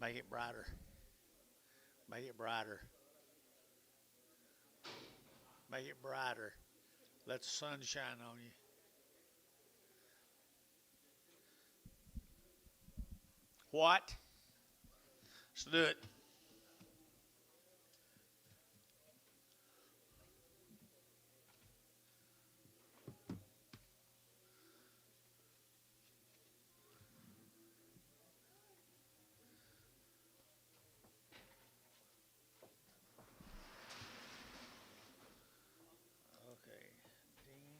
Make it brighter. Make it brighter. Make it brighter. Let the sun shine on you. What? Let's do it. Okay. Dean.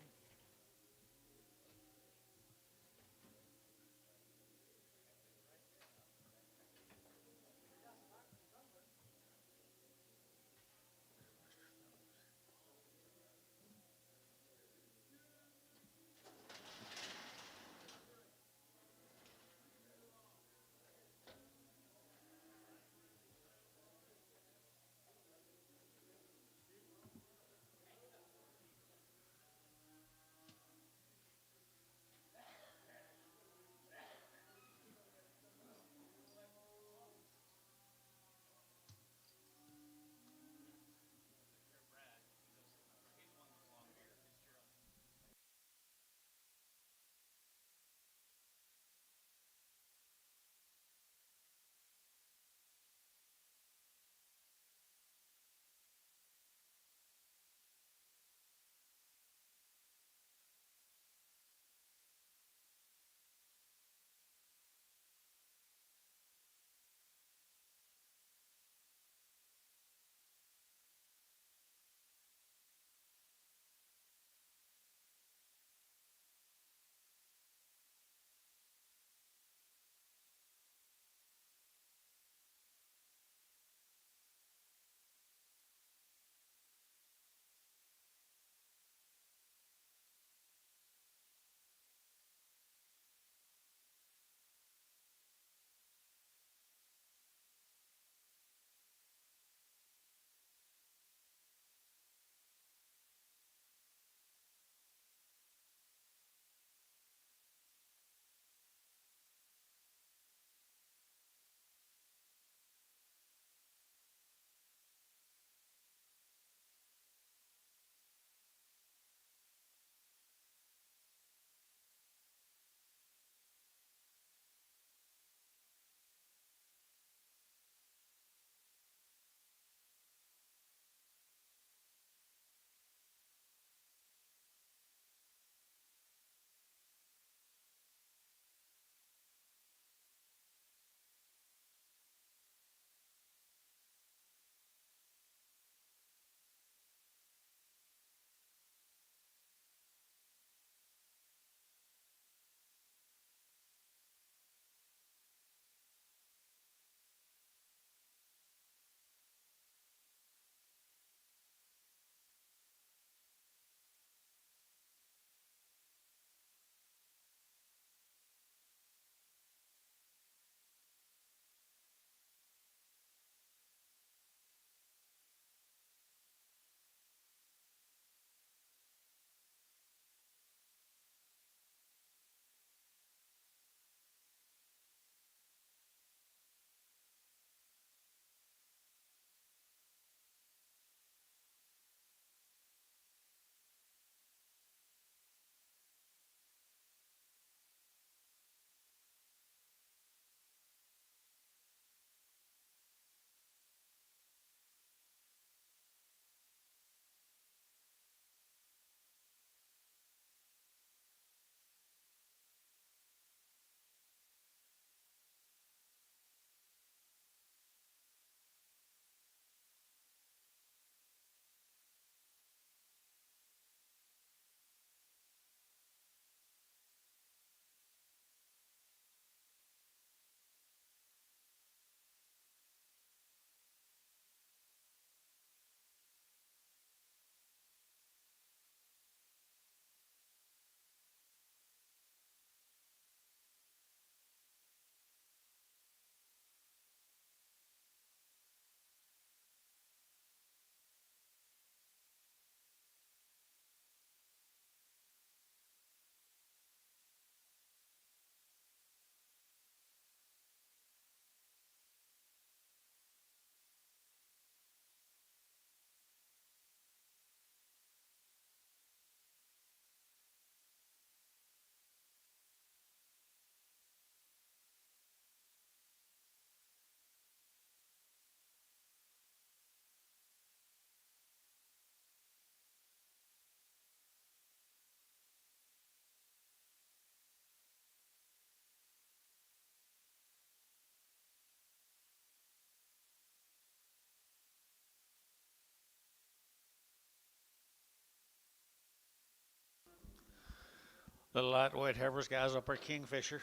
The lightweight heifers, guys, up at Kingfisher.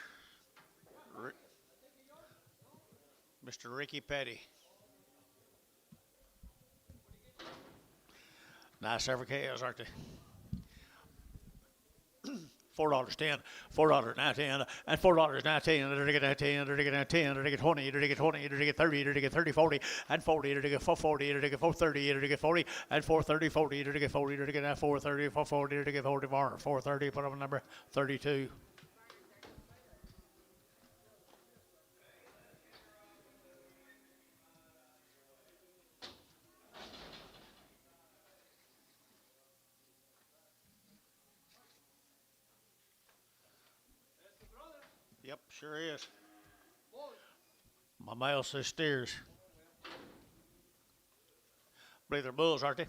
R- Mr. Ricky Petty. Nice heifer cows, aren't they? $4.10, $4.19, and $4.19. They're get 10, they're get 10, they're get 20, they're get 20, they're get 30, they're get 30, 40, and 40, they're get 440, they're get 430, they're get 40, and 430, 40, they're get 40, they're get 430, 440, they're get 40 bar, 430. Put up a number 32. Yep, sure is. My male says steers. Believe they're bulls, aren't they?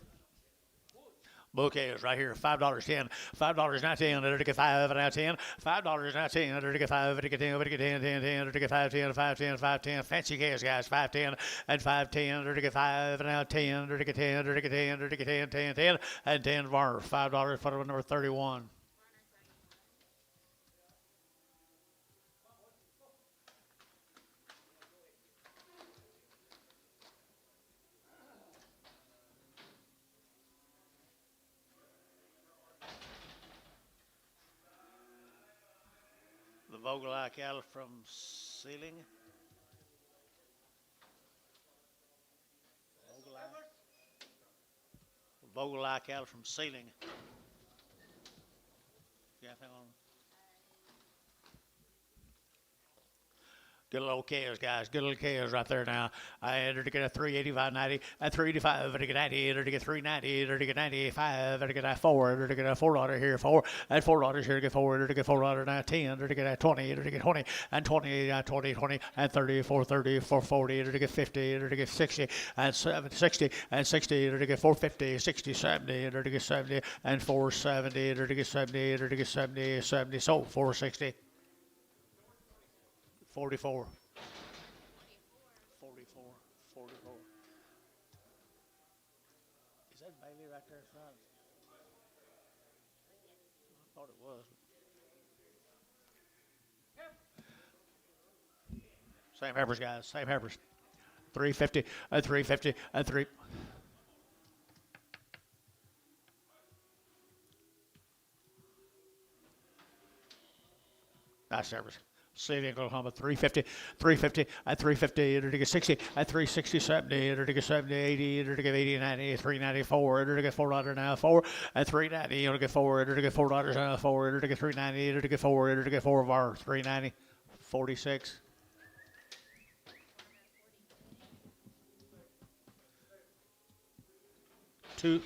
Bouquets right here, $5.10, $5.19, they're to get 5 and out 10, $5.19, they're to get 5, to get 10, to get 10, 10, 10, they're to get 5, 10, 5, 10, 5, 10, fancy gas, guys, 5, 10, and 5, 10, they're to get 5 and out 10, they're to get 10, they're to get 10, they're to get 10, 10, 10, and 10 bar, $5, put up number 31. The Vogelai cattle from Sealing. Vogelai cattle from Sealing. Yeah, hang on. Good little calves, guys. Good little calves right there now. I entered to get a 385.90, a 385, to get 90, to get 390, to get 95, to get a 4, to get a $4 here, 4, and $4 here to get 4, to get $4 now 10, to get a 20, to get 20, and 20, 20, 20, and 30, 430, 440, to get 50, to get 60, and 60, and 60, to get 450, 60, 70, to get 70, and 470, to get 70, to get 70, 70, so 460. 44. 44. 44. Is that Bailey right there in front? I thought it was. Same heifers, guys. Same heifers. 350 and 350 and 3. Nice heifers. City, Oklahoma, 350, 350, and 350, to get 60, and 360, 70, to get 70, 80, to get 80, 90, 394, to get $4 now, 4, and 390, to get 4, to get $4 now, 4, to get 390, to get 4, to get 4 of our 390, 46. Two,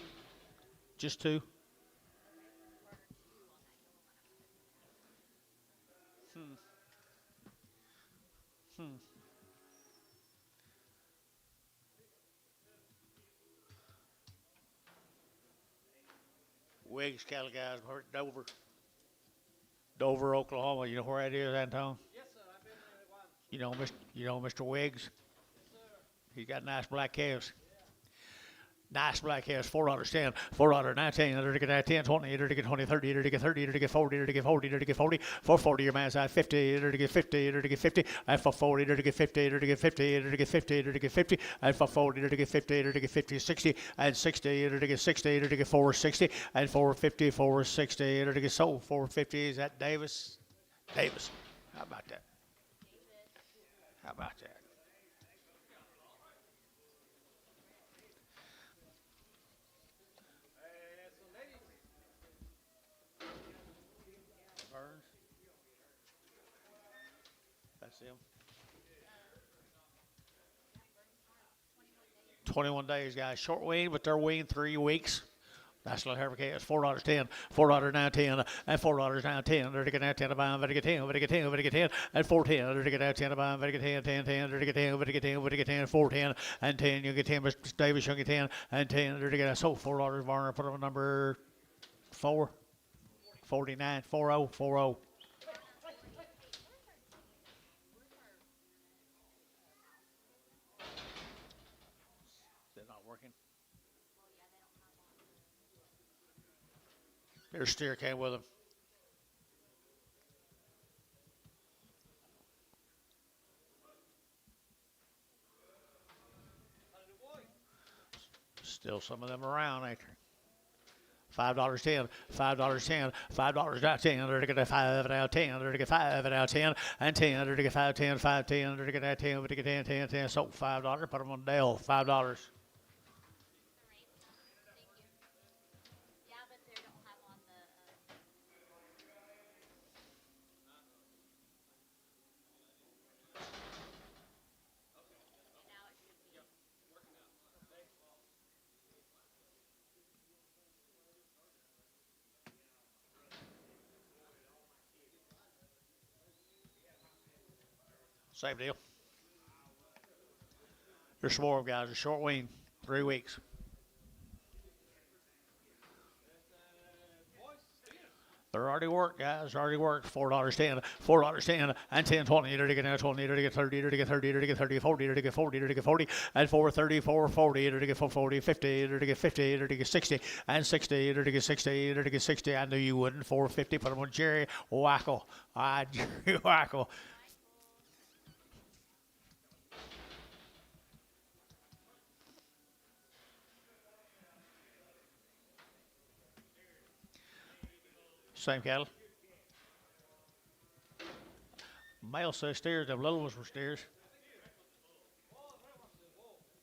just two. Wiggs cattle guys hurt Dover. Dover, Oklahoma. You know where that is, Anton? Yes, sir. I've been there once. You know Mr. Wiggs? Yes, sir. He's got nice black calves. Nice black calves, $4.10, $4.19, to get 10, 20, to get 20, 30, to get 30, to get 40, to get 40, to get 40, 440, your man's side, 50, to get 50, to get 50, and 440, to get 50, to get 50, to get 50, to get 50, and 440, to get 50, to get 50, 60, and 60, to get 60, to get 460, and 450, 460, to get sold, 450. Is that Davis? Davis. How about that? How about that? Burns. That's him. 21 days, guys. Short wean, but they're weaned 3 weeks. Nice little heifer calves. $4.10, $4.10, and $4.10. They're to get now 10 to buy them, better get 10, better get 10, better get 10, and 410. They're to get now 10 to buy them, better get 10, 10, 10, they're to get 10, better get 10, better get 10, 410, and 10. You get 10, Mr. Davis, you get 10, and 10. They're to get so $4. Varner, put up a number 4, 49, 40, 40. They're not working. Their steer came with them. Still some of them around, ain't there? $5.10, $5.10, $5.10, under to get a 5 and out 10, under to get 5 and out 10, and 10, under to get 5, 10, 5, 10, under to get that 10, under to get 10, 10, 10, so $5, put them on the Dell, $5. Same deal. There's some more guys, a short wean, 3 weeks. They're already worked, guys. Already worked. $4.10, $4.10, and 10, 20. Either to get now 20, either to get 30, either to get 30, either to get 30, 40, either to get 40, either to get 40, and 430, 440, either to get 440, 50, either to get 50, either to get 60, and 60, either to get 60, either to get 60. I knew you wouldn't. 450. Put them on Jerry Wackle. Jerry Wackle. Same cattle. Male says steers. The little ones were steers.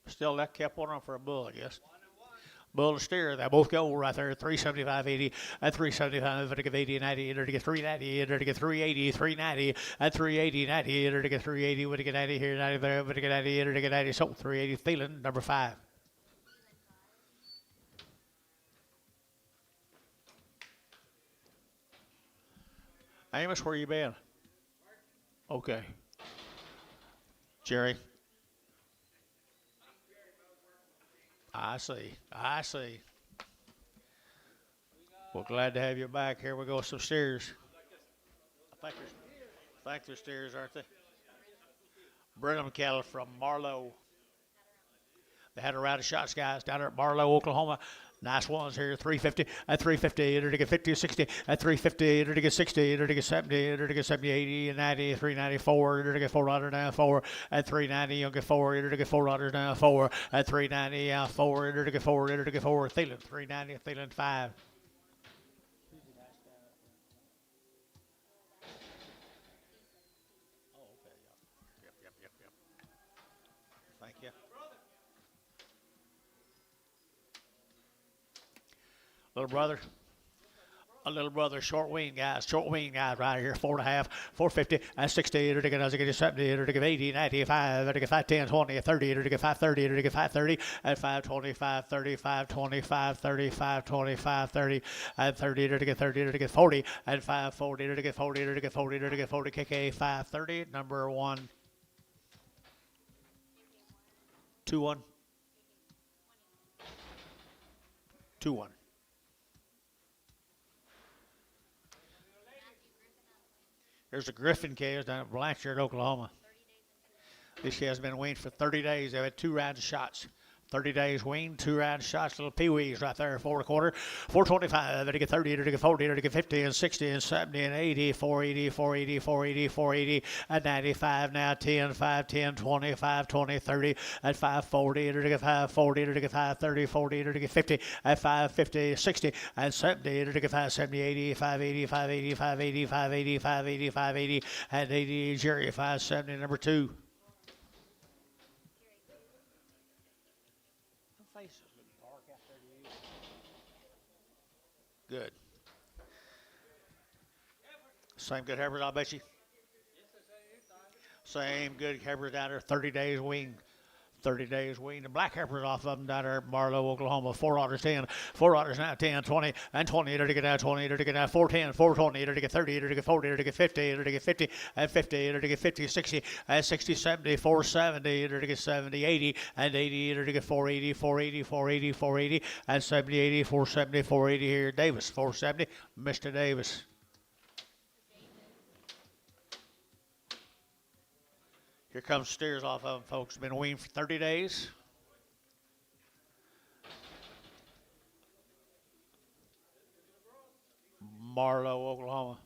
Still, that kept one on for a bull, I guess. Bull and steer, they both go right there. 375.80 and 375. To get 80, 90. Either to get 390. Either to get 380, 390, and 380, 90. Either to get 380. Would to get 90 here, 90 there. Would to get 90. Either to get 90. So 380. Thielen, number 5. Amos, where you been? Okay. Jerry. I see. I see. Well, glad to have you back. Here we go, some steers. I think they're steers, aren't they? Brigham cattle from Marlow. They had a round of shots, guys, down there at Marlow, Oklahoma. Nice ones here, 350 at 350, either to get 50 or 60 at 350, either to get 60, either to get 70, either to get 70, 80, and 90, 394, either to get $4 down 4 at 390, you'll get 4, either to get $4 down 4 at 390, out 4, either to get 4, either to get 4, Thielen, 390, Thielen 5. Oh, okay, yep. Thank you. A little brother, short wean guys right here, 4.5, 450, and 60, either to get 70, either to get 80, 95, either to get 5, 10, 20, 30, either to get 530, either to get 530, and 525, 35, 25, 35, 25, 30, and 30, either to get 30, either to get 40, and 540, either to get 40, either to get 40, either to get 40, KK 530, number 1, 2-1, 2-1. There's a Griffin calves down at Blanchard, Oklahoma. This has been weaned for 30 days. They've had 2 rounds of shots. 30 days weaned, 2 rounds of shots. Little peewees right there, 4.25, 425. They're to get 30, they're to get 40, they're to get 50, and 60, and 70, and 80, 480, 480, 480, 480, and 95. Now 10, 5, 10, 20, 5, 20, 30, and 540, they're to get 540, they're to get 530, 40, they're to get 50, and 550, 60, and 70, they're to get 570, 80, 580, 580, 580, 580, 580, 580, and 80. Jerry 570, number 2. Good. Same good Heifers, I'll bet you. Same good Heifers down there, 30 days weaned. 30 days weaned. The black Heifers off of them down there at Marlow, Oklahoma. $4.10, $4 now, 10, 20, and 20. Either to get out 20, either to get out 410, 420, either to get 30, either to get 40, either to get 50, either to get 50, and 50, either to get 50, 60, and 60, 70, 470, either to get 70, 80, and 80, either to get 480, 480, 480, 480, and 70, 80, 470, 480 here. Davis, 470, Mr. Davis. Here comes steers off of them, folks. Been weaned for 30 days. Marlow, Oklahoma.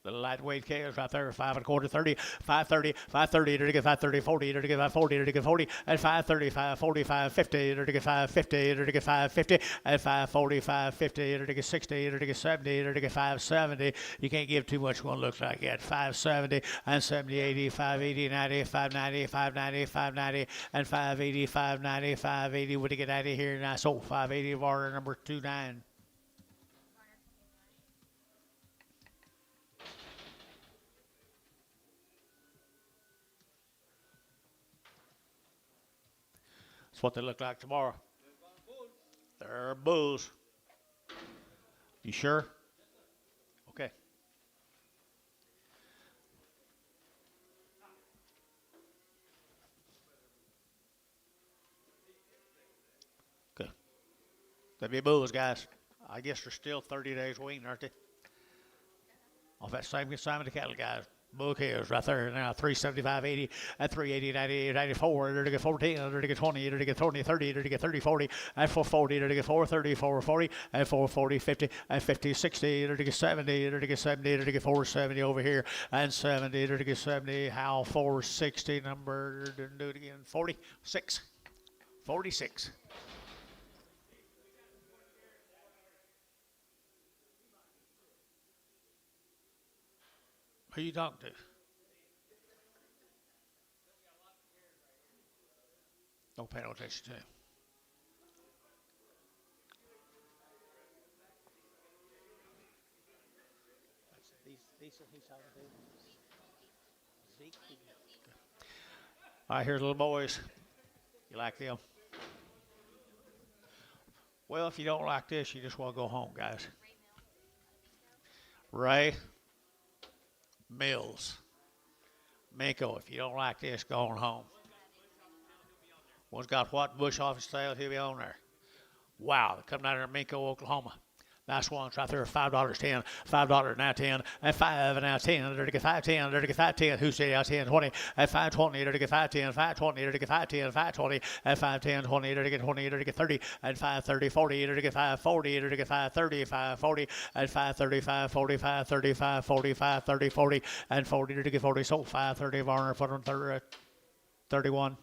The lightweight calves right there, 5 1/4, 30, 530, 530, to get 530, 40, to get 540, to get 40, and 530, 540, 550, to get 550, to get 550, and 540, 550, to get 60, to get 70, to get 570. You can't give too much one looks like that. 570 and 70, 80, 580, 90, 590, 590, 590, and 580, 590, 580. Would you get out of here? And I sold 580 bar number 29. That's what they look like tomorrow. They're bulls. You sure? Okay. Good. They'll be bulls, guys. I guess they're still 30 days weaned, aren't they? Off that same consignment of cattle, guys. Bull calves right there now, 375.80 and 380, 90, 94, to get 14, to get 20, to get 20, 30, to get 30, 40, and 440, to get 430, 440, and 440, 50, and 50, 60, to get 70, to get 70, to get 470 over here, and 70, to get 70, how 460, number, do it again, 46, 46. Who you talking to? Don't pay no attention to him. All right, here's little boys. You like them? Well, if you don't like this, you just want to go home, guys. Ray Mills. Minko, if you don't like this, go on home. One's got what? Bush off his tail, he'll be on there. Wow, they're coming out of Minko, Oklahoma. Nice ones right there, $5.10, $5 now 10, and 5 and now 10, there to get 510, there to get 510, who said out 10, 20, and 520, there to get 510, 520, there to get 510, 520, and 510, 20, there to get 20, there to get 30, and 530, 40, there to get 540, there to get 530, 540, and 530, 540, 530, 540, 530, 40, and 40, there to get 40, sold 530, Varner, put on 31.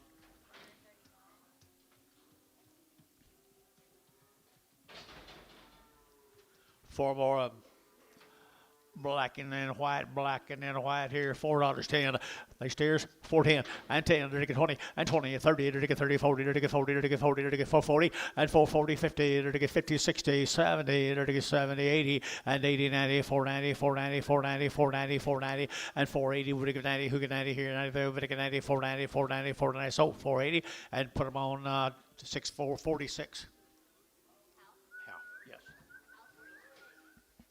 Four more of them. Black and then white here, $4.10. They steers, 410 and 10, to get 20 and 20 and 30, to get 30, 40, to get 40, to get 40, to get 440 and 440, 50, to get 50, 60, 70, to get 70, 80 and 80, 90, 490, 490, 490, 490, 490 and 480. Would get 90? Who get 90 here? 90 there. Would get 90, 490, 490, 490. So 480 and put them on 6446. Yes.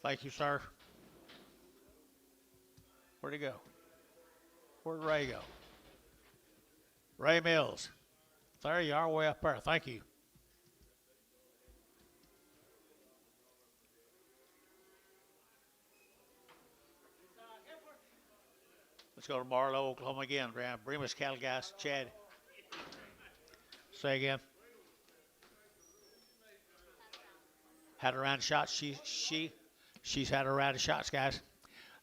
Thank you, sir. Where'd he go? Where'd Ray go? Ray Mills. There you are, way up there. Thank you. Let's go to Marlow, Oklahoma again. Bremus cattle guys, Chad. Say again. Had a round of shots. She's had a round of shots, guys.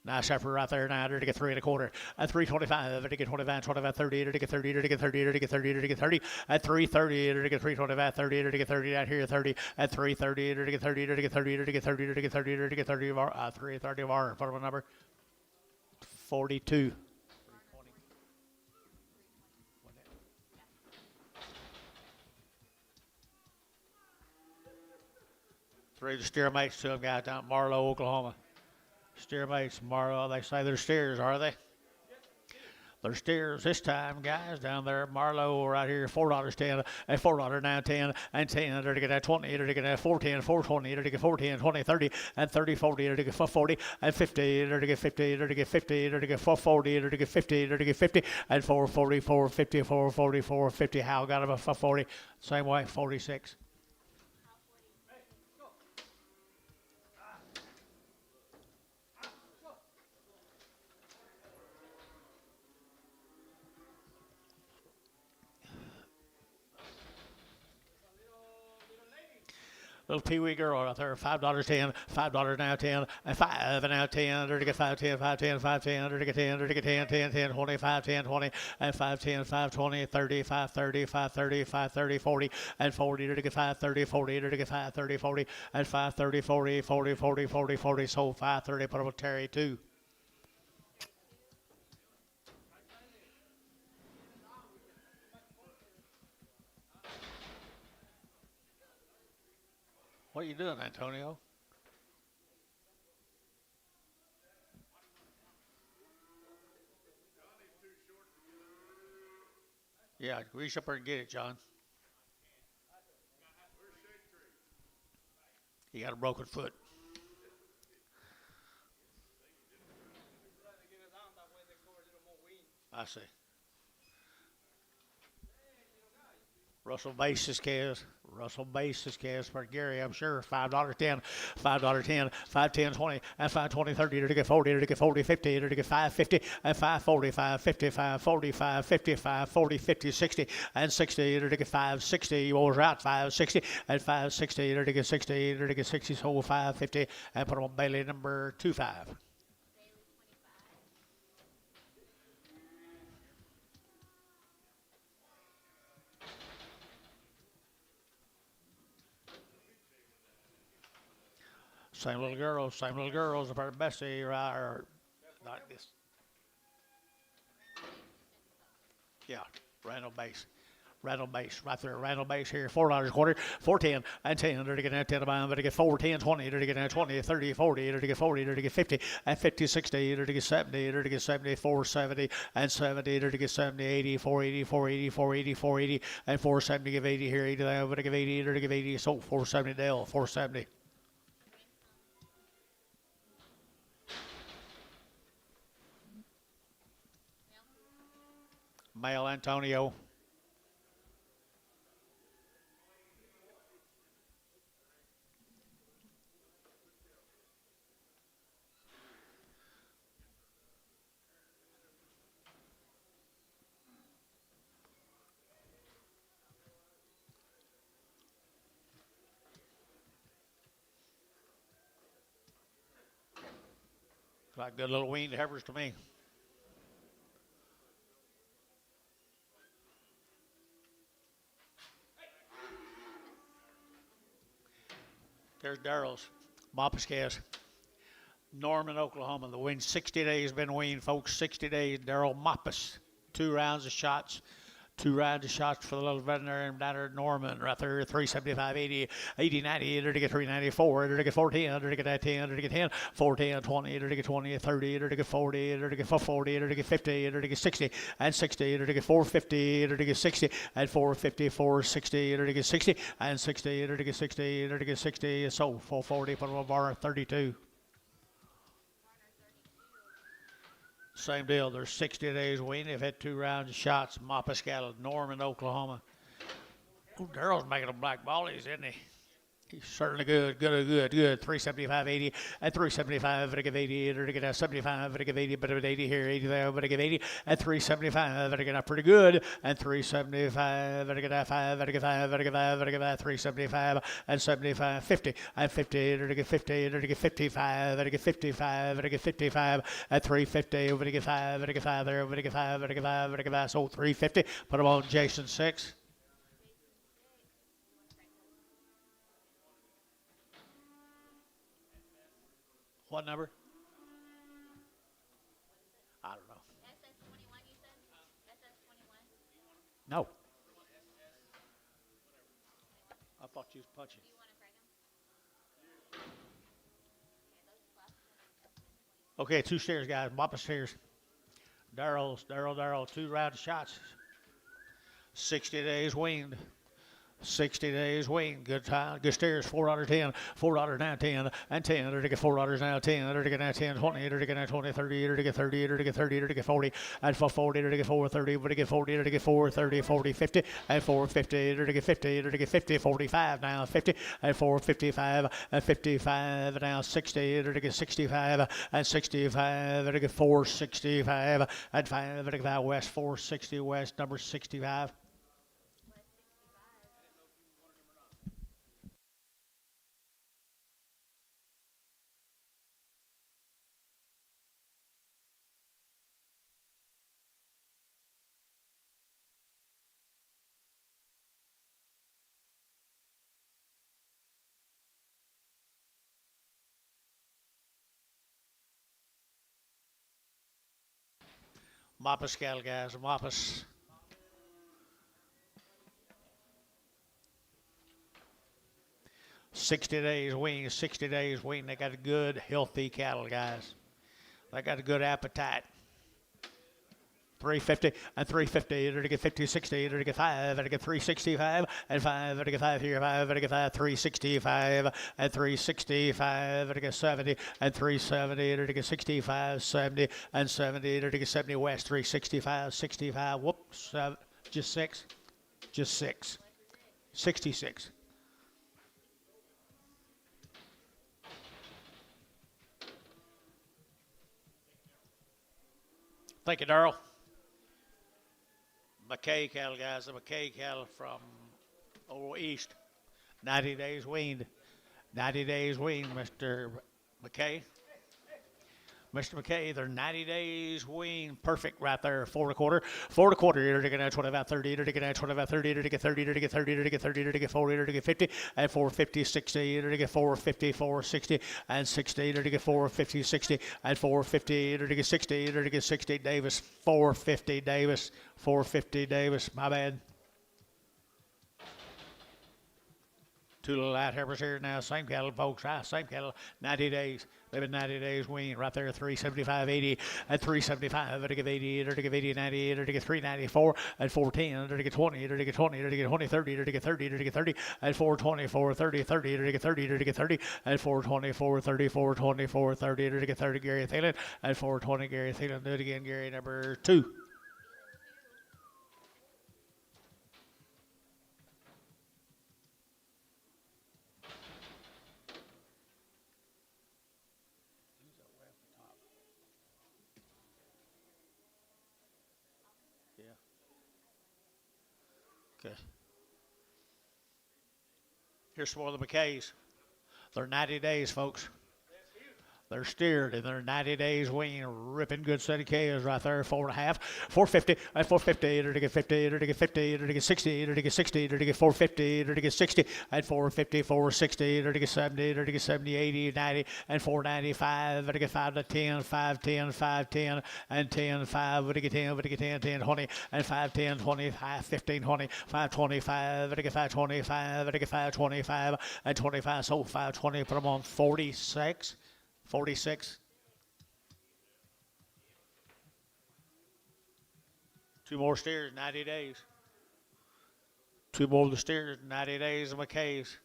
Nice effort right there now. To get 3 1/4. At 325. To get 25, 25, 30. To get 30. To get 30. To get 30. To get 30. At 330. To get 325, 30. To get 30 out here. 30. At 330. To get 30. To get 30. To get 30. To get 30. To get 30. 330 of our put number 42. Three steer mates to them guys down at Marlow, Oklahoma. Steer mates, Marlow. They say they're steers, are they? They're steers this time, guys, down there at Marlow, right here, $4.10, and $4 now 10, and 10, to get that 20, to get that 410, 420, to get 410, 20, 30, and 30, 40, to get 440, and 50, to get 50, to get 50, to get 440, to get 50, to get 50, and 440, 450, 440, 450. How got him a 440? Same way, 46. Little Pee-wee girl out there, $5.10, $5 now 10, and 5 and now 10, to get 5, 10, 5, 10, 5, 10, to get 10, to get 10, 10, 10, 20, 5, 10, 20, and 5, 10, 5, 20, 30, 5, 30, 5, 30, 5, 30, 40, and 40, to get 5, 30, 40, to get 5, 30, 40, and 5, 30, 40, 40, 40, 40, 40, so 5, 30, put up with Terry 2. What are you doing, Antonio? Yeah, reach up there and get it, John. He got a broken foot. Trying to get it down that way they cover a little more wind. I see. Russell bases calves. Russell bases calves for Gary, I'm sure. $5.10, $5.10, 5, 10, 20, and 5, 20, 30, to get 40, to get 40, 50, to get 5, 50, and 5, 45, 55, 45, 55, 40, 50, 60, and 60, to get 5, 60. You always out 5, 60, and 5, 60, to get 60, to get 60, so 5, 50, and put on Bailey number 25. Same little girls, about Bessie, or like this. Yeah, Randall base. Randall base, right there, Randall base here, $4 a quarter, 410, and 10, to get 10 to buy, to get 4, 10, 20, to get 20, 30, 40, to get 40, to get 50, and 50, 60, to get 70, to get 70, 470, and 70, to get 70, 80, 480, 480, 480, 480, and 470, give 80 here, 80 there, to give 80, to give 80, so 470 Dell, 470. Male Antonio. Like good little weaned heifers to me. There's Daryl's Moppus calves. Norman, Oklahoma. The wean 60 days been weaned, folks. 60 days. Daryl Moppus. 2 rounds of shots. 2 rounds of shots for the little veterinarian down there at Norman. Right there, 375, 80, 80, 90, to get 394, to get 410, to get 10, to get 10, 410, 20, to get 20, 30, to get 40, to get 40, to get 50, to get 60, and 60, to get 450, to get 60, and 450, 460, to get 60, and 60, to get 60, to get 60, so 440, put on a bar 32. Same deal. There's 60 days weaned. They've had 2 rounds of shots. Moppus cattle, Norman, Oklahoma. Oh, Daryl's making them black ballies, isn't he? He's certainly good. 375, 80, and 375, to give 80, to get 75, to give 80, but 80 here, 80 there, but to give 80, and 375, to get pretty good, and 375, to get 5, to get 5, to get 5, to get 375, and 75, 50, and 50, to get 50, to get 55, to get 55, to get 55, and 350, over to get 5, to get 5 there, over to get 5, to get 5, to get 5, so 350, put them on Jason 6. What number? I don't know. SS21, you said? SS21? No. I thought you was punching. Do you want to bring them? Okay, 2 shares, guys. Moppus shares. Daryl, 2 round of shots. 60 days weaned. 60 days weaned. Good time. Good steers. $4.10. $4 now 10. And 10. To get $4 now 10. To get now 10. 20. To get now 20. 30. To get 30. To get 30. To get 40. And for 40. To get 430. To get 40. To get 430. 40. 50. And 450. To get 50. To get 50. 45 now 50. And 455. And 55 now 60. To get 65. And 65. To get 465. And 5. To get 5 west. 460 west. Number 65. Moppus cattle, guys. Moppus. $60 wean, 60 days wean. They got a good, healthy cattle, guys. They got a good appetite. 350 and 350, to get 50, 60, to get 5, to get 365 and 5, to get 5 here, 5, to get 5, 365 and 365, to get 70 and 370, to get 65, 70 and 70, to get 70 west, 365, 65, whoops, just 6, 66. Thank you, Darrell. McKay cattle, guys. The McKay cattle from over east. 90 days weaned. 90 days weaned, Mr. McKay. Mr. McKay, they're 90 days weaned. Perfect right there. 4 1/4. 4 1/4. You're to get 25, 30. You're to get 25, 30. You're to get 30. You're to get 30. You're to get 30. You're to get 40. You're to get 50. And 450, 60. You're to get 450, 460. And 60. You're to get 450, 60. And 450. You're to get 60. You're to get 60. Davis. 450. Davis. 450. Davis. My bad. Two little out heifers here now. Same cattle, folks. Same cattle. 90 days. Living 90 days wean. Right there, 375, 80. And 375. To give 80. To give 80, 90. To get 394. And 410. To get 20. To get 20. To get 20, 30. To get 30. To get 30. And 420, 430, 30. To get 30. To get 30. And 420, 430, 420, 430. To get 30. Gary Thielen. And 420. Gary Thielen. Do it again, Gary. Number 2. Okay. Here's some more of the McKays. They're 90 days, folks. They're steered and they're 90 days wean, ripping good set of calves right there, 4.5, 450, and 450, to get 50, to get 50, to get 60, to get 60, to get 450, to get 60, and 450, 460, to get 70, to get 70, 80, 90, and 495, to get 5 to 10, 510, 510, and 10, 5, to get 10, to get 10, 10, 20, and 510, 25, 15, 20, 525, to get 525, to get 525, and 25, so 520, put them on 46. 46. 2 more steers, 90 days. 2 more of the steers, 90 days of McKay's.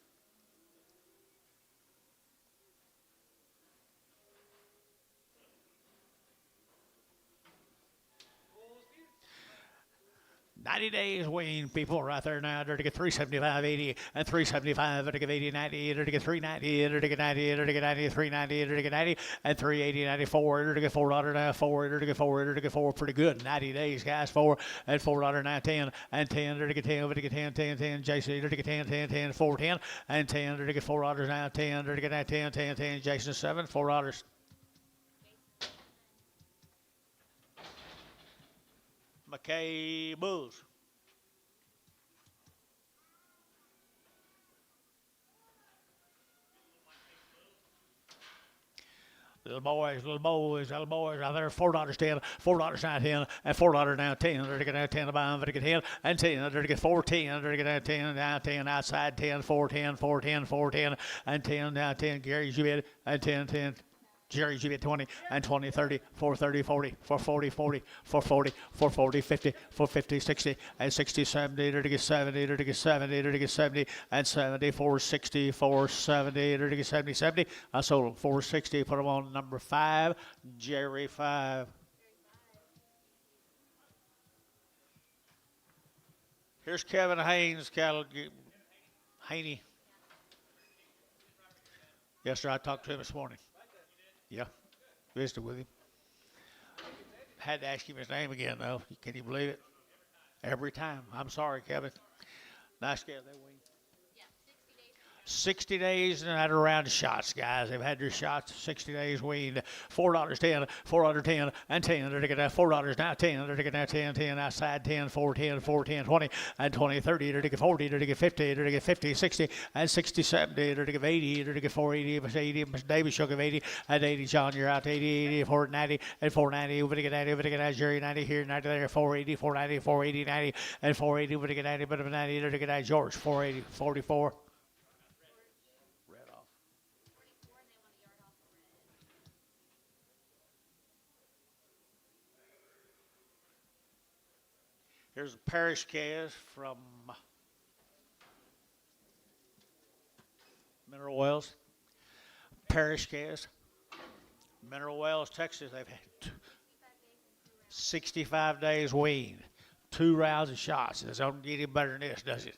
$90 days wean, people right there now. They're to get 375, 80, and 375, they're to get 80, 90, they're to get 390, they're to get 90, they're to get 90, 390, they're to get 90, and 380, 94, they're to get $4 now, 4, they're to get 4, they're to get 4, pretty good. 90 days, guys, 4, and $4 now, 10, and 10, they're to get 10, they're to get 10, 10, 10, JC, they're to get 10, 10, 10, 4, 10, and 10, they're to get $4 now, 10, they're to get 10, 10, 10, Jason 7, $4. McKay Bulls. Little boys out there, $4 10, $4 now 10, and $4 now 10. They're to get now 10 to buy, they're to get 10, and 10, they're to get 410, they're to get now 10, now 10, outside 10, 410, 410, 410, and 10, now 10, Gary Jubit, and 10, 10. Jerry G at 20 and 20, 30, 430, 40, 440, 40, 440, 440, 50, 450, 60, and 60, 70, to get 70, to get 70, to get 70, and 70, 460, 470, to get 70, 70. I sold them 460, put them on number 5, Jerry 5. Here's Kevin Haynes, Haney. Yes, sir, I talked to him this morning. Yeah, visited with him. Had to ask him his name again, though. Can you believe it? Every time. I'm sorry, Kevin. Nice guy, they win. Yeah, 60 days. 60 days and had around shots, guys. They've had their shots 60 days weaned. $4.10, $4.10, and 10. They're taking that $4 now, 10. They're taking that 10, 10 outside, 10, 4, 10, 4, 10, 20, and 20, 30. They're taking 40, they're taking 50, they're taking 50, 60, and 60, 70. They're taking 80, they're taking 480, 80, David Shook of 80, and 80, John, you're out, 80, 80, 490, and 490, over to get 90, over to get that, Jerry, 90 here, 90 there, 480, 490, 480, 90, and 480, over to get 90, but of 90, they're taking that, George, 480, 44. Here's a parish calves from Mineral Wells. Parish calves. Mineral Wells, Texas. They've had 65 days weaned. 2 rounds of shots. It doesn't get any better than this, does it?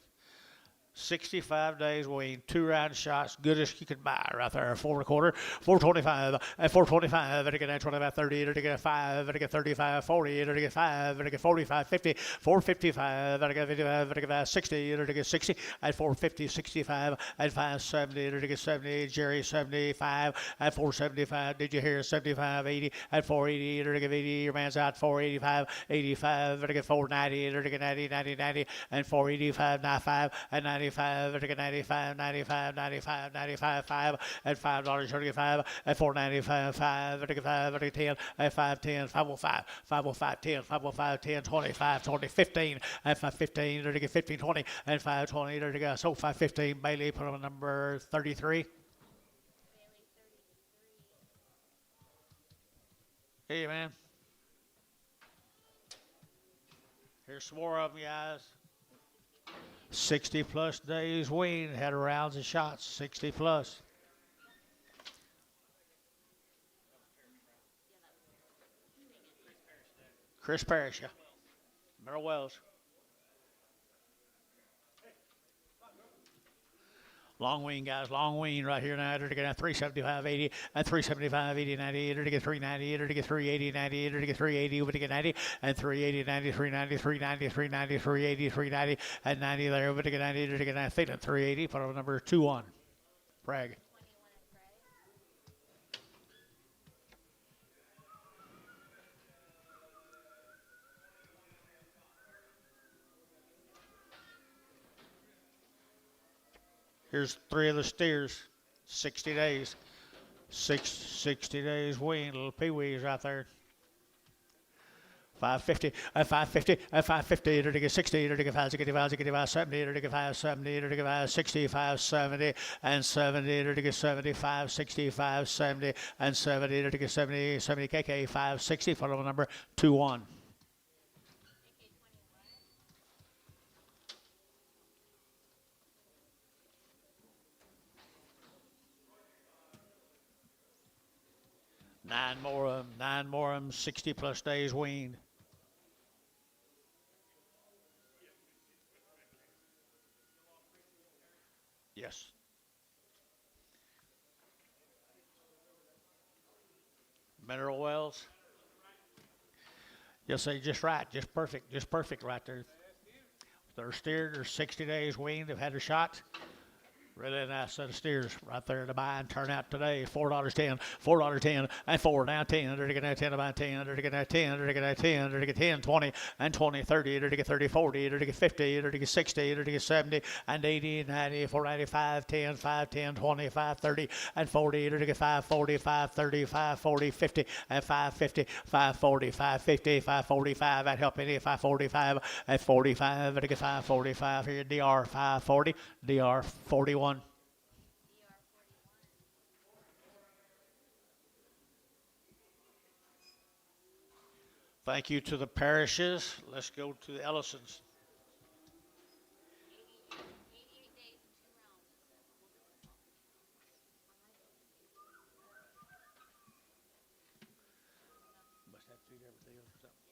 65 days weaned, 2 round shots, good as you could buy right there. 4.25, 425, and 425, and again 25, 30, and again 5, and again 35, 40, and again 5, and again 45, 50, 455, and again 55, and again 60, and again 60, and 450, 65, and 570, and again 70, Jerry 75, and 475. Did you hear 75, 80, and 480, and again 80, your man's out 485, 85, and again 490, and again 90, 90, 90, and 485, 95, and 95, and 95, 95, 95, 95, 5, and $5.35, and 495, 5, and 5, and 10, and 510, 505, 505, 10, 505, 10, 25, 20, 15, and 515, and 15, 20, and 520, and so 515, Bailey, put on number 33. Hey, man. Here's some more of them, guys. 60 plus days weaned, had rounds of shots, 60 plus. Chris Parrish, yeah. Merrill Wells. Long wean, guys, long wean right here now. They're to get 375, 80, and 375, 80, 90. They're to get 390, they're to get 380, 90, they're to get 380, over to get 90, and 380, 90, 390, 390, 390, 380, 390, and 90 there, over to get 90, they're to get 90, 380, put on number 2-1. Bragg. Here's 3 of the steers, 60 days. 60 days weaned, little peewees right there. 550, 550, 550, to get 60, to get 565, 70, to get 570, to get 565, 70, and 70, to get 75, 65, 70, and 70, to get 70, 70 KK, 560, follow number 2-1. Nine more of them, 60 plus days weaned. Yes. Mineral Wells. You'll say just right, just perfect right there. They're steered, they're 60 days weaned, they've had their shots. Really nice set of steers right there to buy and turn out today. $4.10, $4.10, and 4, now 10. They're to get 10 about 10. They're to get 10. They're to get 10. They're to get 10, 20, and 20, 30. They're to get 30, 40. They're to get 50. They're to get 60. They're to get 70, and 80, 90, 495, 10, 5, 10, 20, 5, 30, and 40. They're to get 5, 40, 5, 30, 5, 40, 50, and 550, 540, 550, 545. That help any 545 and 45. They're to get 545 here. DR 540, DR 41. Thank you to the parishes. Let's go to the Ellisons. 88 days and 2 rounds. Must have 3 different deals or something.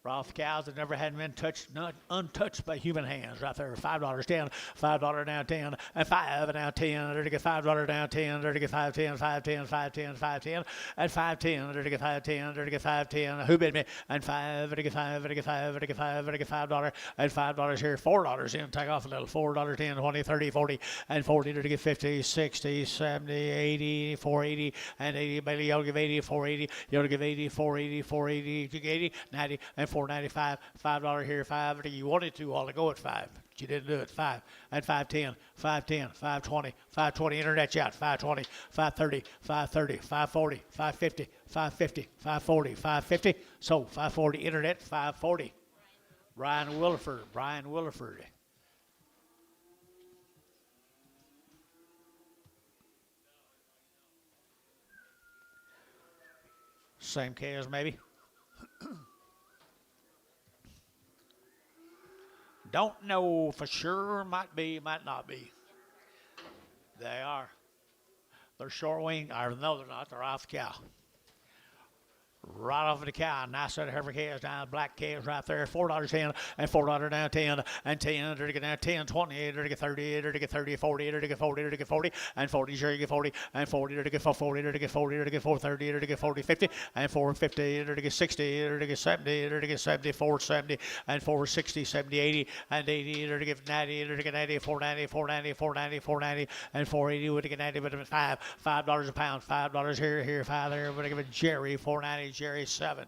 Roth cows that never had been touched, not untouched by human hands. Right there, $5, 10, $5 down 10, and 5 now 10. There to get $5 down 10. There to get 5 10, 5 10, 5 10, 5 10, and 5 10. There to get 5 10. There to get 5 10. Who bid me? And 5. There to get 5. There to get 5. There to get 5. There to get $5 and $5 here. $4 in. Take off a little. $4, 10, 20, 30, 40, and 40. There to get 50, 60, 70, 80, 480, and 80. Bailey, you'll give 80, 480. You'll give 80, 480, 480, 80, 90, and 495. $5 here, 5. You wanted to all to go at 5. But you didn't do it. 5 and 510, 510, 520, 520. Internet out. 520, 530, 530, 540, 550, 550, 540, 550. So 540. Internet 540. Brian Williford. Brian Williford. Same cows maybe. Don't know for sure. Might be, might not be. They are. They're short wing. Or no, they're not. They're off the cow. Right off of the cow. Nice set of heifer calves down. Black calves right there. $4 10 and $4 down 10 and 10. There to get down 10, 20. There to get 30. There to get 30, 40. There to get 40. There to get 40 and 40. Sure, you get 40 and 40. There to get 40. There to get 40. There to get 430. There to get 40, 50 and 450. There to get 60. There to get 70. There to get 70, 470 and 460, 70, 80 and 80. There to get 90. There to get 90, 490, 490, 490, 490 and 480. Would get 90, but $5 a pound. $5 here, 5 there. Would give it Jerry 490. Jerry 7.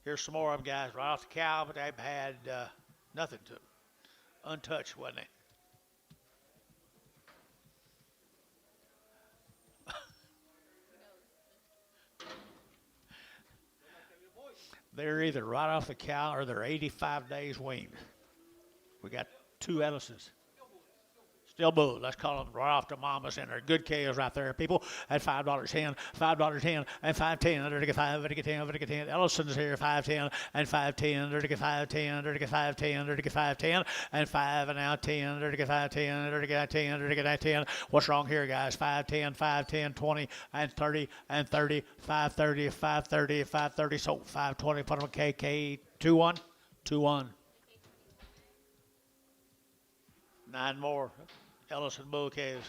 Here's some more of them, guys. Right off the cow, but they've had nothing to them. Untouched, wasn't it? They're either right off the cow or they're 85 days weaned. We got 2 Ellisons. Still bulls. Let's call them right off the mamas, and they're good cows right there, people. At $5 10, $5 10, and 510. They're to get 5, they're to get 10, they're to get 10. Ellison's here, 510 and 510. They're to get 510, they're to get 510, they're to get 510 and 5 and now 10. They're to get 510, they're to get 10, they're to get 10. What's wrong here, guys? 510, 510, 20 and 30 and 30, 530, 530, 530. So 520. Put them KK 2-1, 2-1. 9 more. Ellison bull calves.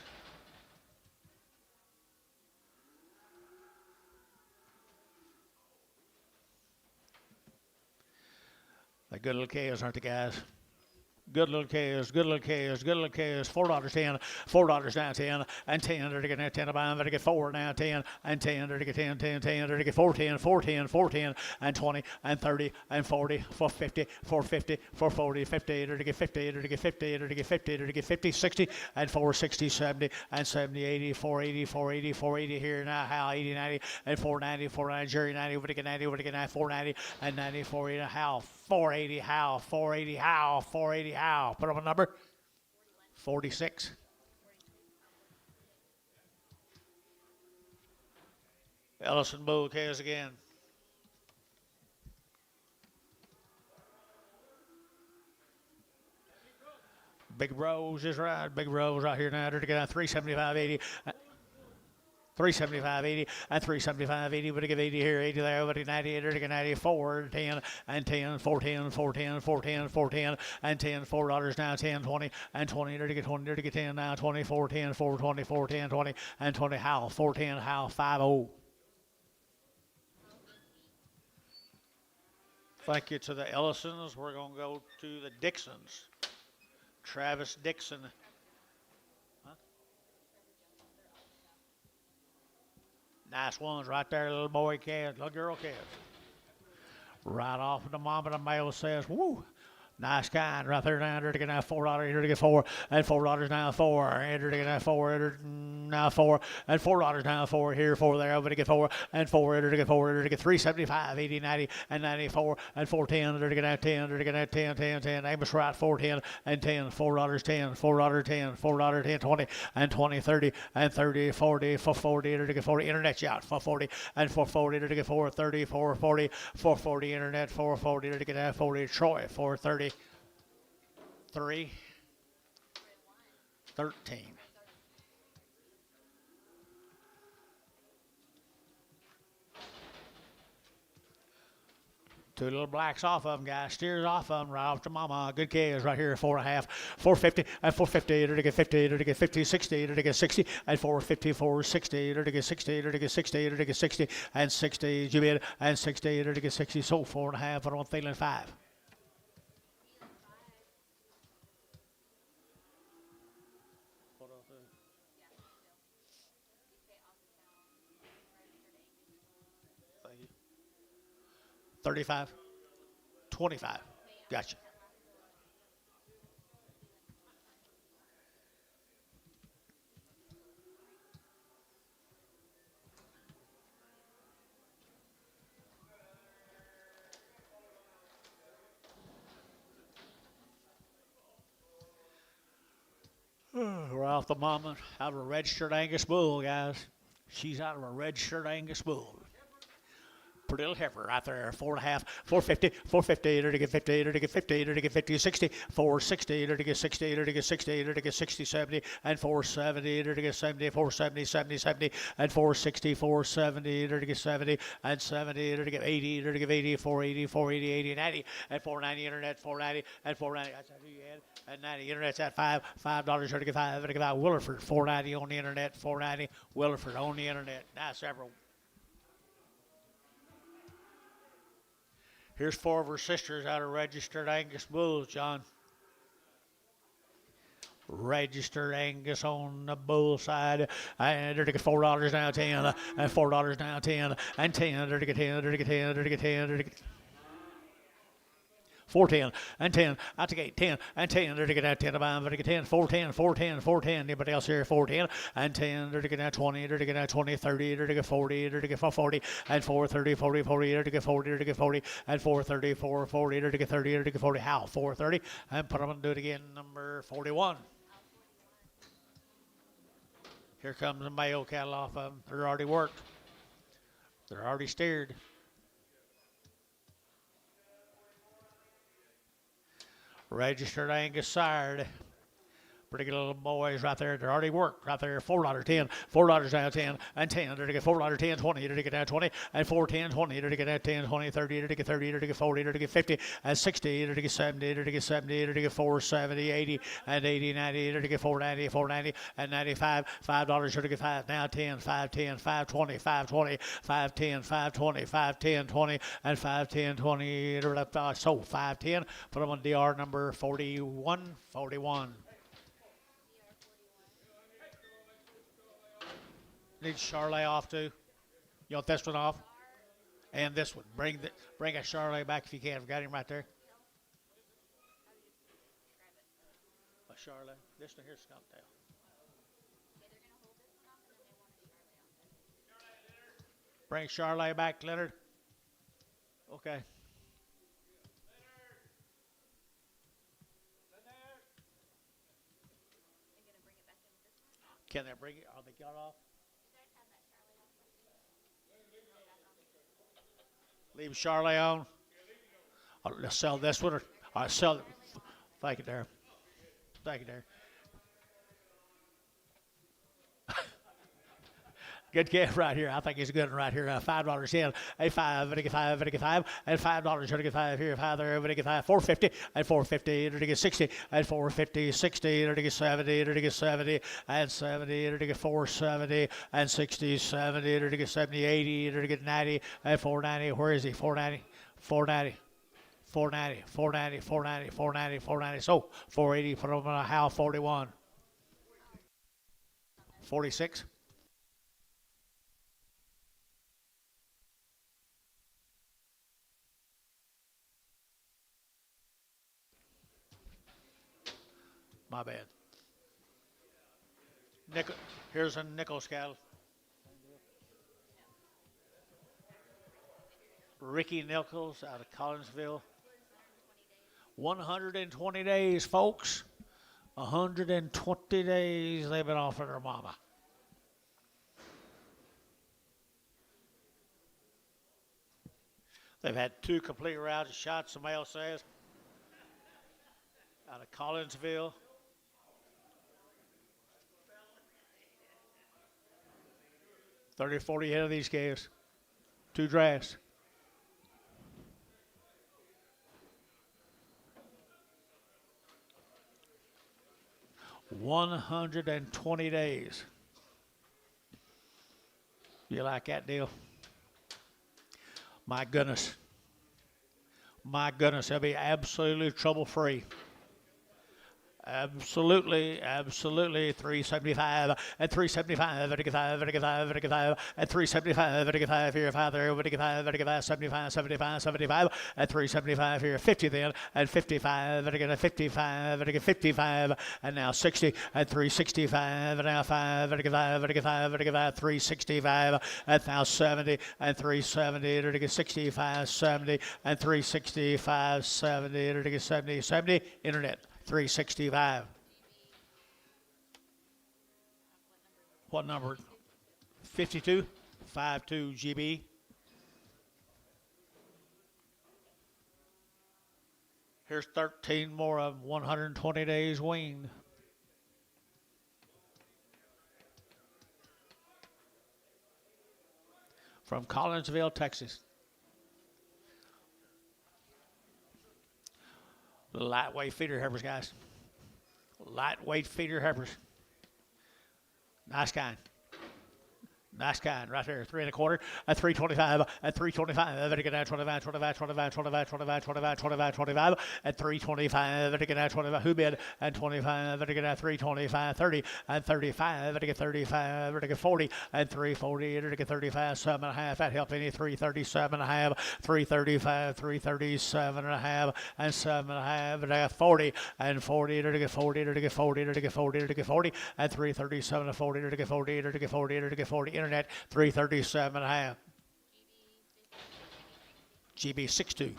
They're good little calves, aren't they, guys? Good little calves, good little calves, good little calves. $4 10, $4 down 10, and 10. They're to get 10 to buy them. They're to get 4 now 10, and 10. They're to get 10, 10, 10. They're to get 410, 410, 410, and 20, and 30, and 40, 450, 450, 440, 50. They're to get 50. They're to get 50. They're to get 50. They're to get 50, 60, and 460, 70, and 70, 80, 480, 480, 480 here now. How 80, 90, and 490, 490. Jerry 90. Would get 90. Would get 90, 490, and 90, 480. How 480. How 480. How 480. How? Put up a number. 46. Ellison bull calves again. Big Rose is right. Big Rose right here now. They're to get 375.80. 375.80 and 375.80. Would give 80 here, 80 there. Would get 90, they're to get 94, 10 and 10, 410, 410, 410, 410 and 10. $4 now 10, 20 and 20. They're to get 20. They're to get 10 now 20, 410, 420, 410, 20 and 20. How 410, how 50. Thank you to the Ellisons. We're going to go to the Dixons. Travis Dixon. Nice ones right there, little boy calves, little girl calves. Right off of the mom and the male says, woo. Nice kind right there now. They're to get now $4. Here to get 4 and $4 now 4. Enter to get now 4. Enter now 4 and $4 now 4. Here 4 there. Over to get 4 and 4. Enter to get 4. Enter to get 375, 80, 90 and 94 and 410. Enter to get now 10. Enter to get now 10, 10, 10. Amos right 410 and 10. $4 10. $4 10. $4 10. 20 and 20, 30 and 30, 40 for 40. Enter to get 40. Internet out for 40 and 440. Enter to get 430, 440, 440. Internet 440. Enter to get now 40. Troy 430. 3, 13. Two little blacks off of them, guys. Steers off of them, right off to mama. Good calves right here, 4.5, 450, and 450, to get 50, to get 50, 60, to get 60, and 450, 460, to get 60, to get 60, to get 60, and 60, Jimmy, and 60, to get 60. So 4.5, but I'm feeling 5. Thank you. 35, 25. Gotcha. We're off the mama out of a registered Angus bull, guys. She's out of a registered Angus bull. Pretty little heifer right there, 4.5, 450, 450, to get 50, to get 50, to get 50, 60, 460, to get 60, to get 60, to get 60, 70, and 470, to get 70, 470, 70, 70, and 460, 470, to get 70, and 70, to get 80, to get 80, 480, 480, 80, 90, and 490, internet, 490, and 490. That's how you had. And 90, internet's at $5, to get 5, to get 5. Williford, 490 on the internet, 490. Williford on the internet. Now several. Here's 4 of her sisters out of registered Angus bulls, John. Registered Angus on the bull side, and they're to get $4 now, 10, and $4 now, 10, and 10, they're to get 10, they're to get 10, they're to get 10, they're to get 410 and 10. I take 8, 10 and 10. They're to get out 10 to buy. They're to get 10, 410, 410, 410. Anybody else here? 410 and 10. They're to get out 20. They're to get out 20, 30. They're to get 40. They're to get 40 and 430, 40, 40. They're to get 40. They're to get 40 and 430, 440. They're to get 30. They're to get 40. How? 430 and put them and do it again. Number 41. Here comes the male cattle off of them. They're already worked. They're already steered. Registered Angus sired. Pretty good little boys right there. They're already worked right there. $4, 10, $4 down 10, and 10. They're to get $4, 10, 20. They're to get down 20, and 410, 20. They're to get down 10, 20, 30. They're to get 30. They're to get 40. They're to get 50, and 60. They're to get 70. They're to get 70. They're to get 470, 80, and 80, 90. They're to get 490, 490, and 95. $5. They're to get 5. Now 10, 510, 520, 520, 510, 520, 510, 20, and 510, 20. So 510. Put them on DR number 41, 41. Need Charlet off too. You want this one off? And this one. Bring a Charlet back if you can. I've got him right there. A Charlet. This one here's skunk tail. Bring Charlet back, Leonard. Okay. Can they bring it? Are they got off? Leave Charlie on. Let's sell this one. I'll sell it. Thank you, there. Thank you, there. Good calf right here. I think he's a good one right here. $5 in. A 5, and a 5, and a 5, and $5. And a 5 here. 5 there. And a 5. 450 and 450. And a get 60 and 450. 60 and a get 70. And a get 70 and 70. And a get 470 and 60. 70 and a get 70. 80 and a get 90 and 490. Where is he? 490. 490. 490, 490, 490, 490, 490. So 480. Put him on a how 41. 46. My bad. Here's a nickel cattle. Ricky Nichols out of Collinsville. 120 days, folks. 120 days they've been off of their mama. They've had 2 complete rounds of shots, the male says. Out of Collinsville. $30, $40 head of these calves. 2 drafts. 120 days. You like that deal? My goodness. My goodness, they'll be absolutely trouble-free. Absolutely, absolutely. 375 at 375, 5, 5 at 375, here, 5 there, 5, 75, 75 at 375 here, 50 then, at 55, 55, and now 60 at 365, and now 5, 365, and now 70 and 370, 65, 70 and 365, 70, 70, internet. 365. What number? 52? 52 GB. Here's 13 more of 120 days weaned. From Collinsville, Texas. Lightweight feeder heifers, guys. Lightweight feeder heifers. Nice kind. Nice kind right there. 3 1/4 at 325 at 325. Get out 25, 25, 25, 25, 25, 25, 25, 25 at 325. Get out 25. Who bid at 25? Get out 325, 30 and 35. Get 35. Get 40 and 340. Get 35, 7.5. That help any 337.5, 335, 337.5, and 7.5. Get 40 and 40. Get 40. Get 40. Get 40. Get 40 and 337 to 40. Get 40. Get 40. Get 40. Internet 337.5. GB 62.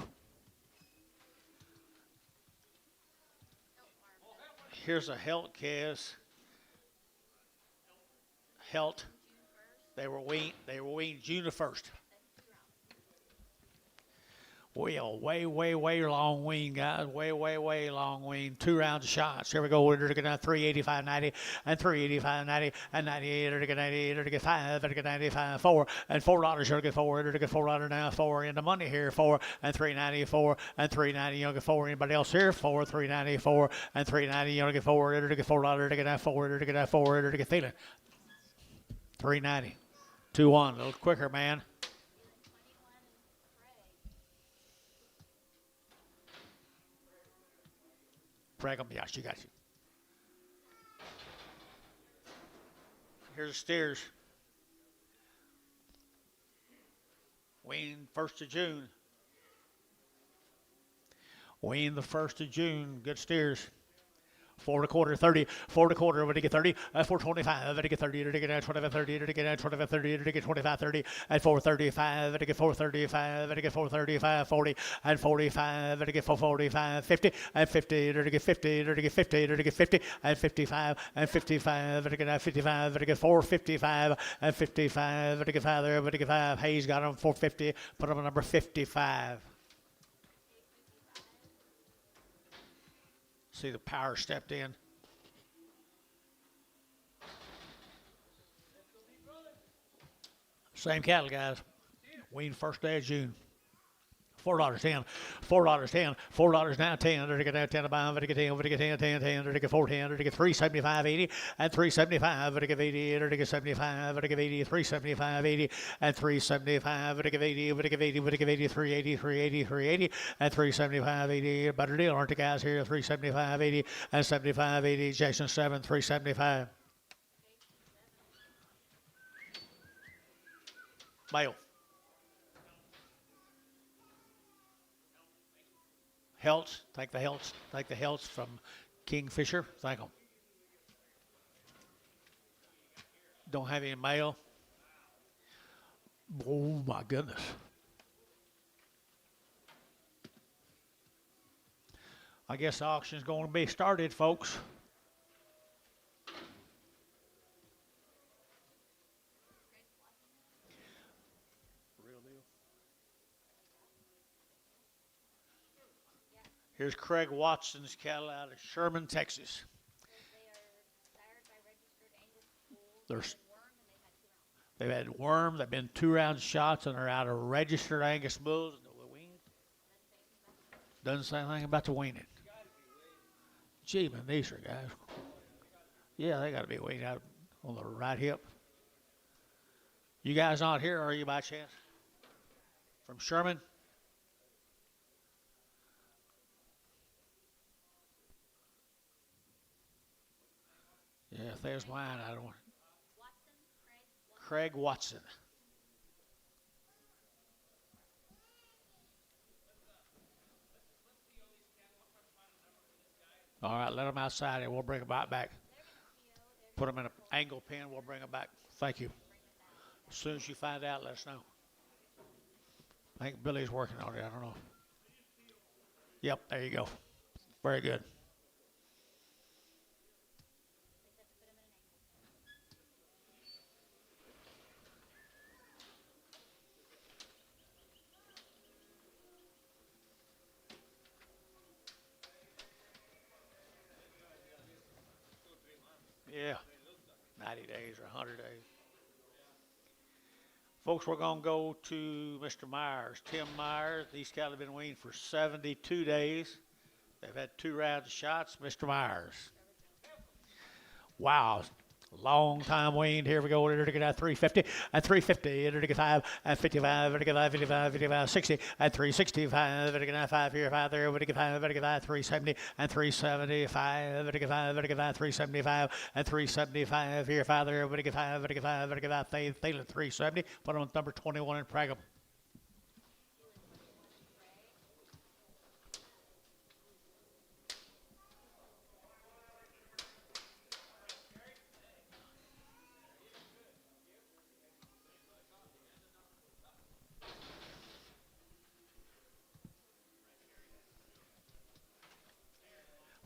Here's a Helt calves. Helt. They were weaned June the 1st. Way long wean, guys. Way long wean. 2 rounds of shots. Here we go. We're going to 385, 90, and 385, 90, and 98. We're going to 98. We're going to 5. We're going to 95, 4, and $4. We're going to get 4. We're going to get $4 now. 4 in the money here. 4 and 394 and 390. You don't get 4. Anybody else here? 4, 394 and 390. You don't get 4. We're going to get $4. We're going to get 4. We're going to get 4. We're going to get feeling 390. 2-1. A little quicker, man. Brag them. Yeah, she got you. Here's the steers. Weaned 1st of June. Weaned the 1st of June. Good steers. 4 1/4, 30, 4 1/4, ready to get 30, 425, ready to get 30, ready to get 25, 30, ready to get 25, 30, ready to get 25, 30, at 435, ready to get 435, ready to get 435, 40, and 45, ready to get 445, 50, and 50, ready to get 50, ready to get 50, ready to get 50, and 55, and 55, ready to get 55, ready to get 455, and 55, ready to get 5 there, ready to get 5. Hayes got him 450, put him on number 55. See the power stepped in. Same cattle, guys. Weaned 1st day of June. $4.10, $4.10, $4 now 10. Ready to get 10 about, ready to get 10, ready to get 10, 10, ready to get 410, ready to get 375, 80, and 375, ready to get 80, ready to get 75, ready to get 80, 375, 80, and 375, ready to get 80, ready to get 80, ready to get 80, 380, 380, 380, and 375, 80. Better deal, aren't the guys here? 375, 80, and 75, 80. Jason 7, 375. Male. Helts, thank the Helts from Kingfisher. Thank them. Don't have any mail. Oh my goodness. I guess the auction's going to be started, folks. Here's Craig Watson's cattle out of Sherman, Texas. They've had worm. They've been 2 round shots, and they're out of registered Angus bulls. Doesn't say anything about the weaning. Gee, man, these are guys. Yeah, they got to be weaned out on the right hip. You guys not here, are you, by chance? From Sherman? Yeah, if there's mine, I don't want. Watson, Craig Watson. All right, let them outside and we'll bring them back. Put them in an angle pen, we'll bring them back. Thank you. As soon as you find out, let us know. I think Billy's working on it. I don't know. Yep, there you go. Very good. Yeah, 90 days or 100 days. Folks, we're going to go to Mr. Myers, Tim Myers. These cattle have been weaned for 72 days. They've had 2 rounds of shots. Mr. Myers. Wow. Long time weaned. Here we go. We're to get at 350 at 350. We're to get 5 at 55. We're to get 5, 55, 55, 60 at 365. We're to get 5 here, 5 there. We're to get 5. We're to get 5, 370 and 375. We're to get 5. We're to get 5, 375 and 375 here, 5 there. We're to get 5. We're to get 5. We're to get 5. Thalen 370. Put on number 21 and Pragum.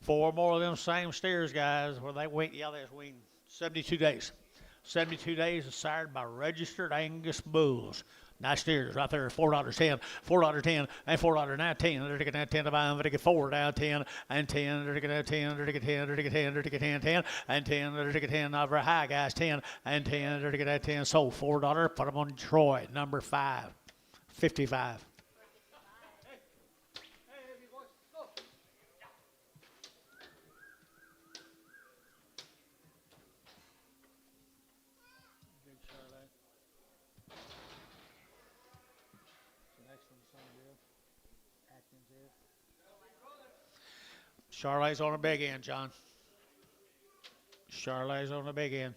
Four more of them same steers, guys, where they wait. Yeah, they wait 72 days. 72 days is sired by registered Angus bulls. Nice steers right there. $4.10, $4.10, and $4.19. They're taking that 10 to buy them. They're taking 4 down 10 and 10. They're taking that 10. They're taking 10. They're taking 10. They're taking 10, 10 and 10. They're taking 10. Not very high, guys. 10 and 10. They're taking that 10. Sold $4. Put them on Troy, number 5, 55. Charlotte's on the big end, John. Charlotte's on the big end.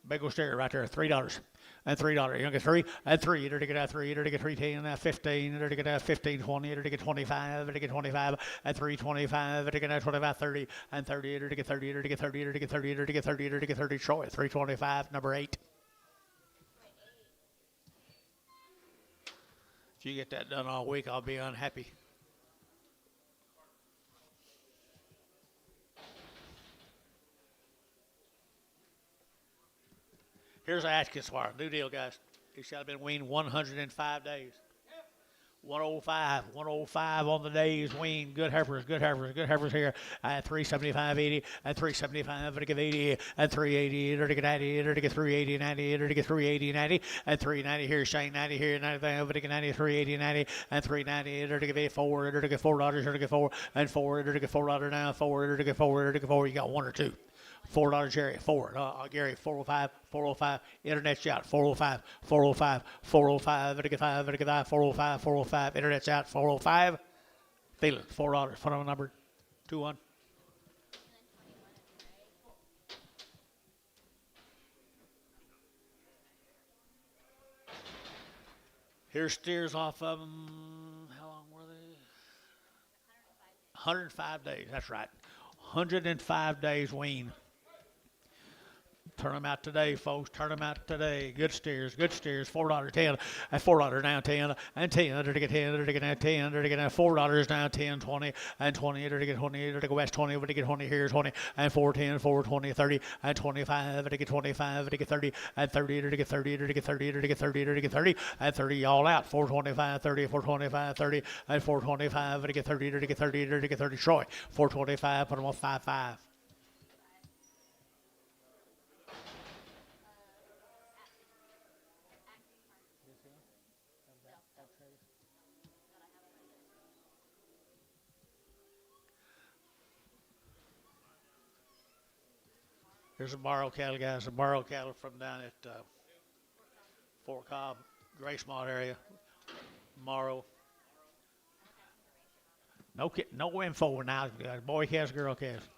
Big old steer right there, $3. And $3. You're gonna get 3 and 3. You're gonna get that 3. You're gonna get 310 and 15. You're gonna get that 15, 20. You're gonna get 25. You're gonna get 25 and 325. You're gonna get 25, 30 and 30. You're gonna get 30. You're gonna get 30. You're gonna get 30. You're gonna get 30. You're gonna get 30. Troy, 325, number 8. If you get that done all week, I'll be unhappy. Here's Atkins wire. New deal, guys. He's got been weaned 105 days. 105 on the days weaned. Good heifers here at 375.80 and 375 to give 80 and 380 to get 90 to get 380 90 to get 380 90 and 390 here Shane 90 here 95 to get 90 380 90 and 390 to give 84 to get $4 to get 4 and 4 to get $4 now 4 to get 4 to get 4. You got 1 or 2. $4 Jerry, 4. Gary, 405, 405. Internet's out, 405, 405, 405. To get 5, to get 5, 405, 405. Internet's out, 405. Feeling $4. Phone number 21. Here's steers off of them. How long were they? 105 days. That's right. 105 days wean. Turn them out today, folks. Turn them out today. Good steers, $4 10 and $4 down 10 and 10 to get 10 to get 10 to get $4 down 10 20 and 20 to get 20 to get west 20 to get 20 here 20 and 410 420 30 and 25 to get 25 to get 30 and 30 to get 30 to get 30 to get 30 to get 30 and 30 all out 425 30 425 30 and 425 to get 30 to get 30 to get 30 Troy 425 put them on 5-5. Here's a borrow cattle, guys. A borrow cattle from down at Fort Cobb, Gracemont area. Morrow. No info now. Boy calves, girl calves.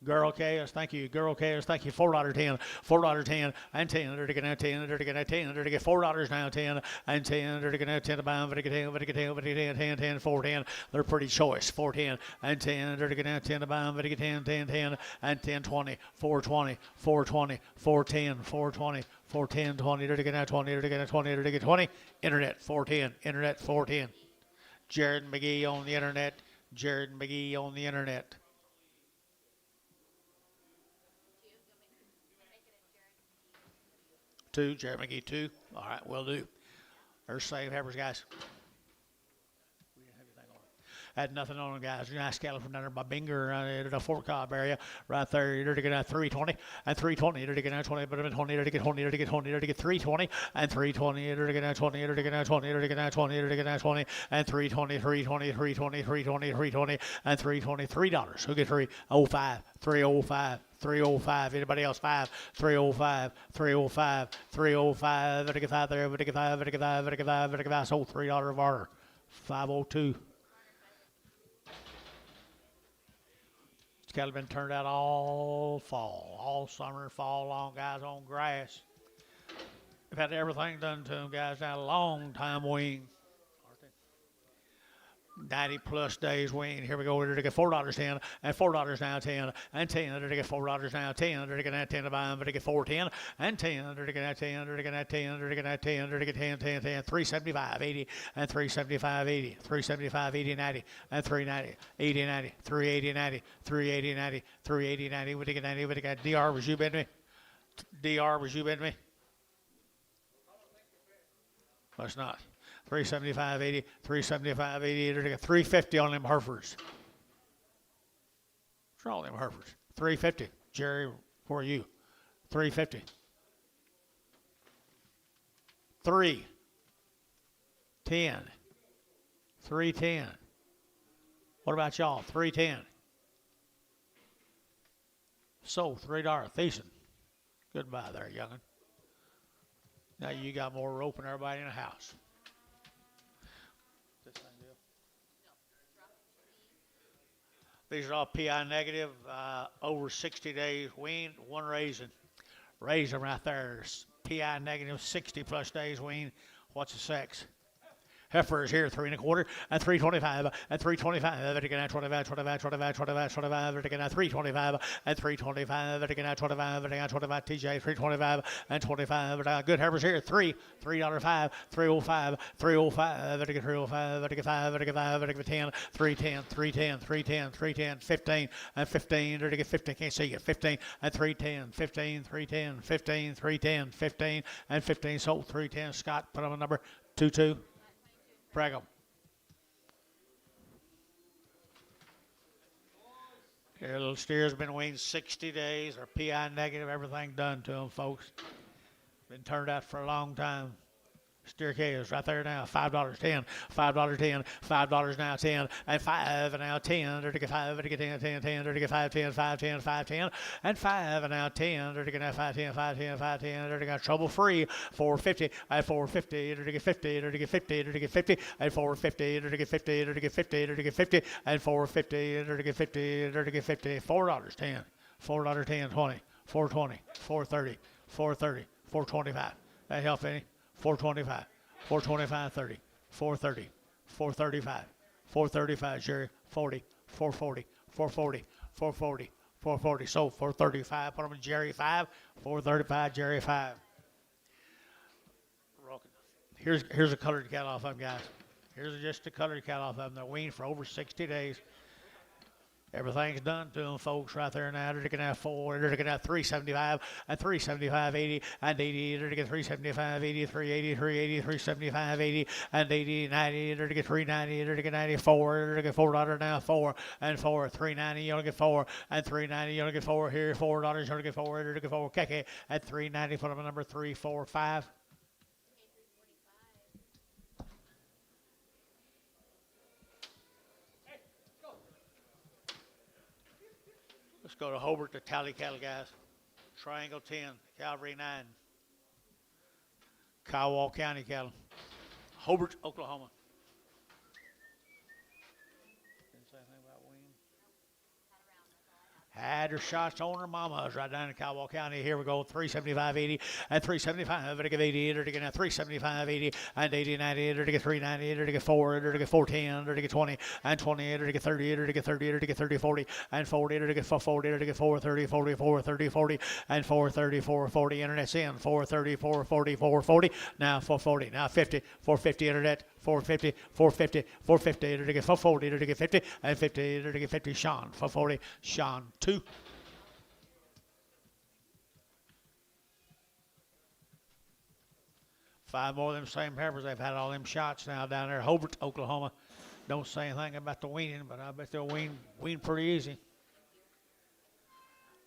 Girl calves, thank you. Girl calves, thank you. $4.10, $4.10, and 10. They're to get 10. They're to get 10. They're to get $4 now, 10 and 10. They're to get 10 to buy them. They're to get 10. They're to get 10. They're to get 10, 10, 410. They're pretty choice. 410 and 10. They're to get 10 to buy them. They're to get 10, 10, 10, and 10, 20, 420, 420, 410, 420. 410, 20, they're to get 20, they're to get 20, they're to get 20. Internet 410, internet 410. Jared McGee on the internet. Jared McGee on the internet. Two, Jared McGee, 2. All right, will do. There's save heifers, guys. We didn't have anything on it. Had nothing on them, guys. Nice cattle from down there by Binger in the Fort Cobb area. Right there, you're to get 320 and 320. You're to get 20, but 20, you're to get 20, you're to get 20, you're to get 320 and 320. You're to get 20, you're to get 20, you're to get 20, you're to get 20 and 320, 320, 320, 320, 320, and 320, $3. Who get 305, 305. 305. Anybody else? 5. 305. 305. 305. Better get 5 there. Better get 5. Better get 5. Better get 5. Better get 5. Sold $3 barter. 502. This cattle been turned out all fall, all summer, fall long, guys on grass. They've had everything done to them, guys. Had a long time wean. 90 plus days wean. Here we go. They're to get $4.10 and $4 now 10 and 10. They're to get $4 now 10. They're to get 10 to buy them. They're to get 410 and 10. They're to get 10. They're to get 10. They're to get 10. They're to get 10, 10, 10. 375, 80 and 375, 80. 375, 80, 90 and 390, 80, 90, 380, 90, 380, 90, 380, 90. What do you get 90? What do you got? DR, was you bidding me? DR, was you bidding me? That's not. 375, 80, 375, 80, they're to get 350 on them Herefords. What's wrong with them Herefords? 350. Jerry, for you. 350. 3. 10. 310. What about y'all? 310. So $3 Thiessen. Goodbye there, young'un. Now you got more rope than everybody in the house. These are all PI negative, over 60 days wean, one raising. Raise them right there. PI negative, 60 plus days wean. What's the sex? Heifer is here, 3 1/4 and 325 and 325. They're getting 25, 25, 25, 25, 25. They're getting 325 and 325. They're getting 25. They're getting 25. TJ 325 and 25. Good heifers here, $3.05, 305, 305. They're getting 305. They're getting 5. They're getting 5. They're getting 10, 310, 310, 310, 310, 15 and 15. They're getting 15. Can't see you. 15 and 310, 15, 310, 15, 310, 15 and 15. Sold 310. Scott, put on a number 22. Brag 'em. Here, little steer's been weaned 60 days. Or PI negative, everything done to them, folks. Been turned out for a long time. Steer calves right there now. $5.10, $5.10, $5 now 10, and 5 and now 10. They're to get 5, they're to get 10, 10, 10. They're to get 5, 10, 5, 10, 5, 10, and 5 and now 10. They're to get 5, 10, 5, 10, 5, 10. They're to get trouble free. 450 and 450. They're to get 50. They're to get 50. They're to get 50 and 450. They're to get 50. They're to get 50. They're to get 50 and 450. They're to get 50. They're to get 50. $4.10, $4.10, 20, 420, 430, 430, 425. That help any? 425, 425, 30, 430, 435, 435, Jerry, 40, 440, 440, 440, 440. So 435, put them in Jerry 5, 435, Jerry 5. Here's a colored cattle off of them, guys. Here's just a colored cattle off of them. They're weaned for over 60 days. Everything's done to them, folks, right there now. They're going to have 4. They're going to have 375 and 375, 80 and 80. They're going to get 375, 80, 380, 380, 375, 80 and 80, 90. They're going to get 390. They're going to get 94. They're going to get $4 now, 4 and 4, 390. You only get 4 and 390. You only get 4 here, $4. You only get 4. They're going to get 4. Keke at 390. Put them in number 345. Let's go to Hobart, the Tally Cattle guys. Triangle 10, Calvary 9. Kiowa County cattle. Hobart, Oklahoma. Didn't say anything about wean. Had her shots on her mamas right down in Kiowa County. Here we go. 375.80 and 375. Enter to get 80. Enter to get 375.80 and 80, 90. Enter to get 390. Enter to get 4. Enter to get 410. Enter to get 20 and 20. Enter to get 30. Enter to get 30. Enter to get 30, 40 and 40. Enter to get 40. Enter to get 430, 40, 430, 40 and 430, 440. Internet's in. 430, 440, 440. Now 440. Now 50. 450 internet. 450, 450, 450, enter to get 440, enter to get 50, and 50, enter to get 50, Sean, 440, Sean, 2. Five more of them same peppers. They've had all them shots now down there. Hobart, Oklahoma. Don't say anything about the weaning, but I bet they'll wean pretty easy.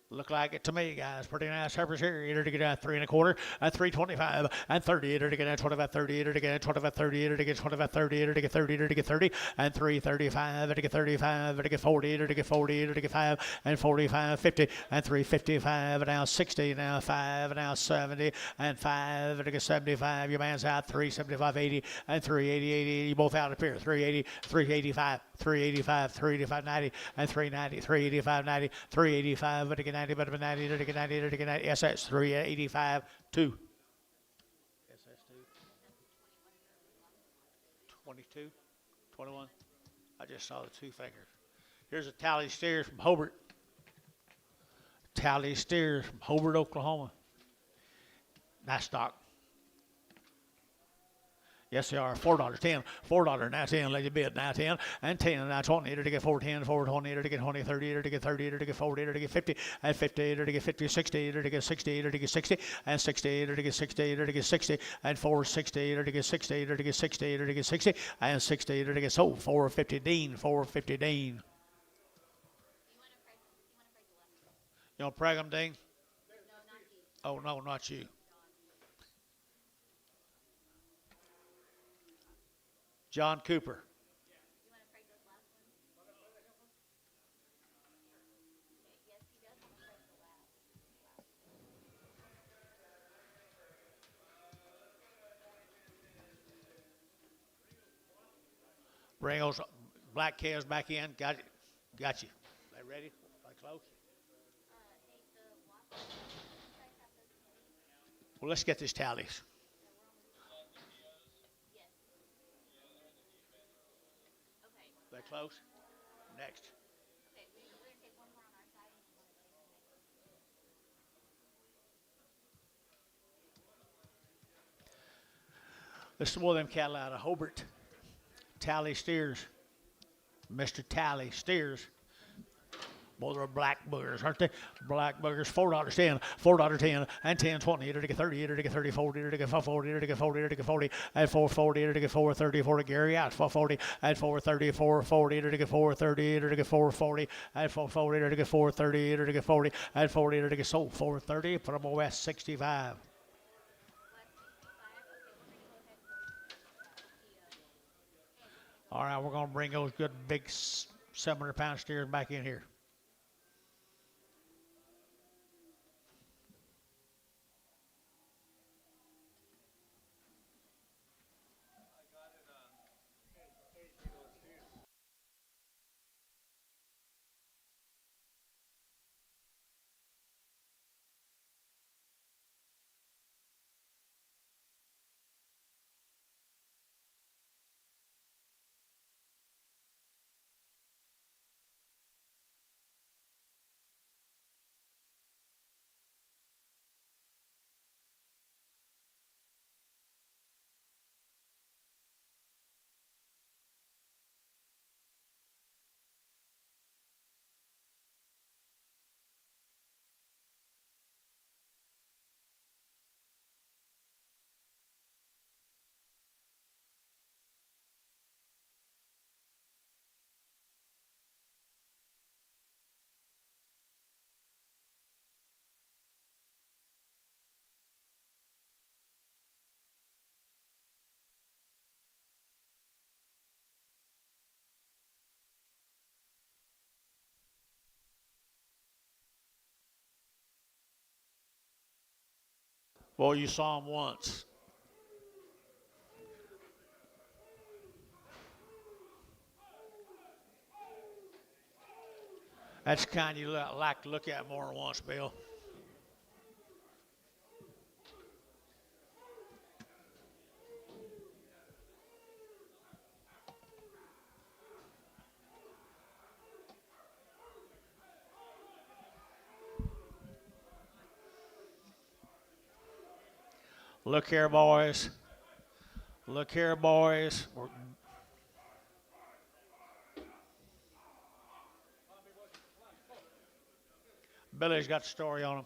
Look like it to me, guys. Pretty nice heifers here. Enter to get out 3 1/4 and 325 and 30. Enter to get out 25, 30. Enter to get out 25, 30. Enter to get 25, 30. Enter to get 30. Enter to get 30 and 335. Enter to get 35. Enter to get 40. Enter to get 40. Enter to get 5 and 45, 50 and 355. And now 60. Now 5. And now 70 and 5. Enter to get 75. Your man's out 375, 80 and 380, 80. You both out up here. 380, 385. 385, 385, 90, and 390, 385, 90, 385, but again 90, but 90, again 90, again 90, SS 385, 2. SS 2. 22, 21. I just saw the 2 fingers. Here's a Tally steers from Hobart. Tally steers from Hobart, Oklahoma. Nice stock. Yes, they are. $4.10. $4 now 10. Let you bid now 10 and 10 now 20. Enter to get 410, 420. Enter to get 20, 30. Enter to get 30. Enter to get 40. Enter to get 50 and 50. Enter to get 50, 60. Enter to get 60. Enter to get 60 and 60. Enter to get 60. Enter to get 60 and 460. Enter to get 60. Enter to get 60. Enter to get 60 and 60. Enter to get sold 450 Dean. 450 Dean. You want to preg them, Dean? Oh no, not you. John Cooper. Bring those black calves back in. Got you. They ready? They close? Well, let's get these tallies. They close? Next. This is one of them cattle out of Hobart. Tally steers. Mr. Tally steers. Boy, they're black boogers, aren't they? Black boogers. $4.10, $4.10, and 10.20. Enter to get 30, enter to get 30, 40, enter to get 40, enter to get 40, enter to get 40, and 440, enter to get 430, 40, Gary out, 440, and 430, 440, enter to get 430, enter to get 440, and 440, enter to get 430, enter to get 40, and 40, enter to get sold 430. Put them on West 65. All right, we're going to bring those good big 700-pound steers back in here. Well, you saw him once. That's the kind you like to look at more than once, Bill. Look here, boys. Look here, boys. Billy's got the story on him.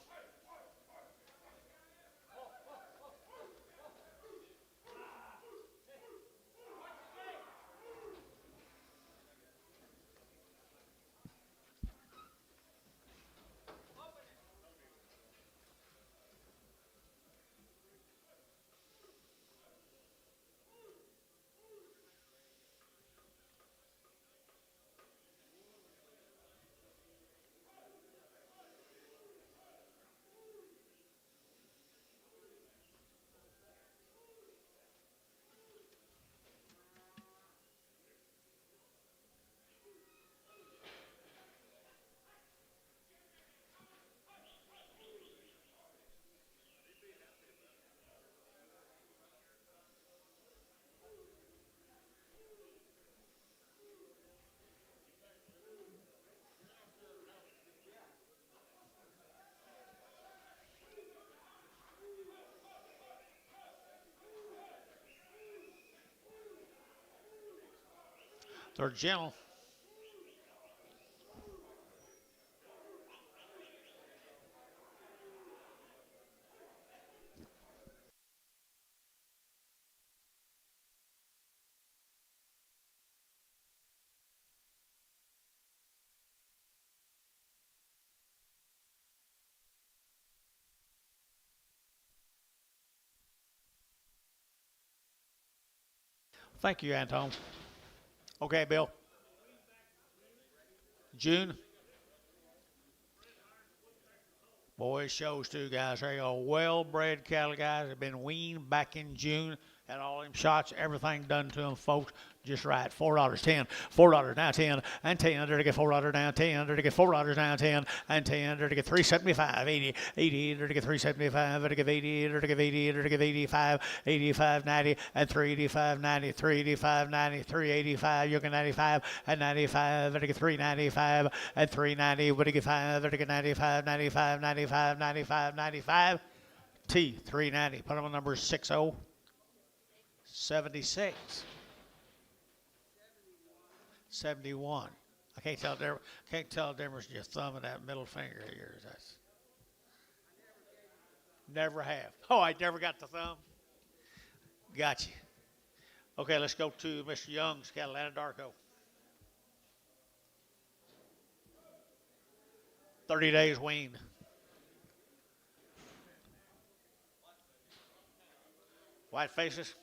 They're gentle. Thank you, Anton. Okay, Bill. June. Boys shows too, guys. There you go. Well-bred cattle guys have been weaned back in June. Had all them shots, everything done to them, folks. Just right. $4, 10, $4 now 10, and 10. There to get $4 now 10. There to get $4 now 10, and 10. There to get $3.75, 80, 80. There to get $3.75. There to get 80. There to get 80. There to get 85, 85, 90, and 385, 90, 385, 90, 385. You get 95 and 95. There to get 395 and 390. There to get 5. There to get 95, 95, 95, 95, 95. T 390. Put them on number 60. 76. 71. I can't tell the difference in your thumb and that middle finger of yours. That's never have. Oh, I never got the thumb. Gotcha. Okay, let's go to Mr. Young's cattle, Anadarko. 30 days weaned. White faces.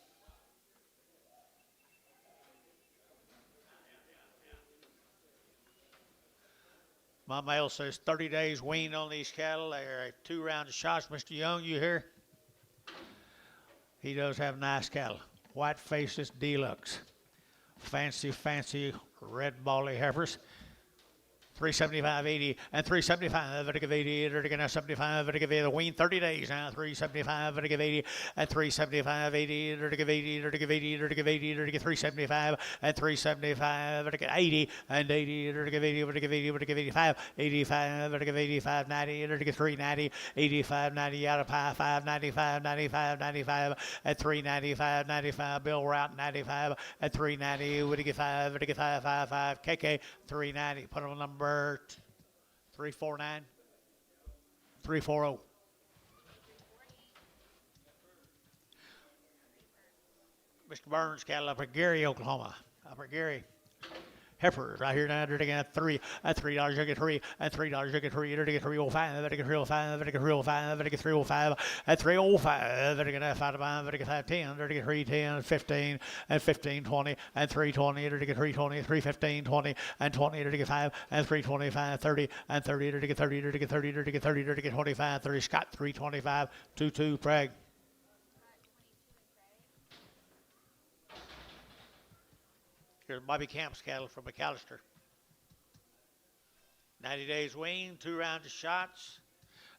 My mail says 30 days weaned on these cattle. They're 2 rounds of shots. Mr. Young, you here? He does have nice cattle. White faces deluxe. Fancy, fancy red bally heifers. 375, 80, and 375. Vertical 80, vertical 75, vertical the wean 30 days now. 375, vertical 80, and 375, 80, vertical 80, vertical 80, vertical 80, vertical 375, and 375, vertical 80, and 80, vertical 80, vertical 80, vertical 85, 85, vertical 85, 90, vertical 390, 85, 90 out of pie, 5, 95, 95, 95, and 395, 95. Bill Route 95, and 390, vertical 5, vertical 5, 5, 5, KK 390. Put on number 349, 340. Mr. Burns cattle up at Gary, Oklahoma. Up at Gary. Heifers right here now, they're getting at $3, at $3 you get three, at $3 you get three, they're getting 305, they're getting 305, they're getting 305, they're getting 305, at 305, they're getting 5 they're getting 510, they're getting 310, 15, and 15, 20, and 320, they're getting 320, 315, 20, and 20, they're getting 5, and 325, 30, and 30, they're getting 30, they're getting 30, they're getting 30, they're getting 25, 30, Scott, 325, 22, Prague. Here's Bobby Camp's cattle from McAllister. 90 days wean, 2 rounds of shots.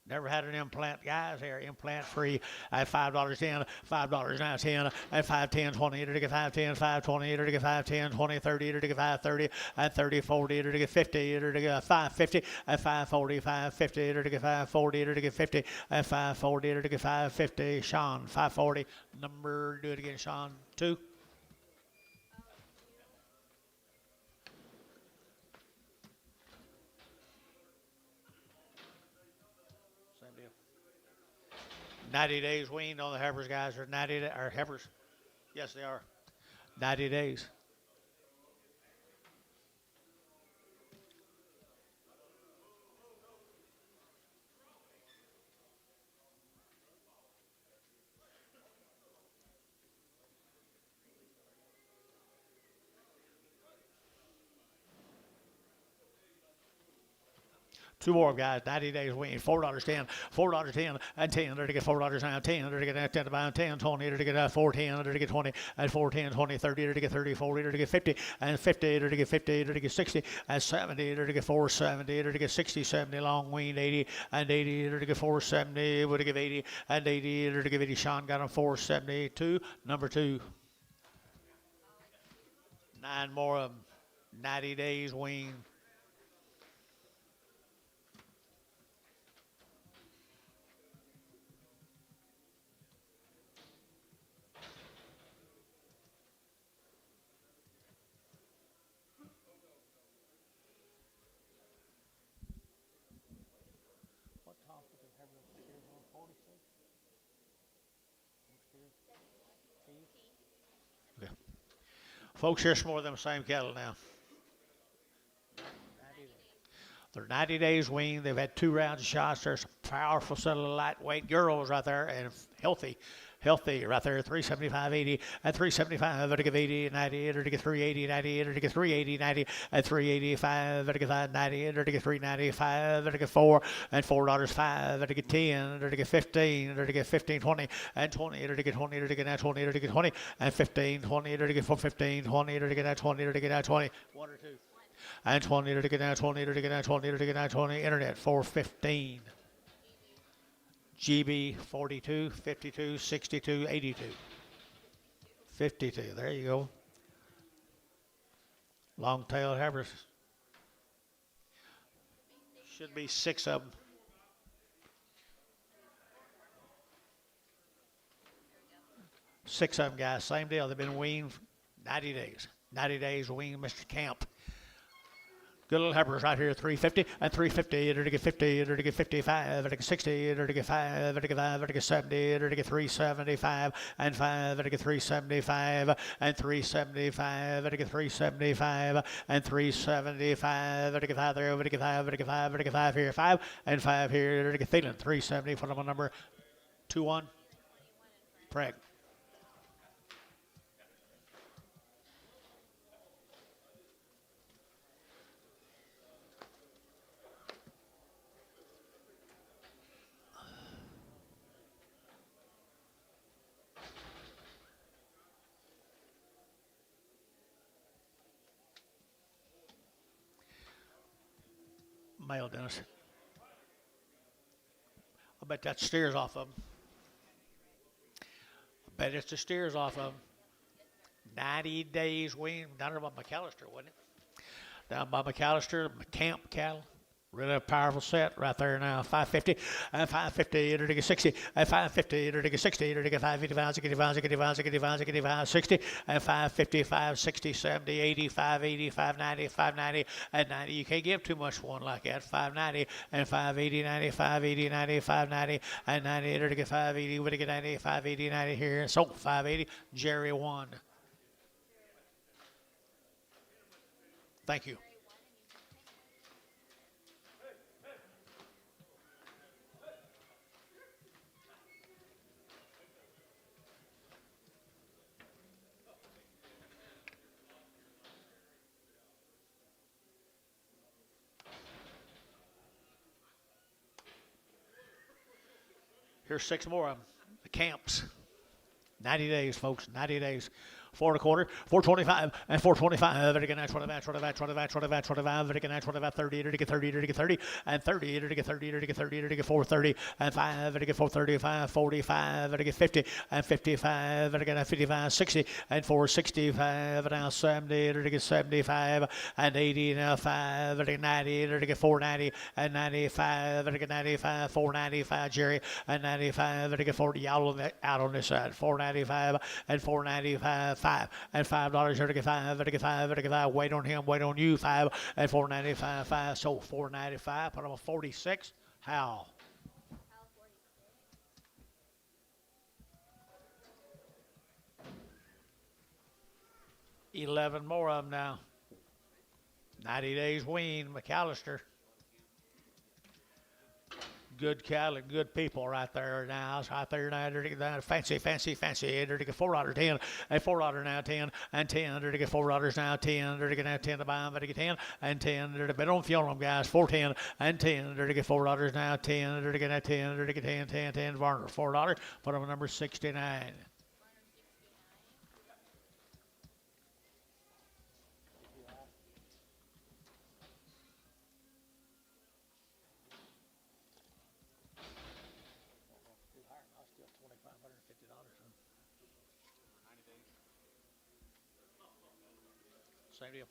Never had an implant, guys. Here, implant free at $5.10, $5 now 10, at 510, 20, to get 510, 520, to get 510, 20, 30, to get 530, at 30, 40, to get 50, to get 550, at 540, 550, to get 540, to get 50, at 540, to get 550. Sean, 540. Number, do it again, Sean. 2. Same deal. 90 days weaned on the heifers, guys. Or 90 or heifers. Yes, they are. 90 days. Two more guys, 90 days weaned, $4.10, $4.10, and 10, to get $4 now, 10, to get 10 to buy 10, 20, to get 410, to get 20, and 410, 20, 30, to get 30, 40, to get 50, and 50, to get 50, to get 60, and 70, to get 470, to get 60, 70, long weaned, 80, and 80, to get 470, would give 80, and 80, to give 80. Sean got him 472, number 2. 9 more of them, 90 days weaned. Folks, here's more of them same cattle now. They're 90 days weaned. They've had 2 rounds of shots. There's some powerful set of lightweight girls right there and healthy right there. 375, 80, and 375, to give 80, 90, to get 380, 90, to get 380, 90, and 385, to get 590, to get 395, to get 4, and $4.05, to get 10, to get 15, to get 15, 20, and 20, to get 20, to get now 20, to get 20, and 15, 20, to get 15, 20, to get now 20, to get now 20. 1 or 2. And 20, to get now 20, to get now 20, to get now 20. Internet 415. GB 42, 52, 62, 82. 52. There you go. Long-tailed heifers. Should be 6 of them. Six of them, guys. Same deal. They've been weaned 90 days. 90 days weaned, Mr. Camp. Good little heifers right here, 350, and 350, to get 50, to get 55, to get 60, to get 5, to get 5, to get 70, to get 375, and 5, to get 375, and 375, to get 375, and 375, to get 5 there, to get 5, to get 5, to get 5 here, 5, and 5 here, to get Thielen, 370, put them on number 21, Prague. Male, Dennis. I bet that steers off of them. I bet it's the steers off of them. 90 days weaned. Down there by McAllister, wasn't it? Down by McAllister, Camp cattle. Really powerful set right there now. 550, and 550, to get 60, and 550, to get 60, to get 555, 65, 65, 65, 65, 60, and 555, 60, 70, 80, 580, 590, 590, and 90. You can't give too much for one like that. 590, and 580, 90, 580, 90, 590, and 90, to get 580, to get 90, 580, 90 here. So 580, Jerry 1. Thank you. Here's 6 more of them. The camps. 90 days, folks. 90 days. 4 and a quarter, 425, and 425. Again, 25, 25, 25, 25, 25. Again, 25, 30, 30, 30, 30, 30, and 30, 30, 30, 30, 30, 30, 430, and 5, 435, 45, 50, and 55, again, 55, 60, and 465, now 70, 75, and 80, now 5, 90, 490, and 95, 95, 495, Jerry, and 95, 40, out on this side, 495, and 495, 5, and $5, 35, 35, 35, wait on him, wait on you, 5, and 495, 5, so 495, put him a 46, how? 11 more of them now. 90 days wean, McAllister. Good cattle, good people right there now. It's right there now. Fancy, fancy, fancy. They're to get $4, 10, and $4 now, 10, and 10. They're to get $4 now, 10. They're to get now 10 to buy them. They're to get 10, and 10. They're to bet on fuel them, guys. 410 and 10. They're to get $4 now, 10. They're to get now 10. They're to get 10, 10, 10. Varner, $4. Put them at number 69. Same deal.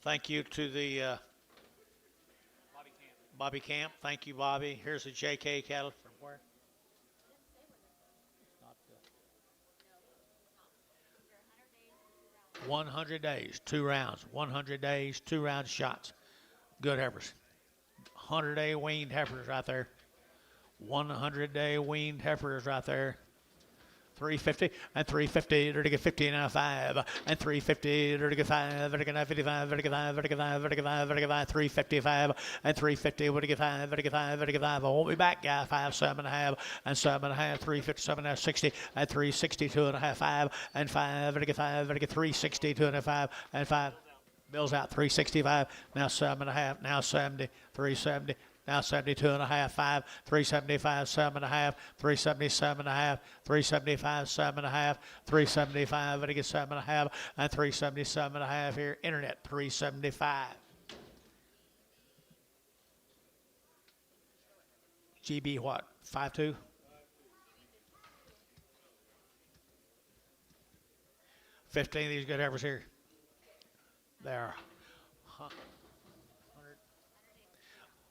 Thank you to the Bobby Camp. Thank you, Bobby. Here's a JK cattle from where? Not 100 days, 2 rounds. 100 days, 2 round shots. Good heifers. 100-day weaned heifers right there. 100-day weaned heifers right there. 350 and 350, they're to get 50 and a 5, and 350, they're to get 5, they're to get 55, they're to get 5, they're to get 5, they're to get 5, they're to get 5, 355, and 350, we're to get 5, they're to get 5, they're to get 5. I won't be back, guys. 5, 7.5, and 7.5, 357 and 60, and 360, 2.5, 5, and 5, they're to get 5, they're to get 360, 2.5, and 5. Bill's out 365, now 7.5, now 70, 370. Now 72.5, 5, 375, 7.5, 377.5, 375, 7.5, 375, but he gets 7.5, and 377.5 here. Internet, 375. GB what? 5.2? $15 of these good heifers here. There.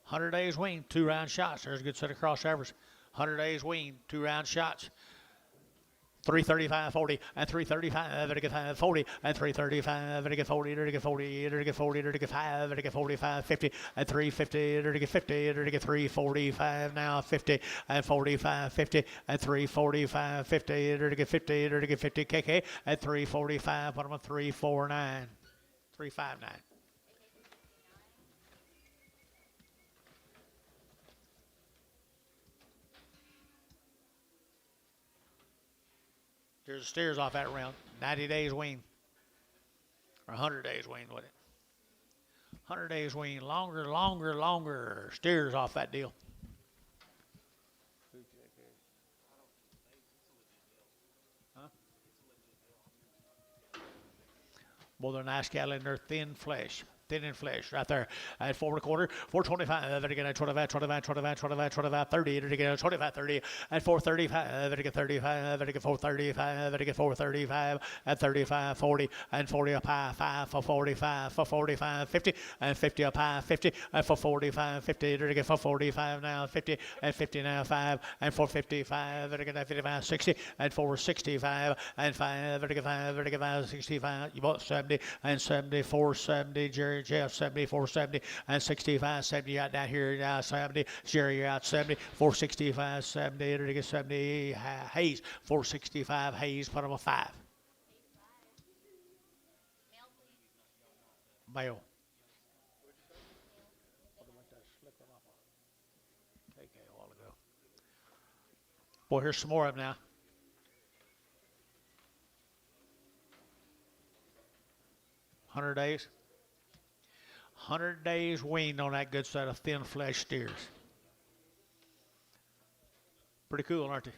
100 days wean, 2 round shots. There's a good set of cross heifers. 100 days wean, 2 round shots. 335, 40, and 335, to get 40, and 335, to get 40, to get 40, to get 40, to get 5, to get 45, 50, and 350, to get 50, to get 345, now 50, and 45, 50, and 345, 50, to get 50, to get 50, KK, and 345, put them on 349, 359. Here's the steers off that round. 90 days wean. Or 100 days wean with it. 100 days wean. Longer, longer, longer. Steers off that deal. Huh? Well, they're nice cattle and they're thin flesh. Thin in flesh, right there. At 4 1/4, 425, to get 25, 25, 25, 25, 25, 30, to get 25, 30, at 435, to get 35, to get 435, to get 435, at 35, 40, and 40 up high, 5 for 45, for 45, 50, and 50 up high, 50, and for 45, 50, to get for 45 now, 50, and 50 now, 5, and 455, to get 55, 60, and 465, and 5, to get 5, to get 5, 65, you bought 70, and 74, 70, Jerry. Jeff 74, 70, and 65, 70 out down here now, 70, Jerry, you're out 70, 465, 70, to get 70, Hayes, 465, Hayes, put him a 5. Male. A while ago. Boy, here's some more of them now. $100 days. 100 days weaned on that good set of thin flesh steers. Pretty cool, aren't they?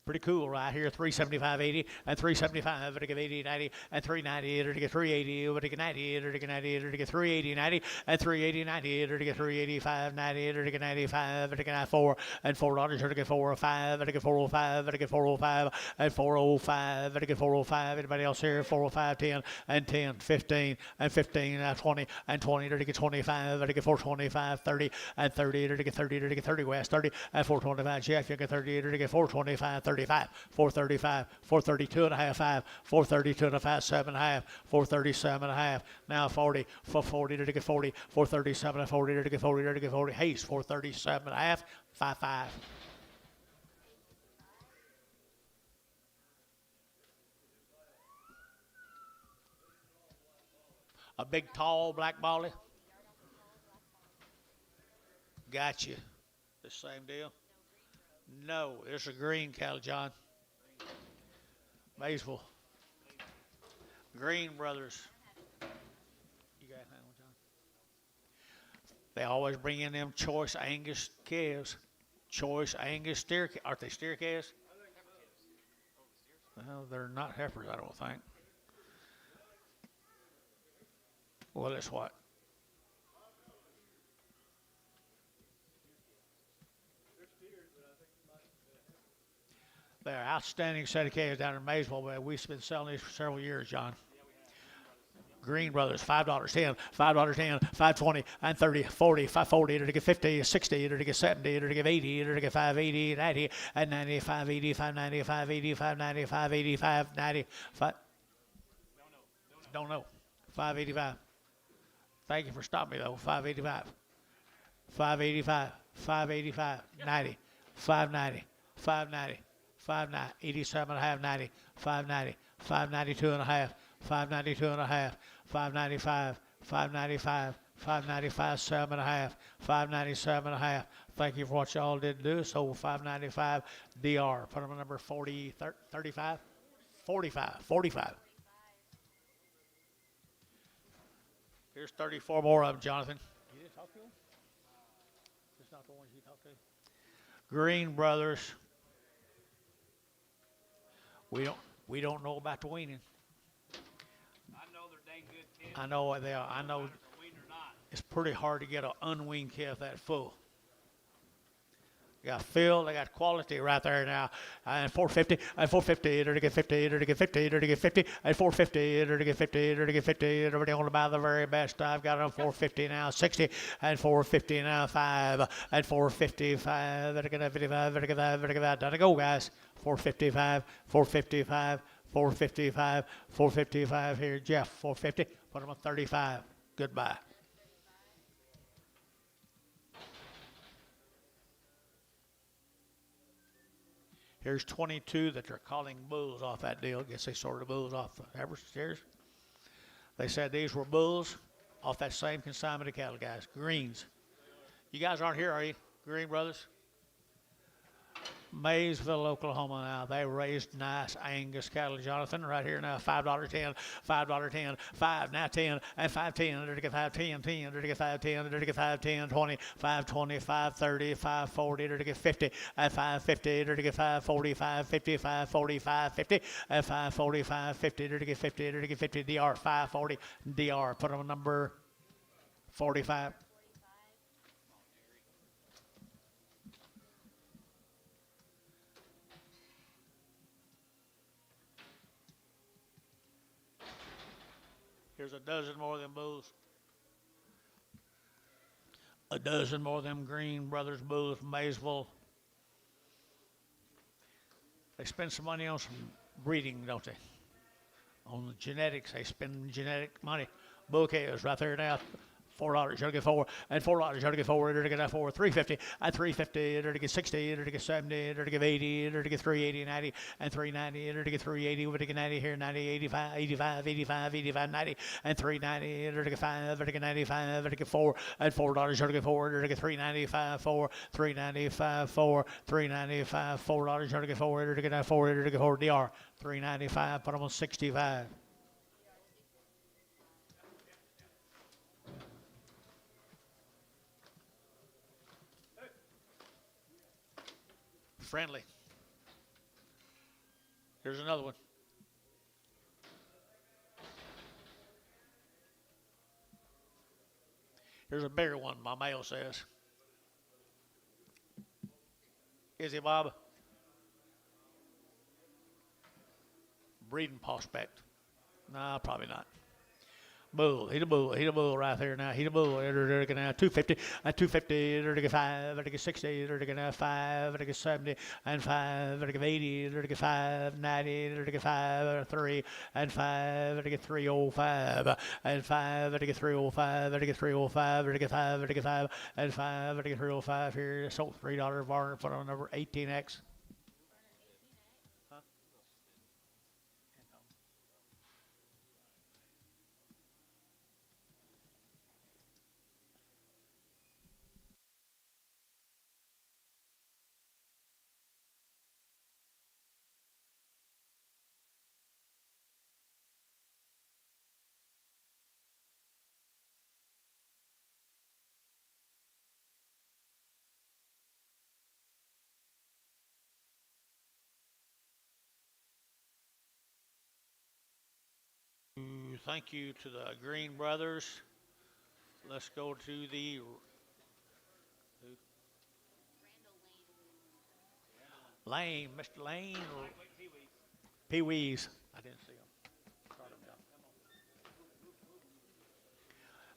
Pretty cool right here. 375.80 and 375 to get 80.90 and 390 to get 380 to get 90 to get 90 to get 380.90 and 380.90 to get 385.90 to get 95 to get 94 and $4 to get 405 to get 405 to get 405 and 405 to get 405. Anybody else here? 405, 10 and 10, 15 and 15 20 and 20 to get 25 to get 425, 30 and 30 to get 30 to get 30 west 30 and 425. Jeff, you get 30 to get 425, 30. 435, 432 and a half, 5, 432 and a half, 7 and a half, 437 and a half, now 40, 440 to get 40, 437 and 40 to get 40 to get 40, Hayes, 437 and a half, 5. A big, tall black Molly. Got you. The same deal. No, it's a green cattle, John. Maysville. Green Brothers. You got that one, John? They always bring in them choice Angus calves. Choice Angus steer. Aren't they steer calves? Well, they're not heifers, I don't think. Well, it's what? They're outstanding set of calves down in Maysville, but we've been selling these for several years, John. Green Brothers, $5, 10, $5, 10, 520, and 30, 40, 540, to get 50, 60, to get 70, to get 80, to get 580, 90, and 90, 580, 590, 580, 590, 580, 590, 5. Don't know. 585. Thank you for stopping me, though. 585. 585, 585, 90, 590, 590. 590, 87 and a half, 90, 590, 592 and a half, 592 and a half, 595, 595, 595, 7 and a half, 597 and a half. Thank you for what y'all did do. So 595 DR. Put them on number 40, 35, 45, 45. Here's 34 more of them, Jonathan. You didn't talk to them? It's not the ones you talked to. Green Brothers. We don't know about the weaning. I know they're dang good kids. I know what they are. I know Weaned or not. it's pretty hard to get an unweaned calf that full. They got fill, they got quality right there now. And 450, and 450, to get 50, to get 50, to get 50, and 450, to get 50, to get 50. Everybody want to buy the very best. I've got them 450 now, 60, and 450 now, 5, and 455, to get 55, to get 5, to get 5. Down to go, guys. 455, 455, 455, 455 here. Jeff, 450. Put them on 35. Goodbye. Here's 22 that they're calling bulls off that deal. I guess they sorted bulls off the average steers. They said these were bulls off that same consignment of cattle, guys. Greens. You guys aren't here, are you? Green Brothers? Maysville, Oklahoma now. They raised nice Angus cattle, Jonathan, right here now. $5, 10, $5, 10, 5, now 10, and 510, to get 510, 10, to get 510, to get 510, 20, 520, 530, 540, to get 50, and 550, to get 540, 550, 540, 550, and 540, 550, to get 50, to get 50, DR, 540, DR. Put them on number 45. Here's a dozen more of them bulls. A dozen more of them Green Brothers bulls from Maysville. They spend some money on some breeding, don't they? On the genetics, they spend genetic money. Bull calves right there now. $4, you're to get four, and $4, you're to get four, you're to get that four, 350, and 350, you're to get 60, you're to get 70, you're to get 80, you're to get 380, 90, and 390, you're to get 380, you're to get 90 here, 90, 85, 85, 85, 85, 90, and 390, you're to get 5, you're to get 95, you're to get 4, and $4, you're to get 4, you're to get 395, 4, 395, 4, 395, $4, you're to get 4, you're to get that 4, you're to get 4, DR, 395, put them on 65. Friendly. Here's another one. Here's a bigger one, my mail says. Is he, Bob? Breeding prospect. No, probably not. Bull, he's a bull right there now. He's a bull. They're going to 250, and 250, they're going to 5, they're going to 60, they're going to 5, they're going to 70, and 5, they're going to 80, they're going to 5, 90, they're going to 5, 3, and 5, they're going to 305, and 5, they're going to 305, they're going to 305, they're going to 5, they're going to 5, and 5, they're going to 305 here. So $3 bargain, put on number 18X. Thank you to the Green Brothers. Let's go to the Lane, Mr. Lane, or Pee Wee's. I didn't see him.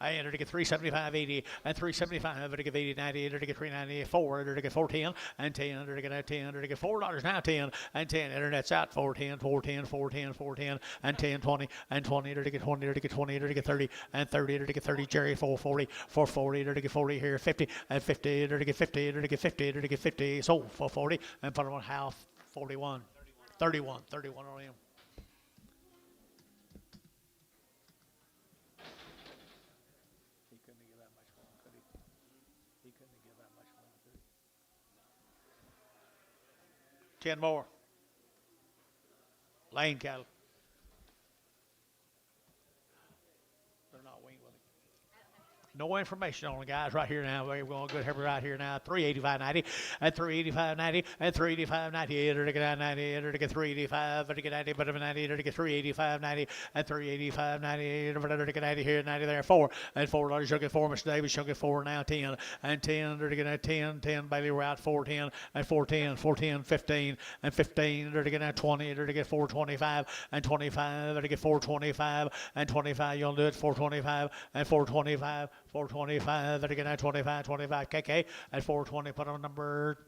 I entered to get 375.80 and 375 to get 80, 90, entered to get 394, entered to get 410 and 10, entered to get 10, entered to get $4 now 10 and 10, internet's out 410, 410, 410, 410 and 10, 20 and 20, entered to get 20, entered to get 20, entered to get 30 and 30, entered to get 30, Jerry 440, 440, entered to get 40 here, 50 and 50, entered to get 50, entered to get 50, entered to get 50, sold 440 and put them on half 41, 31 on him. He couldn't give that much more, could he? 10 more. Lane cattle. They're not winged with him. No information on the guys right here now. We're going good here right here now. 385.90 and 385.90 and 385.90. Enter to get 90. Enter to get 385. Enter to get 90. But 90. Enter to get 385.90 and 385.90. Enter to get 90 here. 90 there. 4 and $4. You'll get 4. Mr. Davis. You'll get 4 now. 10 and 10. Enter to get 10. 10. Bailey Route. 410 and 410. 410. 15 and 15. Enter to get 20. Enter to get 425 and 25. Enter to get 425 and 25. You'll do it. 425 and 425. 425, then again at 25, 25 KK at 420, put on number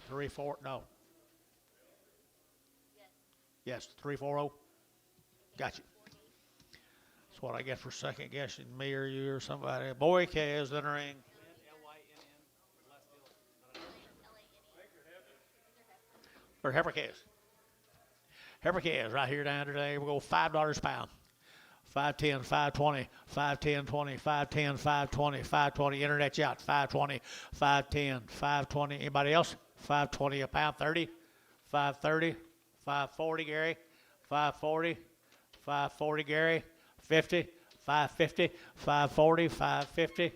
3, 4, no. Yes, 340. Got you. That's what I get for second guessing me or you or somebody. Boy Kaz entering. Or Heifer Kaz. Heifer Kaz right here down today. We'll go $5 a pound. 510, 520, 510, 20, 510, 520, 520. Internet's out. 520, 510, 520. Anybody else? 520 a pound. 30, 530, 540, Gary. 540, 540, Gary. 50, 550, 540, 550,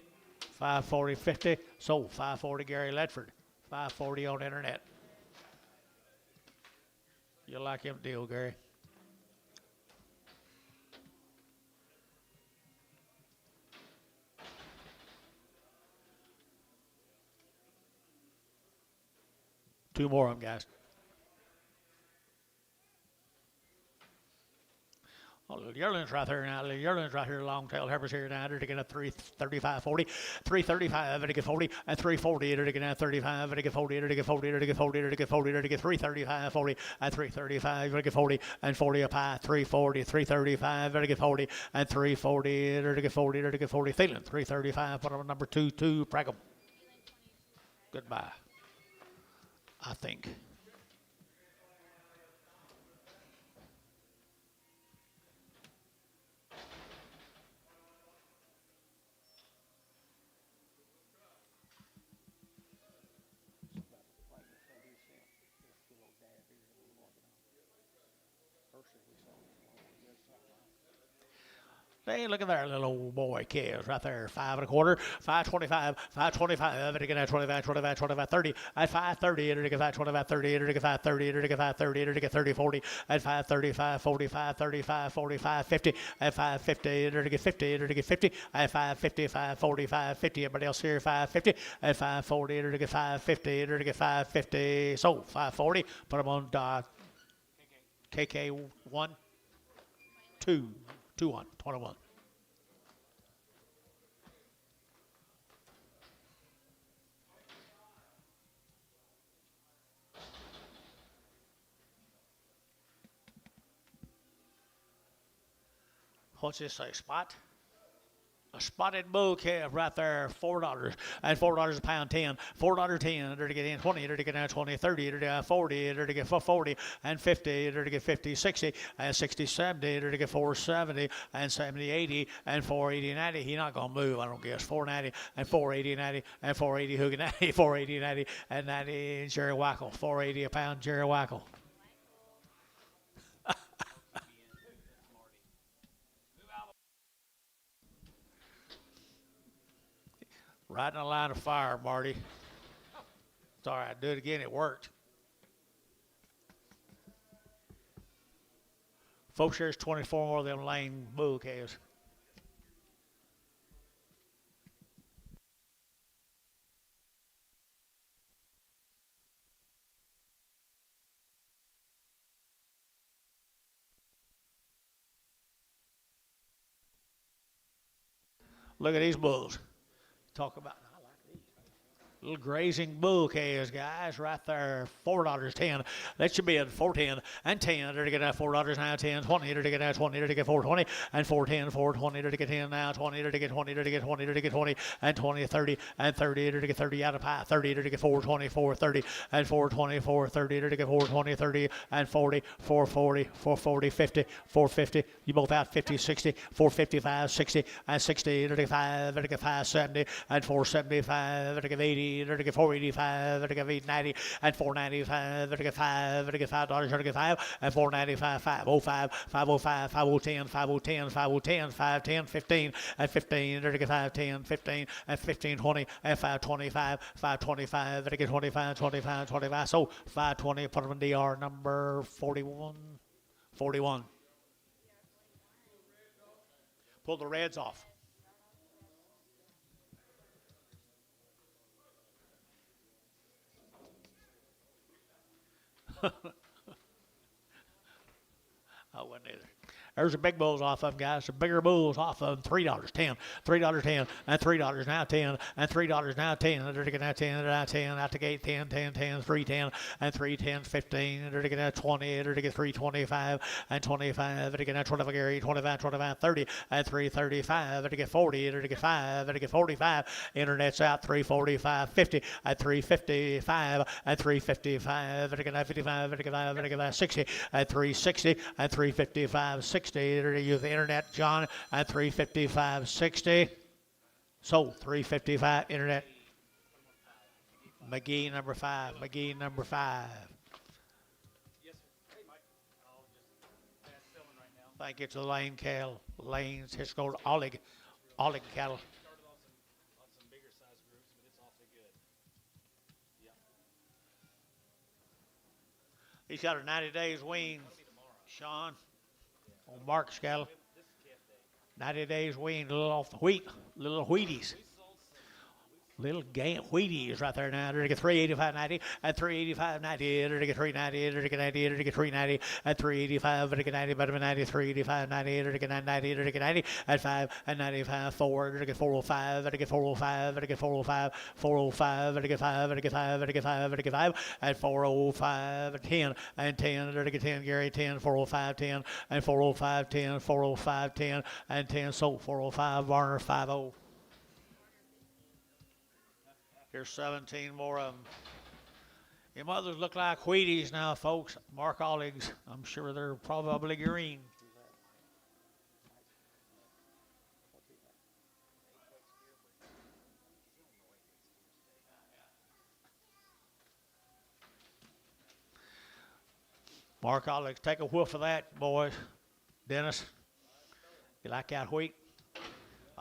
540, 50. Sold. 540, Gary Ledford. 540 on internet. You like him deal, Gary? Two more of them, guys. Oh, little yearlings right there now. Little yearlings right here. Long tail heifers here now. They're to get a 335, 40, 335, to get 40, and 340. They're to get 35, to get 40, to get 40, to get 40, to get 40, to get 335, 40, and 335, to get 40, and 40 up high. 340, 335, to get 40, and 340, to get 40, to get 40. Thielen, 335. Put on number 2, Pragum. Goodbye. I think. Hey, look at there, little old boy calves right there. 5 1/4, 525, 525, to get at 25, 25, 25, 30, at 530, to get 525, 30, to get 530, to get 530, to get 30, 40, at 535, 45, 35, 45, 50, at 550, to get 50, to get 50, at 555, 45, 50. Everybody else here, 550, at 540, to get 550, to get 550. So 540, put them on KK 1, 2. 2-1, 21. What's this say? Spot? A spotted bull calf right there, $4, and $4 a pound, 10, $4 10, to get in 20, to get out 20, 30, to get 40, to get 40, and 50, to get 50, 60, and 60, 70, to get 470, and 70, 80, and 480, 90. He not gonna move, I don't guess. 490, and 480, 90, and 480, Hoogan 90, 480, 90, and 90, Jerry Wackel, 480 a pound, Jerry Wackel. Right in the line of fire, Marty. It's all right. Do it again. It worked. Folks, there's 24 more of them lane bull calves. Look at these bulls. Talk about. Little grazing bull calves, guys, right there. $4, 10. That should be at 410 and 10. To get that $4 now, 10, 20. To get that 20. To get 420 and 410, 420. To get 10 now, 20. To get 20. To get 20. To get 20 and 20, 30 and 30. To get 30 out of pie. 30 to get 420, 430 and 420, 430. To get 420, 30 and 40, 440, 440, 50, 450. You both out 50, 60, 455, 60 and 60. To get 5. To get 570 and 475. To get 80. To get 485, to get 890, and 495, to get 5, to get $5, to get 5, and 495, 505, 505, 5010, 5010, 5010, 510, 15, and 15, to get 510, 15, and 1520, and 525, 525, to get 25, 25, 25. So 520, put them in DR number 41, 41. Pull the reds off. I wouldn't either. There's the big bulls off of them, guys. The bigger bulls off of them. $3, 10, $3, 10, and $3 now 10, and $3 now 10. They're getting out 10, now 10, out the gate 10, 10, 10, 310, and 310, 15. They're getting out 20, they're getting 325, and 25. They're getting out 25, 25, 25, 30, and 335. They're getting 40, they're getting 5, they're getting 45. Internet's out 345, 50, and 355, and 355. They're getting out 55, they're getting out 55, 60, and 360, and 355, 60. To use the internet, John, at 355, 60. So 355 internet. McGee number 5. McGee number 5. Yes, sir. Hey, Mike. I'll just pass filming right now. Thank you to Lane Cattle, Lane's Hisco Olig Cattle. Started on some bigger size groups, but it's awfully good. Yeah. He's got a 90 days wean, Sean, on Mark's cattle. 90 days wean, a little off the wheat, little Wheaties. Little game Wheaties right there now. They're to get 385.90 at 385.90. They're to get 390. They're to get 90. They're to get 390 at 385. They're to get 90. Bottom 90. 385.90. They're to get 90. They're to get 90 at 5 and 95. 4. They're to get 405. They're to get 405. They're to get 405. 405. They're to get 5. They're to get 5. They're to get 5. They're to get 5 at 405 and 10 and 10. They're to get 10. Gary 10. 405 10 and 405 10. 405 10 and 10. So 405 Varner 50. Here's 17 more of them. Your mothers look like Wheaties now, folks. Mark Olligs. I'm sure they're probably green. Mark Olligs, take a whiff of that, boys. Dennis, you like that wheat?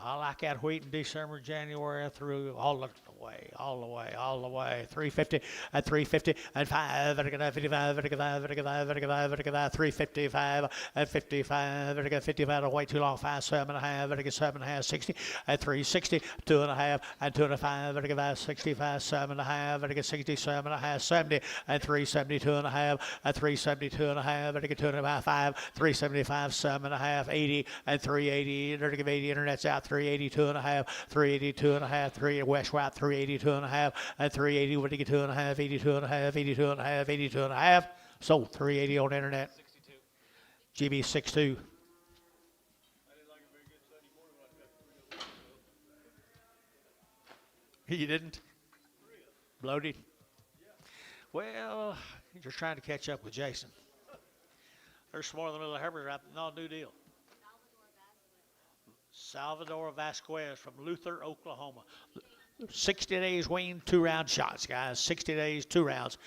I like that wheat in December, January through all the way, all the way, all the way. 350 at 350 and 5 at 55 at 55 at 55 at 55 at 55 355 at 55 at 55 way too long 5 7 and a half at 7 and a half 60 at 360 2 and a half and 2 and a 5 at 55 65 7 and a half at 67 and a half 70 at 372 and a half at 372 and a half at 2 and a half 5 375 7 and a half 80 and 380 at 80 internet's out 382 and a half 382 and a half 3 west route 382 and a half at 380 what do you get 2 and a half 82 and a half 82 and a half 82 and a half so 380 on the internet 62. GB 62 you didn't bloated well you're just trying to catch up with Jason there's some more of the little Herbert right no new deal Salvador Vasquez from Luther, Oklahoma. 60 days wean, 2-round shots, guys. 60 days, 2 rounds.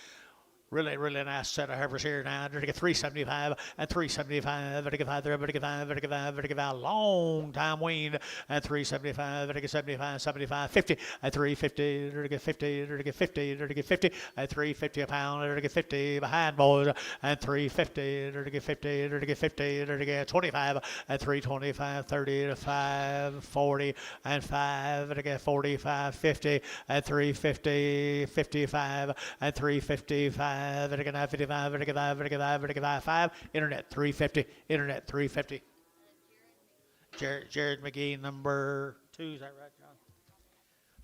Really, really nice set of Herbers here now. They're to get 375 and 375. They're to get 5, they're to get 5, they're to get 5, they're to get 5. Long time weaned at 375. They're to get 75, 75, 50 at 350. They're to get 50, they're to get 50, they're to get 50 at 350 a pound. They're to get 50 behind boys at 350. They're to get 50, they're to get 50, they're to get 25 at 325, 30 to 5, 40 and 5. They're to get 45, 50 at 350, 55 at 355. 55, 5, internet 350, internet 350. Jared McGee, number 2, is that right, John?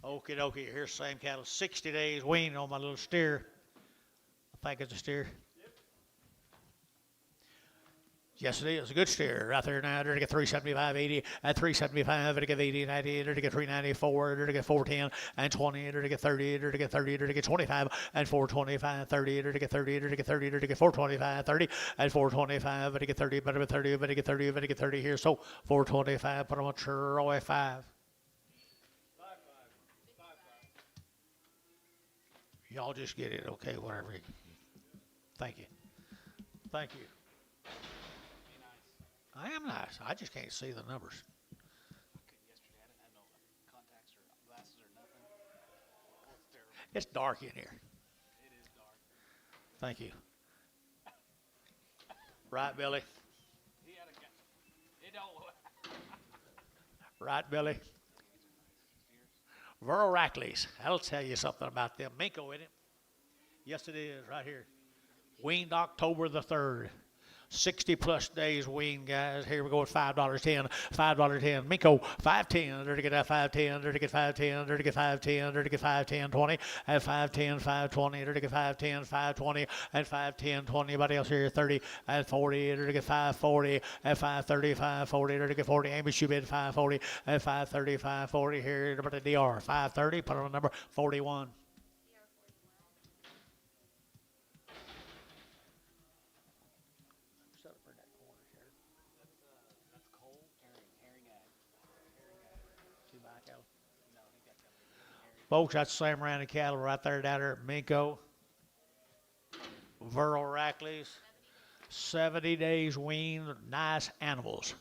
Okie dokie, here's the same cattle, 60 days weaned on my little steer. I think it's a steer. Yes, it is. A good steer right there now. They're to get 375, 80 at 375. They're to get 80, 90. They're to get 394. They're to get 410 and 20. They're to get 30. They're to get 30. They're to get 25 and 425, 30. They're to get 30. They're to get 30. They're to get 425, 30 and 425. They're to get 30. Better 30. Better get 30. Better get 30 here. So 425. Put them on Troy 5. Y'all just get it. Okay, whatever. Thank you. Thank you. I am nice. I just can't see the numbers. Yesterday, I didn't have no contacts or glasses or nothing. Oh, it's terrible. It's dark in here. It is dark. Thank you. Right, Billy? He had a gun. It don't. Right, Billy? Verl Rackley's. That'll tell you something about them. Minko in it. Yes, it is. Right here. Weaned October the 3rd. 60 plus days wean, guys. Here we go at $5.10. $5.10. Minko, 510. They're to get that 510. They're to get 510. They're to get 510. They're to get 510, 20. At 510, 520. They're to get 510, 520. At 510, 20. Anybody else here? 30. At 40. They're to get 540. At 530, 540. They're to get 40. Amy Schubid, 540. At 530, 540. Here, number the DR. 530. Put on number 41. That's Cole. Herring ag. No, he got that. Folks, that's the same round of cattle right there down there at Minko. Verl Rackley's. 70 days weaned, nice animals.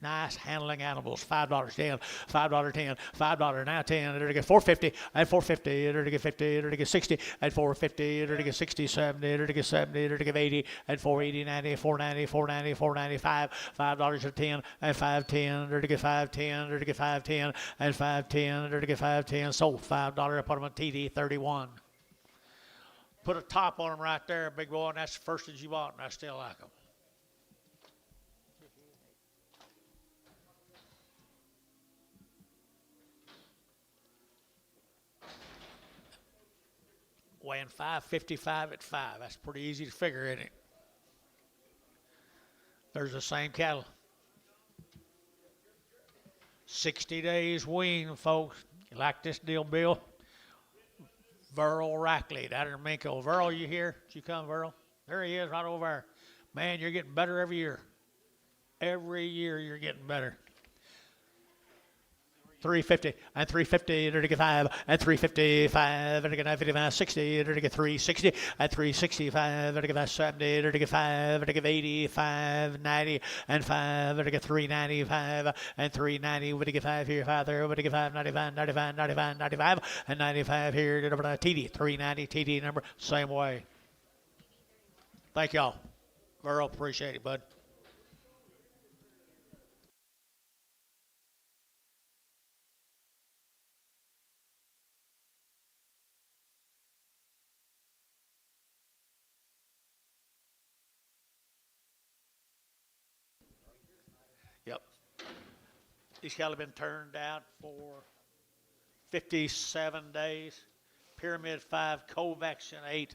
Nice handling animals. $5.10, $5.10, $5 now 10. It'll get 450 at 450. It'll get 50. It'll get 60 at 450. It'll get 60, 70. It'll get 70. It'll get 80 at 480, 90, 490, 490, 495. $5 at 10 at 510. It'll get 510. It'll get 510 at 510. It'll get 510. Sold $5. I put them on TD 31. Put a top on them right there, big boy, and that's the first ones you bought, and I still like them. Weighing 555 at 5. That's pretty easy to figure, isn't it? There's the same cattle. 60 days wean, folks. You like this deal, Bill? Verl Rackley, down in Minko. Verl, you here? Did you come, Verl? There he is, right over there. Man, you're getting better every year. Every year you're getting better. 350 and 350, it'll get 5 and 355, it'll get 955, 60, it'll get 360 and 365, it'll get 570, it'll get 5, it'll get 80, 590 and 5, it'll get 395 and 390, it'll get 5 here, 5 there, it'll get 595, 95, 95, 95 and 95 here, it'll get TD 390, TD number, same way. Thank y'all. Verl, appreciate it, bud. Yep. These cattle have been turned out for 57 days. Pyramid 5, Covaxin 8.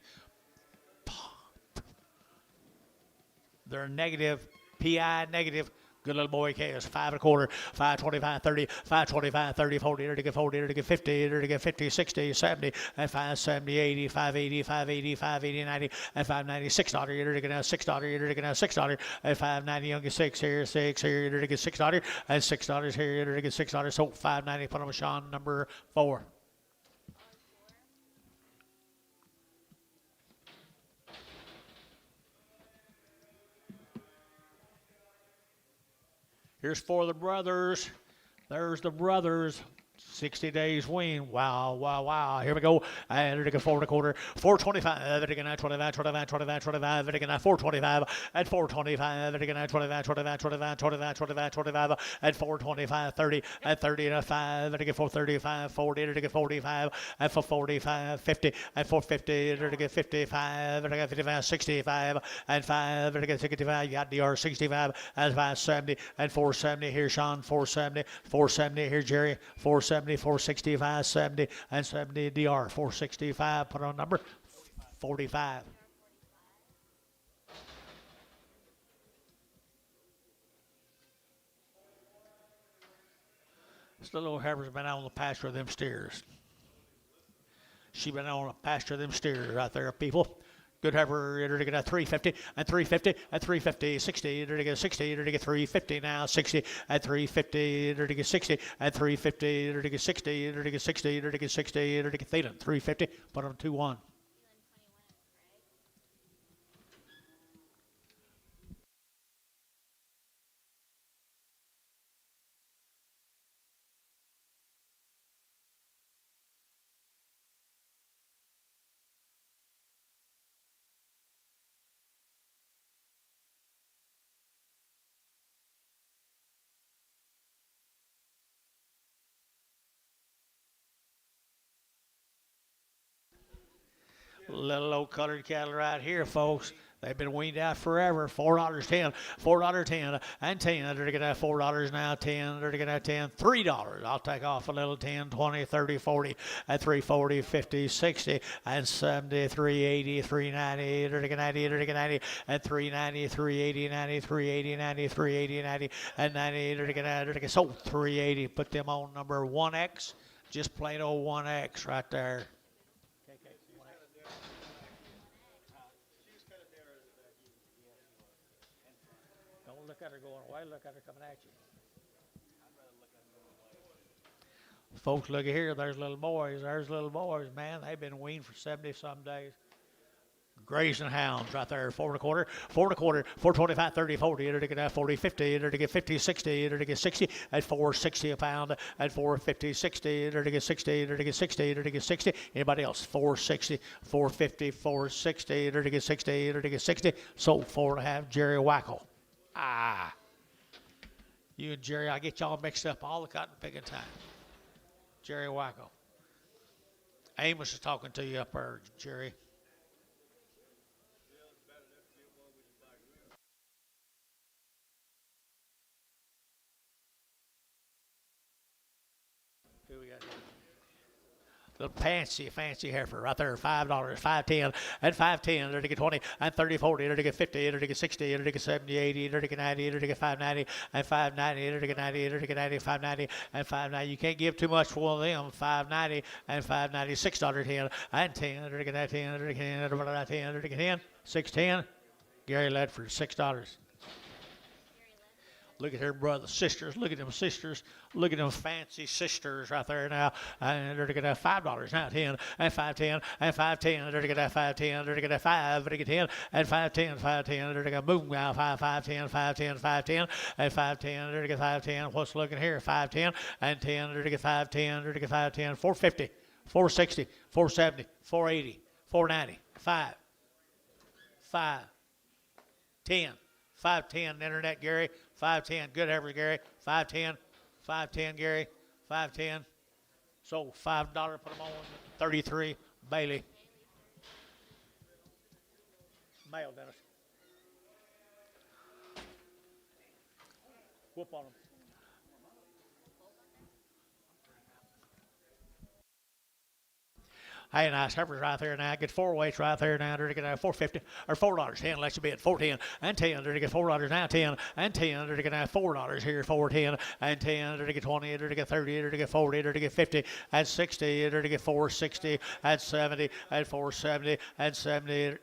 They're negative, PI negative. Good little boy calves, 5 1/4, 5 25, 30, 5 25, 30, 40, to get 40, to get 50, to get 50, 60, 70, and 5 70, 80, 580, 580, 580, 90, and 590, $6, to get now $6, to get now $6, and 590, young 6 here, 6 here, to get $6, and $6 here, to get $6, so 590, put on Sean number 4. Here's for the brothers. There's the brothers. 60 days wean. Wow, wow, wow. Here we go. And it'll get 4 1/4, 425. It'll get 25, 25, 25, 25. It'll get 425 at 425. It'll get 25, 25, 25, 25, 25, 25 at 425, 30 at 30 and a 5. It'll get 435, 40. It'll get 45 at 445, 50 at 450. It'll get 55. It'll get 55, 65 and 5. It'll get 65. You got DR 65 at 570 and 470. Here's Sean 470, 470. Here's Jerry 470. 465, 70, and 70 DR 465. Put on number 45. This little old heifer's been out on the pasture of them steers. She been on the pasture of them steers right there, people. Good heifer, it'll get a 350 and 350 and 350, 60, it'll get 60, it'll get 350 now, 60 at 350, it'll get 60 at 350, it'll get 60, it'll get 60, it'll get 60, it'll get Thielen, 350, put on 2-1. Little old colored cattle right here, folks. They've been weaned out forever. $4.10, $4.10, and 10. They're get that $4 now, 10. They're get that 10, $3. I'll take off a little 10, 20, 30, 40, at 340, 50, 60, and 70, 380, 390. They're get 90, they're get 90, and 390, 380, 90, 380, 90, 380, 90, and 90. They're get that. They're get sold 380. Put them on number 1X. Just plain old 1X right there. Look at her going away. Look at her coming at you. Folks, look at here. There's little boys. There's little boys, man. They've been weaned for 70-some days. Grazing hounds right there, 4 and a quarter, 425, 30, 40, enter to get 40, 50, enter to get 50, 60, enter to get 60, at 460 a pound, at 450, 60, enter to get 60, enter to get 60, enter to get 60. Anybody else? 460, 450, 460, enter to get 60, enter to get 60. Sold 4.5, Jerry Wackel. Ah. You and Jerry, I get y'all mixed up all the cotton picking time. Jerry Wackel. Amos is talking to you up there, Jerry. Who we got here? The fancy heifer right there, $5, 5.10, and 5.10, enter to get 20, and 30, 40, enter to get 50, enter to get 60, enter to get 70, 80, enter to get 90, enter to get 5.90, and 5.90, enter to get 90, enter to get 90, 5.90, and 5.90. You can't give too much for one of them. 5.90 and 5.90, $6.10, and 10, enter to get 10, enter to get 10, enter to get 10, enter to get 10, 6.10. Gary Ledford, $6. Look at her brothers, sisters. Look at them sisters. Look at them fancy sisters right there now. And they're going to get $5 now, 10 and 5.10 and 5.10. They're going to get 5.10. They're going to get 5. They're going to get 10 and 5.10, 5.10. They're going to get boom now 5.10, 5.10, 5.10 and 5.10. They're going to get 5.10. What's looking here? 5.10 and 10. They're going to get 5.10. They're going to get 5.10. 4.50, 4.60, 4.70, 4.80, 4.90, 5, 10. 5.10 internet, Gary. 5.10. Good effort, Gary. 5.10. 5.10, Gary. 5.10. So $5. Put them on. 33. Bailey. Mail, Dennis. Whoop on them. Hey, nice heifers right there now. Get 4 weights right there now. They're going to get $4.50 or $4. 10 lets you be at 4.10 and 10. They're going to get $4 now. 10 and 10. They're going to get $4 here. 4.10 and 10. They're going to get 20. They're going to get 30. They're going to get 40. They're going to get 50 and 60. They're going to get 4.60 and 70 and 4.70 and 70.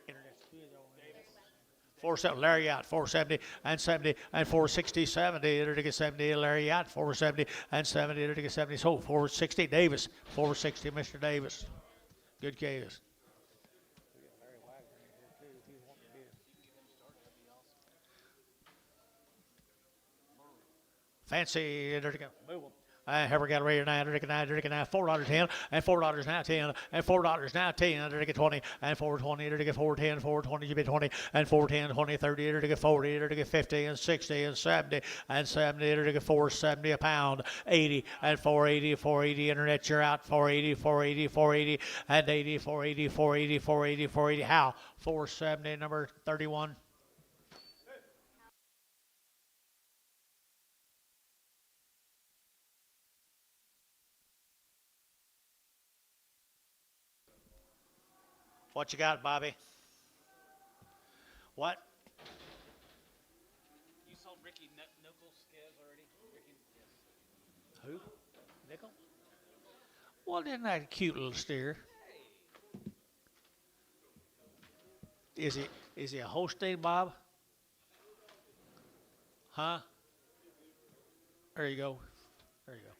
470, Larry out, 470 and 70 and 460, 70, they're to get 70, Larry out, 470 and 70, they're to get 70, so 460, Davis, 460, Mr. Davis. Good calves. Fancy, they're to go. Move them. Have got ready now, they're to get now, $4.10, and $4 now 10, and $4 now 10, they're to get 20, and 4.20, they're to get 4.10, 4.20, you be 20, and 4.10, 20, 30, they're to get 40, they're to get 50, and 60, and 70, and 70, they're to get 4.70 a pound, 80, and 4.80, 4.80, internet, you're out, 4.80, 4.80, 4.80, and 80, 4.80, 4.80, 4.80, 4.80, how? 4.70, number 31. What you got, Bobby? What? You sold Ricky Nichols calves already? Ricky, yes. Who? Nickel? Well, isn't that a cute little steer? Is he a Holstein, Bob? Huh? There you go. There you go.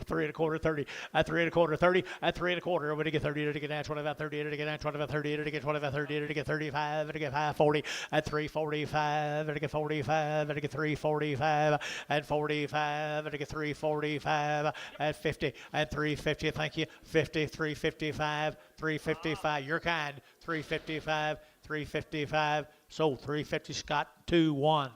3 and a quarter, 30. At 3 and a quarter, 30. At 3 and a quarter, I'm going to get 30. To get 25, 30. To get 25, 30. To get 25, 30. To get 35. To get 540. At 345. To get 45. To get 345. At 45. To get 345. At 50. At 350. Thank you. 50. 355. 355. You're kind. 355. 355. So 350. Scott. 2-1.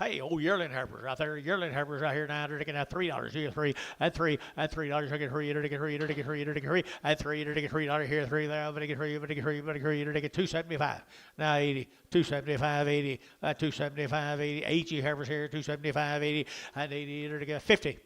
Hey, yearling heifers out there. Yearling heifers right here now. They're taking out $3. Here, 3 and 3 and $3. I get 3. They're taking 3. They're taking 3. They're taking 3 and 3. They're taking $3 here. 3 there. But they get 3. But they get 3. But they get 3. They're taking 275. Now 80. 275. 80. 275. 80. 80 heifers here. 275. 80 and 80. They're taking 50.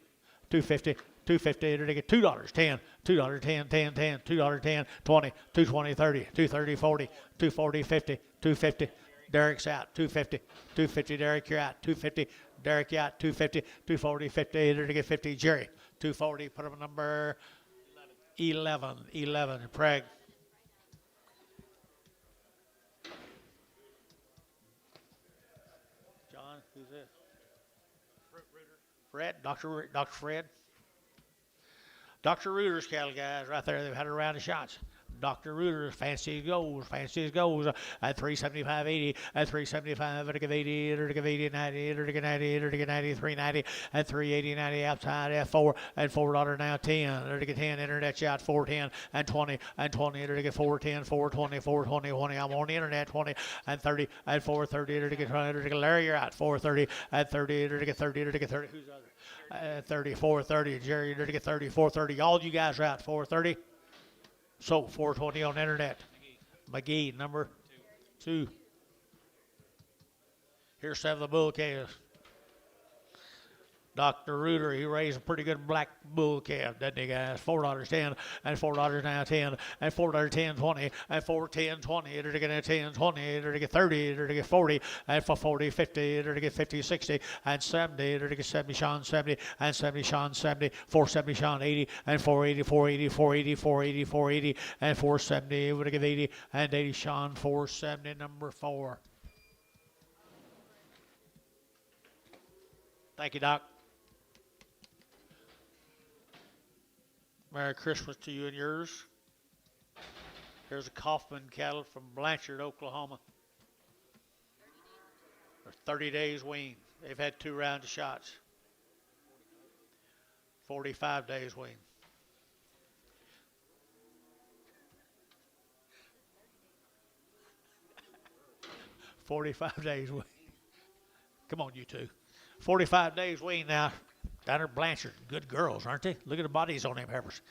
250. 250, they're to get $2, 10, $2, 10, 10, 10, $2, 10, 20, 220, 30, 230, 40, 240, 50, 250. Derek's out, 250, 250, Derek, you're out, 250, Derek, you out, 250, 240, 50, they're to get 50, Jerry, 240, put him on number 11, Preg. John, who's this? Dr. Fred. Dr. Reuter's cattle, guys, right there. They've had a round of shots. Dr. Reuter's, fancy as goes, at 375.80, at 375, at 80, at 80, 90, at 90, at 90, 390, at 380.90 outside, F4, at $4 now 10, at 10, internet shot 410, and 20, and 20, at 410, 420, 420, 20, I'm on the internet, 20, and 30, at 430, at Larry, you're out, 430, at 30, at 30, at 30, who's other? 30, 430, Jerry, you're to get 30, 430. All you guys are out, 430. So 420 on the internet. McGee, number 2. Here's 7 of the bull calves. Dr. Reuter, he raised a pretty good black bull calf, doesn't he, guys? $4.10, and $4 now 10, and $4.10, 20, and $4.10, 20, to get 10, 20, to get 30, to get 40, and for 40, 50, to get 50, 60, and 70, to get 70, Sean 70, and 70, Sean 70, 470, Sean 80, and 480, 480, 480, 480, 480, and 470, to get 80, and 80, Sean 470, number 4. Thank you, Doc. Merry Christmas to you and yours. Here's a Kaufman cattle from Blanchard, Oklahoma. They're 30 days weaned. They've had 2 rounds of shots. 45 days weaned. $45 weaned. Come on, you two. 45 days weaned now. Down there, Blanchard. Good girls, aren't they? Look at the bodies on them heifers.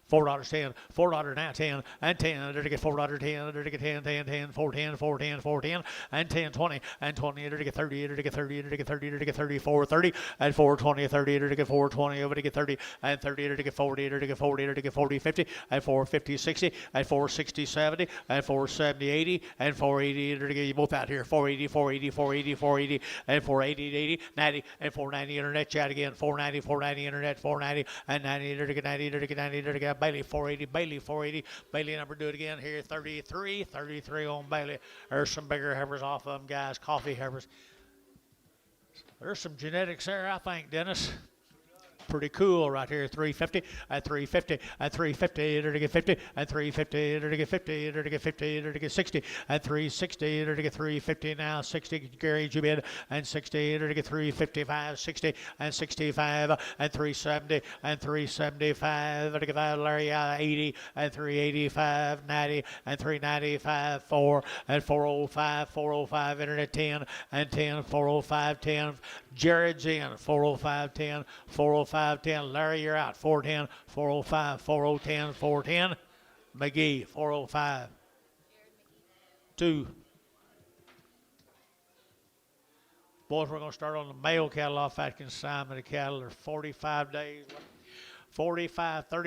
$4.10, $4 now 10, and 10, to get $4.10, to get 10, 10, 10, 410, 410, 410, and 10, 20, and 20, to get 30, to get 30, to get 30, to get 30, 430, and 420, 30, to get 420, over to get 30, and 30, to get 40, to get 40, to get 40, 50, and 450, 60, and 460, 70, and 470, 80, and 480, to get you both out here, 480, 480, 480, 480, and 480, 80, 90, and 490, internet chat again, 490, 490, internet, 490, and 90, to get 90, to get 90, to get Bailey 480, Bailey 480, Bailey number, do it again here, 33, 33 on Bailey. There's some bigger heifers off of them, guys, coffee heifers. There's some genetics there, I think, Dennis. Pretty cool right here, 350, at 350, at 350, to get 50, at 350, to get 50, to get 50, to get 60, at 360, to get 350 now, 60, Gary Jubin, and 60, to get 355, 60, and 65, and 370, and 375, to get Larry 80, and 385, 90, and 395, 4, and 405, 405, internet 10, and 10, 405, 10, Jared's in, 405, 10, 405, 10, Larry, you're out, 410, 405, 4010, 410, McGee, 405, 2. Boys, we're going to start on the male cattle off Atkins Simon. The cattle are 45 days. 30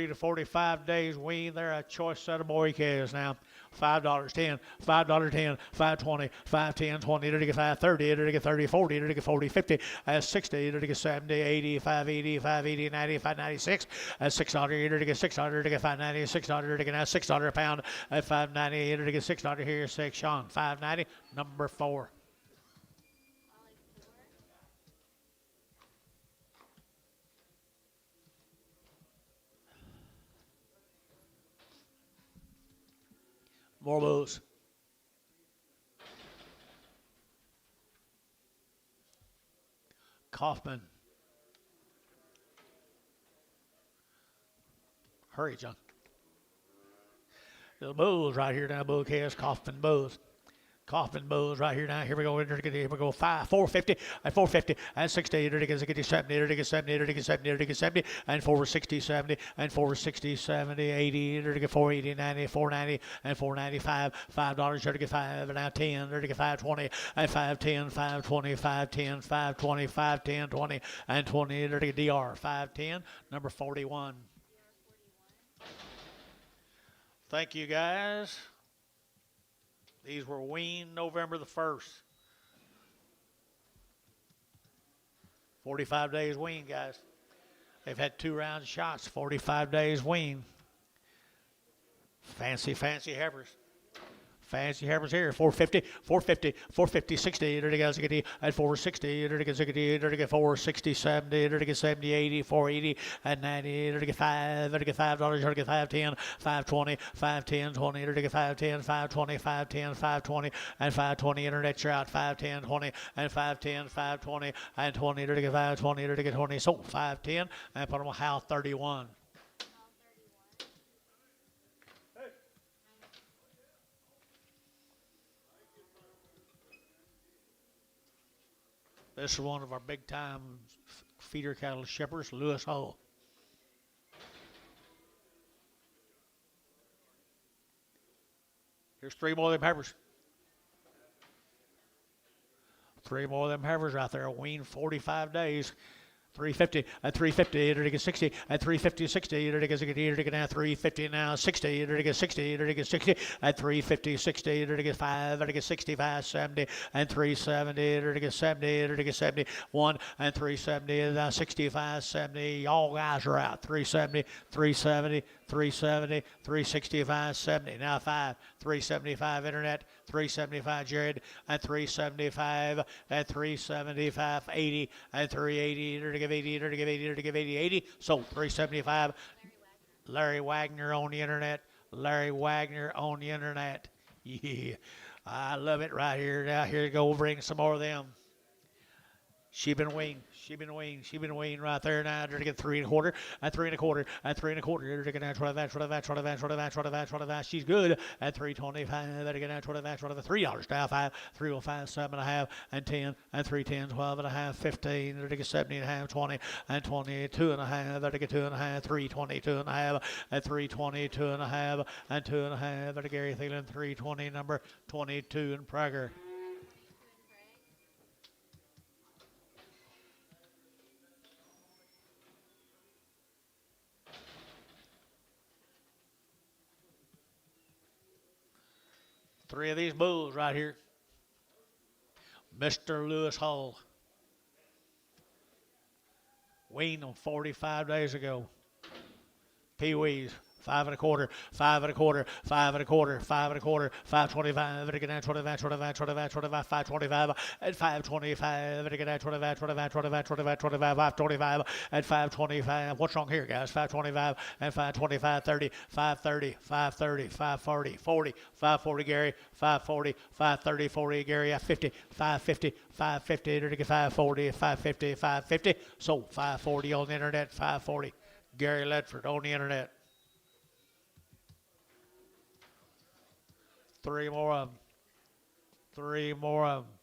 to 45 days weaned. They're a choice set of boy calves now. $5, 10, $5, 10, 520, 510, 20, to get 530, to get 30, 40, to get 40, 50, 60, to get 70, 80, 580, 580, 90, 596, $6, to get 600, to get 590, $6, to get now $6 a pound, at 590, to get $6 here, 6, Sean, 590, number 4. More bulls. Kaufman. Hurry, John. The bulls right here now, bull calves, Kaufman bulls. Kaufman bulls right here now. Here we go. Here we go. 450 and 450 and 60. To get 70. To get 70. To get 70. To get 70 and 460, 70 and 460, 70, 80. To get 480, 90, 490 and 495. $5. To get 5 and now 10. To get 520 and 510, 520, 510, 520, 510, 20 and 20. To get DR 510, number 41. Thank you, guys. These were weaned November the 1st. 45 days weaned, guys. They've had 2 rounds of shots, 45 days weaned. Fancy, fancy heifers. Fancy Hammers here, 450, 450, 450, 60, there to get 60, at 460, there to get 60, there to get 460, 70, there to get 70, 80, 480, and 90, there to get 5, there to get $5, there to get 510, 520, 510, 20, there to get 510, 520, 510, 520, and 520, internet you're out, 510, 20, and 510, 520, and 20, there to get 520, there to get 20, so 510, and put them on Hal 31. This is one of our big-time feeder cattle shippers, Lewis Hall. Here's 3 more of them heifers. 3 more of them heifers out there. Weaned 45 days. 350 at 350, to get 60 at 350, 60, to get now 350 now 60, to get 60, to get 60 at 350, 60, to get 5, to get 65, 70, and 370, to get 70, to get 71, and 370, now 65, 70. All guys are out. 370, 370, 370, 365, 70. Now 5, 375 internet, 375 Jared, and 375, and 375, 80, and 380, to give 80, to give 80, to give 80, 80. So 375. Larry Wagner on the internet. Larry Wagner on the internet. Yeah, I love it right here. Now here you go. Bring some more of them. She been weaned. She been weaned right there now. To get 3 1/4, at 3 1/4, at 3 1/4. To get now 25. She's good at 325. To get now 25. $3 now 5, 305, 7.5, and 10, and 310, 12.5, 15. To get 70.5, 20, and 22.5. To get 2.5, 322.5, and 322.5, and 2.5. To Gary Thielen 320, number 22 in Prager. Three of these bulls right here. Mr. Lewis Hall. Weaned them 45 days ago. Pee-wees. 5 1/4, 5 1/4, 5 1/4, 5 1/4, 525, 525, and 525, 525, and 525. What's wrong here, guys? 525 and 525, 30, 530, 530, 540, 40, 540 Gary, 540, 530, 40 Gary, 50, 550, 550, 540, 550, 550. So 540 on the internet, 540. Gary Ledford on the internet. 3 more of them. 3 more of them.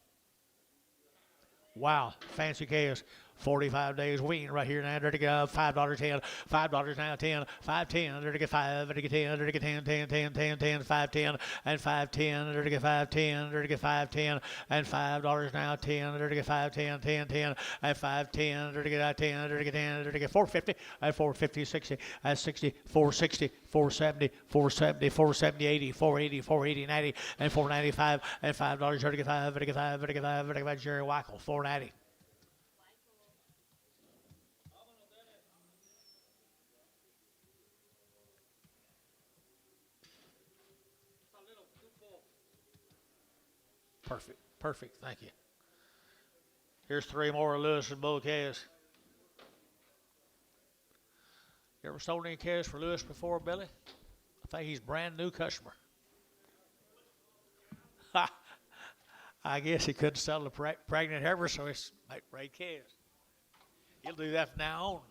Wow, fancy calves. 45 days weaned right here now. There to get $5, 10, $5 now 10, 510. There to get 5, there to get 10, there to get 10, 10, 10, 10, 10, 510, and 510. There to get 510, there to get 510, and $5 now 10. There to get 510, 10, 10, and 510. There to get 10, there to get 10, there to get 450, and 450, 60, and 60, 460, 470, 470, 470, 80, 480, 480, 90, and 495, and $5. There to get 5, there to get 5, there to get 5, there to get 5. Jerry Wackel, 490. Perfect, perfect, thank you. Here's 3 more Lewis and bull calves. You ever sold any calves for Lewis before, Billy? I think he's a brand new customer. I guess he couldn't sell the pregnant heifer, so it's make breed calves. He'll do that from now on.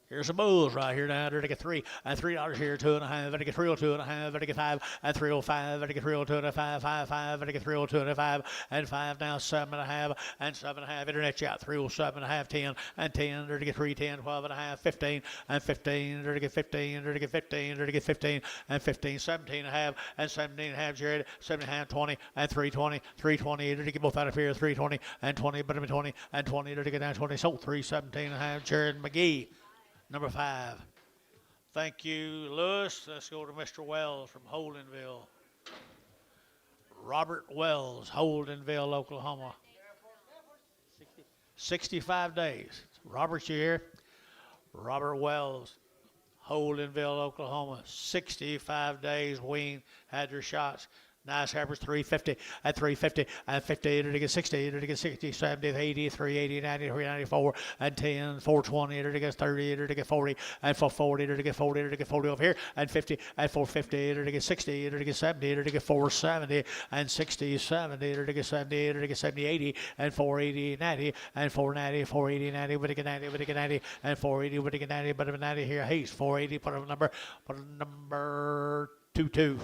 Here's some bulls right here now. There to get 3, and $3 here, 2.5. There to get 302.5. There to get 5, and 305. There to get 302.5, 5. There to get 302.5, and 5 now 7.5, and 7.5. Internet shot 307.5, 10, and 10. There to get 310, 12.5, 15, and 15. There to get 15. There to get 15. There to get 15, and 15, 17.5, and 17.5. Jared 7.5, 20, and 320, 320. There to get both out of here, 320, and 20, but 20, and 20. There to get down 20. So 317.5. Jared McGee. Number 5. Thank you, Lewis. Let's go to Mr. Wells from Holdenville. Robert Wells, Holdenville, Oklahoma. 65 days. Robert, you here? Robert Wells, Holdenville, Oklahoma. 65 days weaned, had their shots. Nice heifers, 350 at 350 at 50 to get 60 to get 60, 70, 80, 380, 90, 394 and 10, 420 to get 30 to get 40 and 440 to get 40 to get 40 over here and 50 at 450 to get 60 to get 70 to get 470 and 60, 70 to get 70 to get 70, 80 and 480, 90 and 490, 480, 90, but to get 90, but to get 90 and 480, but to get 90, but 90 here. Hayes, 480, put a number 22.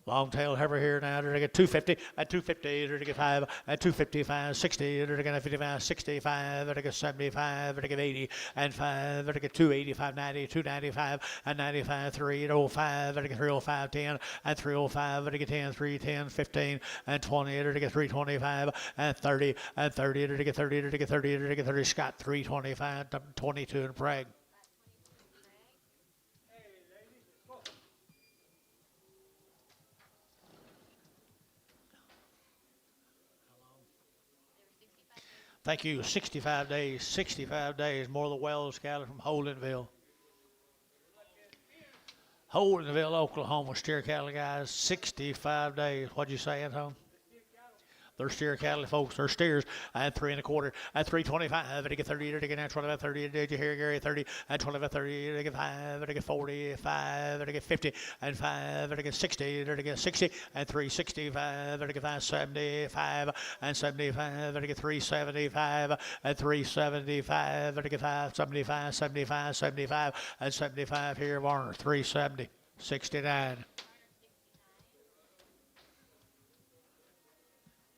Long tail heifer here now. They're going to get 250 at 250. They're going to get 5 at 255, 60. They're going to get 55, 65. They're going to get 75. They're going to get 80 and 5. They're going to get 285, 90, 295 and 95, 305. They're going to get 305, 10 and 305. They're going to get 10, 310, 15 and 20. They're going to get 325 and 30 and 30. They're going to get 30. They're going to get 30. They're going to get 30. Scott 325, 22 and Prague. Thank you. 65 days. 65 days. More of the Wells cattle from Holdenville. Holdenville, Oklahoma. Steer cattle, guys. 65 days. What'd you say, Anton? They're steer cattle, folks. They're steers at 3 1/4 at 325. They get 30. They get 25, 30. Did you hear Gary? 30 at 25, 30. They get 5. They get 45. They get 50 and 5. They get 60. They get 60 and 365. They get 575 and 75. They get 375 and 375. They get 575, 75, 75 and 75 here. Warner 370, 69.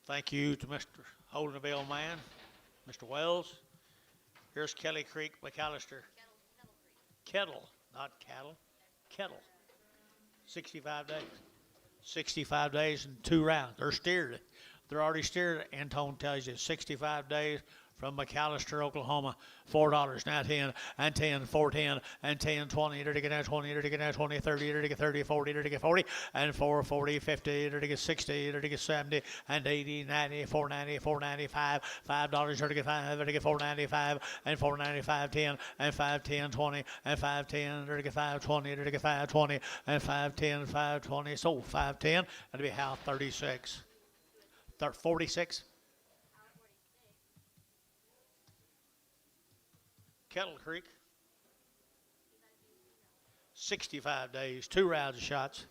Thank you to Mr. Holdenville man, Mr. Wells. Here's Kelly Creek, McAllister. Kettle, not cattle. Kettle. 65 days. 65 days and 2 rounds. They're steered. They're already steered. Antone tells you 65 days from McAllister, Oklahoma. $4. Now 10 and 10, 410 and 10, 20. To get now 20. To get now 20, 30. To get 30, 40. To get 40 and 440, 50. To get 60. To get 70 and 80, 90, 490, 495. $5. To get 5. To get 495 and 495, 10 and 510, 20 and 510. To get 520. To get 520 and 510, 520. So 510. That'll be how 36. 46. Kettle Creek. 65 days, 2 rounds of shots.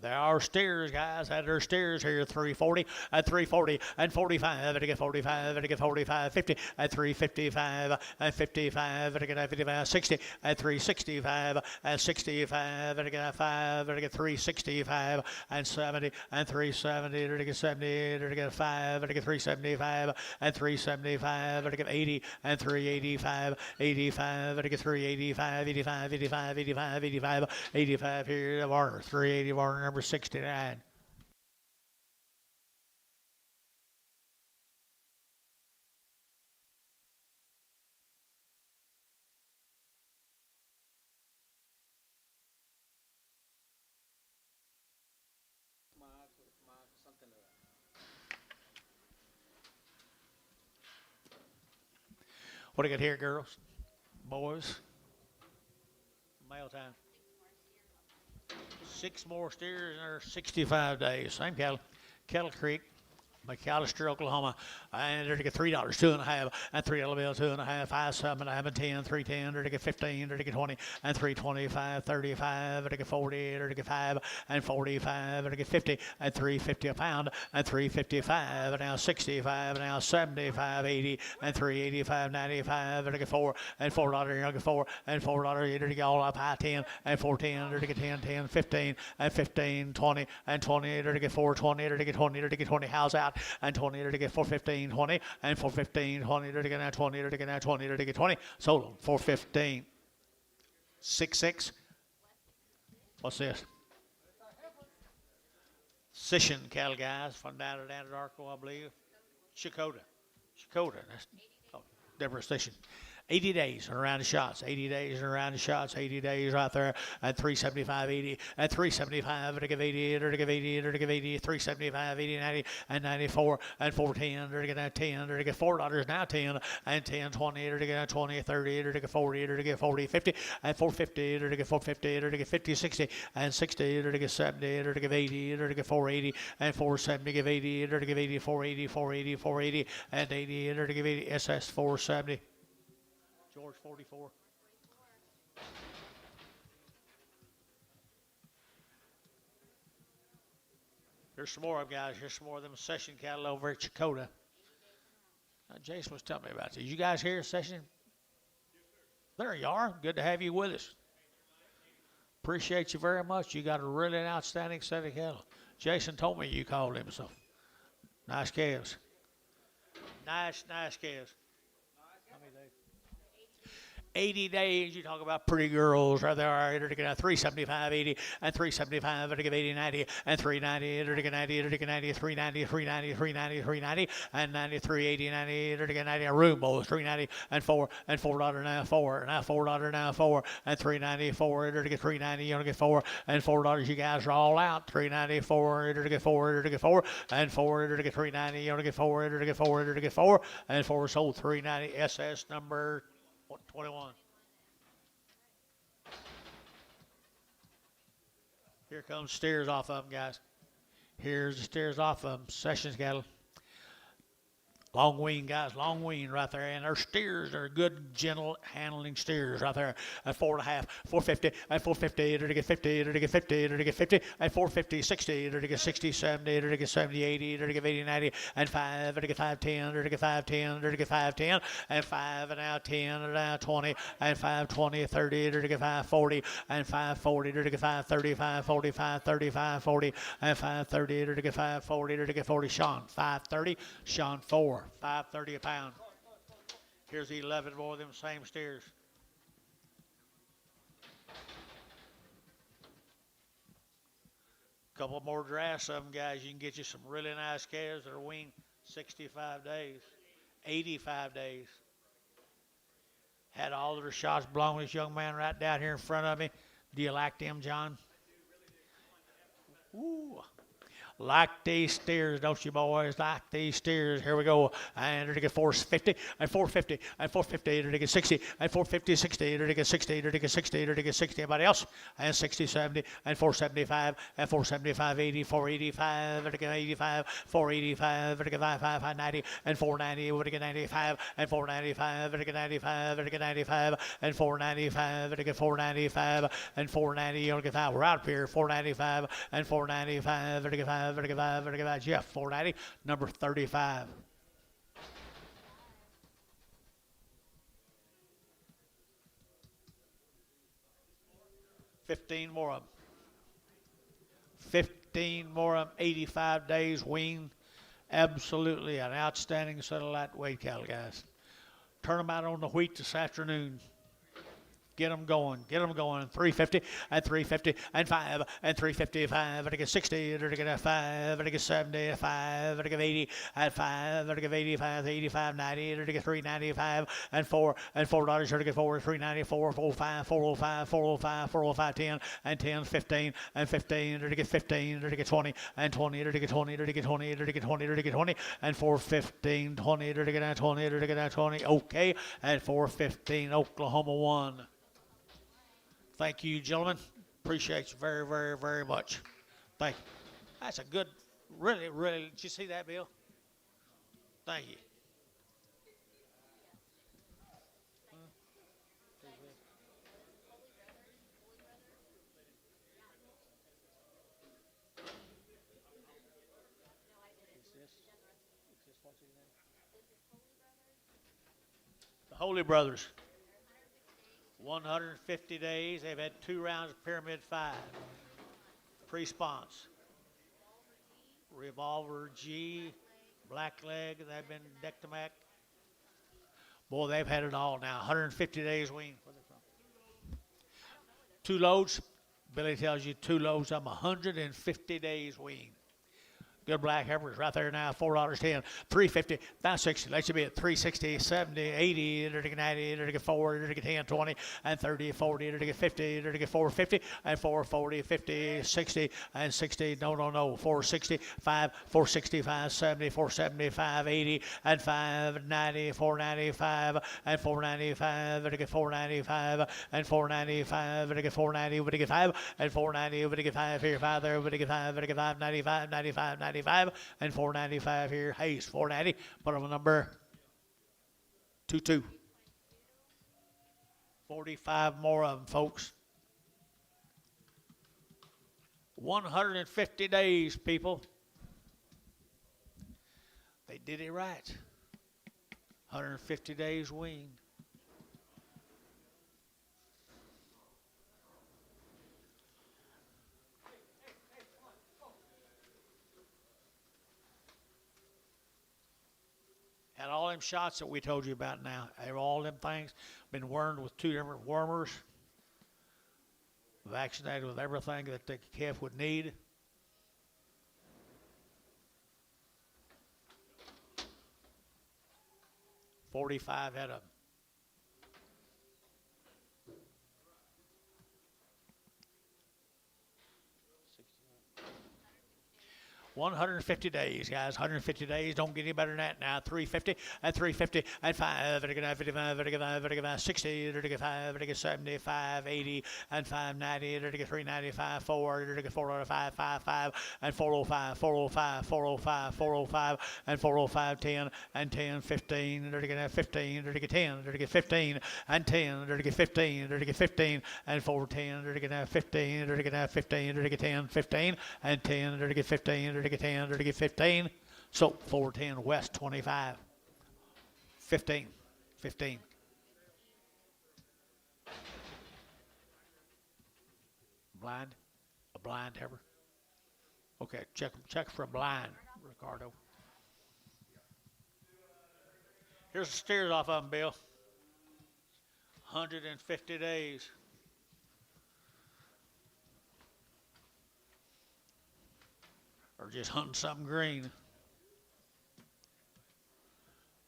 There are steers, guys. There are steers here. 340 at 340 and 45. To get 45. To get 45. 50 at 355 and 55. To get 55. 60 at 365 and 65. To get 5. To get 365 and 70 and 370. To get 70. To get 5. To get 375 and 375. To get 80 and 385. 85. To get 385. 85. 85. 85. 85. 85 here. Warner 380. Warner number 69. What do you got here, girls? Boys? Mail time. 6 more steers in their 65 days. Same cattle. Kettle Creek, McAllister, Oklahoma. And they're to get $3, 2.5, and $3 bill, 2.5, 5, 7, and 10, 310, they're to get 15, they're to get 20, and 325, 35, they're to get 40, they're to get 5, and 45, they're to get 50, and 350 a pound, and 355, and now 65, and now 75, 80, and 385, 95, they're to get 4, and $4, you're to get 4, and $4, you're to get all up high 10, and 410, they're to get 10, 10, 15, and 15, 20, and 20, they're to get 420, they're to get 20, they're to get 20, house out, and 20, they're to get 415, 20, and 415, 20, they're to get now 20, they're to get now 20, they're to get 20, sold them, 415, 6. What's this? Sission cattle, guys, from down at Anadarko, I believe. Shakota. That's Deborah Sission. 80 days and around the shots, 80 days and around the shots, 80 days right there at 375, 80, at 375, to give 80, to give 80, to give 80, 375, 80, 90, and 94, and 410, to get 10, to get $4 now 10, and 10, 20, to get 20, 30, to get 40, to get 40, 50, and 450, to get 450, to get 50, 60, and 60, to get 70, to give 80, to get 480, and 470, give 80, to give 80, 480, 480, 480, and 80, to give 80, SS 470. George 44. Here's some more of them, guys. Here's some more of them session cattle over at Chakota. Jason was telling me about this. You guys hear a session? There you are. Good to have you with us. Appreciate you very much. You got a really outstanding set of cattle. Jason told me you called him, so nice calves. Nice calves. 80 days, you talk about pretty girls right there, to get 375, 80, and 375, to give 80, 90, and 390, to get 90, to get 90, 390, 390, 390, 390, and 93, 80, 90, to get 90, a room bowl, 390, and 4, and $4 now 4, now $4 now 4, and 394, to get 390, you want to get 4, and $4, you guys are all out, 394, to get 4, to get 4, and 4, to get 390, you want to get 4, to get 4, to get 4, and 4 sold 390, SS number 21. Here comes steers off of them, guys. Here's the steers off of them. Sessions cattle. Long wean, guys, long wean right there. And their steers are good, gentle handling steers right there. At 4.5, 450, at 450, to get 50, to get 50, to get 50, at 450, 60, to get 60, 70, to get 70, 80, to get 80, 90, and 5, to get 510, to get 510, to get 510, and 5, and now 10, and now 20, and 520, 30, to get 540, and 540, to get 530, 540, 530, 540, and 530, to get 540, to get 40. Sean, 530, Sean 4. 530 a pound. Here's 11 more of them same steers. Couple more drafts of them, guys. You can get you some really nice calves that are weaned 65 days, 85 days. Had all of their shots blown. This young man right down here in front of me. Do you like them, John? Ooh. Like these steers, don't you boys? Like these steers. Here we go. And to get 450, and 450, and 450, to get 60, and 450, 60, to get 60, to get 60, to get 60. Anybody else? And 60, 70, and 475, and 475, 80, 485, to get 85, 485, to get 55, 590, and 490, to get 95, and 495, to get 95, to get 95, and 495, to get 495, and 490, to get 5. We're out here, 495, and 495, to get 5. Jeff, 490, number 35. $15 more of them. 15 more of them, 85 days weaned. Absolutely an outstanding set of lightweight cattle, guys. Turn them out on the wheat this afternoon. Get them going. 350 and 350 and 5 and 355 and I get 60 and I get 5 and I get 70 5 and I get 80 and 5 and I get 85 85 90 and I get 395 and 4 and $4 and I get 4 394 405 405 405 405 10 and 10 15 and 15 and I get 15 and I get 20 and 20 and I get 20 and I get 20 and I get 20 and I get 20 and 415 20 and I get 20 and I get 20. Okay, and 415 Oklahoma 1. Thank you, gentlemen. Appreciate you very, very, very much. Thank you. That's a good, really, really, did you see that, Bill? Thank you. The Holy Brothers. 150 days. They've had 2 rounds of Pyramid 5. Pre-spons. Revolver G, Blackleg, they've been Dectomac. Boy, they've had it all now. 150 days weaned. 2 loads. Billy tells you 2 loads of them, 150 days weaned. Good black heifers right there now, $4.10, $3.50, now 60. Let you be at 360, 70, 80, 90, 4, 10, 20, and 30, 40, 50, 450, and 440, 50, 60, and 60. No, 460, 465, 70, 475, 80, and 590, 495, and 495, 495, and 495, 490, 5, and 490, 5 here, 5 there, 5, 5, 95, 95, 95, and 495 here. Hayes, 490. Put on number 22. 45 more of them, folks. 150 days, people. They did it right. 150 days weaned. Had all them shots that we told you about now. All them things. Been wormed with 2 different wormers. Vaccinated with everything that the calf would need. $45 had a 150 days, guys. 150 days. Don't get any better than that now. 350 and 350 and 5. 55, 60, 5, 75, 80 and 590, 395, 4, 405, 55 and 405, 405, 405, 405 and 405, 10 and 10, 15, 15, 10, 15 and 10, 15, 15 and 410, 15, 15, 10, 15 and 10, 15, 10, 15. So 410 West 25. 15. 15. Blind? A blind heifer? Okay, check for a blind, Ricardo. Here's the steers off of them, Bill. 150 days. Or just hunting something green.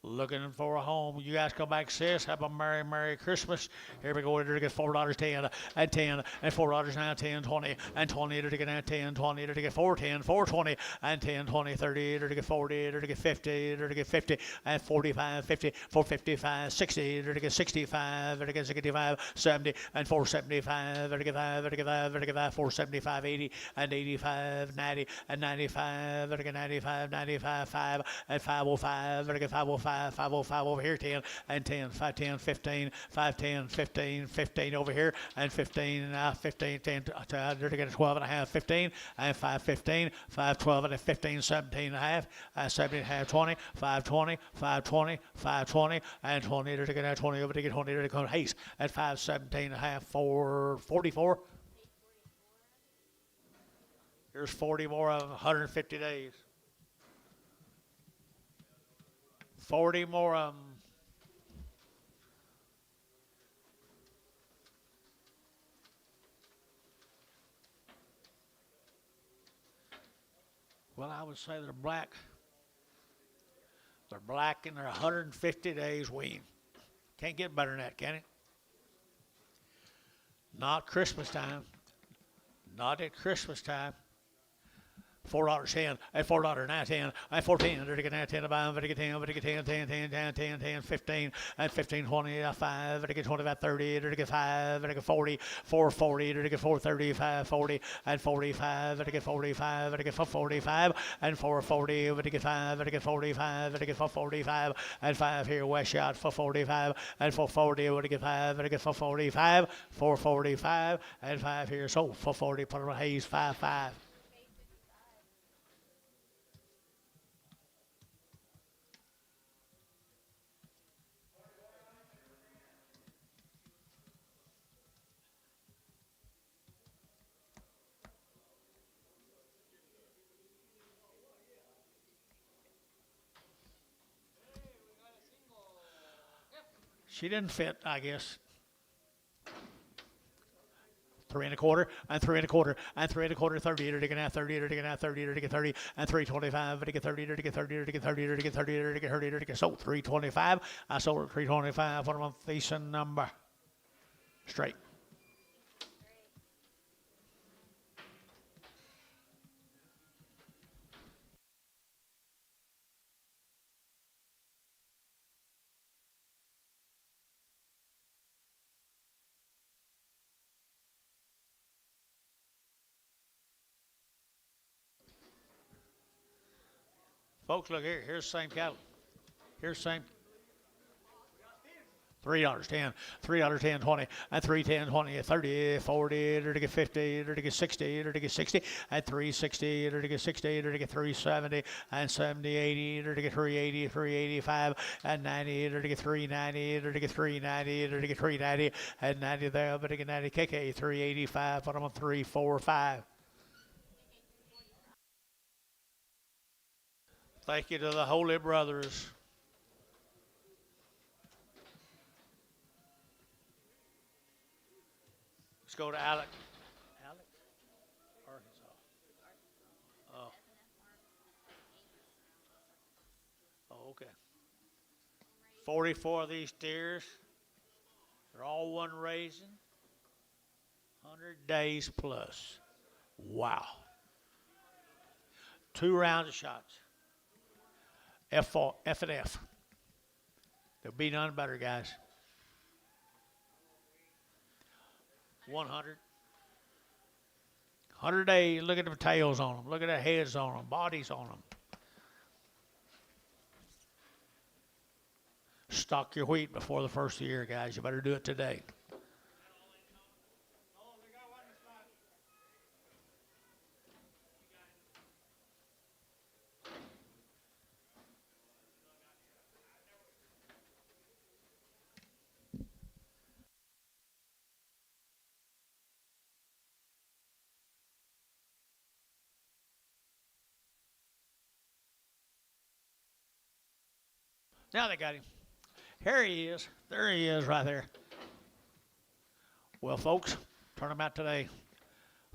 Looking for a home. You guys come back, sis. Have a Merry Christmas. Here we go. Here to get $4.10 and 10 and $4 now 10, 20 and 20 to get 10, 20 to get 410, 420 and 10, 20, 30 to get 40 to get 50 to get 50 and 45, 50, 455, 60 to get 65 to get 65, 70 and 475 to get 5 to get 5 to get 5, 475, 80 and 85, 90 and 95 to get 95, 95, 5 and 505 to get 505. 505 over here, 10 and 10, 510, 15, 510, 15, 15 over here, and 15, 15, 10, to get 12 and a half, 15, and 515, 512 and 15, 17 and a half, 17 and a half, 20, 520, 520, 520, and 20 to get 20 over to get 20 to get Hayes at 517 and a half, 444. Here's 40 more of 150 days. 40 more of them. Well, I would say they're black. They're black and they're 150 days weaned. Can't get better than that, can it? Not Christmas time. Not at Christmas time. $4.10 and $4.10 and 14 to get 10 about to get 10 to get 10 10 10 10 10 10 15 and 15 20 5 to get 25 30 to get 5 to get 40 440 to get 435 40 and 45 to get 45 to get 45 and 440 to get 5 to get 45 to get 445 and 5 here west shot for 45 and 440 to get 5 to get 445 445 and 5 here so 440 put on Hayes 5 She didn't fit, I guess. 3 1/4, and 3 1/4, and 3 1/4, 30, to get 30, to get 30, to get 30, and 325, to get 30, to get 30, to get 30, to get 30, to get 30, to get sold 325. I sold at 325 for a month decent number. Straight. Folks, look here. Here's the same cattle. Here's the same. $3, $10, 20, and 310, 20, 30, 40, to get 50, to get 60, to get 60, and 360, to get 60, to get 370, and 70, 80, to get 380, 385, and 90, to get 390, to get 390, to get 390, and 90 there, but to get 90 KK, 385, put them on 345. Thank you to the Holy Brothers. Let's go to Alec. Alec? Arkansas. Oh. Oh, okay. 44 of these steers. They're all one raising. 100 days plus. Wow. 2 rounds of shots. F and F. There'll be none better, guys. 100. 100 days. Look at the tails on them. Look at the heads on them. Bodies on them. Stock your wheat before the first of the year, guys. You better do it today. Now they got him. Here he is. There he is right there. Well, folks, turn him out today.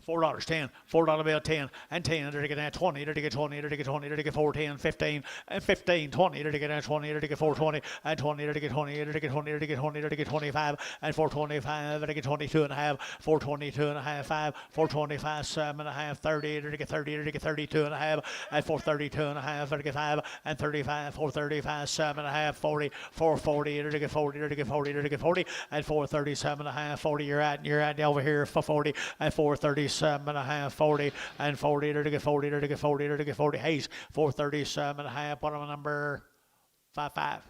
$4, 10, $4 bill, 10, and 10, to get 20, to get 20, to get 20, to get 4, 10, 15, and 15, 20, to get 20, to get 4, 20, and 20, to get 20, to get 20, to get 20, to get 25, and 425, to get 22 and a half, 422 and a half, 5, 425, 7 and a half, 30, to get 30, to get 32 and a half, and 432 and a half, to get 5, and 35, 435, 7 and a half, 40, 440, to get 40, to get 40, to get 40, and 437 and a half, 40, you're at over here for 40, and 437 and a half, 40, and 40, to get 40, to get 40, to get 40. Hayes, 437 and a half, bottom number 55.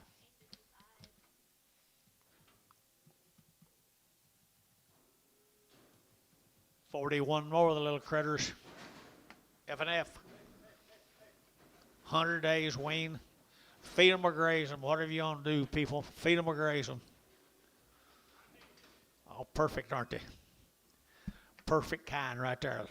$41 more of the little critters. F and F. 100 days wean. Feed them or graze them. Whatever you want to do, people. Feed them or graze them. Oh, perfect, aren't they? Perfect kind right there.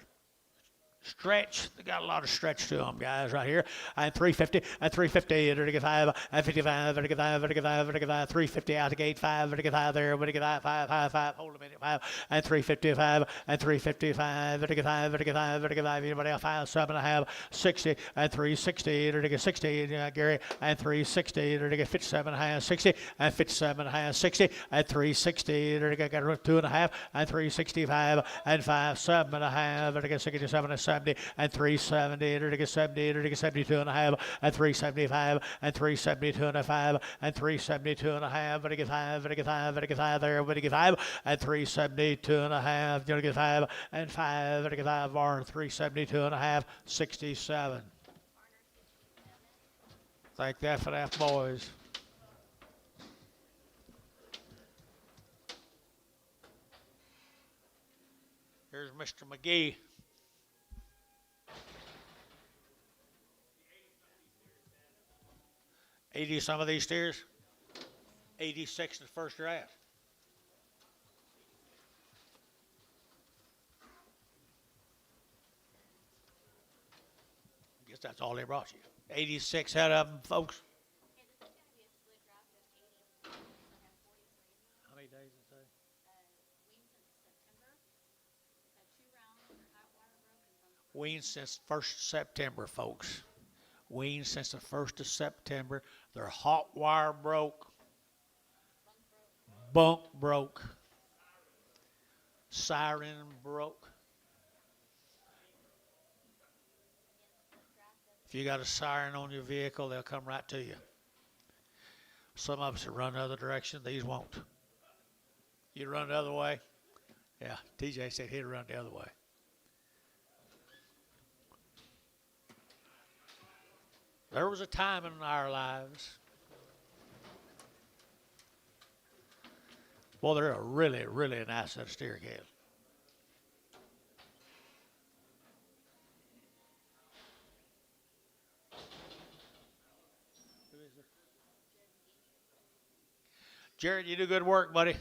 Stretch. They got a lot of stretch to them, guys, right here. And 350, and 350, to get 5, and 55, to get 5, to get 5, to get 5, 350 out the gate, 5, to get 5 there, to get 5, 5, 5, hold a minute, 5, and 355, and 355, to get 5, to get 5, to get 5, anybody else, 5, 7 and a half, 60, and 360, to get 60, Gary, and 360, to get 57 and a half, 60, and 57 and a half, 60, and 360, to get 2 and a half, and 365, and 5, 7 and a half, to get 67 and 70, and 370, to get 70, to get 72 and a half, and 375, and 372 and a half, and 372 and a half, to get 5, to get 5, to get 5 there, to get 5, and 372 and a half, to get 5, and 5, to get 5 more, 372 and a half, 67. Thank that for that, boys. Here's Mr. McGee. 80 some of these steers. 86 in the first draft. I guess that's all they brought you. 86 head of them, folks. How many days did it say? Weeks in September. Weaned since 1st September, folks. Weaned since the 1st of September. Their hot wire broke. Bunk broke. Siren broke. If you got a siren on your vehicle, they'll come right to you. Some of us will run the other direction. These won't. You run the other way? Yeah, TJ said he'd run the other way. There was a time in our lives. Well, they're a really, really nice set of steer calves. Jared, you do good work, buddy.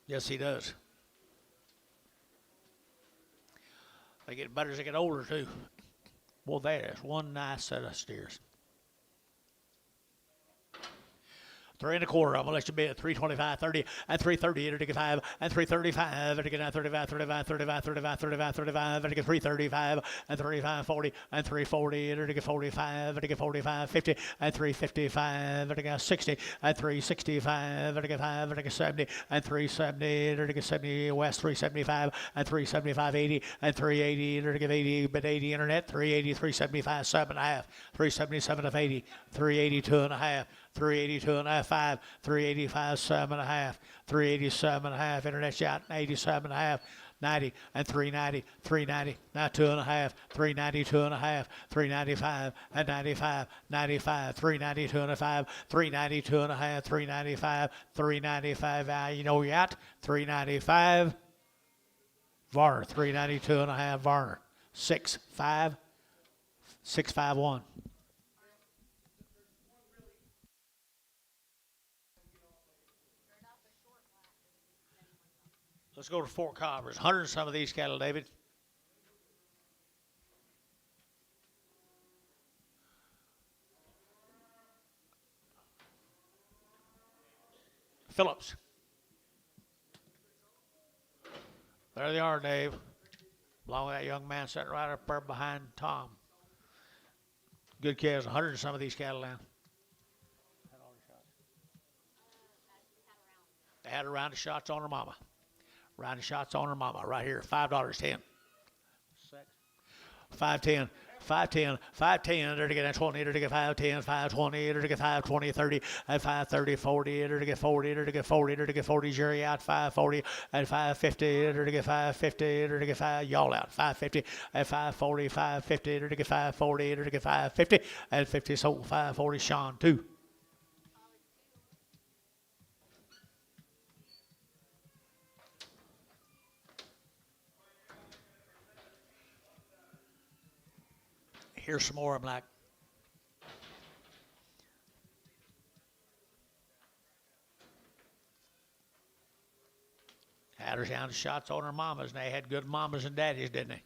Yes, he does. They get better as they get older, too. Well, there's one nice set of steers. 3 1/4. I'm gonna let you be at 325, 30, and 330, enter to get 5, and 335, enter to get 35, 35, 35, 35, 35, 35, enter to get 335, and 35, 40, and 340, enter to get 45, enter to get 45, 50, and 355, enter to get 60, and 365, enter to get 5, enter to get 70, and 370, enter to get 70 west, 375, and 375, 80, and 380, enter to get 80, but 80 internet, 380, 375, 7.5, 377 of 80, 382 and a half. 382 and a half, 5, 385, 7.5, 387 and a half, internet shot, 87 and a half, 90, and 390, 390, now 2.5, 392 and a half, 395, and 95, 95, 392 and a 5, 392 and a half, 395, 395, you know where you're at, 395, Varner, 392 and a half, Varner, 6.5, 651. Let's go to Fort Cobbers. 100 and some of these cattle, David. Phillips. There they are, Dave. Along with that young man sitting right up there behind Tom. Good calves. 100 and some of these cattle now. They had a round of shots on her mama. Round of shots on her mama right here. $5.10. 510. 510, 510, there to get 20, there to get 510, 520, there to get 520, 30, at 530, 40, there to get 40, there to get 40, there to get 40, jury out, 540, at 550, there to get 550, there to get 5, y'all out, 550, at 540, 550, there to get 540, there to get 550, at 50, so 540, Sean, 2. Here's some more. I'm like, had her down to shots on her mamas, and they had good mamas and daddies, didn't they?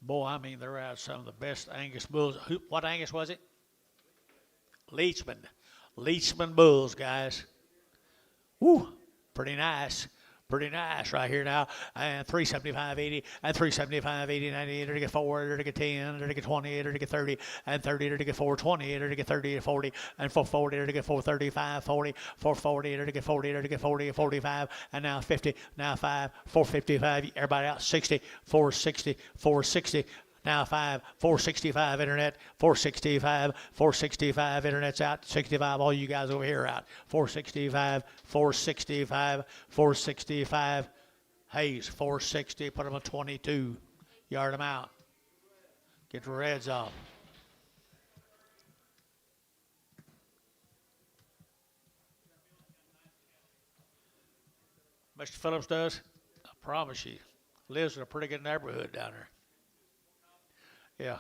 Boy, I mean, they're out some of the best Angus bulls. What Angus was it? Leachman. Leachman bulls, guys. Woo, pretty nice. Pretty nice right here now. And 375.80 and 375.80, 90, to get 4, to get 10, to get 20, to get 30, and 30 to get 420, to get 30 to 40, and 440 to get 435, 40, 440 to get 40, to get 40, 45, and now 50, now 5, 455, everybody out, 60, 460, 460. Now 5, 465 internet, 465, 465 internet's out, 65, all you guys over here out, 465, 465, 465, Hayes, 460, put them on 22, yard them out, get the reds off. Mr. Phillips does, I promise you, lives in a pretty good neighborhood down there. Yeah,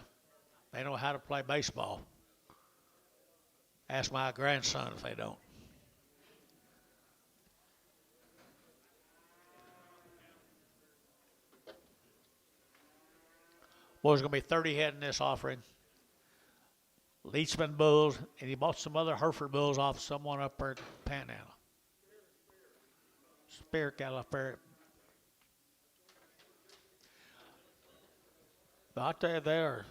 they know how to play baseball. Ask my grandson if they don't. was going to be 30 head in this offering. Leachman bulls, and he bought some other Hereford bulls off someone up there at Panhandle. Spirit cattle up there. But I tell you,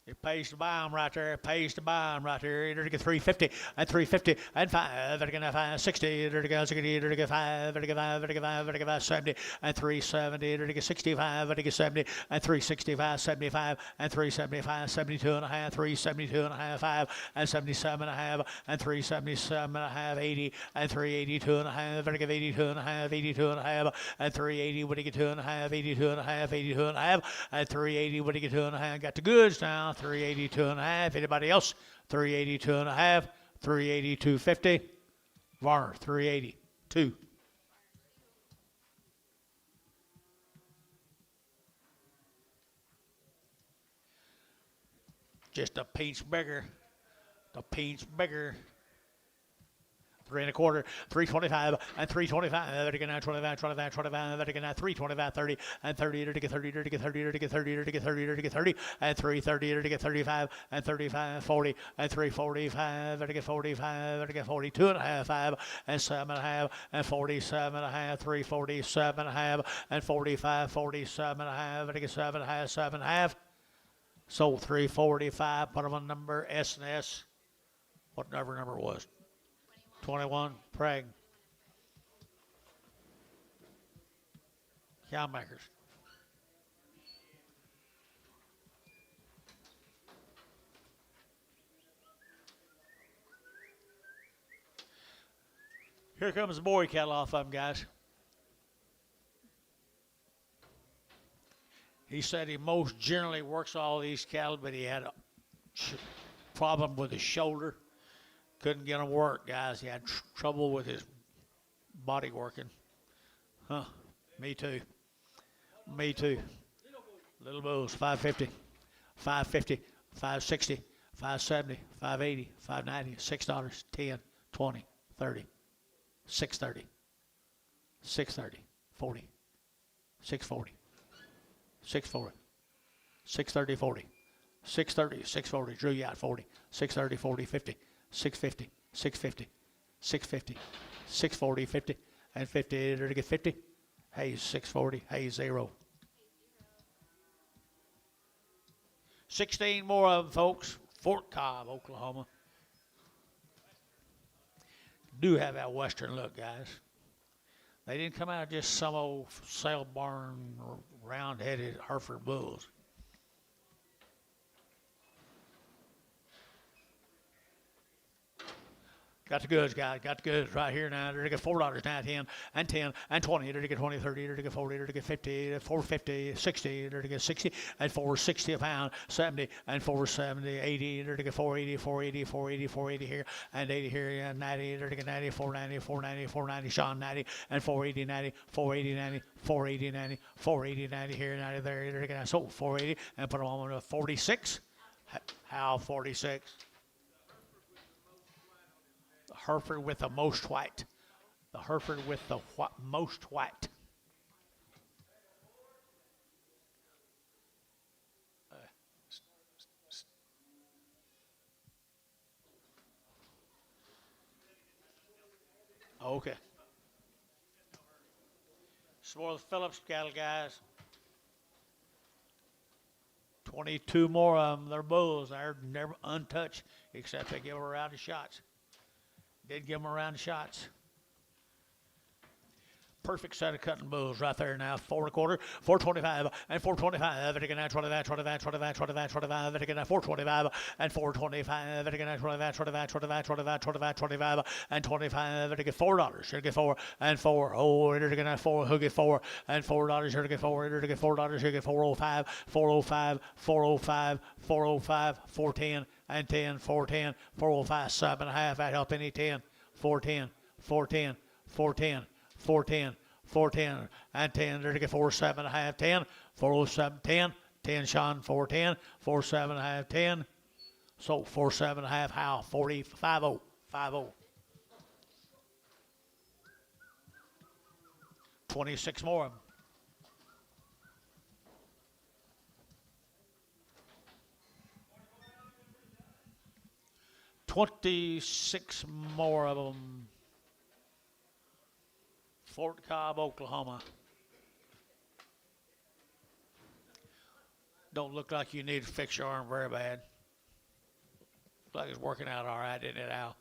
it pays to buy them right there. It pays to buy them right there. You're to get 350 and 350 and 5. You're to get 560. You're to get 60. You're to get 5. You're to get 5. You're to get 5. You're to get 570 and 370. You're to get 65. You're to get 70 and 365, 75 and 375, 72 and a half, 372 and a half, 5 and 77 and a half and 377 and a half, 80 and 382 and a half. You're to get 82 and a half, 82 and a half and 380. What do you get 2 and a half, 82 and a half, 82 and a half and 380. What do you get 2 and a half? Got the goods now. 382 and a half. Anybody else? 382 and a half. 382.50. Varner, 382. Just a pinch bigger. The pinch bigger. 3 1/4, 325 and 325. Again, 25, 25, 25. Again, 325, 30 and 30. To get 30, to get 30, to get 30, to get 30, to get 30 and 330. To get 35 and 35, 40 and 345. To get 45, to get 42 and a half, 5 and 7 and a half and 47 and a half, 347 and a half and 45, 47 and a half. To get 7 and a half, 7 and a half. Sold 345. Put them on number S and S. Whatever number it was. 21, Prague. Cow makers. Here comes the boy cattle off of them, guys. He said he most generally works all these cattle, but he had a problem with his shoulder. Couldn't get him work, guys. He had trouble with his body working. Huh, me too. Me too. Little bulls, 550, 550, 560, 570, 580, 590, $6, 10, 20, 30, 630, 630, 40, 640, 640, 630, 40, 630, 640, drew you out 40, 630, 40, 50, 650, 650, 650, 640, 50, and 50 to get 50. Hayes 640, Hayes 0. 16 more of them, folks. Fort Cobb, Oklahoma. Do have that western look, guys. They didn't come out of just some old sale barn, round-headed Hereford bulls. Got the goods, guys. Got the goods right here now. They're to get $4 now, 10 and 10 and 20. They're to get 20, 30. They're to get 40. They're to get 50, 450, 60. They're to get 60 and 460 a pound, 70 and 470, 80. They're to get 480, 480, 480, 480 here and 80 here, yeah, 90. They're to get 90, 490, 490, 490. Sean 90 and 480, 90, 480, 90, 480, 90, 480, 90 here, 90 there. They're to get sold 480 and put them on to 46. How 46? Hereford with the most white. The Hereford with the most white. Okay. Some more of the Phillips cattle, guys. 22 more of them. They're bulls. They're never untouched, except they give a round of shots. Did give them a round of shots. Perfect set of cutting bulls right there now. 4 1/4, 425 and 425. Again, 25, 25, 25, 25, 25. Again, 425 and 425. Again, 25, 25, 25, 25, 25, 25 and 25. Again, $4. Here to get 4 and 4. Oh, here to get 4. Who get 4 and $4? Here to get 4. Here to get $4. Here to get 405, 405, 405, 405, 410 and 10, 410, 405, 7.5. That help any 10, 410, 410, 410. 410, 410, and 10. There to get 47.5, 10, 407, 10, 10, Sean, 410, 47.5, 10. So 47.5, how? 40, 50, 50. 26 more of them. 26 more of them. Fort Cobb, Oklahoma. Don't look like you need to fix your arm very bad. Looks like it's working out all right, isn't it, Al?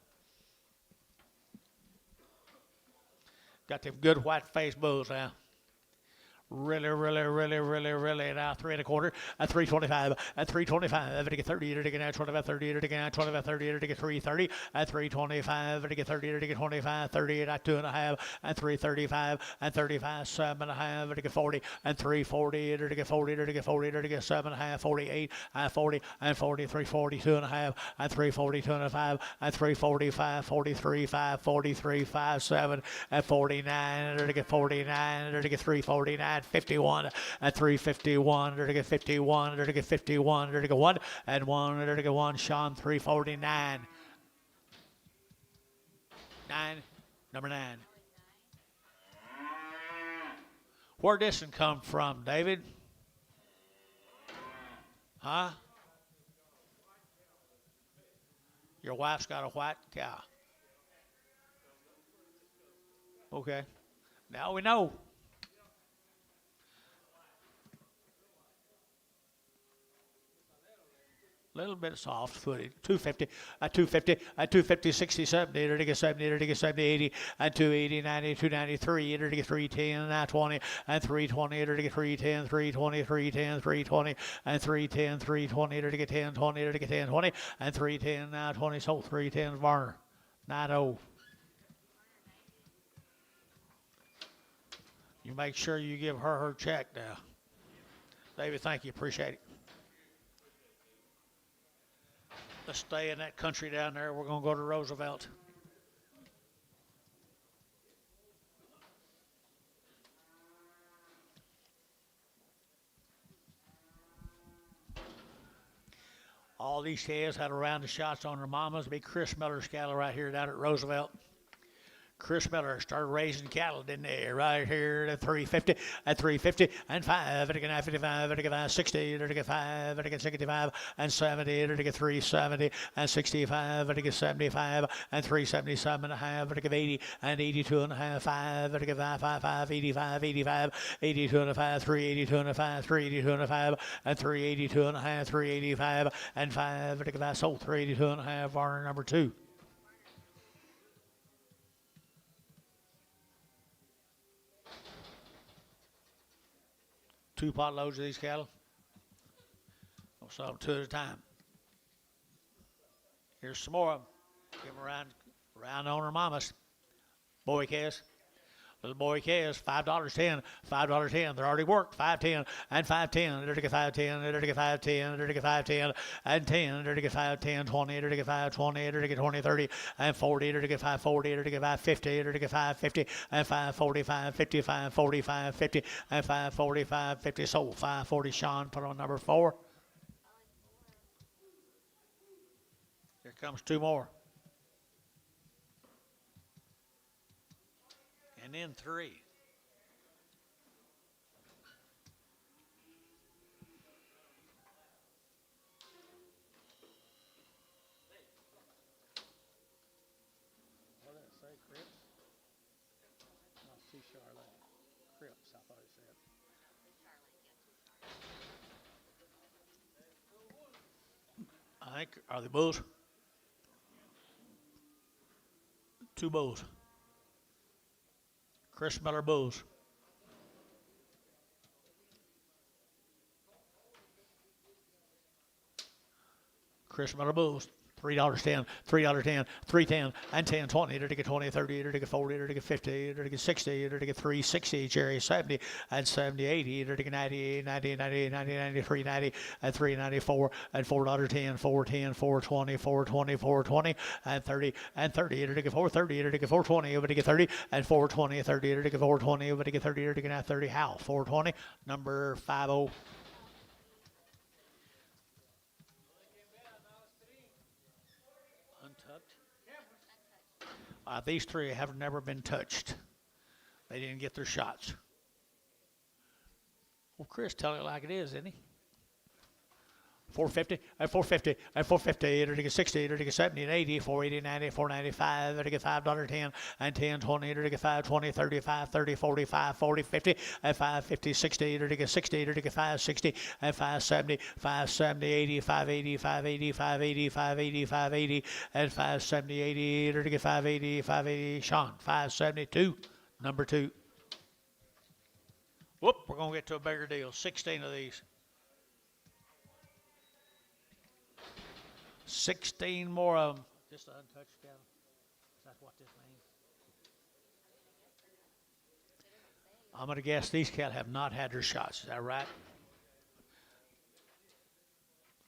Got them good white-faced bulls now. Really, now 3 1/4, at 325, at 325, to get 30, to get now 25, 30, to get now 25, 30, to get 330, at 325, to get 30, to get 25, 30, at 2 1/2, and 335, and 35, 7 1/2, to get 40, and 340, to get 40, to get 40, to get 7 1/2, 48, and 40, and 40, 340, 2 1/2, and 340, 2 1/5, and 345, 43, 5, 43, 5, 7, and 49, to get 49, to get 349. 51 at 351, to get 51, to get 51, to get 1 and 1, to get 1. Sean 349. 9, number 9. Where'd this one come from, David? Huh? Your wife's got a white cow. Okay. Now we know. Little bit soft footed. 250, at 250, at 250, 60, 70, to get 70, to get 70, 80, and 280, 90, 293, to get 310, and 20, and 320, to get 310, 320, 310, 320, and 310, 320, to get 10, 20, to get 10, 20, and 310, now 20, so 310, Varner, 90. You make sure you give her check now. David, thank you, appreciate it. Let's stay in that country down there. We're going to go to Roosevelt. All these calves had around the shots on their mamas. Be Chris Miller's cattle right here down at Roosevelt. Chris Miller started raising cattle, didn't they? Right here at 350, at 350, and 5, to get 55, to get 60, to get 5, to get 65, and 70, to get 370, and 65, to get 75, and 377 and a half, to get 80, and 82 and a half, 5, to get 5, 85, 85, 82 and a half, 382 and a half, 382 and a half, and 382 and a half, 385, and 5, to get sold 382 and a half, Varner number 2. Two pot loads of these cattle. I'll sell them 2 at a time. Here's some more of them. Give them around on her mamas. Boy calves. Little boy calves, $5.10, $5.10. They're already worked. 5.10 and 5.10. They're to get 5.10. They're to get 5.10. They're to get 5.10 and 10. They're to get 5.10, 20. They're to get 5.20. They're to get 20, 30 and 40. They're to get 5.40. They're to get 5.50. They're to get 5.50 and 5.45, 55, 45, 50 and 5.45, 50. Sold 5.40. Sean put on number 4. Here comes 2 more. And then 3. What did it say, Crips? Not C. Charlotte. Crips, I thought it said. I think, are they bulls? 2 bulls. Chris Miller bulls. Chris Miller bulls. $3.10, $3.10, $3.10, and 10, 20, to get 20, 30, to get 40, to get 50, to get 60, to get 360, Jerry 70, and 70, 80, to get 90, 90, 90, 90, 93, 90, and 394, and $4.10, 4.10, 4.20, 4.20, 4.20, and 30, and 30, to get 430, to get 420, to get 30, and 4.20, 30, to get 4.20, to get 30, to get 30, how? 4.20, number 50. These 3 have never been touched. They didn't get their shots. Well, Chris, tell it like it is, isn't he? 450, at 450, at 450, it'll get 60, it'll get 70, and 80, 480, 90, 495, it'll get $5.10, and 10, 20, it'll get 5, 20, 35, 30, 45, 40, 50, at 550, 60, it'll get 60, it'll get 560, at 570, 570, 80, 580, 580, 580, 580, 580, at 570, 80, it'll get 580, 580, Sean, 572, number 2. Whoop, we're going to get to a bigger deal, 16 of these. 16 more of them. Just an untouched cattle. That's what this means. I'm going to guess these cattle have not had their shots. Is that right?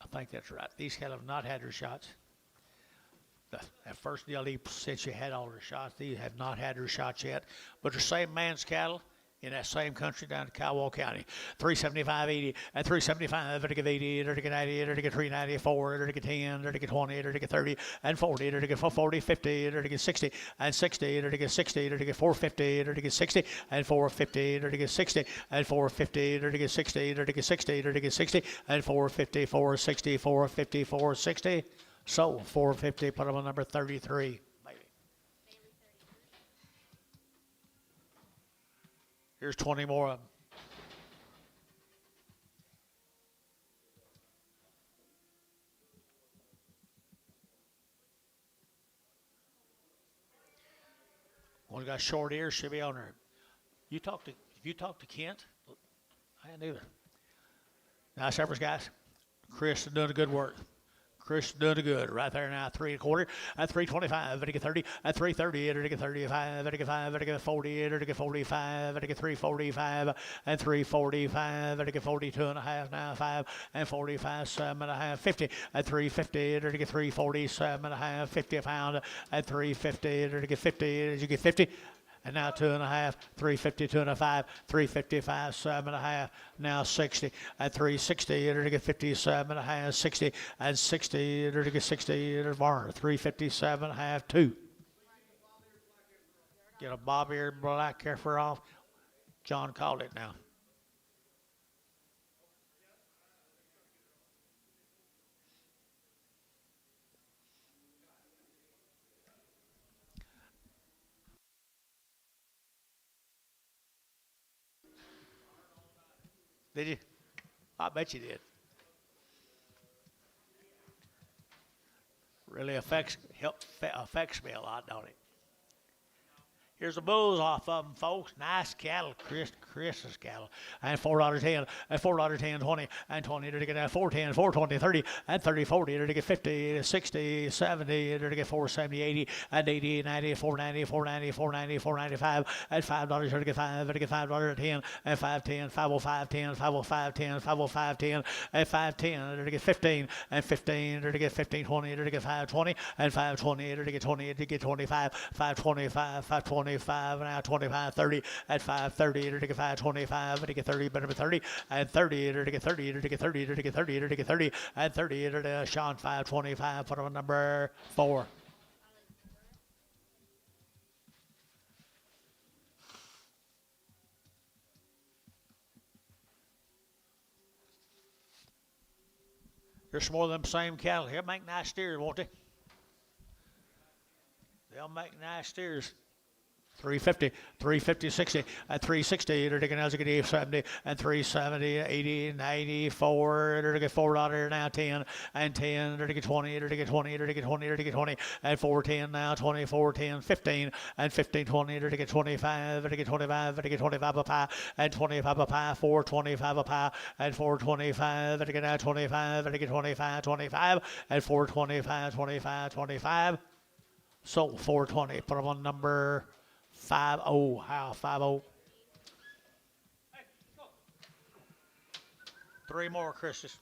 I think that's right. These cattle have not had their shots. At first deal, he said she had all their shots. These have not had their shots yet. But the same man's cattle in that same country down in Kiowa County. 375.80 and 375, it'll get 80, it'll get 90, it'll get 394, it'll get 10, it'll get 20, it'll get 30, and 40, it'll get 40, 50, it'll get 60, and 60, it'll get 60, it'll get 450, it'll get 60, and 450, it'll get 60, and 450, it'll get 60, it'll get 60, it'll get 60, and 450, 460, 450, 460. So 450, put them on number 33. Here's 20 more of them. One got short ears, should be on there. If you talk to Kent, I didn't either. Nice efforts, guys. Chris is doing good work. Chris doing good right there now. 3 1/4 at 325. It'll get 30 at 330. It'll get 35. It'll get 5. It'll get 40. It'll get 45. It'll get 345 and 345. It'll get 42 and a half now. 5 and 45. 7 and a half. 50 at 350. It'll get 347 and a half. 50 a pound at 350. It'll get 50. Did you get 50? And now 2 and a half, 350, 2 and a 5, 355, 7 and a half, now 60 at 360, it'll get 57 and a half, 60 and 60, it'll get 60, it'll Varner, 357 and a half, 2. Get a bob-eared black heifer off. John called it now. Did you? I bet you did. Really affects me a lot, don't it? Here's the bulls off of them, folks. Nice cattle, Chris's cattle. And $4.10, and $4.10, 20, and 20, to get 410, 420, 30, and 30, 40, to get 50, 60, 70, to get 470, 80, and 80, 90, 490, 490, 490, 495, and $5, to get 5, to get $5.10, and 510, 505, 10, 505, 10, 505, 10, and 510, to get 15, and 15, to get 15, 20, to get 520, and 520, to get 20, to get 25, 525, 520. 25, now 25, 30, at 530, to get 525, to get 30, better 30, and 30, to get 30, to get 30, to get 30, to get 30, and 30, to Sean 525, put on number 4. There's more of them same cattle here. Make nice steers, won't they? They'll make nice steers. 350, 350, 60, at 360, it'll get 70, and 370, 80, 94, it'll get $4 now, 10, and 10, it'll get 20, it'll get 20, it'll get 20, it'll get 20, and 410 now, 24, 10, 15, and 15, 20, it'll get 25, it'll get 25, it'll get 25 a pie, and 25 a pie, 425 a pie, and 425, it'll get now 25, it'll get 25, 25, and 425, 25, 25. So 420, put them on number 50. How 50? 3 more, Chris's.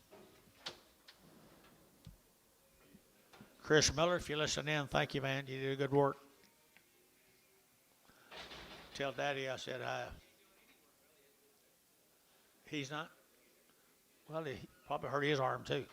Chris Miller, if you listen in, thank you, man. You did good work. Tell Daddy I said hi. He's not? Well, he probably hurt his arm, too.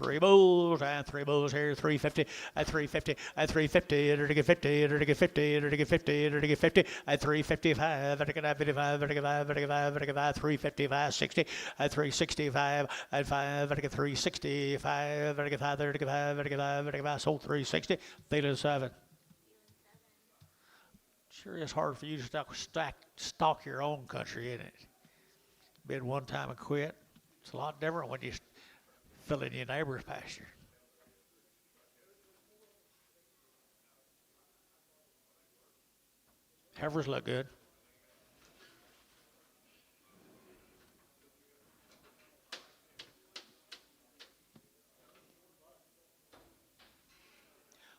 Three bulls and three bulls here. 350 at 350 at 350. Enter to get 50. Enter to get 50. Enter to get 50. Enter to get 50 at 355. Enter to get 55. Enter to get 5. Enter to get 5. Enter to get 5. 355 60 at 365 at 5. Enter to get 365. Enter to get 5. Enter to get 5. Enter to get 5. Enter to get 5. Sold 360. Dealing 7. Sure is hard for you to stock your own country, isn't it? Been one time and quit. It's a lot different when you fill in your neighbor's pasture. Heifers look good.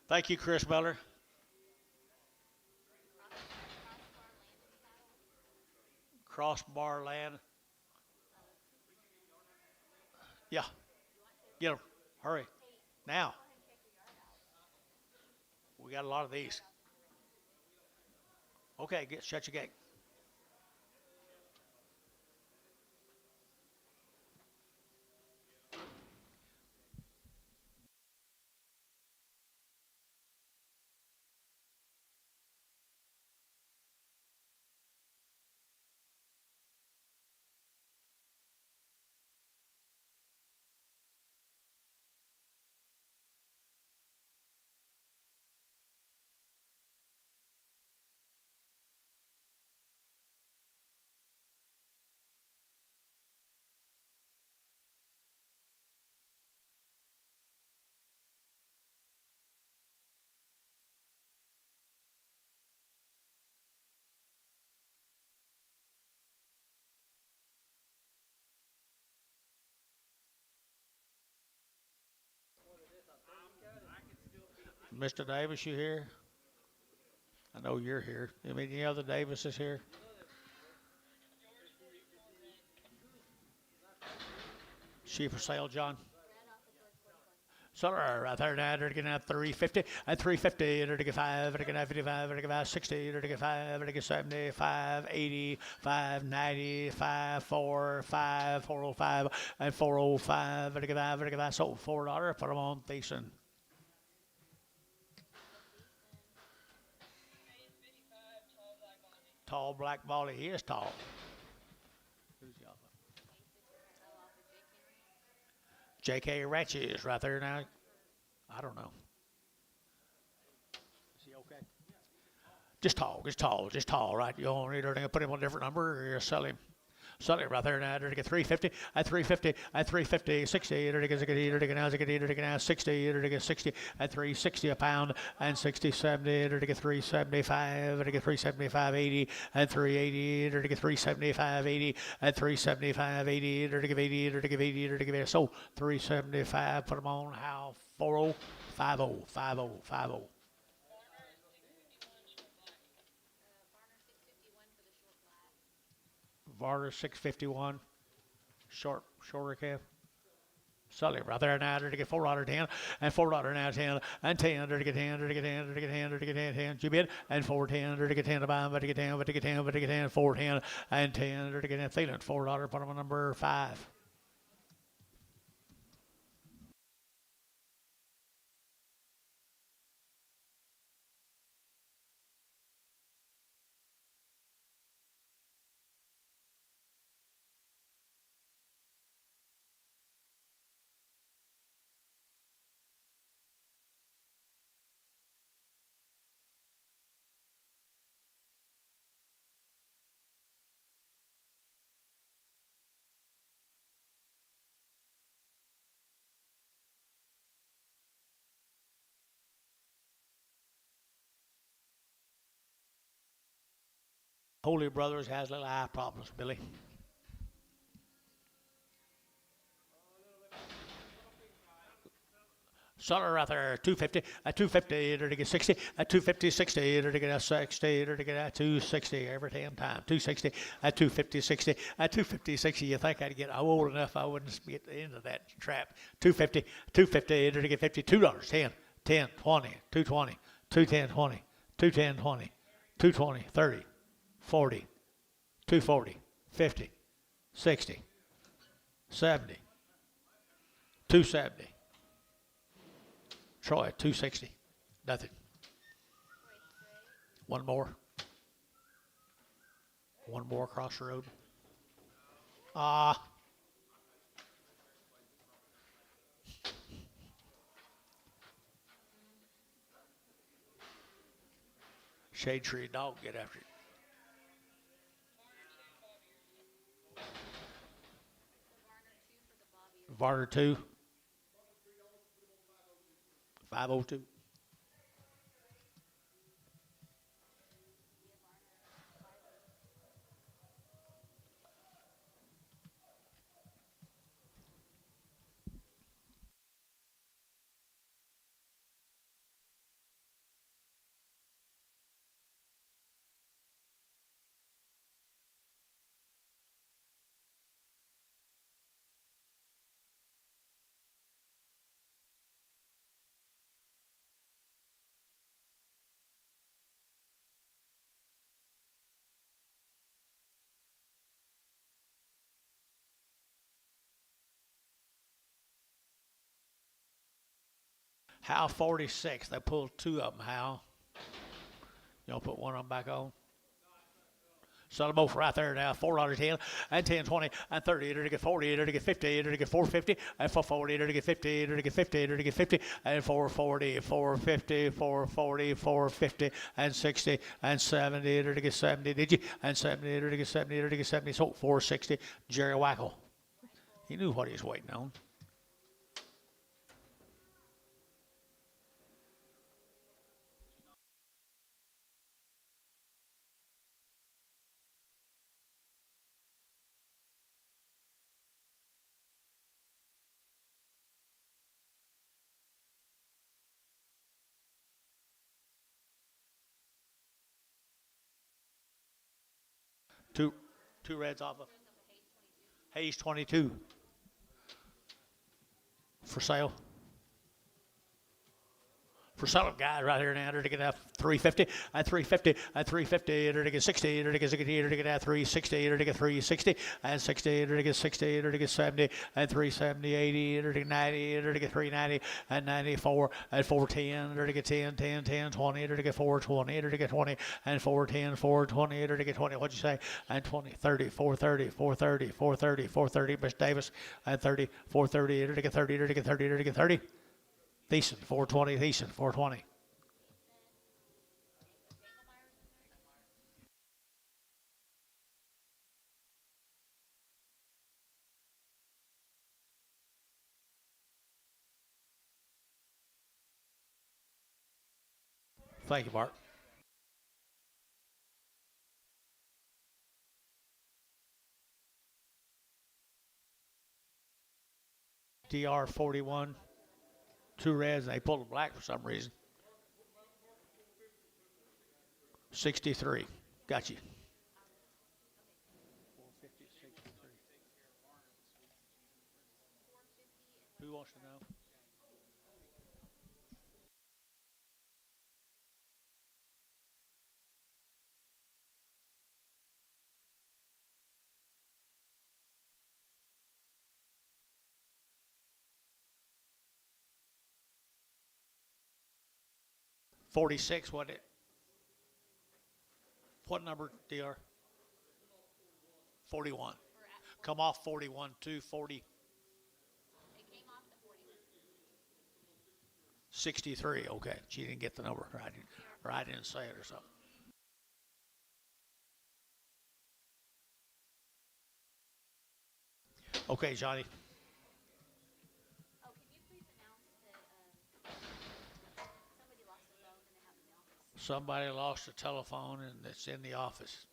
Thank you, Chris Beller. Crossbar land. Yeah. Get them. Hurry. Now. We got a lot of these. Okay, shut your gate. Mr. Davis, you here? I know you're here. I mean, any other Davis is here? She for sale, John? Seller right there now, they're getting at 350, at 350, they're to get 5, they're to get 55, they're to get 60, they're to get 5, they're to get 70, 5, 80, 5, 90, 5, 4, 5, 405, and 405, they're to get 5, they're to get 5, sold $4, put them on Thiessen. Tall black volley, he is tall. Who's the other? J.K. Ratches right there now. I don't know. Is he okay? Just tall, right? You don't need to put him on a different number or you sell him. Sell him right there now. They're to get 350, at 350, at 350, 60. They're to get 60, they're to get 60, they're to get 60, at 360 a pound, and 60, 70. They're to get 375, they're to get 375, 80, and 380. They're to get 375, 80, at 375, 80. They're to give 80, they're to give 80, they're to give 80. So 375. Put them on how? 40, 50, 50, 50. Varner 651, shorter calf. Sully right there now, they're to get $4.10, and $4 now 10, and 10, they're to get 10, they're to get 10, they're to get 10, they're to get 10, 10, you bid, and 4.10, they're to get 10 to buy, but to get 10, but to get 10, but to get 10, 4.10, and 10, they're to get 10, Thielen, $4, put them on number 5. Holy Brothers has little eye problems, Billy. Sutter right there, 250, at 250, they're to get 60, at 250, 60, they're to get a 60, they're to get a 260 every damn time, 260, at 250, 60, at 250, 60, you think I'd get old enough I wouldn't get into that trap. 250, 250, they're to get $52, 10, 10, 20, 220, 210, 20, 210, 20, 220, 30, 40, 240, 50, 60, 70, 270, Troy at 260. Nothing. One more. One more across the road. Shade tree dog, get after it. Varner 2. 502. Hal 46. They pulled two of them, Hal. Y'all put one of them back on. So they're both right there now. $4.10 and 10, 20 and 30. Enter to get 40. Enter to get 50. Enter to get 450 and 440. Enter to get 50. Enter to get 50. Enter to get 50 and 440, 450, 440, 450 and 60 and 70. Enter to get 70. Did you? And 70. Enter to get 70. Enter to get 70. So 460. Jerry Wackel. He knew what he was waiting on. Two reds off of Hayes 22 for sale. For selling guys right here now, enter to get that 350 and 350 and 350, enter to get 60, enter to get 60, enter to get that 360, enter to get 360 and 60, enter to get 60, enter to get 70 and 370, 80, enter to get 90, enter to get 390 and 94 and 410, enter to get 10, 10, 10, 20, enter to get 420, enter to get 20 and 410, 420, enter to get 20. What'd you say? And 20, 30, 430, 430, 430, 430, Miss Davis and 30, 430, enter to get 30, enter to get 30, enter to get 30. Thiessen, 420, Thiessen, 420. Thank you, Bart. DR 41, two reds, and they pulled a black for some reason. 63. Got you. Who wants to know? $46, what it? What number, DR? 41. Come off 41 to 40. It came off the 40. 63. Okay, she didn't get the number right, or I didn't say it or something. Okay, Johnny. Oh, can you please announce that somebody lost the phone and they have it in the office? Somebody lost a telephone and it's in the office.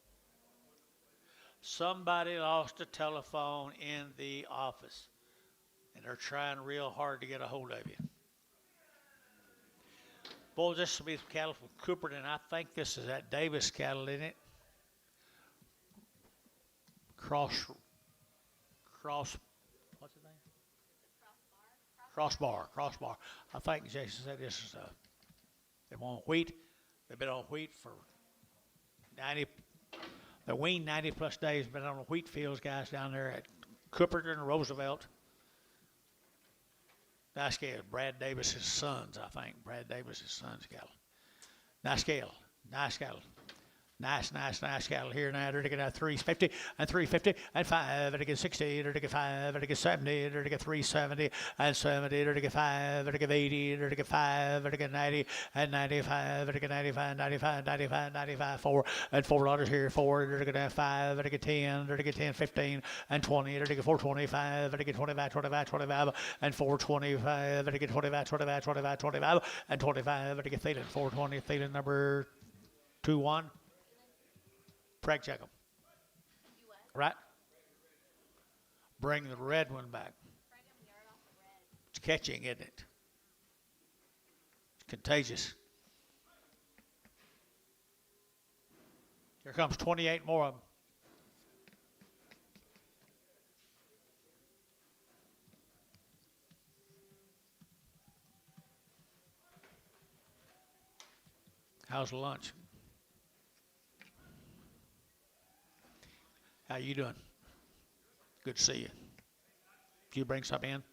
Somebody lost a telephone in the office. And they're trying real hard to get a hold of you. Boy, this will be cattle from Cooperton. I think this is that Davis cattle, isn't it? Cross, what's his name? Crossbar. I think Jason said this is they're on wheat. They've been on wheat for 90, they weaned 90 plus days, been on the wheat fields, guys, down there at Cooperton and Roosevelt. Nice scale. Brad Davis's sons, I think. Brad Davis's sons cattle. Nice scale. Nice cattle. Nice cattle here now. They're to get 350 and 350 and 5. They're to get 60. They're to get 5. They're to get 70. They're to get 370 and 70. They're to get 5. They're to get 80. They're to get 5. They're to get 90 and 95. They're to get 95, 95, 95, 95. 4 and $4 here. 4. They're to get 5. They're to get 10. They're to get 10, 15 and 20. They're to get 425. They're to get 25, 25, 25 and 425. They're to get 25, 25, 25, 25 and 25. They're to get Thielen. 420. Thielen number 2-1. Preg check them. Right? Bring the red one back. It's catching, isn't it? It's contagious. Here comes 28 more of them. How's lunch? How you doing? Good to see you. Did you bring some in?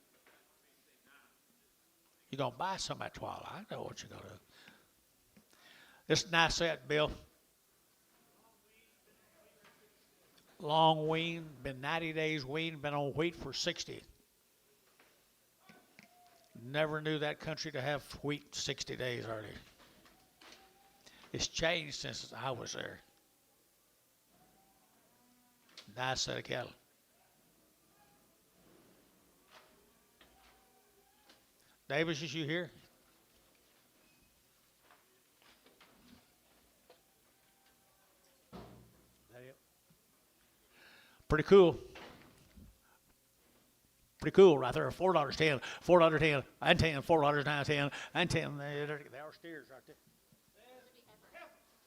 You gonna buy some at Twilight? I know what you're gonna do. This is a nice set, Bill. Long wean, been 90 days wean, been on wheat for 60. Never knew that country to have wheat 60 days already. It's changed since I was there. Nice set of cattle. Davis, is you here? Pretty cool. Pretty cool right there. $4.10, $4.10, and 10, $4.09, 10, and 10. They are steers right there.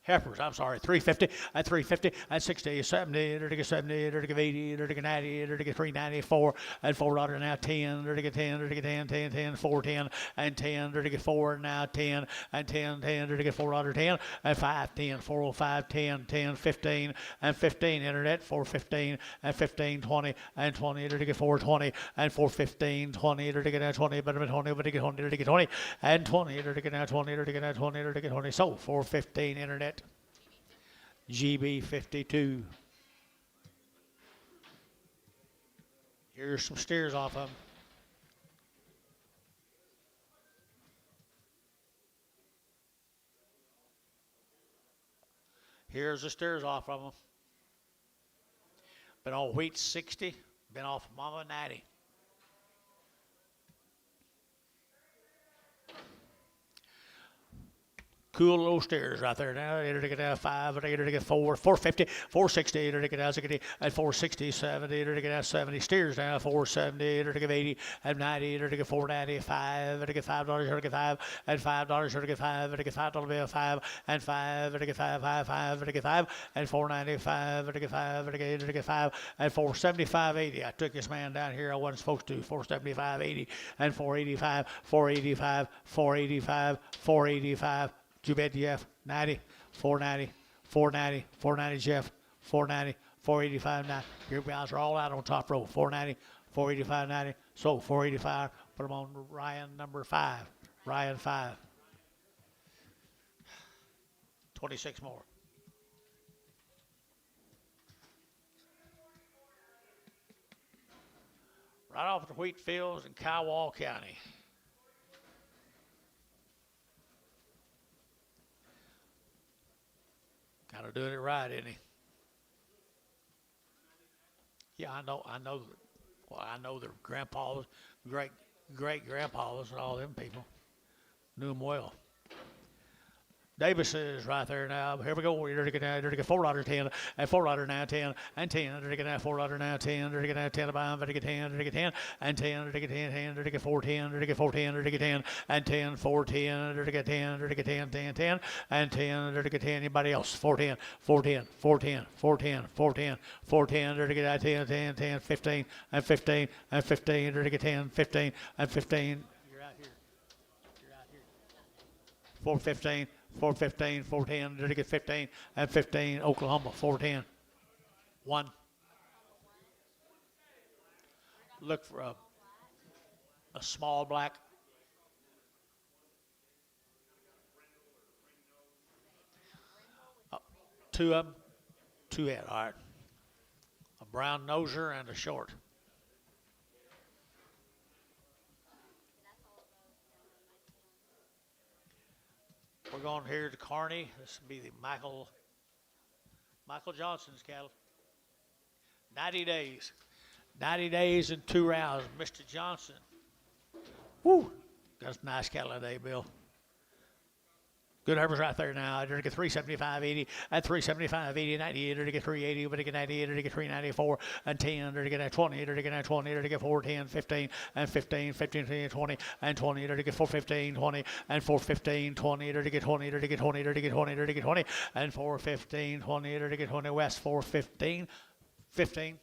Heifers, I'm sorry, 350 and 350 and 60, 70, they're to get 70, they're to get 80, they're to get 90, they're to get 394 and $4 now 10, they're to get 10, they're to get 10, 10, 10, 410 and 10, they're to get 4 now 10 and 10, 10, they're to get $4.10 and 5, 10, 405, 10, 10, 15 and 15, internet 415 and 15, 20 and 20, they're to get 420 and 415, 20, they're to get 20, but 20, but to get 20, they're to get 20 and 20, they're to get 20, they're to get 20, they're to get 20, so 415 internet. GB 52. Here's some steers off of them. Here's the steers off of them. Been on wheat 60, been off Mama 90. Cool little steers right there now. They're to get 5, they're to get 4, 450, 460, they're to get 60, and 460, 70, they're to get 70 steers now, 470, they're to get 80, and 90, they're to get 495, they're to get $5, they're to get 5, and $5, they're to get 5, they're to get $5 bill, 5, and 5, they're to get 5, 5, 5, they're to get 5, and 495, they're to get 5, they're to get 5, and 475.80. I took this man down here I wasn't supposed to. 475.80, and 485, 485, 485, 485. You bet, Jeff. 90, 490, 490, 490, Jeff. 490, 485, 90. Your guys are all out on top row. 490, 485, 90. So 485. Put them on Ryan number 5. Ryan 5. 26 more. Right off the wheat fields in Kiowa County. Kind of doing it right, isn't he? Yeah, I know. Well, I know their grandpas, great grandpas, and all them people. Knew them well. Davis is right there now. Here we go. You're to get $4.10 and $4 now 10 and 10. They're to get $4 now 10. They're to get 10 about. They're to get 10. They're to get 10 and 10. They're to get 10. They're to get 410. They're to get 410. They're to get 10 and 10. 410. They're to get 10. They're to get 10. 10 10 and 10. They're to get 10. Anybody else? 410. 410. 410. 410. 410. 410. They're to get 10. 10 10 15 and 15 and 15. They're to get 10 15 and 15. You're out here. You're out here. 415. 415, 410, they're to get 15 and 15. Oklahoma 410. 1. Look for a small black. two of them, two head. All right. A brown noser and a short. We're going here to Kearney. This will be the Michael Johnson's cattle. 90 days. 90 days and 2 rounds. Mr. Johnson. Woo. That's a nice cattle today, Bill. Good Herbers right there now. They're to get 375.80 at 375.80, 98. They're to get 380, but to get 98. They're to get 394 and 10. They're to get 20. They're to get 20. They're to get 4, 10, 15 and 15, 15, 20 and 20. They're to get 4, 15, 20 and 4, 15, 20. They're to get 20. They're to get 20. They're to get 20. They're to get 20 and 4, 15, 20. They're to get 20. West 4, 15, 15.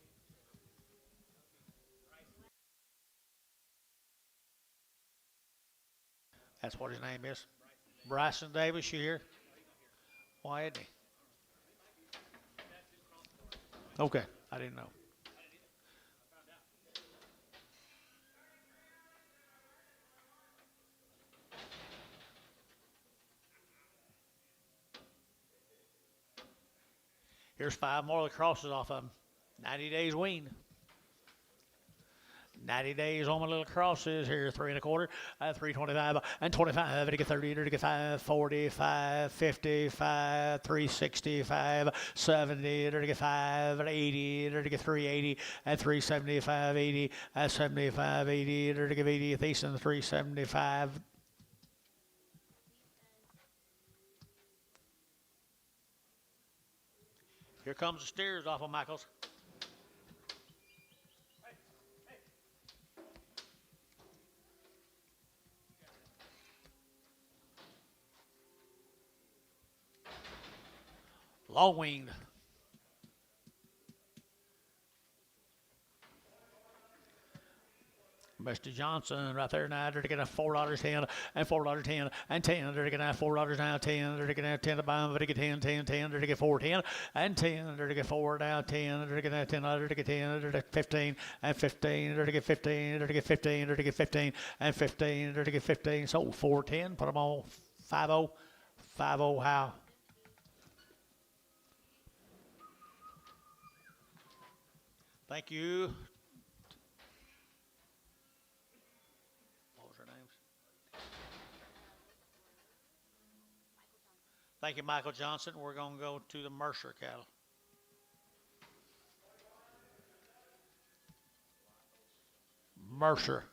That's what his name is. Bryson Davis, you here? Why isn't he? Okay, I didn't know. Here's 5 more of the crosses off of them. 90 days wean. 90 days on my little crosses here, 3 1/4, 325 and 25, to get 30, to get 5, 45, 55, 365, 70, to get 5, 80, to get 380, and 375, 80, 75, 80, to get 80, Thiessen, 375. Here comes the steers off of Michaels. Long winged. Mr. Johnson right there now. They're to get a $4.10 and $4.10 and 10. They're to get $4 now, 10. They're to get 10 to buy them. They're to get 10, 10, 10. They're to get 4, 10 and 10. They're to get 4 now, 10. They're to get 10. They're to get 10. They're to get 15 and 15. They're to get 15. They're to get 15. They're to get 15 and 15. They're to get 15. So 4, 10. Put them on 5-0. 5-0 how? Thank you. What was her names? Thank you, Michael Johnson. We're going to go to the Mercer cattle. Mercer.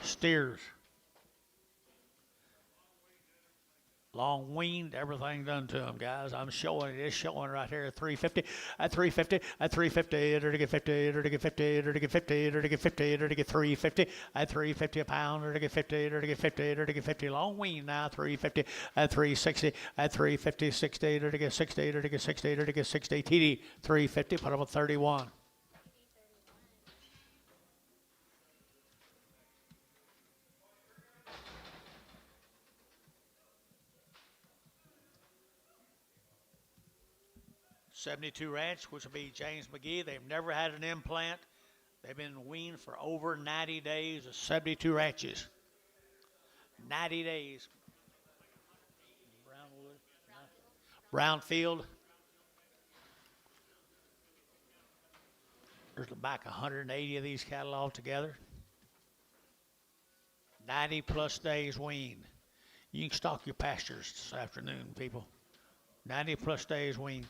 Steers. Long weaned, everything done to them, guys. I'm showing it. It's showing right here at 350, at 350, at 350, to get 50, to get 50, to get 50, to get 50, to get 350, at 350 a pound, to get 50, to get 50, to get 50. Long weaned now, 350, at 360, at 350, 60, to get 60, to get 60, to get 60. TD 350, put them at 31. 72 Ranch, which will be James McGee. They've never had an implant. They've been weaned for over 90 days of 72 ranches. 90 days. Brownfield. There's back 180 of these cattle altogether. 90 plus days weaned. You can stock your pastures this afternoon, people. 90 plus days weaned.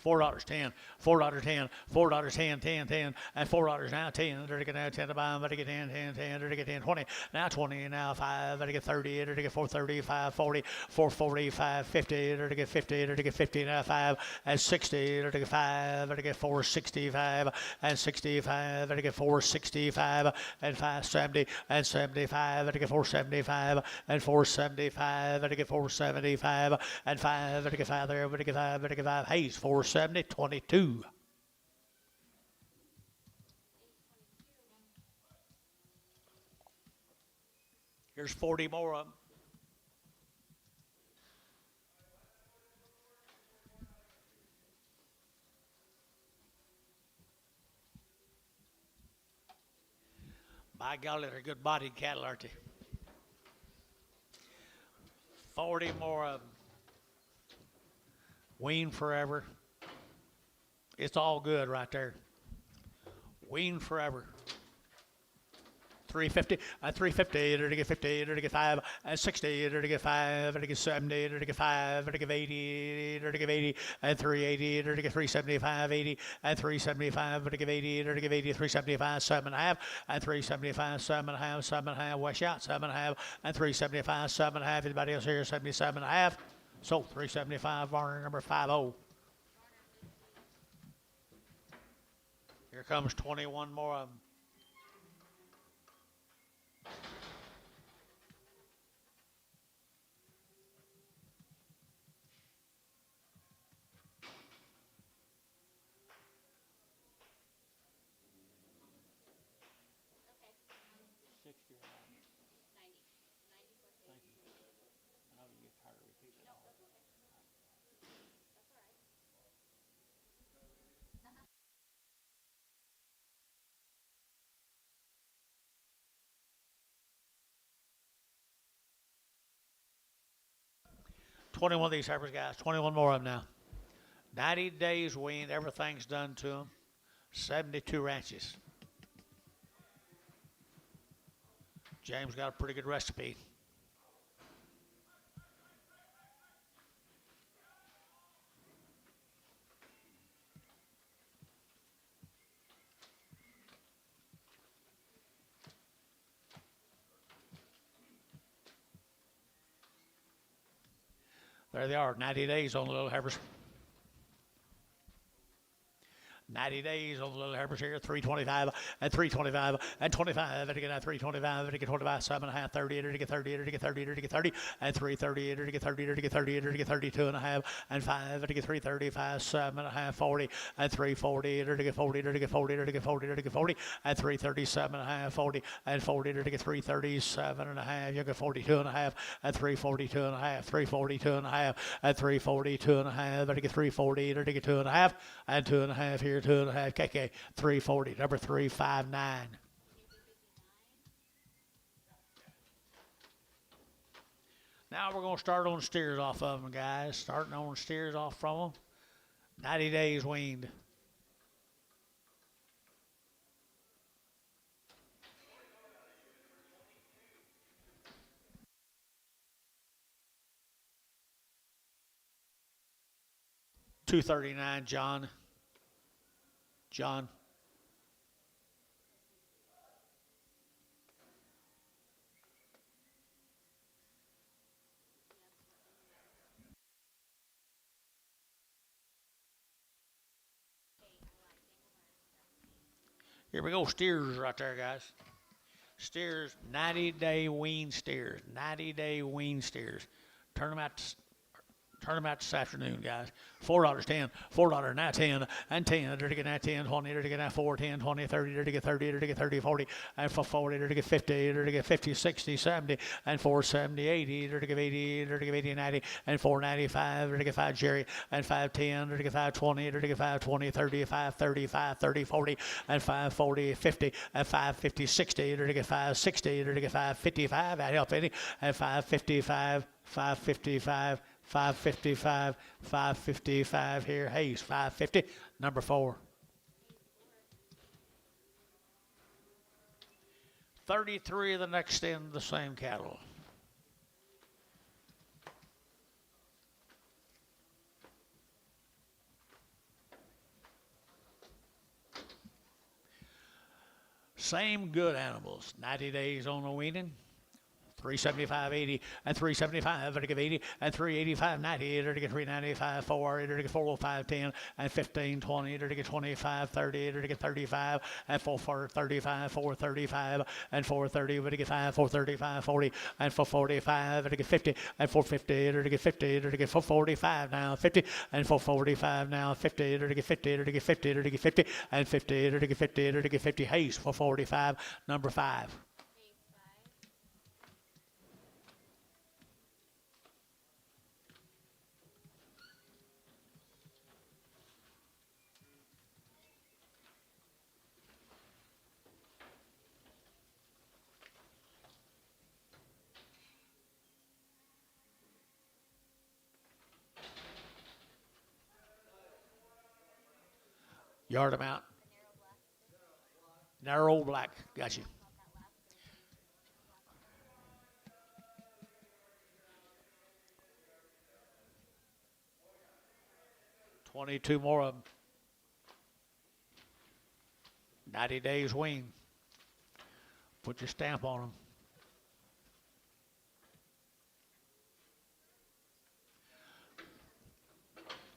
$4.10, $4.10, $4.10, 10, 10, and $4 now, 10. They're to get now 10 to buy them, but to get 10, 10, 10, they're to get 10, 20, now 20, now 5, they're to get 30, they're to get 430, 540, 440, 550, they're to get 50, they're to get 50, now 5, and 60, they're to get 5, they're to get 465, and 65, they're to get 465, and 570, and 75, they're to get 475, and 475, they're to get 475, and 5, they're to get 5 there, they're to get 5, they're to get 5, Hayes, 470, 22. Here's 40 more of them. By golly, they're good bodied cattle, aren't they? 40 more of them. Wean forever. It's all good right there. Wean forever. 350, 350, to get 50, to get 5, and 60, to get 5, to get 70, to get 5, to get 80, to get 80, and 380, to get 375, 80, and 375, to get 80, to get 80, 375, 7.5, and 375, 7.5, 7.5, wash out, 7.5, and 375, 7.5. Anybody else here? 77.5. So 375, Varner number 50. Here comes 21 more of them. Okay. 60 or 90. 90. 90 plus 80. Thank you. I know you get tired of repeating No, all that's that. okay. That's all right. 21 of these heifers, guys. 21 more of them now. 90 days weaned. Everything's done to them. 72 ranches. James got a pretty good recipe. There they are, 90 days on the little heifers. 90 days on the little heifers here, 325 and 325 and 25, and again at 325, and again 25, 7.5, 30, and again 30, and again 30, and again 30, and 330, and again 30, and again 30, and again 32.5, and 5, and again 335, 7.5, 40, and 340, and again 40, and again 40, and again 40, and again 40, and 337.5, 40, and 40, and again 337.5, you get 42.5, and 342.5, 342.5, and 342.5, and again 340, and again 2.5, and 2.5 here. 2.5 KK 340 number 359. Now we're going to start on steers off of them, guys. Starting on steers off from them. 90 days weaned. $239, John. John. Here we go, steers right there, guys. Steers, 90-day wean steers. 90-day wean steers. Turn them out. Turn them out this afternoon, guys. $4, 10, $4, now 10, and 10, to get that 10, 20, to get that 4, 10, 20, 30, to get 30, to get 30, 40, and for 40, to get 50, to get 50, 60, 70, and 470, 80, to get 80, to get 80, 90, and 495, to get 5 Jerry, and 510, to get 520, to get 520, 30, 530, 530, 40, and 540, 50, and 550, 60, to get 560, to get 555, that help any, and 555, 555, 555, 555 here. Hayes, 550, number 4. 33 of the next in the same cattle. Same good animals. 90 days on the weaning. 375, 80, and 375, to give 80, and 385, 90, to get 395, 4, to get 405, 10, and 15, 20, to get 25, 30, to get 35, and 435, 435, and 430, to get 5, 435, 40, and 445, to get 50, and 450, to get 50, to get 445 now, 50, and 445 now, 50, to get 50, to get 50, to get 50, and 50, to get 50, to get 50, Hayes, 445, number 5. Yard amount. The narrow black. Narrow black. Got you. Not that last one. 22 more of them. 90 days wean. Put your stamp on them.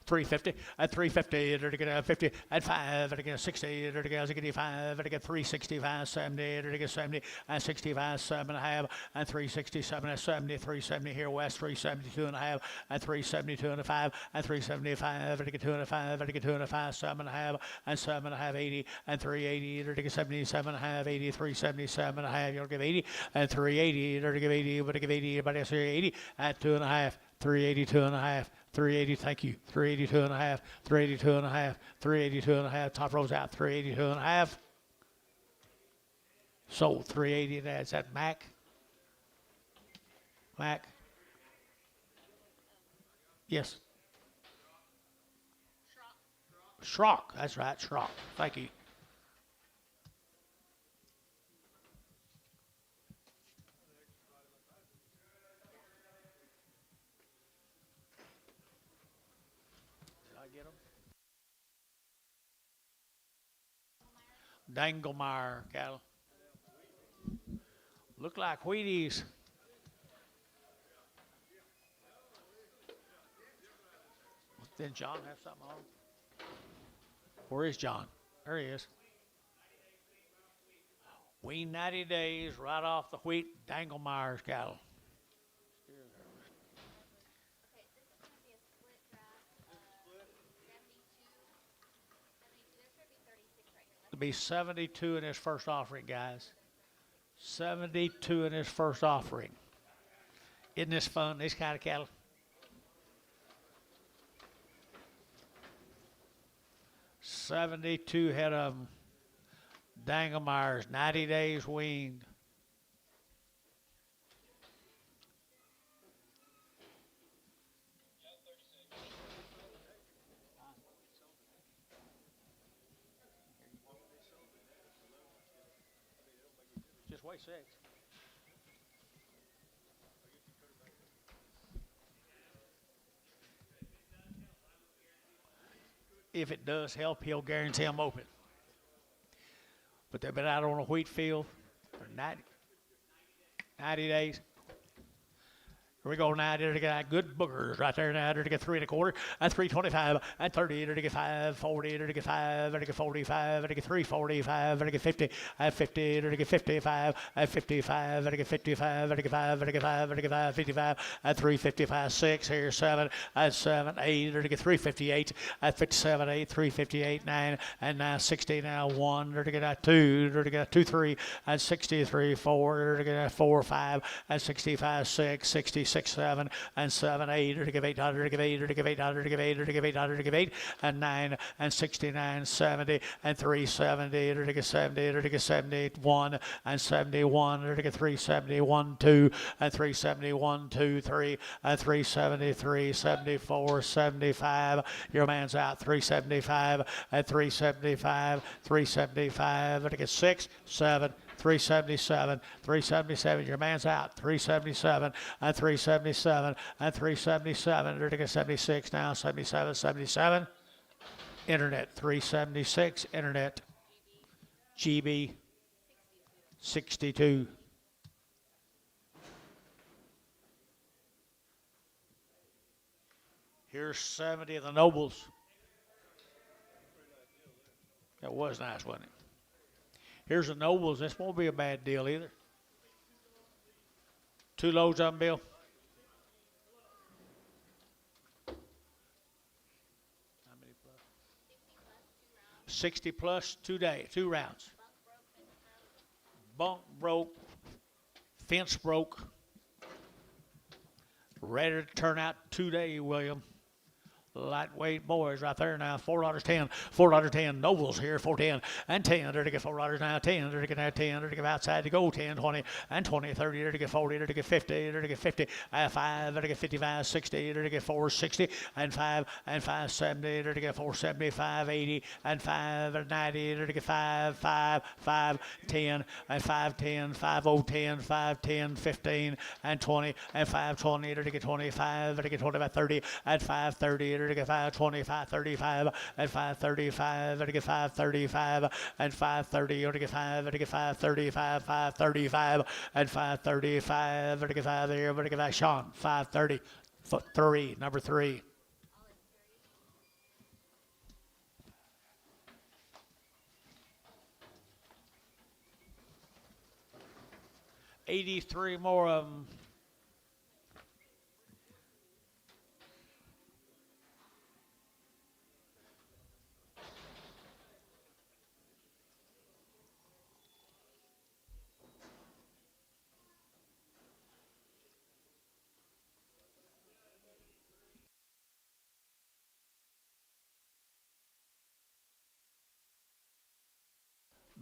$350 at $350 to get a 50 at 5 to get a 60 to get a 5 to get 365 70 to get 70 and 65 7.5 and 367 at 70 370 here west 372.5 and 372.5 and 375 to get 205 to get 205 7.5 and 7.5 80 and 380 to get 77.5 80 377.5 you'll give 80 and 380 to give 80 but to give 80 but I say 80 at 2.5 382.5 380, thank you. 382.5, 382.5, 382.5. Top rows out, 382.5. Sold 380. Is that Mac? Mac? Yes. Schrock. That's right, Schrock. Thank you. Danglemeyer cattle. Look like Wheaties. Did John have something on? Where is John? There he is. Wean 90 days right off the wheat Danglemeyer's cattle. Okay, this is going to be a split draft. 72. There should be 36 right here. To be 72 in his first offering, guys. 72 in his first offering. Isn't this fun, these kind of cattle? $72 head of them. Danglemeyer's 90 days weaned. Just weigh 6. If it does help, he'll guarantee I'm open. But they've been out on a wheat field for 90 days. Here we go now. There to get good boogers right there now. There to get 3 1/4 and 325 and 30. There to get 540. There to get 5. There to get 45. There to get 345. There to get 50 and 50. There to get 55 and 55. There to get 55. There to get 5. There to get 5. There to get 5. 55 and 355. 6 here 7 and 7 8. There to get 358 and 57 8. 358 9 and now 60 now 1. There to get 2. There to get 2 3 and 63 4. There to get 4 5 and 65 6 66 7 and 7 8 to give 800 to give 8 to give 800 to give 8 to give 800 to give 8 and 9 and 69 70 and 370 to give 70 to give 71 and 71 to give 371 2 and 371 2 3 and 373 74 75. Your man's out 375 and 375 375 to get 6 7 377, 377. Your man's out. 377 and 377 and 377. They're to get 76 now. 77, 77. Internet 376. Internet GB 62. Here's 70 of the nobles. That was nice, wasn't it? Here's the nobles. This won't be a bad deal either. 2 loads of them, Bill. How many plus? 60 plus 2 days, 2 rounds. Bunk broke, fence broke. Ready to turn out today, William. Lightweight boys right there now. $4.10. $4.10. Nobles here. 4.10 and 10. There to get $4 now. 10. There to get now 10. There to get outside to go. 10, 20 and 20. 30. There to get 40. There to get 50. There to get 50. 5. There to get 55. 60. There to get 460 and 5 and 570. There to get 475. 80 and 5 90. There to get 5 5 5 10 and 5 10 5 0 10 5 10 15 and 20 and 5 20. There to get 25. There to get 25 30 and 5 30. There to get 5 25 35 and 5 35. There to get 5 35 and 5 30. There to get 5. There to get 5 35 5 35 and 5 35. There to get 5 there. There to get 5 Sean 5 30. Foot 3 number 3. 83 more of them.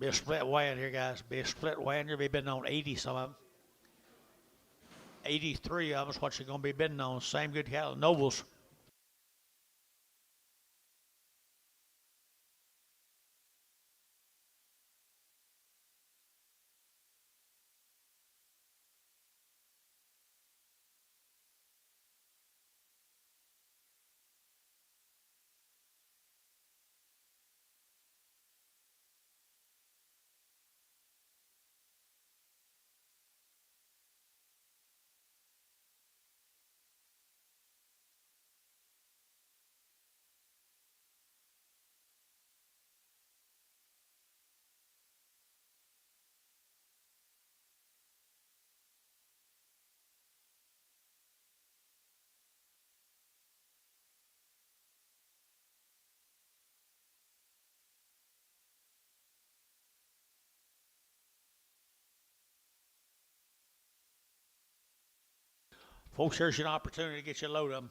Be a split weighing here, guys. Be a split weighing. You'll be bidding on 80 some of them. 83 of them is what you're going to be bidding on. Same good cattle. Nobles. Folks, here's an opportunity to get you a load of them.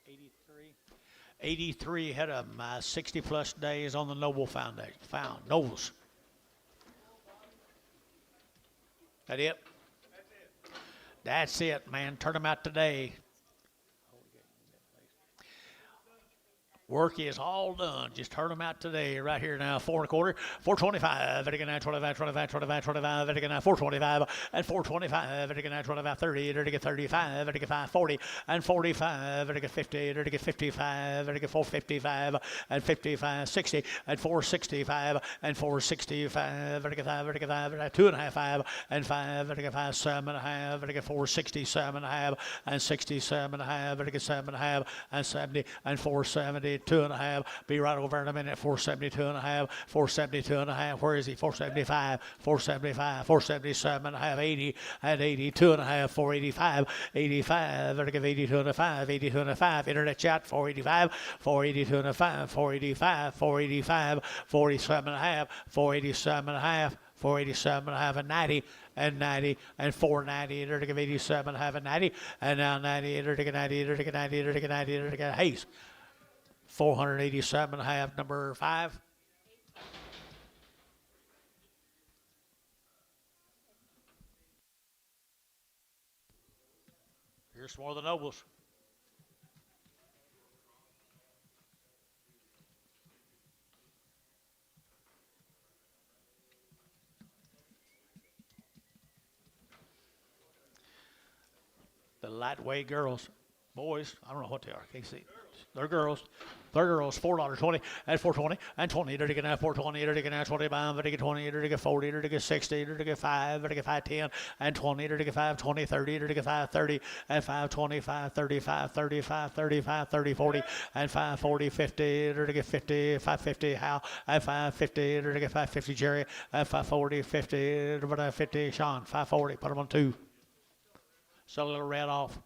83. 83 had a 60 plus days on the Noble Foundation. Found Nobles. That it? That's it, man. Turn them out today. Work is all done. Just turn them out today, right here now. 4 1/4, 425. Vertigan 25, 25, 25, 25. Vertigan 425 and 425. Vertigan 25, 30. Vertigan 35. Vertigan 540 and 45. Vertigan 50. Vertigan 55. Vertigan 455 and 55, 60 and 465 and 465. Vertigan 5. Vertigan 5. 2.5 5 and 5. Vertigan 5 7.5. Vertigan 467.5 and 67.5. Vertigan 7.5 and 70 and 470. 2.5. Be right over in a minute. 472.5. 472.5. Where is he? 475. 475. 477.5. 80 and 82.5. 485. 85. Vertical 82.5. 82.5. Internet chat. 485. 482.5. 485. 485. 47.5. 487.5. 487.5 and 90 and 90 and 490. Intertic of 87 and half and 90 and now 90. Intertic of 90. Intertic of 90. Intertic of 90. Intertic of Hayes. 487 and a half, number 5. Here's some more of the Nobles. The lightweight girls. Boys, I don't know what they are. Can't see. They're girls. They're girls. $4.20 and 420 and 20. They're to get now 420. They're to get now 25. They're to get 20. They're to get 40. They're to get 60. They're to get 5. They're to get 510 and 20. They're to get 520, 30. They're to get 530 and 525, 35, 35, 35, 30, 40 and 540, 50. They're to get 50, 550. Hal and 550. They're to get 550. Jerry and 540, 50. 50. Sean 540. Put them on 2. Sell a little red off.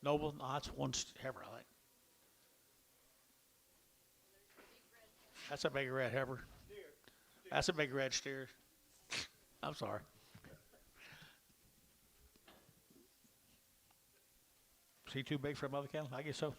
Noble, no, that's one heifer, I think. That's a big red heifer. That's a big red steer. I'm sorry. Is he too big for a mother cattle? I guess so.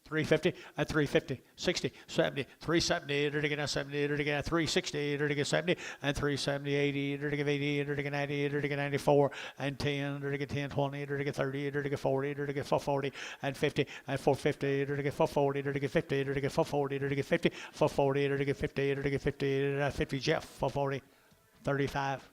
350 and 350, 60, 70, 370, to get 70, to get 360, to get 70, and 370, 80, to get 80, to get 90, to get 94, and 10, to get 10, 20, to get 30, to get 40, to get 440, and 50, and 450, to get 440, to get 50, to get 440, to get 50, 440, to get 50, to get 50, 50, Jeff, 440, 35.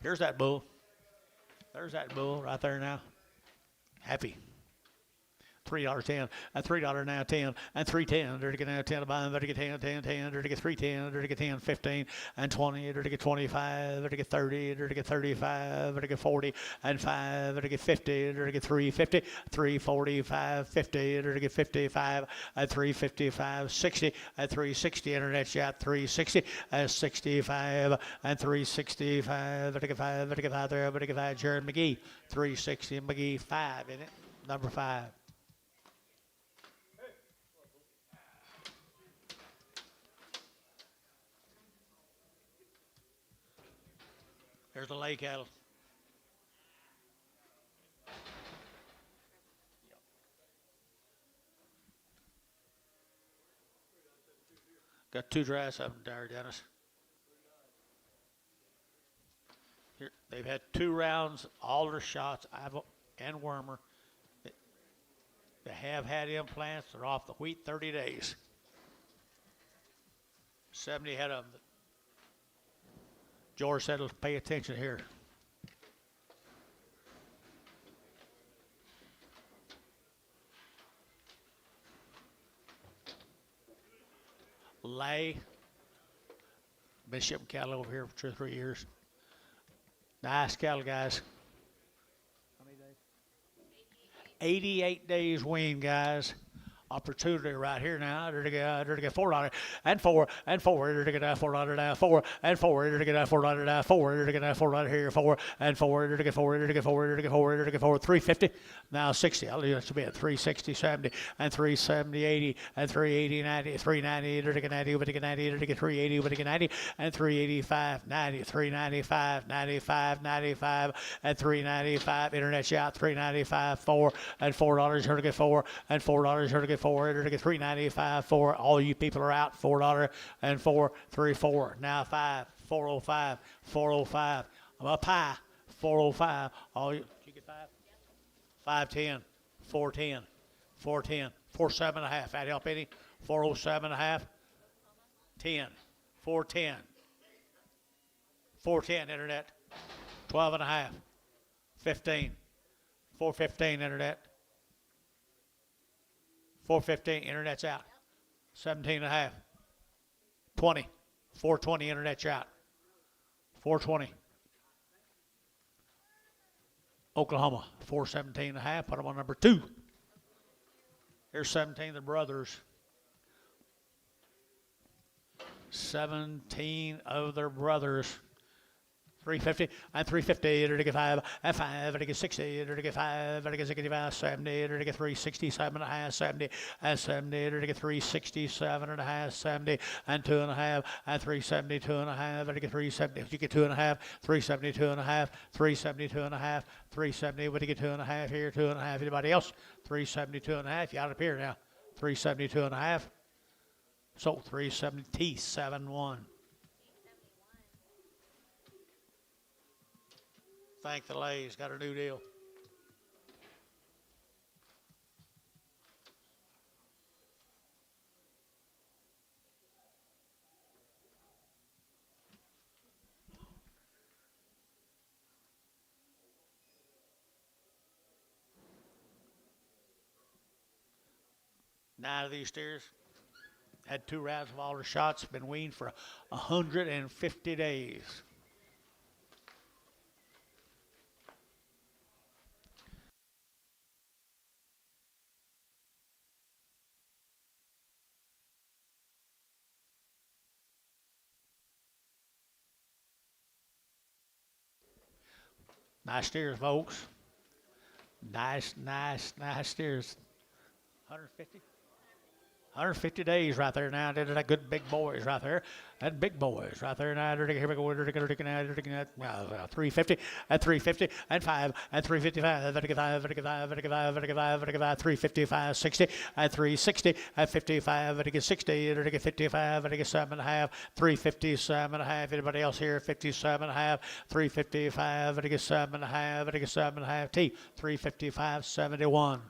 Here's that bull. There's that bull right there now. Happy. $3.10, and $3 now 10, and 3.10, to get now 10 about to get 10, 10, 10, to get 3.10, to get 10, 15, and 20, to get 25, to get 30, to get 35, to get 40, and 5, to get 50, to get 350, 345, 50, to get 55, and 355, 60, and 360, internet shot 360, and 65, and 365, to get 5, to get 5 there, to get 5, Jared McGee, 360, McGee 5 in it, number 5. There's the lay cattle. Got 2 drafts of them there, Dennis. Here, they've had 2 rounds, all their shots, Ivo and Wormer. They have had implants. They're off the wheat 30 days. 70 head of them. George said, let's pay attention here. Lay. Been shipping cattle over here for 2 or 3 years. Nice cattle, guys. How many days? 88 days wean, guys. Opportunity right here now. To get $4 and 4 and 4. To get $4 now 4 and 4. To get $4 now 4. To get $4 here 4 and 4. To get 4. To get 4. To get 4. To get 4. 350 now 60. I'll leave it to be at 360 70 and 370 80 and 380 90 390. To get 90 to get 90 to get 380 to get 90 and 385 90 395 95 95 and 395. Internet shot 395 4 and $4 here to get 4 and $4 here to get 4 to get 395 4. All you people are out. $4 and 4 3 4. Now 5 405 405. I'm up high. 405. All you. Did you get 5? 510 410 410 47 and a half. That help any? 407 and a half. 10 410 410 internet. 12 and a half. 15 415 internet. 415 internet's out. 17 and a half. 20 420 internet's out. 420. Oklahoma 417 and a half. Put them on number 2. Here's 17 the brothers. 17 of their brothers. 350 and 350 to get 5 and 5 to get 60 to get 5 to get 65 70 to get 367 and a half 70 and 70 to get 367 and a half 70 and 2 and a half and 372 and a half to get 370. You get 2 and a half 372 and a half 372 and a half 370. What do you get 2 and a half here 2 and a half? Anybody else? 372 and a half. You out up here now. 372 and a half. So 370 1. Thank the Lays, got a new deal. Nine of these steers Had 2 rounds of all her shots. Been weaned for 150 days. Nice steers, folks. Nice steers. 150? 150 days right there now. They're that good big boys right there. That big boys right there now. Here we go. 350 and 350 and 5 and 355 355 60 and 360 and 55 and 60 and 55 and 7.5 357.5. Anybody else here? 57.5 355 and 7.5 and 7.5 T 355.71.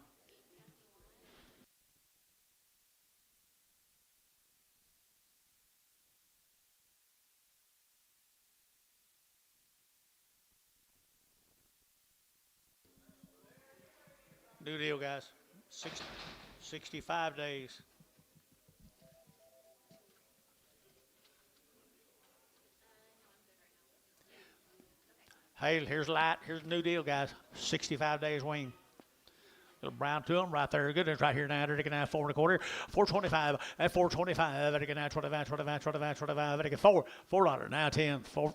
New deal, guys. 65 days. Hey, here's light. Here's the new deal, guys. 65 days wean. Little brown to them right there. Good. It's right here now. They're taking out 4.25, 425, and 425. They're taking out 25, 25, 25, 25. They're taking $4 now 10. 4.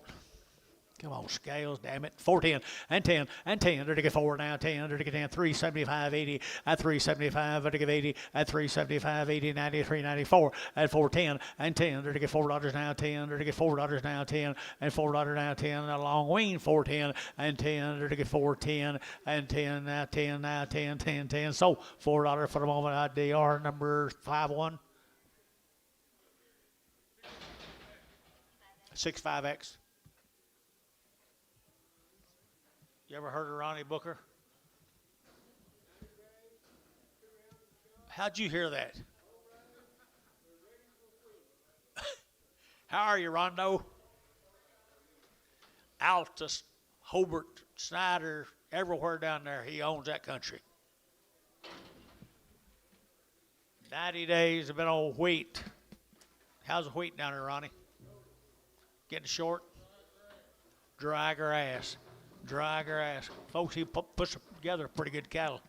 Come on, scales, damn it. 410 and 10 and 10. They're to get 4 now, 10. They're to get 10. 375, 80 at 375. They're to get 80 at 375, 80, 93, 94 at 410 and 10. They're to get $4 now, 10. They're to get $4 now, 10 and $4 now, 10. A long wean, 410 and 10. They're to get 410 and 10 now, 10 now, 10, 10, 10. So $4 for the moment. IDR number 51. 65X. You ever heard of Ronnie Booker? How'd you hear that? How are you, Rondo? Altus, Hobart, Snyder, everywhere down there. He owns that country. 90 days have been on wheat. How's the wheat down there, Ronnie? Getting short? Dry grass. Dry grass. Folks, he puts together pretty good cattle.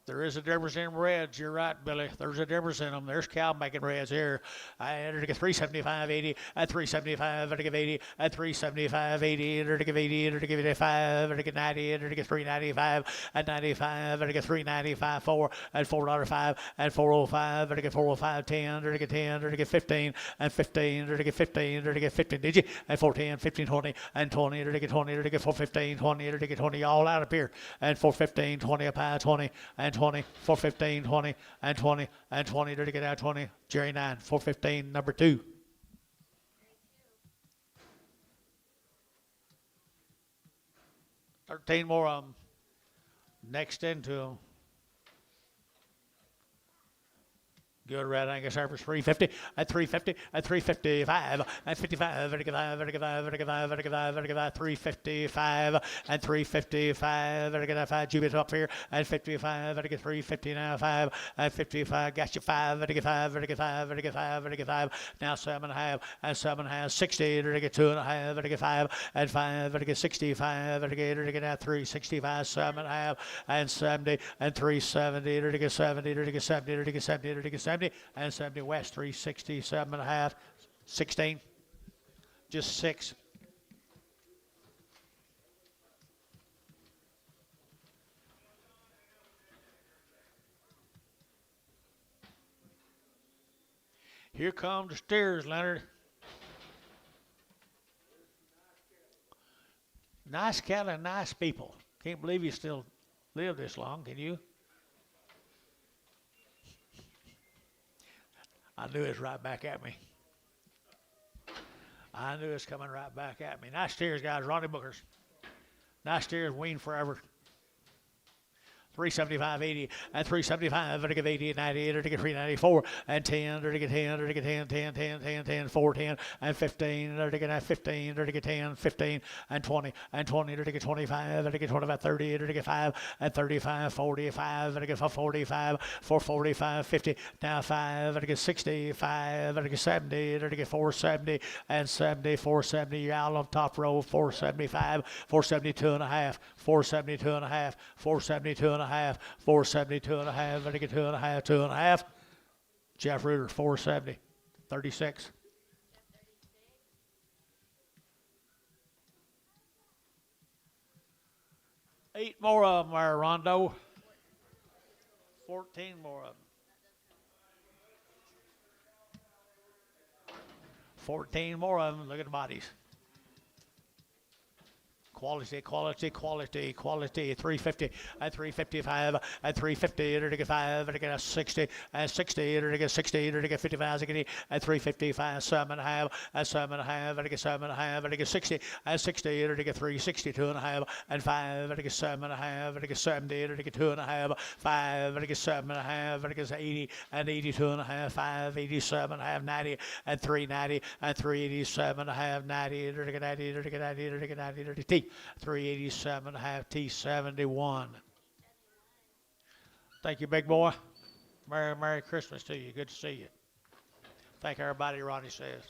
There is a difference in reds. You're right, Billy. There's a difference in them. There's cow making reds here. I entered to get 375, 80, at 375, entered to give 80, at 375, 80, entered to give 80, entered to give 85, entered to get 90, entered to get 395, at 95, entered to get 395, 4, at $4.05, at 405, entered to get 405, 10, entered to get 10, entered to get 15, and 15, entered to get 15, entered to get 15, did you? At 410, 15, 20, and 20, entered to get 20, entered to get 415, 20, entered to get 20, all out up here, and 415, 20, up high, 20, and 20, 415, 20, and 20, and 20, to get out 20, Jerry 9, 415, number 2. $13 more of them. Next into them. Good red Angus Hereford, 350, at 350, at 355, at 55, 55, 55, 55, 55, 55, 355, and 355, and get 5 Jubit up here, and 55, and get 350 now, 5, and 55, got you 5, and get 5, and get 5, and get 5, and get 5, now 7.5, and 7.5, 60, and get 2.5, and get 5, and 5, and get 65, and get now 365, 7.5, and 70, and 370, and get 70, and get 70, and get 70, and get 70, and 70 West, 367.5, 16, just 6. Here come the steers, Leonard. Nice cattle and nice people. Can't believe you still live this long, can you? I knew it was right back at me. I knew it was coming right back at me. Nice steers, guys. Ronnie Bookers. Nice steers, wean forever. 375, 80, and 375, to give 80, 90, to get 394, and 10, to get 10, to get 10, 10, 10, 10, 10, 4, 10, and 15, to get 15, to get 10, 15, and 20, to get 25, to get 25, 30, to get 5, and 35, 45, to get 45, 445, 50, now 5, to get 60, 5, to get 70, to get 470, and 70, 470, you're out on top row, 475, 472 and a half, 472 and a half, 472 and a half, 472 and a half, to get 2 and a half, 2 and a half. Jeff Reuter, 470, 36. Eight more of them there, Rondo. 14 more of them. 14 more of them. Look at the bodies. Quality, quality, quality, quality. 350 and 355 and 350 to get 5 to get 60 and 60 to get 60 to get 55 and 355 7.5 and 7.5 to get 7.5 to get 60 and 60 to get 362 and a half and 5 to get 7.5 to get 70 to get 2.5 5 to get 7.5 to get 80 and 82 and a half 5 87 and a half 90 and 390 and 387 and a half 90 to get 90 to get 90 to get 90 to T 387 and a half T71. Thank you, big boy. Merry Christmas to you. Good to see you. Thank everybody, Ronnie says.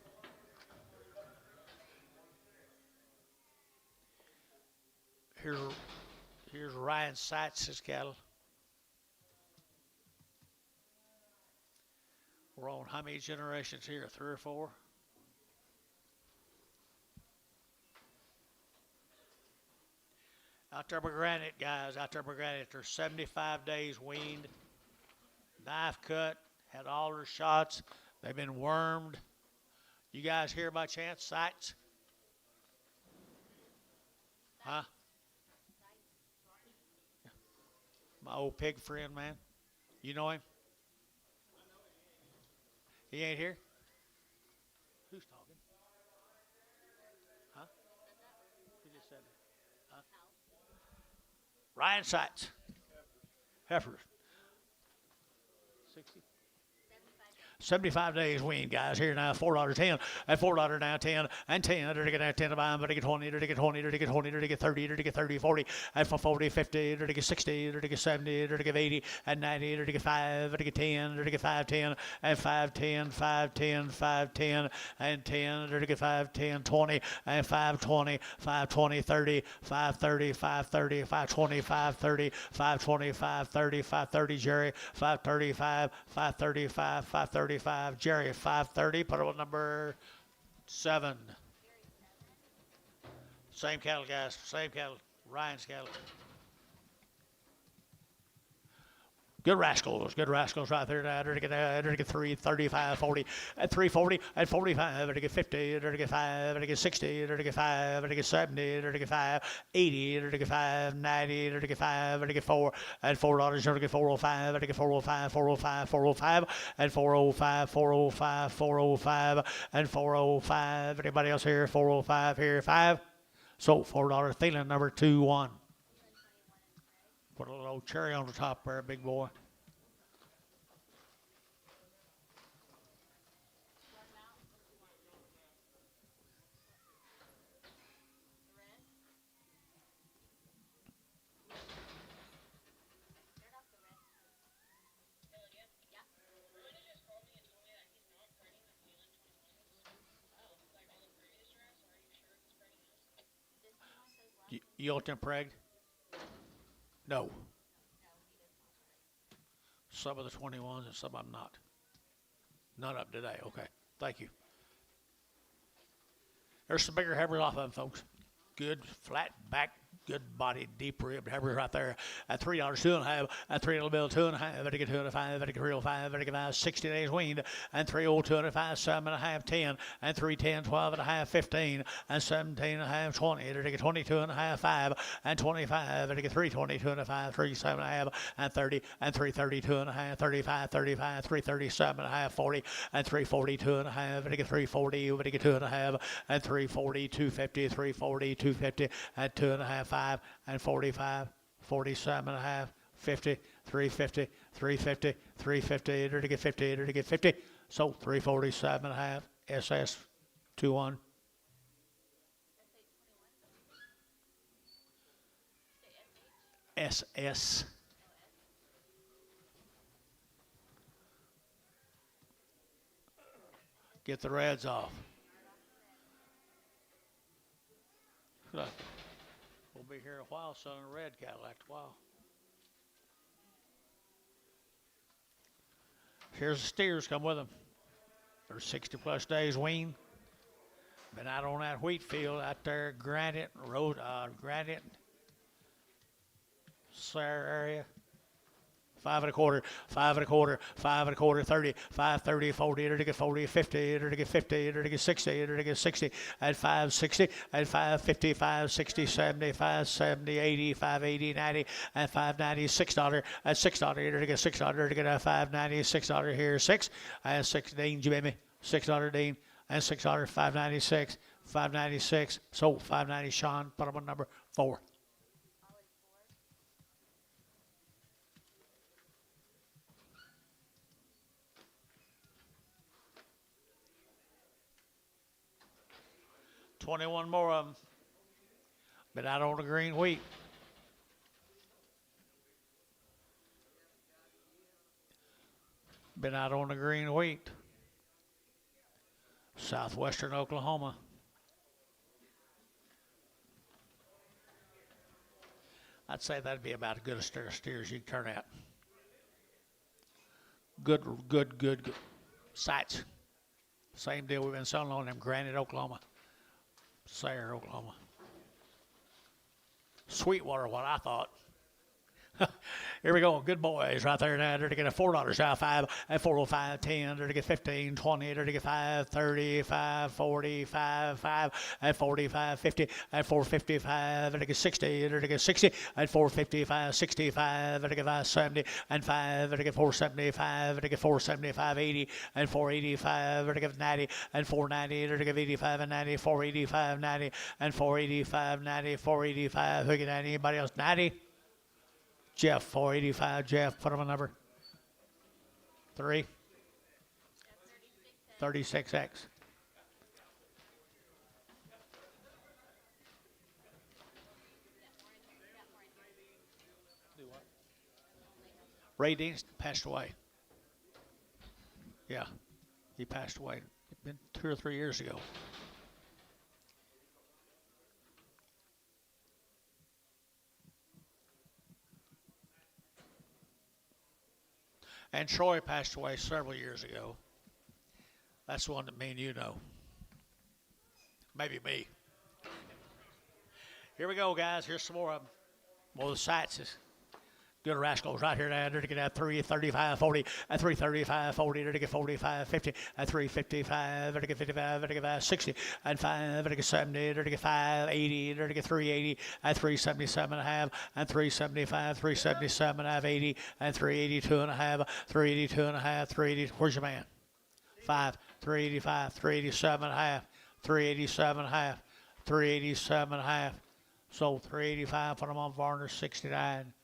Here's Ryan Sachs' cattle. We're on how many generations here? 3 or 4? Out there by Granite, guys, out there by Granite, they're 75 days weaned, knife cut, had all their shots. They've been wormed. You guys here by chance, Sights? Huh? My old pig friend, man. You know him? He ain't here? Who's talking? Huh? Who just said that? Huh? Ryan Sights. Heifers. 60? 75 days weaned, guys. Here now, $4.10 and $4 now 10 and 10 to get 10 to buy, but to get 20 to get 20 to get 20 to get 30 to get 30 40 and for 40 50 to get 60 to get 70 to get 80 and 90 to get 5 to get 10 to get 510 and 510 510 510 and 10 to get 510 20 and 520 520 30 530 530 520 530 520 530 530 Jerry 535 535 535 Jerry 530. Put it on number 7. Same cattle, guys. Same cattle. Ryan's cattle. Good rascals right there. To get 3, 35, 40, and 340, and 45, to get 50, to get 5, to get 60, to get 5, to get 70, to get 5, 80, to get 5, 90, to get 5, to get 4, and $4, to get 405, to get 405, 405, 405, and 405, 405, 405, and 405. Anybody else here? 405 here, 5. So $4 feeling number 2-1. Put a little old cherry on the top there, big boy. You want them pregged? No. Some of the 21s and some of them not. None of them today. Okay. Thank you. There's some bigger heifers off of them, folks. Good, flat back, good body, deep ribbed heifers right there. At $3, 2.5, at $3 bill, 2.5, at get 2.5, at get 3.05, at get 5, 60 days weaned, and 302 and 5, 7.5, 10, and 310, 12 and a half, 15, and 17 and a half, 20, at get 22 and a half, 5, and 25, at get 322 and a 5, 37 and a half, and 30, and 332 and a half, 35, 35, 337 and a half, 40, and 342 and a half, at get 340, at get 2.5, and 340, 250, 340, 250, and 2.5, 5, and 45, 47 and a half, 50, 350, 350, 350, enter to get 50, enter to get 50. So 347 and a half, SS 21. SS. Get the reds off. Look, we'll be here a while selling a red Cadillac a while. Here's the steers come with them. They're 60 plus days wean. Been out on that wheat field out there, Granite Road, Granite, Sarah area. 5 1/4, 5 1/4, 5 1/4, 30, 5 30, 40, enter to get 40, 50, enter to get 50, enter to get 60, enter to get 60, at 5 60, at 5 50, 5 60, 70, 5 70, 80, 5 80, 90, at 5 90, $6, at $6, enter to get $6, enter to get a 5 90, $6 here, 6, at 6 Dean, you baby, $6 Dean, and $6, 596, 596, so 590 Sean, put them on number 4. 21 more of them. Been out on the green wheat. Been out on the green wheat. Southwestern Oklahoma. I'd say that'd be about as good a steer as you can turn out. Good sights. Same deal we've been selling on them, Granite, Oklahoma. Sayre, Oklahoma. Sweetwater, what I thought. Here we go. Good boys right there now. They're to get a $4 shot, 5 at 405, 10. They're to get 15, 20. They're to get 5, 30, 5, 40, 5, 5 at 45, 50 at 455. They're to get 60. They're to get 60 at 455, 65. They're to get 570 and 5. They're to get 475. They're to get 475, 80 and 485. They're to get 90 and 490. They're to get 85 and 90, 485, 90 and 485, 90, 485. Who get 90? Anybody else? 90? Jeff, 485. Jeff, put him on number 3. 36X. Ray Dean passed away. Yeah, he passed away. It's been 2 or 3 years ago. And Troy passed away several years ago. That's the one that me and you know. Maybe me. Here we go, guys. Here's some more of them. More of the sights. Good rascals right here now. They're to get at 335, 40, at 335, 40, they're to get 45, 50, at 355, they're to get 55, they're to get 60, at 5, they're to get 70, they're to get 580, they're to get 380, at 377 and a half, and 375, 377 and a half, 80, and 382 and a half, 382 and a half, 380. Where's your man? 5, 385, 387 and a half, 387 and a half, 387 and a half. So 385 for them on Varner, 69.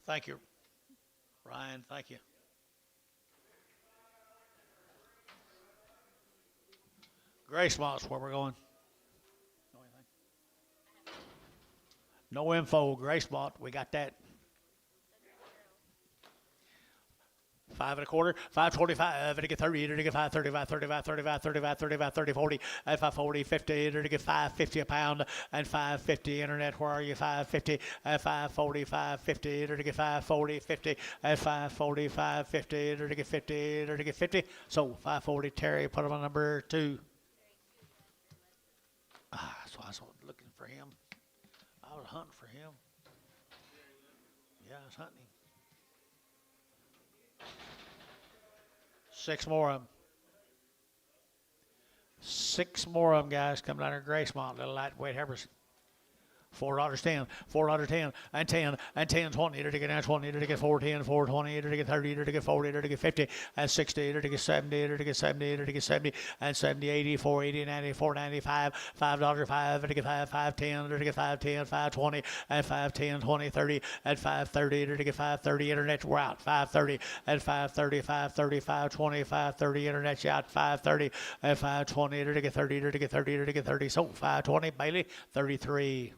Thank you, Ryan. Thank you. Gracemont's where we're going. No info, Gracemont. We got that. 5 1/4, 525, to get 30, to get 535, 35, 35, 35, 35, 30, 40, at 540, 50, to get 550 a pound, and 550 internet. Where are you? 550 at 540, 550, to get 540, 50 at 540, 550, to get 50, to get 50. So 540, Terry, put him on number 2. So I was looking for him. I was hunting for him. Yeah, I was hunting him. 6 more of them. 6 more of them, guys, coming out of Gracemont, little lightweight heifers. $4.10, $4.10, and 10, and 10, 20, to get 20, to get 410, 420, to get 30, to get 40, to get 50, and 60, to get 70, to get 70, to get 70, and 70, 80, 480, 90, 495, $5, 5, to get 5, 510, to get 510, 520, and 510, 20, 30, and 530, to get 530, internet, we're out, 530, and 530, 530, 520, 530, internet's out, 530, and 520, to get 30, to get 30, to get 30, so 520, Bailey, 33.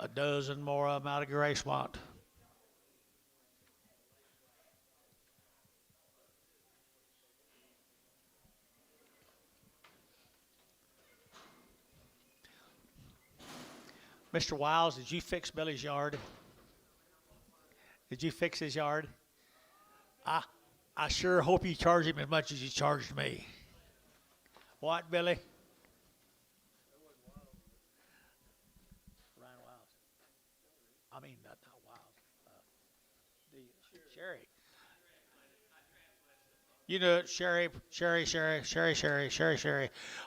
A dozen more of them out of Gracemont. Mr. Wiles, did you fix Billy's yard? Did you fix his yard? I sure hope you charge him as much as you charged me. What, Billy? Ryan Wiles. I mean, not Wiles. Sherry. You know it, Sherry.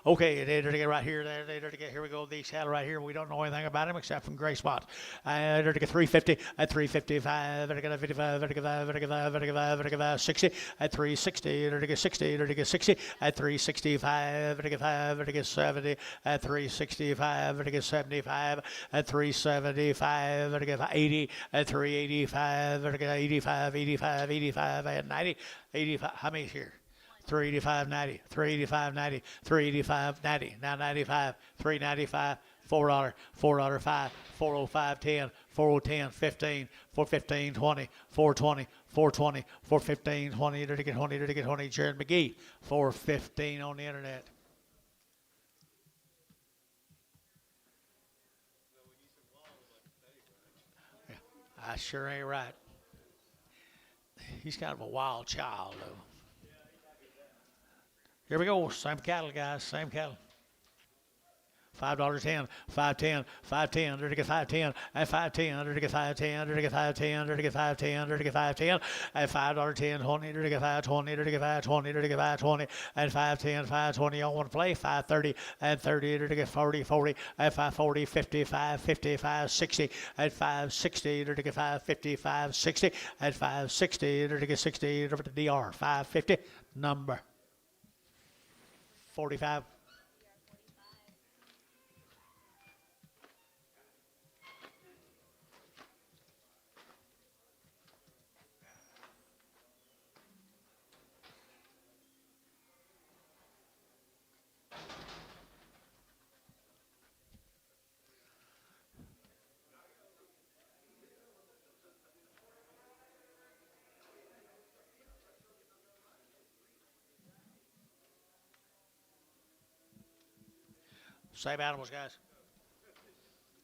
Okay, they to get right here. They to get here. We go. These cattle right here. We don't know anything about them except from Gracemont. And to get 350 at 355. To get 55. To get 55. To get 55. To get 55. 60 at 360. To get 60. To get 60 at 365. To get 5. To get 70 at 365. To get 75 at 375. To get 80 at 385. To get 85, 85, 85 and 90. 85, how many here? 385, 90, 385, 90, 385, 90, now 95, 395, $4, $4, 5, 405, 10, 4010, 15, 415, 20, 420, 420, 415, 20, to get 20, to get 20, Jared McGee, 415 on the internet. Yeah, I sure ain't right. He's kind of a wild child, though. Here we go. Same cattle, guys. Same cattle. $5.10, 510, 510, to get 510, and 510, to get 510, to get 510, to get 510, to get 510, and $5.10, 20, to get 520, to get 520, to get 520, and 510, 520 on one play, 530, and 30, to get 40, 40, and 540, 55, 55, 60, and 560, to get 550, 560, and 560, to get 60, over to DR, 550, number 45. Same animals, guys.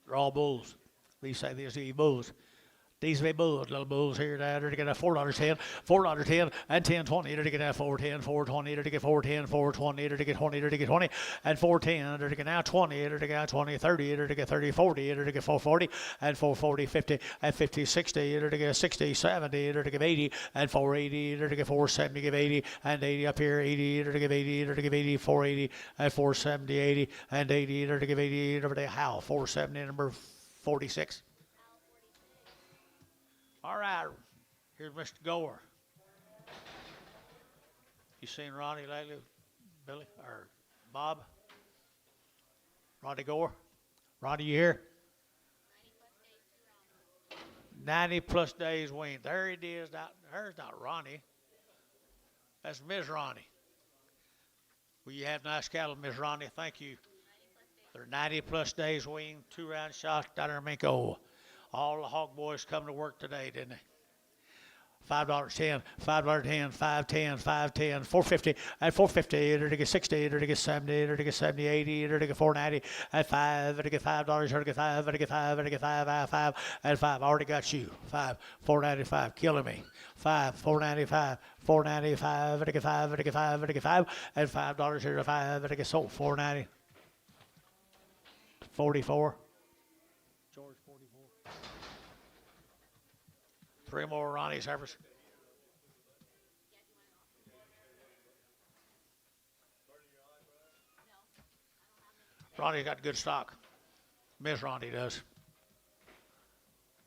They're all bulls. These say these are bulls. These be bulls, little bulls here, there to get a $4.10, $4.10, and 10, 20, to get a 410, 420, to get 410, 420, to get 20, to get 20, and 410, to get now 20, to get 20, 30, to get 30, 40, to get 440, and 440, 50, and 50, 60, to get 60, 70, to get 80, and 480, to get 470, give 80, and 80 up here, 80, to give 80, to give 80, 480, and 470, 80, and 80, to give 80, over to Hal, 470, number 46. All right, here's Mr. Gore. You seen Ronnie lately, Billy, or Bob? Ronnie Gore? Ronnie, you here? 90 plus days weaned. There it is. There's not Ronnie. That's Ms. Ronnie. Well, you have nice cattle, Ms. Ronnie. Thank you. They're 90 plus days weaned, 2 round shots down there in Minko. All the hog boys come to work today, didn't they? $5.10, $5.10, 510, 510, 450, and 450, to get 60, to get 70, to get 70, 80, to get 490, and 5, to get $5, to get 5, to get 5, to get 5, 5, and 5. I already got you. 5, 495, killing me. 5, 495, 495, to get 5, to get 5, to get 5, and $5 here to 5, to get sold. 490, 44. 3 more Ronnie Service. Ronnie's got good stock. Miss Ronnie does.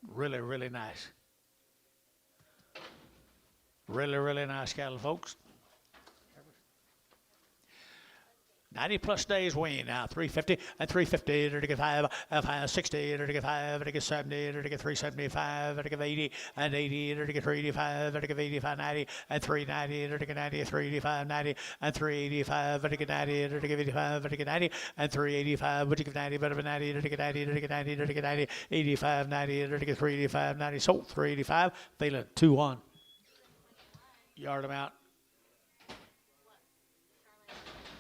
Really, really nice. Really, really nice cattle, folks. 90 plus days wean now, 350 and 350, to get 5, 60, to get 5, to get 70, to get 375, to get 80 and 80, to get 385, to get 85, 90 and 390, to get 90, 385, 90 and 385, to get 90, to get 85, to get 90 and 385, to get 90, better than 90, to get 90, to get 90, to get 90, 85, 90, to get 385, 90, sold 385, feeling 2-1. Yard them out.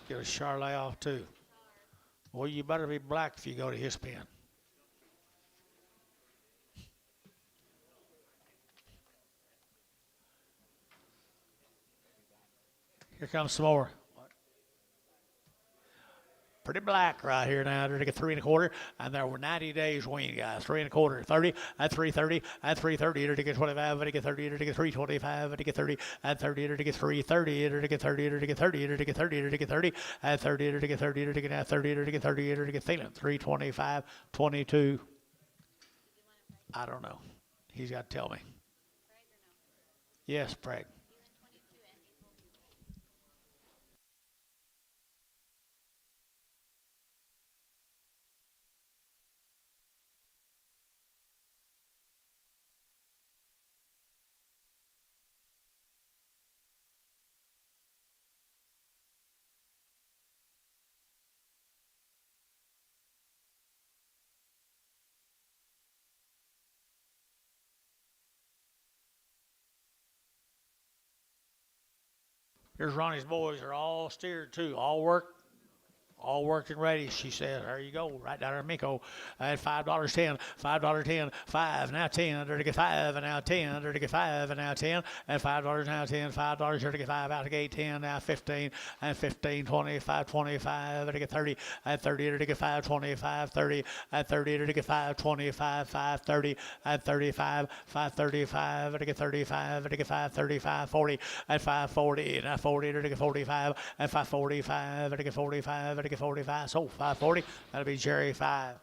Get a Charlet off too. Well, you better be black if you go to his pen. Here comes some more. Pretty black right here now. They're to get 3 1/4, and there were 90 days wean, guys. 3 1/4, 30 and 330 and 330. They're to get 25, they're to get 30, they're to get 325, they're to get 30 and 30, they're to get 330, they're to get 30, they're to get 30, they're to get 30, they're to get 30 and 30, they're to get 30, they're to get 30, they're to get 30, they're to get feeling 325, 22. I don't know. He's got to tell me. Yes, Preg. Here's Ronnie's boys. They're all steered too. All worked and ready, she says. There you go, right down there, Miko. At $5.10, $5.10, 5, now 10, there to get 5, and now 10, there to get 5, and now 10, and $5 now 10, $5, there to get 5, out to gate 10, now 15, and 15, 25, 25, there to get 30, and 30, there to get 5, 25, 30, and 30, there to get 5, 25, 5, 30, and 35, 5, 35, there to get 35, there to get 5, 35, 40, and 5, 40, now 40, there to get 45, and 5, 45, there to get 45, there to get 45, so 540. That'll be Jerry 5.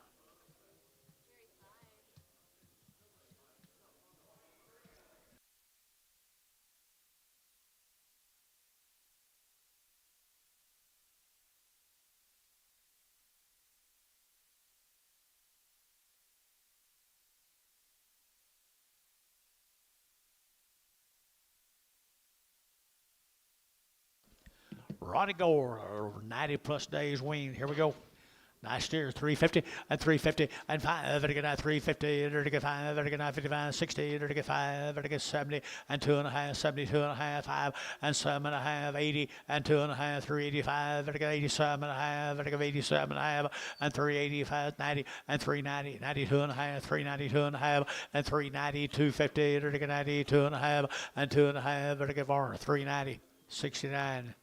Ronnie Gore, 90 plus days wean. Here we go. Nice steer, 350 and 350 and 5, to get 350, to get 5, to get 55, 60, to get 5, to get 70 and 2.5, 72 and a half, 5 and 7.5, 80 and 2.5, 385, to get 87.5, to get 87.5 and 385, 90 and 390, 92 and a half, 392 and a half and 390, 250, to get 92 and a half and 2.5, to get 390, 69.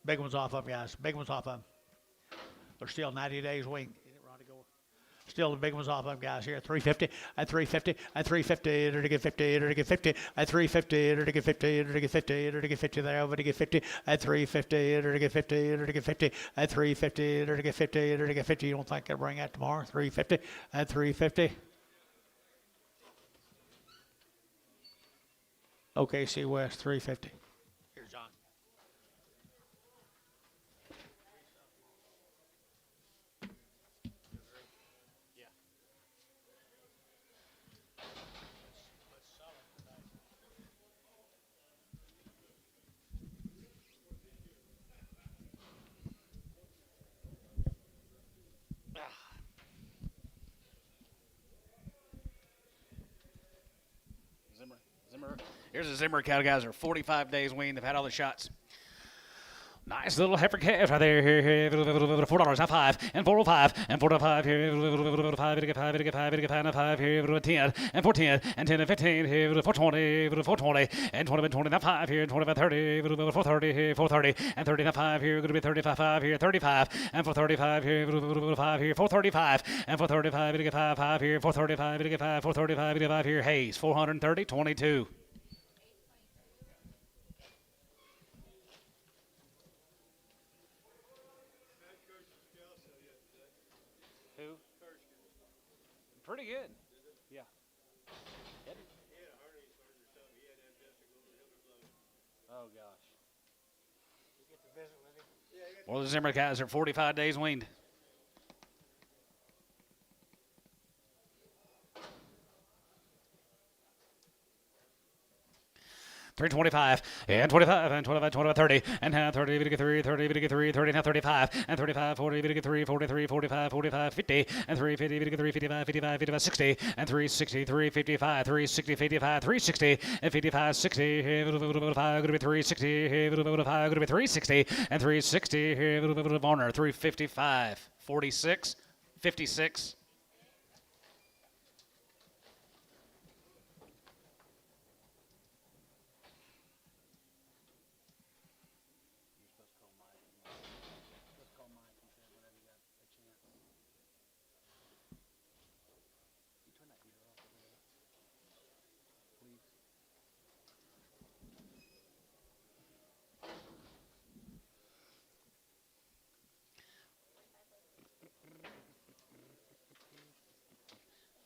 Big ones off of them, guys. Big ones off of them. They're still 90 days wean. Still the big ones off of them, guys. Here, 350 and 350 and 350, to get 50, to get 50 and 350, to get 50, to get 50, to get 50 there, over to get 50 and 350, to get 50, to get 50 and 350, to get 50, to get 50. You don't think they'll bring that tomorrow? 350 and 350. OKC West 350. Here's John. Zimmer. Here's a Zimmer cattle, guys. Are 45 days weaned. They've had all the shots. Nice little heifer calves right there. Here, $4, now 5 and 405 and 405 here. 5, get 5, get 5, get 5, now 5 here. 10 and 410 and 10 and 15 here. 420, 420 and 20 and 20, now 5 here. 25, 30, 430 here. 430 and 30, now 5 here. Going to be 35, 5 here. 35 and 435 here. 5 here. 435 and 435 get 5, 5 here. 435 get 5, 435 get 5 here. Hayes 430, 22. Who? Pretty good. Yeah. Oh gosh. Well, the Zimmer guys are 45 days weaned. 325 and 25 and 25, 25, 30 and 30, to get 3, 30, to get 3, 30 and 35 and 35, 40, to get 3, 43, 45, 45, 50 and 350, to get 3, 55, 55, 55, 60 and 360, 355, 360, 55, 360 and 55, 60. 5 going to be 360. 5 going to be 360 and 360. Varner 355, 46, 56.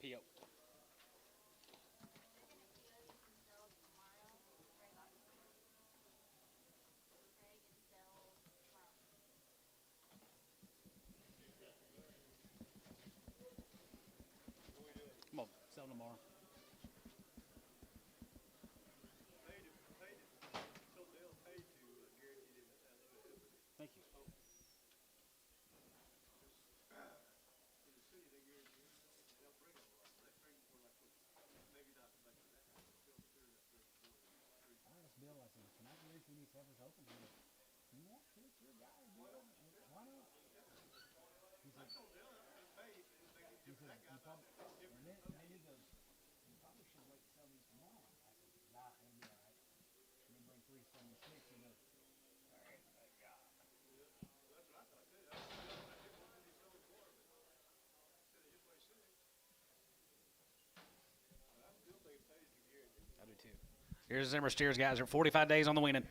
P.O. Come on, sell tomorrow. Thank you. I asked Bill, I said, can I guarantee these heifers open? He goes, you want to? It's your guy, Bill. Why not? He said, you probably, and then he goes, you probably should wait to sell these tomorrow. I said, nah, it'll be all right. And then bring 376. He goes, all right, thank God. 2. Here's Zimmer steers, guys. Are 45 days on the weaning.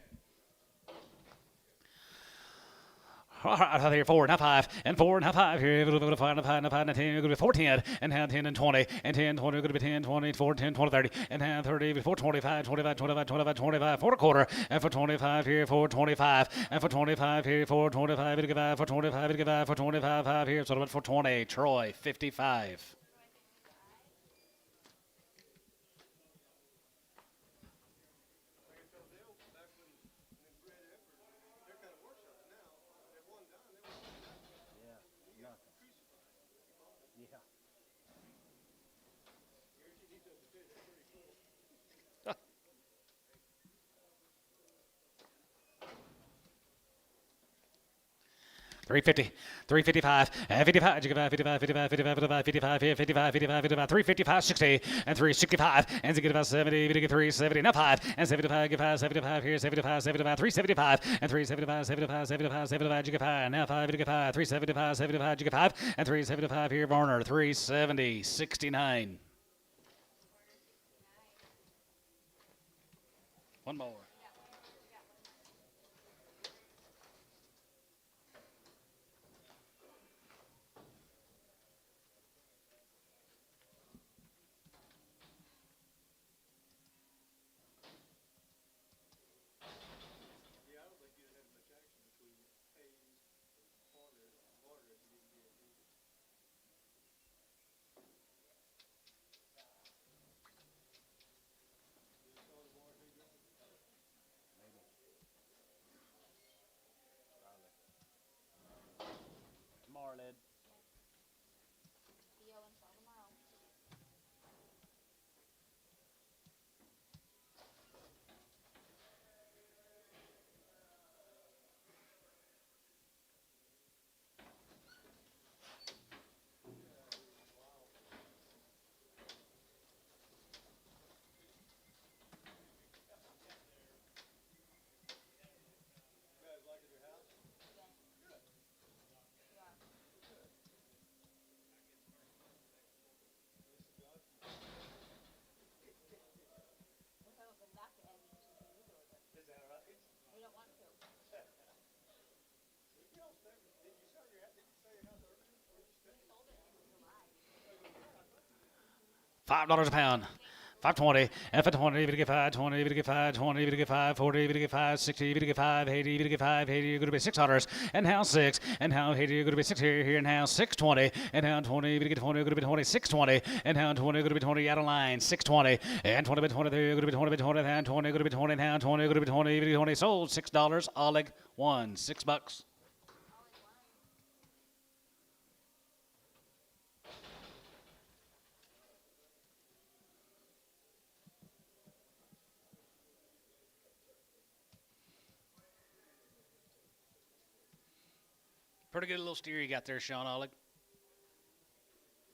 All right, here 4 and 5 and 4 and 5 here. 5 and 5 and 5 and 10. Going to be 410 and 10 and 20 and 10 20. Going to be 10 20 4 10 20 30 and 30 4 25 25 25 25 25 4 1/4 and for 25 here 4 25 and for 25 here 4 25 to give 5 for 25 to give 5 for 25 5 here. So for 20. Troy 55. Yeah. 350, 355, and 55, 55, 55, 55, 55, 55, 55, 55, 55, 355, 60, and 365, and get about 70, get 370, now 5, and 75, get 5, 75 here, 75, 75, 375, and 375, 75, 75, 75, get 5, now 5, get 5, 375, 75, get 5, and 375 here, Varner, 370, 69. One more. $5 a pound. 5.20 and for 20, even to get 5.20, even to get 5.20, even to get 5.40, even to get 5.60, even to get 5.80, even to get 5.80. You're going to be $6 and now 6 and now 80. You're going to be 6 here and now 6.20 and now 20, even to get 20. You're going to be 20, 6.20 and now 20. You're going to be 20 out of line 6.20 and 20 by 20. You're going to be 20 by 20 and 20. You're going to be 20 now 20. You're going to be 20, even to get 20. Sold $6. Oleg won $6. Pretty good little steer you got there, Sean Oleg.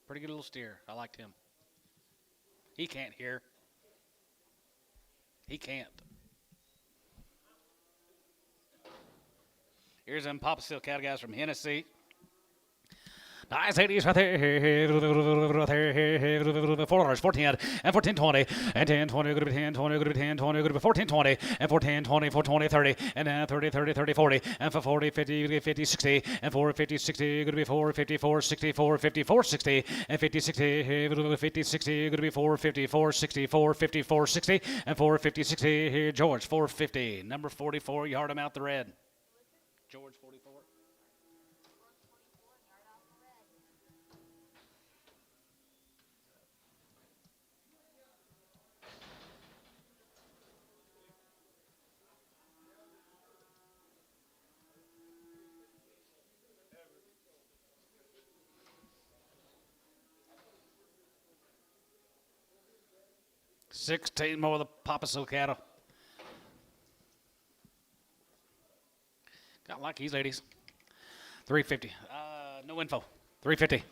Pretty good little steer. I liked him. He can't hear. He can't. Here's them Papa Seal cattle guys from Hennessy. Nice 80s right there. $4, 14 and 14.20 and 10.20. Going to be 10.20. Going to be 10.20. Going to be 14.20 and 14.20, 4.20, 30 and now 30, 30, 30, 40 and for 40, 50, 50, 60 and 4, 50, 60. Going to be 4, 54, 60, 4, 54, 60 and 50, 60. 50, 60. Going to be 4, 54, 60, 4, 54, 60 and 4, 50, 60. Here, George, 450. Number 44, yard him out the red. George, 44. 16 more of the Papa Seal cattle. Got like these ladies. 350. No info. 350.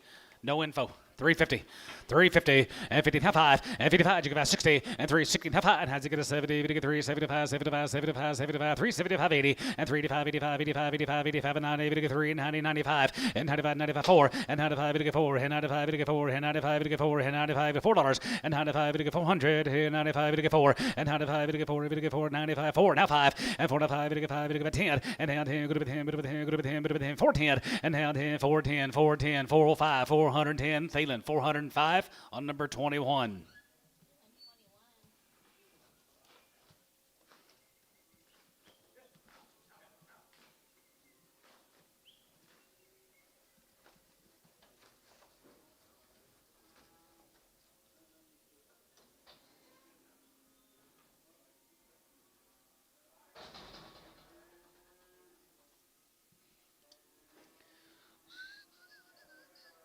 No info. 350. 350 and 50 half 5 and 55. You get about 60 and 360 half 5 and has to get a 70. You get 375, 75, 75, 75, 375, 80 and 385, 85, 85, 85, 85 and 90. You get 3 and 90, 95 and 95, 95, 4 and 95. You get 4 and 95. You get 4 and 95. You get 4 and 95. $4 and 95. You get 400 and 95. You get 4 and 95. You get 4. You get 4 95. 4 now 5 and 4 now 5. You get 5. You get 10 and now 10. Go to 10. Go to 10. Go to 10. Go to 10. 410 and now 10. 410. 410. 405. 410. Thielen 405 on number 21.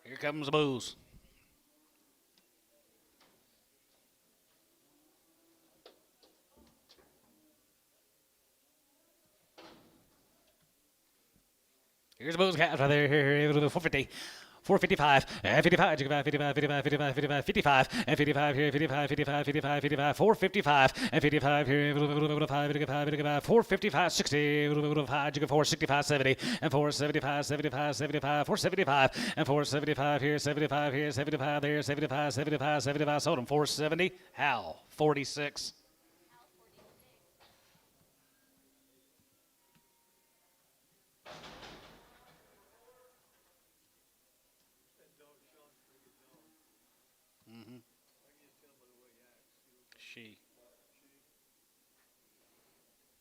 Here comes the booze. Here's the booze calves right there. Here, 450. 455 and 55, 55, 55, 55, 55, 55 and 55 here, 55, 55, 55, 55, 455 and 55 here, 55, 455, 60, 465, 70 and 475, 75, 75, 475 and 475 here, 75 here, 75 there, 75, 75, 75, sold him 470. Hal 46. She.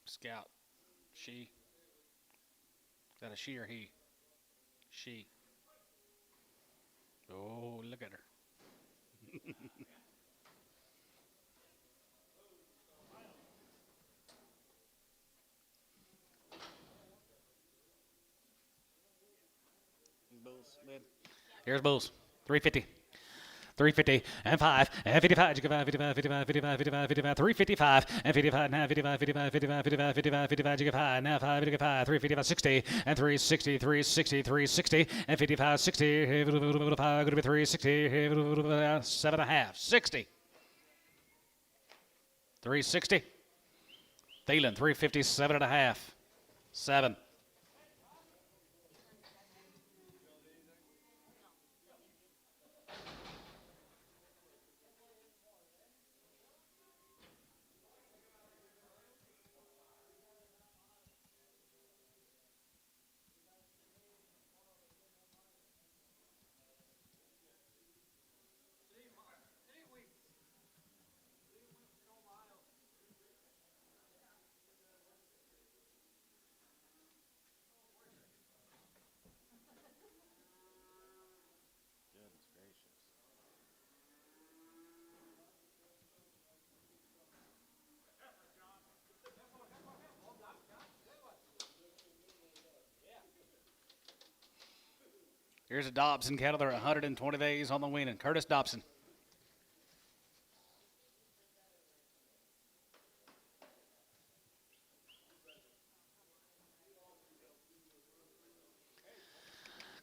Scout. She. Is that a she or he? She. Oh, look at her. Bulls, man. Here's Bulls. 350. 350 and 5 and 55, 55, 55, 55, 55, 55, 355 and 55 now 55, 55, 55, 55, 55, 55, you get 5 now 5, 55, 355, 60 and 360, 360, 360 and 55, 60, 5, going to be 360, 7.5, 60. 360. Thielen, 350, 7.5, 7. Here's a Dobson cattle. They're 120 days on the weaning. Curtis Dobson.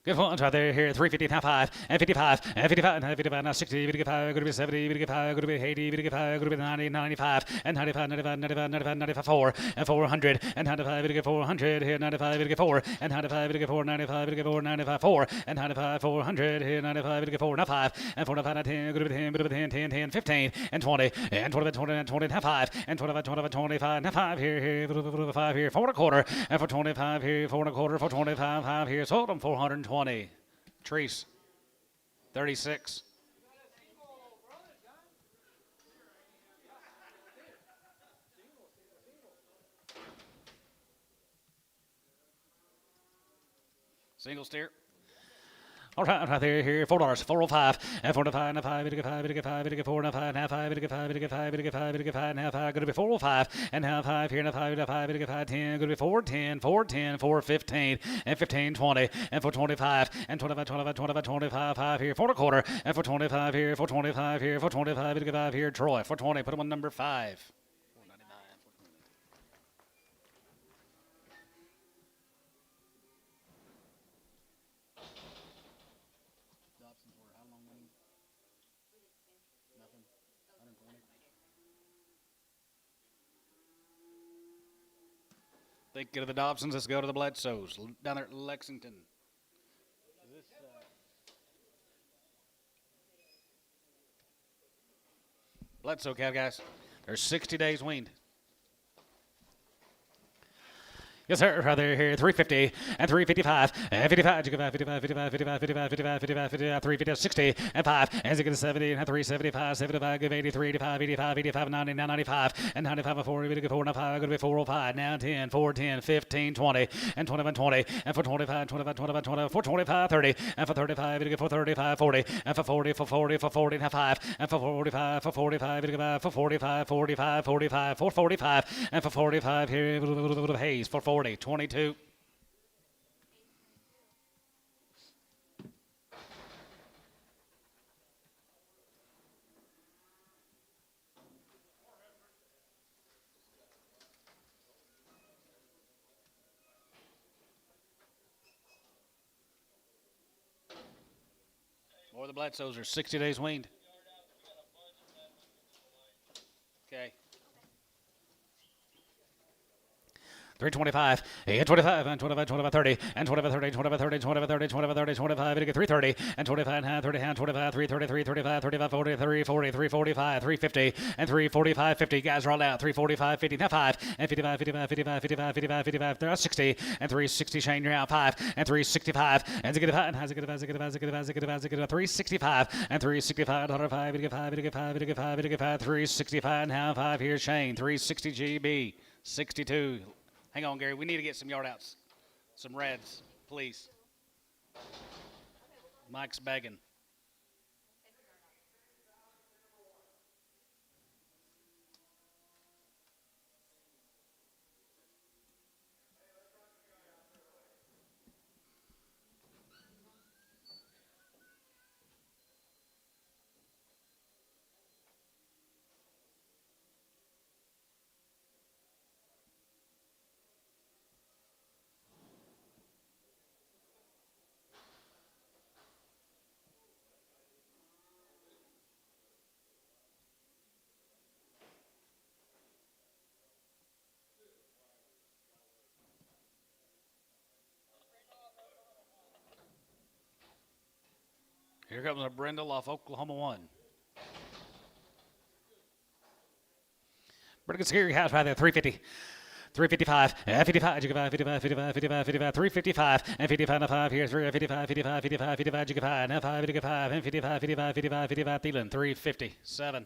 Good ones right there here. 350, now 5, and 55, and 55, and 55, now 60, 55, going to be 70, 55, going to be 80, 55, going to be 90, 95, and 95, 95, 95, 95, 95, 4, and 400, and 95, 400, here, 95, 4, and 95, 4, 95, 4, 95, 4, and 95, 400, here, 95, 4, now 5, and 45, 10, going to be 10, going to be 10, 10, 10, 15, and 20, and 25, 20, and 20, now 5, and 25, 25, 25, now 5, here, 5 here, 4 and a quarter, and for 25 here, 4 and a quarter, for 25, 5 here, sold them 420. Trees, 36. Single steer. All right there, here, $4, 405, and 45, and 5, 5, 4, and 5, and 5, 5, 5, 5, and 5, going to be 405, and now 5 here, and 5, 5, 10, going to be 410, 410, 415, and 15, 20, and 425, and 25, 25, 25, 25, 5 here, 4 and a quarter, and 425 here, 425 here, 425, 5 here, Troy, 420, put him on number 5. Thinking of the Dobsons, let's go to the Bledsoes down there at Lexington. Bledsoe cow, guys. They're 60 days weaned. Yes, sir. Right there, here, 350 and 355 and 55, 55, 55, 55, 55, 55, 55, 55, 350, 60 and 5 and 60, 70 and 375, 75, 83, 85, 85, 85, 90, now 95 and 95 and 40, 4, now 5, going to be 405, now 10, 4, 10, 15, 20 and 21, 20 and for 25, 25, 25, 20, for 25, 30 and for 35, for 35, 40 and for 40, for 40, for 40, now 5 and for 45, for 45, for 45, 45, 45, for 45 and for 45 here, Hayes for 40. 22. More of the Bledsoes are 60 days weaned. Okay. 325, and 25, and 25, 25, 30, and 25, 30, 25, 30, 25, 30, 25, 30, 25, 330, and 25, 30, 25, 330, 335, 35, 40, 340, 345, 350, and 345, 50. Guys are all out. 345, 50, now 5, and 55, 55, 55, 55, 55, 55, there are 60, and 360, Shane, you're out. 5, and 365, and 365, and 365, and 365, 105, 55, 55, 55, 55, 365, now 5, here's Shane, 360 GB, 62. Hang on, Gary. We need to get some yard outs. Some reds, please. Mike's begging. Here comes a Brindle off Oklahoma 1. Pretty good scary house right there, 350. 355, and 55, 55, 55, 55, 55, 55, 355, and 55, and 5, here's 55, 55, 55, 55, 55, and 5, 55, and 55, 55, 55, 55, Thielen, 350, 7.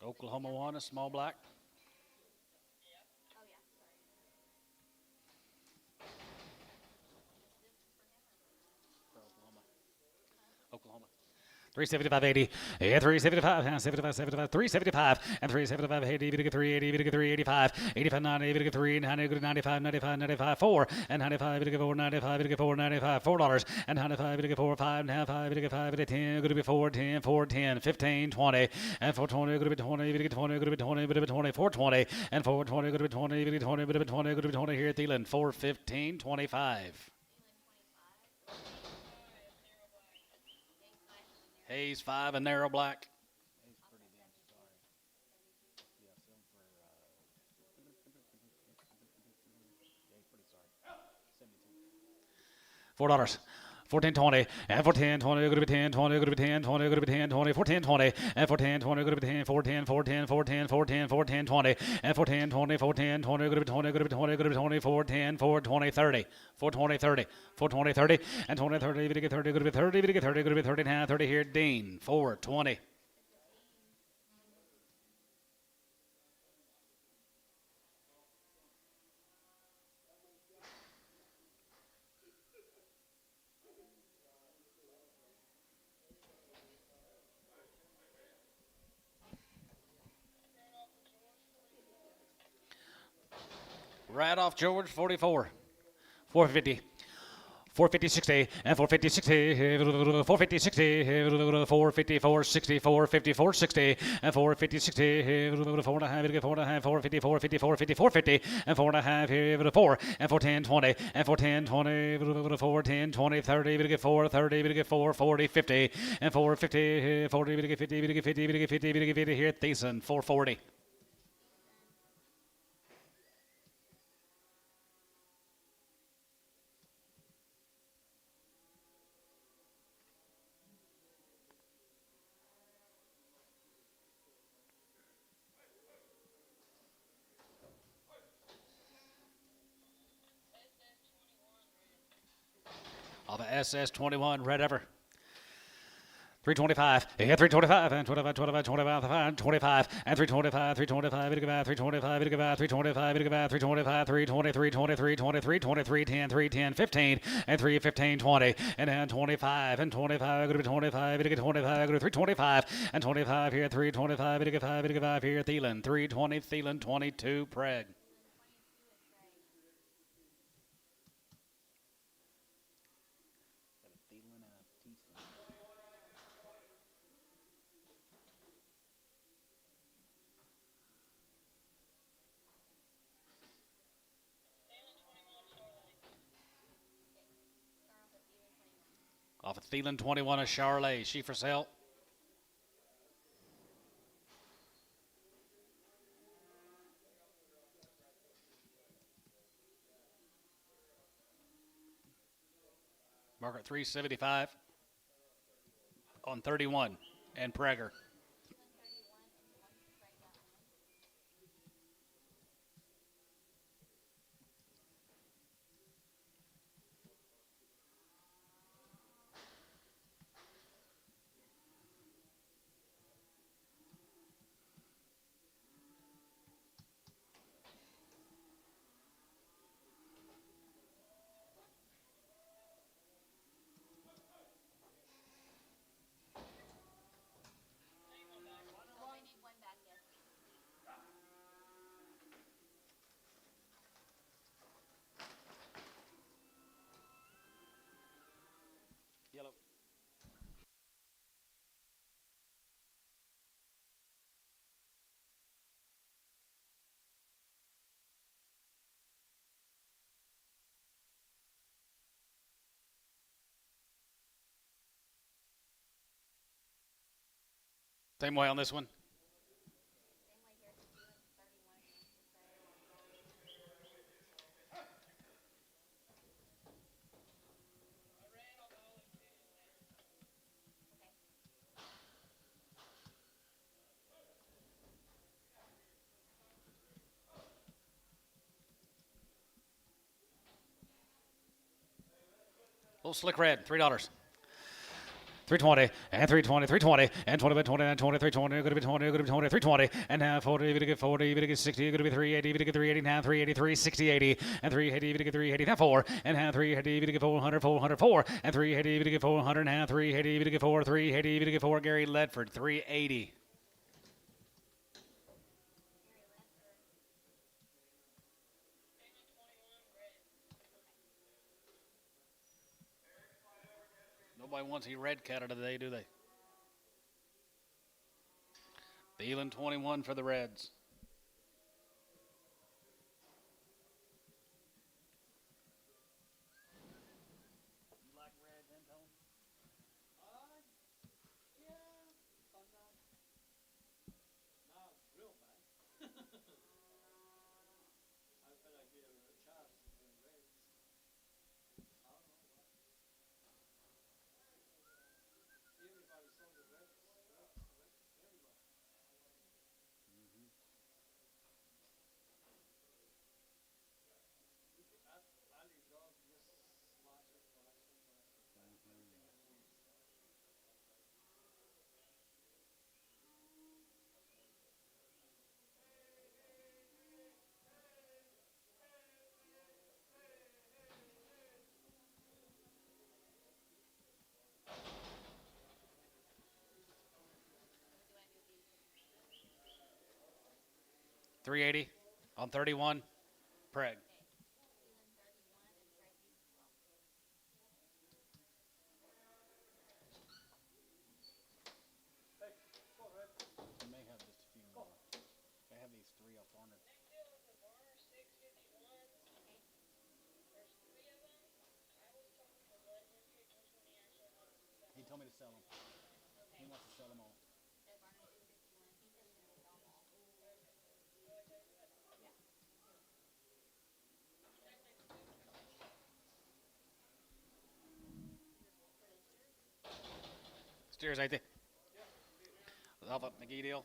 Oklahoma 1, a small black. Oh, yeah, sorry. For Oklahoma. Oklahoma. 375.80, yeah, 375, 75, 375, and 375, 80, even get 380, even get 385, 85, 90, even get 3, 90, 95, 95, 95, 4, and 95, even get 4, 95, even get 4, 95, $4, and 95, even get 4, 5, and 5, even get 5, even 10, going to be 4, 10, 4, 10, 15, 20, and 420, going to be 20, even get 20, going to be 20, going to be 20, 420, and 420, going to be 20, even get 20, going to be 20, going to be 20 here at Thielen, 415, 25. Hayes 5 and narrow black. He's pretty damn sorry. Yeah, sell him for. Yeah, he's pretty sorry. 72. $4. 14.20 and 14.20 going to be 10 20 going to be 10 20 going to be 10 20 14.20 and 14.20 going to be 10 410 410 410 410 410 20 and 410 20 410 20 going to be 20 going to be 20 going to be 20 410 420 30 420 30 420 30 and 20 30 going to get 30 going to be 30 going to get 30 going to be 30 now 30 here Dean 420. Right off George 44 450 450 60 and 450 60 450 60 450 460 454 60 and 450 60 4 and a half 4 and a half 450 450 450 450 and 4 and a half here 4 and 410 20 and 410 20 410 20 30 we get 4 30 we get 4 40 50 and 450 40 we get 50 we get 50 we get 50 we get 50 here at Thiessen 440. Off of SS21 Red Ever. 325, yeah, 325, and 25, 25, 25, 25, and 325, 325, 325, 325, 325, 320, 323, 23, 23, 10, 310, 15, and 315, 20, and then 25, and 25, go to 25, go to 25, go to 325, and 25 here, 325, 5, here, Thielen, 320, Thielen, 22, Preg. Got a Thielen and a Thiessen. Off of Thielen, 21, a Charlet, she for sale. Market 375 on 31 and Prager. We need one back, yes. Yellow. Same way on this one. Same way here, 31 Little slick red, $3. 320 and 320, 320 and 20 by 20 and 20, 320, going to be 20, going to be 20, 320 and now 40, you're going to get 40, you're going to get 60, you're going to be 380, you're going to get 380 now, 383, 60, 80 and 380, you're going to get 380 now 4 and now 380, you're going to get 400, 404 and 380, you're going to get 400 now, 380, you're going to get 4, 380, you're going to get 4, Gary Ledford, 380. Nobody wants a red cattle today, do they? Dealing 21 for the Reds. $380 on 31. Preg. You may have just a few more. I have these 3 up on it. He told me to sell them. He wants to sell them all. Steers right there. Alpha McGee deal.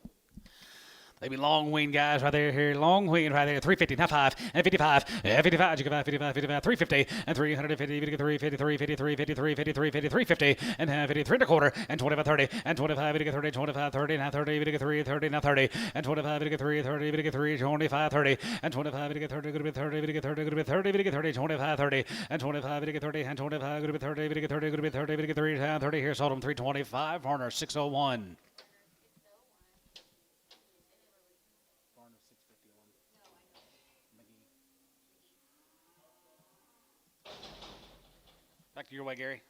They be long wean guys right there here. Long wean right there. 350, now 5, and 55, and 55, you can buy 55, 55, 350, and 350, you get 353, 53, 53, 53, 53, 50, and 53 and a quarter, and 25, 30, and 25, you get 30, 25, 30, now 30, you get 3, 30, now 30, and 25, you get 3, 30, you get 3, 25, 30, and 25, you get 30, good to be 30, you get 30, good to be 30, you get 30, 25, 30, and 25, you get 30, and 25, good to be 30, you get 30, good to be 30, you get 3, 30, here, sold them 325, Horner 601. Back to your way, Gary.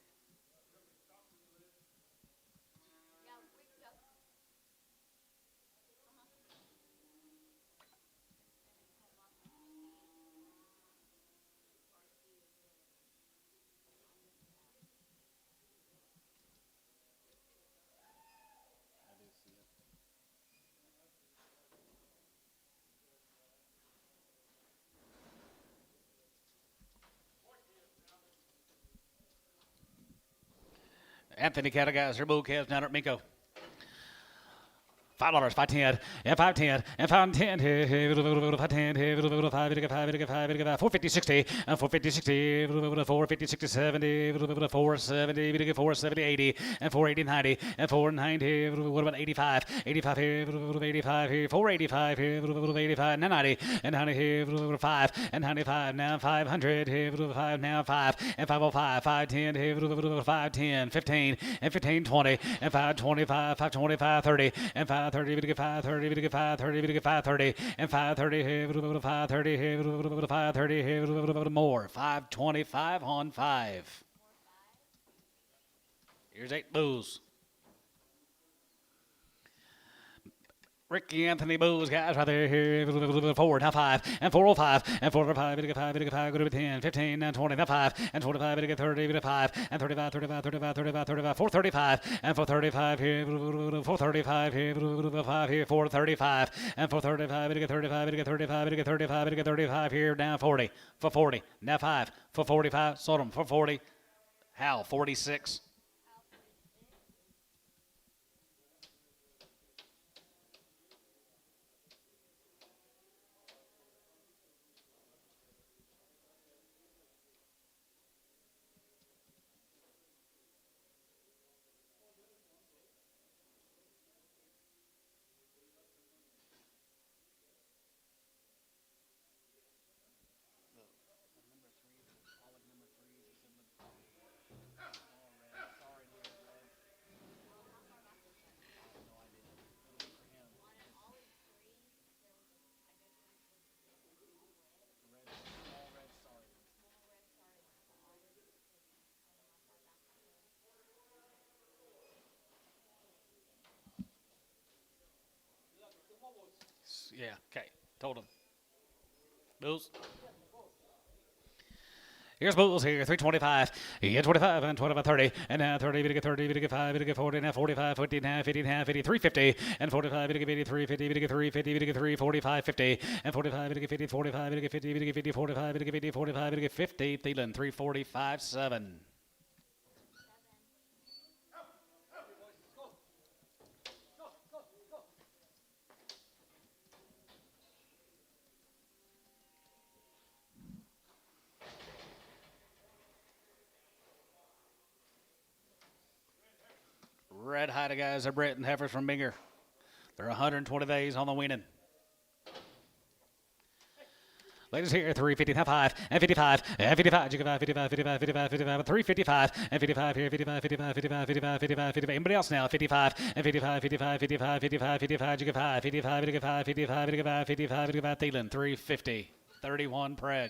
Anthony Catagaz, Bull Calves down at Minko. $5, 510, and 510, and 510, 510, 5, 450, 60, and 450, 60, 450, 60, 70, 470, 470, 80, and 480, 90, and 490, what about 85, 85 here, 85 here, 485 here, 85, now 90, and 90 here, 5, and 95, now 500 here, 5, now 5, and 505, 510 here, 510, 15, and 15, 20, and 525, 525, 30, and 530, we get 530, we get 530, we get 530, and 530 here, 530 here, 530 here, more. 525 on 5. Here's 8 bulls. Ricky Anthony Bulls, guys, right there, here, 4, now 5, and 405, and 405, we get 5, we get 5, go to 10, 15, now 20, now 5, and 25, we get 30, we get 5, and 35, 35, 35, 35, 35, 435, and 435 here, 435 here, 5 here, 435, and 435, we get 35, we get 35, we get 35, we get 35 here, now 40, for 40, now 5, for 45, sold them for 40, Hal, 46. Yeah. Okay. Told him. Bulls. Here's Bulls here, 325. Yeah, 25 and 25, 30. And now 30, we get 30, we get 5, we get 40, now 45, 50, now 50, now 50, 350. And 45, we get 83, 50, we get 350, we get 3, 45, 50. And 45, we get 50, 45, we get 50, we get 50, 45, we get 50, 45, we get 50. Thielen, 345, 7. Red Hide guys are Brett and heifers from Binger. They're 120 days on the weaning. Ladies here, 350, now 5, and 55, and 55, 55, 55, 55, 55, 55, 355, and 55 here, 55, 55, 55, 55, 55, 55. Anybody else now? 55, and 55, 55, 55, 55, 55, 55, 55, 55, 55, 55, 55, 55, Thielen, 350, 31 Preg.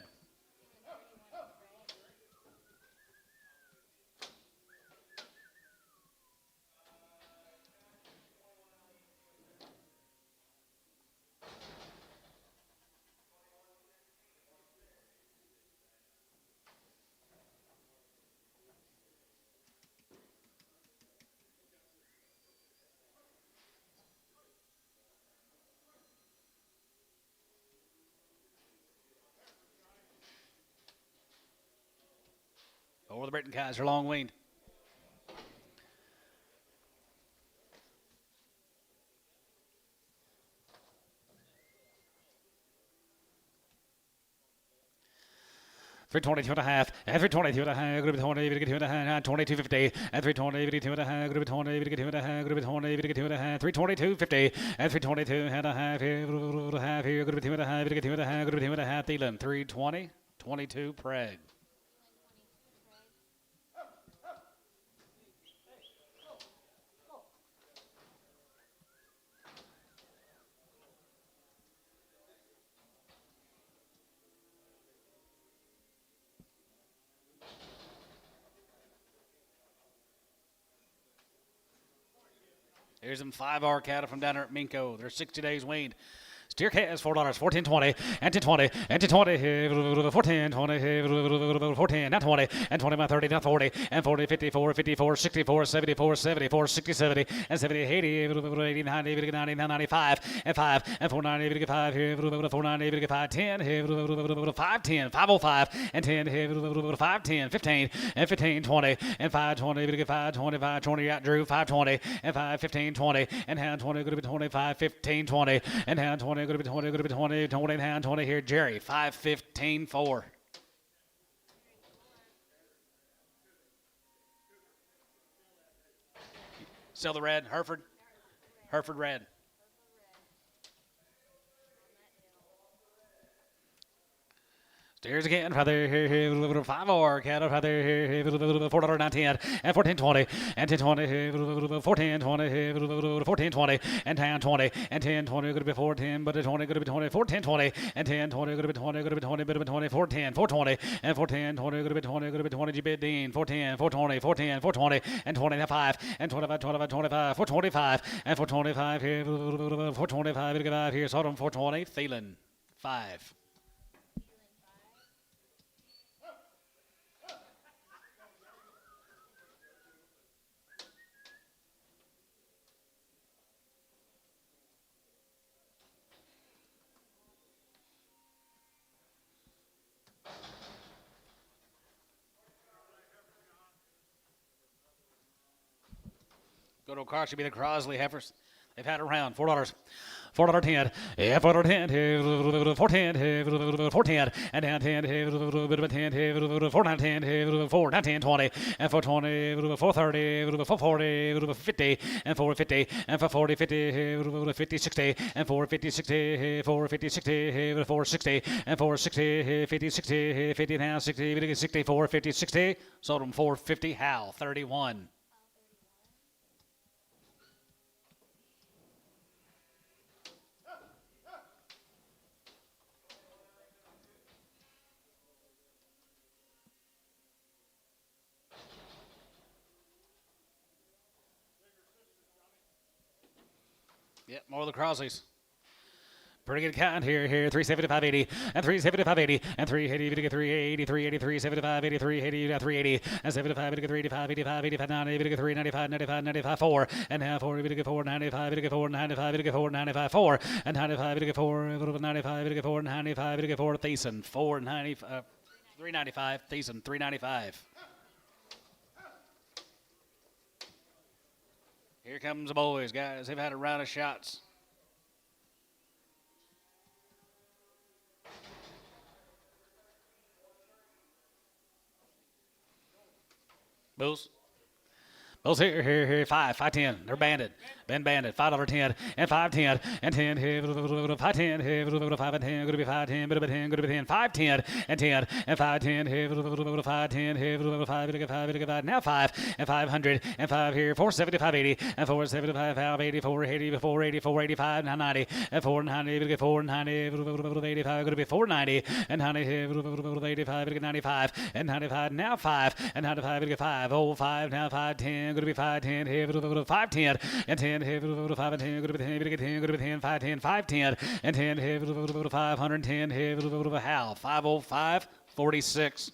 Over the Britain Kaiser, long weaned. Three 22 and a half, and 322 and a half, group 20, we get 2 and a half, 22.50, and 320, we get 2 and a half, group 20, we get 2 and a half, group 20, we get 2 and a half, 322.50, and 322 and a half here, group 2 and a half, we get 2 and a half, group 2 and a half, Thielen, 320, 22 Preg. Here's them 5R cattle from down there at Minko. They're 60 days weaned. Steer calves $4, 14.20, and 10.20, and 10.20, 14, 20, 14, not 20, and 20 by 30, not 40, and 40, 54, 54, 64, 74, 74, 60, 70, and 70, 80, 80, 90, 90, 95, and 5, and 490, 5 here, 490, 5, 10, 5, 10, 505, and 10, 5, 10, 15, and 15, 20, and 5, 20, 5, 25, 20, out Drew, 5, 20, and 5, 15, 20, and hand 20, going to be 25, 15, 20, and hand 20, going to be 20, going to be 20, 20, and hand 20 here, Jerry, 5, 15, 4. Sell the red, Hereford red. Steers again, Father, 5R, cattle, Father, $4.19, and 14.20, and 10.20, 14.20, 14.20, and 10.20, and 10.20, going to be 4.10, but 20, going to be 20, 14.20, and 10.20, going to be 20, going to be 20, bit of 20, 4.10, 4.20, and 4.10, 20, going to be 20, going to be 20, G-Bid Dean, 4.10, 4.20, 4.10, 4.20, and 25, and 25, 25, 25, 4.25, and 4.25 here, 4.25 here, Sodom, 4.20, Thielen, 5. Go to O'Carr, should be the Crosley heifers. They've had around $4. $4.10, yeah, $4.10, 4.10, 4.10, and down 10, 10, 4.10, 4, 10, 20, and 4.20, 4.30, 4.40, 50, and 4.50, and 4.40, 50, 50, 60, and 4.50, 60, 4.50, 60, 4.60, and 4.60, 50, 60, 50, now 60, 64, 50, 60, sold them 4.50, Hal, 31. Yep, more of the Crosleys. Pretty good count here. 375.80 and 375.80 and 380. Get 380, 383, 75, 83, 80, 380 and 75. Get 385, 85, 85, 90. Get 395, 95, 95, 4 and now 4. Get 4, 95. Get 4, 95. Get 4, 95, 4 and 95. Get 4, 95. Get 4, 95. Get 4. Thiessen 495, 395. Thiessen 395. Here comes the boys, guys. They've had a round of shots. Bulls. Bulls here, 510. They're banded. Been banded. $5.10 and 510 and 10 here, 510 here, 5 and 10, going to be 510, bit of a 10, going to be 10, 510 and 10 and 510 here, 510 here, 5 now 5 and 500 and 5 here, 475.80 and 475, 580, 480, 480, 485, 990 and 490, 490, 85, going to be 490 and 90 here, 85, 95 and 95 now 5 and 95, 5 oh 5 now 510, going to be 510 here, 510 and 10 here, 5 and 10, going to be 10, going to be 10, 510, 510 and 10 here, 510 here, how 505, 46.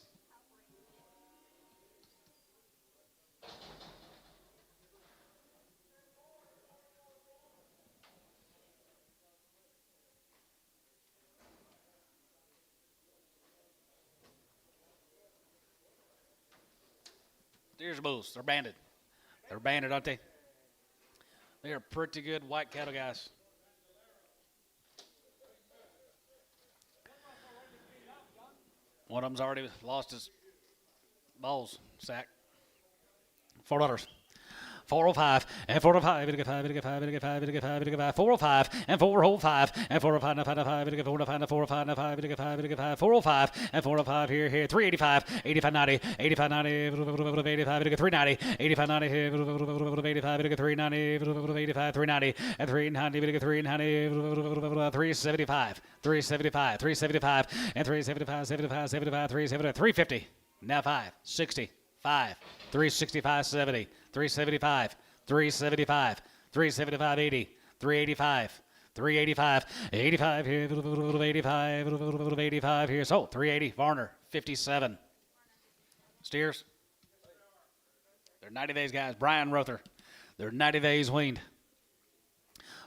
There's the bulls. They're banded. They're banded, aren't they? They are pretty good white cattle guys. One of them's already lost his balls sack. $4. 405 and 405, 405 and 405 and 405 and 405 405 and 405 here 385 85 90 85 90 85 390 85 90 85 390 85 390 and 390 375 375 375 and 375 75 75 350 now 560 5 365 70 375 375 375 80 385 385 85 here 85 here so 380 Varner 57 steers. They're 90 days guys. Brian Rother, they're 90 days weaned.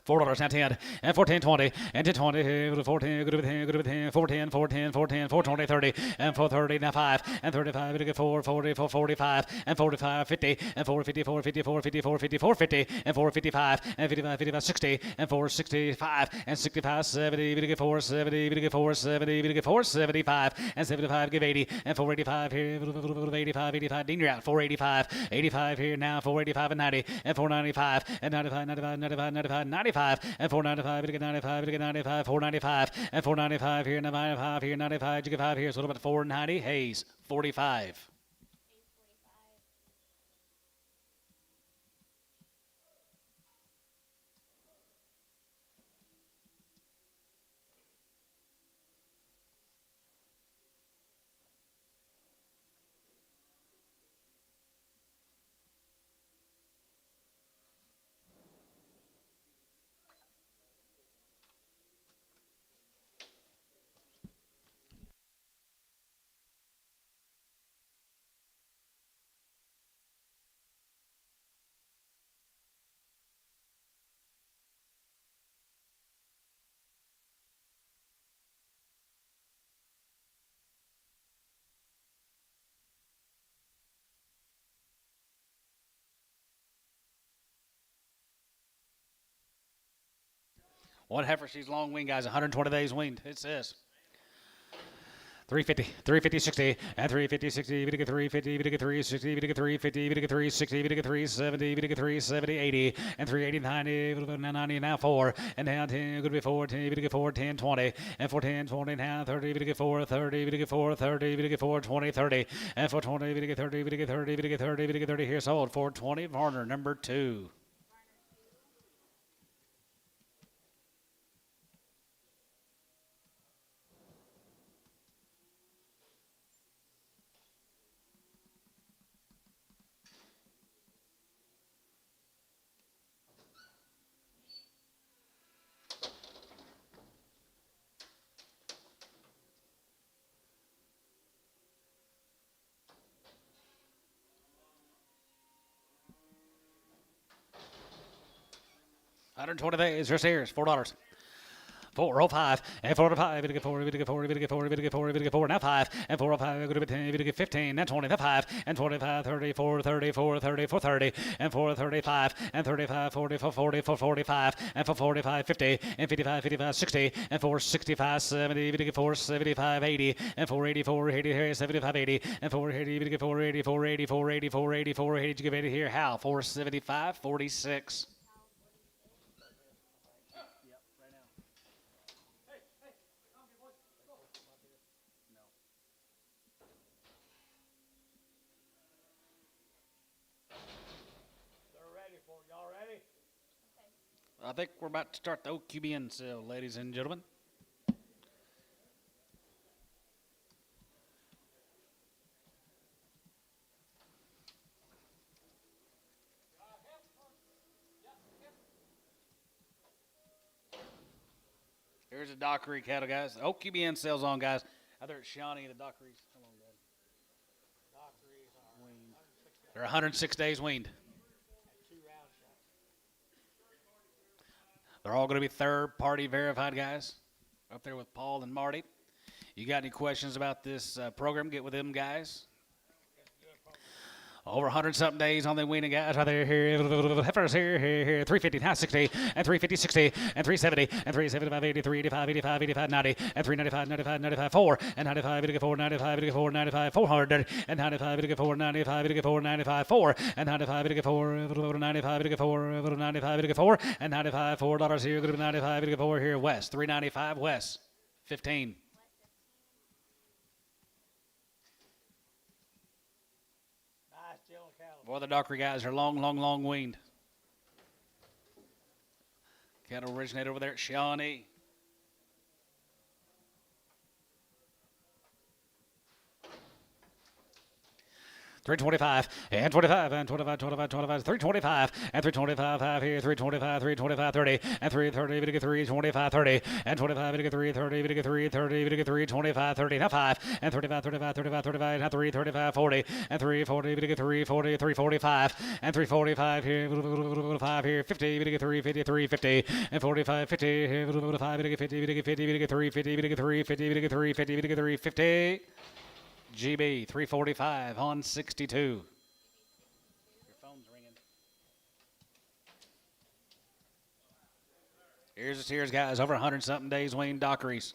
$4 now 10 and 14 20 and 10 20 14 good with 10 410 410 410 420 30 and 430 now 5 and 35 get 4 40 445 and 45 50 and 450 450 450 450 450 and 455 and 55 55 60 and 465 and 65 70 get 470 get 470 get 475 and 75 give 80 and 485 here 85 85 Dean you're out 485 85 here now 485 and 90 and 495 and 95 95 95 95 95 and 495 get 95 get 95 495 and 495 here 95 here 95 you get 5 here so what about 490 Hayes 45. One heifer, she's long weaned, guys, 120 days weaned. It says. 350, 350, 60, and 350, 60, we get 350, we get 360, we get 350, we get 360, we get 370, we get 370, 80, and 380, 90, 90, now 4, and now 10, could be 4, 10, we get 4, 10, 20, and 4, 10, 20, now 30, we get 4, 30, we get 4, 30, we get 4, 20, 30, and 4, 20, we get 30, we get 30, we get 30, we get 30, here sold, 420, Varner, number 2. 120 days. Just here's $4. 405 and 405. We get 4. We get 4. We get 4. We get 4. We get 4. Now 5 and 405. We get 10. We get 15. Now 20. Now 5 and 25. 34. 34. 34. 30 and 435 and 35. 40. 40. 45 and 45. 50 and 55. 55. 60 and 465. 70. We get 475. 80 and 484. 80. 75. 80 and 480. We get 480. 480. 480. 480. 480. Did you get 80 here? How? 475. 46. I think we're about to start the OQBN sale, ladies and gentlemen. Here's the Dockery cattle, guys. The OQBN sale's on, guys. Out there at Shawnee, the Dockery's. Come on, Dad. They're 106 days weaned. They're all going to be third-party verified, guys. Up there with Paul and Marty. You got any questions about this program, get with them, guys. Over 100-something days on the weaning, guys. Right there, here, heifers, here, 350, now 60, and 350, 60, and 370, and 375, 83, 85, 85, 85, 90, and 395, 95, 95, 4, and 95, 84, 95, 84, 95, 400, and 95, 84, 95, 84, 95, 4, and 95, 84, 95, 84, 95, 84, and 95, $4 here, going to be 95, 84 here, West, 395, West, 15. Boy, the Dockery guys are long weaned. Cattle originated over there at Shawnee. 325 and 25 and 25, 25, 25, 325 and 325, 5 here, 325, 325, 30 and 330, we get 3, 25, 30 and 25, we get 3, 30, we get 3, 30, we get 3, 25, 30, now 5 and 35, 35, 35, 35, now 3, 35, 40 and 340, we get 3, 40, 345 and 345 here, 5 here, 50, we get 3, 50, 350 and 45, 50 here, 5, we get 50, we get 50, we get 3, 50, we get 3, 50, we get 3, 50, we get 3, 50. GB 345 on 62. Your phone's ringing. Here's guys, over 100-something days weaned Dockeries.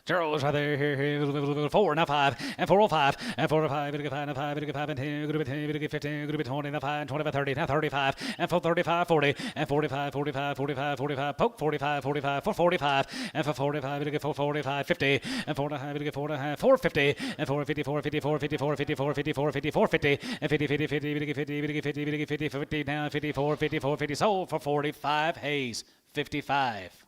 Charles right there, here, 4, now 5, and 405, and 405, we get 5, now 5, we get 5, and 10, we get 10, we get 15, we get 20, now 5, 25, 30, now 35, and 435, 40, and 45, 45, 45, 45, poke, 45, 45, 445, and 445, we get 445, 50, and 45, we get 450, 450, and 454, 54, 54, 54, 54, 54, 50, and 50, 50, 50, we get 50, we get 50, we get 50, 50, now 54, 54, 50, sold for 45, Hayes, 55.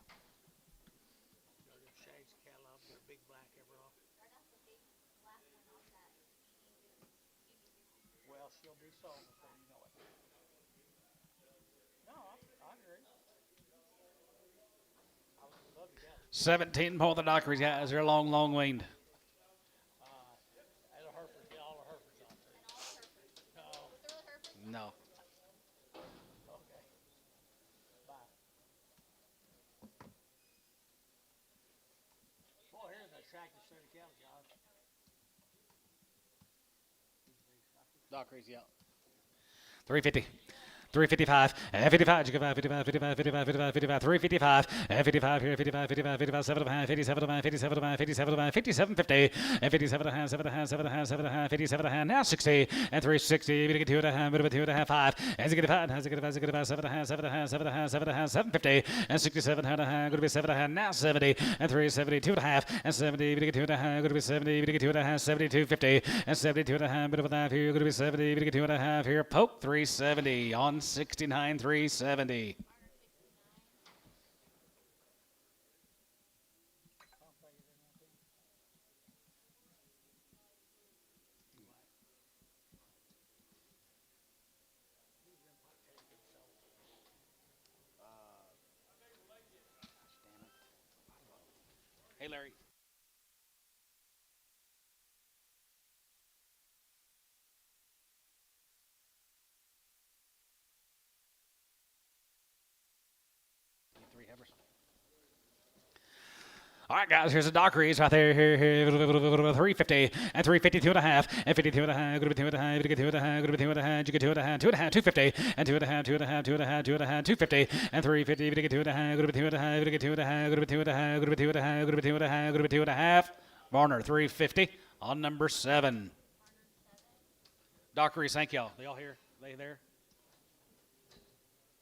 Well, she'll be sold before you know it. No, I agree. I would love to get it. 17 more the Dockeries, guys. They're long weaned. All the Herefords, get all the Herefords on too. No. No. Okay. Bye. Boy, here's an attractive set of cattle, John. Dockeries, yeah. 350. 355, and 55, 55, 55, 55, 55, 55, 355, and 55 here, 55, 55, 55, 75, 57, 57, 57, 57, 50, and 57, 7, 7, 7, 57, now 60, and 360, we get 2 and a half, bit of a 2 and a half, 5, and 5, 7, 750, and 67, and a half, going to be 7 and a half, now 70, and 370, 2 and a half, and 70, we get 2 and a half, going to be 70, we get 2 and a half, 72, 50, and 72 and a half, bit of a half here, going to be 70, we get 2 and a half here, poke 370 on 69, 370. Hey, Larry. All right, guys, here's the Dockeries right there. Here, 350 and 352 and a half and 52 and a half. Going to be 2 and a half. Going to get 2 and a half. Going to be 2 and a half. You get 2 and a half. 2 and a half. 250 and 2 and a half. 2 and a half. 2 and a half. 2 and a half. 250 and 350. Going to get 2 and a half. Going to be 2 and a half. Going to get 2 and a half. Going to be 2 and a half. Going to be 2 and a half. Going to be 2 and a half. Going to be 2 and a half. Varner 350 on number 7. Dockeries, thank y'all. They all here? They there?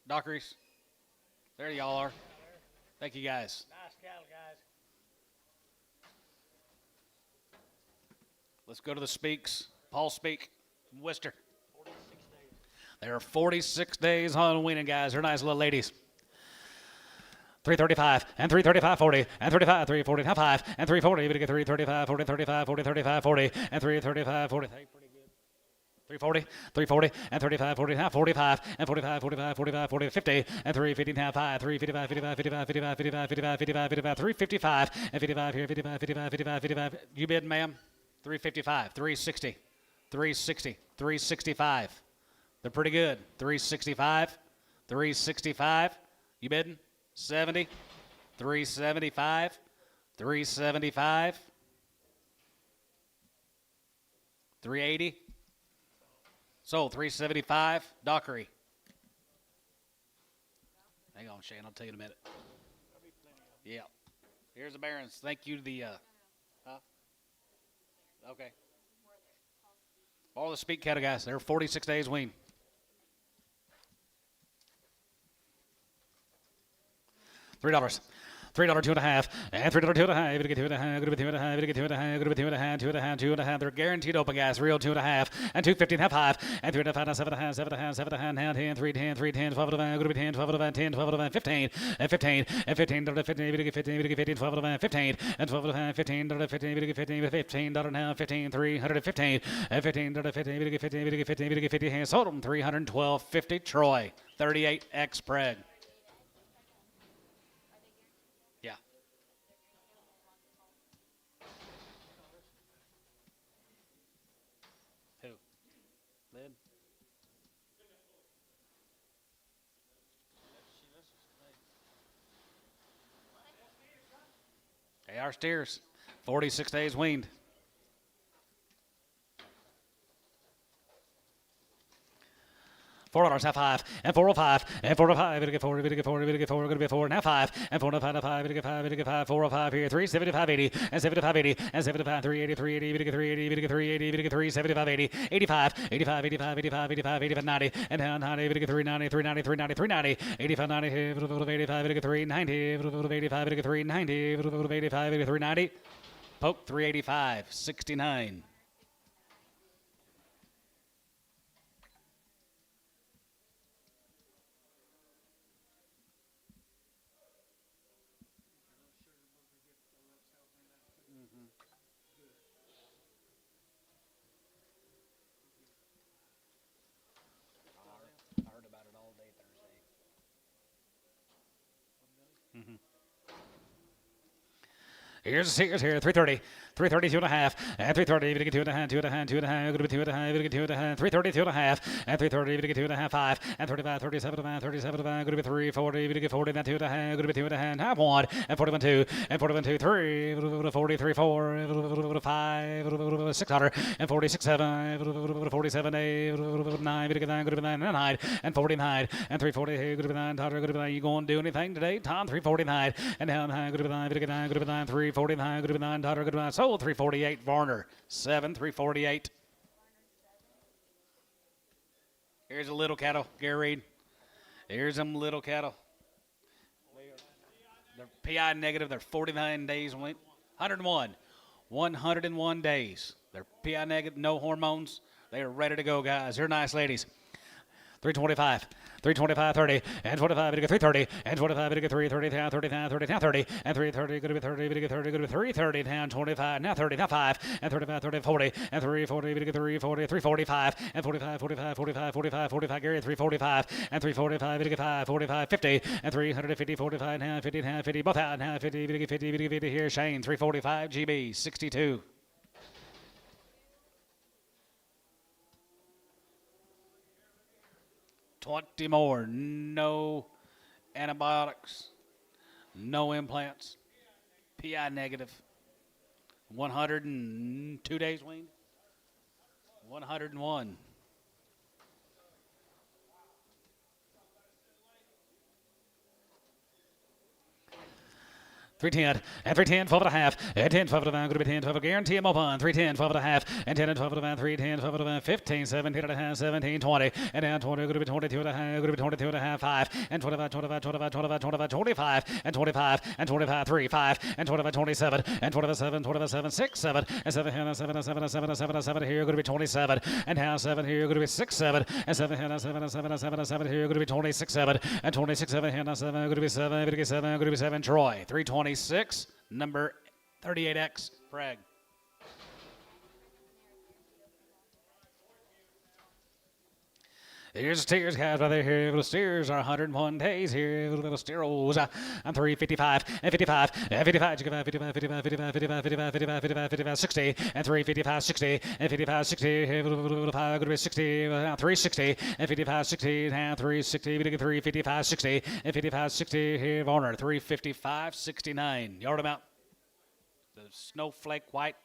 Dockeries, there y'all are. Thank you guys. Nice cattle, guys. Let's go to the Speaks. Paul Speak from Worcester. 46 days. They're 46 days on winning, guys. They're nice little ladies. 335 and 335 40 and 35 340 and 5 and 340. You get 335 40 35 40 35 40 and 335 40. Hey, pretty good. 340 340 and 35 40 and 45 and 45 45 45 40 50 and 350 and 5 355 55 55 55 55 55 55 55 355 and 55 here 55 55 55 55. You bid, ma'am? 355 360 360 365. They're pretty good. 365 365. You bidding? 70 375 375 380. Sold 375. Dockery. Hang on, Shane. I'll tell you in a minute. Yeah. Here's the Barons. Thank you to the. Huh? Okay. All the Speak cattle guys. They're 46 days wean. $3. $3, 2 and a half, and $3, 2 and a half. You're gonna get 2 and a half. Gonna be 2 and a half. You're gonna get 2 and a half. Gonna be 2 and a half. 2 and a half. 2 and a half. They're guaranteed open, guys. Real 2 and a half, and 250 and a half 5, and 3 and a half, and 7 and a half, 7 and a half, 7 and a half, and 10, 3, 10, 3, 10, 12 and a half. Gonna be 10, 12 and a half, 10, 12 and a half, 15, and 15, and 15, $15. You're gonna get 15. You're gonna get 15, 12 and a half, 15, and 12 and a half, 15, $15. You're gonna get 15, $15 and a half, 15, 315, and 15, $15. You're gonna get 15. You're gonna get 15. You're gonna get 50. Hands sold them 312.50. Troy 38X Preg. Yeah. Who? Lid? They are steers. 46 days weaned. $4, half 5, and 405, and 405. Gonna get 4, gonna get 4, gonna get 4, gonna be 4 and a half 5, and 4 and a half, 5, gonna get 5, gonna get 5, 405 here, 375 80, and 75 80, and 75 380, 380, gonna get 380, gonna get 380, gonna get 375 80, 85, 85, 85, 85, 85, 85 90, and down 90, gonna get 390, 390, 390, 390, 85 90, 85, gonna get 390, 85, gonna get 390, 85, gonna get 390, poke 385, 69. I heard about it all day Thursday. Here's here, 330, 332 and a half, and 330, you're gonna get 2 and a half, 2 and a half, 2 and a half, gonna be 2 and a half, you're gonna get 2 and a half, 332 and a half, and 330, you're gonna get 2 and a half, 5, and 35, 37 and a half, 37 and a half, gonna be 340, you're gonna get 40, and 2 and a half, gonna be 2 and a half, 1, and 41 2, and 41 2, 3, 43 4, 5, 600, and 46 7, 47 8, 9, gonna get 9, gonna be 9, 9, and 49, and 340, gonna be 9, Todd, gonna be 9, you gonna do anything today, Tom? 349, and down high, gonna be 9, gonna get 9, gonna be 9, 349, gonna be 9, Todd, gonna be 9, sold 348, Varner 7, 348. Here's a little cattle, Gary Reed. Here's them little cattle. They're PI negative. They're 49 days. 101. 101 days. They're PI negative, no hormones. They are ready to go, guys. They're nice ladies. 325, 325, 30, and 25, to get 330, and 25, to get 330, down 30, down 30, down 30, and 330, going to be 30, to get 30, going to be 330, down 25, now 30, now 5, and 35, 30, 40, and 340, to get 340, 345, and 45, 45, 45, 45, 45, Gary, 345, and 345, to get 5, 45, 50, and 350, 45, now 50, now 50, both out, now 50, to get 50, to get 50, here, Shane, 345, GB, 62. $20 more, no antibiotics, no implants, PI negative. 102 days weaned. 101. 310 and 310, 12 and a half, and 10, 12 and a half, going to be 10, 12, guarantee him open, 310, 12 and a half, and 10 and 12 and a half, 310, 12 and a half, 15, 17 and a half, 17, 20, and down 20, going to be 22 and a half, going to be 22 and a half, 5, and 25, 25, 25, 25, 25, 25, and 25, and 25, 3, 5, and 25, 27, and 27, 27, 6, 7, and 7, and 7, and 7, and 7, and 7, and 7, here, going to be 27, and now 7 here, going to be 6, 7, and 7, and 7, and 7, and 7, and 7, here, going to be 26, 7, and 26, 7, and 7, going to be 7, going to be 7, going to be 7, Troy, 326. Number 38X, Bragg. Here's the steers, guys, right there. Here, little steers are 101 days. Here, little steers. I'm 355 and 55 and 55, 55, 55, 55, 55, 55, 55, 55, 55, 60 and 355, 60 and 55, 60. Here, little 5, going to be 60, 360 and 55, 60 and 360, 355, 60 and 55, 60. Here, Varner, 355, 69. Yard them out. The snowflake white.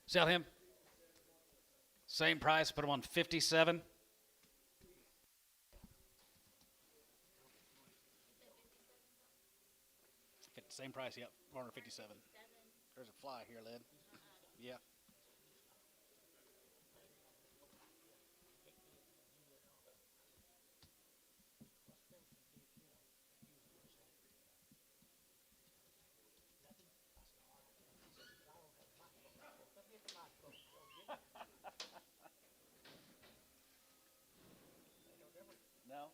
Sell him. Same price, put him on 57. Same price, yep. Varner 57. There's a fly here, Led. Yeah. No.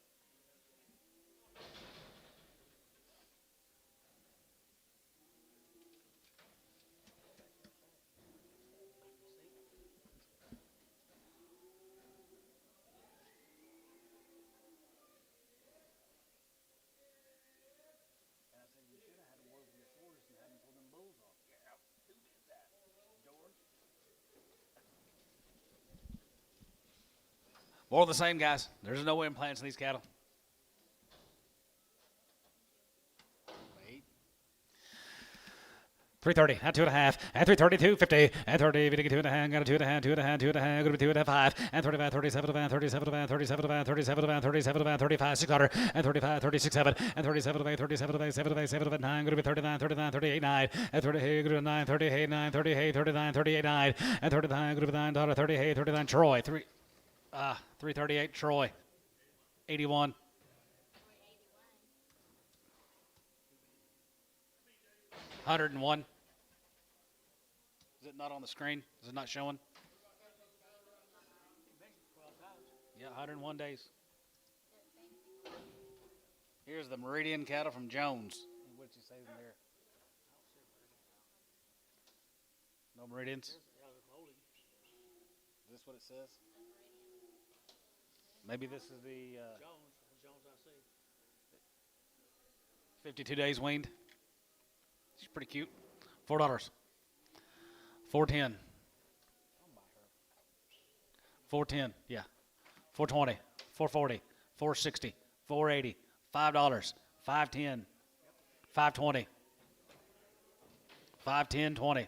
More of the same, guys. There's no implants in these cattle. Wait. 330, at 2.5, and 332, 50, and 30, 2 and a half, got a 2 and a half, 2 and a half, 2 and a half, going to be 2 and a half, 5, and 35, 37, 37, 37, 37, 37, 35, 600, and 35, 36, 7, and 37, 37, 7, 7, 9, going to be 39, 39, 38, 9, and 38, going to be 9, 38, 9, 38, 39, 38, 9, and 39, going to be 9, 38, 39, Troy, 338, Troy, 81. 101. Is it not on the screen? Is it not showing? Yeah, 101 days. Here's the Meridian cattle from Jones. What did you say in there? No Meridians? Is this what it says? Maybe this is the Jones, I see. 52 days weaned. She's pretty cute. $4. 410. 410, yeah. 420, 440, 460, 480, $5, 510, 520, 510, 20.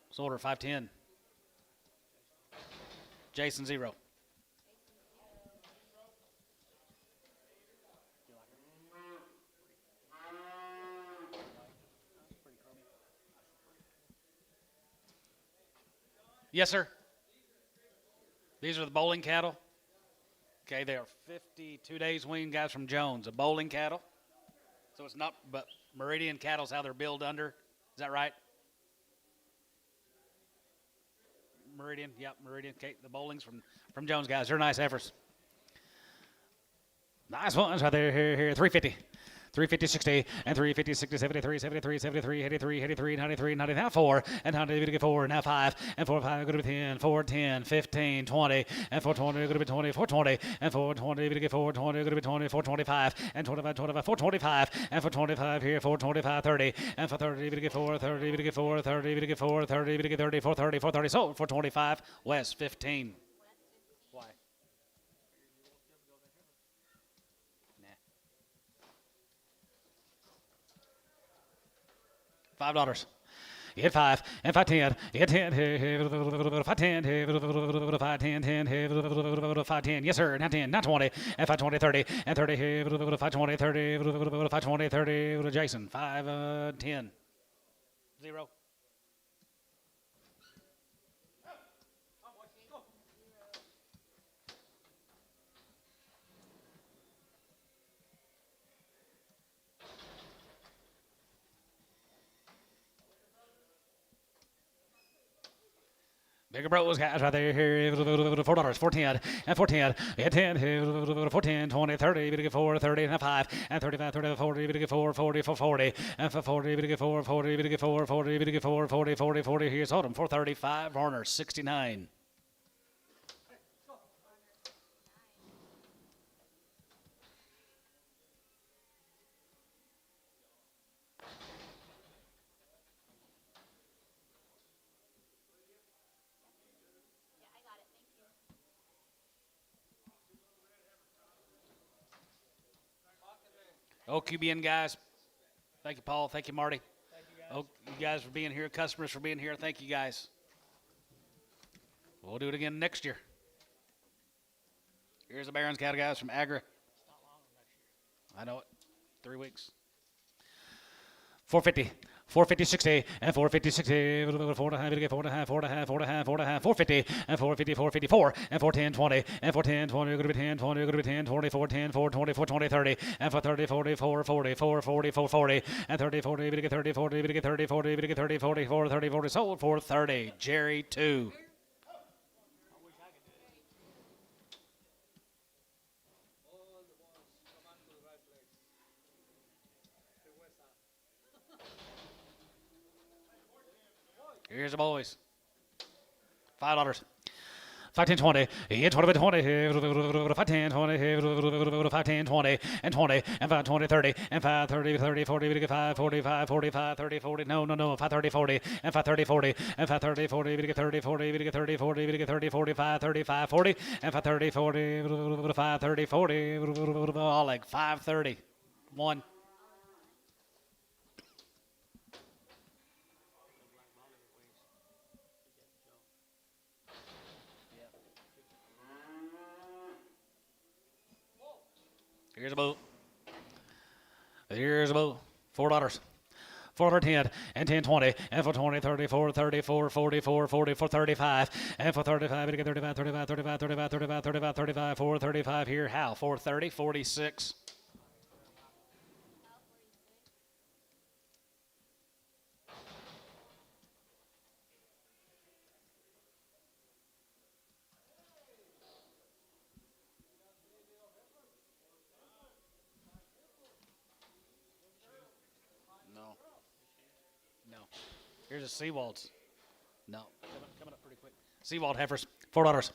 Sold her 510. Jason 0. Yes, sir. These are the bowling cattle. Okay, they are 52 days weaned, guys, from Jones. A bowling cattle. So it's not, but Meridian cattle's how they're billed under. Is that right? Meridian, yep, Meridian. Okay, the bowlings from Jones, guys. They're nice efforts. Nice ones right there. Here. 350. 350, 60, and 350, 60, 73, 73, 73, 83, 83, 93, 90, now 4, and 4, now 5, and 4, 5, going to be 10, 4, 10, 15, 20, and 420, going to be 20, 420, and 420, going to be 420, going to be 20, 425, and 25, 25, 425, and 425 here, 425, 30, and for 30, going to get 4, 30, going to get 4, 30, going to get 4, 30, going to get 30, 430, 430, sold, 425, West 15. Why? $5. You hit 5 and 510. You hit 10. 510. 510. Yes, sir. Now 10. Now 20. And 520. 30. And 30. 520. 30. 520. 30. Jason. 5 10. 0. Bigger Bros, guys, right there. Here, $4, 410, and 410, and 10, 410, 20, 30, we get 4, 30, and 5, and 35, 35, 40, we get 4, 40, 440, and for 40, we get 4, 40, we get 4, 40, we get 4, 40, 40, 40. Here's Odom, 435, Warner, 69. Yeah, I got it. Thank you. OQBN, guys. Thank you, Paul. Thank you, Marty. Thank you, guys. You guys for being here. Customers for being here. Thank you, guys. We'll do it again next year. Here's the Barron's cattle, guys, from Agra. I know it. 3 weeks. 450. 450, 60, and 450, 60, 4.5, get 4.5, 4.5, 4.5, 4.5, 450, and 450, 454, and 410, 20, and 410, 20, you're going to be 10, 20, you're going to be 10, 20, 410, 420, 420, 30, and for 30, 40, 4, 40, 4, 40, 4, 40, and 30, 40, we get 30, 40, we get 30, 40, we get 30, 40, 4, 30, 40, sold, 430, Jerry 2. Here's the boys. $5. 5, 10, 20, 20, 20, 5, 10, 20, 5, 10, 20, and 20, and 5, 20, 30, and 5, 30, 30, 40, we get 5, 45, 45, 30, 40, no, 5, 30, 40, and 5, 30, 40, and 5, 30, 40, we get 30, 40, we get 30, 40, we get 30, 45, 35, 40, and 5, 30, 40, 5, 30, 40, all like 5, 30, 1. Here's a boat. Here's a boat. $4. 410 and 10, 20, and for 20, 34, 34, 44, 44, 35, and for 35, we get 35, 35, 35, 35, 35, 35, 35, 435 here. How? 430, 46. No. Here's a Seawalds. No. Coming up pretty quick. Seawald heifers. $4.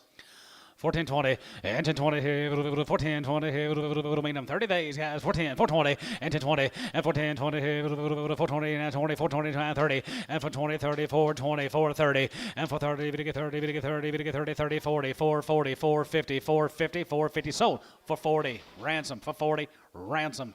14, 20, and 10, 20, 14, 20, mean them 30 days, guys. 410, 420, and 10, 20, and 410, 20, 420, and 20, 420, 30, and for 20, 30, 420, 430, and for 30, we get 30, we get 30, we get 30, 30, 40, 440, 450, 450, 450, sold for 40. Ransom for 40. Ransom.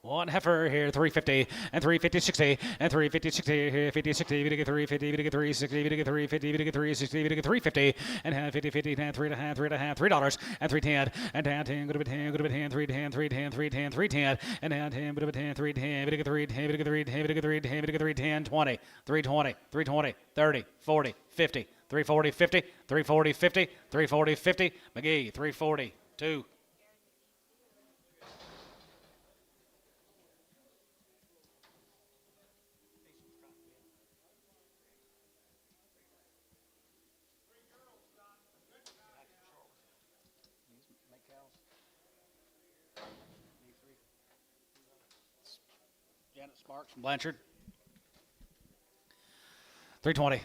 One heifer here, 350 and 350 60 and 350 60 here, 50 60 we get 350 we get 360 we get 350 we get 360 we get 350 and half 50 50 and $3 and 310 and down 10 go to 10 go to 10 310 310 310 310 and down 10 go to 10 310 we get 310 we get 310 we get 310 we get 310 20 320 320 30 40 50 340 50 340 50 340 50 McGee 340 2. Make cows. These three. Janet Sparks from Blanchard. 320,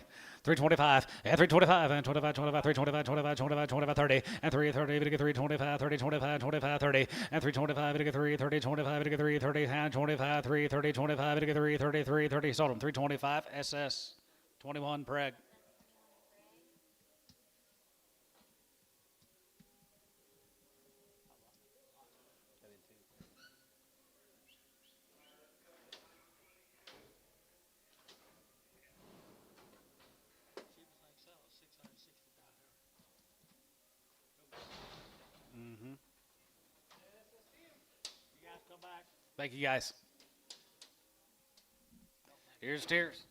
325, and 325, and 25, 25, 325, 25, 25, 25, 30, and 330, we get 325, 30, 25, 25, 30, and 325, we get 3, 30, 25, we get 3, 30, and 25, 3, 30, 25, we get 3, 30, 3, 30, sold them. 325, SS, 21, Preg. Thank you, guys. Here's steers.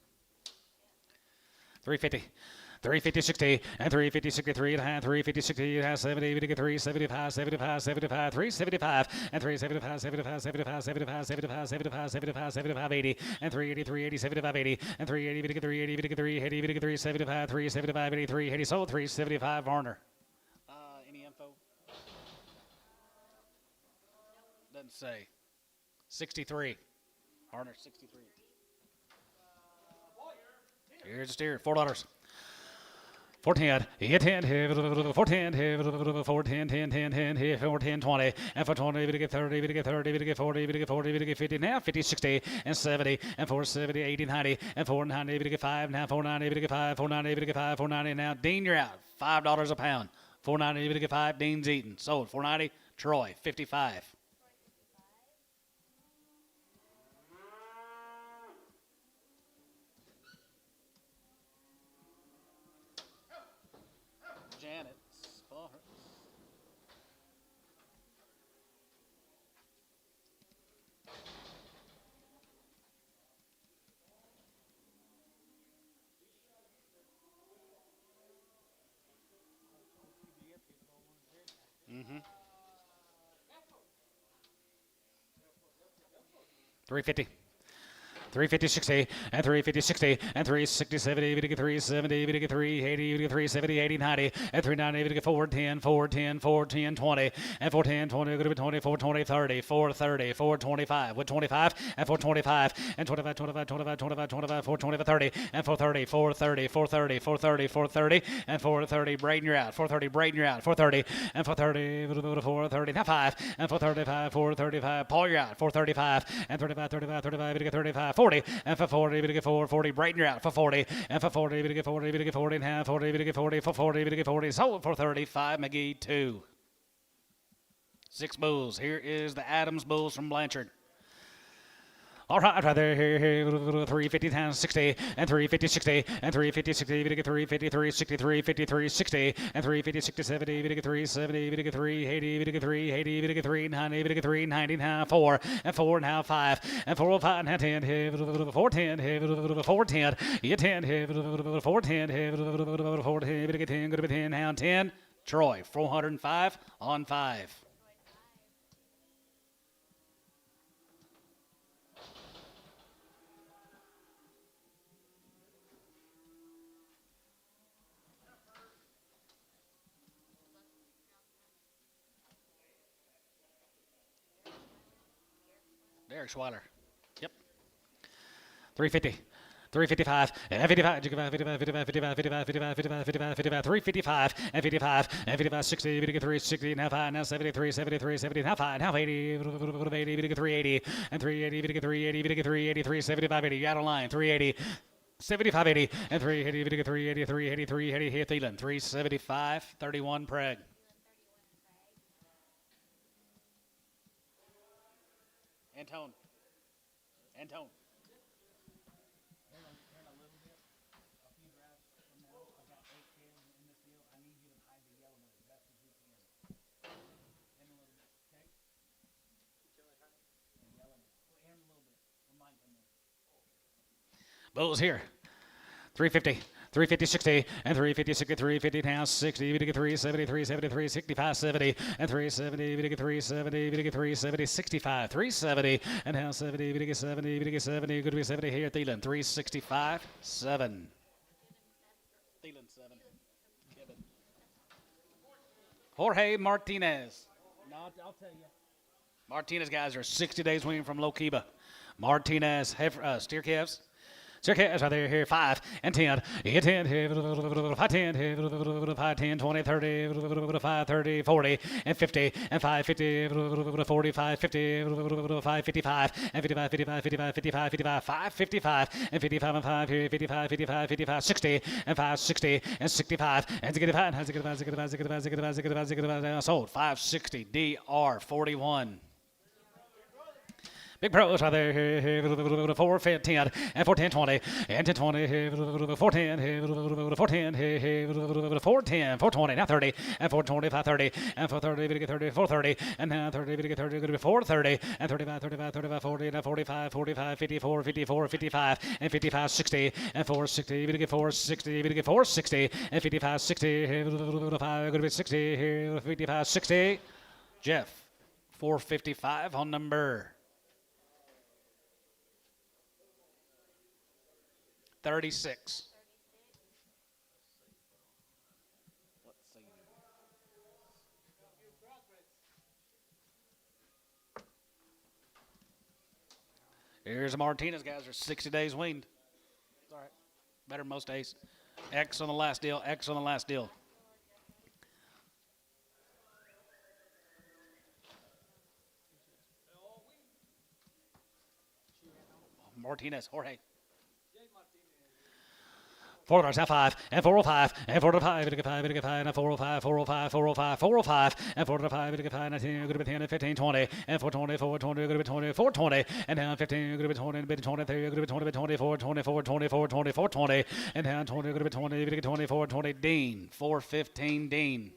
350. 350 60 and 350 63 and a half 350 60 and a half 70 we get 375 75 75 375 and 375 75 75 75 75 75 75 75 80 and 380 380 75 80 and 380 we get 380 we get 380 we get 375 375 83 80 sold 375 Varner. any info? Doesn't say. 63 Harner 63. Here's the steer $4. 410, hit 10, 410, 410, 10, 10, 10, 410, 20, and for 20, we get 30, we get 30, we get 40, we get 40, we get 50, now 50, 60, and 70, and 470, 80, 90, and 490, we get 5, now 490, we get 5, 490, we get 5, 490, now Dean, you're out, $5 a pound, 490, we get 5, Dean's eaten, sold, 490, Troy, 55. Janet Sparks. Mm-hmm. 350. 350 60 and 350 60 and 360 70 we get 370 we get 380 we get 370 80 90 and 390 we get 410 410 410 20 and 410 20 go to 20 420 30 430 425 with 25 and 425 and 25 25 25 25 25 425 30 and 430 430 430 430 430 and 430 Braden you're out 430 Braden you're out 430 and 430 430 now 5 and 435 435 Paul you're out 435 and 35 35 35 we get 35 40 and for 40 we get 440 Brighton you're out for 40 and for 40 we get 40 we get 40 and half 40 we get 40 for 40 we get 40 sold for 35 McGee 2. 6 bulls. Here is the Adams bulls from Blanchard. All right there, here, 350 times 60, and 350 60, and 350 60, we get 353 63 53 60, and 350 60 70, we get 370, we get 380, we get 380, we get 390, we get 390, now 4, and 4 now 5, and 405 now 10, 410, 410, you 10, 410, 410, we get 10, go to 10, now 10, Troy, 405 on 5. Derek Schweiler. Yep. 350. 355 and 55, 55, 55, 55, 55, 55, 55, 55, 55, 355 and 55 and 55, 60, we get 360, now 5, now 73, 73, 70, now 5, now 80, 80, we get 380, and 380, we get 380, we get 380, 375, 80, out of line, 380, 75, 80, and 380, we get 380, 380, 380, here, Thielen, 375, 31, Preg. Antone. And tone. Bulls here. 350, 350, 60, and 350, 60, 350, now 60, we get 370, 373, 65, 70, and 370, we get 370, we get 370, 65, 370, and now 70, we get 70, we get 70, good to be 70 here at Thielen, 365, 7. Thielen, 7. Jorge Martinez. No, I'll tell you. Martinez guys are 60 days weaning from Lokiba. Martinez, steer calves. Steer calves right there, here, 5 and 10. You get 10, 5, 10, 5, 10, 20, 30, 5, 30, 40, and 50, and 5, 50, 45, 50, 5, 55, and 55, 55, 55, 55, 55, 5, 55, and 55, and 5, here, 55, 55, 55, 60, and 5, 60, and 65, and 65, sold, 560, DR, 41. Big pros right there, 4, 10, and 4, 10, 20, and 10, 20, 4, 10, 4, 10, 4, 10, 4, 20, now 30, and 4, 25, 30, and 4, 30, we get 30, 4, 30, and now 30, we get 30, going to be 4, 30, and 35, 35, 35, 40, and 45, 45, 54, 54, 55, and 55, 60, and 4, 60, we get 4, 60, we get 4, 60, and 55, 60, 5, going to be 60, here, 55, 60, Jeff, 455 on number 36. Here's the Martinez guys are 60 days weaned. It's all right. Better than most days. X on the last deal. X on the last deal. Martinez, Jorge. $4, now 5, and 405, and 405, we get 5, we get 5, and 405, 405, 405, 405, and 405, we get 5, and 10, good to be 10, and 15, 20, and 420, 420, good to be 20, 420, and down 15, good to be 20, and 23, good to be 20, 24, 24, 24, 24, 20, and down 20, good to be 20, we get 24, 20, Dean, 415, Dean.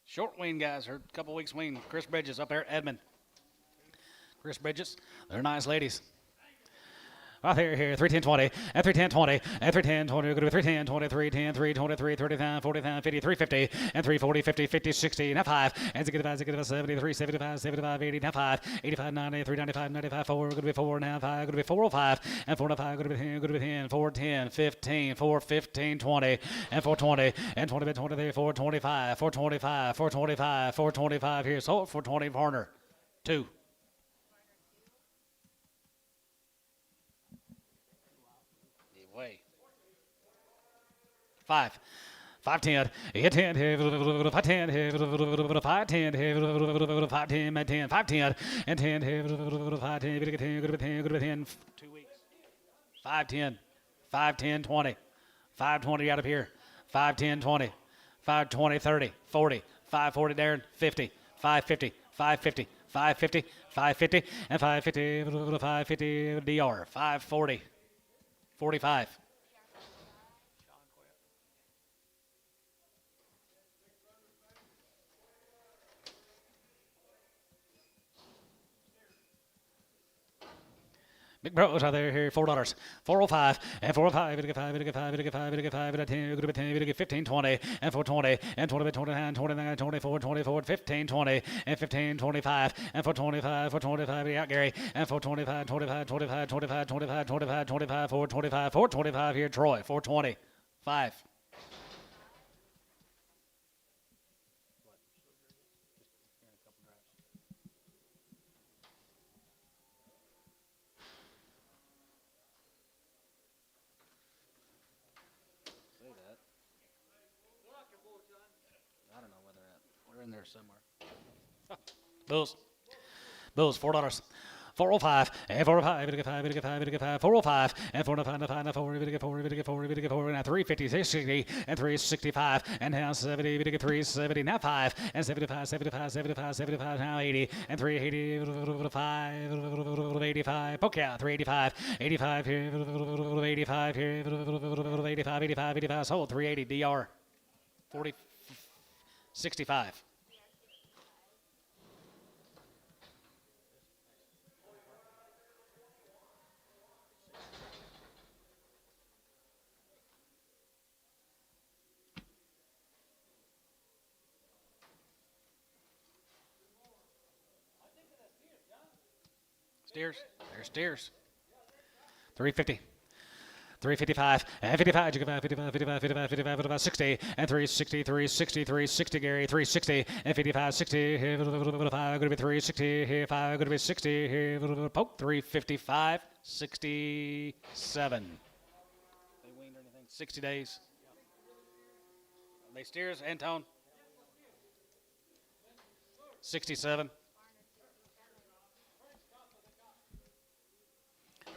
Short wean guys, are a couple weeks wean. Chris Bridges up there, Edmond. Chris Bridges, they're nice ladies. Right here, 310, 20, and 310, 20, and 310, 20, go to 310, 23, 10, 3, 23, 39, 49, 50, 350, and 340, 50, 50, 60, now 5, and 65, 70, 75, 75, 80, now 5, 85, 90, 395, 95, 4, going to be 4, now 5, going to be 405, and 405, going to be 10, going to be 10, 410, 15, 415, 20, and 420, and 20, 23, 425, 425, 425, 425 here, so 420, Varner, 2. Way. 5. 510, 10, 510, 510, 510, 10, 510, and 10, 510, 10, 2 weeks. 510, 510, 20, 520 out of here, 510, 20, 520, 30, 40, 540 Darren, 50, 550, 550, 550, 550, and 550, 550 DR, 540, 45. Big pros out there here, $4, 405, and 405, we get 5, we get 5, we get 5, we get 5, we get 10, we get 10, we get 15, 20, and 420, and 20, 29, 29, 24, 24, 15, 20, and 15, 25, and 425, 425, we out Gary, and 425, 25, 25, 25, 25, 25, 25, 425, 425 here, Troy, 420, 5. I don't know where they're at. We're in there somewhere. Bills, $4. 405 and 405, we get 5, we get 5, we get 5, 405 and 405 and 4, we get 4, we get 4, we get 4, now 350, 660 and 365 and now 70, we get 370, now 5 and 75, 75, 75, 75, now 80 and 380, 5, 85, poke out 385, 85 here, 85 here, 85, 85, 85, sold 380, DR 40, 65. Steers. There's steers. 350. 355 and 55, 55, 55, 55, 55, 55, 55, 60 and 360, 360, 360, Gary, 360 and 55, 60, 5, going to be 360, 5, going to be 60, poke, 355, 67. They weaned or anything? 60 days. They steers, Antone. 67.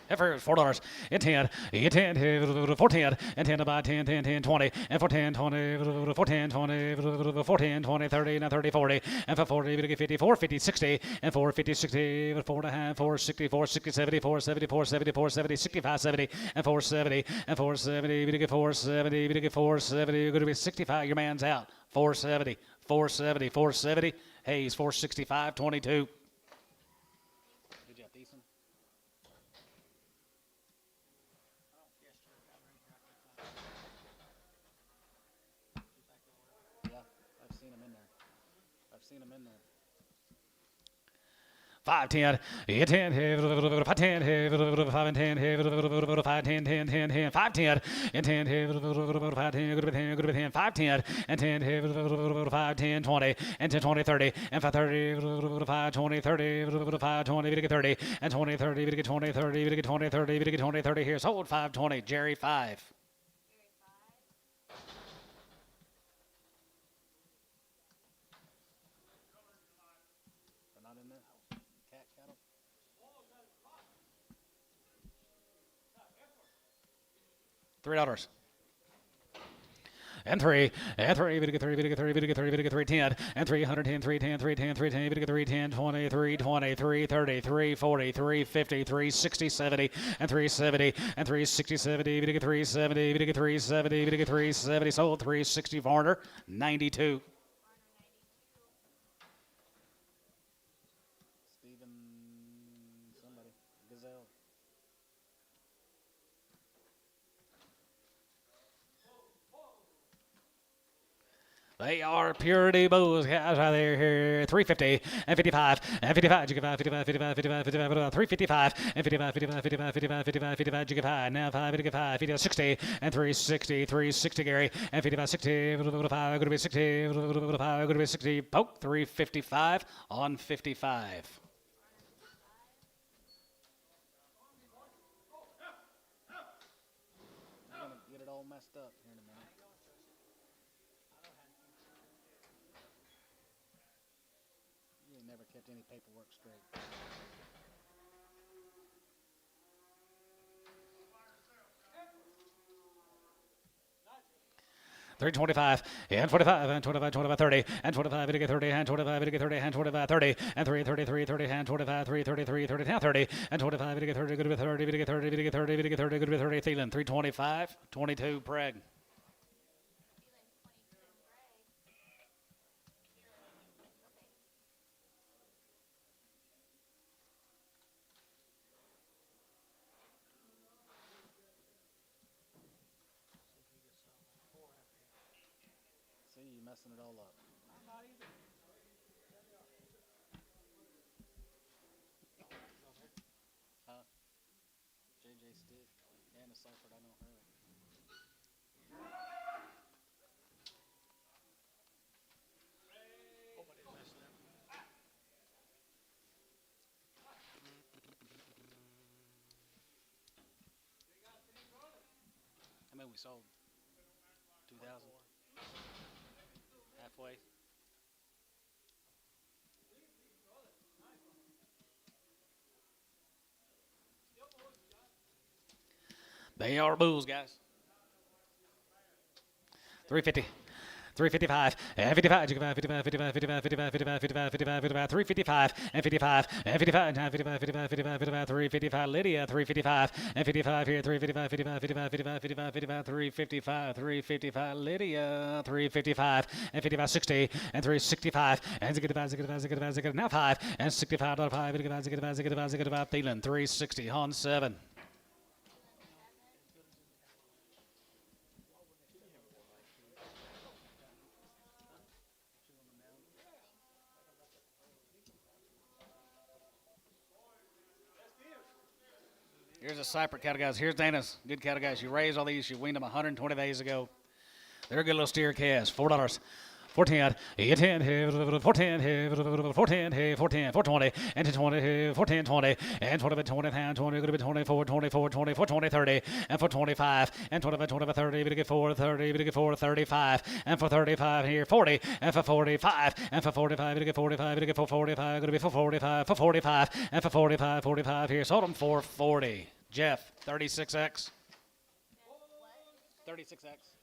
Heifer is $4 and 10, and 10, 14, and 10 by 10, 10, 10, 20, and for 10, 20, for 10, 20, for 10, 20, 30, and 30, 40, and for 40, we get 50, 4, 50, 60, and 4, 50, 60, 4 and a half, 4, 60, 4, 60, 70, 4, 70, 4, 70, 4, 70, 65, 70, and 4, 70, and 4, 70, we get 4, 70, we get 4, 70, you're going to be 65, your man's out, 470, 470, 470, Hayes, 465, 22. Did you have decent? I've seen them in there. I've seen them in there. 5, 10, 10, 5, 10, 5 and 10, 5, 10, 10, 10, 10, 5, 10, and 10, 5, 10, good 10, good 10, 5, 10, and 10, 5, 10, 20, and 10, 20, 30, and 5, 30, 5, 20, 30, 5, 20, we get 30, and 20, 30, we get 20, 30, we get 20, 30, we get 20, 30, here, sold 520, Jerry 5. $3. And 3, and 3, we get 3, we get 3, we get 3, we get 3, 10, and 310, 310, 310, 310, we get 310, 20, 320, 330, 340, 350, 360, 70, and 370, and 360, 70, we get 370, we get 370, we get 370, sold 360, Varner, 92. Stephen, somebody, Gazelle. They are purity bulls, guys, right there, here, 350, and 55, and 55, 55, 55, 55, 55, 355, and 55, 55, 55, 55, 55, 55, 55, now 5, 55, 55, 60, and 360, 360, Gary, and 55, 60, 5, going to be 60, 5, going to be 60, poke, 355 on 55. I'm going to get it all messed up here in a minute. You ain't never kept any paperwork straight. $325 and 45 and 25, 25, 30 and 25, we get 30 and 25, we get 30 and 25, 30 and 3, 33, 30 and 25, 3, 33, 30 now 30 and 25, we get 30, good with 30, we get 30, we get 30, we get 30, good with 30, Thielen, 325, 22, Preg. See, you're messing it all up. I'm not either. Huh? JJ Stick. Anna Seifert, I know her. I mean, we sold 2,000. Halfway. They are bulls, guys. 350. 355 and 55, 55, 55, 55, 55, 55, 55, 55, 55, 355 and 55 and 55 and 55, 55, 55, 55, 355, Lydia, 355 and 55 here, 355, 55, 55, 55, 55, 55, 355, 355, Lydia, 355 and 55, 60 and 365 and 65, now 5 and 65, $5, 65, Thielen, 360 on 7. Here's a Cypress cattle, guys. Here's Dana's good cattle, guys. She raised all these. She weaned them 120 days ago. They're a good little steer calves. $4. 14, 10, 14, 14, 14, 420, and 20, 14, 20, and 20, 20, 20, going to be 24, 24, 24, 20, 30, and for 25, and 25, 25, 30, we get 4, 30, we get 4, 35, and for 35 here, 40, and for 45, and for 45, we get 45, we get 445, going to be for 45, for 45, and for 45, 45 here, sold them for 40. Jeff, 36X. 36X.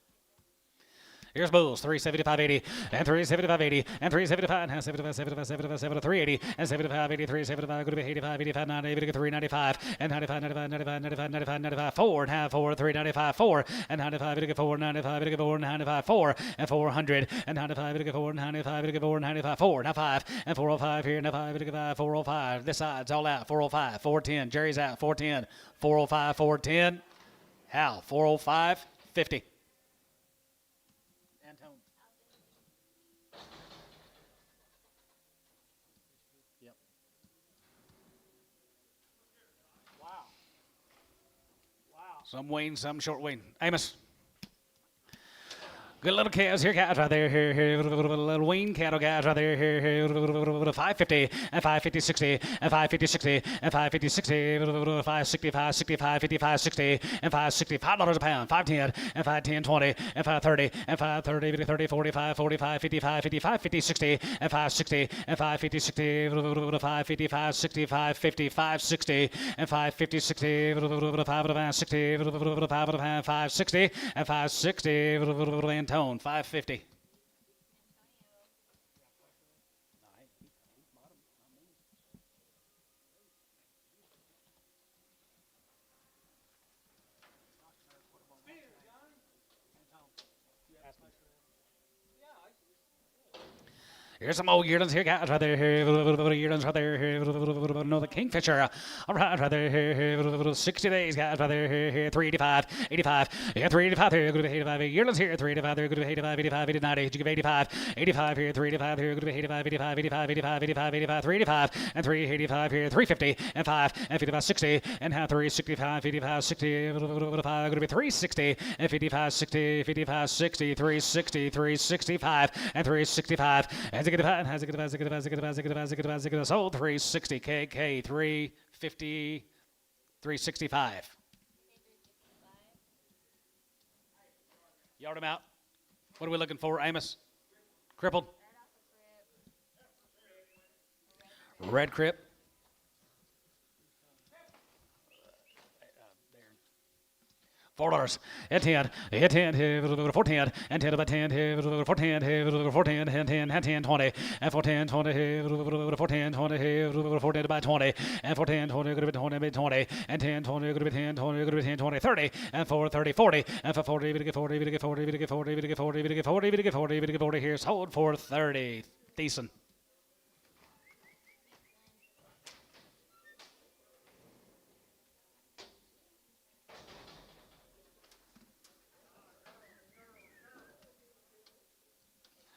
Here's bulls, 375.80, and 375.80, and 375, and 75, 75, 75, 75, 380, and 75, 83, 75, going to be 85, 85, 90, 395, and 95, 95, 95, 95, 95, 95, 4, and half 4, 395, 4, and 95, 4, 95, 4, 95, 4, and 400, and 95, 4, 95, 4, 95, 4, now 5, and 405 here, now 5, 5, 405, this side's all out, 405, 410, Jerry's out, 410, 405, 410, Hal, 405, 50. Some wean, some short wean. Amos. Good little calves here, guys, right there, here, little wean cattle, guys, right there, here, 550, and 550, 60, and 550, 60, and 550, 60, 565, 65, 55, 60, and $565 a pound, 510, and 510, 20, and 530, and 530, 30, 45, 45, 55, 55, 50, 60, and 560, and 550, 60, 555, 65, 55, 60, and 550, 60, 5 60, 560, and 560, Tone, 550. Here's some old yearlings here, guys, right there. Yearlings right there. Another kingfisher. All right there. 60 days, guys, right there. 385, 85. Yeah, 385 here. Good to be 85. Yearlings here. 385 there. Good to be 85, 85, 80, 90. You give 85, 85 here. 385 here. Good to be 85, 85, 85, 85, 85, 85, 385, and 385 here. 350 and 5 and 55, 60 and 365, 55, 60. 5 going to be 360 and 55, 60, 55, 60, 360, 365 and 365 and sold 360 KK 350 365. Yard him out. What are we looking for, Amos? Crippled. Red crip. $4 and 10, and 10, 410, and 10 about 10, 410, 410, and 10, and 10, 20, and 410, 20, 410, 20, 410 by 20, and 410, 20, going to be 20, 20, and 10, 20, going to be 10, 20, going to be 10, 20, 30, and 4, 30, 40, and for 40, we get 40, we get 40, we get 40, we get 40, we get 40, we get 40, we get 40 here, sold for 30. Decent.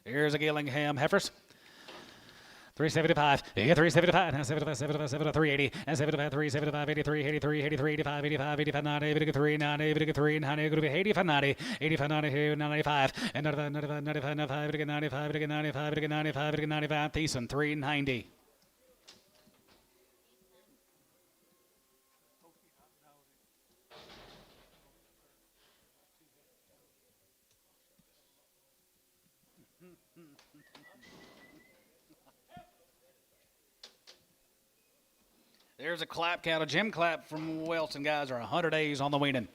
Here's a Gillingham heifers. 375, yeah, 375, and 75, 75, 75, 380, and 75, 375, 83, 83, 83, 85, 85, 85, 90, 83, 90, 83, 90, going to be 85, 90, 85, 90, 95, and 95, 95, 95, 95, 95, 95, 95, 95, Thiessen, 390. There's a Clapp cattle. Jim Clapp from Welton, guys, are 100 days on the weaning.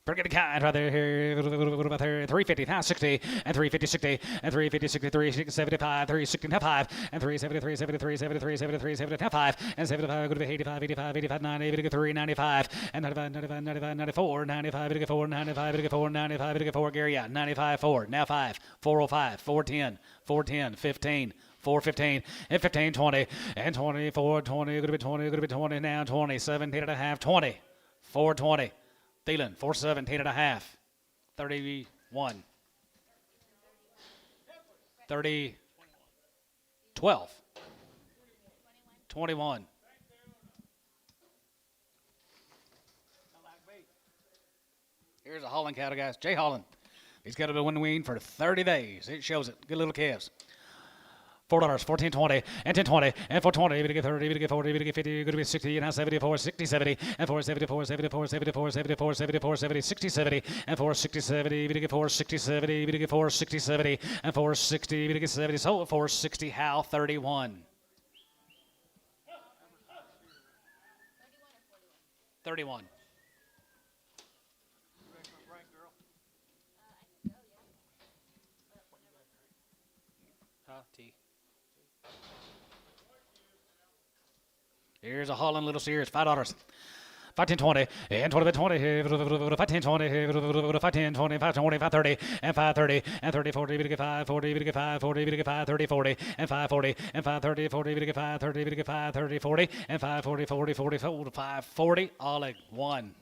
Pretty good kind right there. Here, 350, now 60, and 350, 60, and 350, 63, 75, 360, 5, and 373, 73, 73, 73, 75, and 75, go to 85, 85, 85, 90, 83, 95, and 95, 95, 95, 94, 95, 94, 95, 94, 95, 94, Gary out, 95, 4, now 5, 405, 410, 410, 15, 415, and 15, 20, and 24, 20, going to be 20, going to be 20, now 20, 17 and a half, 20, 420. Thielen, 417 and a half. 31. 30. 12. 21. Here's a Holland cattle, guys. Jay Holland. He's got to been wean for 30 days. It shows it. Good little calves. $4, 14.20, and 10.20, and 4.20, we get 30, we get 40, we get 50, going to be 60, and now 74, 60, 70, and 474, 74, 74, 74, 74, 70, 60, 70, and 460, 70, we get 460, 70, we get 460, 70, and 460, we get 70, so 460, Hal, 31. 31. T. Here's a Holland little Sears, $5. 510 and 20 20 510 20 510 20 520 530 and 530 and 30 40 we get 5 40 we get 5 40 we get 5 30 40 and 540 and 530 40 we get 5 30 we get 5 30 40 and 540 40 40 540 all at one.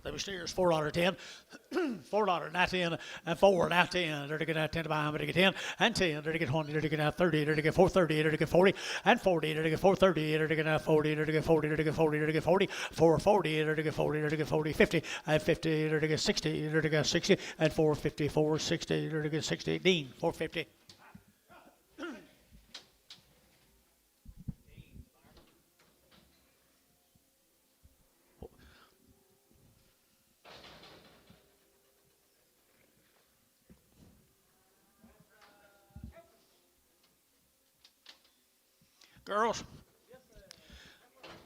Them steers $4.10, $4.10, and 4 now 10. They're to get 10 to buy, but to get 10 and 10. They're to get 20. They're to get 30. They're to get 430. They're to get 40 and 40. They're to get 430. They're to get 40. They're to get 40. They're to get 40. They're to get 40. 440. They're to get 40. They're to get 40. 50 and 50. They're to get 60. They're to get 60 and 450. 460. They're to get 60. Dean 450. Girls.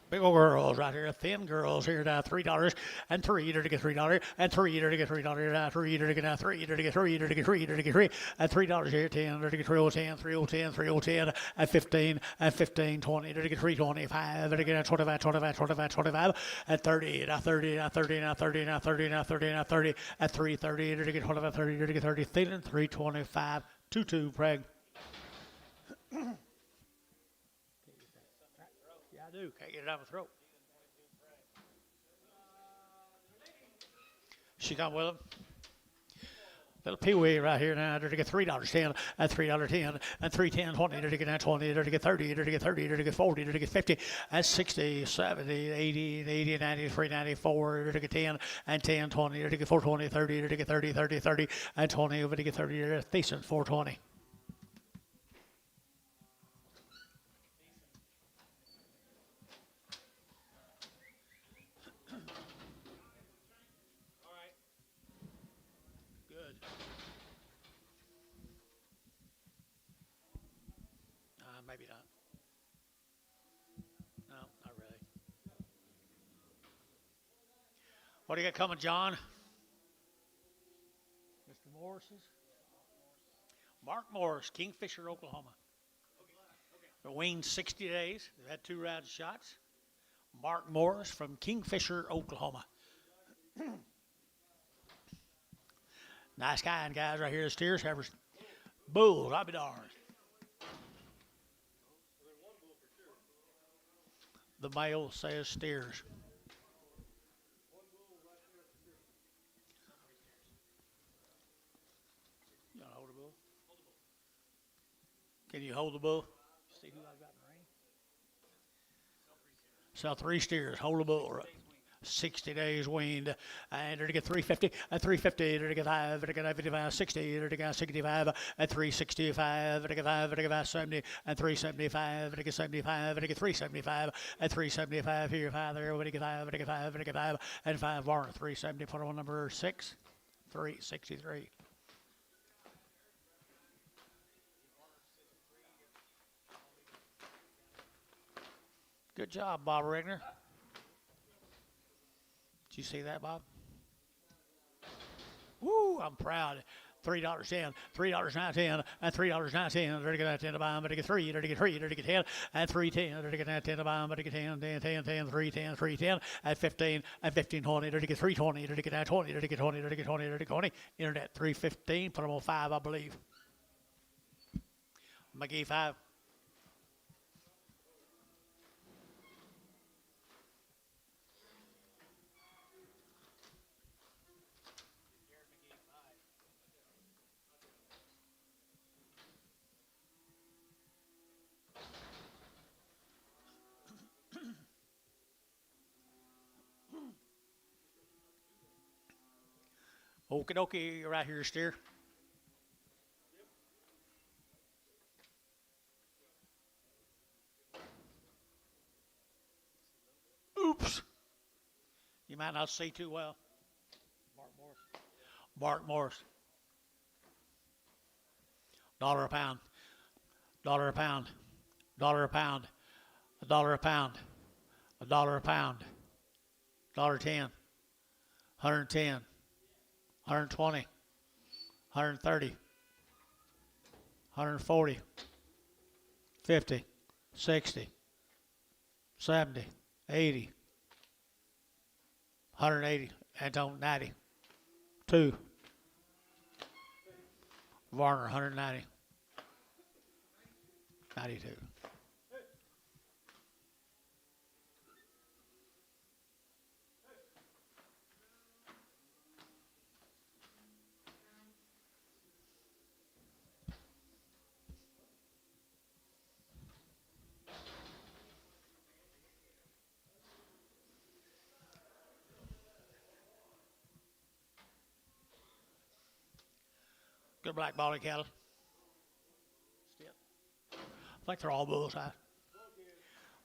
Big old girls right here, thin girls here now, $3 and 3 to get $3 and 3 to get $3 now, 3 to get now, 3 to get 3 to get 3 to get 3 and $3 here, 10 to get 310, 310, 310 and 15 and 15, 20 to get 325 to get 25, 25, 25, 25 and 30, now 30, now 30, now 30, now 30, now 30, now 30 and 330 to get 25, 30 to get 30, Thielen 325, 2-2, Preg. I do. Can't get it out of my throat. She come with him. Little Pee-wee right here now. They're to get $3.10 and $3.10 and 310 20. They're to get 20. They're to get 30. They're to get 30. They're to get 40. They're to get 50 and 60, 70, 80, 80, 93, 94. They're to get 10 and 10 20. They're to get 420, 30. They're to get 30, 30, 30 and 20. Over to get 30. They're decent 420. Maybe not. No, not really. What do you got coming, John? Mr. Morris's? Mark Morris, Kingfisher, Oklahoma. They're weaned 60 days. They've had 2 rounds of shots. Mark Morris from Kingfisher, Oklahoma. Nice kind, guys, right here. The steers have bulls. I'll be darned. The male says steers. You want to hold the bull? Can you hold the bull? See who I've got in the ring? Sell 3 steers. Hold the bull. Right. 60 days weaned, and to get 350, and 350, to get 5, to get 55, 60, to get 65, and 365, to get 5, to get 70, and 375, to get 75, to get 375, and 375 here, 5 there, to get 5, to get 5, to get 5, and 5 more, 370, put on number 6, 363. Good job, Bob Regner. Did you see that, Bob? Woo, I'm proud. $3.10, $3.10, and $3.10. Dirty get 10 to buy, but to get 3, dirty get 3, dirty get 10, and 3.10, dirty get 10 to buy, but to get 10, 10, 10, 10, 3.10, 3.10, and 15, and 15.20, dirty get 3.20, dirty get 20, dirty get 20, dirty get 20, dirty get 20. Internet 3.15, put them on 5, I believe. McGee 5. Okie dokie, right here, steer. Oops. You might not see too well. Mark Morris. Mark Morris. $1 a pound. $1 a pound. $1 a pound. $1 a pound. $1 a pound. $1.10. 110. 120, 130, 140, 50, 60, 70, 80, 180, and on 90, 2, Varner 190, 92. Good black body cattle. I think they're all bull size.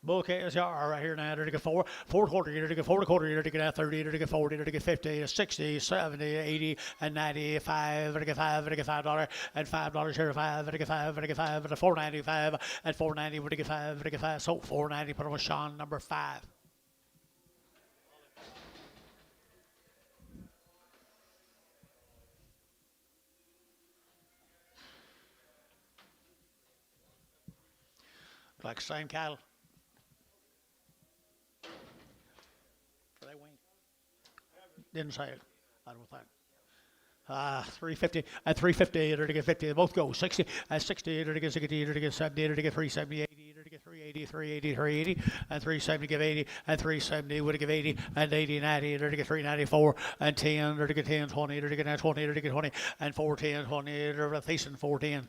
Bull calves are right here now. They're to get 4, 4 quarter, to get 4 quarter, to get 30, to get 40, to get 50, 60, 70, 80, and 95, to get 5, to get $5, and $5 here, 5, to get 5, to get 5, to 4.95, and 4.90, to get 5, to get 5. So 4.90, put on with Sean number 5. Like same cattle. Are they weaned? Didn't say it. I don't think. 350 and 350 to get 50. They both go 60 and 60 to get 60 to get 70 to get 370, 80 to get 380, 380, 380 and 370 give 80 and 370 would give 80 and 80, 90 to get 394 and 10 to get 10, 20 to get 20 to get 20 and 410, 20 to Thiessen 410.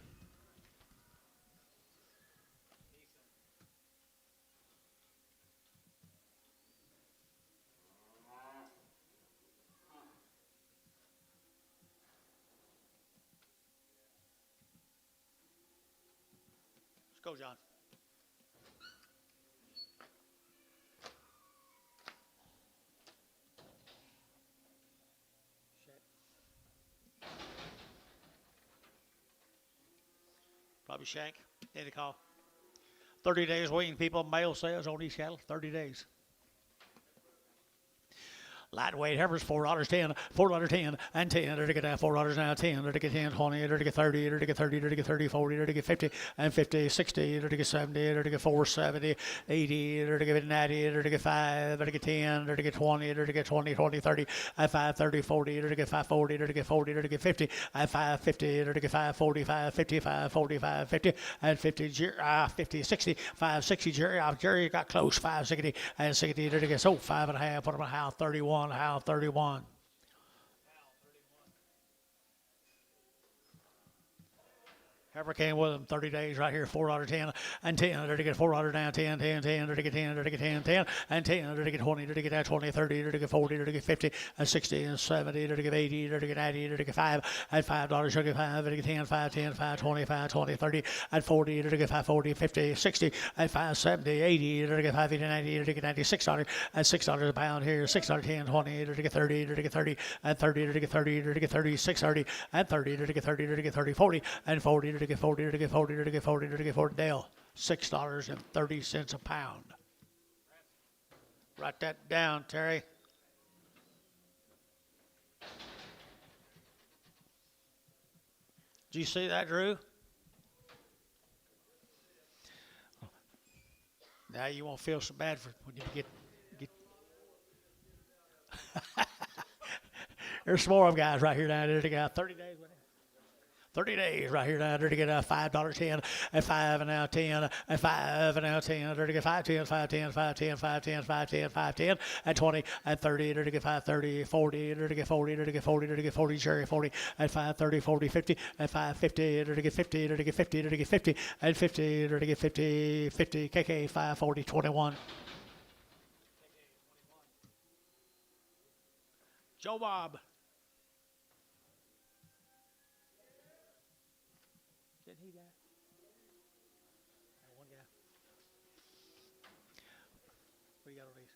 Go, John. Probably shank. Any call. 30 days weaning, people. Male sales on these cattle. 30 days. Lightweight heifers, $4.10, $4.10, and 10, to get $4 now, 10, to get 10, 20, to get 30, to get 30, to get 30, 40, to get 50, and 50, 60, to get 70, to get 470, 80, to get 90, to get 5, to get 10, to get 20, to get 20, 20, 30, and 5, 30, 40, to get 540, to get 40, to get 50, and 550, to get 545, 55, 45, 50, and 50, 50, 60, 560, Jerry got close, 560, and 60, to get so 5.5, put him a house, 31. How 31. Heifer came with them 30 days right here, $4.10 and 10. There to get $4 down, 10, 10, 10, there to get 10, there to get 10, 10, and 10, there to get 20, there to get that 20, 30, there to get 40, there to get 50, and 60, and 70, there to get 80, there to get 90, there to get 5, and $5, there to get 5, there to get 10, 5, 10, 5, 20, 5, 20, 30, and 40, there to get 5, 40, 50, 60, and 5, 70, 80, there to get 5, 80, 90, there to get 90, $6, and $6 a pound here, $6, 10, 20, there to get 30, there to get 30, and 30, there to get 30, there to get 30, 630, and 30, there to get 30, there to get 30, 40, and 40, there to get 40, there to get 40, there to get 40, there to get 40, Dale, $6.30 a pound. Write that down, Terry. Did you see that, Drew? Now you won't feel so bad for when you get. There's some more of them guys right here down there. They got 30 days with it. 30 days right here down there to get $5.10 and 5 and now 10 and 5 and now 10 there to get 5.10, 5.10, 5.10, 5.10, 5.10, 5.10 and 20 and 30 there to get 5.30, 40 there to get 40 there to get 40 there to get 40 cherry 40 and 5.30, 40, 50 and 5.50 there to get 50 there to get 50 there to get 50 and 50 there to get 50, 50 KK 5.40, 21. Joe Bob. Didn't he die? One guy. What do you got on these?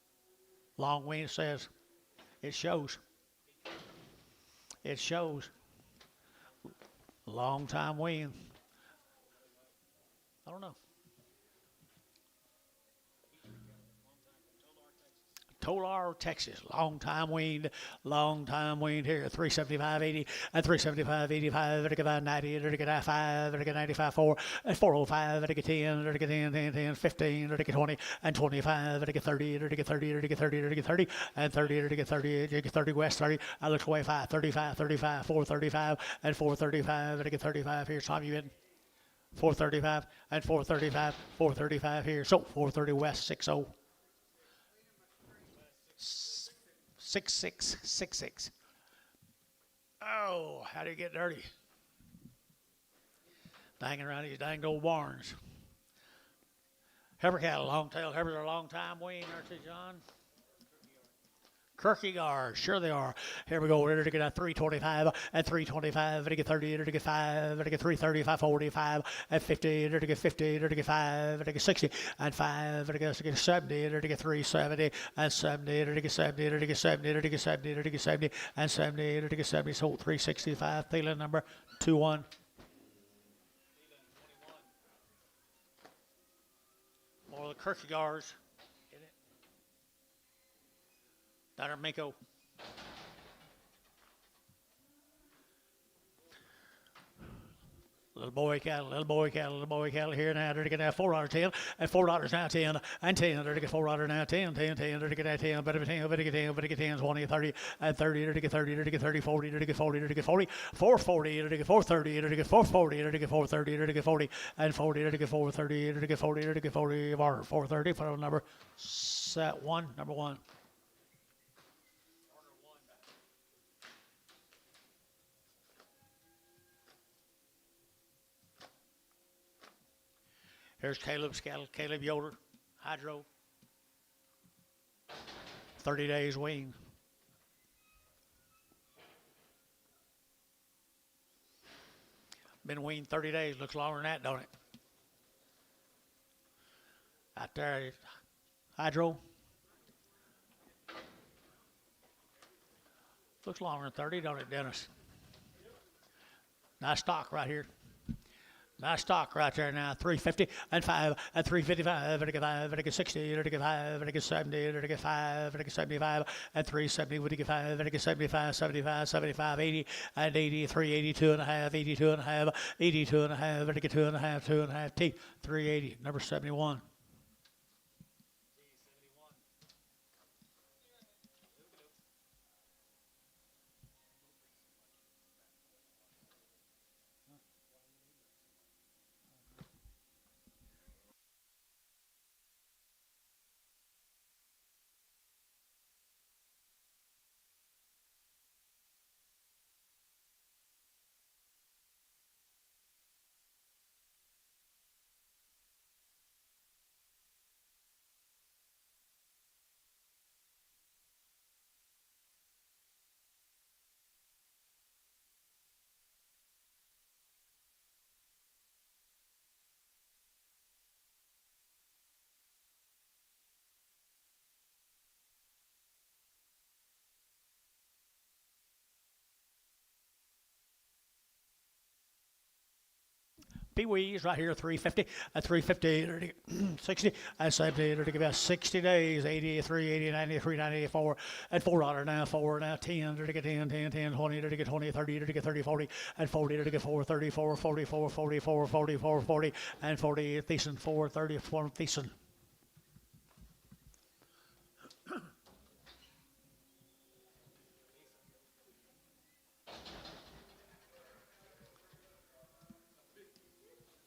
Long Wing says it shows. It shows. Long time wing. I don't know. Tolar, Texas, long time weaned here, 375.80 and 375.85, there to get 90, there to get 5, there to get 95.4, and 405, there to get 10, there to get 10, 10, 10, 15, there to get 20, and 25, there to get 30, there to get 30, there to get 30, there to get 30, and 30, there to get 30, there to get 30 west, 30, I look away 5, 35, 35, 435, and 435, there to get 35 here, Tom, you in? 435, and 435, 435 here, so 430 west, 60. 6666. Oh, how do you get dirty? Danging around these dang old barns. Heifer cattle, long tail. Heifers are a long time wean, aren't they, John? Kierkegaard, sure they are. Here we go. We're to get a 325 and 325. We're to get 30. We're to get 5. We're to get 330, 545 and 50. We're to get 50. We're to get 5. We're to get 60 and 5. We're to get 70. We're to get 370 and 70. We're to get 70. We're to get 70. We're to get 70. We're to get 70 and 70. We're to get 70. So 365. Thielen number 21. More of the Kierkegaards. Down at Mako. Little boy cattle here now. They're to get that $4.10 and $4 now 10 and 10. They're to get $4 now 10, 10, 10. They're to get that 10, better get 10, better get 10, better get 10, 20, 30 and 30. They're to get 30, they're to get 30, 40, they're to get 40, they're to get 40, 440, they're to get 430, they're to get 440, they're to get 430, they're to get 40 and 40, they're to get 430, they're to get 40, they're to get 40, 430 for number set one, number one. Here's Caleb's cattle, Caleb Yoder, hydro. 30 days wean. Been weaned 30 days, looks longer than that, don't it? Out there, hydro. Looks longer than 30, don't it, Dennis? Nice stock right here. Nice stock right there now. 350 and 5 and 355. And 5 and 60. And 5 and 70. And 5 and 75 and 370. Would you get 5 and 75, 75, 75, 80 and 80, 382 and a half, 82 and a half, 82 and a half. And 2 and a half, 2 and a half. T 380. Number 71. Pee-wees right here, 350, 350, 60, 70, to give us 60 days, 83, 80, 93, 94, and $4 now, 4 now, 10, to get 10, 10, 10, 20, to get 20, 30, to get 30, 40, and 40, to get 4, 34, 44, 44, 44, 40, and 40, decent, 4, 34, decent.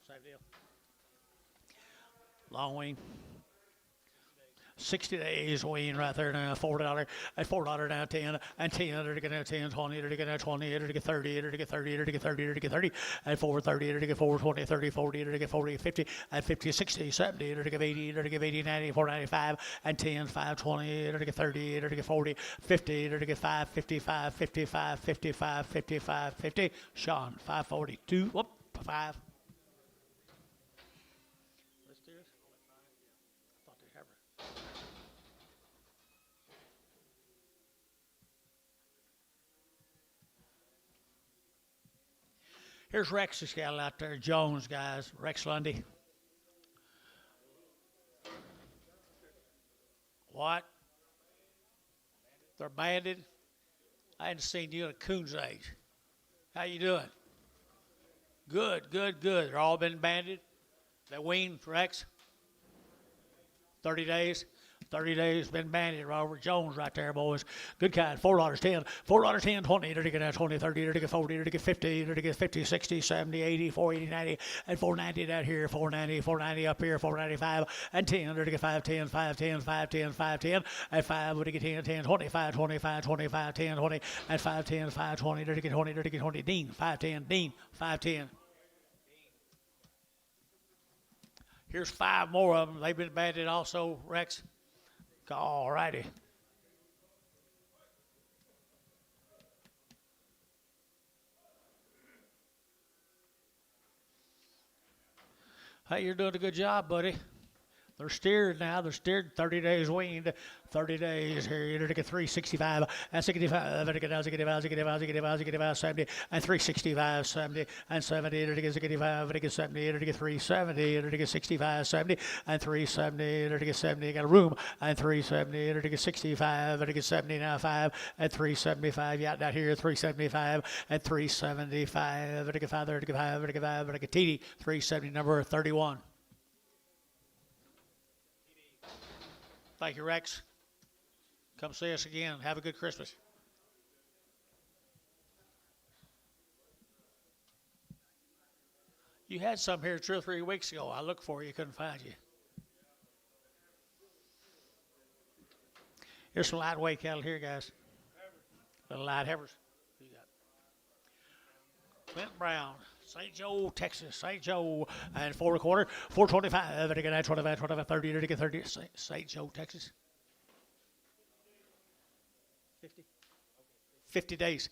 Same deal. Long wean. 60 days wean right there now, $4, and $4 now, 10, and 10, to get now 10, 20, to get now 20, to get 30, to get 30, to get 30, to get 30, and 430, to get 420, 30, 40, to get 40, 50, and 50, 60, 70, to get 80, to get 80, 90, 495, and 10, 520, to get 30, to get 40, 50, to get 5, 55, 55, 55, 55, 50, Sean, 542, whoop, 5. Let's do this. I thought they had it. Here's Rex's cattle out there, Jones, guys, Rex Lundy. What? They're banded? I hadn't seen you in a coon's age. How you doing? Good, good, good. They're all been banded? They weaned, Rex? 30 days? 30 days been banded. Robert Jones right there, boys. Good kind. $4, 10, $4, 10, 20, to get 20, 30, to get 40, to get 50, to get 50, 60, 70, 80, 480, 90, and 490 down here, 490, 490 up here, 495, and 10, to get 510, 510, 510, 510, and 5, to get 10, 10, 25, 25, 25, 10, 20, and 510, 520, to get 20, to get 20, Dean, 510, Dean, 510. Here's 5 more of them. They've been banded also, Rex. All righty. Hey, you're doing a good job, buddy. They're steered now. They're steered 30 days weaned. 30 days here. To get 365 and 65. To get 70 and 365, 70 and 70. To get 65. To get 70. To get 370. To get 65, 70 and 370. To get 70. You got a room and 370. To get 65. To get 70 now 5 and 375. Yeah, down here 375 and 375. To get 5. To get 5. To get 5. To get TD 370 number 31. Thank you, Rex. Come see us again. Have a good Christmas. You had some here 2 or 3 weeks ago. I looked for you, couldn't find you. Here's some lightweight cattle here, guys. Little light heifers. Who you got? Clint Brown. St. Joe, Texas, St. Joe, and 4 1/4, 425, to get 25, 25, 30, to get 30, St. Joe, Texas. 50 days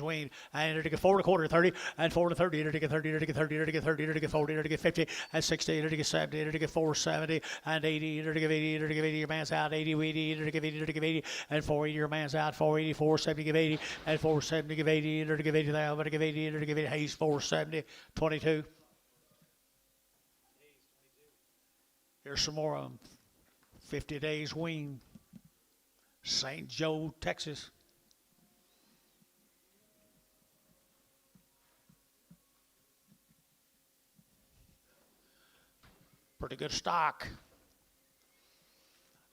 weaned, and to get 4 1/4, 30, and 4 to 30, to get 30, to get 30, to get 30, to get 40, to get 50, and 60, to get 70, to get 470, and 80, to get 80, to get 80, your man's out, 80, 80, to get 80, to get 80, and 480, your man's out, 480, 470, give 80, and 470, give 80, to give 80, now, to give 80, to give 80, Hayes, 470, 22. Here's some more of them. 50 days weaned, St. Joe, Texas. Pretty good stock.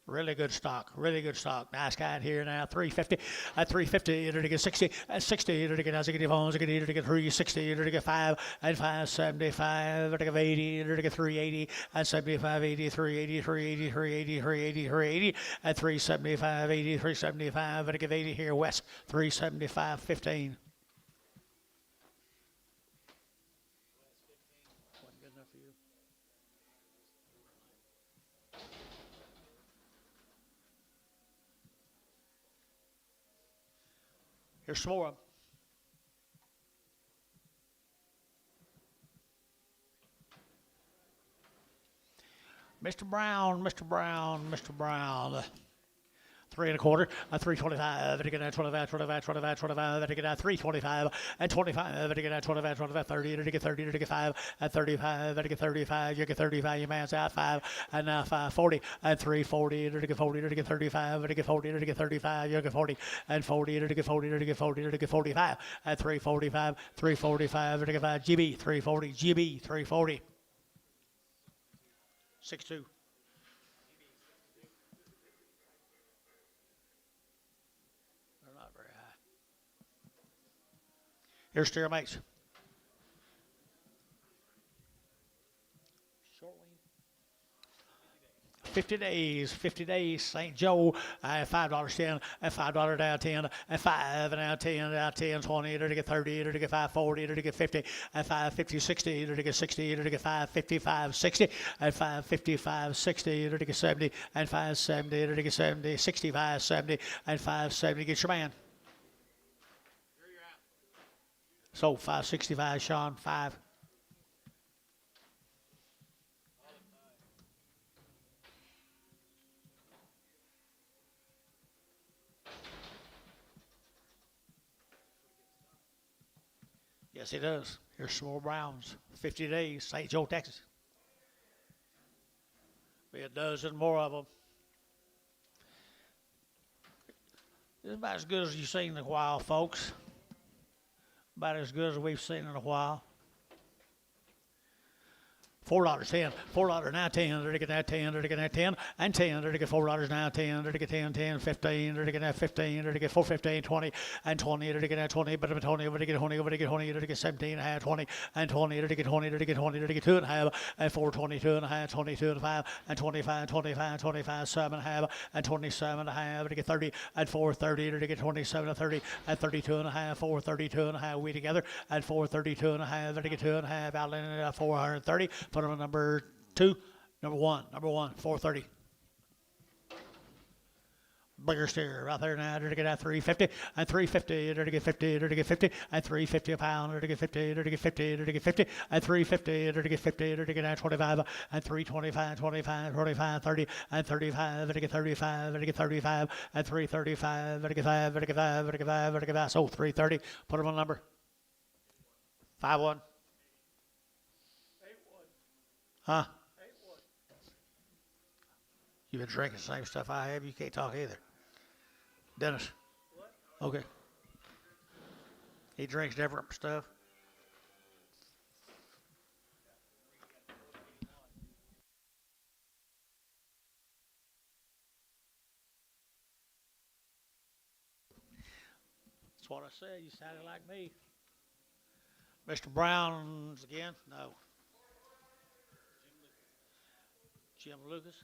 Really good stock. Really good stock. Nice guy here now. 350. At 350, to get 60. At 60, to get 360, to get 360, to get 5 and 575, to get 80, to get 380, and 75, 80, 380, 380, 380, 380, 380, and 375, 80, 375, to get 80 here west. 375, 15. Here's some more of them. Mr. Brown, Mr. Brown, Mr. Brown. 3 1/4, 325, and again 25, 25, 25, 25, and again 325, and 25, and again 25, 25, 30, and again 30, and again 5, and 35, and again 35, you get 35, your man's out 5, and now 540, and 340, and again 40, and again 35, and again 40, and again 35, you get 40, and 40, and again 40, and again 40, and again 45, and 345, 345, and again 5, GB, 340, GB, 340. 6-2. They're not very high. Here's steer mates. Short wean. 50 days, St. Joe, $5.10, and $5 down 10, and 5 and down 10, down 10, 20, to get 30, to get 540, to get 50, and 550, 60, to get 60, to get 555, 60, and 555, 60, to get 70, and 570, to get 70, 65, 70, and 570, get your man. So 565, Sean, 5. Yes, it does. Here's some more Browns. 50 days, St. Joe, Texas. Be a dozen more of them. This is about as good as you've seen in a while, folks. About as good as we've seen in a while. $4.10, $4 now 10, to get that 10, to get that 10, and 10, to get $4 now 10, to get 10, 10, 15, to get that 15, to get 415, 20, and 20, to get that 20, but 20, over to get 20, over to get 20, to get 17 and a half, 20, and 20, to get 20, to get 20, to get 2 and a half, and 422 and a half, 22 and a half, and 25, 25, 25, 7 and a half, and 27 and a half, to get 30, and 430, to get 27 and 30, and 32 and a half, 432 and a half, we together, and 432 and a half, to get 2 and a half, outlining at 430. Put them on number 2, number 1, 430. Bigger steer right there now, to get at 350, and 350, to get 50, to get 50, and 350 a pound, to get 50, to get 50, to get 50, and 350, to get 50, to get at 25, and 325, 25, 25, 30, and 35, to get 35, to get 35, and 335, to get 5, to get 5, to get 5, to get 5. So 330, put them on number 5-1. Huh? You've been drinking the same stuff I have. You can't talk either. Dennis. What? Okay. He drinks different stuff. That's what I said. You sounded like me. Mr. Brown's again? No. Jim Lucas.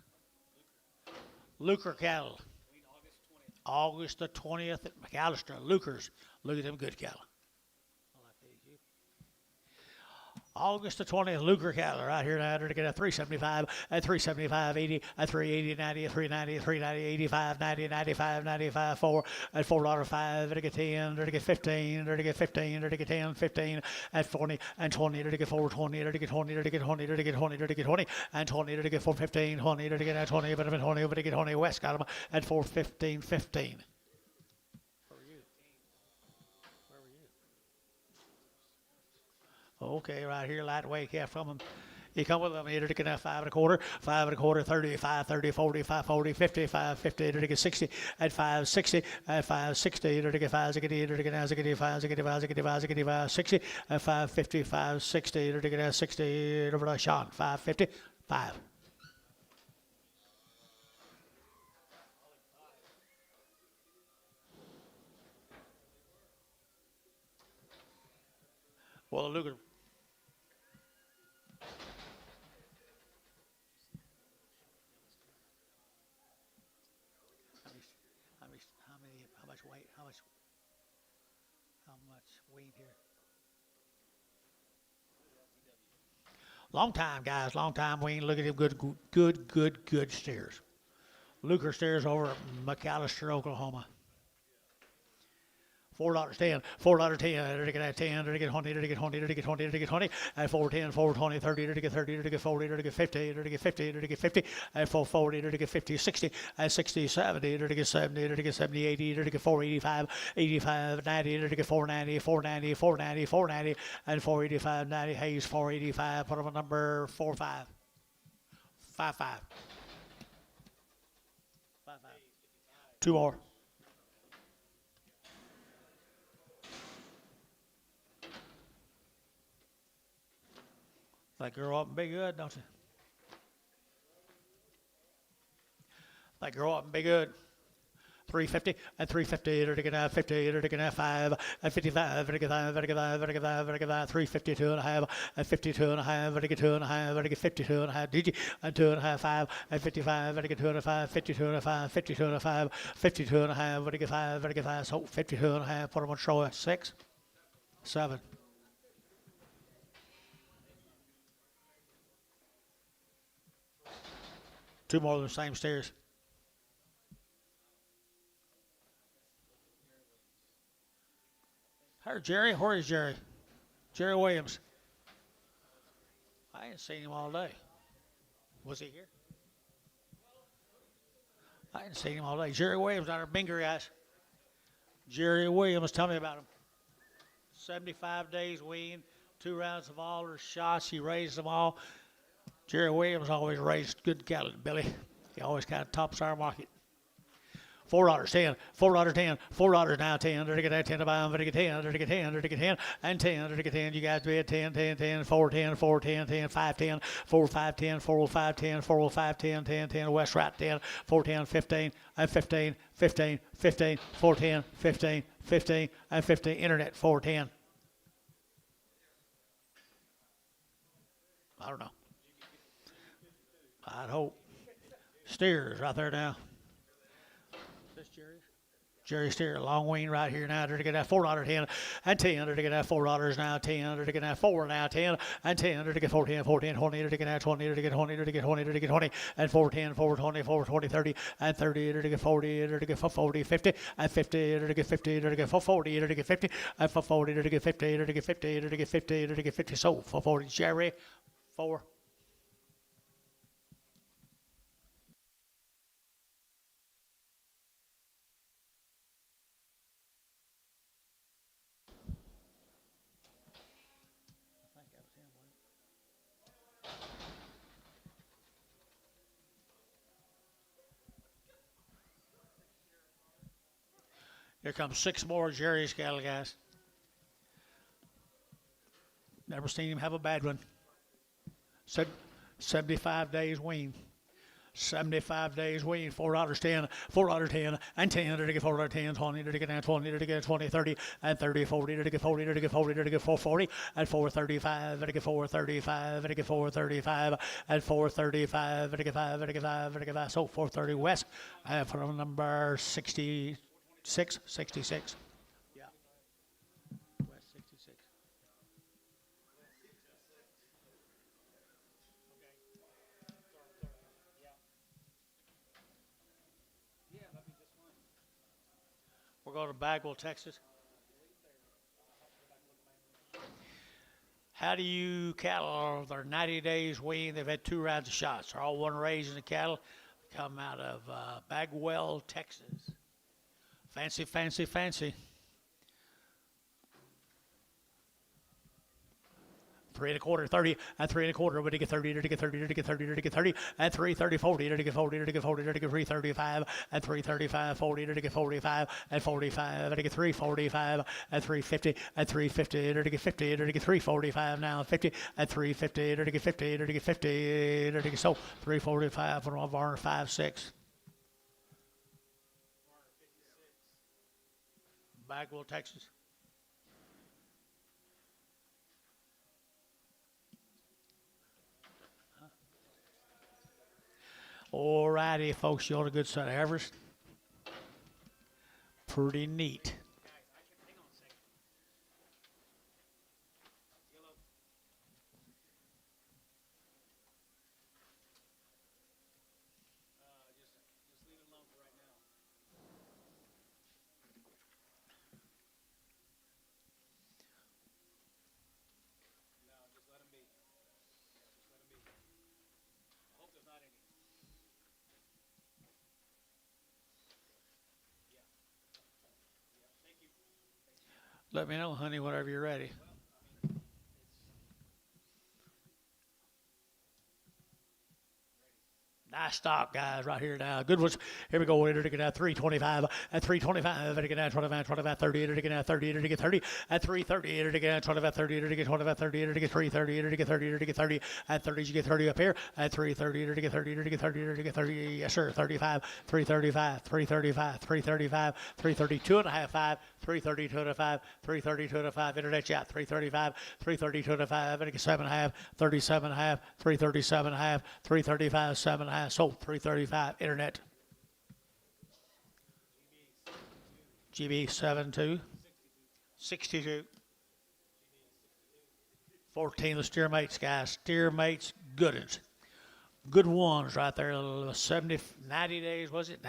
Lucre cattle. August the 20th at McAllister. Lucre's. Look at them good cattle. August the 20th, Lucre cattle right here now to get a 375, at 375, 80, at 380, 90, at 390, 390, 85, 90, 95, 95, 4, at $4.05, to get 10, to get 15, to get 15, to get 10, 15, at 40, and 20, to get 420, to get 20, to get 20, to get 20, to get 20, and 20, to get 415, 20, to get at 20, but 20, over to get 20, West got them at 415, 15. Okay, right here, lightweight calf from him. You come with them here to get that 5 1/4, 5 1/4, 30, 5, 30, 40, 5, 40, 50, 5, 50, to get 60, at 5, 60, at 5, 60, to get 5, to get 5, to get 5, to get 5, to get 5, to get 5, 60, at 5, 50, 5, 60, to get 60, over to Sean, 5, 50, 5. Well, the Luger. How much weight? How much weed here? Long time, guys. Long time. We ain't looking at them good steers. Lucre steers over at McAllister, Oklahoma. $4.10, $4.10, to get 10, to get 20, to get 20, to get 20, to get 20, at 4.10, 4.20, 30, to get 30, to get 40, to get 50, to get 50, to get 50, at 4.40, to get 50, 60, at 60, 70, to get 70, to get 70, 80, to get 485, 85, 90, to get 490, 490, 490, 490, and 485, 90, Hayes 485, put him a number 45, 55. 55. Two more. They grow up and be good, don't you? They grow up and be good. 350 and 350 to get 50 to get 5 and 55 to get 5 to get 5 to get 5 to get 5 352 and a half and 52 and a half to get 2 and a half to get 52 and a half DG and 2 and a half 5 and 55 to get 2 and a 5 52 and a 5 52 and a 5 52 and a half to get 5 to get 5 so 52 and a half put them on show 6 7 two more of the same stairs. Hey, Jerry, where is Jerry? Jerry Williams. I ain't seen him all day. Was he here? I ain't seen him all day. Jerry Williams, our Binger guys. Jerry Williams, tell me about him. 75 days weaned, 2 rounds of all her shots. He raised them all. Jerry Williams always raised good cattle, Billy. He always kind of tops our market. $4.10, $4.10, $4 now 10, to get that 10 to buy them, to get 10, to get 10, to get 10, and 10, to get 10. You guys bid 10, 10, 10, 4, 10, 4, 10, 10, 5, 10, 4, 5, 10, 4, 5, 10, 4, 5, 10, 10, 10, West Right 10, 4, 10, 15, and 15, 15, 15, 4, 10, 15, 15, and 15, Internet 4, 10. I don't know. I'd hope. Steers right there now. Jerry Steer, long wing right here now to get that $4.10 and 10 to get that $4 now 10 to get that 4 now 10 and 10 to get 14 14 20 to get that 20 to get 20 to get 20 to get 20 and 410 420 420 30 and 30 to get 40 to get 40 50 and 50 to get 50 to get 40 to get 50 and 40 to get 50 to get 50 to get 50 to get 50 so 40 Jerry 4. Here comes 6 more Jerry's cattle, guys. Never seen him have a bad one. 75 days wean. 75 days wean. $4.10, $4.10, and 10 to get $4.10, 20 to get 20 to get 20, 30, and 30, 40 to get 40 to get 40 to get 440, and 435 to get 435 to get 435, and 435 to get 5 to get 5 to get 5. So 430 West, from number 66. 66. Yeah. West 66. We're going to Bagwell, Texas. How do you cattle? They're 90 days weaned. They've had 2 rounds of shots. They're all one raising the cattle. Come out of Bagwell, Texas. Fancy, fancy, fancy. 3 1/4, 30, and 3 1/4, but to get 30, to get 30, to get 30, to get 30, and 3 30, 40, to get 40, to get 40, to get 335, and 335, 40, to get 45, and 45, to get 345, and 350, and 350, to get 50, to get 345 now, 50, and 350, to get 50, to get 50, to get so 345 from one barn 5 6. Bagwell, Texas. All righty, folks, you on a good set of Everest. Pretty neat. Let me know, honey, whenever you're ready. Nice stock, guys, right here now. Good ones. Here we go. Enter to get at 325. At 325. Enter to get at 25, 25, 30. Enter to get at 30. Enter to get 30. At 330. Enter to get at 25, 30. Enter to get 25, 30. Enter to get 330. Enter to get 30. Enter to get 30. At 30, you get 30 up here. At 330. Enter to get 30. Enter to get 30. Enter to get 30. Yes, sir. 35. 335. 335. 335. 332 and a half. 5. 332 and a 5. 332 and a 5. Internet chat. 335. 332 and a 5. Enter to get 7 and a half. 37 and a half. 337 and a half. 335. 7 and a half. Sold 335 internet. GB 72 62 14 the steer mates, guys. Steer mates, good ones. Good ones right there. 70, 90 days, was it?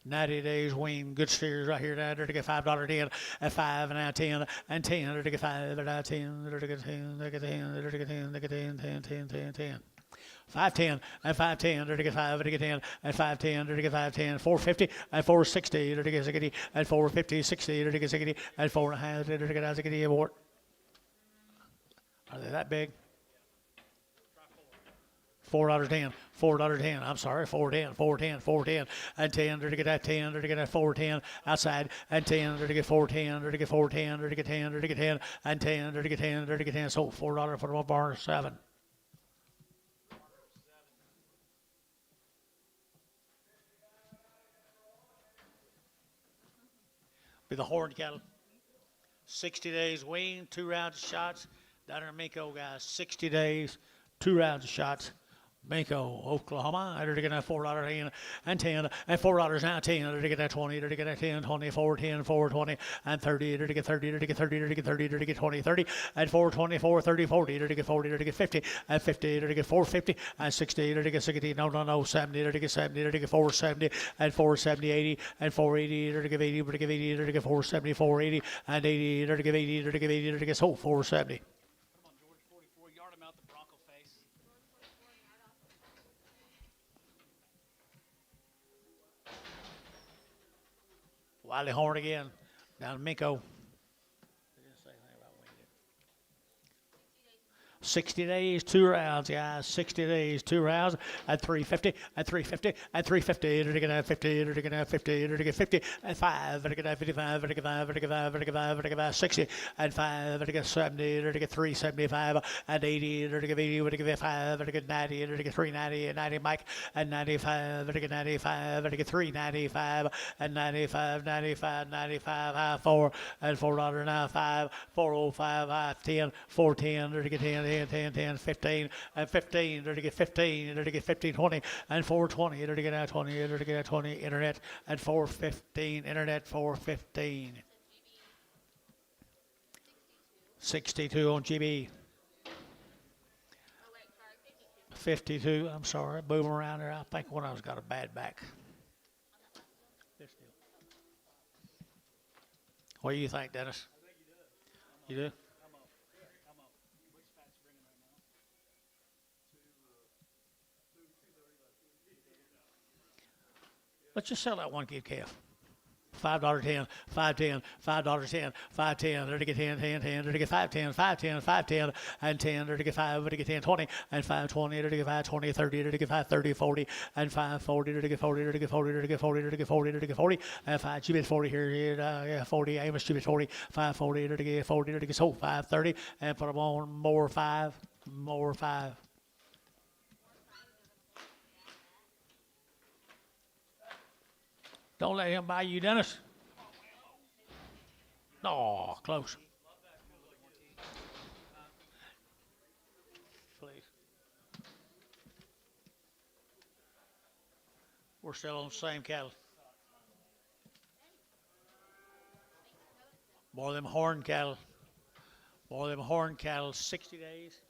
90 days wean. Good steers right here. There to get $5 10 at 5 and now 10 and 10. There to get 5 and now 10. There to get 10. There to get 10. There to get 10. There to get 10. 10, 10, 10, 10. 510 and 510, there to get 5, there to get 10, and 510, there to get 510, 450 and 460, there to get 60, and 450, 60, there to get 60, and 4.5, there to get 60 abort. Are they that big? $4.10, $4.10. I'm sorry, 410, 410, 410, and 10. There to get that 10. There to get that 410 outside, and 10. There to get 410. There to get 410. There to get 10. There to get 10, and 10. There to get 10. There to get 10. So $4 for the 1 bar 7. Be the horned cattle. 60 days wean, 2 rounds of shots. Down in Minko, guys. 60 days, 2 rounds of shots. Minko, Oklahoma. They're to get that $4 and 10 and $4 now 10. They're to get that 20. They're to get that 10, 20, 4, 10, 4, 20 and 30. They're to get 30. They're to get 30. They're to get 30. They're to get 20, 30 and 4, 20, 4, 30, 40. They're to get 40. They're to get 50 and 50. They're to get 450 and 60. They're to get 60. No, 70. They're to get 70. They're to get 470 and 470, 80 and 480. They're to give 80. They're to give 80. They're to get 470, 480 and 80. They're to give 80. They're to give 80. They're to get 470. Come on, George, 44. Yard him out the Bronco face. Wiley Horn again. Down in Minko. 60 days, 2 rounds, guys. 60 days, 2 rounds at 350, at 350, at 350. They're to get at 50, they're to get at 50, they're to get 50, at 5, they're to get at 55, they're to get 5, they're to get 5, they're to get 5, they're to get 5, 60, at 5, they're to get 70, they're to get 375, at 80, they're to get 80, they're to get 5, they're to get 90, they're to get 390, at 90, Mike, at 95, they're to get 95, they're to get 395, at 95, 95, 95, high 4, at $4 now 5, 405, high 10, 410, they're to get 10, 10, 15, and 15, they're to get 15, they're to get 15, 20, and 420, they're to get out 20, they're to get out 20, internet, and 415, internet, 415. 62 on GB. 52, I'm sorry, boom around there. I think one of them's got a bad back. What do you think, Dennis? You do? Let's just sell that 1 kid calf. $5.10, $5.10, $5.10, $5.10. They're to get 10, 10, 10. They're to get 5.10, 5.10, 5.10, and 10. They're to get 5. They're to get 10, 20, and 5.20. They're to get 5.20, 30. They're to get 5.30, 40, and 5.40. They're to get 40. They're to get 40. They're to get 40. They're to get 40. They're to get 40, and 5. Chibit 40 here. Yeah, 40. Amos Chibit 40. 5.40. They're to get 40. They're to get sold 5.30, and put them on more 5, more 5. Don't let him buy you, Dennis. No, close. Please. We're still on the same cattle. More of them horn cattle. More of them horn cattle. 60 days.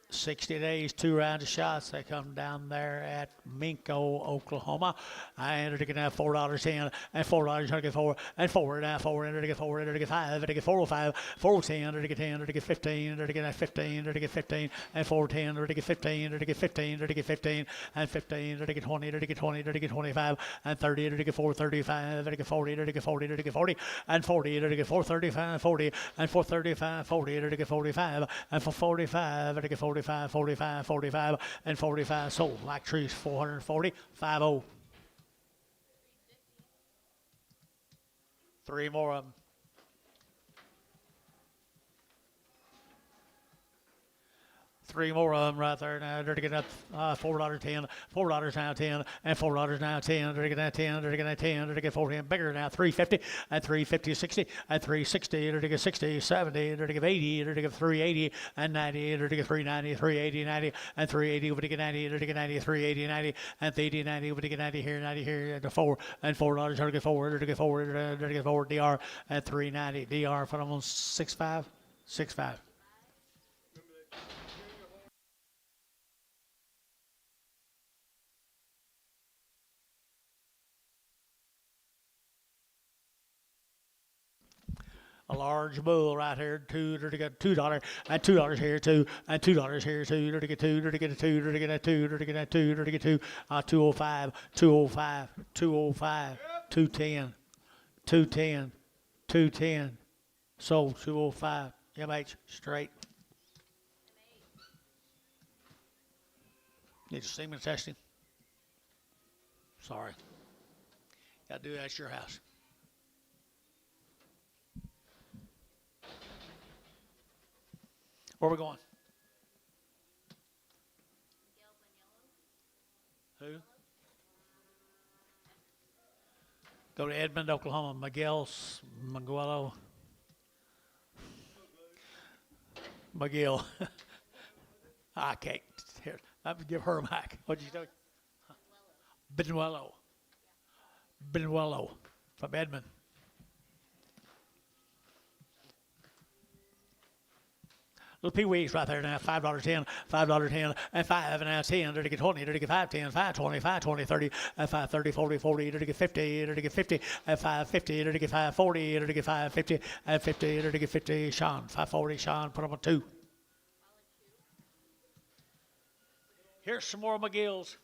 60 days, 2 rounds of shots. They come down there at Minko, Oklahoma. I entered to get now $4.10 and $4 to get 4 and 4 now 4 entered to get 4 entered to get 5 entered to get 405 410 entered to get 10 entered to get 15 entered to get 15 entered to get 15 and 410 entered to get 15 entered to get 15 entered to get 15 and 15 entered to get 20 entered to get 20 entered to get 25 and 30 entered to get 435 entered to get 40 entered to get 40 entered to get 40 and 40 entered to get 435 40 and 435 40 entered to get 45 and for 45 entered to get 45 45 45 and 45 sold like trees 440 50. 3 more of them. 3 more of them right there now. They're to get that $4.10, $4 now 10, and $4 now 10. They're to get that 10, they're to get that 10, they're to get 14 bigger now. 350 and 350, 60 and 360. They're to get 60, 70. They're to get 80. They're to get 380 and 90. They're to get 390, 380, 90 and 380. Over to get 90. They're to get 90, 380, 90 and 80, 90. Over to get 90 here, 90 here, and the 4 and $4. They're to get 4. They're to get 4. They're to get 4. DR at 390. DR for them on 65, 65. A large bull right here, they're to get $2 and $2 here, 2 and $2 here, 2, they're to get 2, they're to get a 2, they're to get a 2, they're to get a 2, they're to get 2, 205, 205, 205, 210, 210, 210, sold 205, MH straight. Need a semen testing? Sorry. Gotta do that at your house. Where are we going? Who? Go to Edmond, Oklahoma. Miguel. McGill. I can't. Here, I'm give her a mic. What'd you say? Benuelo from Edmond. Little pee-wees right there now, $5.10, $5.10, and 5, and now 10, to get 20, to get 5, 10, 5, 20, 5, 20, 30, and 5, 30, 40, 40, to get 50, to get 50, and 5, 50, to get 5, 40, to get 5, 50, and 50, to get 50, Sean, 540, Sean, put them on 2. Here's some more McGills.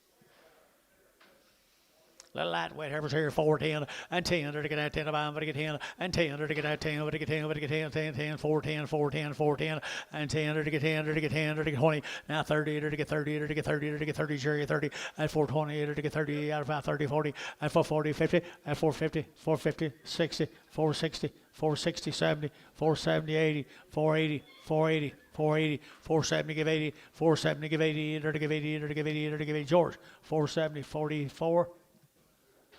Little lightweight heifers here, 4, 10, and 10. To get that 10, to get 10, and 10. To get that 10, to get 10, to get 10, 10, 10, 4, 10, 4, 10, 4, 10, and 10. To get 10, to get 10, to get 20. Now 30, to get 30, to get 30, to get 30, Jerry 30, and 420, to get 30, out of 5, 30, 40, and 440, 50, and 450, 450, 60, 460, 460, 70, 470, 80, 480, 480. 480, 470, give 80, 470, give 80, to give 80, to give 80, to give 80, George, 470, 44.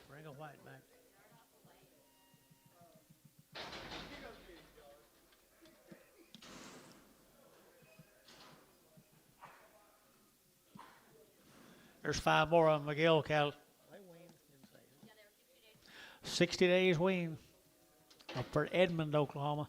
Bring a white back. There's 5 more of them, McGill cattle. 60 days wean up for Edmond, Oklahoma.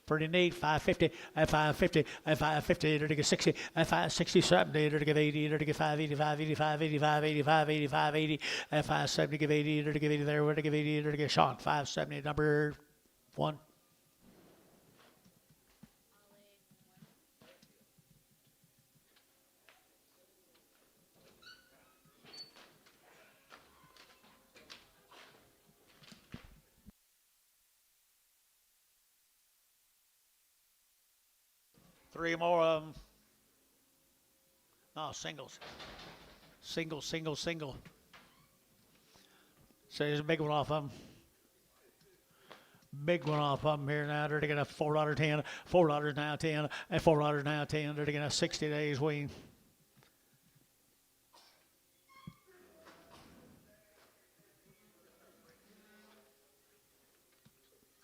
Pretty neat, 550, and 550, and 550, to get 60, and 560, 70, to get 80, to get 585, 85, 85, 85, 85, 80, and 570, give 80, to give 80 there, to give 80, to get Sean, 570, number 1. Three more of them. No, singles. Single. So there's a big one off of them. Big one off of them here now. They're to get a $4.10, $4 now 10, and $4 now 10. They're to get a 60 days wean.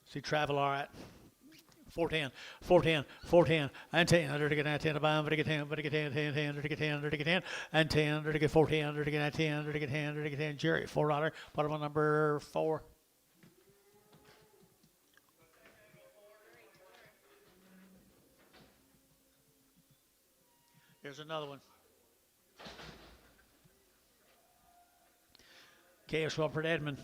See, travel all right. 410, 410, 410, and 10. They're to get that 10 to buy, but to get 10, but to get 10, 10, 10, to get 10, to get 10, and 10, to get 410, to get that 10, to get 10, to get 10. Jerry, $4. Put him on number 4. Here's another one. Chaos Wilfred Edmond.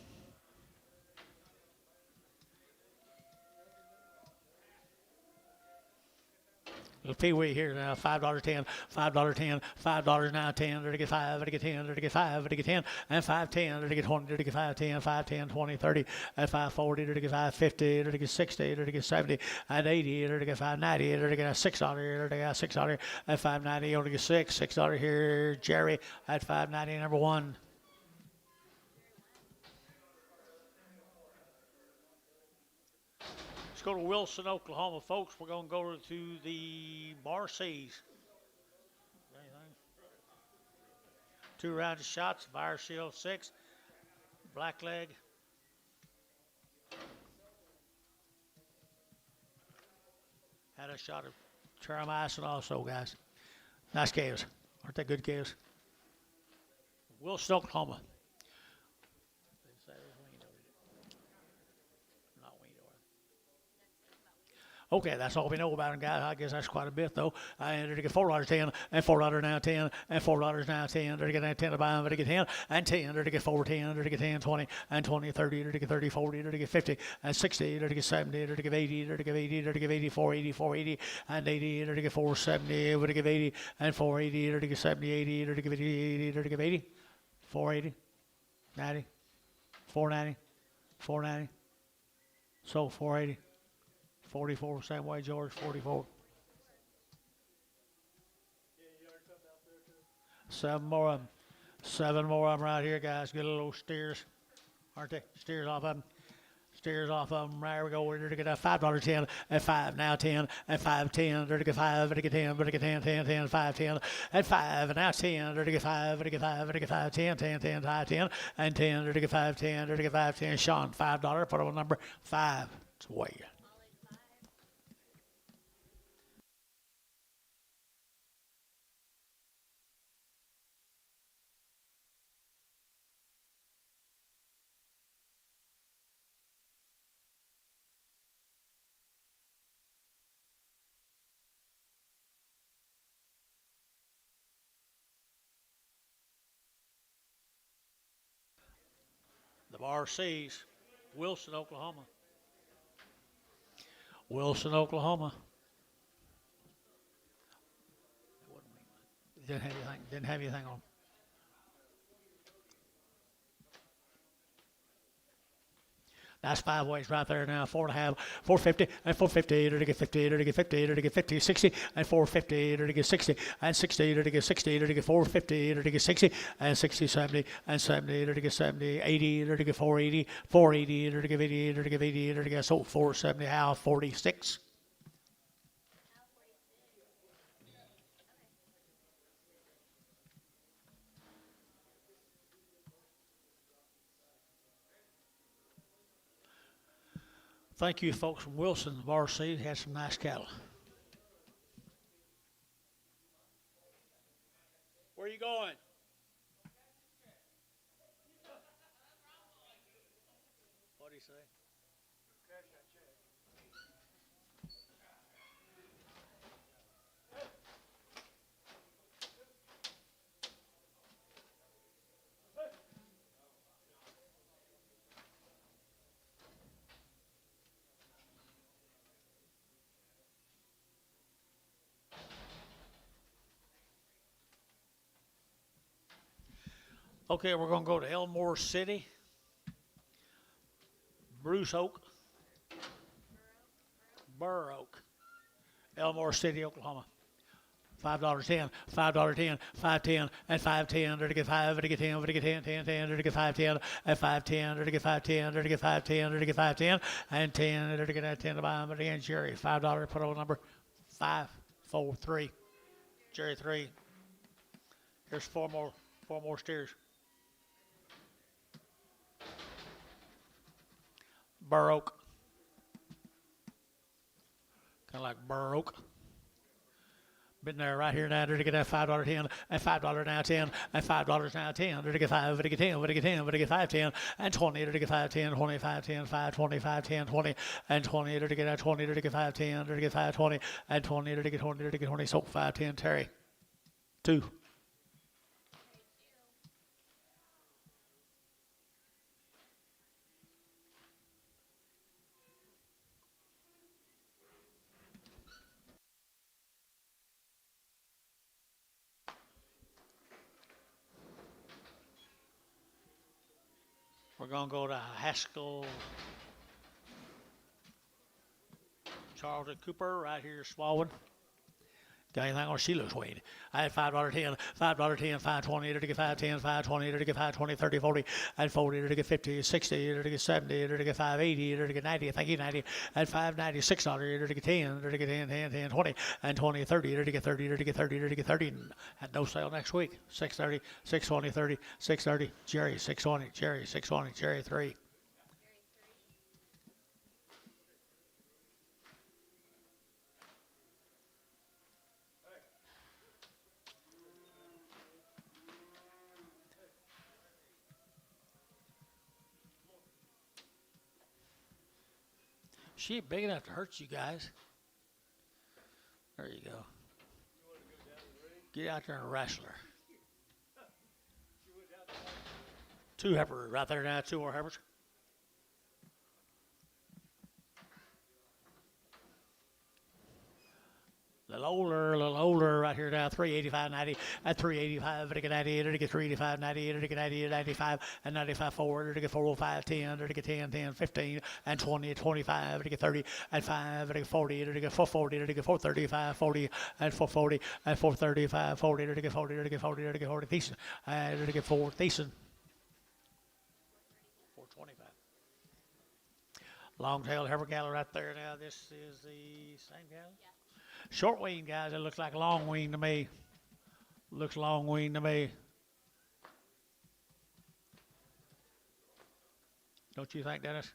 Little Pee-wee here now, $5.10, $5.10, $5 now, 10, to get 5, to get 10, to get 5, to get 10, and 5.10, to get 20, to get 5.10, 5.10, 20, 30, and 5.40, to get 5.50, to get 60, to get 70, and 80, to get 5.90, to get $6, to get $6, and 5.90, to get $6 here, Jerry at 5.90, number one. Go to Wilson, Oklahoma, folks. We're going to go to the Marcy's. Two rounds of shots, Fire Shield 6, Blackleg. Had a shot of Terramycin also, guys. Nice calves. Aren't they good calves? Wilson, Oklahoma. Okay, that's all we know about them, guys. I guess that's quite a bit, though. I entered to get $4.10, and $4 now 10, and $4 now 10, to get 10 to buy them, to get 10, and 10, to get 4.10, to get 10, 20, and 20, 30, to get 30, 40, to get 50, and 60, to get 70, to get 80, to get 80, to get 80, 480, 480, and 80, to get 470, to get 80, and 480, to get 70, 80, to get 80, to get 80, 480, 90, 490, 490, so 480. 44, same way, George, 44. Seven more of them. 7 more of them right here, guys. Get a little steers, aren't they? Steers off of them. Steers off of them. There we go. We're to get a $5.10, and 5 now 10, and 5.10, to get 5, to get 10, to get 10, 10, 10, 5, 10, and 5, and now 10, to get 5, to get 5, to get 5, 10, 10, 10, 5, 10, and 10, to get 5, 10, to get 5, 10. Sean, $5, put on number 5. It's way. The RC's, Wilson, Oklahoma. Wilson, Oklahoma. Didn't have anything on. That's 5 ways right there now. 4.5, 450, and 450, to get 50, to get 50, to get 50, 60, and 450, to get 60, and 60, to get 60, to get 450, to get 60, and 60, 70, and 70, to get 70, 80, to get 480, 480, to get 80, to get 80, to get 470, how 46. Thank you, folks from Wilson, RC. Had some nice cattle. Where are you going? What did he say? Okay, we're going to go to Elmore City. Bruce Oak. Burr Oak. Elmore City, Oklahoma. $5.10, $5.10, $5.10, and $5.10, to get 5, to get 10, to get 10, 10, 10, to get 5.10, and $5.10, to get 5.10, to get 5.10, to get 5.10, and 10, to get that 10 to buy them again. Jerry, $5, put on number 5, 4, 3. Jerry 3. Here's four more steers. Burr Oak. Kind of like Burr Oak. Been there right here now to get that $5.10, and $5 now 10, and $5 now 10, to get 5, to get 10, to get 10, to get 5.10, and 20, to get 5.10, 25, 10, 5, 25, 10, 20, and 20, to get that 20, to get 5.10, to get 5.20, and 20, to get 20, to get 20, so 5.10, Terry. 2. We're going to go to Haskell, Charles and Cooper right here, Smallwood. Got anything on Sheila's Wade? I had $5.10, $5.10, $5.20, to get $5.10, $5.20, to get $5.20, $30, $40, and $40, to get $50, $60, to get $70, to get $5.80, to get $90, thank you, $90, and $5.90, $6, to get $10, to get $10, $10, $20, and $20, $30, to get $30, to get $30, to get $30, and no sale next week. $6.30, $6.20, $30, $6.30, Jerry, $6.20, Jerry, $6.20, Jerry, 3. She ain't big enough to hurt you guys. There you go. Get out there and wrestle her. 2 heifers right there now, 2 more heifers. A little older right here now, 385.90 at 385, to get 98, to get 385, 98, to get 98, 95, and 95 forward, to get 405, 10, to get 10, 10, 15, and 20, 25, to get 30, and 5, to get 40, to get 440, to get 435, 40, and 440, and 435, 40, to get 40, to get 40, to get 40, decent, and to get 4, decent. 425. Long-tailed heifer cattle right there now. This is the same cattle? Yeah. Short wean, guys. It looks like long wean to me. Looks long wean to me. Don't you think, Dennis?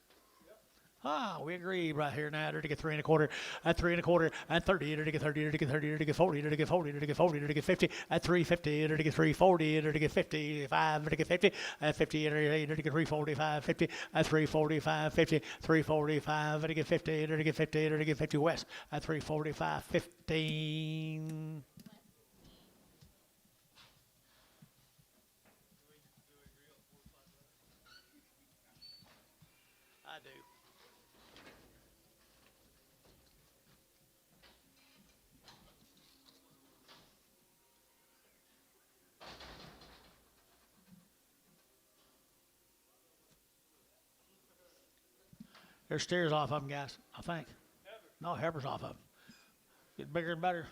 Ah, we agree right here now. To get 3 1/4, at 3 1/4, and 30, to get 30, to get 30, to get 40, to get 40, to get 40, to get 50, at 350, to get 340, to get 55, to get 50, at 50, to get 345, 50, at 345, 50, 345, to get 50, to get 50, to get 50 west, at 345, 15. I do. There's steers off of them, guys, I think. No, heifers off of them. Get bigger and better.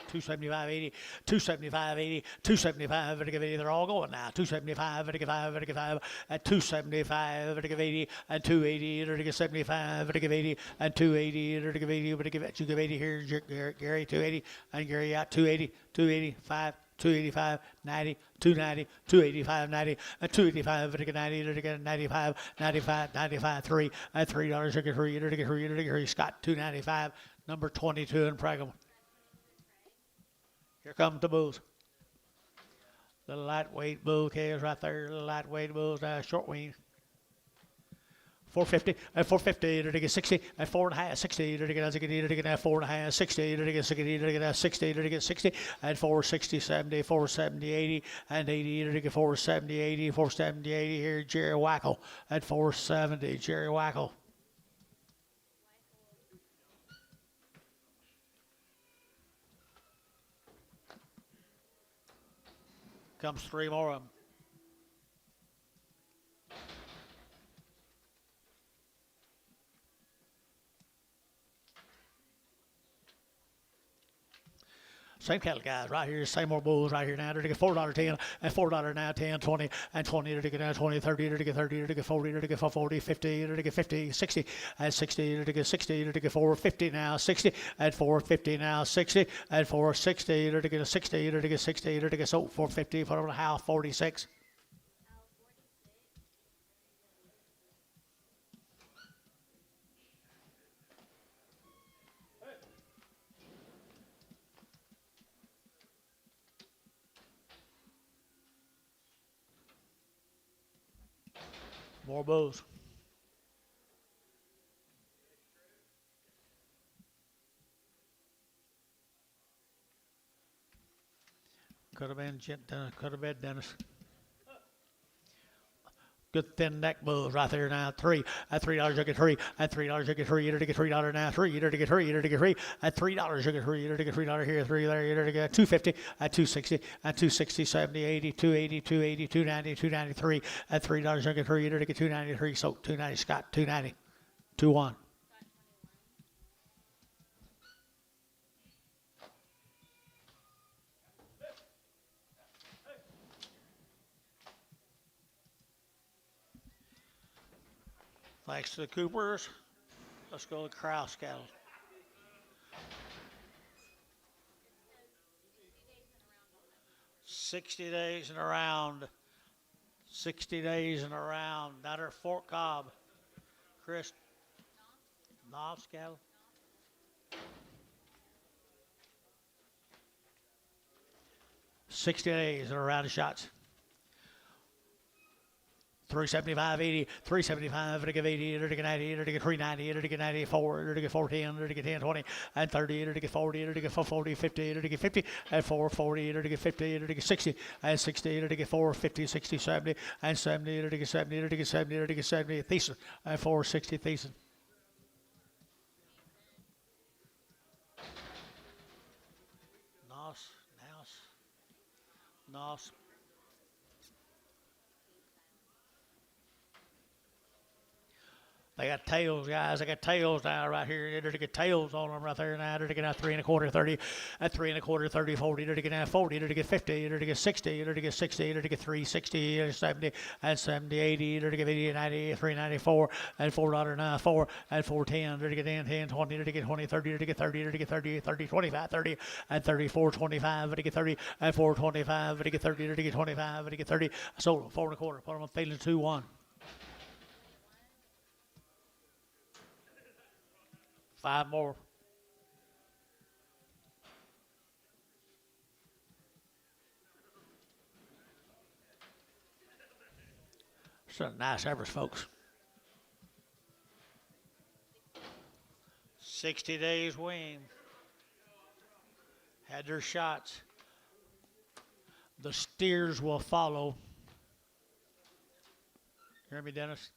275.80, 275.80, 275, to give 80. They're all going now. 275, to give 5, to give 5, at 275, to give 80, and 280, to give 75, to give 80, and 280, to give 80, but to give you give 80 here, Gary, 280, and Gary out 280, 285. 285, 90, 290, 285, 90, and 285, to get 90, to get 95, 95, 95, 3, at $3, to get 3, to get 3, to get 3, Scott, 295, number 22 in Pregum. Here comes the bulls. The lightweight bull calves right there, the lightweight bulls, short wean. 450, at 450, to get 60, at 4.5, 60, to get 4.5, 60, to get 60, to get 60, to get 60, at 460, 70, 470, 80, and 80, to get 470, 80, 470, 80 here, Jerry Wackel, at 470, Jerry Wackel. Comes 3 more of them. Same cattle, guys, right here, same more bulls right here now. To get $4.10, and $4 now, 10, 20, and 20, to get now 20, 30, to get 30, to get 40, to get 40, 50, to get 50, 60, and 60, to get 60, to get 450 now, 60, and 450 now, 60, and 460, to get a 60, to get 60, to get 450, put on the house, 46. More bulls. Could have been Dennis. Good thin neck moves right there now. Three. At $3 you get three. At $3 you get three. You're to get $3 now. Three. You're to get three. You're to get three. At $3 you get three. You're to get $3 here. Three there. You're to get $2.50. At $2.60. At $2.60. 70. 80. 280. 280. 290. 293. At $3 you get three. You're to get $2.93. So $2.90. Scott. $2.90. 2-1. Thanks to the Coopers. Let's go to Kraus cattle. 60 days and around. 60 days and around. Down there at Fort Cobb. Chris. Knobs cattle. $60 days and around the shots. 375, 80, 375, to get 80, to get 90, to get 390, to get 94, to get 410, to get 10, 20, and 30, to get 40, to get 440, 50, to get 50, and 440, to get 50, to get 60, and 60, to get 450, 60, 70, and 70, to get 70, to get 70, to get 70, Thiessen, and 460, Thiessen. Nos. They got tails, guys. They got tails now right here. They're to get tails on them right there now. They're to get out 3 1/4, 30. At 3 1/4, 30, 40. They're to get out 40. They're to get 50. They're to get 60. They're to get 60. They're to get 360, 70, and 70, 80. They're to get 80, 90, 394, and $4.94, and 410. They're to get 10, 20. They're to get 20, 30. They're to get 30. They're to get 30, 30, 25, 30, and 34, 25. They're to get 30, and 425. They're to get 30. They're to get 25. They're to get 30. Sold them 4 1/4. Put them on feeling 2-1. 5 more. It's a nice average, folks. 60 days wean. Had their shots. The steers will follow. Hear me, Dennis?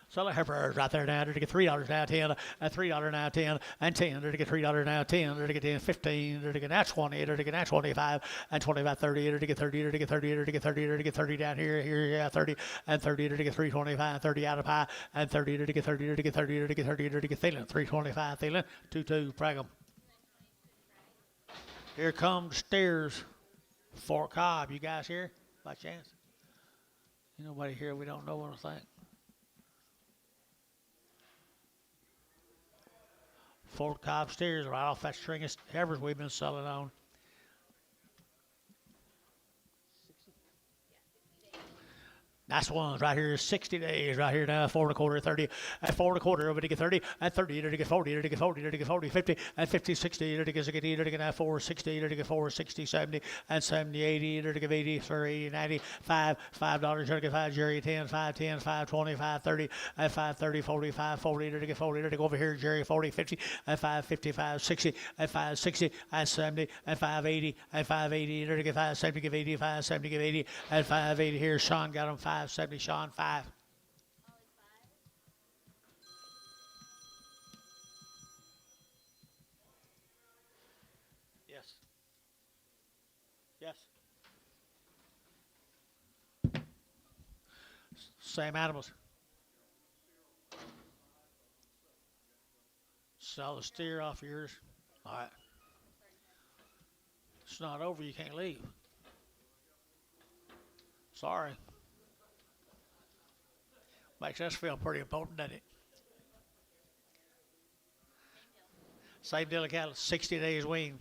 Selling heifers right there now. They're to get $3 now, 10, and $3 now, 10, and 10. They're to get $3 now, 10. They're to get 10, 15. They're to get now 20. They're to get now 25, and 25, 30. They're to get 30. They're to get 30. They're to get 30. They're to get 30 down here, yeah, 30, and 30. They're to get 325, 30 out of pie, and 30. They're to get 30. They're to get 30. They're to get 30. They're to get Thielen, 325, Thielen, 2-2, Pragum. Here comes steers. Fort Cobb, you guys here by chance? Ain't nobody here we don't know what to think. Fort Cobb steers right off that string of heifers we've been selling on. Nice ones right here, 60 days right here now, 4 1/4, 30, at 4 1/4, over to get 30, at 30, to get 40, to get 40, to get 40, 50, at 50, 60, to get 60, to get 4, 60, to get 4, 60, 70, and 70, 80, to get 80, 30, 90, $5, to get 5, Jerry, 10, 5, 10, 5, 20, 5, 30, at 5, 30, 40, 5, 40, to get 40, to go over here, Jerry, 40, 50, at 5, 55, 60, at 5, 60, at 70, at 5, 80, at 5, 80, to get 5, 70, give 80, 5, 70, give 80, at 5, 80, here, Sean got him 5, 70, Sean 5. Yes. Yes. Same animals. Sell the steer off yours. All right. It's not over. You can't leave. Sorry. Makes us feel pretty important, doesn't it? Same deal of cattle, 60 days wean.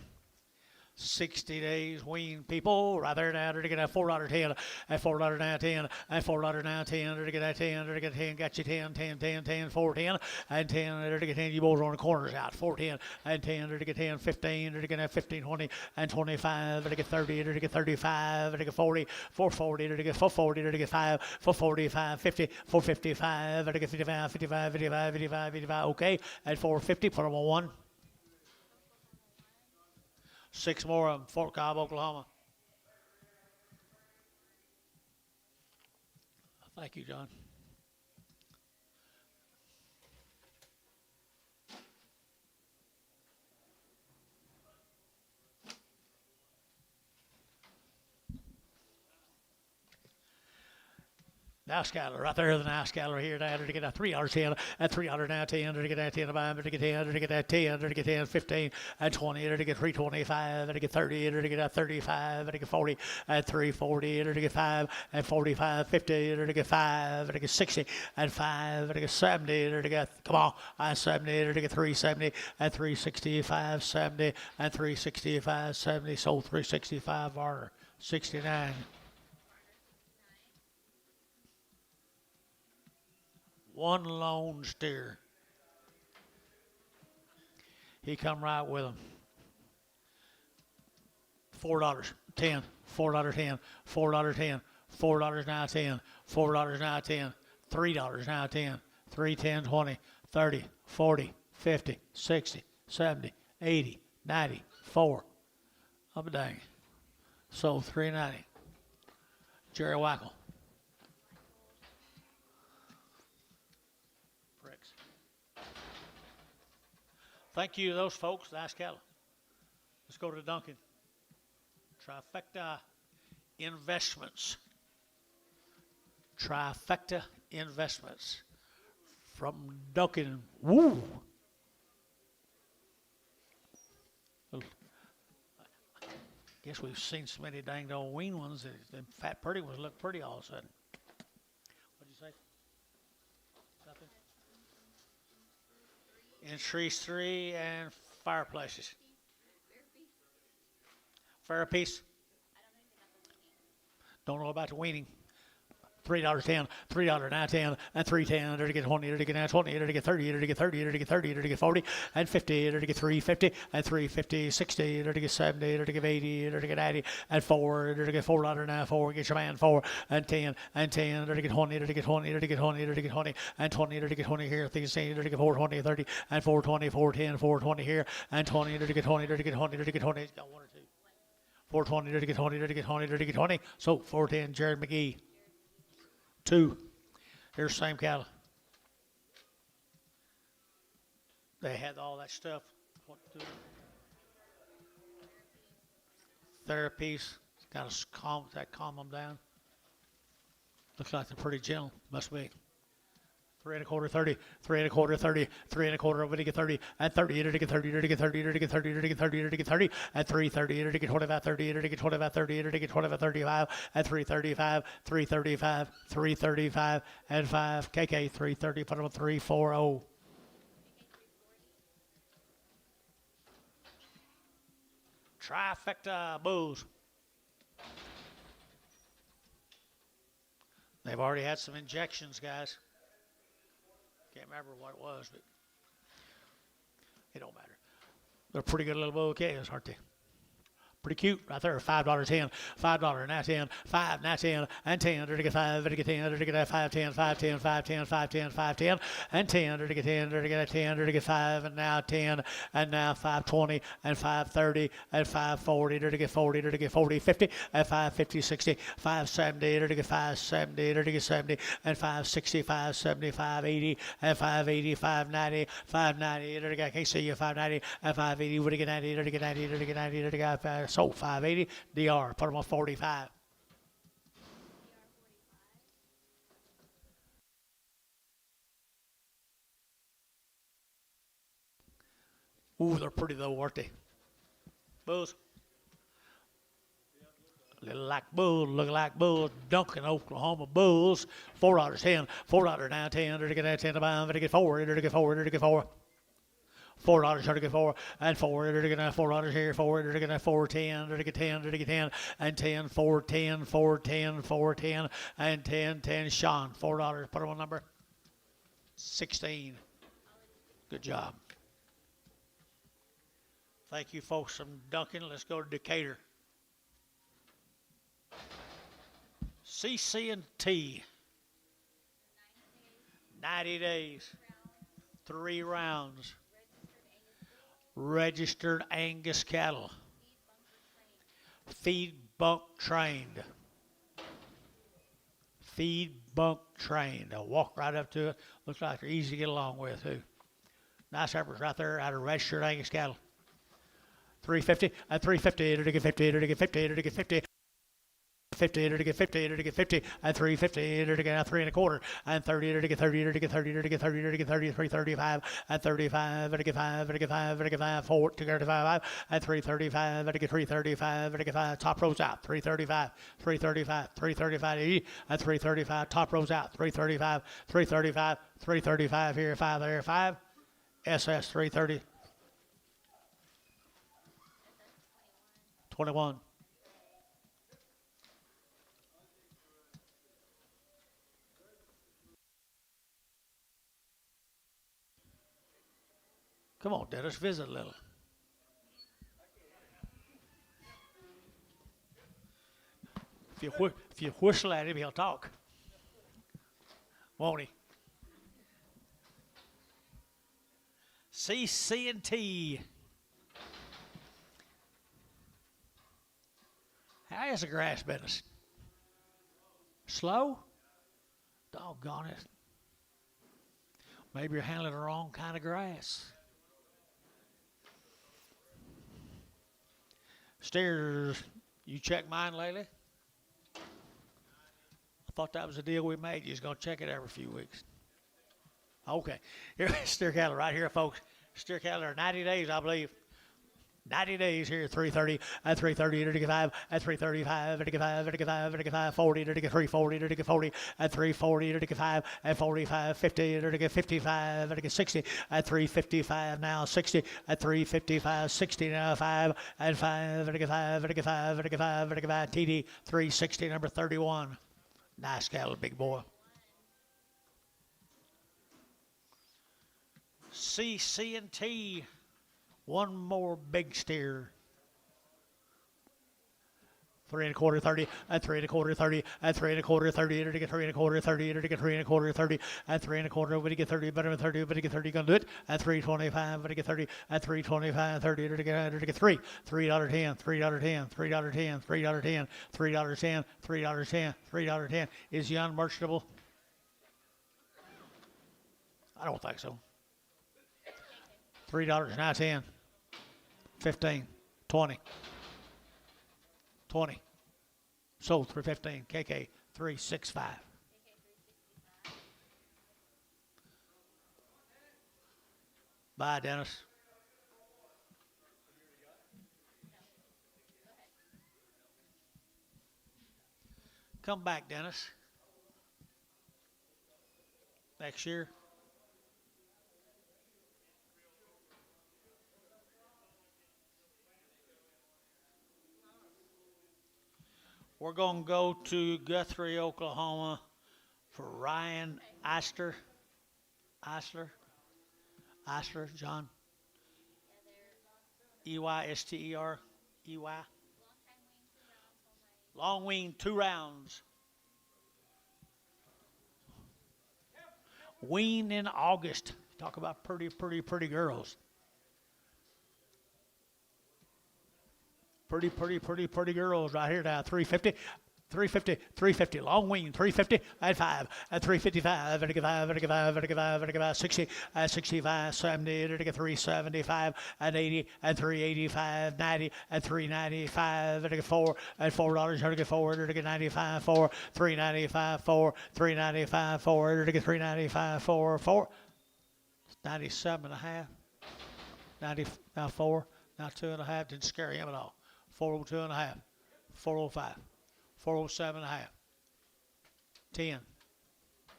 60 days wean, people. Right there now, they're to get that $4.10, at $4 now, 10, at $4 now, 10, they're to get that 10, they're to get 10, got you 10, 10, 10, 10, 410, and 10, they're to get 10, you boys are on the corners out, 410, and 10, they're to get 10, 15, they're to get that 15, 20, and 25, they're to get 30, they're to get 35, they're to get 40, 440, they're to get 440, they're to get 5, 440, 550, 455, they're to get 55, 55, 55, 55, 55, okay, at 450, put them on 1. 6 more of them, Fort Cobb, Oklahoma. Thank you, John. Now scatter right there, the now scatter here, now to get a $3.10, at $3 now 10, to get that 10 by to get 10, to get that 10, to get 10, 15, and 20, to get 325, to get 30, to get that 35, to get 40, at 340, to get 5, and 45, 50, to get 5, to get 60, and 5, to get 70, to get, come on, and 70, to get 370, and 365, 70, and 365, 70, sold 365, or 69. One lone steer. He come right with him. $4, 10, $4, 10, $4, 10, $4 now 10, $4 now 10, $3 now 10, 3, 10, 20, 30, 40, 50, 60, 70, 80, 90, 4. Up a dang. Sold 390. Jerry Wackel. Thank you to those folks. Nice cattle. Let's go to Duncan. Trifecta Investments. Trifecta Investments. From Duncan. Woo! Guess we've seen so many dang old wean ones that the fat pretty ones look pretty all of a sudden. What'd you say? Nothing? Entries 3 and fireplaces. Fair piece. Don't know about the weaning. $3.10, $3 now 10, and $3.10, to get 20, to get now 20, to get 30, to get 30, to get 30, to get 40, and 50, to get 350, and 350, 60, to get 70, to get 80, to get 80, and 4, to get $4 now 4, get your man 4, and 10, to get 20, to get 20, to get 20, to get 20, and 20, to get 20 here, 16, to get 420, 30, and 420, 410, 420 here, and 20, to get 20, to get 20, to get 20, it's got 1 or 2. 420, to get 20, to get 20, to get 20, so 410, Jared McGee. 2. Here's the same cattle. They had all that stuff. Therapies. Got to calm them down. Looks like they're pretty gentle. Must be. 3 1/4, 30, 3 1/4, 30, 3 1/4, over to get 30, and 30, to get 30, to get 30, to get 30, to get 30, to get 30, and 330, to get 25, 30, to get 25, 30, to get 25, 35, and 335, 335, 335, and 5, KK, 330, put them on 340. Trifecta bulls. They've already had some injections, guys. Can't remember what it was, but it don't matter. They're pretty good little bull calves, aren't they? Pretty cute right there. $5, 10, $5 now 10, 5 now 10, and 10 to get 5 to get 10 to get 5, 10, 5, 10, 5, 10, 5, 10, 5, 10, and 10 to get 10 to get 10 to get 5, and now 10, and now 520, and 530, and 540 to get 40 to get 40, 50, and 550, 60, 570 to get 570 to get 70, and 560, 570, 580, and 580, 590, 590 to get, I can't see you, 590, and 580 to get 90 to get 90 to get 90 to get 5. Sold 580. DR, put them on 45. Ooh, they're pretty though, aren't they? Bulls. Little like bulls, look like bulls. Duncan, Oklahoma Bulls. $4, 10, $4 now 10, to get 10 to buy, to get 4, to get 4, to get 4. $4 to get 4, and 4 to get $4 here, 4 to get 410 to get 10 to get 10, and 10, 410, 410, 410, and 10, 10. Sean, $4. Put on number 16. Good job. Thank you, folks from Duncan. Let's go to Decatur. CC&T. 90 days. 3 rounds. Registered Angus cattle. Feed bunk trained. Feed bunk trained. They'll walk right up to it. Looks like they're easy to get along with, too. Nice heifers right there out of registered Angus cattle. 350 and 350 to get 50 to get 50 to get 50. 50 to get 50 to get 50 and 350 to get 3 1/4 and 30 to get 30 to get 30 to get 30 to get 30 335 and 35 to get 5 to get 5 to get 5 4 to get 5 and 335 to get 335 to get 5 top rows out 335 335 335 and 335 top rows out 335 335 335 here 5 there 5 SS 330 21. Come on, Dennis, visit a little. If you whistle at him, he'll talk. Won't he? CC&T. How is the grass business? Slow? Doggone it. Maybe you're handling the wrong kind of grass. Steers, you check mine lately? I thought that was a deal we made. You're just going to check it every few weeks. Okay. Here, steer cattle right here, folks. Steer cattle are 90 days, I believe. 90 days here, 330 and 330 to get 5 and 335 to get 5 to get 5 to get 5 40 to get 340 to get 40 and 340 to get 5 and 45 50 to get 55 to get 60 and 355 now 60 and 355 60 now 5 and 5 to get 5 to get 5 to get 5 to get 5 TD 360 number 31. Nice cattle, big boy. CC&T. One more big steer. 3 1/4 30 and 3 1/4 30 and 3 1/4 30 to get 3 1/4 30 to get 3 1/4 30 and 3 1/4 over to get 30 better than 30 but to get 30 gonna do it and 325 to get 30 and 325 30 to get 3 $3.10 $3.10 $3.10 $3.10 $3.10 $3.10 $3.10 is he unmerchantable? I don't think so. $3 now 10 15 20 20 sold 315 KK 365. Bye, Dennis. Come back, Dennis. Next year. We're going to go to Guthrie, Oklahoma for Ryan Eisler, John. EYSTER, EY. Long wing, 2 rounds. Wean in August. Talk about pretty girls. Pretty girls right here now. 350, 350, 350. Long wing, 350 and 5 and 355 and 5 and 5 and 5 and 5 60 and 65 70 and 375 and 80 and 385 90 and 395 and 4 and $4 and 4 and 95 4 395 4 395 4 and 395 4 4 97 and a half 90 now 4 now 2.5 didn't scare him at all. 402 and a half, 405, 407 and a half, 10,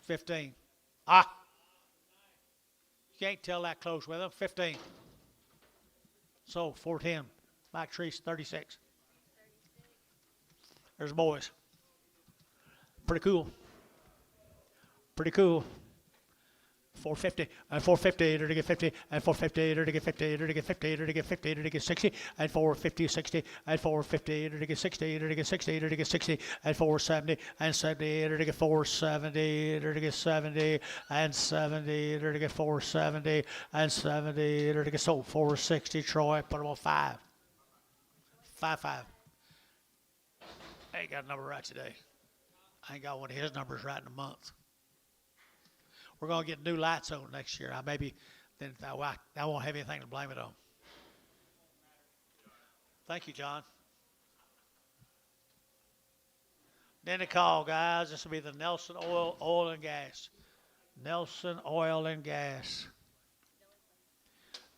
15. You can't tell that close with them. 15. So 410. Mike Treese 36. There's the boys. Pretty cool. 450 and 450 to get 50 and 450 to get 50 to get 50 to get 50 to get 60 and 450 60 and 450 to get 60 to get 60 to get 60 and 470 and 70 to get 470 to get 70 and 70 to get 470 and 70 to get sold 460. Troy put them on 5. 5. I ain't got a number right today. I ain't got one of his numbers right in a month. We're gonna get new lights on next year. Then I won't have anything to blame it on. Thank you, John. Then the call, guys. This will be the Nelson Oil and Gas. Nelson Oil and Gas.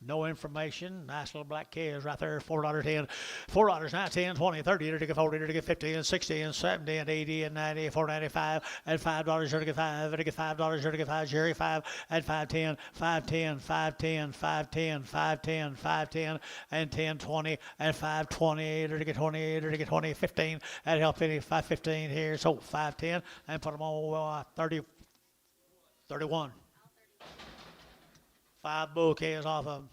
No information. Nice little black calves right there. $4.10. $4 now. 10, 20, 30, to get 40, to get 50, and 60, and 70, and 80, and 90, $4.95, and $5, to get 5, to get $5, to get 5, Jerry 5, and 5.10, 5.10, 5.10, 5.10, 5.10, 5.10, and 10, 20, and 5.20, to get 20, to get 20, 15, and help any 5.15 here. So 5.10, and put them on 30, 31. 5 bull calves off of them.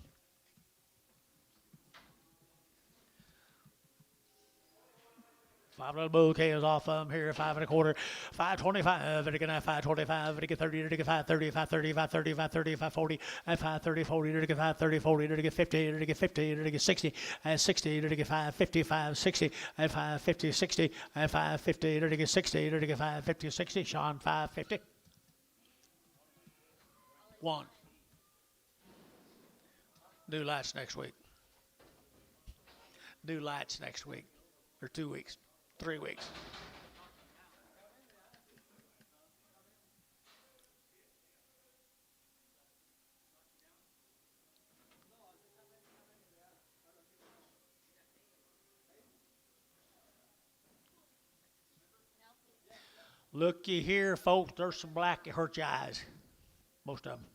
5 little bull calves off of them here, 5 1/4, 5.25, and again 5.25, and get 30, to get 5.30, 5.30, 5.30, 5.30, 5.40, and 5.30, 40, to get 5.30, 40, to get 50, to get 50, to get 60, and 60, to get 5.50, 5.60, and 5.50, 60, and 5.50, to get 60, to get 5.50, 60. Sean, 5.50. 1. New lights next week. New lights next week. Or 2 weeks. 3 weeks. Looky here, folks. There's some black that hurt your eyes. Most of them.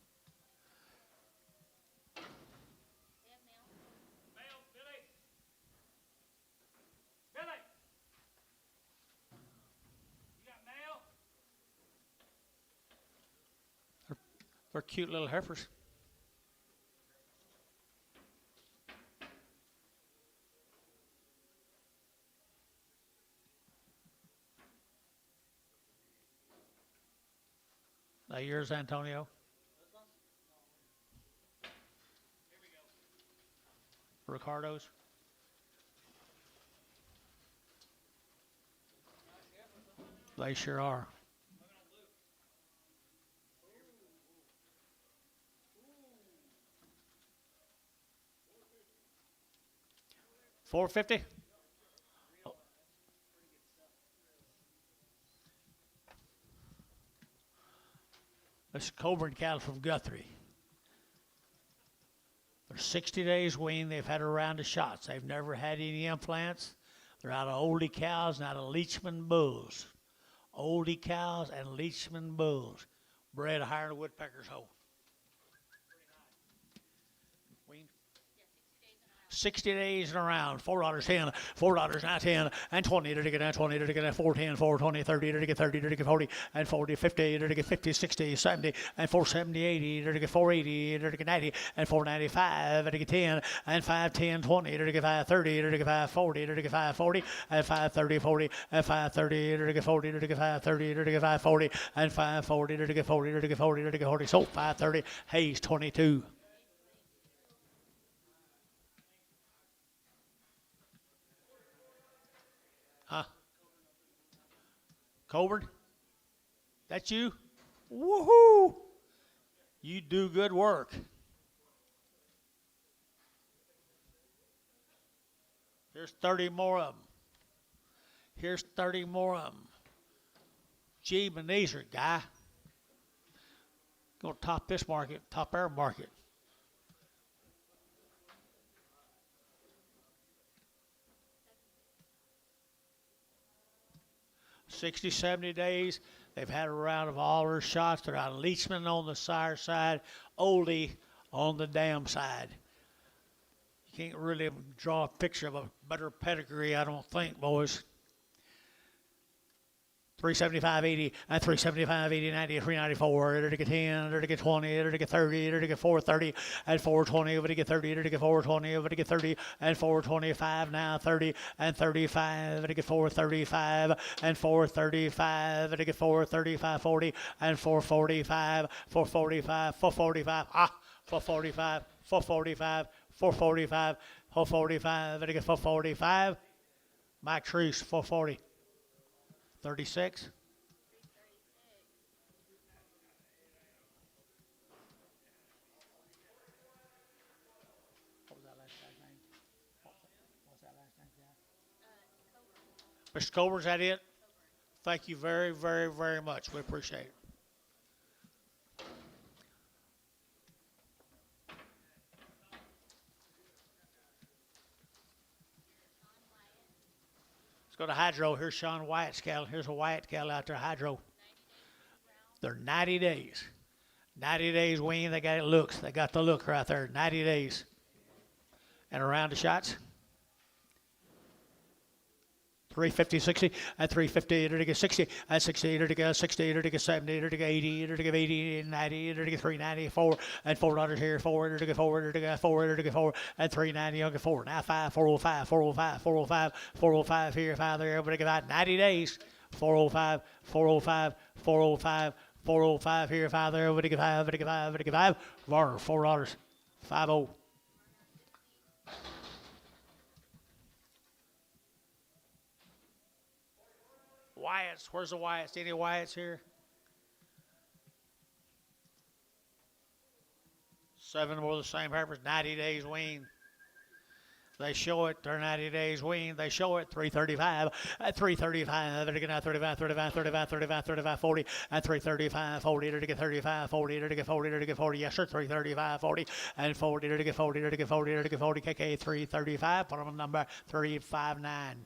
They're cute little heifers. Now yours, Antonio. Ricardo's. They sure are. $4.50. This is Coburn cattle from Guthrie. They're 60 days weaned. They've had a round of shots. They've never had any implants. They're out of oldie cows and out of Leachman bulls. Oldie cows and Leachman bulls. Bred higher than a woodpecker's hoe. 60 days and around. $4.10, $4 now 10, and 20, to get 20, to get 410, 420, 30, to get 30, to get 40, and 40, 50, to get 50, 60, 70, and 470, 80, to get 480, to get 90, and 495, to get 10, and 510, 20, to get 530, to get 540, to get 540, and 530, 40, and 530, to get 40, to get 530, to get 540, and 540, to get 40, to get 40, to get 40. So 530, Hayes 22. Huh? Coburn? That's you? Woohoo! You do good work. Here's 30 more of them. Here's 30 more of them. Gee, Ebenezer, guy. Gonna top this market, top our market. 60, 70 days. They've had a round of all their shots. They're out of Leachman on the sire side, Oldie on the dam side. You can't really draw a picture of a better pedigree, I don't think, boys. 375, 80, and 375, 80, 90, 394, to get 10, to get 20, to get 30, to get 430, and 420, to get 30, to get 420, to get 30, and 425, now 30, and 35, to get 435, and 435, to get 435, 40, and 445, 445, 445, 445, 445, 445, 445, to get 445, Mike Treese, 440. 36, Mr. Coburn, is that it? Thank you very, very, very much. We appreciate it. Let's go to Hydro. Here's Sean Wyatt's cattle. Here's a Wyatt cattle out there, Hydro. They're 90 days. 90 days wean. They got it looks. They got the look right there. 90 days. And around the shots. 350, 60, and 350, to get 60, and 60, to get 60, to get 70, to get 80, to get 80, 90, to get 390, 4, and $4 here, 4, to get 4, to get 4, to get 4, and 390, I'll get 4. Now 5, 405, 405, 405, 405 here, 5 there, everybody get out 90 days. 405, 405, 405, 405 here, 5 there, everybody get 5, everybody get 5, everybody get 5. Varner, $4, 50. Wyatts, where's the Wyatts? Any Wyatts here? 7 more the same heifers, 90 days wean. They show it, they're 90 days wean. They show it 335, at 335, they're getting out 35, 35, 35, 35, 35, 40, and 335, 40, to get 35, 40, to get 40, to get 40, yes sir, 335, 40, and 40, to get 40, to get 40, to get 40, KK 335, put them on number 359.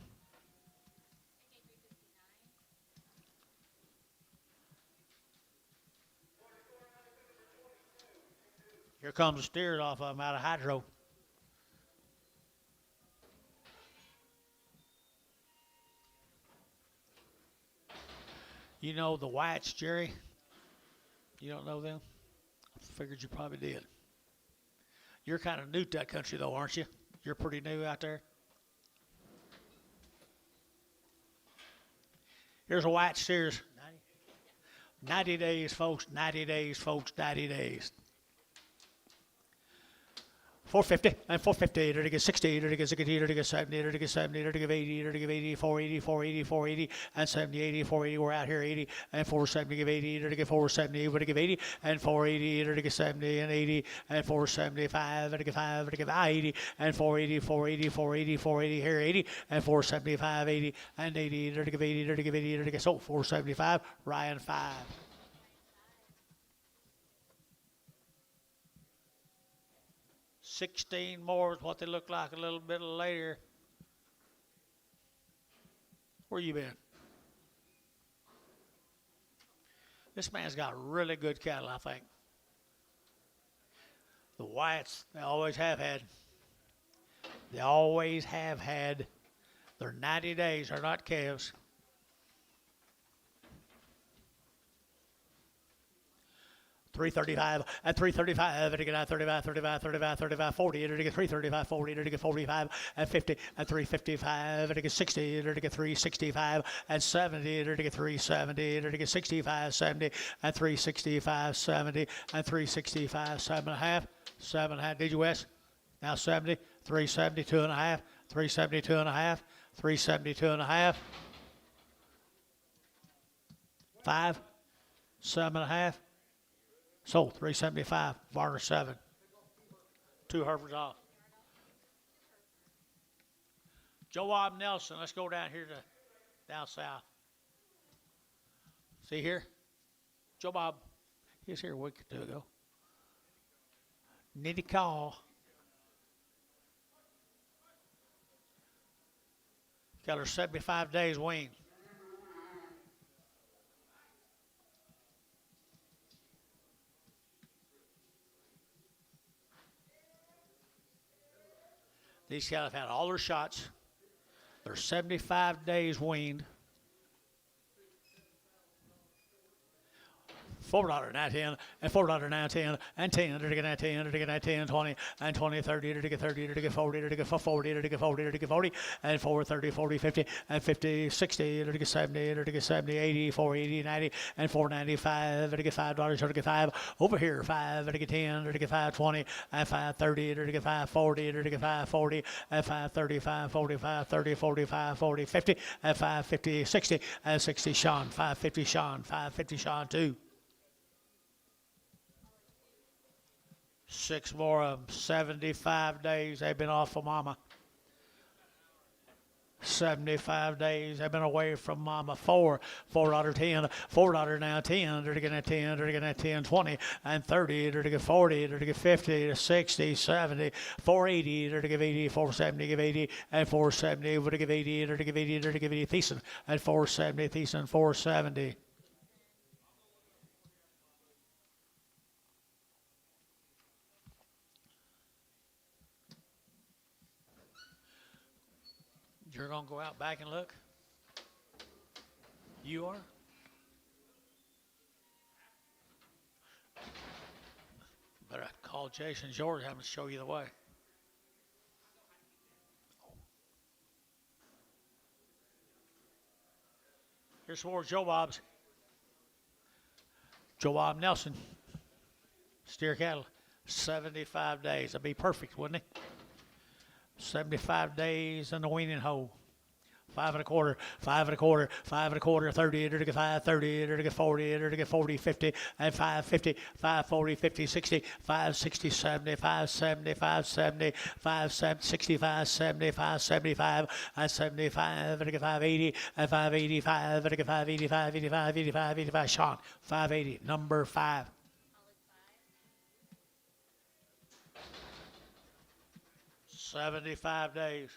Here comes the steers off of them out of Hydro. You know the Whites, Jerry? You don't know them? I figured you probably did. You're kind of new to that country, though, aren't you? You're pretty new out there. Here's a white steers. 90 days, folks. 90 days, folks. 90 days. 450 and 450 to get 60 to get 60 to get 70 to get 70 to get 80 to get 80 480 480 480 and 70 80 480 we're out here 80 and 470 give 80 to get 470 to get 80 and 480 to get 70 and 80 and 475 to get 5 to get 80 and 480 480 480 480 here 80 and 475 80 and 80 to give 80 to give 80 to get so 475 Ryan 5. 16 more is what they look like a little bit later. Where you been? This man's got really good cattle, I think. The Wyatts, they always have had. They always have had. They're 90 days. They're not calves. 335 and 335 to get out 35 35 35 35 40 to get 335 40 to get 45 and 50 and 355 to get 60 to get 365 and 70 to get 370 to get 65 70 and 365 70 and 365 7.5 7.5. Did you West? Now 70 372 and a half 372 and a half 372 and a half 5 7.5. Sold 375. Varner 7. 2 Herefords off. Joab Nelson. Let's go down here to down south. See here? Joab. He was here a week or two ago. Nitty call. Got her 75 days wean. These cattle have had all their shots. They're 75 days weaned. $4.9 and $4.9 and 10 to get 10 to get 10 20 and 20 30 to get 30 to get 40 to get 40 to get 40 to get 40 and 4 30 40 50 and 50 60 to get 70 to get 70 80 480 90 and 495 to get $5 to get 5 over here 5 to get 10 to get 520 and 530 to get 540 to get 540 and 535 45 30 45 40 50 and 550 60 and 60 Sean 550 Sean 550 Sean 2. 6 more of them, 75 days they've been off of mama. 75 days. I've been away from mama. $4.10, $4 now, 10, to get 10, to get 10, 20, and 30, to get 40, to get 50, 60, 70, 480, to give 80, 470, give 80, and 470, to give 80, to give 80, to give 80, Thiessen, and 470, Thiessen, 470. You're going to go out back and look? You are? Better call Jason George, have him show you the way. Here's more Joe Bob's. Joe Bob Nelson. Steer cattle. 75 days. That'd be perfect, wouldn't it? 75 days in the weaning hole. 5 1/4, 5 1/4, 5 1/4, 30, to get 5, 30, to get 40, to get 40, 50, and 550, 540, 50, 60, 560, 70, 570, 570, 565, 70, 575, and 75, to get 580, and 585, to get 585, 85, 85, 85. Sean, 580, number 5. 75 days.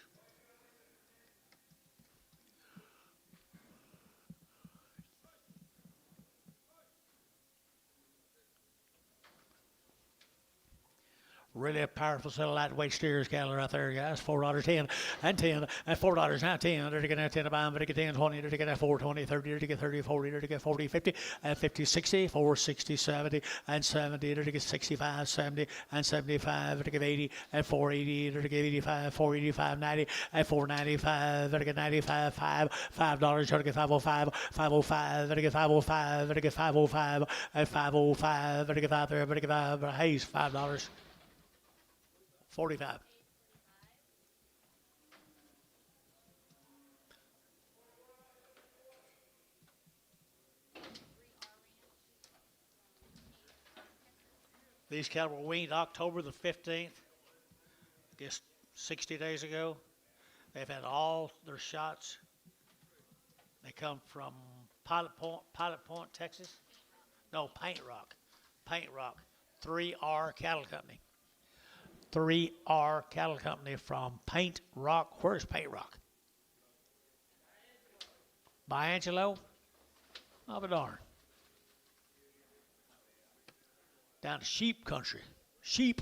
Really a powerful set of lightweight steers cattle right there, guys. $4.10 and 10 and $4 now 10. To get 10 to buy them, to get 10, 20, to get 4, 20, 30, to get 30, 40, to get 40, 50, and 50, 60, 4, 60, 70, and 70, to get 65, 70, and 75, to get 80, and 480, to get 85, 485, 90, and 495, to get 95, 5, $5, to get 505, 505, to get 505, to get 505, and 505, to get 5 there, to get 5, Hayes, $5. 45. These cattle were weaned October the 15th, I guess 60 days ago. They've had all their shots. They come from Pilot Point, Texas. No, Paint Rock. 3R Cattle Company. 3R Cattle Company from Paint Rock. Where's Paint Rock? By Angelo? I'll be darned. Down to sheep country. Sheep.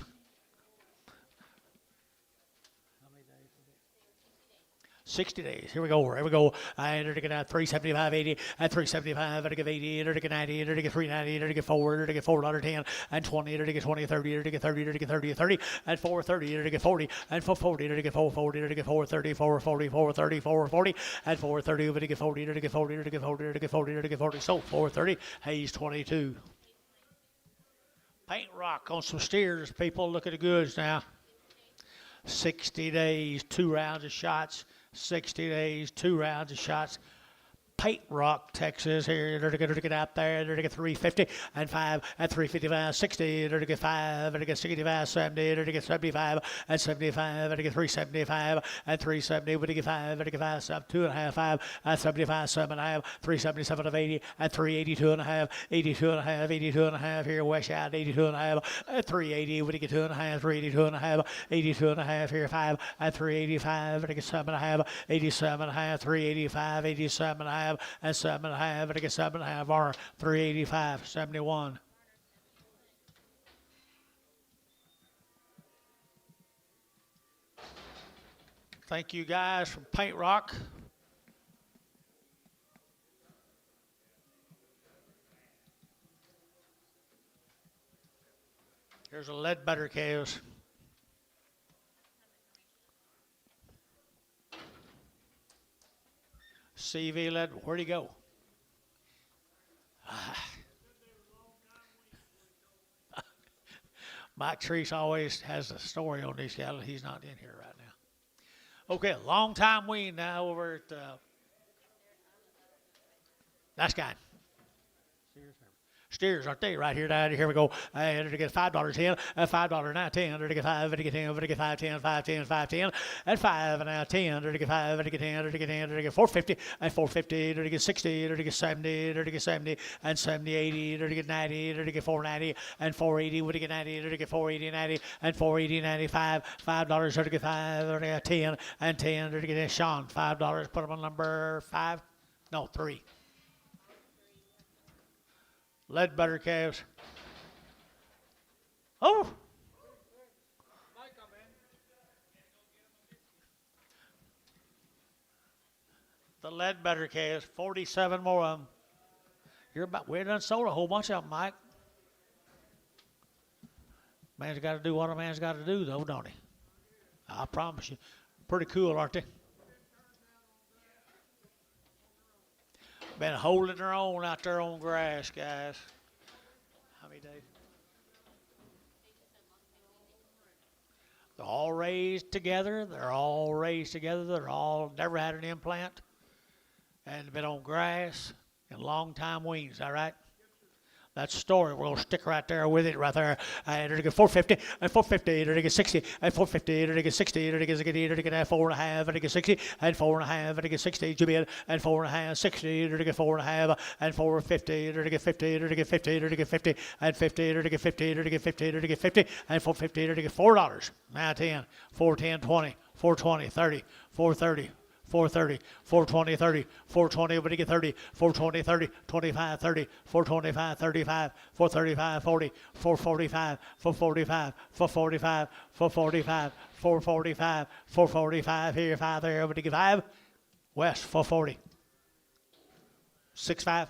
60 days. Here we go. I enter to get out 375, 80, and 375, to get 80, to get 90, to get 390, to get 4, to get $4.10, and 20, to get 20, 30, to get 30, to get 30, 30, and 430, to get 40, and 440, to get 440, to get 430, 440, 430, 440, and 430, to get 40, to get 40, to get 40, to get 40, to get 40. So 430, Hayes 22. Paint Rock on some steers, people. Look at the goods now. 60 days, 2 rounds of shots. 60 days, 2 rounds of shots. Paint Rock, Texas. Here, to get out there, to get 350 and 5 and 355, 60, to get 5, to get 65, 70, to get 75 and 75, to get 375 and 370, to get 5, to get 5, 2.5, 5 and 75, 7.5, 377 of 80 and 382 and a half, 82 and a half, 82 and a half. Here, West Side, 82 and a half, and 380, to get 2.5, 382 and a half, 82 and a half. Here, 5 and 385, to get 7.5, 87 and a half, 385, 87 and a half. And 7.5, to get 7.5, or 385, 71. Thank you guys from Paint Rock. Here's a Leadbetter calves. CV led, where'd he go? Mike Treese always has a story on these cattle. He's not in here right now. Okay, long time wean now over at nice guy. Steers, aren't they? Right here, down here we go. And to get $5 10, $5 now 10, to get 5, to get 10, to get 5 10, 5 10, 5 10, and 5 and now 10, to get 5, to get 10, to get 10, to get 450, and 450, to get 60, to get 70, to get 70, and 70 80, to get 90, to get 490, and 480, to get 90, to get 480 90, and 480 95, $5 to get 5, to get 10, and 10 to get Sean $5. Put them on number 5, no 3. Lead butter calves. Oh! The lead butter calves, 47 more of them. You're about, we done sold a whole bunch of them, Mike. Man's got to do what a man's got to do, though, don't he? I promise you. Pretty cool, aren't they? Been holding their own out there on grass, guys. How many days? They're all raised together. They're all raised together. They're all never had an implant. And been on grass and long time weans, all right? That's the story. We're going to stick right there with it, right there. And to get 450, and 450, to get 60, and 450, to get 60, to get 4.5, and to get 60, and 4.5, and to get 60, Jimmy, and 4.5, 60, to get 4.5, and 450, to get 50, to get 50, to get 50, and 50, to get 50, to get 50, to get 50, and 450, to get $4. Now 10, 410, 20, 420, 30, 430. 430, 420, 30, 420, but you get 30, 420, 30, 25, 30, 425, 35, 435, 40, 445, 445, 445, 445, 445, 445, here, 5 there, but you get 5, West, 440, 6.5.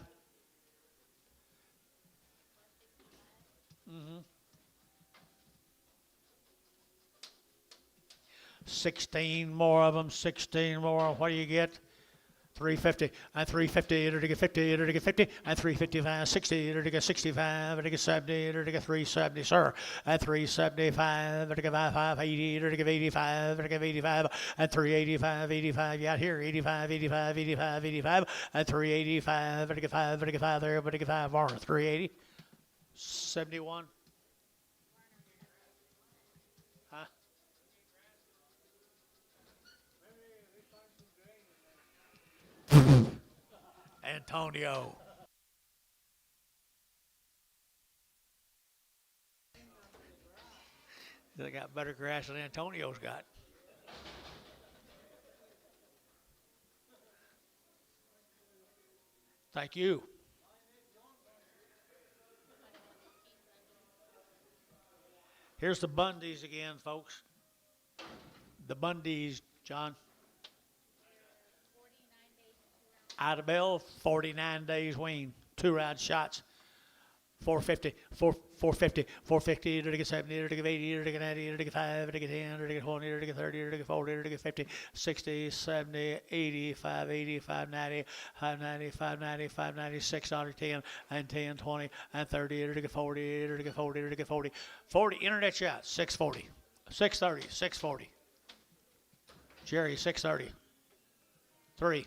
16 more of them, 16 more. What do you get? 350, and 350, to get 50, to get 50, and 355, 60, to get 65, to get 70, to get 370, sir, and 375, to get 580, to get 85, to get 85, and 385, 85, you out here, 85, 85, 85, 85, and 385, to get 5, to get 5 there, but to get 5 more, 380, 71. Huh? Antonio. They got better grass than Antonio's got. Thank you. Here's the Bundys again, folks. The Bundys, John. Idabel, 49 days wean, 2 round shots, 450, 450, 450, to get 70, to get 80, to get 90, to get 5, to get 10, to get 20, to get 30, to get 40, to get 50, 60, 70, 80, 580, 590, 590, 590, 590, $6, 10, and 10, 20, and 30, to get 40, to get 40, to get 40, 40, internet shot, 640, 630, 640. Jerry, 630, 3.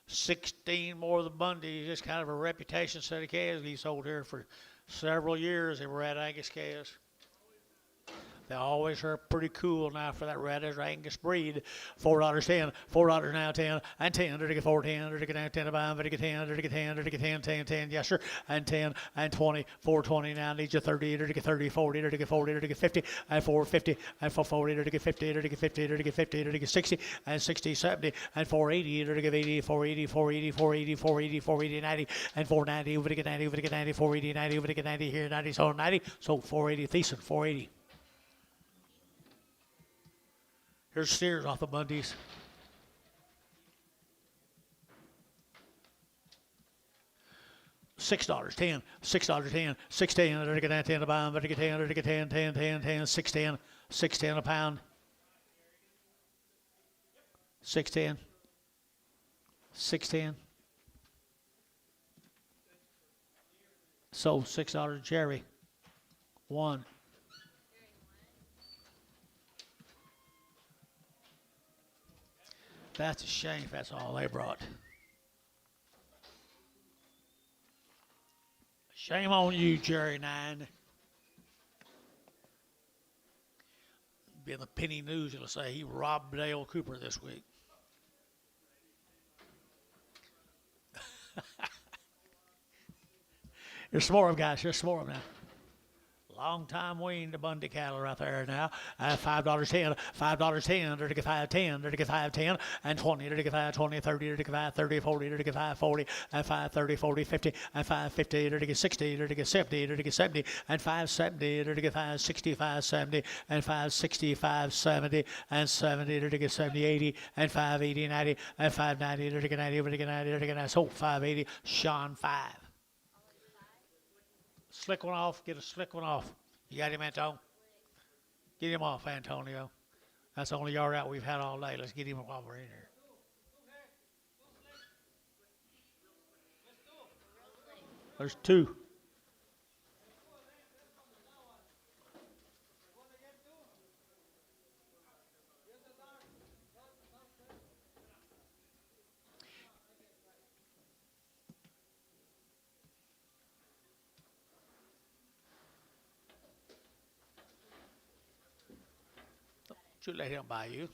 $16 more of the Bundys. Just kind of a reputation set of calves he sold here for several years. They were Red Angus calves. They always are pretty cool now for that Red Angus breed. $4 10, $4 now 10, and 10 to get 410, to get now 10 to buy, to get 10, to get 10, to get 10, 10, 10, yes sir, and 10 and 20, 420 now needs you 30, to get 30, 40, to get 40, to get 50, and 450, and 440, to get 50, to get 50, to get 50, to get 60, and 60, 70, and 480, to get 80, 480, 480, 480, 480, 480, 90, and 490, to get 90, to get 90, 480, 90, to get 90 here, 90, so 90, so 480, Thiessen, 480. Here's steers off the Bundys. $6, 10, $6, 10, 610, to get that 10 a pound, to get 10, to get 10, 10, 10, 10, 610, 610 a pound. 610, 610. So $6 Jerry. 1. That's a shame if that's all they brought. Shame on you, Jerry Nine. Be in the Penny News, it'll say he robbed Dale Cooper this week. Here's some more of them, guys. Here's some more of them now. Long time weaned the Bundy cattle right there now. $5.10, $5.10, dirty $5.10, dirty $5.10, and 20, dirty $5.20, 30, dirty $5.30, 40, dirty $5.40, and $5.30, 40, 50, and $5.50, dirty $60, dirty $70, dirty $70, and $5.70, dirty $5.60, $5.70, and $5.60, $5.70, and 70, dirty $70, 80, and $5.80, 90, and $5.90, dirty $90, dirty $90, dirty $90, so $5.80, Sean 5. Slick one off. Get a slick one off. You got him, Antonio? Get him off, Antonio. That's the only yard out we've had all day. Let's get him while we're in here. There's two. Should let him buy you.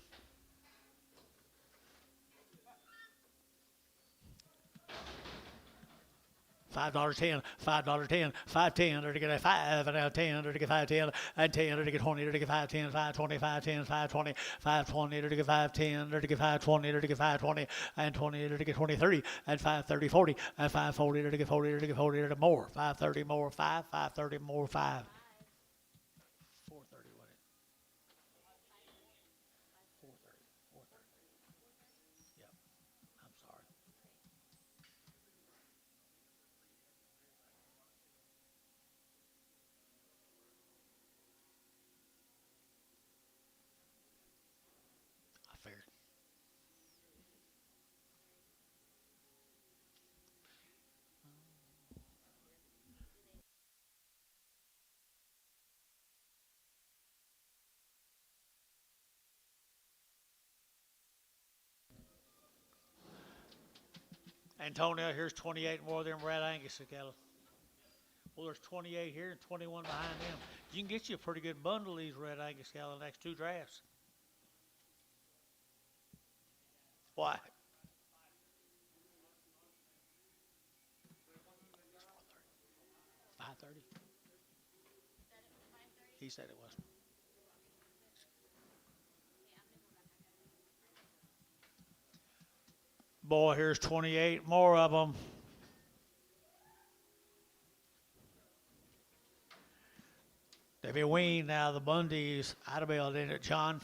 $5.10, $5.10, $5.10, or to get a 5, and now 10, or to get 5.10, and 10, or to get 20, or to get 5.10, 5.20, 5.10, 5.20, 5.20, or to get 5.10, or to get 5.20, or to get 5.20, and 20, or to get 20, 30, and 5.30, 40, and 5.40, or to get 40, or to get 40, or to more. 5.30 more, 5, 5.30 more, 5. 4.30, what it? 4.30, 4.30. Yep, I'm sorry. I figured. Antonio, here's 28 more of them Red Angus cattle. Well, there's 28 here and 21 behind them. You can get you a pretty good bundle of these Red Angus cattle in the next 2 drafts. Why? 5:30. He said it was. Boy, here's 28 more of them. They be weaned now. The Bundys out of bell, didn't it, John?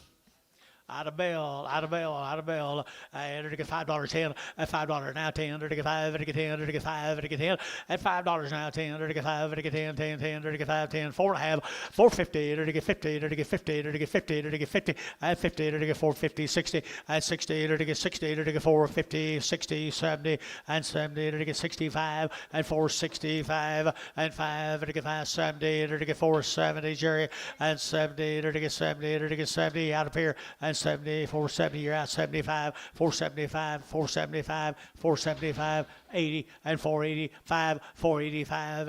Out of bell, out of bell, out of bell. And to get $5.10, at $5 now 10, to get 5, to get 10, to get 5, to get 10, at $5 now 10, to get 5, to get 10, 10, 10, to get 5, 10, 4.5, 4.50, to get 50, to get 50, to get 50, to get 50, at 50, to get 4.50, 60, at 60, to get 60, to get 4.50, 60, 70, and 70, to get 65, and 4.65, and 5, to get 5.70, to get 4.70, Jerry, and 70, to get 70, to get 70, out of here, and 70, 470, you're out 75, 475, 475, 475, 80, and 485, 485,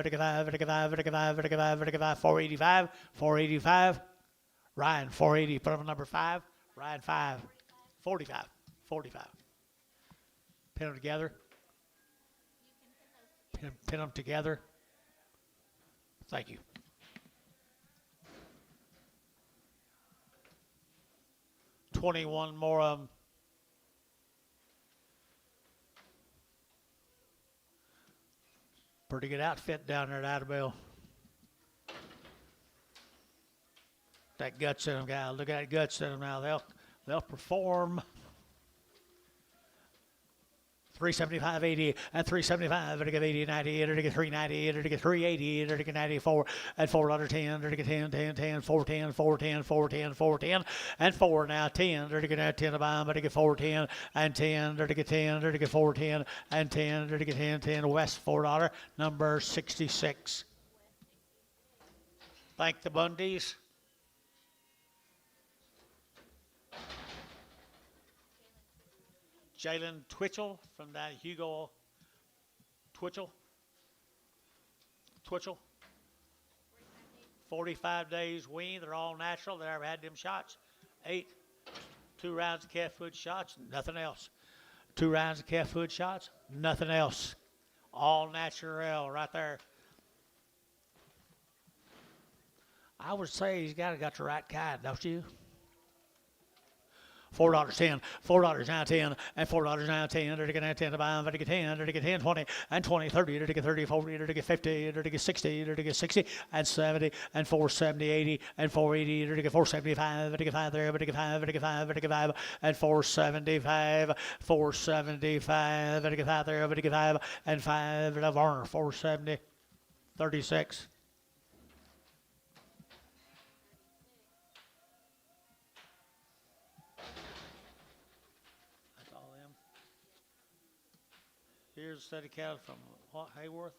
485, 485, Ryan, 480, put up number 5, Ryan 5, 45, 45. Pin them together. Pin them together. Thank you. $21 more of them. Pretty good outfit down there at Idabel. That guts in them, guys. Look at that guts in them now. They'll perform. 375, 80, and 375, to get 80, 90, to get 390, to get 380, to get 94, and $4.10, to get 10, 10, 10, 410, 410, 410, 410, and 4 now 10, to get 10 to buy, but to get 410, and 10, to get 10, to get 410, and 10, to get 10, 10, West $4, number 66. Thank the Bundys. Jalen Twitchell from that Hugo Twitchell. 45 days weaned. They're all natural. They never had them shots. 2 rounds of calf food shots, nothing else. 2 rounds of calf food shots, nothing else. All natural right there. I would say he's got the right kind, don't you? $4.10, $4.10, and $4.10. Under to get 10 to buy, under to get 10, under to get 10, 20, and 20, 30, under to get 30, 40, under to get 50, under to get 60, under to get 60, and 70, and 470, 80, and 480, under to get 475, under to get 5 there, under to get 5, under to get 5, under to get 5, and 475, 475, under to get 5 there, under to get 5, and 5, and Varner, 470, 36. Here's a set of cattle from what, Hayworth?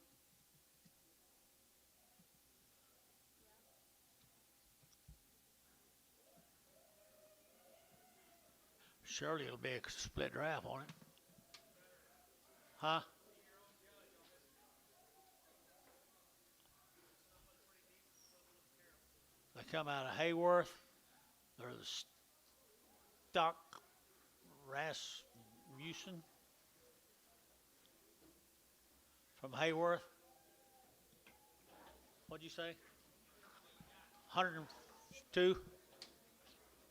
Surely it'll be a split draft on it. Huh? They come out of Hayworth. They're the stock Rasmussen. From Hayworth. What'd you say? 102.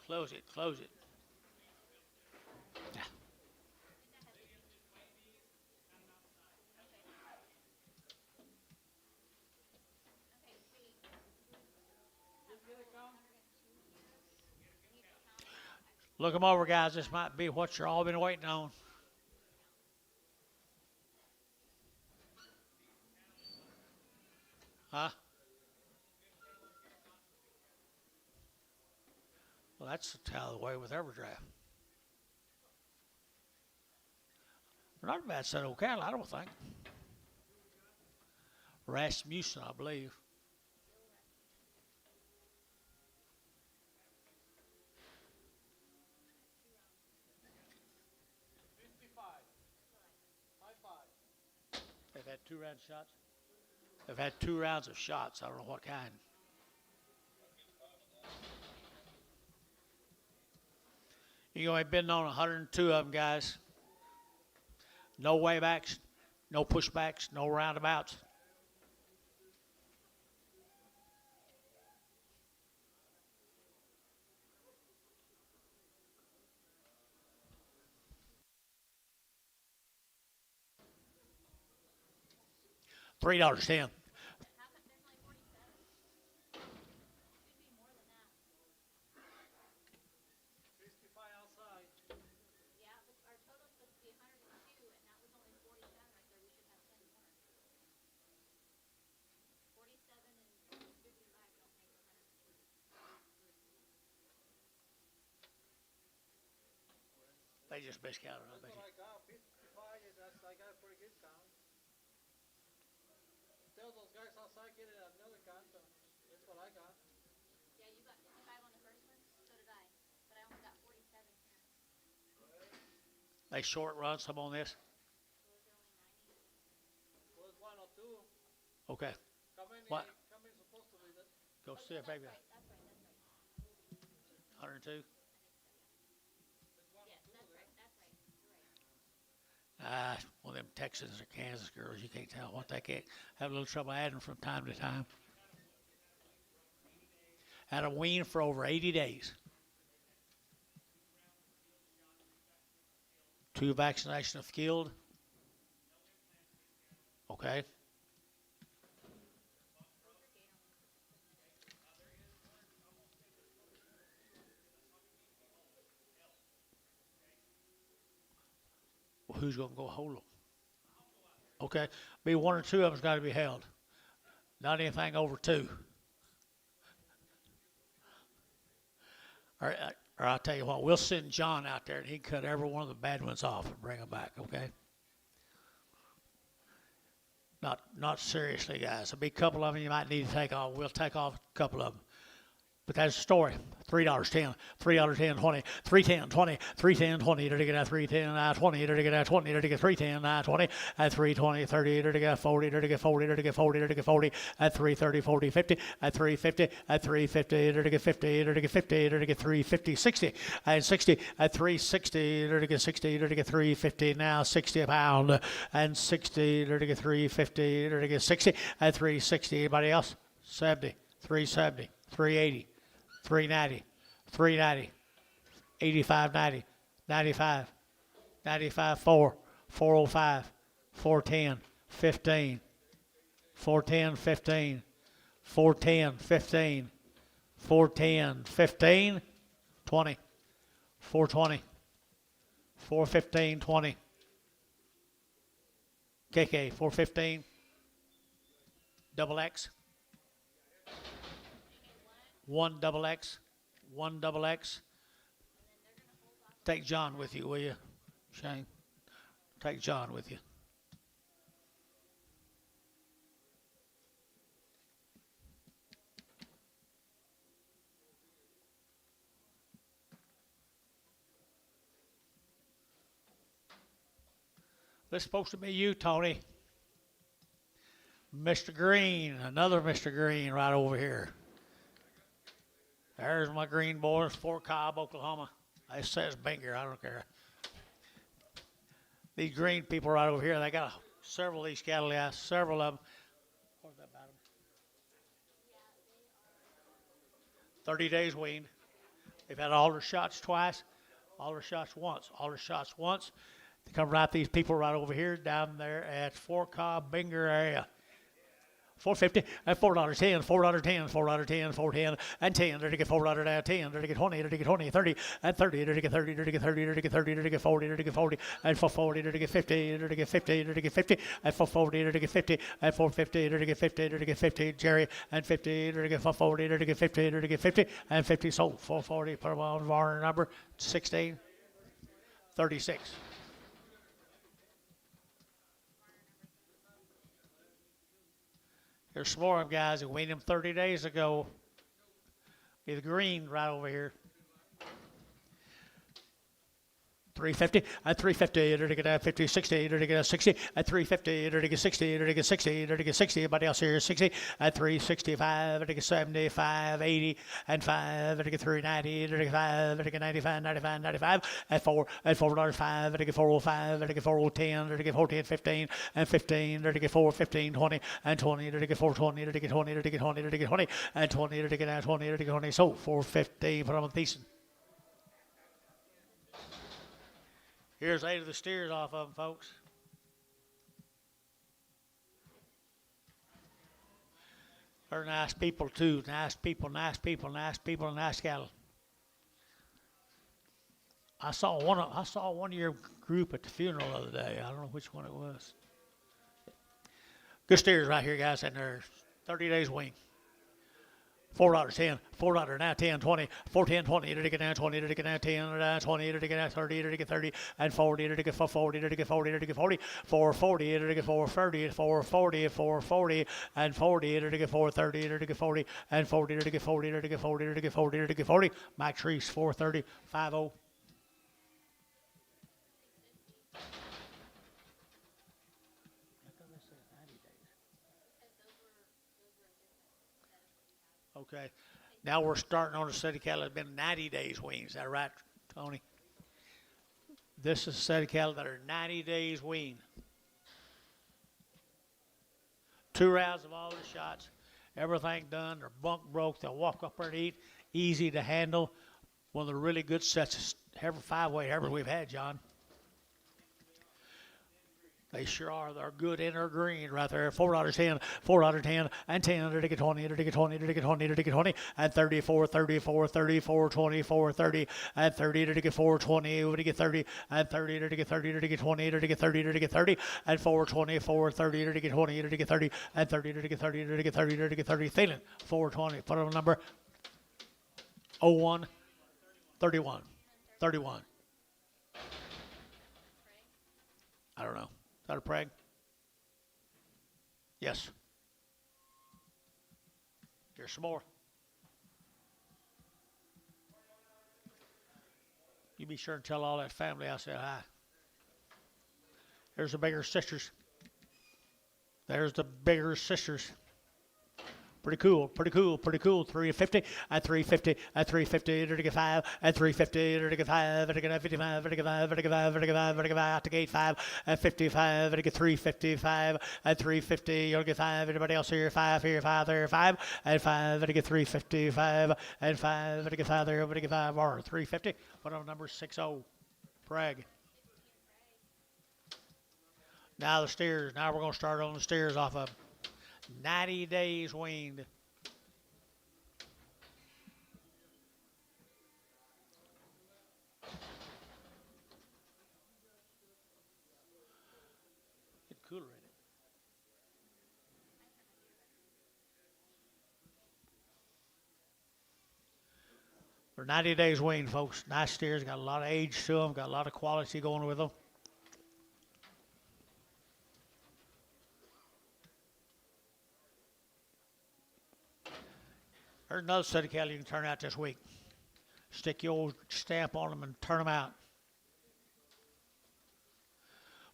Close it, close it. Look them over, guys. This might be what you're all been waiting on. Huh? Well, that's the way with every draft. They're not a bad set of cattle, I don't think. Rasmussen, I believe. They've had 2 round shots. They've had 2 rounds of shots. I don't know what kind. You only been on 102 of them, guys. No waybacks, no pushbacks, no roundabouts. $3.10. They just miscounted, I bet you. I got 55, I got a pretty good count. Tell those guys outside get it another count. That's what I got. Yeah, you got 55 on the first one. So did I. But I only got 47 here. They short run some on this. Was 102. Okay. Come in, What? come in supposed to be that. Go see if maybe That's right. 102. Yes, that's right. You're right. Well, them Texans or Kansas girls, you can't tell what they can't have a little trouble adding from time to time. Had a wean for over 80 days. 2 vaccinations of killed. Okay. Well, who's going to go hold them? Okay. Be 1 or 2 of them's got to be held. Not anything over 2. Or I'll tell you what, we'll send John out there and he can cut every one of the bad ones off and bring them back, okay? Not seriously, guys. There'll be a couple of them you might need to take off. We'll take off a couple of them. But that's the story. $3.10, $3.10, 20, 310, 20, 310, 20, to get at 310, 20, to get at 20, to get 310, 20, at 320, 30, to get 40, to get 40, to get 40, to get 40, at 330, 40, 50, at 350, at 350, to get 50, to get 50, to get 350, 60, and 60, at 360, to get 60, to get 350, now 60 a pound, and 60, to get 350, to get 60, at 360, anybody else? 70, 370, 380. 390, 390, 85, 90, 95, 95, 4, 405, 410, 15, 410, 15, 410, 15, 410, 15, 20, 420, 415, 20, KK, 415, double X. One double X. Take John with you, will you, Shane? Take John with you. This is supposed to be you, Tony. Mr. Green, another Mr. Green right over here. There's my green boys, Fort Cobb, Oklahoma. It says Binger, I don't care. These green people right over here, they got several of these cattle, yeah, several of them. What's that about them? 30 days weaned. They've had all their shots twice, all their shots once, all their shots once. They come right, these people right over here, down there at Fort Cobb, Binger area. $4.50 and $4.10, $4.10, $4.10, $4.10 and 10. There to get $4 and 10. There to get 20. There to get 20, 30 and 30. There to get 30. There to get 30. There to get 30. There to get 40. There to get 40 and 440. There to get 50. There to get 50. There to get 50 and 440. There to get 50 and 450. There to get 50. There to get 50. Jerry and 50. There to get 440. There to get 50. There to get 50 and 50 sold. 440 per one. Varner number 16, 36. There's some more of them guys who weaned them 30 days ago. Be the green right over here. 350 at 350, to get at 50, 60, to get at 60 at 350, to get 60, to get 60, to get 60. Everybody else here is 60 at 365, to get 75, 80 and 5, to get 390, to get 5, to get 95, 95, 95 at 4 at $4.05, to get 405, to get 410, to get 410, 15 and 15, to get 415, 20 and 20, to get 420, to get 20, to get 20, to get 20 and 20, to get at 20, to get 20. So 415, put on decent. Here's 8 of the steers off of them, folks. They're nice people, too. Nice people, nice people, nice people, and nice cattle. I saw one of your group at the funeral the other day. I don't know which one it was. Good steers right here, guys, and they're 30 days weaned. $4.10, $4 now 10, 20, 410, 20, to get down 20, to get down 10, 20, to get down 30, to get 30, and 40, to get 440, to get 40, to get 40, 440, to get 430, 440, 440, and 40, to get 430, to get 40, and 40, to get 40, to get 40, to get 40, to get 40. Mike Treese, 430, 50. Okay. Now we're starting on a set of cattle that's been 90 days weaned. Is that right, Tony? This is a set of cattle that are 90 days weaned. 2 rounds of all the shots. Everything done. They're bunk broke. They'll walk up there and eat. Easy to handle. One of the really good sets of 5-weight heifers we've had, John. They sure are. They're good in or green right there. $4.10, $4.10, and 10, to get 20, to get 20, to get 20, to get 20, and 34, 34, 34, 24, 30, and 30, to get 420, to get 30, and 30, to get 30, to get 20, to get 30, to get 30, and 420, 430, to get 20, to get 30, and 30, to get 30, to get 30, to get 30. Thielen, 420. Put on number 01, 31, 31. I don't know. Is that a preg? Yes. Here's some more. be sure and tell all that family I said hi. There's the bigger sisters. There's the bigger sisters. Pretty cool, pretty cool, pretty cool. 350 at 350 at 350 to 5 at 350 to 5 to 55 to 55 to 55 to 55 to 55 to gate 5 at 55 to 355 at 350. You'll get 5. Anybody else here? 5 here, 5 there, 5 at 5 to get 355 and 5 to get 5 there, to get 5 or 350. Put on number 60. Prague. Now the steers. Now we're going to start on the steers off of 90 days weaned. Get cooler in it. For 90 days weaned, folks. Nice steers, got a lot of age to them, got a lot of quality going with them. There's another set of cattle you can turn out this week. Stick your old stamp on them and turn them out.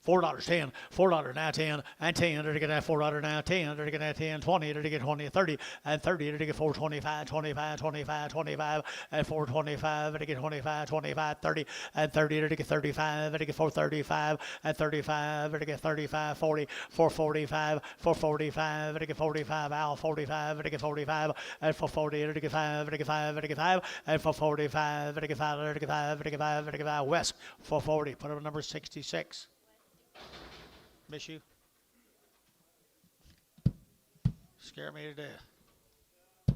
$4.10, $4 now 10, and 10 to get that $4 now 10 to get that 10, 20 to get 20, 30, and 30 to get 425, 25, 25, 25, and 425 to get 25, 25, 30, and 30 to get 35 to get 435, and 35 to get 35, 40, 445, 445 to get 45, Al 45 to get 45, and 440 to get 5 to get 5 to get 5, and 445 to get 5 to get 5 to get 5 to get 5, West 440, put up number 66. Miss you. Scare me to death.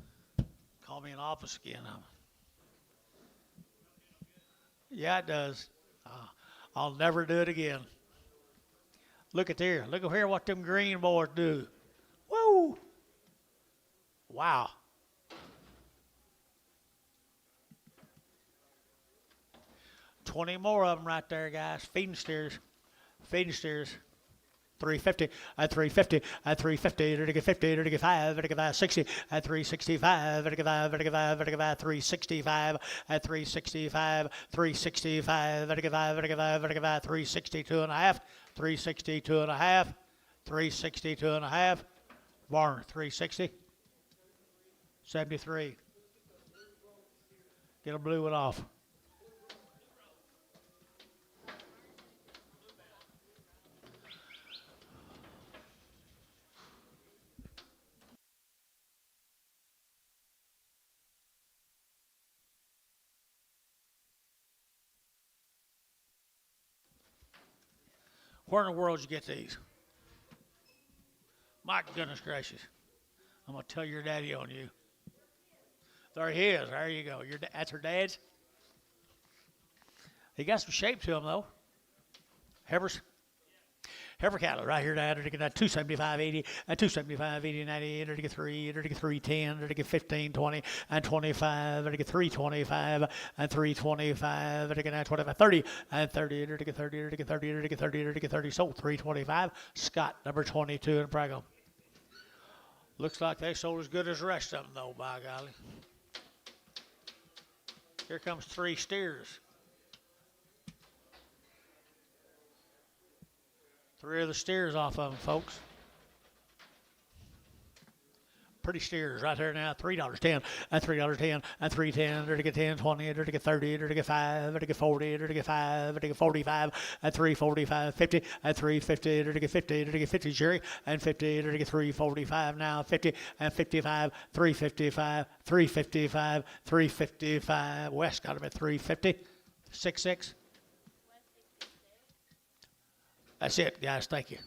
Call me an office again. Yeah, it does. I'll never do it again. Look at there. Look at here what them green boys do. Woo! Wow. $20 more of them right there, guys. Feeding steers. Feeding steers. 350 at 350 at 350 to get 50 to get 5 to get 5 60 at 365 to get 5 to get 5 to get 5 365 at 365 365 to get 5 to get 5 to get 5 362 and a half 362 and a half 362 and a half barn 360 73 get a blue one off. Where in the world did you get these? My goodness gracious. I'm going to tell your daddy on you. There he is. There you go. That's her dad's. He got some shape to him, though. Heifer cattle right here, Dad. To get that 275.80, and 275.80, 90, to get 3, to get 310, to get 15, 20, and 25, to get 325, and 325, to get that 25, 30, and 30, to get 30, to get 30, to get 30, to get 30. Sold 325. Scott, number 22 in Prago. Looks like they sold as good as the rest of them, though, by golly. Here comes 3 steers. 3 of the steers off of them, folks. Pretty steers right there now. $3.10 and $3.10 and $3.10 to get 10, 20 to get 30 to get 5 to get 40 to get 5 to get 45 and 345, 50 and 350 to get 50 to get 50 Jerry and 50 to get 345 now 50 and 55 355 355 355 West got him at 350 66. That's it, guys. Thank you.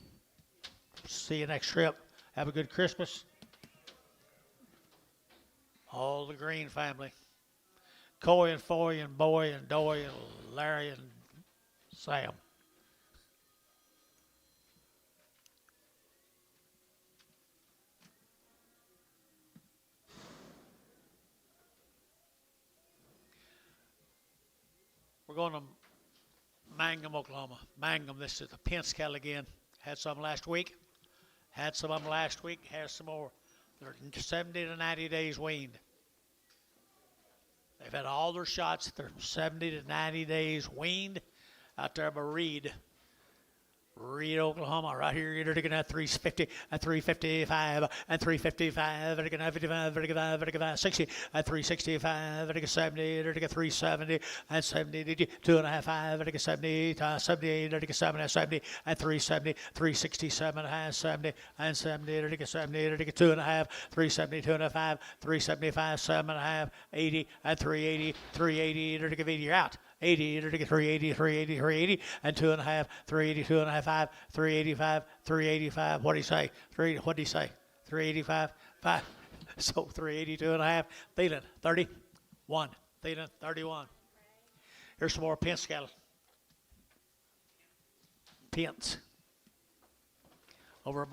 See you next trip. Have a good Christmas. All the Green family. Coy and Foy and Boy and Doy and Larry and Sam. We're going to Mangum, Oklahoma. Mangum, this is the Pence cattle again. Had some last week. Had some of them last week. Has some more. They're 70 to 90 days weaned. They They've had all their shots. They're 70 to 90 days weaned out there by Reed, Oklahoma, right here. You're looking at 350, at 355, and 355, and 55, 55, 60, at 365, and 70, and 370, and 70, 2.5, and 70, 78, and 70, 70, and 370, 367, and 70, and 70, and 70, and 2.5, 370, 2.5, 375, 7.5, 80, and 380, 380, and 80, you're out. 80, 380, 380, 380, and 2.5, 380, 2.5, 385, 385. What do you say? What do you say? 385, 5. So 380, 2.5. Thielen, 31. Thielen, 31. Here's some more Pence cattle. Pence. Over at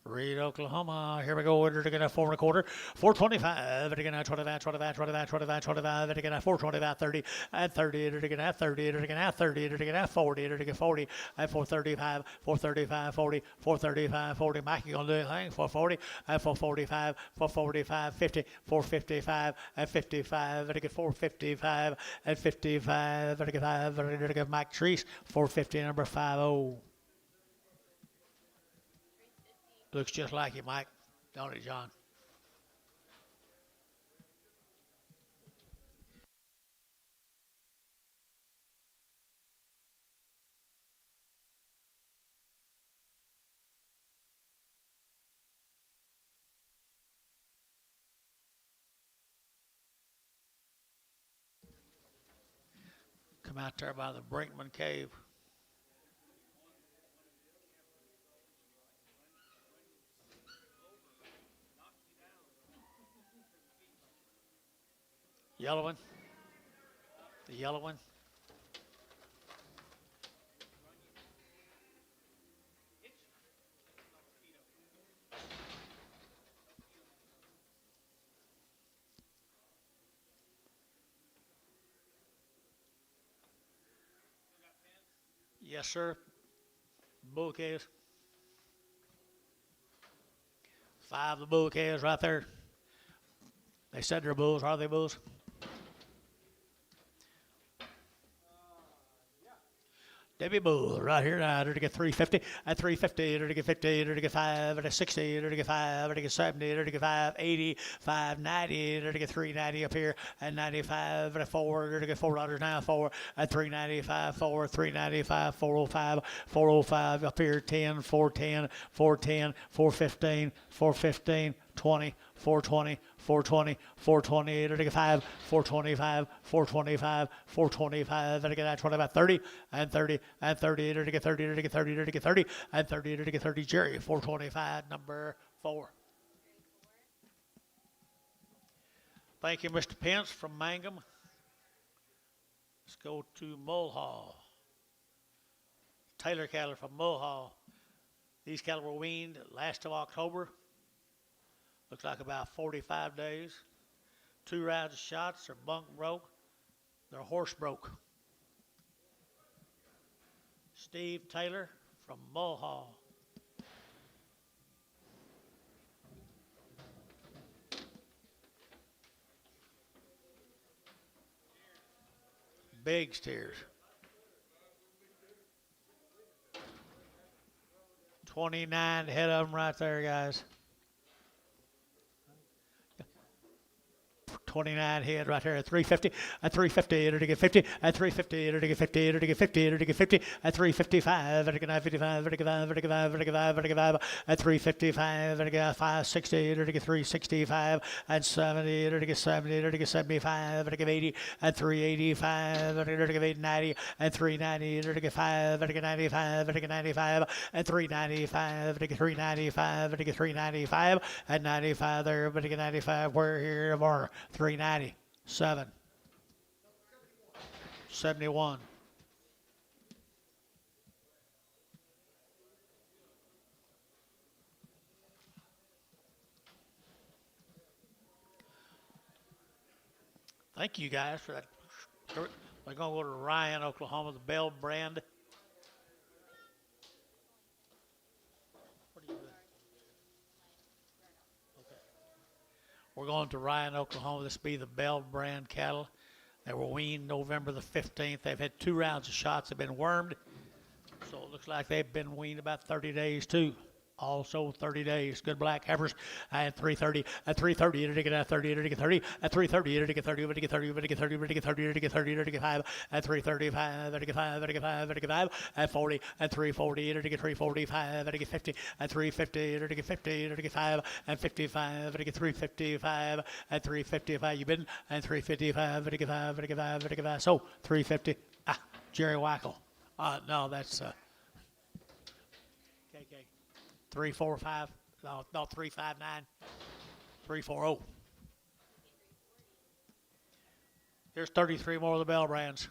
Reed, Oklahoma. Here we go. We're going to 4 1/4, 425. And again, 25, 25, 25, 25, 25. And again, 425, 30, and 30. And again, 30. And again, 30. And again, 40. And again, 40. And 435, 435, 40, 435, 40. Mike, you going to do anything? 440, and 445, 445, 50, 455, and 55. And again, 455, and 55. And again, 5. And again, Mike Treese, 450, number 50. Looks just like you, Mike. Don't it, John? Come out there by the Brinkman Cave. Yellow one. The yellow one. Yes, sir. Bull calves. 5 of the bull calves right there. They said they're bulls. Are they bulls? Debbie Bull right here now. To get 350, at 350, to get 50, to get 5, to 60, to get 5, to get 70, to get 5, 80, 590, to get 390 up here, and 95, and 4, to get $4 now, 4, at 395, 4, 395, 405, 405 up here, 10, 410, 410, 415, 415, 20, 420, 420, 420, to get 5, 425, 425, 425, and get 25, 30, and 30, and 30, to get 30, to get 30, to get 30, and 30, to get 30, Jerry, 425, number 4. Thank you, Mr. Pence from Mangum. Let's go to Mulhall. Taylor cattle from Mulhall. These cattle were weaned last of October. Looks like about 45 days. 2 rounds of shots. Their bunk broke. Their horse broke. Steve Taylor from Mulhall. Big steers. 29 head of them right there, guys. 29 head right here at 350, at 350, to get 50, at 350, to get 50, to get 50, to get 50, at 355, to get 55, to get 55, to get 55, to get 55, to get 55, at 355, to get 560, to get 365, and 70, to get 70, to get 75, to get 80, at 385, to get 890, and 390, to get 5, to get 95, to get 95, and 395, to get 395, to get 395, and 95 there, but to get 95, we're here more. 397, 71. Thank you guys for that. We're going to go to Ryan, Oklahoma, the Bell brand. What are you doing? Okay. We're We're going to Ryan, Oklahoma. This will be the Bell brand cattle. They were weaned November the 15th. They've had 2 rounds of shots. They've been wormed. So it looks like they've been weaned about 30 days too. Also 30 days. Good black heifers at 330. At 330, you're to get at 30, you're to get 30. At 330, you're to get 30, you're to get 30, you're to get 30, you're to get 30, you're to get 30, you're to get 5. At 335, you're to get 5, you're to get 5, you're to get 5. At 40, at 340, you're to get 345, you're to get 50. At 350, you're to get 50, you're to get 5. At 55, you're to get 355. At 355, you been. At 355, you're to get 5, you're to get 5, you're to get 5. So 350. Jerry Wackel. No, that's KK. 345. No, 359. 340. Here's 33 more of the Bell brands.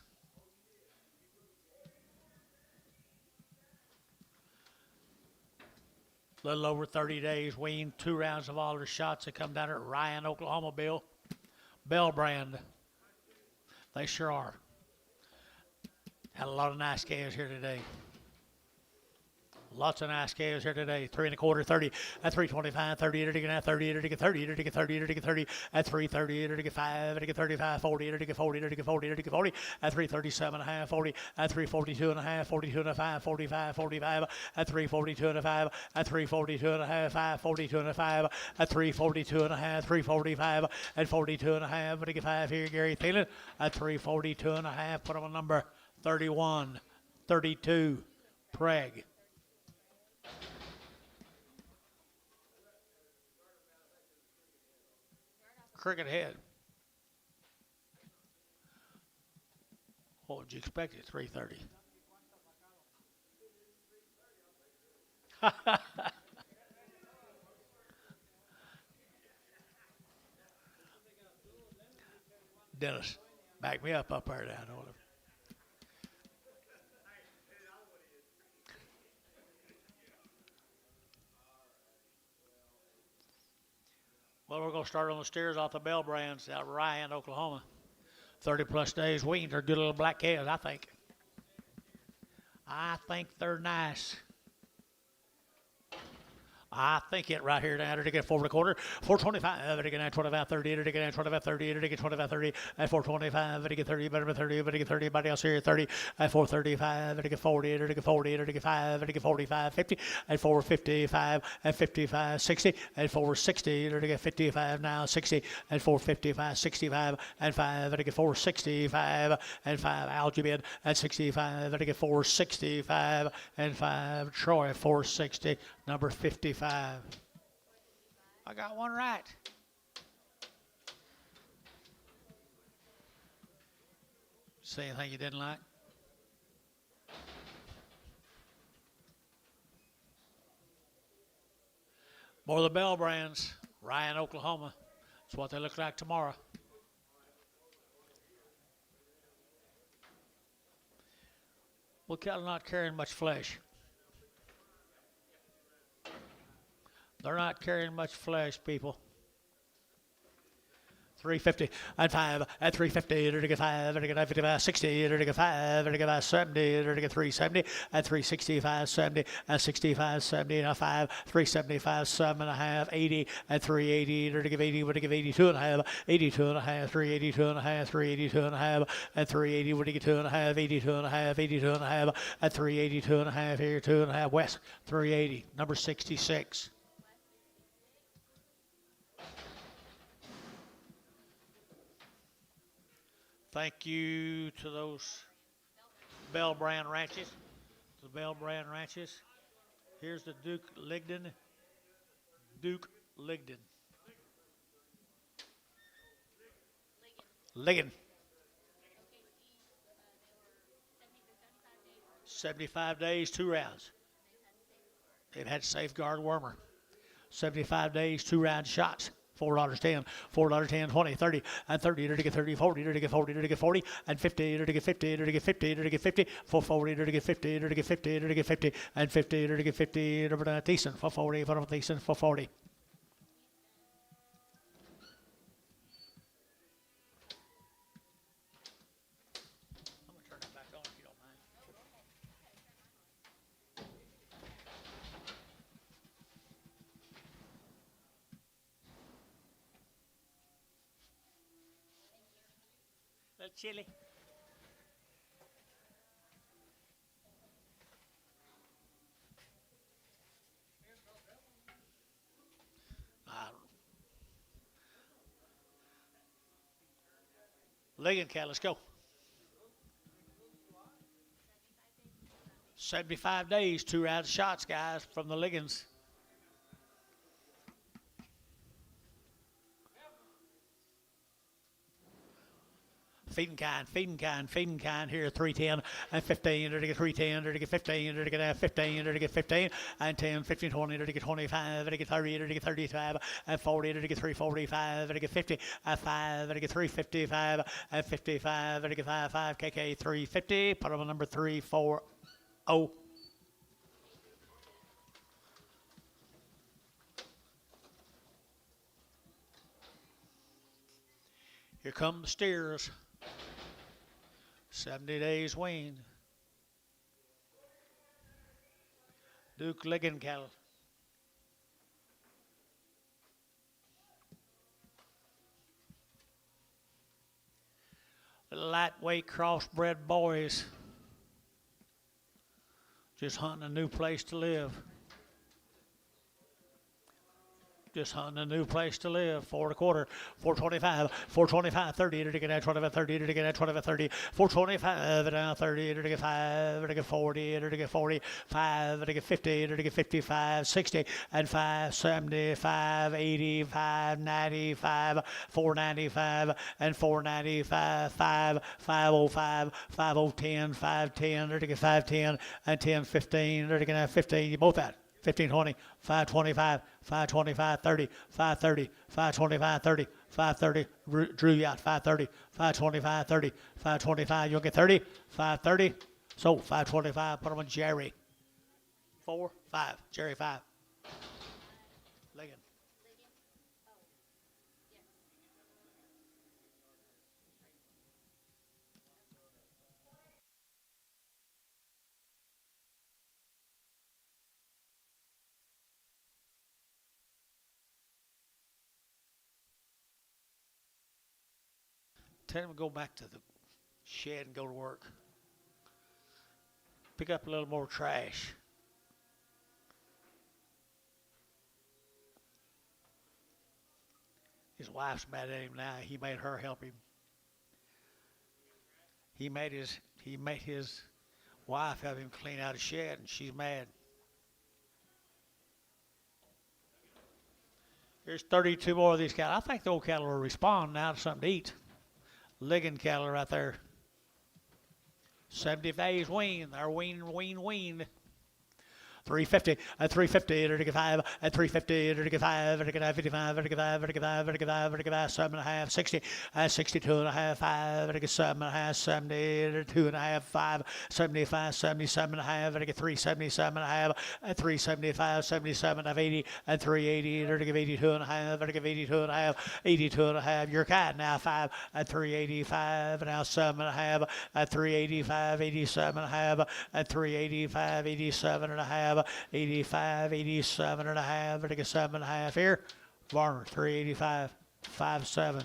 Little over 30 days, weaned, 2 rounds of all their shots that come down at Ryan, Oklahoma, Bill. Bell brand. They sure are. Had a lot of nice calves here today. Lots of nice calves here today. 3 1/4, 30. At 325, 30, you're to get 30, you're to get 30, you're to get 30, you're to get 30. At 330, you're to get 5, you're to get 35, 40, you're to get 40, you're to get 40, you're to get 40. At 337 and a half, 40. At 342 and a half, 42 and a 5, 45, 45. At 342 and a 5. At 342 and a half, 5, 42 and a 5. At 342 and a half, 345. At 42 and a half, you're to get 5 here, Gary Thielen. At 342 and a half, put on a number 31, 32, Preg. Cricket head. What would you expect at 330? Dennis, back me up there down on him. Well, we're going to start on the steers off the Bell brands out of Ryan, Oklahoma. 30 plus days weaned. They're good little black calves, I think. I think they're nice. I think it right here down to get 4 1/4, 425, to get 25, 30, to get 25, 30, to get 25, 30, at 425, to get 30, better 30, to get 30, everybody else here 30, at 435, to get 40, to get 40, to get 5, to get 45, 50, at 455, at 55, 60, at 460, to get 55, now 60, at 455, 65, and 5, to get 465, and 5, Aljubin, at 65, to get 465, and 5, Troy, 460, number 55. I got one right. Say anything you didn't like? More of the Bell brands, Ryan, Oklahoma. That's what they look like tomorrow. Well, cattle not carrying much flesh. They're not carrying much flesh, people. 350 and 5 at 350, to get 5, to get 55, 60, to get 5, to get 70, to get 370 at 365, 70 at 65, 70 and 5, 375, 7.5, 80 at 380, to give 80, to give 82 and a half, 82 and a half, 382 and a half, 382 and a half at 380, to get 2 and a half, 82 and a half, 82 and a half at 382 and a half here, 2 and a half west, 380, number 66. Thank you to those Bell brand ranches. The Bell brand ranches. Here's the Duke Ligdon. Duke Ligdon. Ligon. 75 days, 2 rounds. They've had safeguard wormer. 75 days, 2 round shots. $4.10, $4.10, 20, 30, and 30, to get 30, 40, to get 40, to get 40, and 50, to get 50, to get 50, to get 50, 440, to get 50, to get 50, to get 50, and 50, to get 50, decent, 440, decent, 440. I'm going to turn it back on if you don't mind. little chilly. Ligging cattle, let's go. 75 days, 2 rounds of shots, guys, from the Liggins. Feeding kind here, 310 and 15, to get 310, to get 15, to get 15, to get 15, and 10, 15, 20, to get 25, to get 30, to get 35, and 40, to get 345, to get 50, and 5, to get 355, and 55, to get 5, KK 350, put them on number 340. Here come the steers. 70 days weaned. Duke Liggin cattle. Lightweight crossbred boys. Just hunting a new place to live. Just hunting a new place to live. 4 1/4, 425, 425, 30, to get at 25, 30, to get at 25, 30, 425, now 30, to get 5, to get 40, to get 45, to get 50, to get 55, 60, and 5, 75, 85, 95, 495, and 495, 5, 505, 5010, 510, to get 510, and 10, 15, to get 15. You both at 15, 20, 525, 525, 30, 530, 525, 30, 530. Drew you out, 530, 525, 30, 525. You'll get 30, 530. So 525. Put them on Jerry. 4, 5. Jerry 5. Liggin. Tell him to go back to the shed and go to work. Pick up a little more trash. His wife's mad at him now. He made her help him. He made his wife help him clean out a shed, and she's mad. Here's 32 more of these cattle. I think the old cattle will respond now to something to eat. Liggin cattle right there. 70 days weaned. They're weaned. 350, at 350, to get 5, at 350, to get 5, to get 55, to get 5, to get 5, to get 5, to get 5, 7.5, 60, at 62.5, 5, to get 7.5, 70, 2.5, 5, 75, 77.5, to get 377.5, at 375, 77, 80, at 380, to give 82.5, to give 82.5, 82.5. You're cat now 5, at 385, now 7.5, at 385, 87.5, at 385, 87.5. 85, 87 and a half, to get 7.5 here. Varner, 385, 5.7.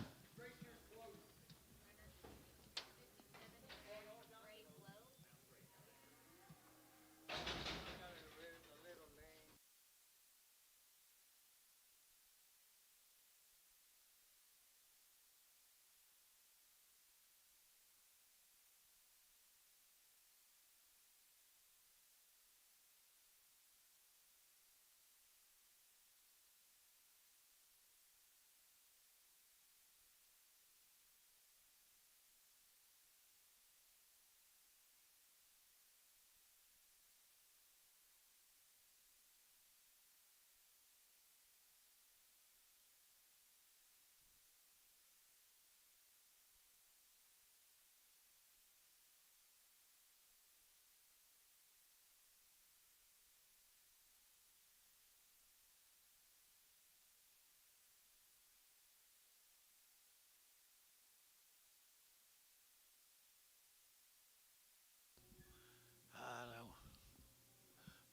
I know.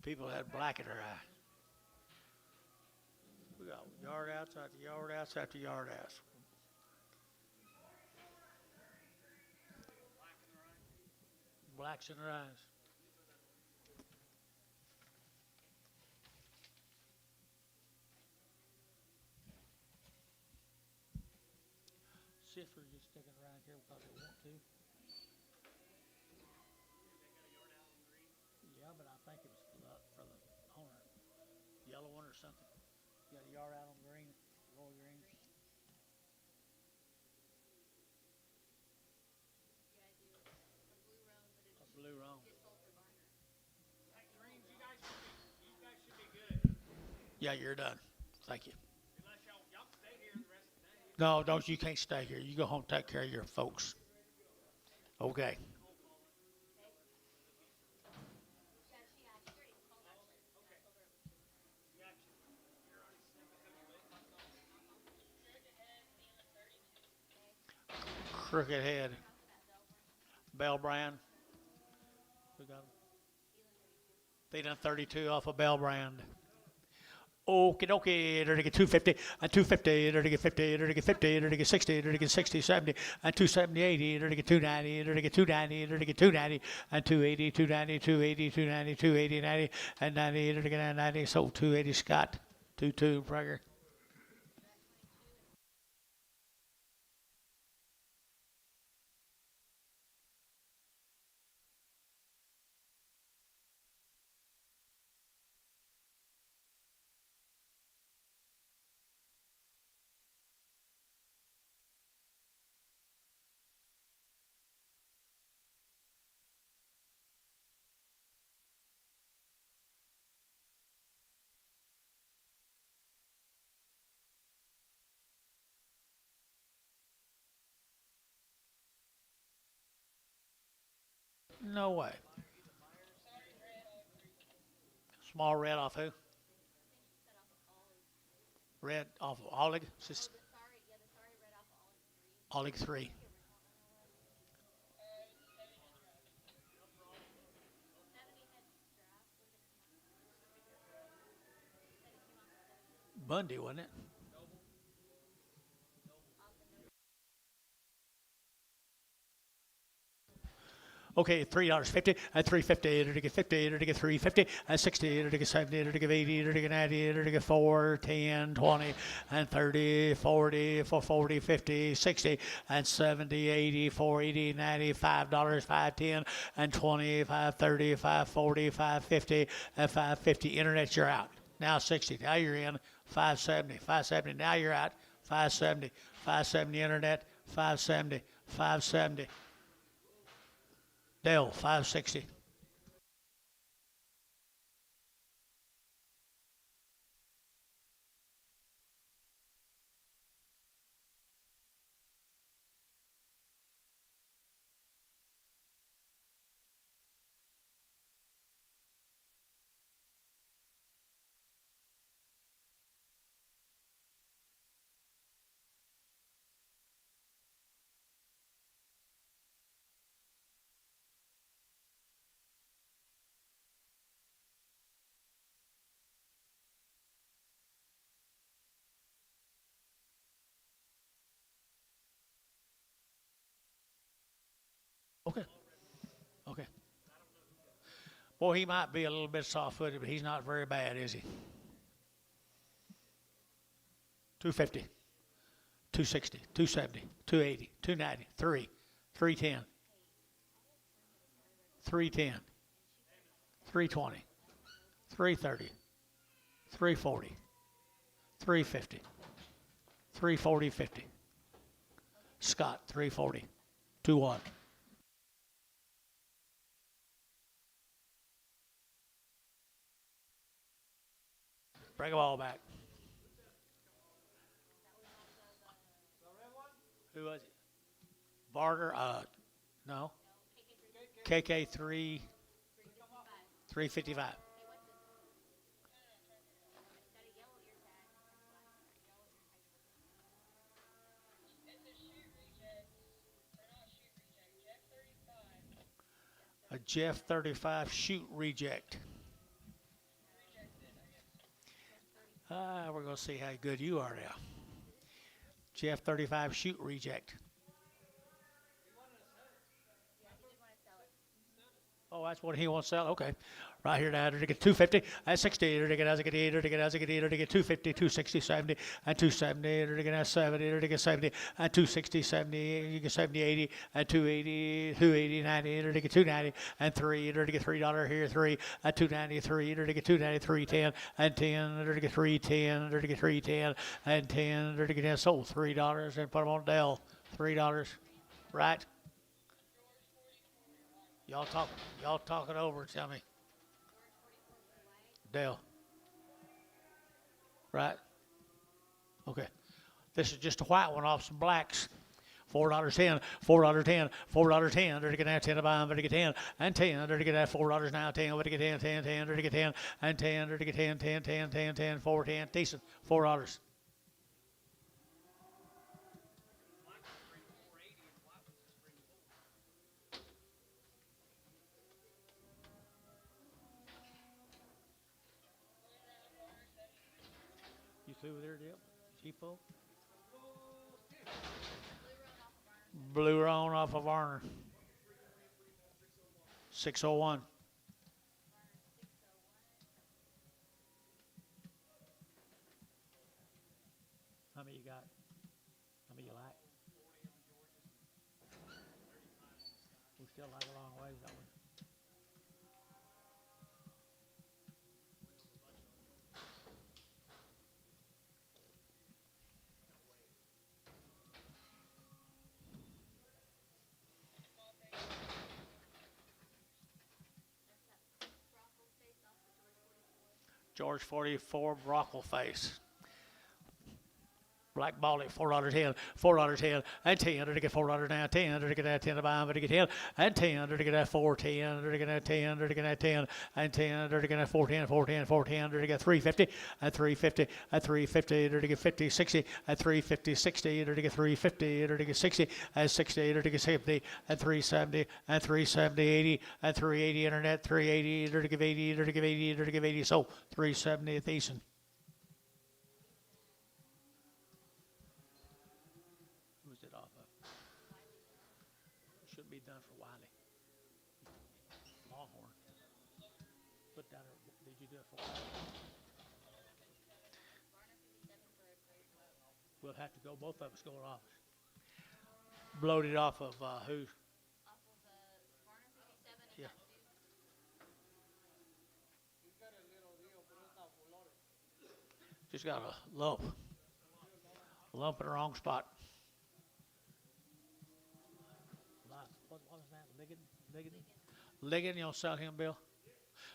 People had black in their eye. We got yard outs after yard outs after yard outs. Relax in her eyes. See if they're just sticking around here because they want to. Yeah, but I think it was for the owner. Yellow one or something. You got a yard out on green, royal green. A blue roan. Yeah, you're done. Thank you. No, don't. You can't stay here. You go home and take care of your folks. Okay. Crooked head. Bell brand. We got 'em. Feeding 32 off of Bell brand. Okie dokie, they're to get 250, and 250, they're to get 50, they're to get 50, they're to get 60, they're to get 60, 70, and 270, 80, they're to get 290, they're to get 290, they're to get 290, and 280, 290, 280, 290, 280, 90, and 90, they're to get 90, so 280 Scott, 22 Prager. No way. Small red off who? Red off of Oleg? Just Oleg 3. Bundy, wasn't it? Okay, $3.50 and $3.50 to get 50 to get 3.50 and 60 to get 70 to get 80 to get 90 to get 4, 10, 20 and 30, 40, 40, 50, 60 and 70, 80, 480, 90, $5, 5.10 and 20, 5.30, 5.40, 5.50 and 5.50. Internet, you're out. Now 60. Now you're in. 5.70, 5.70. Now you're out. 5.70, 5.70 internet. 5.70, 5.70. Dell, 560. Okay. Okay. Boy, he might be a little bit soft-footed, but he's not very bad, is he? 250, 260, 270, 280, 290, 3, 310, 310, 320, 330, 340, 350, 340, 50. Scott, 340, 2-1. Bring them all back. Who was it? Barter? No. KK3, 355. A Jeff 35 shoot reject. We're going to see how good you are now. Jeff 35 shoot reject. Oh, that's what he wants to sell. Okay. Right here now, to get 250, at 60, to get as I get 8, to get as I get 8, to get 250, 260, 70, and 270, to get as 70, to get 70, and 260, 70, you get 70, 80, and 280, 280, 90, to get 290, and 3, to get $3 here, 3, and 293, to get 293, 10, and 10, to get 310, to get 310, and 10, to get sold $3, and put them on Dell, $3, right? Y'all talk it over. Tell me, Dale. Right? Okay. This is just a white one off some blacks. $4.10, $4.10, $4.10. They're to get that 10 to buy them, they're to get 10 and 10. They're to get that $4 now, 10, they're to get 10, 10, 10, they're to get 10 and 10, they're to get 10, 10, 10, 10, 10, 4, 10. Decent. $4. You through there, Dip? Cheapo? Blue Roan off of Varner. 601. How many you got? How many you like? We still like a long ways, don't we? George 44 Brockle face. Black Baltic, $4.10, $4.10, and 10, to get $4 now, 10, to get that 10 to buy them, to get 10, and 10, to get that 410, to get that 10, to get that 10, and 10, to get that 410, 410, 410, to get 350, and 350, and 350, to get 50, 60, and 350, 60, to get 350, to get 60, and 60, to get 70, and 370, and 370, 80, and 380 internet, 380, to give 80, to give 80, to give 80, so 370 at Easton. Should be done for Wiley. Longhorn. Put down. Did you do it for Wiley? We'll have to go. Both of us going off. Blowed it off of who? Off of Varner 57 and Yeah. He's got a little deal, but it's not full loaded. Just got a lump. A lump in the wrong spot. What is that? Liggin, you don't sell him, Bill?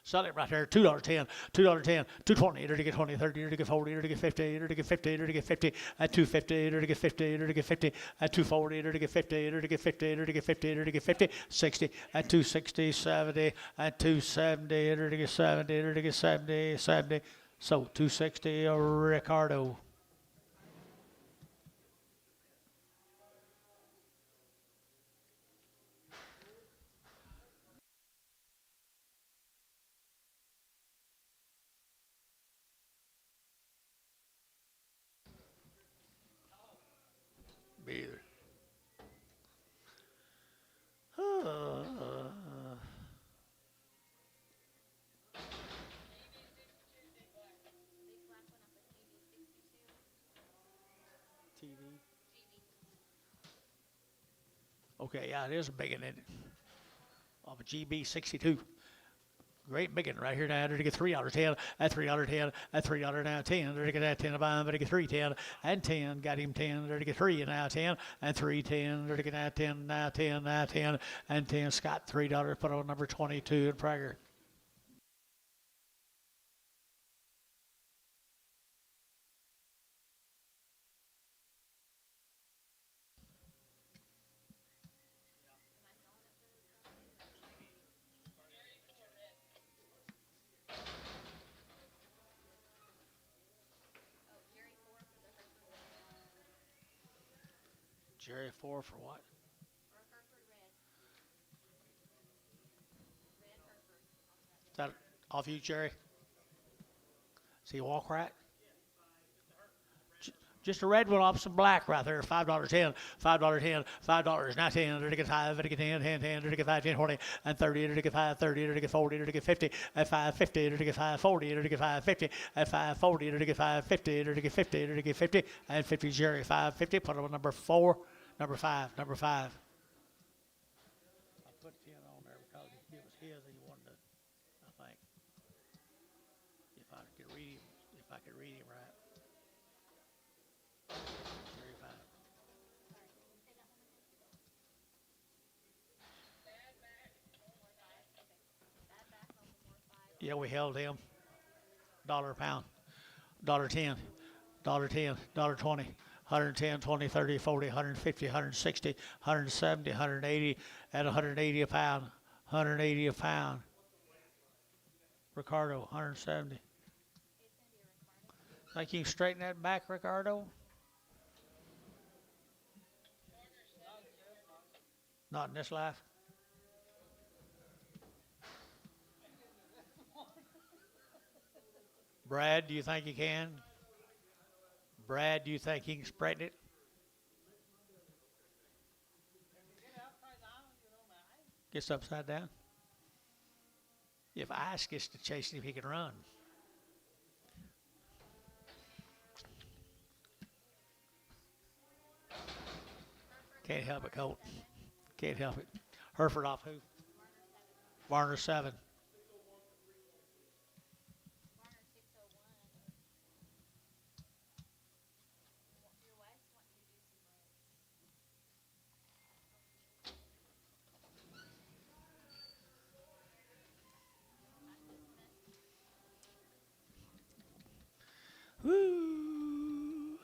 Sell it right there. $2.10, $2.10, $2.20, to get 20, 30, to get 40, to get 50, to get 50, to get 50, at 250, to get 50, to get 50, at 240, to get 50, to get 50, to get 50, to get 50, 60, at 260, 70, at 270, to get 70, to get 70, 70. So 260, Ricardo. Me either. TV. Okay, yeah, it is a big one, isn't it? Off a GB 62. Great big one right here now. To get $3.10, at $3.10, at $3 now, 10. To get that 10 to buy him, to get 310 and 10. Got him 10. To get 3 now, 10 and 310. To get that 10 now, 10 now, 10 and 10. Scott $3. Put on number 22 in Prager. Jerry 4 for what? Is that off you, Jerry? Does he walk right? Just a red one off some black right there. $5.10, $5.10, $5, not 10, to get 5, to get 10, 10, 10, to get 5, 10, 20, and 30, to get 5, 30, to get 40, to get 50, at 5, 50, to get 5, 40, to get 5, 50, at 5, 40, to get 5, 50, to get 50, to get 50, and 50, Jerry, 5, 50, put it on number 4, number 5, number 5. I put 10 on there because it was his and he wanted to, I think, if I could read him right. Jerry 5. Yeah, we held him. Dollar a pound. $1.10. $1.10. $1.20. 110, 20, 30, 40, 150, 160, 170, 180, at 180 a pound. 180 a pound. Ricardo, 170. Think you can straighten that back, Ricardo? Not in this life. Brad, do you think you can? Brad, do you think he can straighten it? Gets upside down. If Ice gets to chasing him, he can run. Can't help it, Colt. Can't help it. Hereford off who? Varner 7. Woo!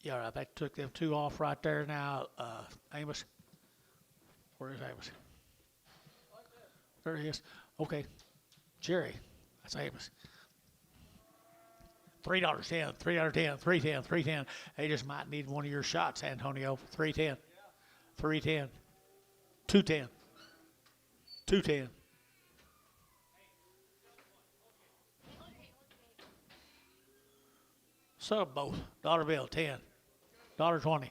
Yeah, right. That took them 2 off right there now. Amos. Where is Amos? There he is. Okay. Jerry. That's Amos. $3.10, $3.10, $3.10, $3.10. They just might need one of your shots, Antonio. $3.10, $3.10, $2.10, $2.10. Sub both. Dollar bill, 10. $1.20,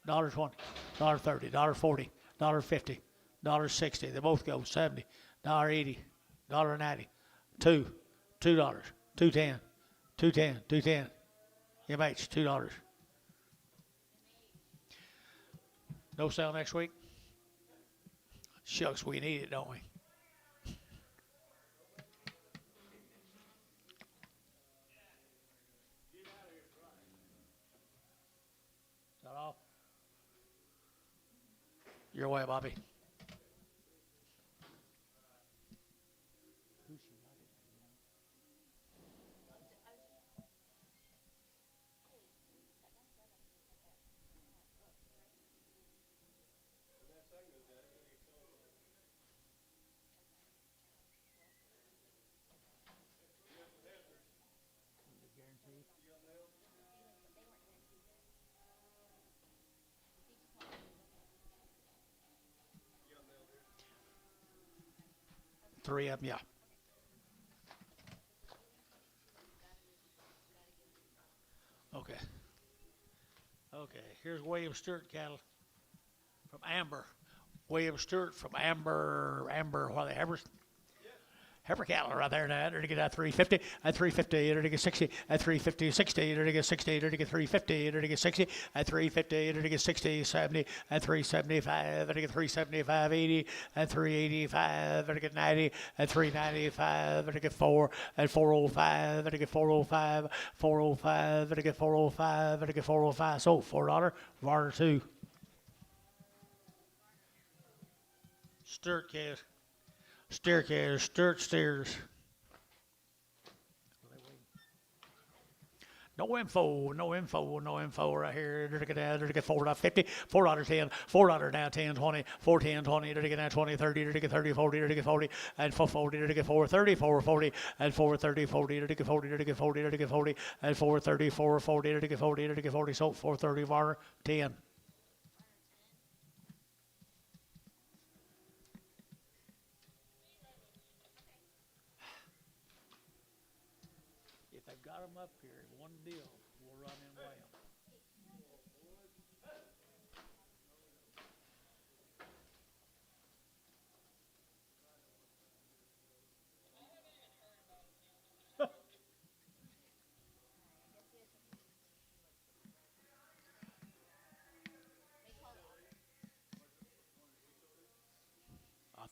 $1.20, $1.30, $1.40, $1.50, $1.60. They both go 70, $1.80, $1.90, $2, $2, $2.10. 210, 210. MH, $2. No sale next week? Shucks, we need it, don't we? Is that all? Your way, Bobby. Three of them, yeah. Okay. Okay, here's William Stewart cattle from Amber. William Stewart from Amber, what are they, heifer cattle right there now. They're to get at 350, at 350, they're to get 60, at 350, 60, they're to get 60, they're to get 350, they're to get 60, at 350, they're to get 60, 70, at 375, they're to get 375, 80, at 385, they're to get 90, at 395, they're to get 4, at 405, they're to get 405, 405, they're to get 405, they're to get 405. So $4, Varner 2. Stewart calves. Staircase, Stewart steers. No info right here. There to get down, there to get $4.50, $4.10, $4 down 10, 20, 410, 20, there to get down 20, 30, there to get 30, 40, there to get 40, and 440, there to get 430, 440, and 430, 40, there to get 40, there to get 40, there to get 40, and 430, 440, there to get 40, there to get 40, so 430 bar 10. If they've got them up here, one deal, we'll run and weigh them.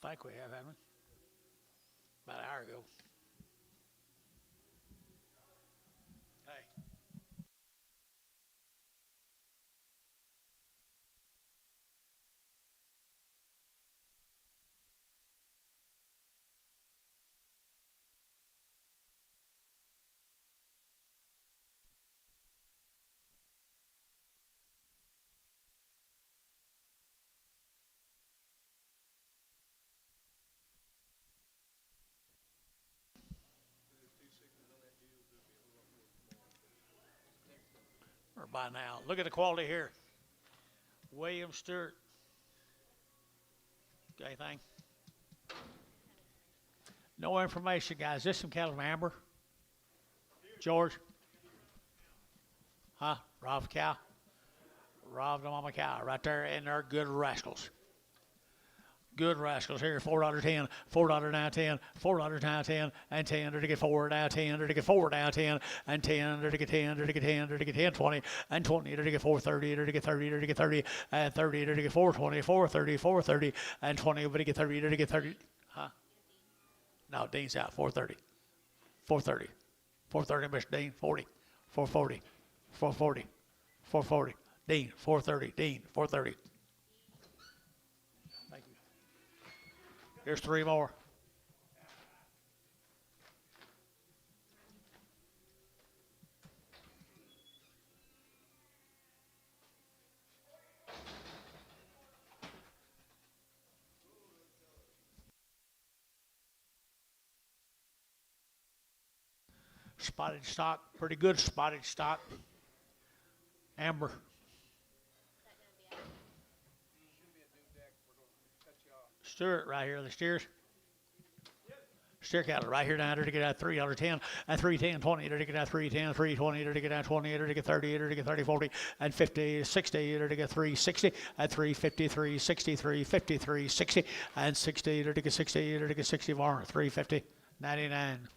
I think we have, haven't we? About an hour ago. Hey. Or by now. Look at the quality here. William Stewart. Got anything? No information, guys. This some cattle from Amber? George? Huh? Rob cow? Rob the mama cow right there, and they're good rascals. Good rascals here. $4.10, $4 now 10, $4 now 10, and 10. There to get 4 now 10. There to get 4 now 10, and 10. There to get 10. There to get 10. There to get 10, 20, and 20. There to get 430. There to get 30. There to get 30, and 30. There to get 420, 430, 430, and 20. But to get 30. There to get 30. Huh? No, Dean's out. 430, 430, 430. Mr. Dean 40, 440, 440, 440. Dean 430. Dean 430. Here's 3 more. Spotted stock, pretty good spotted stock. Amber. Stewart right here, the steers. Steer cattle right here down there to get out $3.10 and 310, 20, there to get out 310, 320, there to get out 20, there to get 30, there to get 30, 40, and 50, 60, there to get 360, and 350, 360, 350, 360, and 60, there to get 60, there to get 60 more, 350, 99.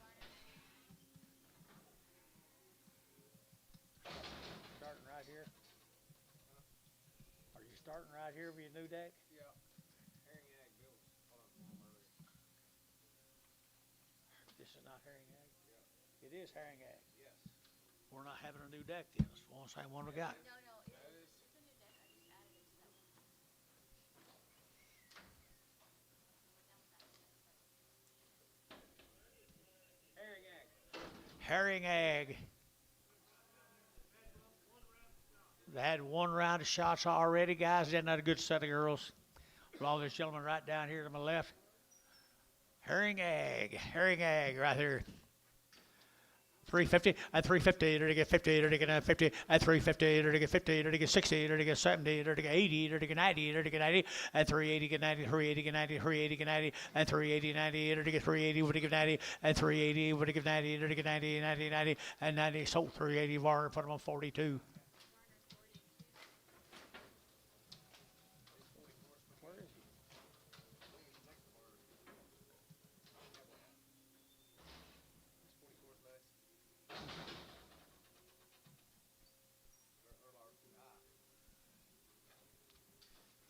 Starting right here. Are you starting right here with your new deck? It is herring egg. Yes. We're not having a new deck then. It's the same one we got. No, it's a new deck. I just added it to that one. Herring egg. They had 1 round of shots already, guys. Isn't that a good set of girls? Longest gentleman right down here to my left. Herring egg right here. 350 and 350, there to get 50, there to get 50, and 350, there to get 50, there to get 60, there to get 70, there to get 80, there to get 90, there to get 90, and 380 get 90, 380 get 90, 380 get 90, and 380 90, there to get 380 would give 90, and 380 would give 90, there to get 90, 90, 90, and 90. So 380 Varner put them on 42.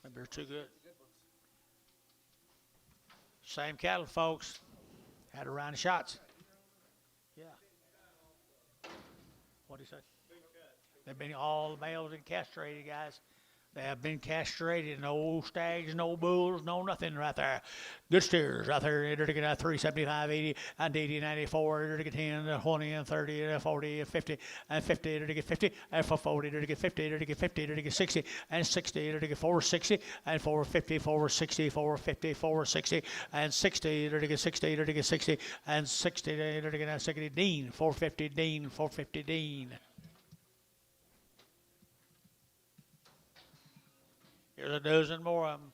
Maybe they're too good. Same cattle, folks. Had a round of shots. Yeah. What do you say? They've been all males and castrated, guys. They have been castrated. No stags, no bulls, no nothing right there. Good steers right there. Enter to get at 375, 80, and 80, 94. Enter to get 10, and 20, and 30, and 40, and 50, and 50. Enter to get 50, and for 40. Enter to get 50, enter to get 50, enter to get 60, and 60. Enter to get 460, and 450, 460, 450, 460, and 60. Enter to get 60, enter to get 60, and 60. Enter to get 60. Dean, 450, Dean, 450, Dean. Here's a dozen more of them.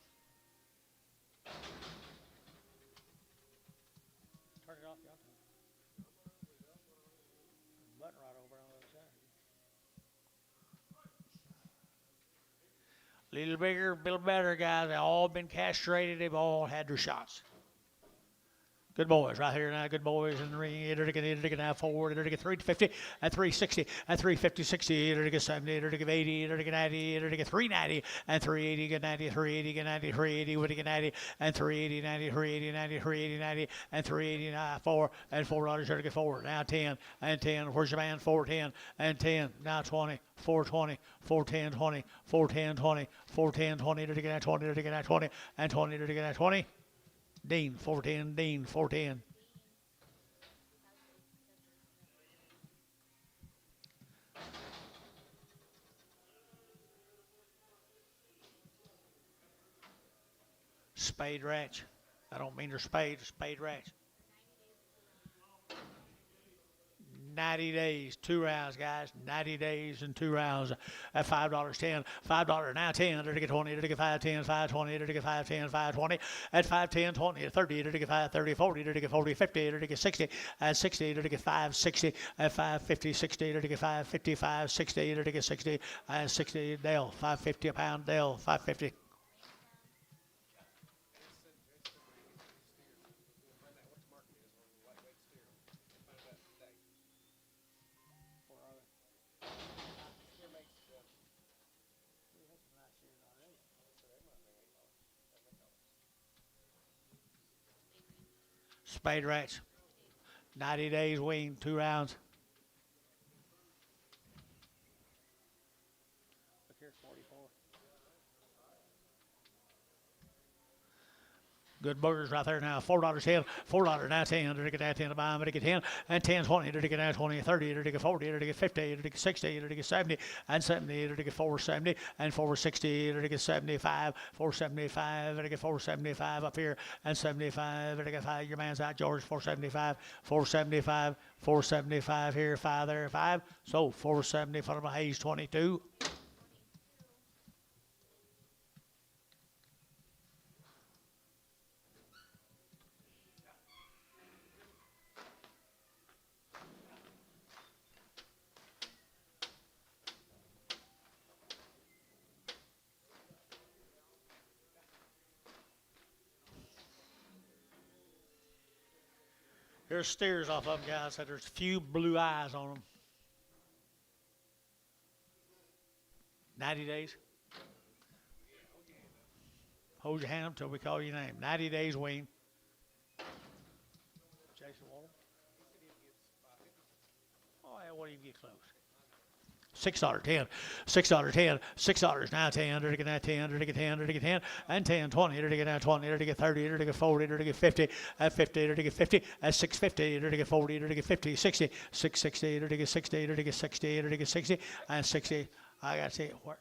Turn it off, y'all. Button right over on the other side. Little bigger, little better guys. They've all been castrated. They've all had their shots. Good boys right here now. Good boys in the ring. Enter to get now forward. Enter to get 350 and 360 and 350, 60. Enter to get 70. Enter to get 80. Enter to get 90. Enter to get 390 and 380. Get 90. 380. Get 90. 380. Would get 90 and 380. 90. 380. 90. 380. 90 and 380. 4 and $4. Enter to get 4. Now 10 and 10. Where's your man? 410 and 10. Now 20. 420. 410. 20. 410. 20. 410. 20. Enter to get 20. Enter to get 20 and 20. Enter to get 20. Dean, 410, Dean, 410. Spade ranch. I don't mean they're spade ranch. 90 days, 2 rounds, guys. 90 days and 2 rounds at $5, 10, $5 now 10. Enter to get 20. Enter to get 510, 520. Enter to get 510, 520. At 510, 20, 30. Enter to get 530, 40. Enter to get 40, 50. Enter to get 60. At 60, enter to get 560. At 550, 60. Enter to get 555, 60. Enter to get 60. At 60, Dale, 550 a pound. Dale, 550. Spade ranch. 90 days wean, 2 rounds. Look here, 44. Good burgers right there now. $4 10, $4 now 10. Enter to get that 10 to buy them. Enter to get 10 and 10, 20. Enter to get that 20, 30. Enter to get 40. Enter to get 50. Enter to get 60. Enter to get 70 and 70. Enter to get 470 and 460. Enter to get 75, 475. Enter to get 475 up here and 75. Enter to get 5. Your man's out, George. 475, 475, 475 here, 5 there, 5. So 470 for my Hayes 22. Here's steers off of them, guys. So there's a few blue eyes on them. 90 days. Hold your hand up until we call your name. 90 days wean. Jason Waller. Oh, yeah, what do you get close? $6, 10, $6, 10, $6 now 10. Enter to get that 10. Enter to get 10. Enter to get 10 and 10, 20. Enter to get that 20. Enter to get 30. Enter to get 40. Enter to get 50. At 50. Enter to get 50. At 650. Enter to get 40. Enter to get 50. 60. 660. Enter to get 60. Enter to get 60. Enter to get 60. And 60. I got to see it. What?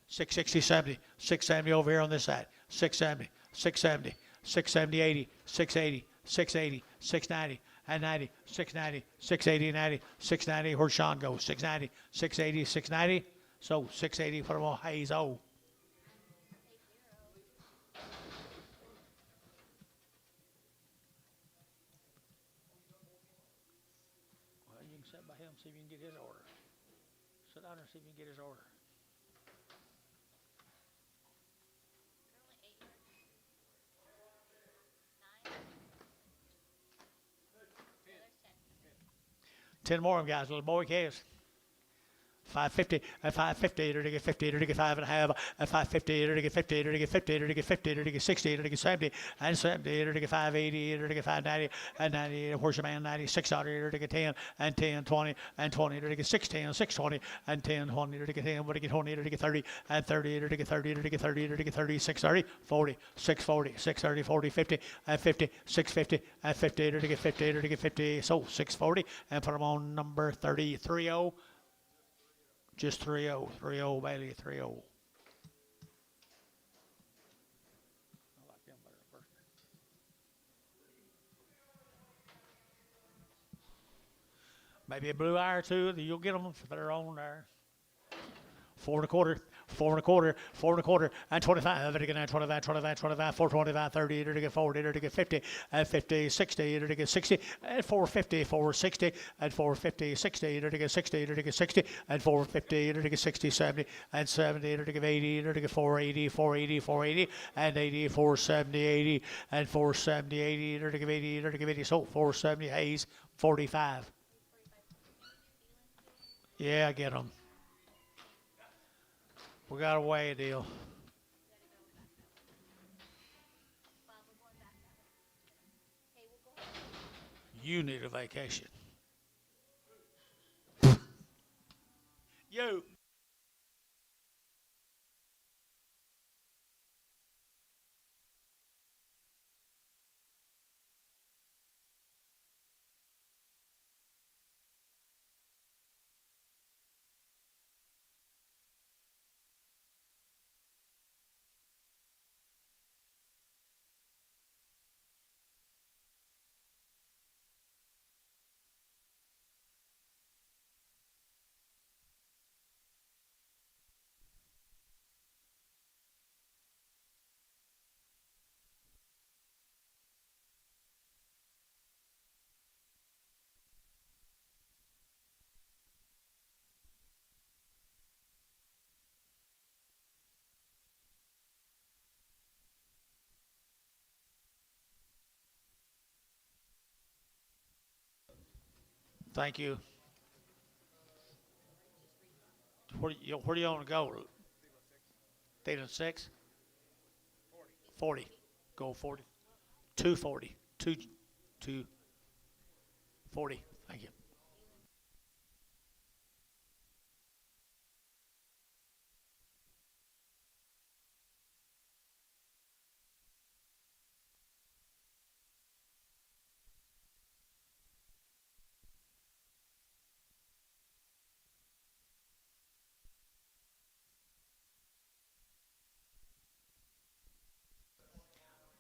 660, 70. 670 over here on this side. 670, 670, 670, 80, 680, 680, 690. And 90, 690, 680, 90, 690. Where'd Sean go? 690, 680, 690. So 680 for them Hayes O. Well, you can sit by him, see if you can get his order. Sit down and see if you can get his order. Ten more of them, guys. Little boy calves. 550 at 550 to get 50 to get 5.5 at 550 to get 50 to get 50 to get 50 to get 60 to get 70 and 70 to get 580 to get 590 and 90 where's your man 96 out here to get 10 and 10 20 and 20 to get 610 620 and 10 20 to get 10 to get 20 to get 30 and 30 to get 30 to get 30 to get 30 630 40 640 630 40 50 and 50 650 and 50 to get 50 to get 50 so 640 and put them on number 30 30. Just 3-0. 3-0, Bailey, 3-0. Maybe a blue eye or two. You'll get them if they're on there. 4 1/4, 4 1/4, 4 1/4, and 25. To get 25, 25, 25, 425, 30, to get 40, to get 50, and 50, 60, to get 60, and 450, 460, and 450, 60, to get 60, to get 60, and 450, to get 60, 70, and 70, to get 80, to get 480, 480, 480, and 80, 470, 80, and 470, 80, to get 80, to get 80, so 470, Hayes, 45. Yeah, get them. We got a way deal. You need a vacation. You. Thank you. Where do you want to go? Theta 6? 40. Go 40. 240. 240. Thank you.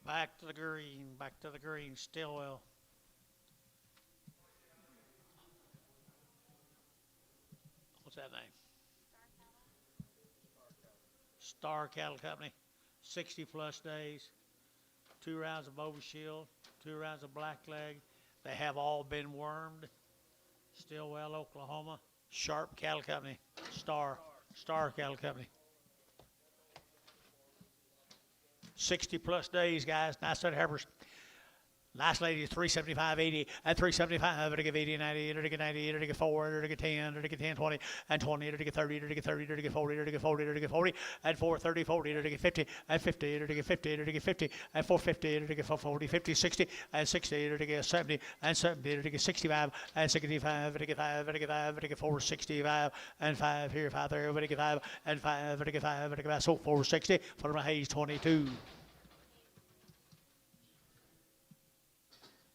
Back to the green. Back to the green. Stillwell. What's that name? Star Cattle Company. 60 plus days. 2 rounds of Boba Shield. 2 rounds of Blackleg. They have all been wormed. Stillwell, Oklahoma. Sharp Cattle Company. Star Cattle Company. 60 plus days, guys. Nice set of heifers. Nice lady, 375.80 and 375 to give 80 90 to get 90 to get 4 to get 10 to get 10 20 and 20 to get 30 to get 30 to get 40 to get 40 to get 40 and 430 40 to get 50 and 50 to get 50 to get 50 and 450 to get 440 50 60 and 60 to get 70 and 70 to get 65 and 65 to get 5 to get 5 to get 465 and 5 here 5 there to get 5 and 5 to get 5 to get 5 so 460 for my Hayes 22.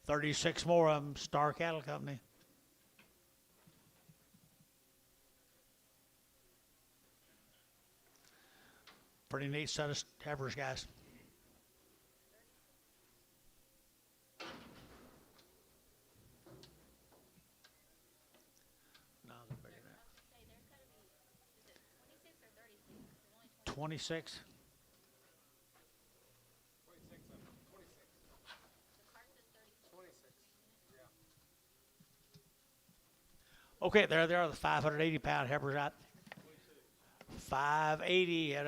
36 more of them, Star Cattle Company. Pretty neat set of heifers, guys. No, they're bigger than that. 26. Okay, there they are, the 580-pound heifers out. 580 at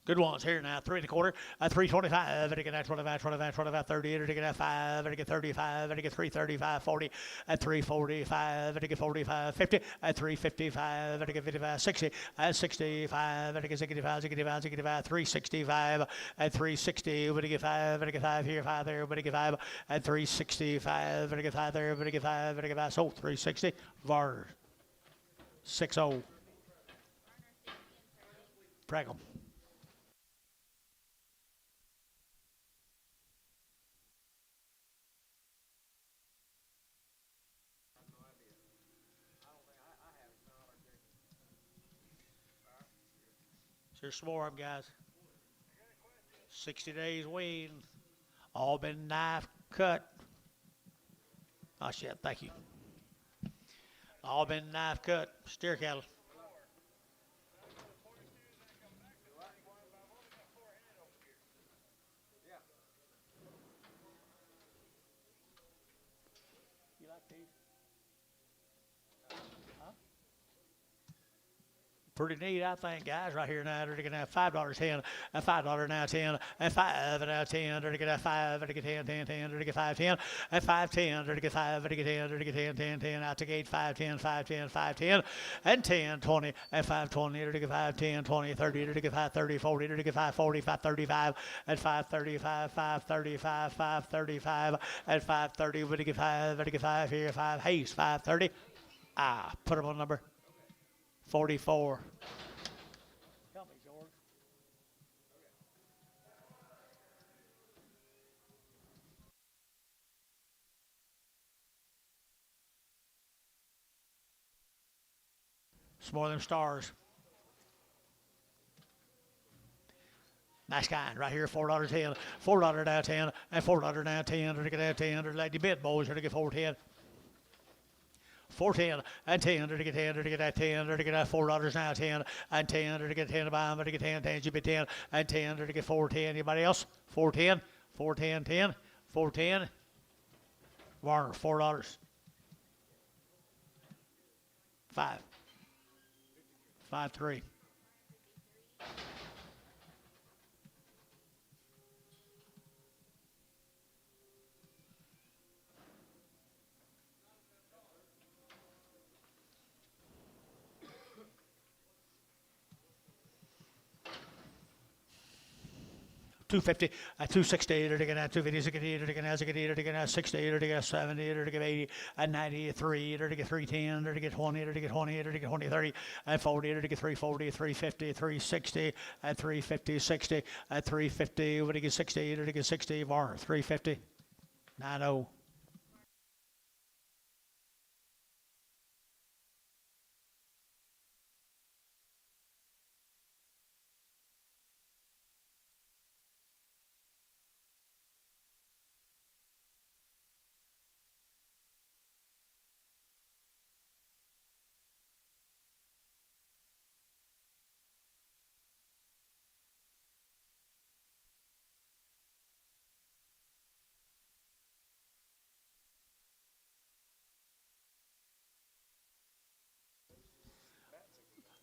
Good ones here now. 3 1/4. 325. And again at 25, 25, 25, 30. And again at 5. And again 35. And again 335, 40. At 345. And again 45, 50. At 355. And again 55, 60. At 65. And again 65, 65, 65. 365. At 360. And again 5. And again 5 here, 5 there. And again 5. At 365. And again 5 there. And again 5. And again 5. So 360. Var 60. Prag 'em. Here's some more of them, guys. 60 days wean. All been knife cut. Oh, shit. Thank you. All been knife cut. Steer cattle. You like these? Pretty neat, I think, guys, right here now. They're going to have $5.10, and $5 now 10, and 5 now 10. They're going to get 5, they're going to get 10, 10, 10. They're going to get 5, 10, and 5, 10. They're going to get 5, they're going to get 10, they're going to get 10, 10, 10. Out the gate, 5, 10, 5, 10, 5, 10, and 10, 20, and 5, 20. They're going to get 5, 10, 20, 30. They're going to get 5, 30, 40. They're going to get 5, 40, 5, 35, and 5, 35, 5, 35, 5, 35, and 5, 30. We're going to get 5, they're going to get 5 here, 5 haste, 5, 30. Put them on number 44. Some more of them stars. Nice kind right here, $4.10, $4 now 10, and $4 now 10. They're gonna get 10. They're like the bit boys. They're gonna get 4.10. 4.10 and 10. They're gonna get 10. They're gonna get 10. They're gonna get $4 now 10 and 10. They're gonna get 10 to buy them. They're gonna get 10. 10 should be 10 and 10. They're gonna get 4.10. Anybody else? 4.10, 4.10, 10, 4.10. Warner, $4. 5. 5.3. $2.50, $2.60, they're taking at $2.50, they're taking at $60, they're taking at $60, they're taking at $70, they're taking $80, and $93, they're taking $3.10, they're taking $20, they're taking $20, they're taking $20, $30, and $40, they're taking $3.40, $3.50, $3.60, and $3.50, $60, and $3.50, we're taking $60, they're taking $60, more, $3.50, 90.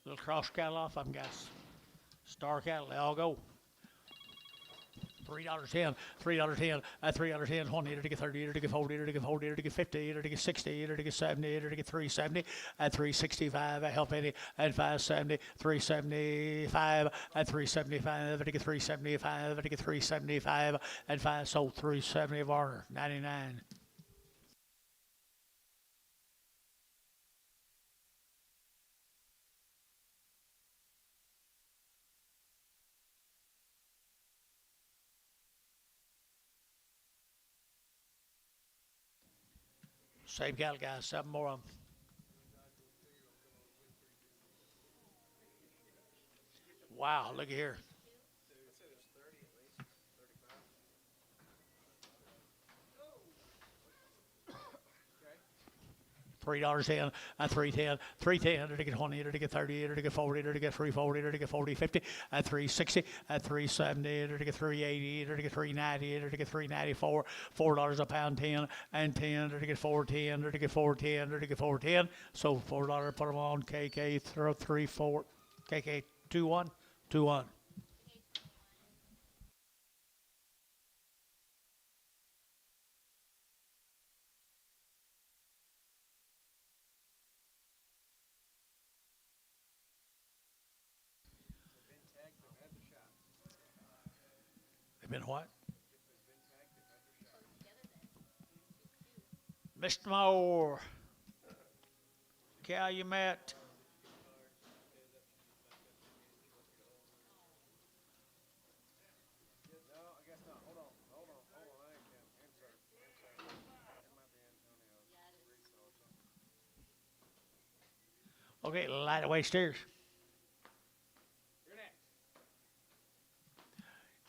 Little cross cattle off of them, guys. Star cattle, they all go. $3.10, $3.10, $3.10, 20, to get 30, to get 40, to get 40, to get 50, to get 60, to get 70, to get 370, and 365, a help any, and 570, 375, and 375, to get 375, to get 375, and 5 sold 370 Varner, 99. Same cattle, guys. 7 more of them. Wow, look at here. $3.10, and $3.10, $3.10, to get 20, to get 30, to get 40, to get 340, to get 40, 50, and $3.60, and $3.70, to get 3.80, to get 3.90, to get 3.94, $4 a pound 10, and 10, to get 4.10, to get 4.10, to get 4.10. So $4, put them on KK 3 4, KK 2-1, 2-1. Been what? Mr. Moore. Calumet. No, I guess not. Hold on. I ain't can insert. It might be Antonio. Okay, lightweight steers. You're next.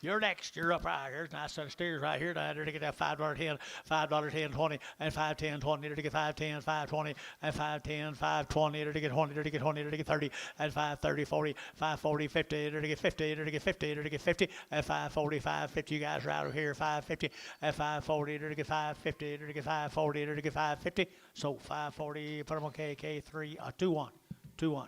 You're next. You're up right. Here's a nice set of steers right here. Now, to get that $5.10, $5.10, 20, and $5.10, 20, to get $5.10, $5.20, and $5.10, $5.20, to get 20, to get 20, to get 30, and $5.30, 40, $5.40, 50, to get 50, to get 50, to get 50, and $5.40, $5.50. You guys are out of here. $5.50, and $5.40, to get $5.50, to get $5.40, to get $5.50. So $5.40. Put them on KK3, 2-1, 2-1.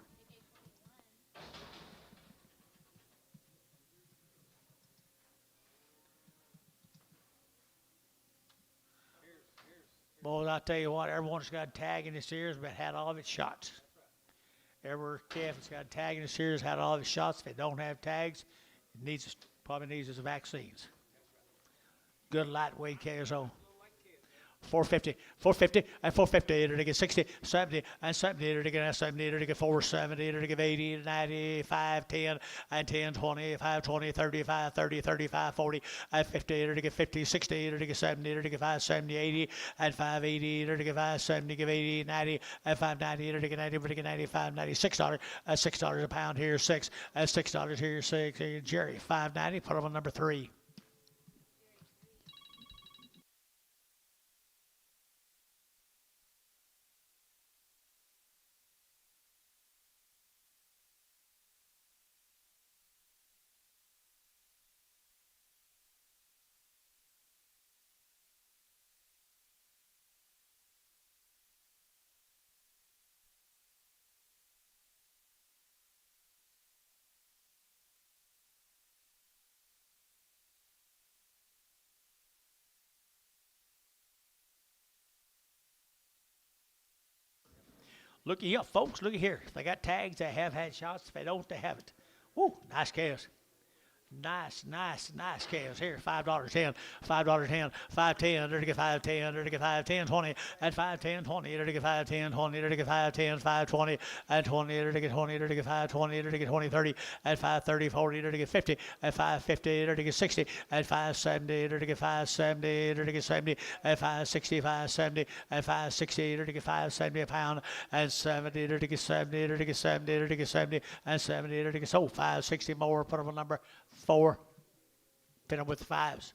Boys, I tell you what, everyone's got a tag in this ears, but had all of its shots. Every calf that's got a tag in this ears had all of its shots. If it don't have tags, it probably needs its vaccines. Good lightweight KSO. 450, 450, and 450, to get 60, 70, and 70, to get 70, to get 470, to get 80, 90, 5, 10, and 10, 20, 5, 20, 35, 30, 35, 40, and 50, to get 50, 60, to get 70, to get 5, 70, 80, and 580, to get 5, 70, give 80, 90, and 590, to get 90, to get 95, 90, $6, $6 a pound here, $6 here, 6, here, Jerry, 590, put them on number 3. Looky here, folks. Looky here. If they got tags, they have had shots. If they don't, they haven't. Woo, nice calves. Nice calves. Here, $5.10, $5.10, $5.10, to get $5.10, to get $5.10, 20, and $5.10, 20, to get $5.10, 20, to get $5.10, $5.20, and 20, to get 20, to get $5.20, to get 20, 30, and $5.30, 40, to get 50, and $5.50, to get 60, and $5.70, to get $5.70, to get 70, and $5.60, $5.70, and $5.60, to get $5.70 a pound, and 70, to get 70, to get 70, to get 70, and 70, to get so $5.60 more. Put them on number 4. Pin them with 5s.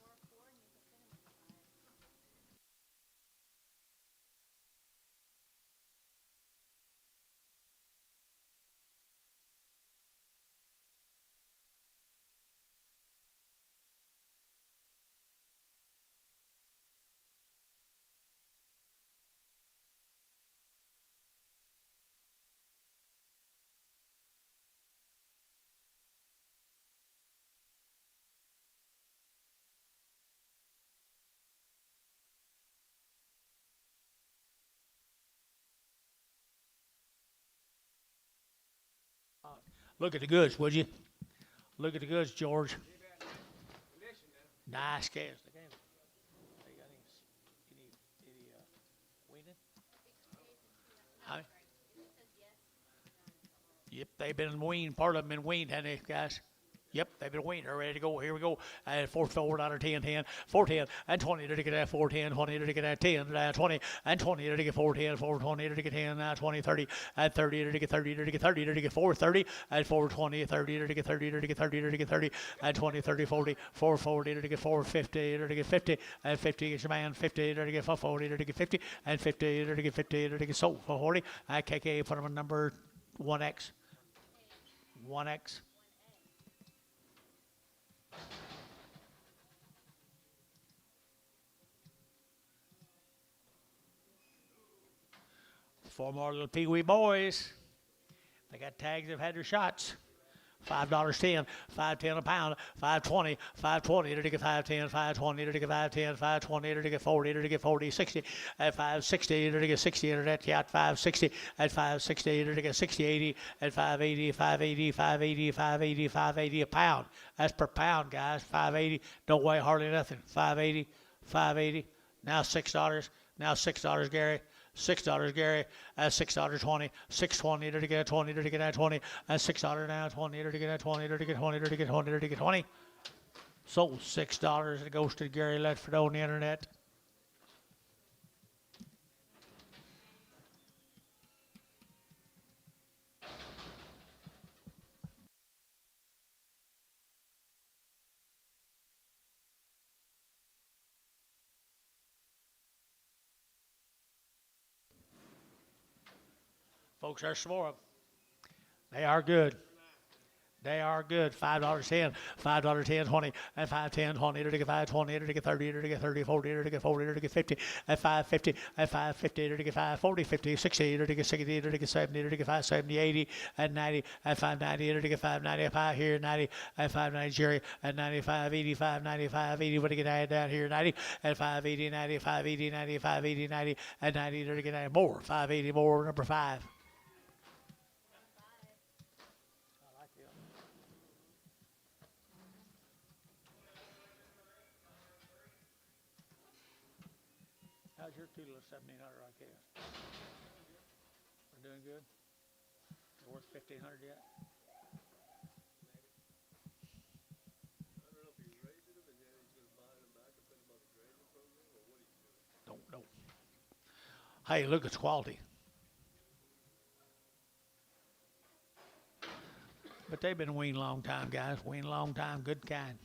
Look at the goods, would you? Look at the goods, George. Nice calves. They got any weaning? Huh? Yep, they've been weaned. Part of them been weaned, haven't they, guys? Yep, they've been weaned. They're ready to go. Here we go. And 4 out of 10, 10, 410, and 20 to get that 410, 20 to get that 10, 20, and 20 to get 410, 420 to get 10, 20, 30, and 30 to get 30 to get 30 to get 430, and 420, 30 to get 30 to get 30 to get 30, and 20, 30, 40, 440 to get 450 to get 50, and 50 gets your man, 50 to get 440 to get 50, and 50 to get 50 to get so 440. KK, put them on number 1X. 1X. Four more little Pee Wee boys. They got tags, they've had their shots. $5.10, $5.10 a pound, $5.20, $5.20 to get $5.10, $5.20 to get $5.10, $5.20 to get $40, to get $40, $60 at $5.60 to get $60 at yacht $5.60 at $5.60 to get $60.80 at $5.80, $5.80, $5.80, $5.80, $5.80 a pound. That's per pound, guys. $5.80 don't weigh hardly nothing. $5.80, $5.80. Now $6. Now $6, Gary. $6, Gary. $6.20. $6.20 to get 20 to get 20. $6 now 20 to get 20 to get 20 to get 20 to get 20. Sold $6. It goes to Gary Ledford on the internet. Folks, there's some more of them. They are good. They are good. $5.10, $5.10, 20, and $5.10, 20, to get 5.20, to get 30, to get 30, 40, to get 40, to get 50, at $5.50, at $5.50, to get 5.40, 50, 60, to get 60, to get 70, to get 5.70, 80, at 90, at $5.90, to get 5.90, at 5 here, 90, at $5.90, Jerry, at 95, 85, 95, 80, what do you get added down here, 90, at 5.80, 90, 5.80, 90, 5.80, 90, at 90, to get added more, 5.80 more, number 5. How's your two little 1700 IKs? We're doing good? They're worth 1500 yet? I don't know if he's raising them and then he's gonna buy them back and put them on the grading program, or what he's doing. Don't know. Hey, look, it's quality. But they've been weaned a long time, guys. Weaned a long time, good kind.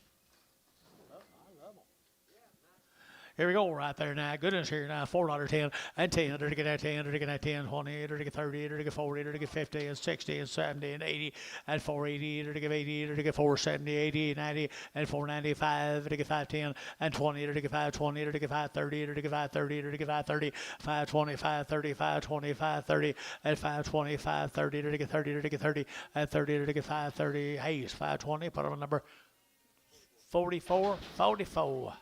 Here we go, right there now. Goodness here now. $4.10 and 10. To get that 10. To get that 10. 20. To get 30. To get 40. To get 50 and 60 and 70 and 80 and 480. To get 80. To get 470, 80, 90 and 495. To get 510 and 20. To get 520. To get 530. To get 530. To get 530. 520, 530, 520, 530 and 520, 530. To get 30. To get 30 and 30. To get 530. Hayes 520. Put on number 44. 44.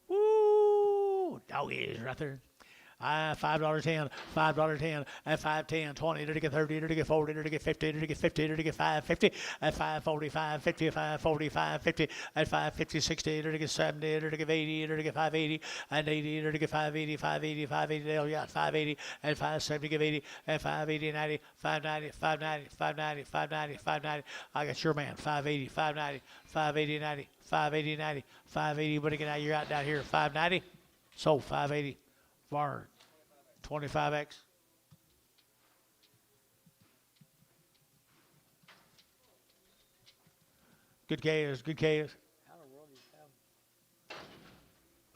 Woo! Doggies right there. $5.10, $5.10, at $5.10, 20, to get 30, to get 40, to get 50, to get 50, to get 5.50, at $5.45, 50, 5.45, 50, at $5.50, 60, to get 70, to get 80, to get 5.80, and 80, to get 5.80, 5.80, 5.80, yeah, 5.80, and 5.70, to get 80, and 5.80, 90, 5.90, 5.90, 5.90, 5.90, 5.90. I got your man, 5.80, 5.90, 5.80, 90, 5.80, 90, 5.80. What do you get out? You're out down here, 5.90. Sold 5.80. Var 25X. Good calves, good calves.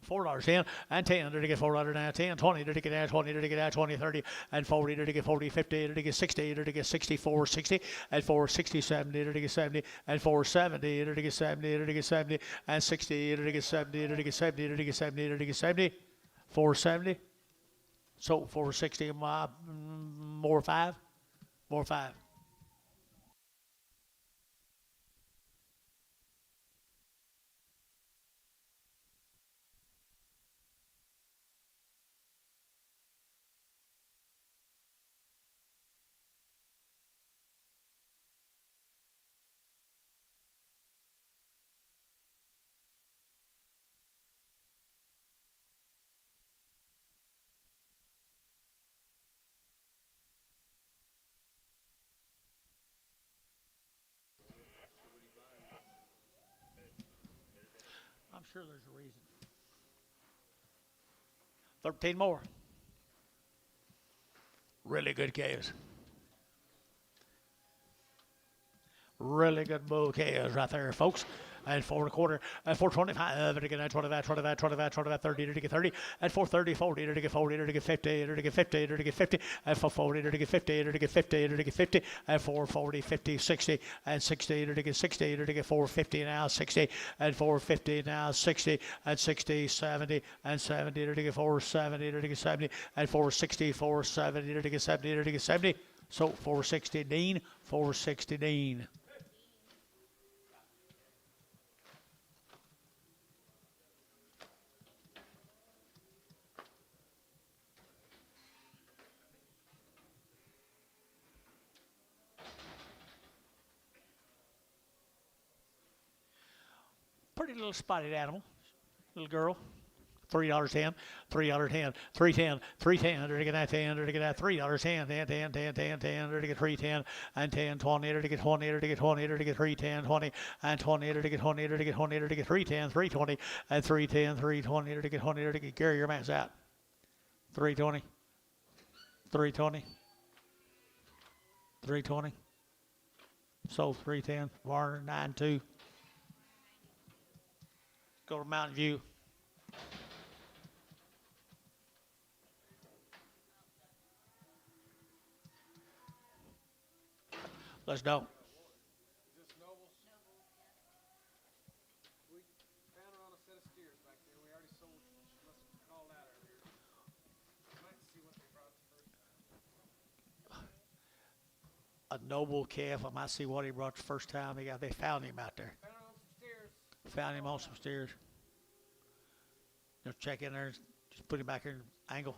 $4.10 and 10 to get $4 now 10, 20 to get out 20 to get out 20, 30 and 40 to get 40, 50 to get 60 to get 64, 60 and 460, 70 to get 70 and 470 to get 70 to get 70 and 60 to get 70 to get 70 to get 70 to get 70, 470. So 460 more 5, more 5. I'm sure there's a reason. 13 more. Really good calves. Really good bull calves right there, folks. and 4 1/4, and 4.25, to get 25, 25, 25, 25, 30, to get 30, and 4.30, 40, to get 40, to get 50, to get 50, to get 50, and 4.40, to get 50, to get 50, to get 50, and 4.40, 50, 60, and 60, to get 60, to get 4.50 now, 60, and 4.50 now, 60, and 60, 70, and 70, to get 4.70, to get 70, and 4.60, 4.70, to get 70, to get 70. So 460 Dean, 460 Dean. Pretty little spotted animal, little girl. $3.10, $3.10, $3.10, $3.10, to get that 10, to get that $3.10, 10, 10, 10, 10, 10, to get 3.10, and 10, 20, to get 20, to get 20, to get 3.10, 20, and 20, to get 20, to get 20, to get 3.10, 3.20, and 3.10, 3.20, to get 20, to get Gary, your man's out. 3.20, 3.20, 3.20. Sold 3.10, Warner 9.2. Go to Mountain View. Let's go. Is this Nobles? We found her on a set of steers back there. We already sold. She must have called out earlier. I'd like to see what they brought the first time. A noble calf. I might see what he brought the first time. They found him out there. Found her on some steers. Found him on some stairs. Just check in there. Just put him back here in angle.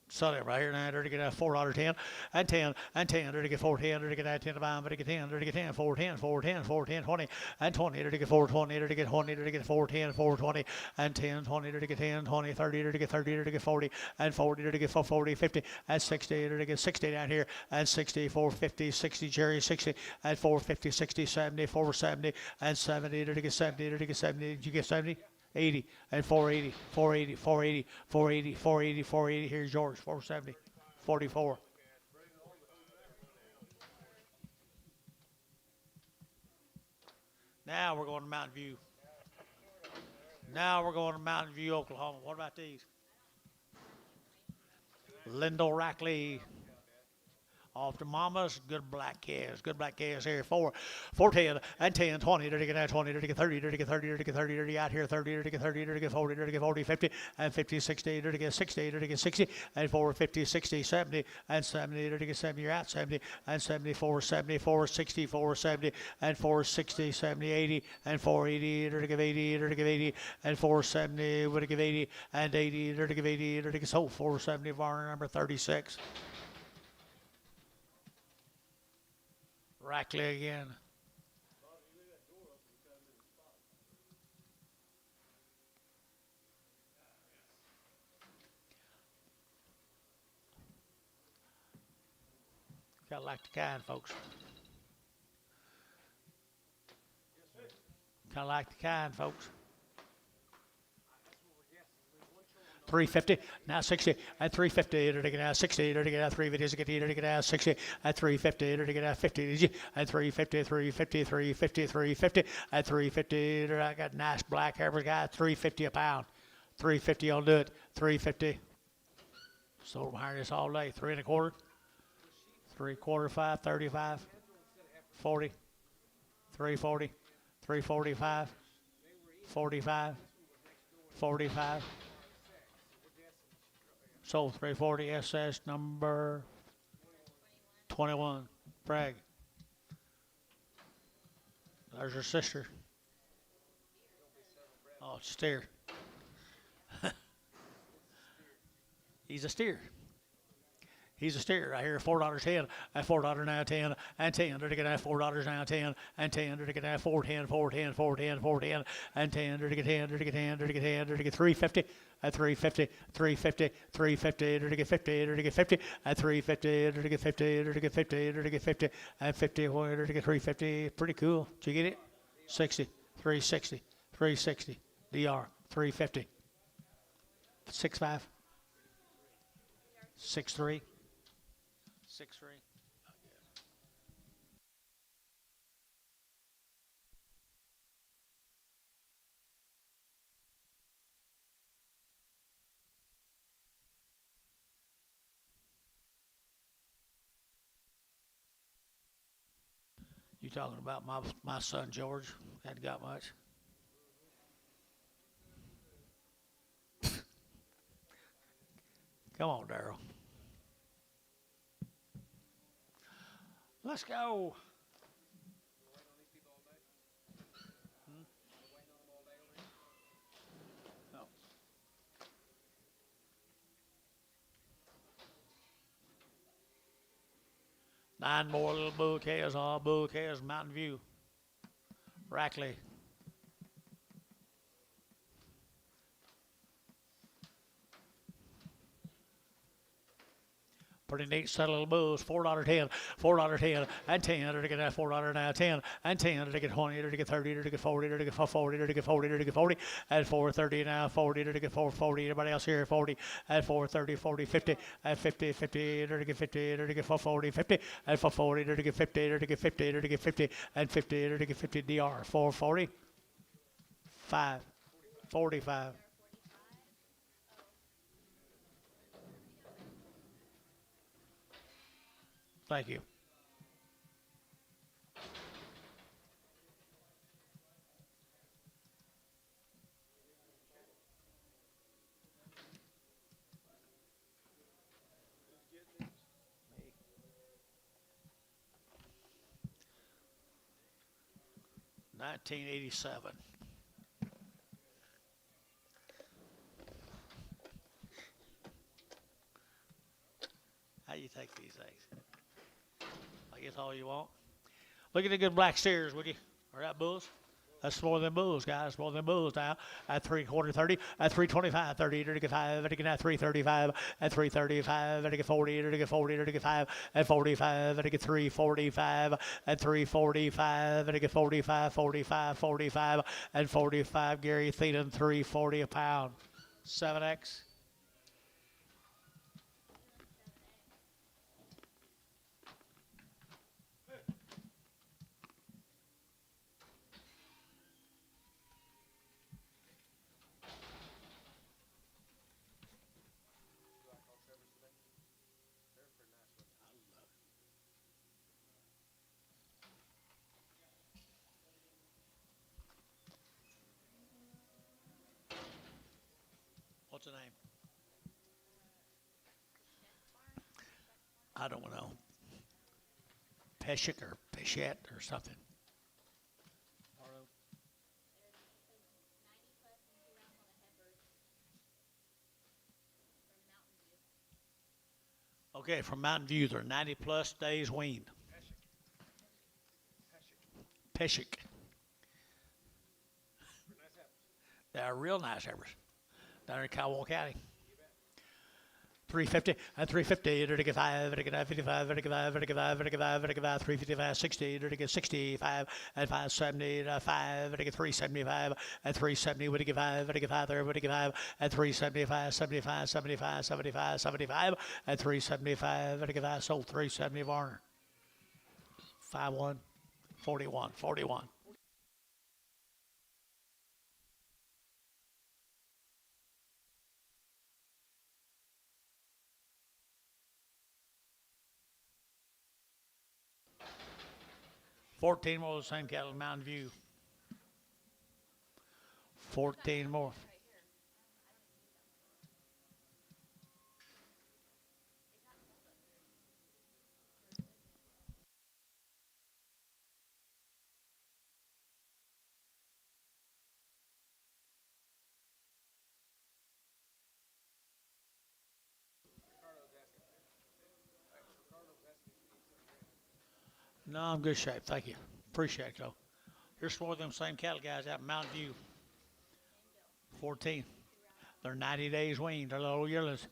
So that right here now, to get that $4.10, and 10, and 10, to get 4.10, to get that 10 to buy, to get 10, to get 10, 4.10, 4.10, 4.10, 20, and 20, to get 4.20, to get 20, to get 4.10, 4.20, and 10, 20, to get 10, 20, 30, to get 30, to get 40, and 40, to get 40, 50, and 60, to get 60 down here, and 60, 450, 60, Jerry, 60, and 450, 60, 70, 470, and 70, to get 70, to get 70, did you get 70? 80 and 480, 480, 480, 480, 480, 480. Here's George, 470, 44. Now we're going to Mountain View. Now we're going to Mountain View, Oklahoma. What about these? Lindo Rackley. Off the mamas, good black calves here. 4.10 and 10, 20, to get that 20, to get 30, to get 30, to get 30, to get out here 30, to get 30, to get 40, to get 40, 50, and 50, 60, to get 60, to get 60, and 450, 60, 70, and 70, to get 70, you're out 70, and 74, 74, 60, 470, and 460, 70, 80, and 480, to give 80, to give 80, and 470, to give 80, and 80, to give 80, to get so 470, bar number 36. Rackley again. Gotta like the kind, folks. Kinda like the kind, folks. 350, now 60, and 350, to get out 60, to get out 350, to get out 60, and 350, to get out 50, and 350, 350, 350, 350, and 350, I got nice black hair, we got 350 a pound, 350, I'll do it, 350. Sold behind this all day, 3 1/4, 3 1/4, 5, 35, 40, 340, 345, 45, 45. Sold 340 SS number 21. Bragg. There's her sister. Oh, it's a steer. He's a steer. He's a steer right here, $4.10, and $4 now 10, and 10, to get that $4 now 10, and 10, to get that 410, 410, 410, 410, and 10, to get 10, to get 10, to get 10, to get 350, and 350, 350, 350, to get 50, to get 50, and 350, to get 50, to get 50, to get 50, and 50, to get 350. Pretty cool. Did you get it? 60, 360, 360, DR, 350, 6.5, 6.3. 6.3. talking about my son George? Hadn't got much. Come on, Daryl. Let's go. Waiting on these people all day? Hmm? Waiting on them all day over here? No. Nine more little bull calves, all bull calves, Mountain View, Rackley. Pretty neat set of little bulls. $4.10, $4.10, and 10. To get that $4 now, 10 and 10. To get 20, to get 30, to get 40, to get 40, to get 40, to get 40, and 4.30 now, 40, to get 4.40. Everybody else here 40, and 4.30, 40, 50, and 50, 50, to get 50, to get 440, 50, and 440, to get 50, to get 50, to get 50, and 50, to get 50. DR 440, 5, 45. Thank you. Me. 1987. How you take these things? I guess all you want. Look at the good black steers, would you? Are that bulls? That's more than bulls, guys. More than bulls now. At 3/4 30, at 325 30, to get 5, to get at 335, at 335, to get 40, to get 40, to get 5, at 45, to get 345, at 345, to get 45, 45, 45, and 45. Gary Thielen 340 a pound. 7X. Do I call Trevor's today? Trevor's pretty nice with it. What's the name? I don't know. Peshik or Peshet or something. Okay, from Mountain View, they're 90 plus days weaned. Peshik. Pretty nice apples. They're real nice heifers. Down in Kiowa County. 350 and 350 to get 5 to get 55 to get 5 to get 5 to get 5 to get 5 355 60 to get 65 and 570 to 5 to get 375 and 370 would get 5 to get 5 there would get 5 and 375 75 75 75 75 and 375 to get 5 sold 370 Varner 51 41 41. $14 more of the same cattle in Mountain View. 14 more. Ricardo's asking. Ricardo's asking if you need something ready. No, I'm in good shape. Thank you. Appreciate it, though. Here's four of them same cattle guys out in Mountain View. 14. They're 90 days weaned. They're little yearlings.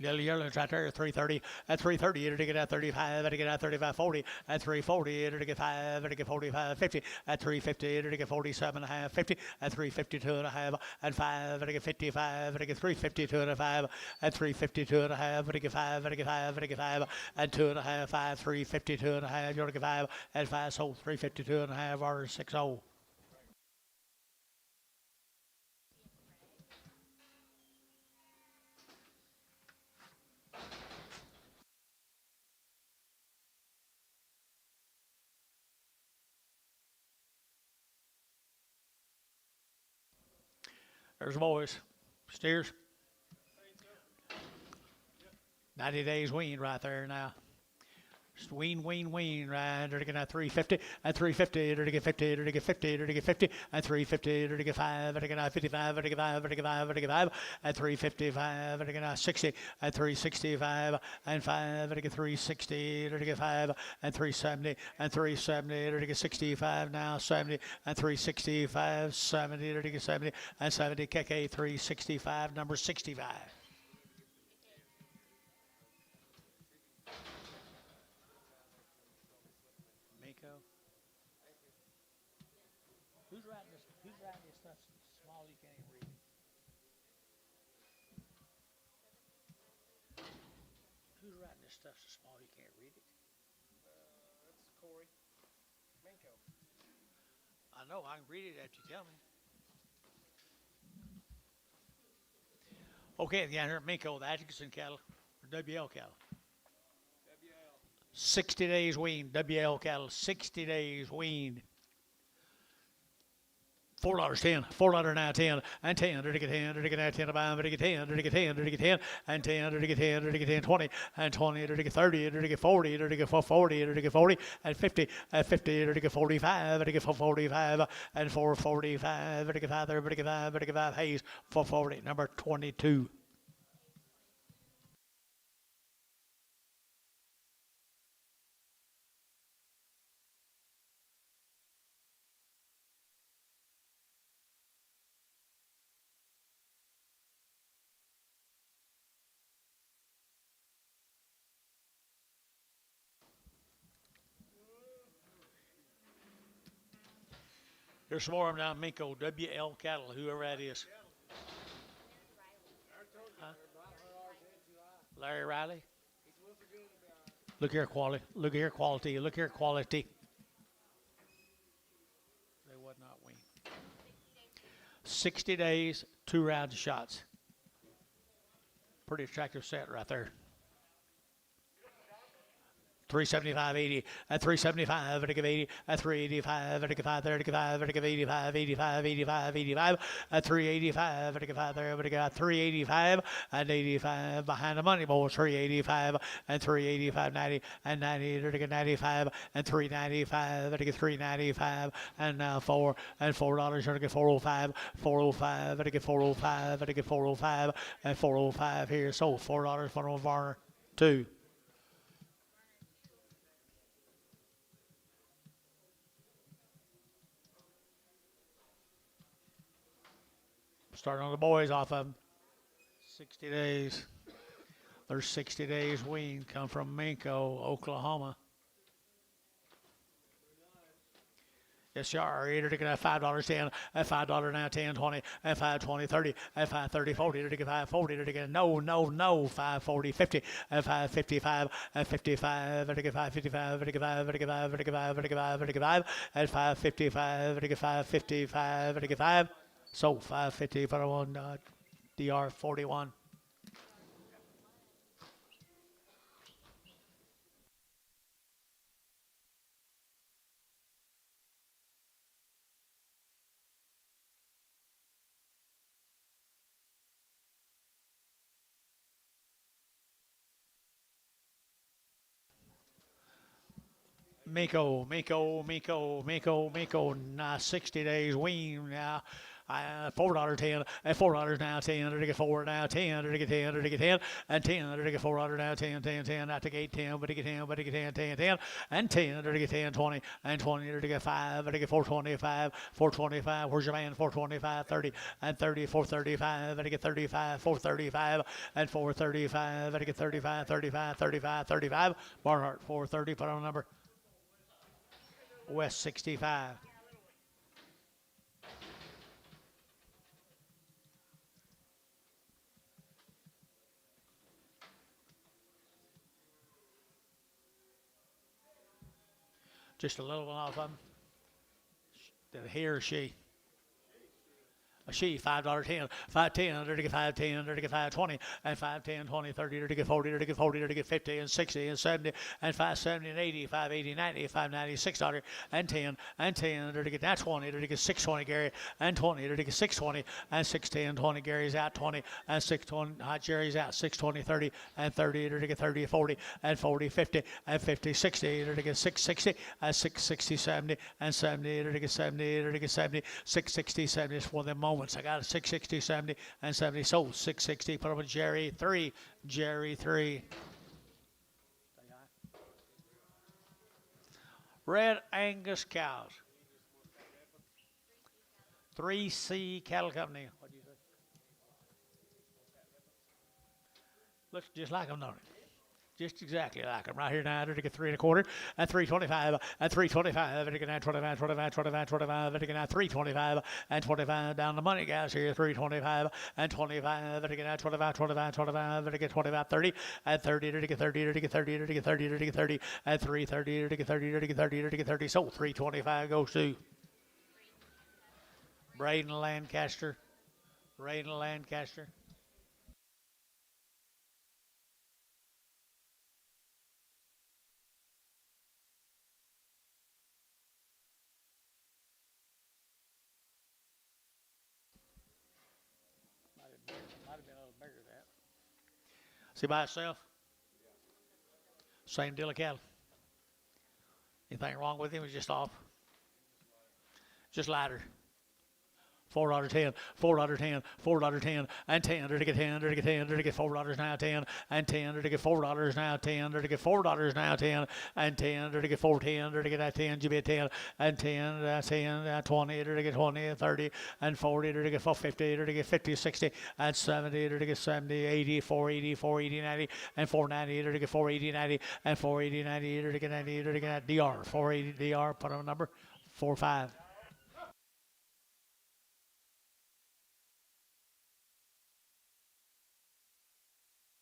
Little yearlings right there, 330. At 330, it'll get at 35, it'll get at 35, 40. At 340, it'll get 5, it'll get 45, 50. At 350, it'll get 47 and a half, 50. At 352 and a half, and 5, it'll get 55, it'll get 352 and a 5. At 352 and a half, it'll get 5, it'll get 5, it'll get 5. And 2 and a half, 5, 352 and a half, you'll get 5. And 5 sold, 352 and a half, or 6-0. There's the boys. Steers. 90 days weaned right there now. Just wean, right? They're to get 350, and 350, they're to get 50, they're to get 50, they're to get 50, and 350, they're to get 5, they're to get 55, they're to get 5, they're to get 5, they're to get 5, and 355, they're to get 60, and 365, and 5, they're to get 360, they're to get 5, and 370, and 370, they're to get 65 now, 70, and 365, 70, they're to get 70, and 70, KK 365, number 65. Who's writing this? Who's writing this stuff small you can't even read it? Who's writing this stuff so small you can't read it? That's Corey. Minko. I know. I can read it after you tell me. Okay, the here at Minko, the Atkinson cattle, or WL cattle. WL. 60 days weaned. WL cattle, 60 days weaned. $4.10, $4 now 10, and 10, to get 10, to get 10, to get 10, to get 10, to get 10, and 10, to get 10, to get 10, 20, and 20, to get 30, to get 40, to get 40, to get 40, and 50, and 50, to get 45, to get 45, and 445, to get 5, to get 5, to get 5, Hayes, 440, number 22. Here's some more of them down Minko, WL cattle, whoever that is. Huh? Larry Riley. Look here, quality. Look here, quality. Look here, quality. They would not win. 60 days, 2 rounds of shots. Pretty attractive set right there. 375.80 at 375 at 80 at 385 at 5 there at 5 at 85 85 85 85 at 385 at 5 there but got 385 and 85 behind the money bowl 385 and 385 90 and 90 at 95 and 395 at 395 and now $4 and $4 at 405 405 at 405 at 405 and 405 here so $4 for Varner 2. Starting on the boys off of them. 60 days. There's 60 days weaned. Come from Minko, Oklahoma. Yes, you are. You're to get $5.10, at $5 now, 10, 20, at 5, 20, 30, at 5, 30, 40, you're to get 5, 40, you're to get no, 5, 40, 50, at 5, 55, at 55, at 5, 55, at 5, at 5, at 5, at 5, at 5, at 5, 55, at 5, 55, at 5. So 550 for one DR 41. Miko, now 60 days wean now. $4 10 $4 now 10 to get 4 now 10 to get 10 to get 10 and 10 to get $4 now 10 10 10 not to get 10 but to get 10 but to get 10 10 10 and 10 to get 10 20 and 20 to get 5 to get 425 425 where's your man 425 30 and 30 435 to get 35 435 and 435 to get 35 35 35 35 Barnhart 430 put on number West 65. Just a little one off of him. He or she. A she, $5.10, 5.10, under to get 5.10, under to get 5.20, and 5.10, 20, 30, under to get 40, under to get 40, under to get 50, and 60, and 70, and 5.70, and 80, 5.80, 90, 5.90, $6, and 10, and 10, under to get that 20, under to get 6.20, Gary, and 20, under to get 6.20, and 6.10, 20, Gary's out 20, and 6.20, Hot Jerry's out 6.20, 30, and 30, under to get 30, 40, and 40, 50, and 50, 60, under to get 660, and 660, 70, and 70, under to get 70, under to get 70, 660, 70 is for them moments. I got a 660, 70, and 70. Sold 660. Put up a Jerry 3. Jerry 3. Red Angus cows. 3C Cattle Company. What do you say? Looks just like them, don't it? Just exactly like them. Right here now, to get 3 1/4, and 3.25, and 3.25, and again 25, 25, 25, 25, and again 3.25, and 25 down the money, guys. Here 3.25, and 25, and again 25, 25, 25, and again 25, 30, and 30, to get 30, to get 30, to get 30, to get 30, and 3.30, to get 30, to get 30, to get 30. So 3.25 goes to Braden Lancaster. Braden Lancaster. Might have been a little bigger than that. See by itself? Same deal of cattle. Anything wrong with him? He's just off. Just lighter. $4.10, $4.10, $4.10, and 10, to get 10, to get 10, to get $4 now 10, and 10, to get $4 now 10, to get $4 now 10, and 10, to get 4.10, to get that 10, you be 10, and 10, 10, 20, to get 20, 30, and 40, to get 450, to get 50, 60, and 70, to get 70, 80, 480, 480, 90, and 490, to get 480, 90, and 480, 90, to get 90, to get DR, 480 DR, put on a number, 45.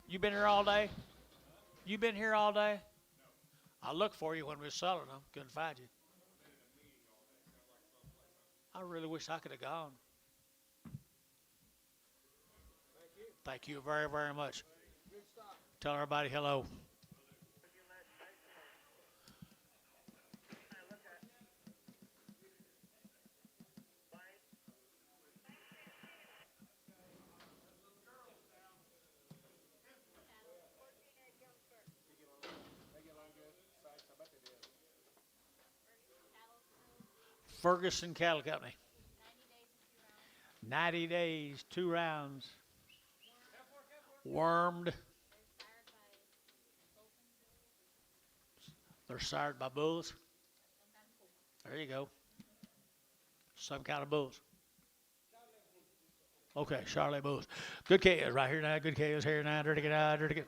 You been here all day? You been here all day? I looked for you when we were selling them. Couldn't find you. I really wish I could have gone. Thank you very, very much. Tell everybody hello. Ferguson Cattle Company. 90 days, 2 rounds. Wormed. They're sired by bulls. There you go. Some kind of bulls. Okay, Charlotte bulls. Good calves right here now. Good calves here now. Dirty get out. Dirty get.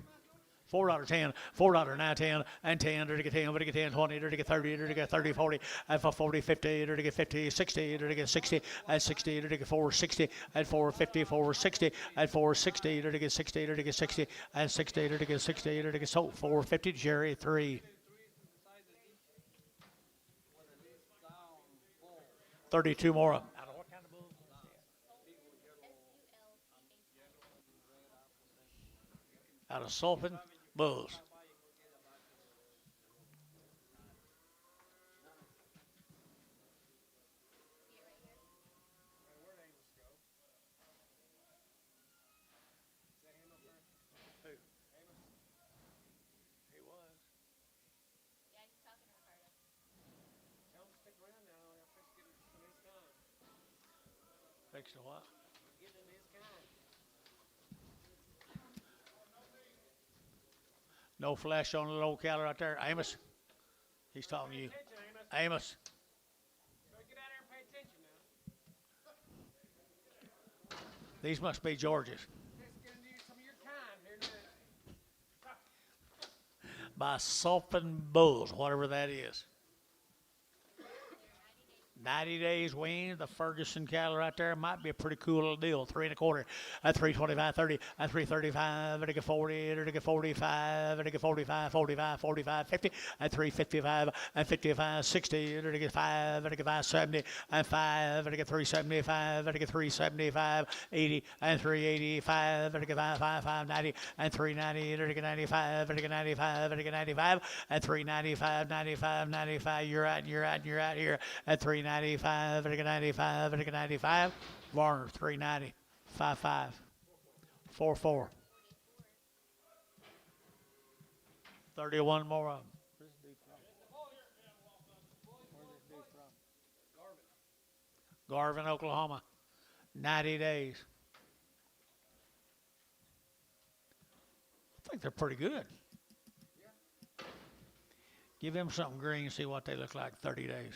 $4.10, $4 now 10, and 10, to get 10, to get 10, 20, to get 30, to get 30, 40, and for 40, 50, to get 50, 60, to get 60, and 60, to get 460, and 450, 460, and 460, to get 60, to get 60, and 60, to get 60, to get sold 450, Jerry 3. 32 more of them. Out of what kind of bulls? Out of Sulphur bulls. Fixed to what? No flesh on the little old cattle right there. Amos. He's talking to you. Amos. Get out there and pay attention now. These must be George's. Let's get into some of your kind here now. By Sulphur bulls, whatever that is. 90 days weaned. The Ferguson cattle right there might be a pretty cool little deal. 3 1/4 at 325, 30 at 335, at 40, at 45, at 45, 45, 45, 50 at 355, at 55, 60, at 5, at 570, and 5, at 375, at 375, 80 and 385, at 590 and 390, at 95, at 95, at 95, at 395, 95, 95. You're out here at 395, at 95, at 95. Varner 390, 55, 44. 31 more of them. Garvin, Oklahoma. 90 days. I think they're pretty good. Give them something green, see what they look like 30 days.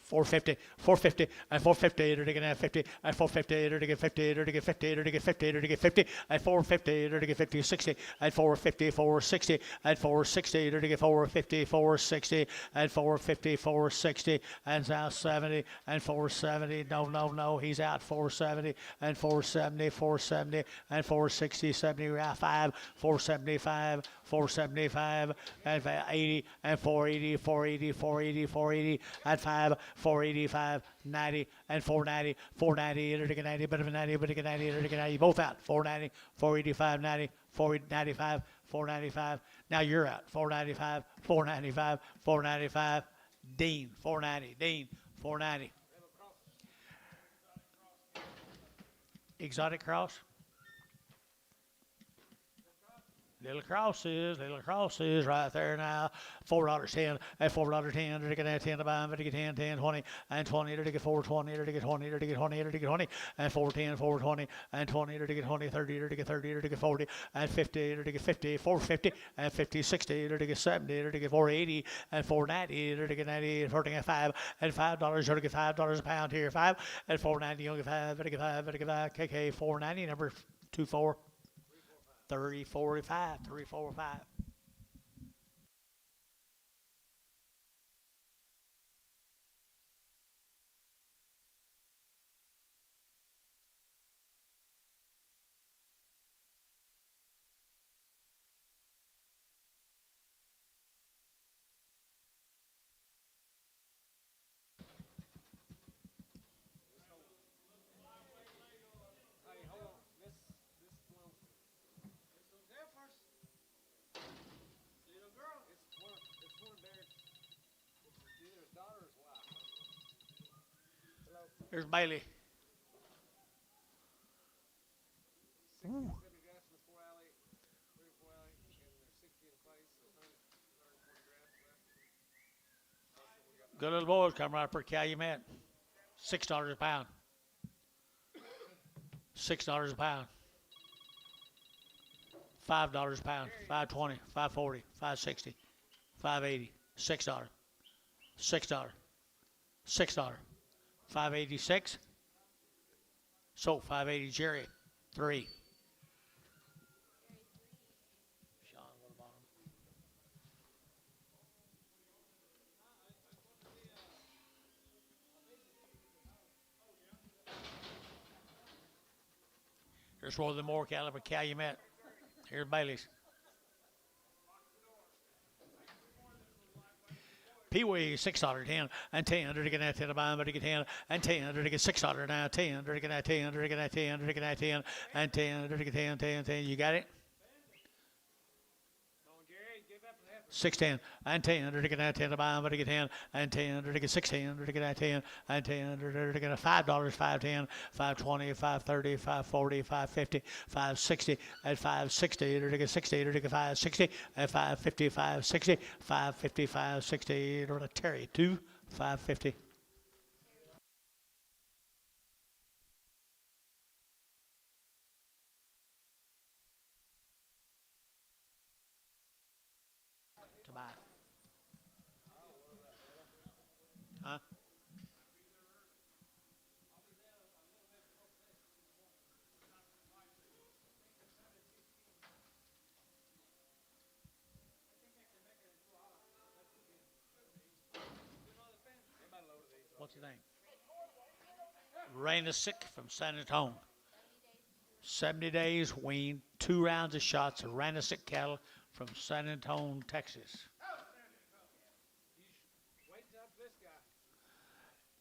450, 450, and 450, to get 50, and 450, to get 50, to get 50, to get 50, to get 50, and 450, to get 50, 60, and 450, 460, and 460, to get 450, 460, and 450, 460, and now 70, and 470, no, he's out 470, and 470, 470, and 460, 75, 475, 475, and 80, and 480, 480, 480, 480, and 5, 485, 90, and 490, 490, to get 90, but 90, but to get 90, to get 90, both out, 490, 485, 90, 495, 495. Now you're out, 495, 495, 495, Dean, 490, Dean, 490. Exotic cross. Little crosses right there now. $4.10 at $4.10 to get 10 to buy, to get 10, 10, 20, and 20 to get 420 to get 20 to get 20 to get 20, and 410, 420, and 20 to get 20, 30 to get 30 to get 40, and 50 to get 50, 450, and 50, 60 to get 70 to get 480, and 490 to get 90, and 45, and $5 to get $5 a pound here, 5, and 490 you get 5, to get 5, to get 5, KK 490, number 24. 30, 45, 3, 4, 5. Hey, hold on. This belongs to this one's there first. Little girl. It's one there. It's either his daughter or his wife. Hello. Here's Bailey. Got the grass in the 4 alley, 3 or 4 alley, and there's 60 in place, so 140 grass left. Good little boys come right up for Calumet. $6 a pound. $6 a pound. $5 a pound. $5.20, $5.40, $5.60, $5.80, $6, $6, $6, $5.86. So $5.80 Jerry, 3. Sean, what about him? Here's one of the more caliber Calumet. Here's Bailey's. Pee-wee, $6.10, and 10 to get that 10 to buy, but to get 10, and 10 to get $6 now, 10 to get that 10, to get that 10, to get that 10, and 10 to get 10, 10, 10. You got it? Come on, Gary, give up the heifer. 610 and 10 to get that 10 to buy, but to get 10, and 10 to get 610 to get that 10, and 10 to get $5, 510, 520, 530, 540, 550, 560, and 560 to get 60 to get 560, and 550, 560, 550, 560 to Terry 2, 550. To buy. Huh? What's his name? Reno from San Antonio. 70 days weaned, 2 rounds of shots of Reno cattle from San Antonio, Texas. Wait till after this guy.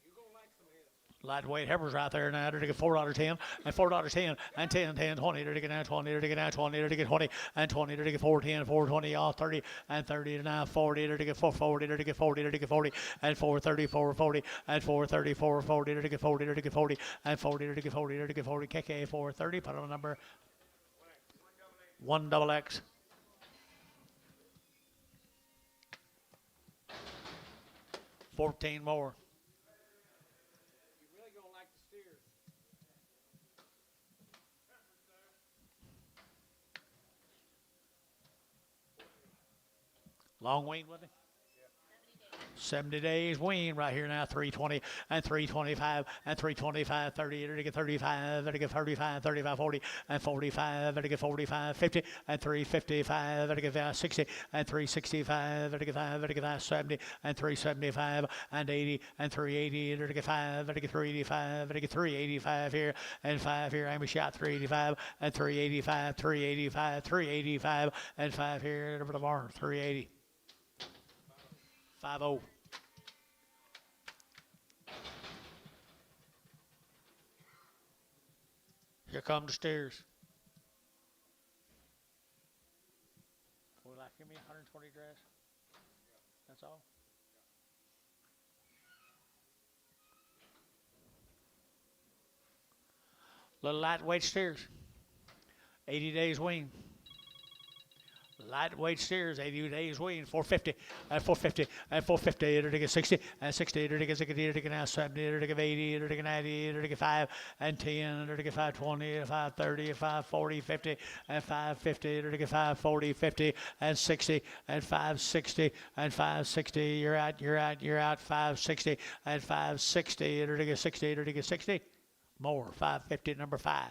You're gonna like some of his. Lightweight heifers right there now. They're to get $4.10 and $4.10 and 10, 10, 20. They're to get now 20. They're to get now 20. They're to get 20 and 20. They're to get 410, 420, all 30 and 30 to now 40. They're to get 440. They're to get 40. They're to get 40 and 430, 440 and 430, 440. They're to get 40. They're to get 40 and 40. They're to get 40. They're to get 40. KK 430. Put on number 1XX. $14 more. You're really gonna like the steers. Long wean, wasn't it? 70 days wean right here now. 320 and 325 and 325, 30. They're to get 35. They're to get 35, 35, 40 and 45. They're to get 45, 50 and 355. They're to get 60 and 365. They're to get 5. They're to get 570 and 375 and 80 and 380. They're to get 5. They're to get 385. They're to get 385 here and 5 here. I'm a shot 385 and 385, 385, 385 and 5 here. Over the barn 380. 5-0. Here come the steers. Will that give me 120 dress? That's all? Little lightweight steers. 80 days wean. Lightweight steers, 80 days wean, 450 and 450 and 450. They're to get 60 and 60. They're to get 60. They're to get now 70. They're to get 80. They're to get 90. They're to get 5 and 10. They're to get 520, 530, 540, 50 and 550. They're to get 540, 50 and 60 and 560 and 560. You're out. 560 and 560. They're to get 60. They're to get 60. More. 550, number 5.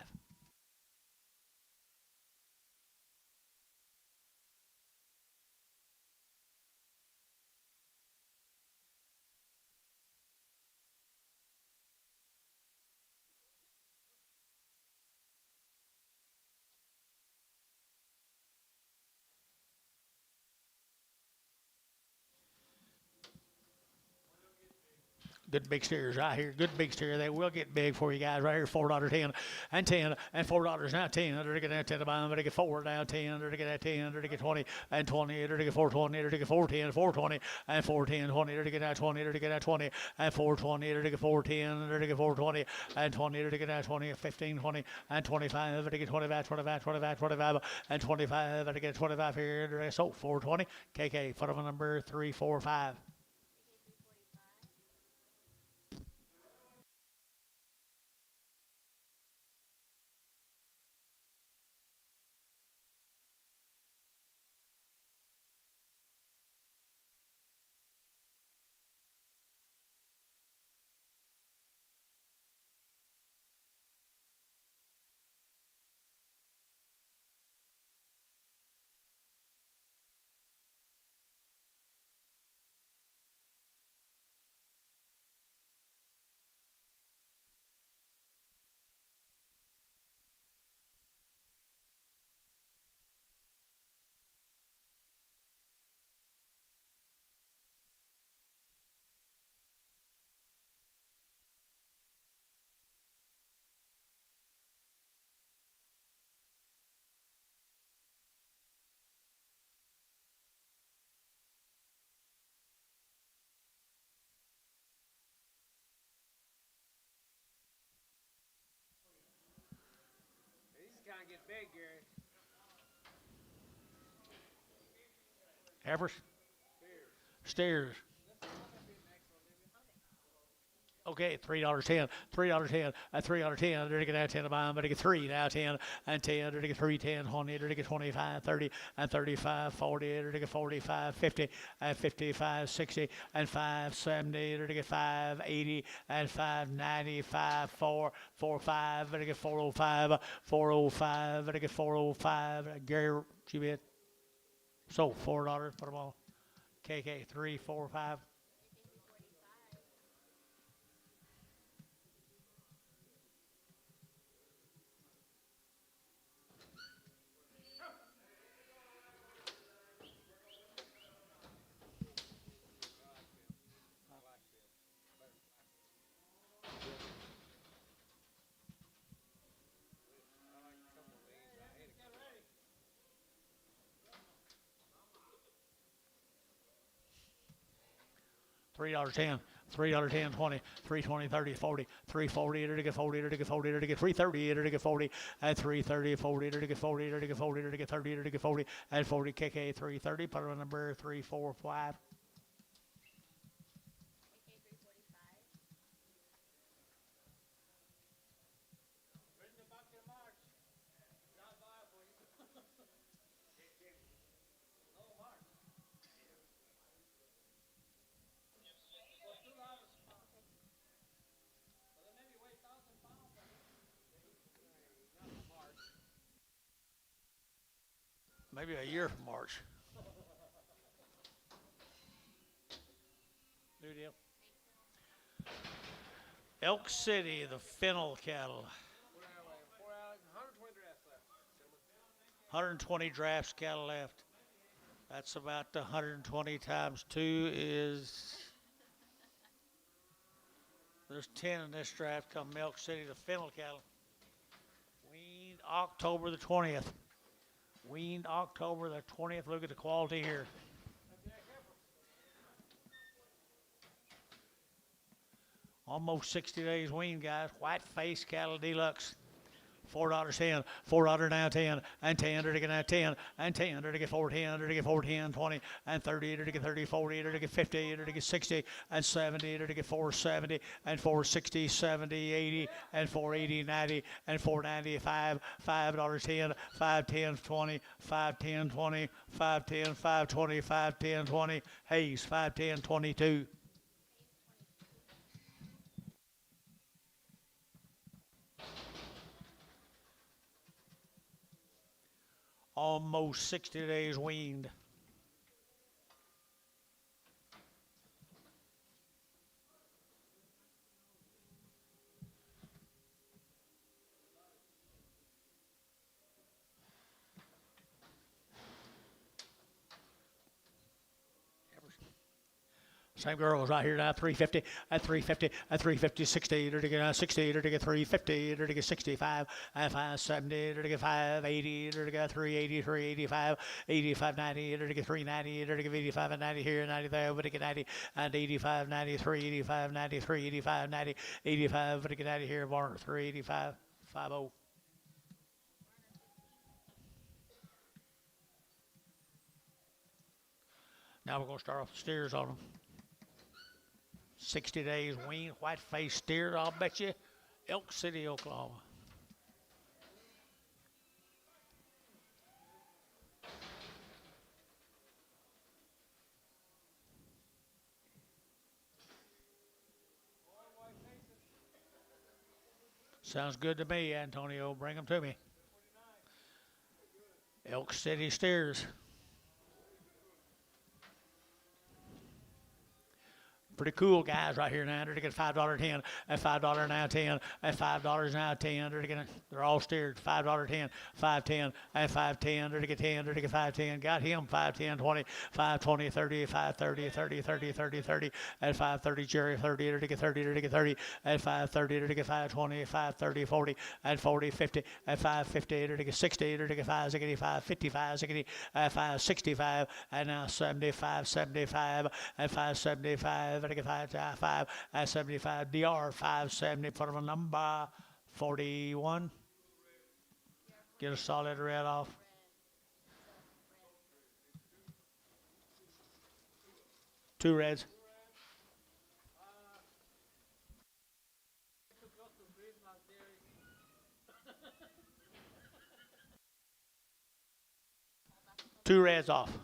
Good big steers right here. Good big steer. They will get big for you guys right here. $4.10 and 10 and $4 now 10. They're to get that 10 to buy them. They're to get 4 now 10. They're to get that 10. They're to get 20 and 20. They're to get 420. They're to get 410, 420 and 410, 20. They're to get that 20. They're to get that 20 and 420. They're to get 410. They're to get 420 and 20. They're to get that 20, 15, 20 and 25. They're to get 25, 25, 25, 25 and 25. They're to get 25 here. They're to get 420. KK, put them on number 345. These kind of get big, Gary. Heifers? Steers. Okay, $3.10, $3.10, and $3.10. They're to get out 10 to buy them, but they get 3 now 10 and 10. They're to get 3, 10, 20. They're to get 25, 30 and 35, 40. They're to get 45, 50 and 55, 60 and 570. They're to get 580 and 590, 5, 4, 4, 5. They're to get 405, 405. They're to get 405. Gary, you bet. So $4. Put them all. KK 3, 4, 5. $3.10, $3.10, 20, 320, 30, 40, 340, enter to get 40, enter to get 40, enter to get 330, enter to get 40, and 330, 40, enter to get 40, enter to get 40, enter to get 30, enter to get 40, and 40 KK 330, put on number 345. AK 345. Bring the back in March. Not viable. No, March. Well, 2 hours. Well, then maybe weigh 1,000 pounds. Not March. Maybe a year from March. New deal. Elk City, the Fennel cattle. 120 drafts left, gentlemen. 120 drafts cattle left. That's about 120 times 2 is. There's 10 in this draft come Elk City, the Fennel cattle. Weaned October the 20th. Weaned October the 20th. Look at the quality here. Almost 60 days weaned, guys. White face cattle deluxe. $4.10, $4 now 10, and 10 to get now 10, and 10 to get 410, to get 410, 20, and 30 to get 30, 40 to get 50, to get 60, and 70 to get 470, and 460, 70, 80, and 480, 90, and 495, $5.10, 510, 20, 510, 20, 510, 520, 510, 20, Hayes, 510, 22. Almost 60 days weaned. Same girl is right here now, 350, at 350, at 350, 60, to get 60, to get 350, to get 65, at 570, to get 580, to get 380, 385, 85, 90, to get 390, to get 85 and 90 here, 90 there, to get 90, and 85, 93, 85, 93, 85, 90, 85, to get 90 here, Warner, 385, 50. Now we're going to start off the steers on them. 60 days weaned, white face steer, I'll bet you, Elk City, Oklahoma. Sounds good to me, Antonio. Bring them to me. Elk City steers. Pretty cool guys right here now. They're to get $5.10, and $5 now 10, and $5 now 10. They're all steered. $5.10, 5.10, and 5.10. They're to get 10. They're to get 5.10. Got him 5.10, 20, 5.20, 30, 5.30, 30, 30, 30, 30, and 5.30. Jerry 30. They're to get 30. They're to get 30, and 5.30. They're to get 5.20, 5.30, 40, and 40, 50, and 5.50. They're to get 60. They're to get 5.65, 55, 60, and 5.65, and now 75, 75, and 5.75. Get 5, and 75, DR 570, put them on number 41. Get a solid red off. Two reds. Two reds off.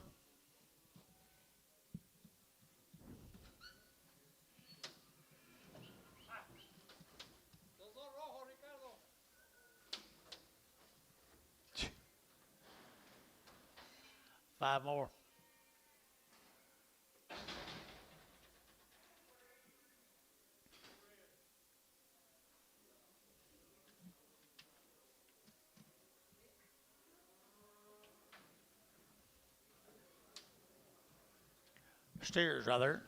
Five more. Steers, rather.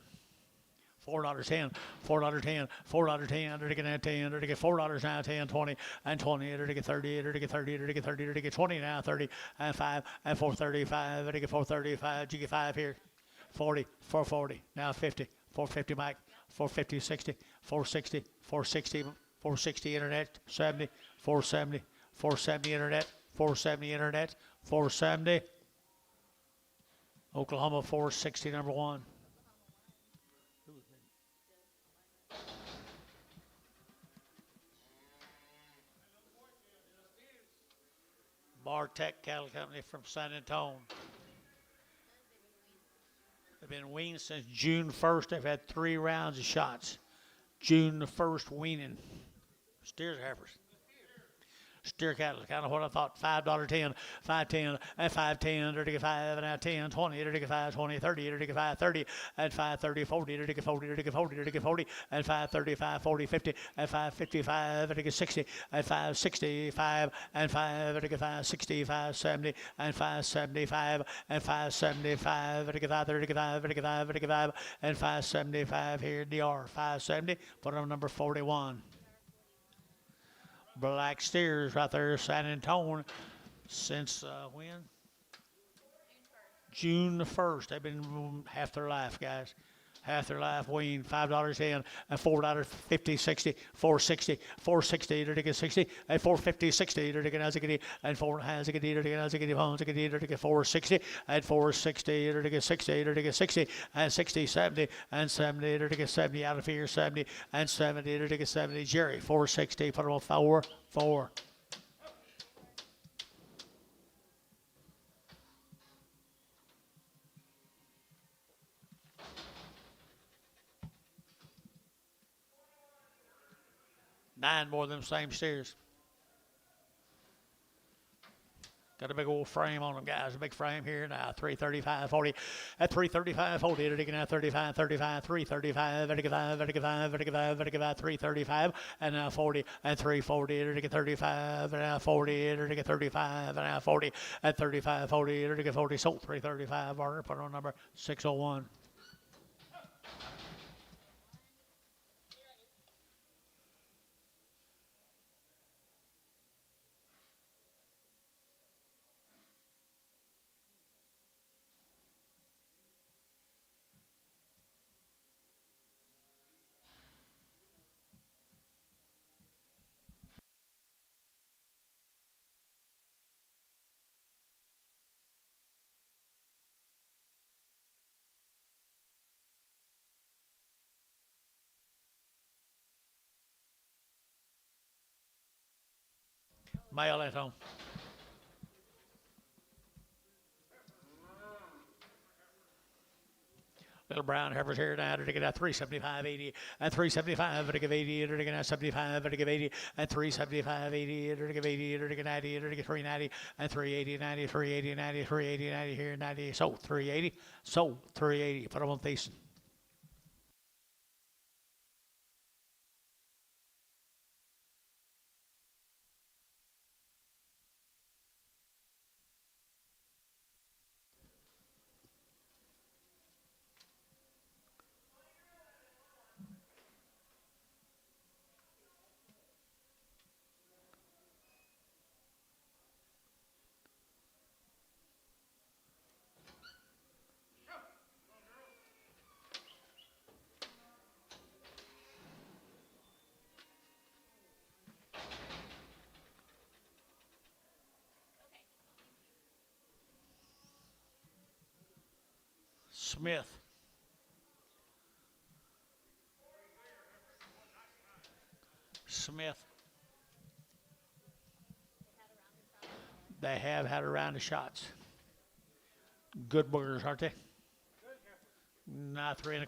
$4.10, $4.10, $4.10, to get 10, to get $4 now 10, 20, and 20, to get 30, to get 30, to get 30, to get 20 now 30, and 5, and 435, to get 435, you get 5 here, 40, 440, now 50, 450 Mike, 450 60, 460, 460, 460 internet, 70, 470, 470 internet, 470 internet, 470. Oklahoma 460 number one. Bartech Cattle Company from San Antonio. They've been weaned since June 1st. They've had 3 rounds of shots. June the 1st weaning. Steers heifers. Steer cattle, kind of what I thought. $5.10, $5.10, and $5.10, $5, and now $10, $20, $5, $20, $30, $5, $30, and $5, $30, $40, $40, $40, $40, and $5, $35, $40, $50, and $5, $55, $60, and $5, $65, and $5, $5, $65, $70, and $5, $75, and $5, $75, $35, $35, $35, $35, and $5, $75 here in the R. $5.70, put on number 41. Black steers right there, San Antonio, since when? June the 1st. They've been half their life, guys. Half their life weaned. $5.10 and $4.50, 60, 460, 460, to 60, and 450, 60, to and 4 has to get pounds, 460, and 460, to 60, to 60, and 60, 70, and 70, to 70 out of here, 70, and 70, to 70. Jerry, 460, put them on 4, 4. Nine more of them same steers. Got a big old frame on them, guys. A big frame here now. 335, 40. At 335, 40. It'll get now 35, 35, 335, 35, 35, 35, 35, 335, and now 40, and 340. It'll get 35, and now 40. It'll get 35, and now 40, and 35, 40. It'll get 40. Sold 335. Barter, put on number 601. Male at home. Little brown heifers here now to get out 375, 80, and 375, to give 80, to get out 75, to give 80, and 375, 80, to give 80, to get 90, to get 390, and 380, 90, 380, 90, 380, 90 here, 90, sold 380, sold 380. Put them on Thiessen. Smith. Smith. They have had a round of shots. Good boogers, aren't they? Nah, 3 1/4.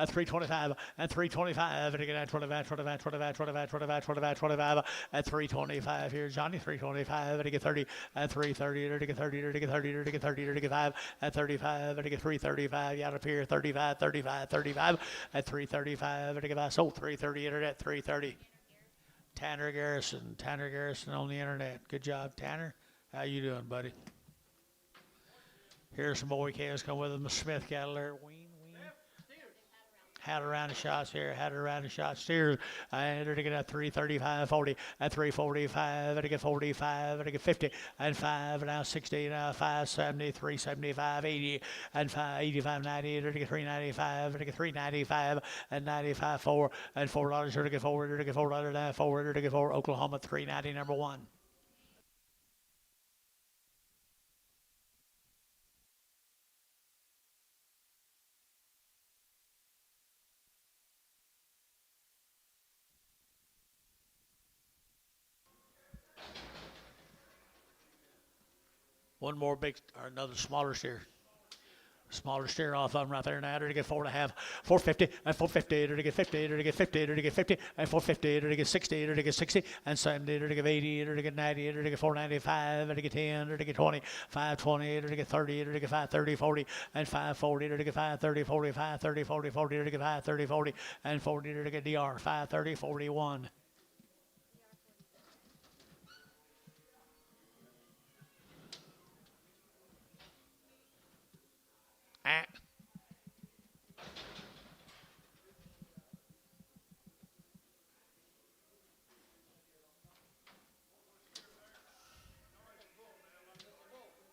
325 and 325. And again, 25, 25, 25, 25, 25, 25, 25. At 325 here, Johnny. 325. And again, 30 and 330. And again, 30. And again, 30. And again, 30. And again, 5 at 35. And again, 335. Out up here, 35, 35, 35. At 335. And again, I sold 330. Internet 330. Tanner Garrison on the internet. Good job, Tanner. How you doing, buddy? Here's some boy calves come with them. Smith cattle there. Wean. Had around the shots here, had around the shots steer, and to get a 335, 40, and 345, and to get 45, and to get 50, and 5, and now 60, now 570, 375, 80, and 585, 90, and to get 395, and to get 395, and 95, 4, and $4, to get forward, to get $4, now forward, to get forward, Oklahoma 390, number 1. One more big, or another smaller steer. Smaller steer off of them right there now. To get 4.5, 450, and 450, to get 50, to get 50, to get 50, and 450, to get 60, to get 60, and 70, to get 80, to get 90, to get 495, to get 10, to get 20, 520, to get 30, to get 530, 40, and 540, to get 530, 40, 530, 40, 40, to get 530, 40, and 40, to get DR, 530, 41.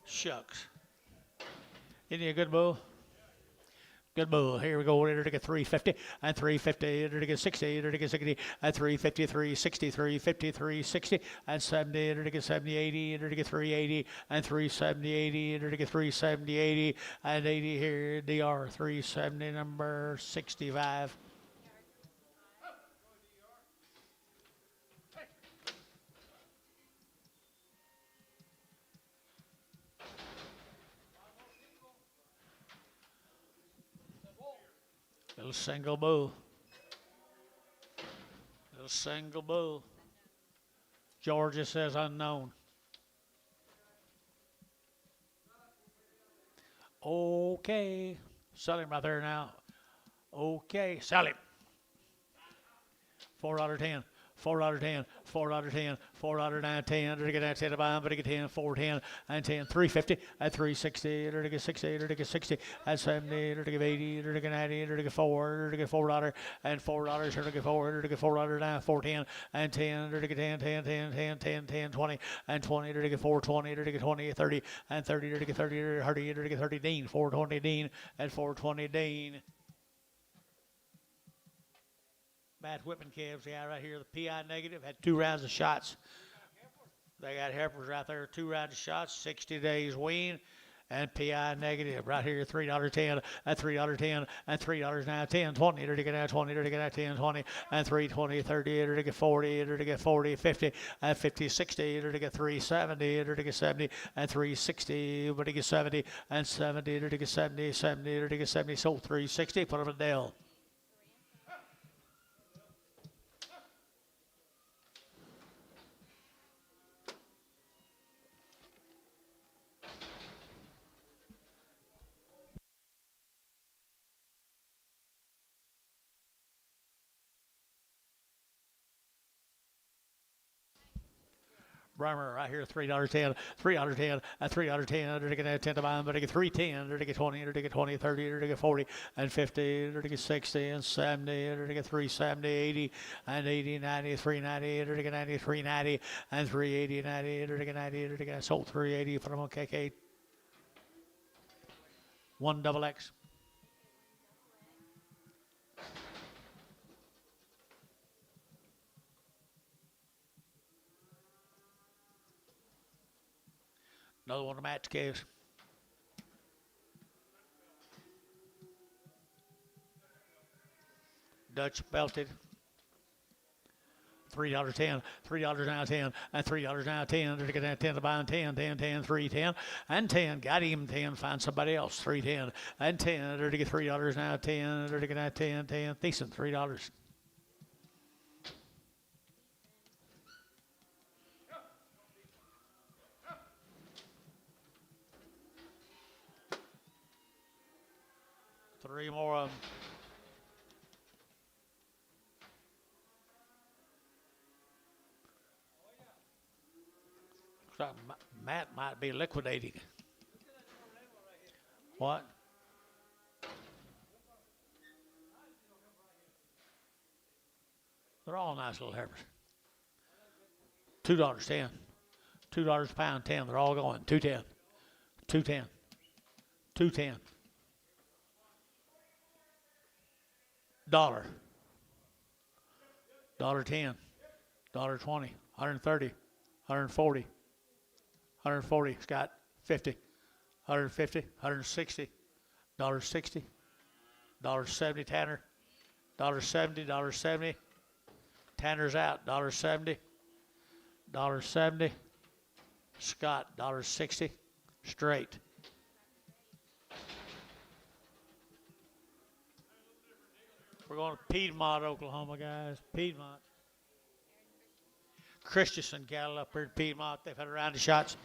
Shucks. Isn't he a good bull? Good bull. Here we go. To get 350 and 350. To get 60. To get 60 and 350, 360, 350, 360 and 70. To get 70, 80. To get 380 and 370, 80. To get 370, 80 and 80 here. DR 370 number 65. Little single bull. Little single bull. Georgia says unknown. Okay. Sell him right there now. Okay. Sell him. $4.10. $4.10, $4.10, $4.10, to get that 10 to buy, but to get 10, 410, and 10, 350, and 360, to get 60, to get 60, and 70, to get 80, to get 90, to get 4, to get $4, and $4, to get 4, to get $4, now 410, and 10, to get 10, 10, 10, 10, 10, 10, 20, and 20, to get 420, to get 20, 30, and 30, to get 30, 30, to get 30, Dean, 420, Dean, and 420, Dean. Matt Whitman calves, yeah, right here. The PI negative had 2 rounds of shots. They got heifers right there, 2 rounds of shots, 60 days wean, and PI negative right here, $3.10, and $3.10, and $3 now, 10, 20, to get out 20, to get out 10, 20, and 320, 30, to get 40, to get 40, 50, and 50, 60, to get 370, to get 70, and 360, but to get 70, and 70, to get 70, 70, to get 70, sold 360, put them in Dell. Bremer right here, $3.10, $3.10, and $3.10, to get 10 to buy, but to get 310, to get 20, to get 20, 30, to get 40, and 50, to get 60, and 70, to get 370, 80, and 80, 90, 390, to get 90, 390, and 380, 90, to get 90, to get sold 380 from KK. 1XX. Another one of Matt's calves. Dutch belted. $3.10, $3 now 10, and $3 now 10, to get that 10 to buy, 10, 10, 10, 310, and 10, got him 10, find somebody else, 310, and 10, to get $3 now 10, to get that 10, 10, decent, $3. Three more of them. So Matt might be liquidating. What? They're all nice little heifers. $2.10. $2 a pound, 10. They're all going. 210. 210. 210. Dollar. $1.10. $1.20. 130. 140. 140. Scott. 50. 150. 160. $1.60. $1.70. Tanner. $1.70. $1.70. Tanner's out. $1.70. $1.70. Scott. $1.60. Straight. We're going to Piedmont, Oklahoma, guys. Piedmont. Christensen cattle up here at Piedmont. They've had a round of shots.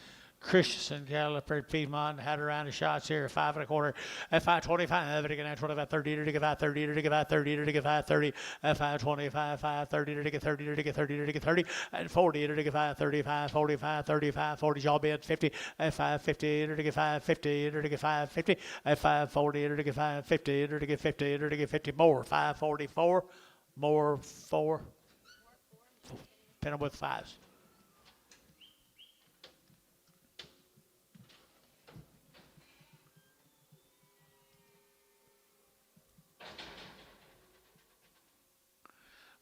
Christensen cattle up here at Piedmont had a round of shots here. 5 1/4 at 525. To get 25 30 to get 5 30 to get 5 30 to get 5 30 at 525 5 30 to get 30 to get 30 to get 30 and 40 to get 5 35 45 35 40 jaw bid 50 at 550 to get 550 to get 550 at 540 to get 550 to get 50 to get 50 more 544 more 4 pin them with 5s.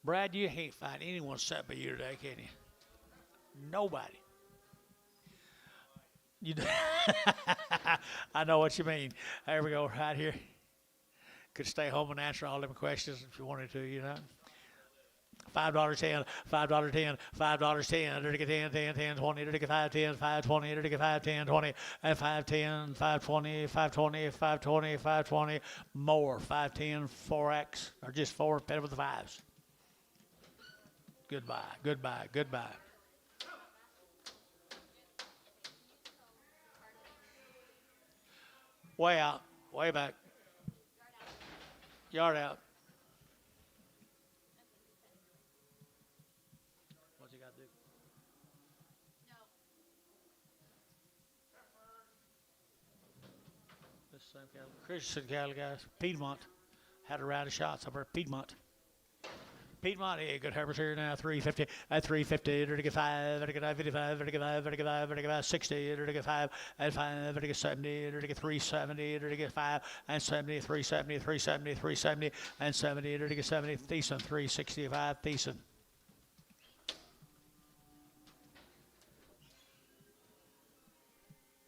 Brad, you can't find anyone set by you today, can you? Nobody. You I know what you mean. There we go, right here. Could stay home and answer all them questions if you wanted to, you know. $5.10, $5.10, $5.10, to get 10, 10, 10, 20, to get 5, 10, 5, 20, to get 5, 10, 20, and 5, 10, 5, 20, 5, 20, 5, 20, 5, 20, more, 5, 10, 4X, or just 4, pay with the 5s. Goodbye, goodbye, goodbye. Way out, way back. Yard out. What's he got to do? This same cattle. Christian cattle, guys. Piedmont. Had a round of shots up there at Piedmont. Piedmont, yeah, good heifers here now. 350 at 350, to get 5, to get 55, to get 5, to get 5, to get 5, 60, to get 5, at 5, to get 70, to get 370, to get 5, and 70, 370, 370, 370, and 70, to get 70, decent, 365, decent.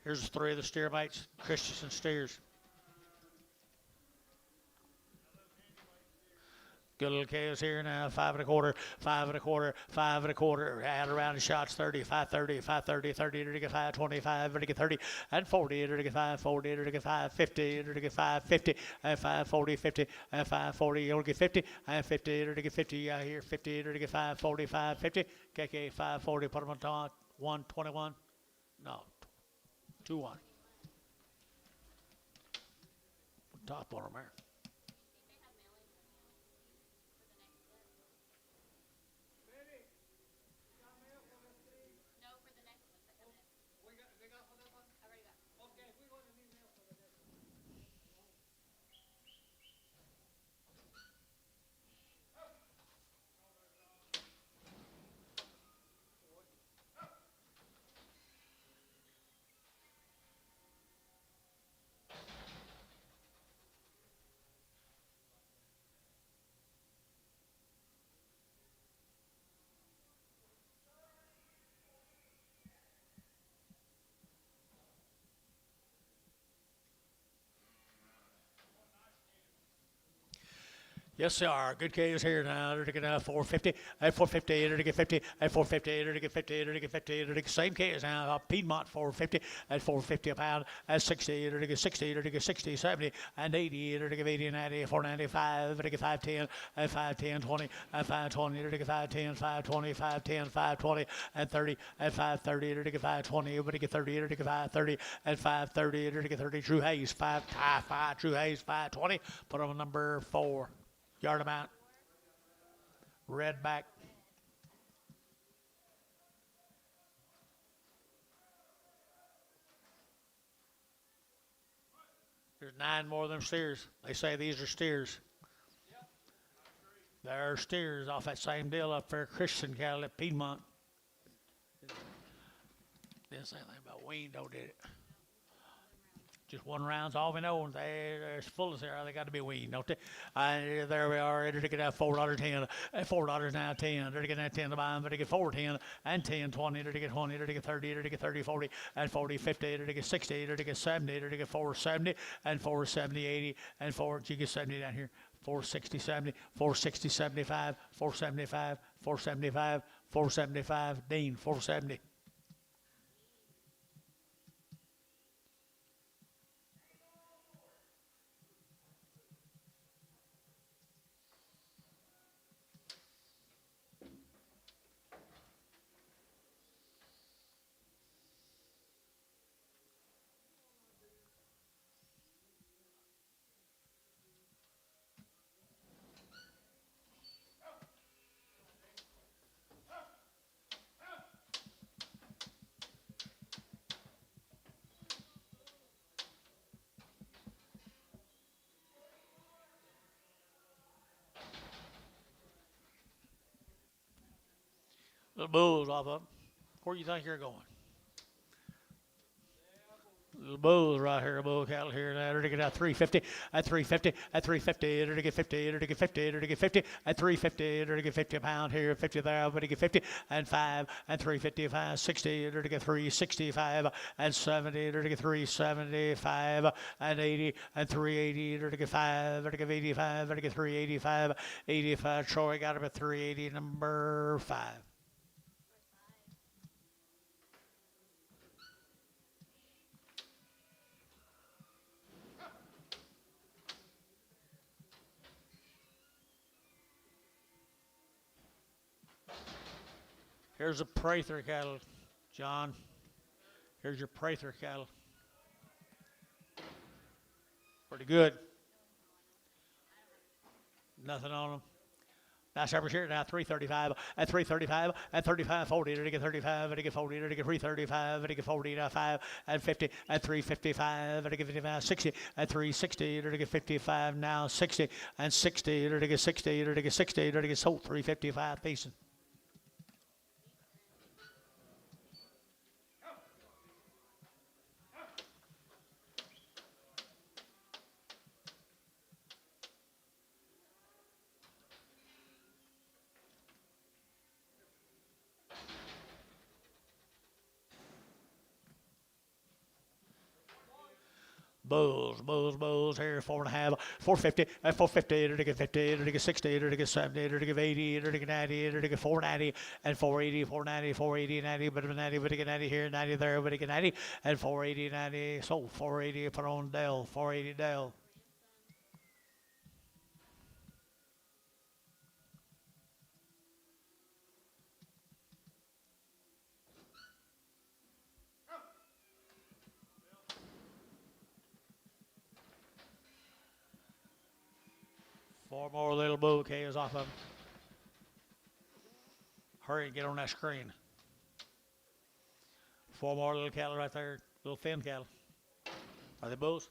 Here's 3 of the steer mates, Christensen steers. Good little calves here now, 5 1/4, 5 1/4, 5 1/4. Add around the shots, 30, 530, 530, 30 to get 525, to get 30, and 40 to get 540, to get 550, to get 550, and 540, 50, and 540, you'll get 50, and 50 to get 50 out here, 50 to get 540, 550, KK 540, put them on top, 121, no, 2-1. Top on them there. Yes, they are. Good calves here now. They're to get 450, at 450, they're to get 50, at 450, they're to get 50, they're to get 50, they're to get same calves now. Piedmont 450, at 450 a pound, at 60, they're to get 60, they're to get 60, 70, and 80, they're to get 80, 90, 495, they're to get 510, at 510, 20, at 520, they're to get 510, 520, 510, 520, at 30, at 530, they're to get 520, but to get 30, they're to get 530, at 530, they're to get 30. Drew Hayes, 5, Drew Hayes, 520, put on number 4. Yard amount. Red back. There's 9 more of them steers. They say these are steers. There are steers off that same deal up there, Christian cattle at Piedmont. Didn't say anything about wean, though, did it? Just one round's all we know. They're as full as they are. They got to be weaned, don't they? There we are. They're get that $4.10, $4 now 10. They're getting that 10 to buy. They're get 4.10 and 10, 20. They're get 20. They're get 30. They're get 30, 40 and 40, 50. They're get 60. They're get 70. They're get 470 and 470, 80 and 4. You get 70 down here. 460, 70, 460, 75, 475, 475, 475. Dean, 470. Little bulls off of them. Where do you think you're going? Little bulls right here, bull cattle here. They're to get out 350, at 350, at 350. They're to get 50, they're to get 50, they're to get 50, at 350. They're to get 50 a pound here, 50 there, but to get 50 and 5 and 355, 60. They're to get 365 and 70. They're to get 375 and 80 and 380. They're to get 5. They're to get 85. They're to get 385, 85. Troy got him at 380, number 5. Here's a Prather cattle, John. Here's your Prather cattle. Pretty good. Nothing on them. Nice average here now, 335, at 335, at 35, 40, to get 35, to get 40, to get 335, to get 40, now 5, at 50, at 355, to get 55, 60, at 360, to get 55, now 60, and 60, to get 60, to get 60, to get sold, 355 pieces. Bulls here, 4.5, 450, at 450, to get 50, to get 60, to get 70, to get 80, to get 90, to get 490, and 480, 490, 480, 90, but 90, but to get 90 here, 90 there, but to get 90, and 480, 90, sold 480, put on Dell, 480 Dell. Four more little bouquets off of them. Hurry and get on that screen. Four more little cattle right there, little fin cattle. Are they bulls?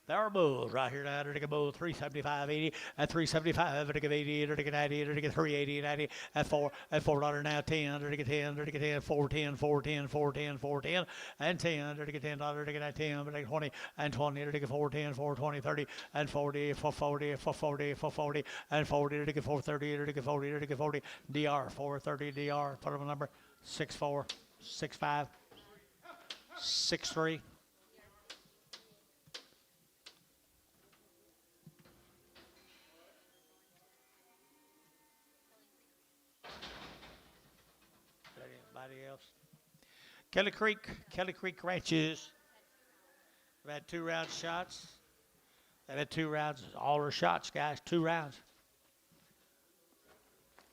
There are bulls right here now. They're to get bull 375, 80, at 375, they're to get 80, they're to get 90, they're to get 380, 90, at $4 now 10, they're to get 10, they're to get 10, 410, 410, 410, 410, and 10, they're to get $10, they're to get 10, but they get 20, and 20, they're to get 410, 420, 30, and 40, 440, 440, 440, and 40, they're to get 430, they're to get 40, they're to get 40, DR, 430, DR, put them a number, 64, 65, 63. Anybody else? Kelly Creek Ranches. They've had 2 round shots. They've had 2 rounds, all their shots, guys, 2 rounds.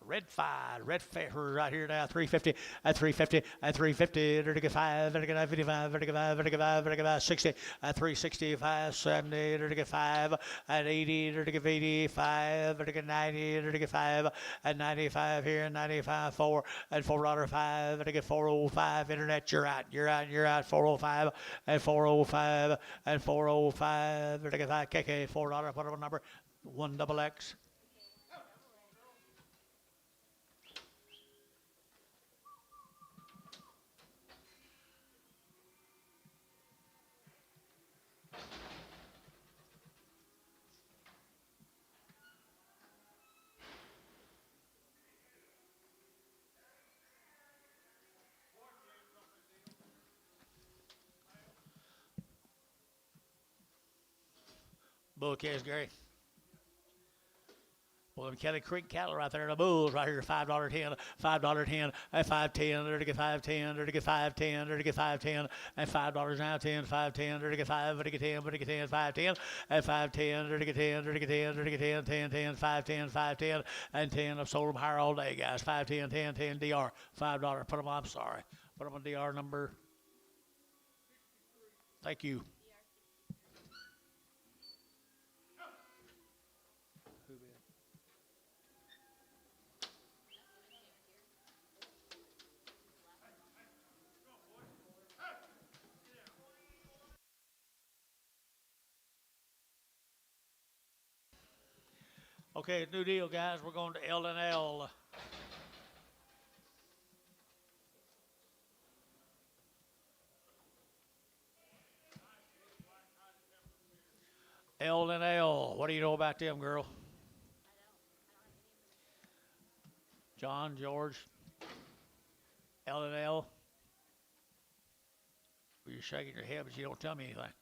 Red Fair right here now, 350, at 350, at 350, they're to get 5, they're to get 55, they're to get 5, they're to get 5, they're to get 5, 60, at 365, 70, they're to get 5, at 80, they're to get 85, they're to get 90, they're to get 5, at 95 here, 95, 4, at $4.05, they're to get 405, internet, you're out, 405, at 405, at 405, they're to get 5, KK, $4, put up a number, 1XX. Bull calves, Gary. Well, them Kelly Creek cattle right there, the bulls right here, $5.10, $5.10, and $5.10, there to get $5.10, there to get $5.10, there to get $5.10, and $5 now, 10, $5.10, there to get 5, there to get 10, there to get 10, $5.10, and $5.10, there to get 10, there to get 10, there to get 10, 10, 10, $5.10, $5.10, and 10. I've sold them higher all day, guys. 5.10, 10, 10, DR, $5. Put them on, I'm sorry. Put them on DR number. Thank you. Okay, new deal, guys. We're going to L&L. L&L. What do you know about them, girl? John, George, L&L. Well, you're shaking your head, but you don't tell me anything.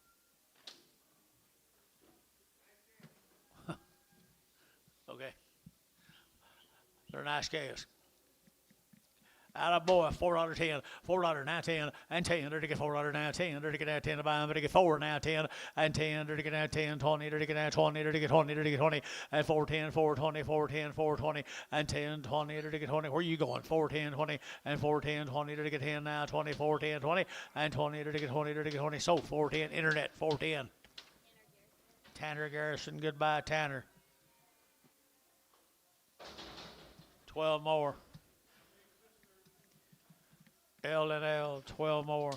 Okay. They're nice calves. Out of boy, $4.10, $4.10, and 10, there to get $4 now, 10, there to get 10 to buy them, there to get 4 now, 10, and 10, there to get 10, 20, there to get 20, there to get 20, there to get 20, and 410, 420, 410, 420, and 10, 20, there to get 20. Where are you going? 410, 20, and 410, 20, there to get 10 now, 20, 410, 20, and 20, there to get 20, there to get 20. So 410, internet, 410. Tanner Garrison, goodbye, Tanner. 12 more. L&L, 12 more.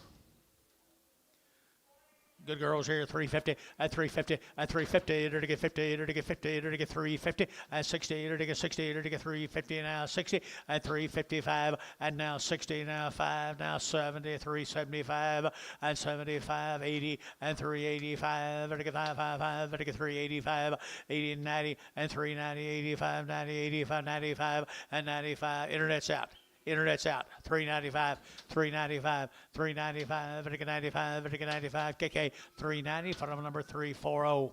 Good girls here, 350, at 350, at 350, there to get 50, there to get 50, there to get 350, at 60, there to get 60, there to get 350, now 60, at 355, and now 60, now 5, now 70, 375, and 75, 80, and 385, there to get 555, there to get 385, 80, 90, and 390, 85, 90, 85, 95, and 95. Internet's out. Internet's out. 395, 395, 395, vertical 95, vertical 95, KK 390, phone number 340.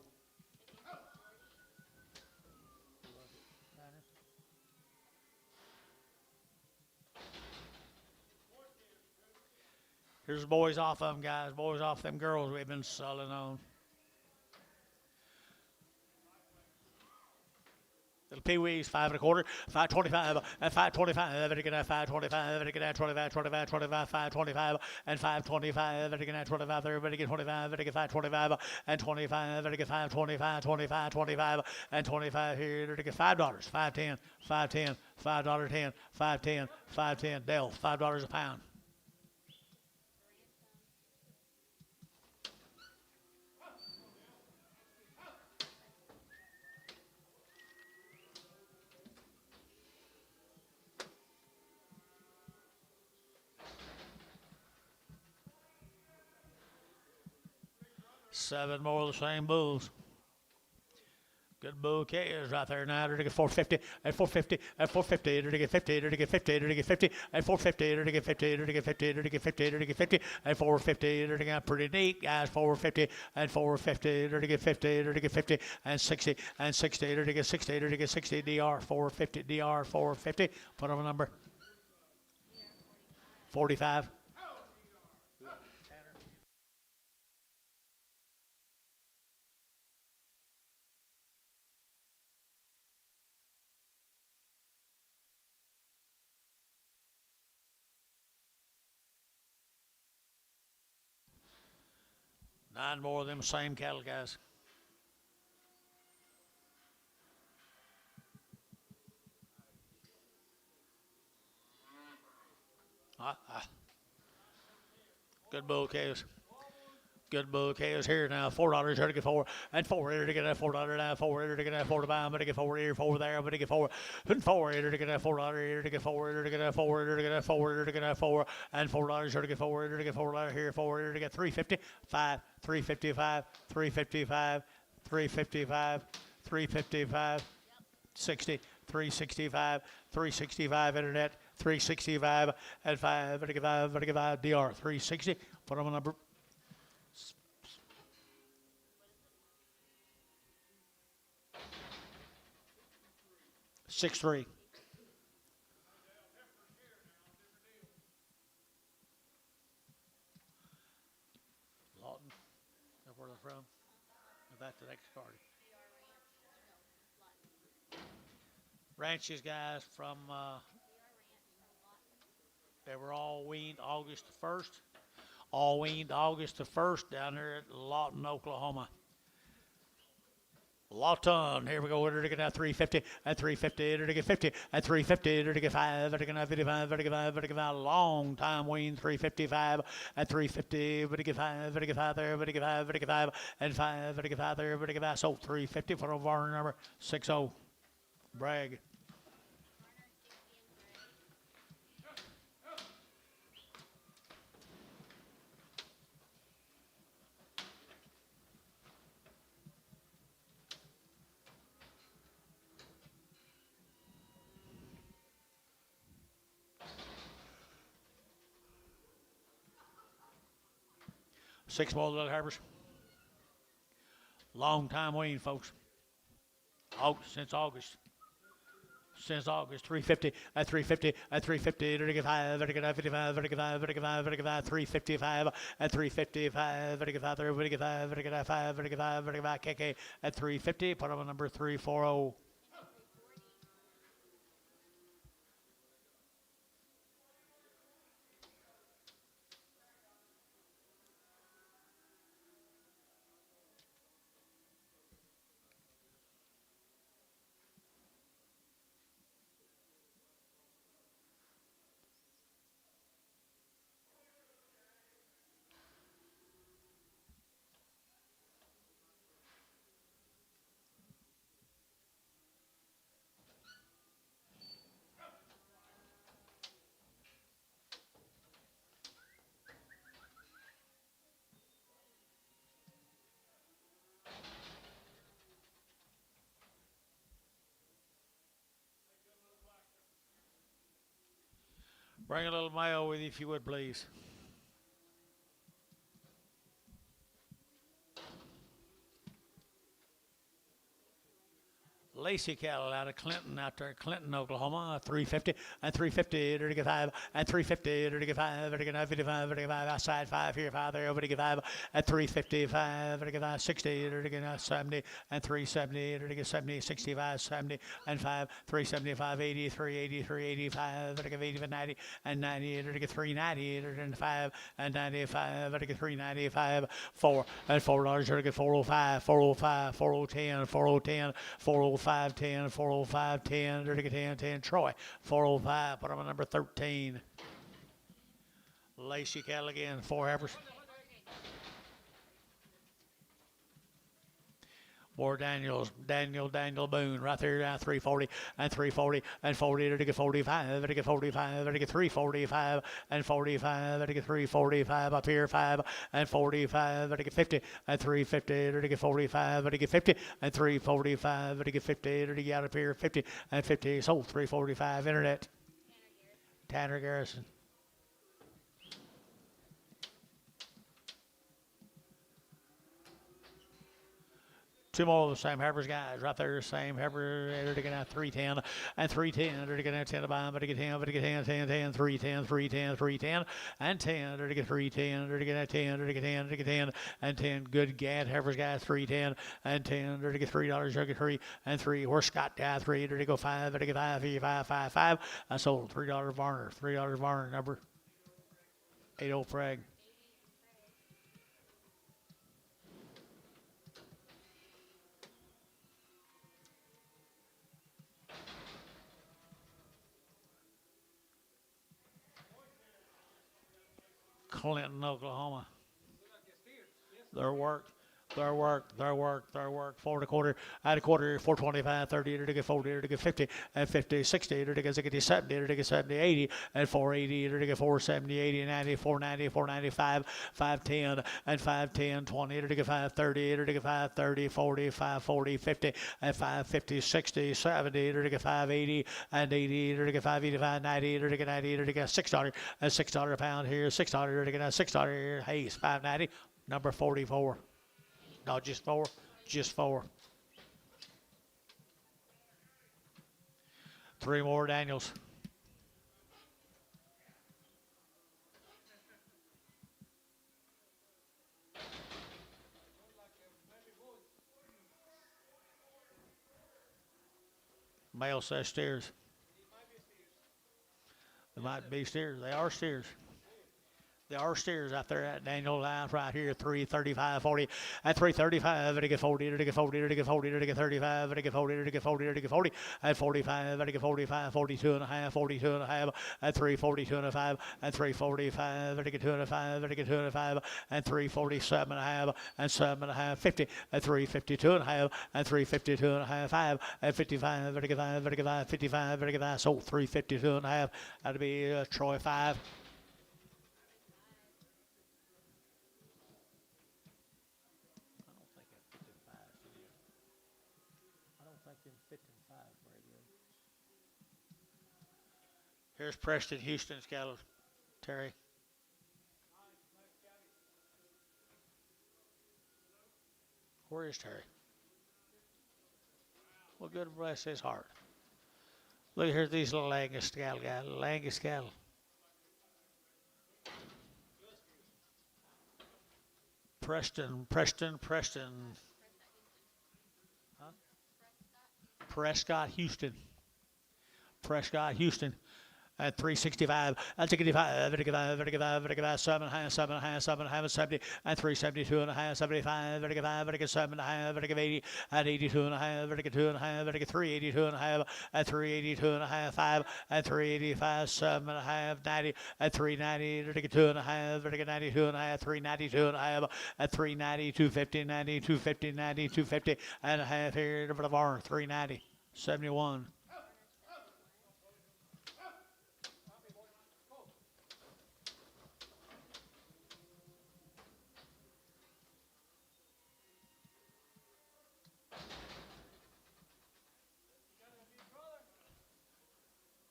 Here's the boys off of them, guys. Boys off them girls we've been selling on. Little Pee-wees, 5 1/4, 525, and 525, and again 525, and again 25, 25, 25, 525, and 525, and again 25, everybody get 25, and again 525, and 25, and again 525, 25, 25, and 25 here, and again $5, 510, 510, $5.10, 510, 510, Dell, $5 a pound. Seven more of the same bulls. Good bull calves right there now. They're to get 450, at 450, at 450, they're to get 50, they're to get 50, they're to get 50, at 450, they're to get 50, they're to get 50, they're to get 50, they're to get 50, at 450, they're to get pretty neat, guys. 450, and 450, they're to get 50, they're to get 50, and 60, and 60, they're to get 60, they're to get 60, DR 450, DR 450. Put on a number. 45. Nine more of them same cattle, guys. Good bull calves. Good bull calves here now. $4 here to get 4, and 4 here to get that $4 now. 4 here to get that 4 to buy. I'm going to get 4 here, 4 there. I'm going to get 4, and 4 here to get that $4 here to get 4 here to get that 4 here to get that 4 here to get that 4, and $4 here to get 4 here to get $4 here, 4 here to get 350, 5, 355, 355, 355, 355, 60, 365, 365 internet, 365, and 5, DR 360. Put on a number. 6-3. Lawton, that's where they're from. Now back to the next card. Ranches guys from, they were all weaned August the 1st. All weaned August the 1st down here at Lawton, Oklahoma. Lawton, here we go. We're going to 350 at 350, we're going to get 50 at 350, we're going to get 5, we're going to 55, we're going to 5, we're going to 5. Long time wean 355 at 350, we're going to get 5, we're going to get 5 there, we're going to get 5, we're going to get 5, and 5, we're going to get 5 there, we're going to get 5. So 350 for the Varner number 60. Bragg. Six more little harbors. Long time wean, folks. Since August. Since August, 350 at 350 at 350, vertical 5, vertical 55, vertical 5, vertical 5, vertical 5, 355 at 355, vertical 5, vertical 5, vertical 5, vertical 5, vertical 5, KK at 350, put on number 340. Bring a little mayo with you if you would, please. Lacey cattle out of Clinton, out there, Clinton, Oklahoma, 350 and 350, to get 5 and 350, to get 5, to get 55, to get 5 outside 5 here, 5 there, over to get 5 at 355, to get 5, 60, to get 70 and 370, to get 70, 65, 70 and 5, 375, 80, 380, 385, to get 80 and 90 and 90, to get 390, to get 5 and 95, to get 395, 4 and $4, to get 405, 405, 4010, 4010, 405. 510, 405, 10, 10, 10, Troy, 405, put on number 13. Lacey cattle again, 4 heifers. More Daniel Boone, right there, 340 and 340 and 40, to get 45, to get 45, to get 345 and 45, to get 345 up here, 5 and 45, to get 50 and 350, to get 45, to get 50 and 345, to get 50, to get out up here, 50 and 50, sold 345, internet. Tanner Garrison. Two more of the same heifers, guys. Right there, same heifer. They're going to 310 and 310. They're going to 10 to buy, but to get 10, but to get 10, 10, 10, 310, 310, 310, and 10. They're to get 310. They're to get 10. They're to get 10. They're to get 10 and 10. Good gad heifers, guys. 310 and 10. They're to get $3. They're to get 3 and 3. Where's Scott? Guy 3. They're to go 5. They're to get 5, 5, 5, 5. I sold $3 Varner. $3 Varner number 80 Frag. Clinton, Oklahoma. Their work. 4 and a quarter, at a quarter, 425, 30, to get 40, to get 50, and 50, 60, to get 60, 70, to get 70, 80, and 480, to get 470, 80, 90, 490, 495, 510, and 510, 20, to get 530, to get 530, 40, 540, 50, and 550, 60, 70, to get 580, and 80, to get 585, 90, to get 90, to get $6, and $6 a pound here, $6, to get $6 here, Hayes, 590, number 44. No, just 4. Just 4. 3 more Daniels. Male says steers. They might be steers. They are steers. There are steers out there at Daniel Live right here, 335, 40, at 335, to get 40, to get 40, to get 40, to get 35, to get 40, to get 40, to get 40, at 45, to get 45, 42 and a half, 42 and a half, at 342 and a 5, at 345, to get 2 and a 5, to get 2 and a 5, at 347 and a half, and 7 and a half, 50, at 352 and a half, at 352 and a half, 5, at 55, to get 5, to get 5, 55, to get 5, so 352 and a half, that'd be Troy 5. Here's Preston Houston's cattle, Terry. Where is Terry? Well, good bless his heart. Look, here's these little Angus cattle, guys. Little Angus cattle. Preston. Huh? Prescott Houston. At 365, at 65, 7 and a half, 70, at 372 and a half, 75, 7 and a half, 80, at 82 and a half, 2 and a half, 382 and a half, at 382 and a half, 5, at 385, 7 and a half, 90, at 390, 2 and a half, 92 and a half, 392 and a half, at 390, 250, 90, 250, 90, 250 and a half here over the barn, 390, 71.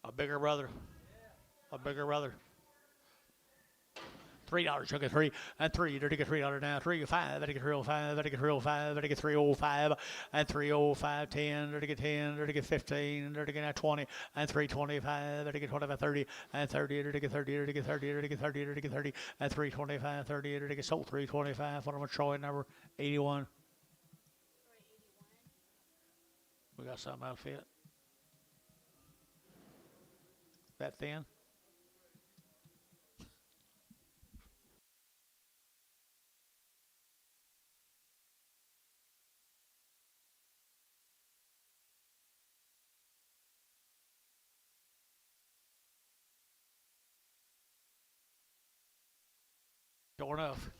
A bigger brother. $3, took it 3, and 3, to get $3 now, 3, 5, to get 305, to get 305, to get 305, and 305, 10, to get 10, to get 15, to get 20, and 325, to get 25, 30, and 30, to get 30, to get 30, to get 30, to get 30, and 325, 30, to get sold 325, for them Troy number 81. We got something outfit. That thin? Sure enough.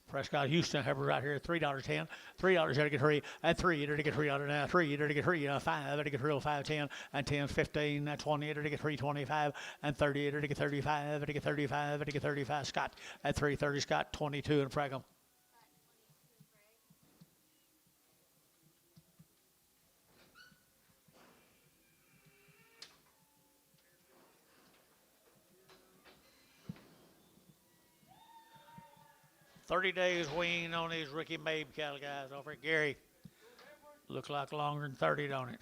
Prescott Houston Heifer right here, $3.10, $3 to get 3, and 3 to get $3 now, 3 to get 3, 5 to get real 5.10, and 10, 15, 20 to get 3.25, and 30 to get 35, to get 35, to get 35. Scott at 330, Scott 22 and Fragum. $30 days wean on these Ricky Mabe cattle, guys, over at Gary. Look like longer than 30, don't it?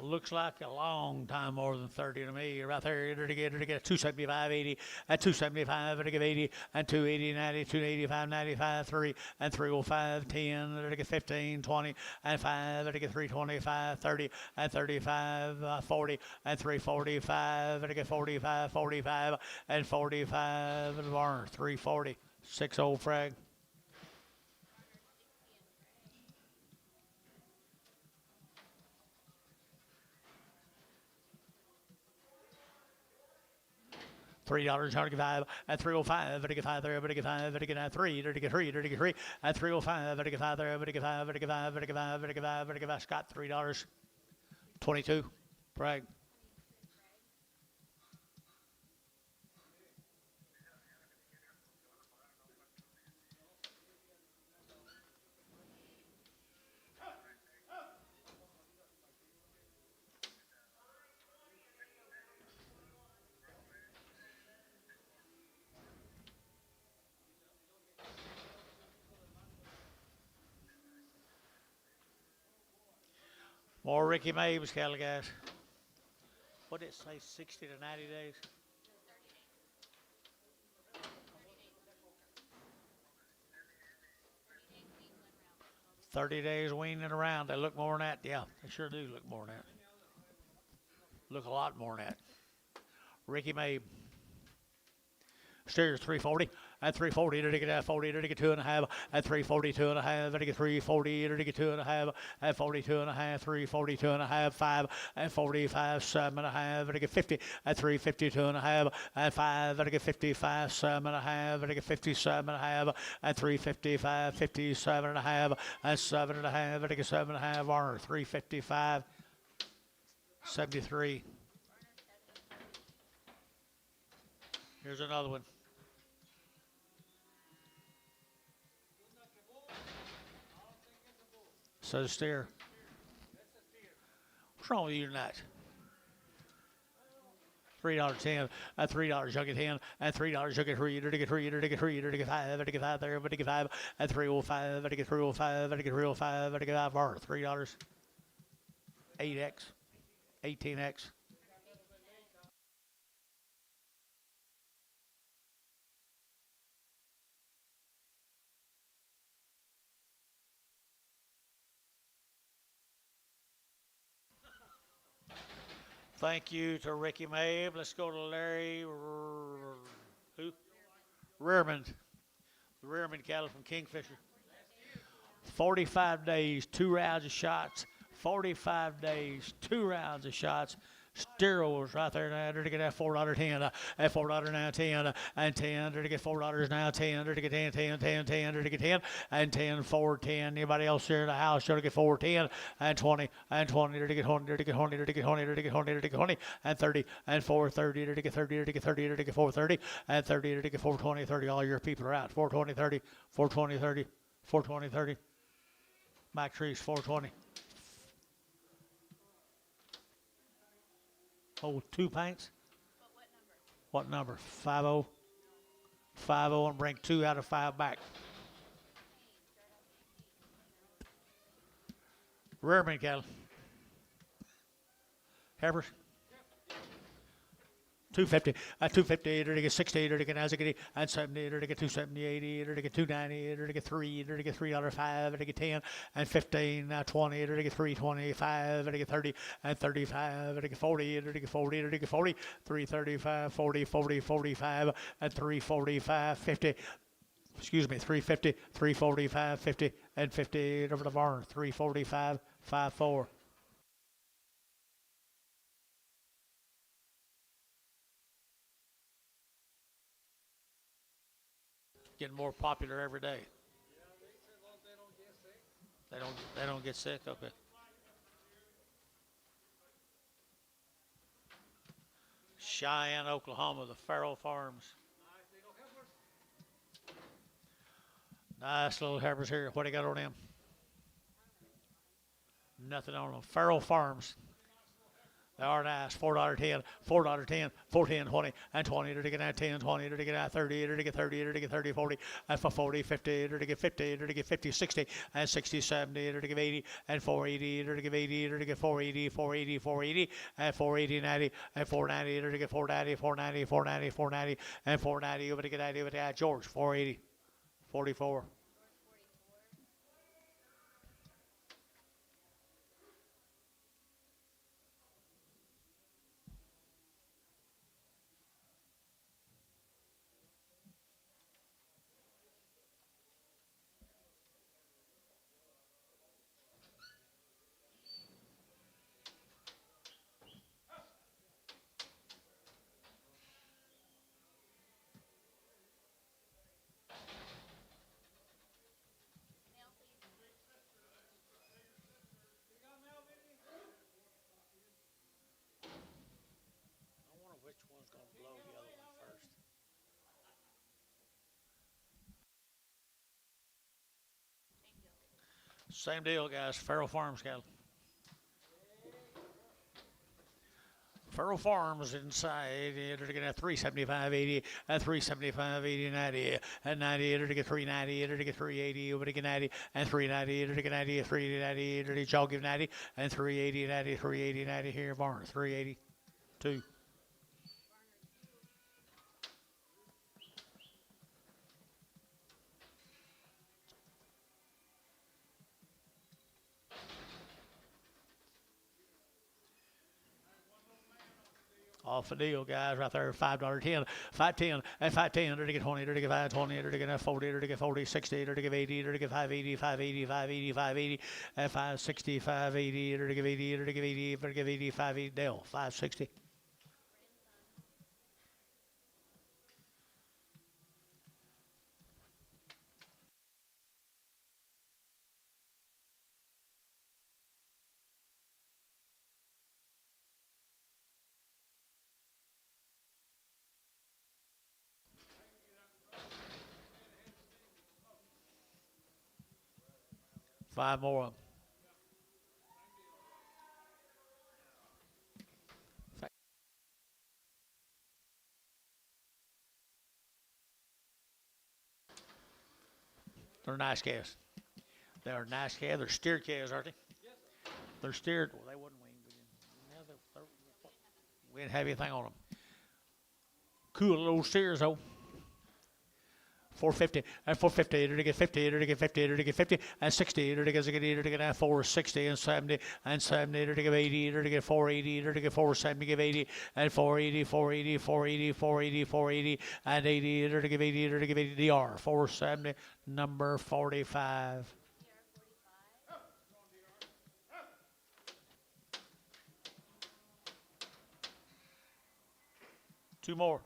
Looks like a long time more than 30 to me. Right there, to get 275, 80, and 275, to get 80, and 280, 90, 285, 95, 3, and 305, 10, to get 15, 20, and 5, to get 325, 30, and 35, 40, and 345, to get 45, 45, and 45, and barn, 340, 6 old frag. $3, 105, at 305, to get 5 there, to get 5, to get 3, to get 3, to get 3, at 305, to get 5 there, to get 5, to get 5, to get 5, to get 5, to get 5. Scott, $3, 22, Bragg. More Ricky Mabes cattle, guys. What did it say, 60 to 90 days? 30 days weaning around. They look more than that. Yeah, they sure do look more than that. Look a lot more than that. Ricky Mabe. Steers 340 at 340 to get at 40 to get 2.5 at 342 and a half to get 340 to get 2.5 at 42 and a half 342 and a half 5 at 45 7.5 to get 50 at 352 and a half at 5 to get 55 7.5 to get 57 and a half at 355 57 and a half at 7.5 to get 7.5 Warner 355 73. Here's another one. So steer. What's wrong with you tonight? $3.10 at $3 you'll get 10 at $3 you'll get 3 to get 3 to get 3 to get 5 to get 5 there but to get 5 at 305 to get 305 to get 305 to get 5 bar $3 8x 18x. Thank you to Ricky Mabe. Let's go to Larry. Who? Rearman. The Rearman cattle from Kingfisher. 45 days, 2 rounds of shots. 45 days, 2 rounds of shots. Sterols right there now to get that $4.10 at $4 now 10 and 10 to get $4 now 10 to get 10 10 10 10 to get 10 and 10 4 10. Anybody else here in the house should get 4 10 and 20 and 20 to get 20 to get 20 to get 20 to get 20 to get 20 and 30 and 4 30 to get 30 to get 30 to get 4 30 and 30 to get 4 20 30. All your people are out. 4 20 30 4 20 30 4 20 30. Mike Trees 420. Oh, 2 pints? What number? 50? 50 and bring 2 out of 5 back. Rearman cattle. Heifers. 250, 250 to get 60 to get Nazareth and 70 to get 270, 80 to get 290 to get 3 to get $3.05 to get 10 and 15, 20 to get 325 to get 30 and 35 to get 40 to get 40 to get 40, 335, 40, 40, 45 and 345, 50. Excuse me, 350, 345, 50 and 50 over the barn, 345, 54. Getting more popular every day. They don't get sick. Okay. Cheyenne, Oklahoma, the Farrell Farms. Nice little heifers here. What do you got on them? Nothing on them. Farrell Farms. They are nice. $4.10, $4.10, 410, 20, and 20 to get out 10, 20 to get out 30, to get 30, to get 30, 40, and for 40, 50, to get 50, to get 50, 60, and 60, 70, to get 80, and 480, to get 80, to get 480, 480, 480, and 480, 90, and 490, to get 490, 490, 490, 490, and 490 over to get 90 over to George, 480, 44. Which one's going to blow the other one first? Same deal, guys. Farrell Farms cattle. Furrow Farms inside, enter to get at 375.80, at 375.80, 90, and 90, enter to get 390, enter to get 380, over to get 90, and 390, enter to get 90, 390, enter to y'all give 90, and 380, 90, 380, 90 here, Barner, 380, 2. Off the deal, guys, right there, $5.10, 5.10, and 5.10, enter to get 20, enter to get 5.20, enter to get 40, enter to get 40, 60, enter to get 80, enter to get 5.80, 5.80, 5.80, 5.80, and 5.60, 5.80, enter to get 80, enter to get 80, enter to get 80, 5.80, Dell, 5.60. Five more. They're nice calves. They're nice calves. They're steered calves, aren't they? They're steered. Well, they wouldn't wing. We didn't have anything on them. Cool little steers, though. 450 and 450, enter to get 50, enter to get 50, enter to get 50, and 60, enter to get 460 and 70, and 70, enter to get 80, enter to get 480, enter to get 470, give 80, and 480, 480, 480, 480, 480, and 80, enter to give 80, enter to give 80, DR, 470, number 45. Two more.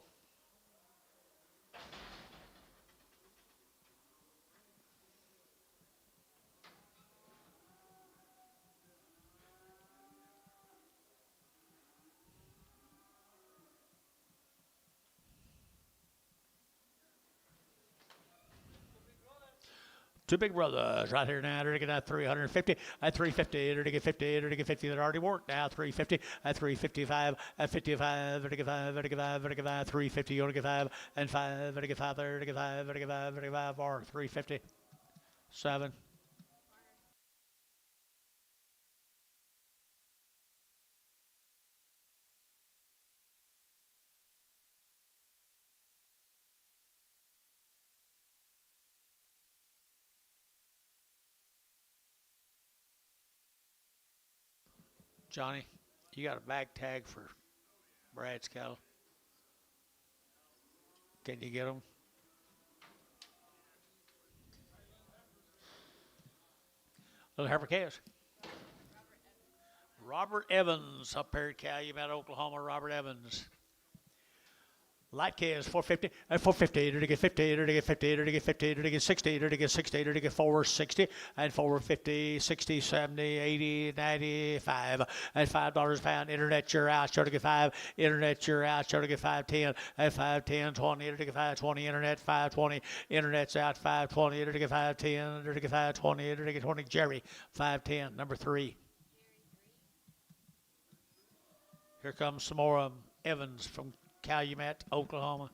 Two big brothers right here now. They're to get at 350, at 350, they're to get 50, they're to get 50 that already worked now. 350, at 355, at 55, they're to get 5, they're to get 5, they're to get 5, 350, you're to get 5, and 5, they're to get 5, they're to get 5, they're to get 5, they're to get 5, or 350, 7. Johnny, you got a bag tag for Brad's cattle? Can you get them? Little heifer calves. Robert Evans up here at Calumet, Oklahoma. Robert Evans. Light calves, 450, and 450, to get 50, to get 50, to get 50, to get 60, to get 60, to get 460, and 450, 60, 70, 80, 95, and $5 a pound. Internet, you're out, to get 5. Internet, you're out, to get 510, and 510, 20, to get 520. Internet, 520. Internet's out, 520, to get 510, to get 520, to get 20. Jerry, 510, number 3. Here comes some more Evans from Calumet, Oklahoma.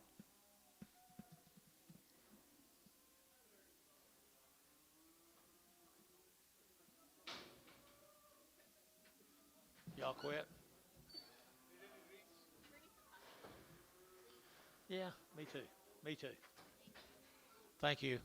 Y'all quit? Yeah, me too. Me too. Thank you.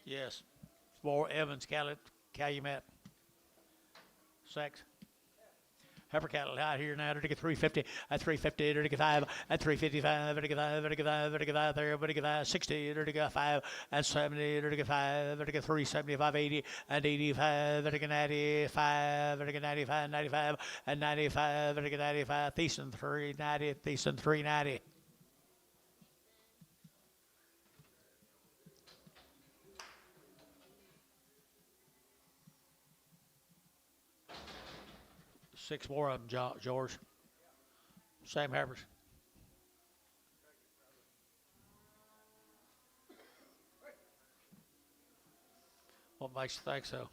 Yes. More Evans, Calumet. Sex. Heifer cattle out here now, to get 350, at 350, to get 5, at 355, to get 5, to get 5, to get 5 there, to get 5, 60, to get 5, and 70, to get 5, to get 375, 80, and 85, to get 95, to get 95, 95, and 95, to get 95, Thiessen 390, Thiessen 390. 6 more of them, George. Same heifers. What makes you think so?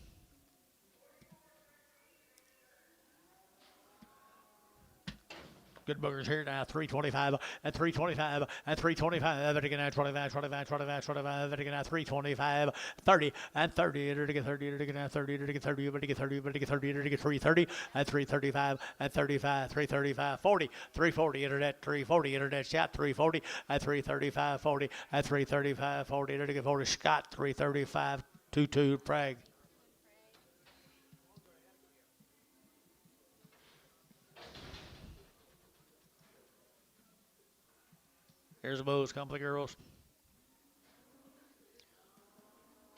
Good boogers here now. 325 and 325 and 325. It again at 25, 25, 25, 25. It again at 325, 30 and 30. It again 30. It again at 30. It again 30. But again 30. But again 30. It again 330 and 335 and 35. 335, 40, 340. Internet 340. Internet shot 340 and 335, 40 and 335, 40. It again 40. Scott 335, 22. Prague. Here's the bulls. Come for the girls.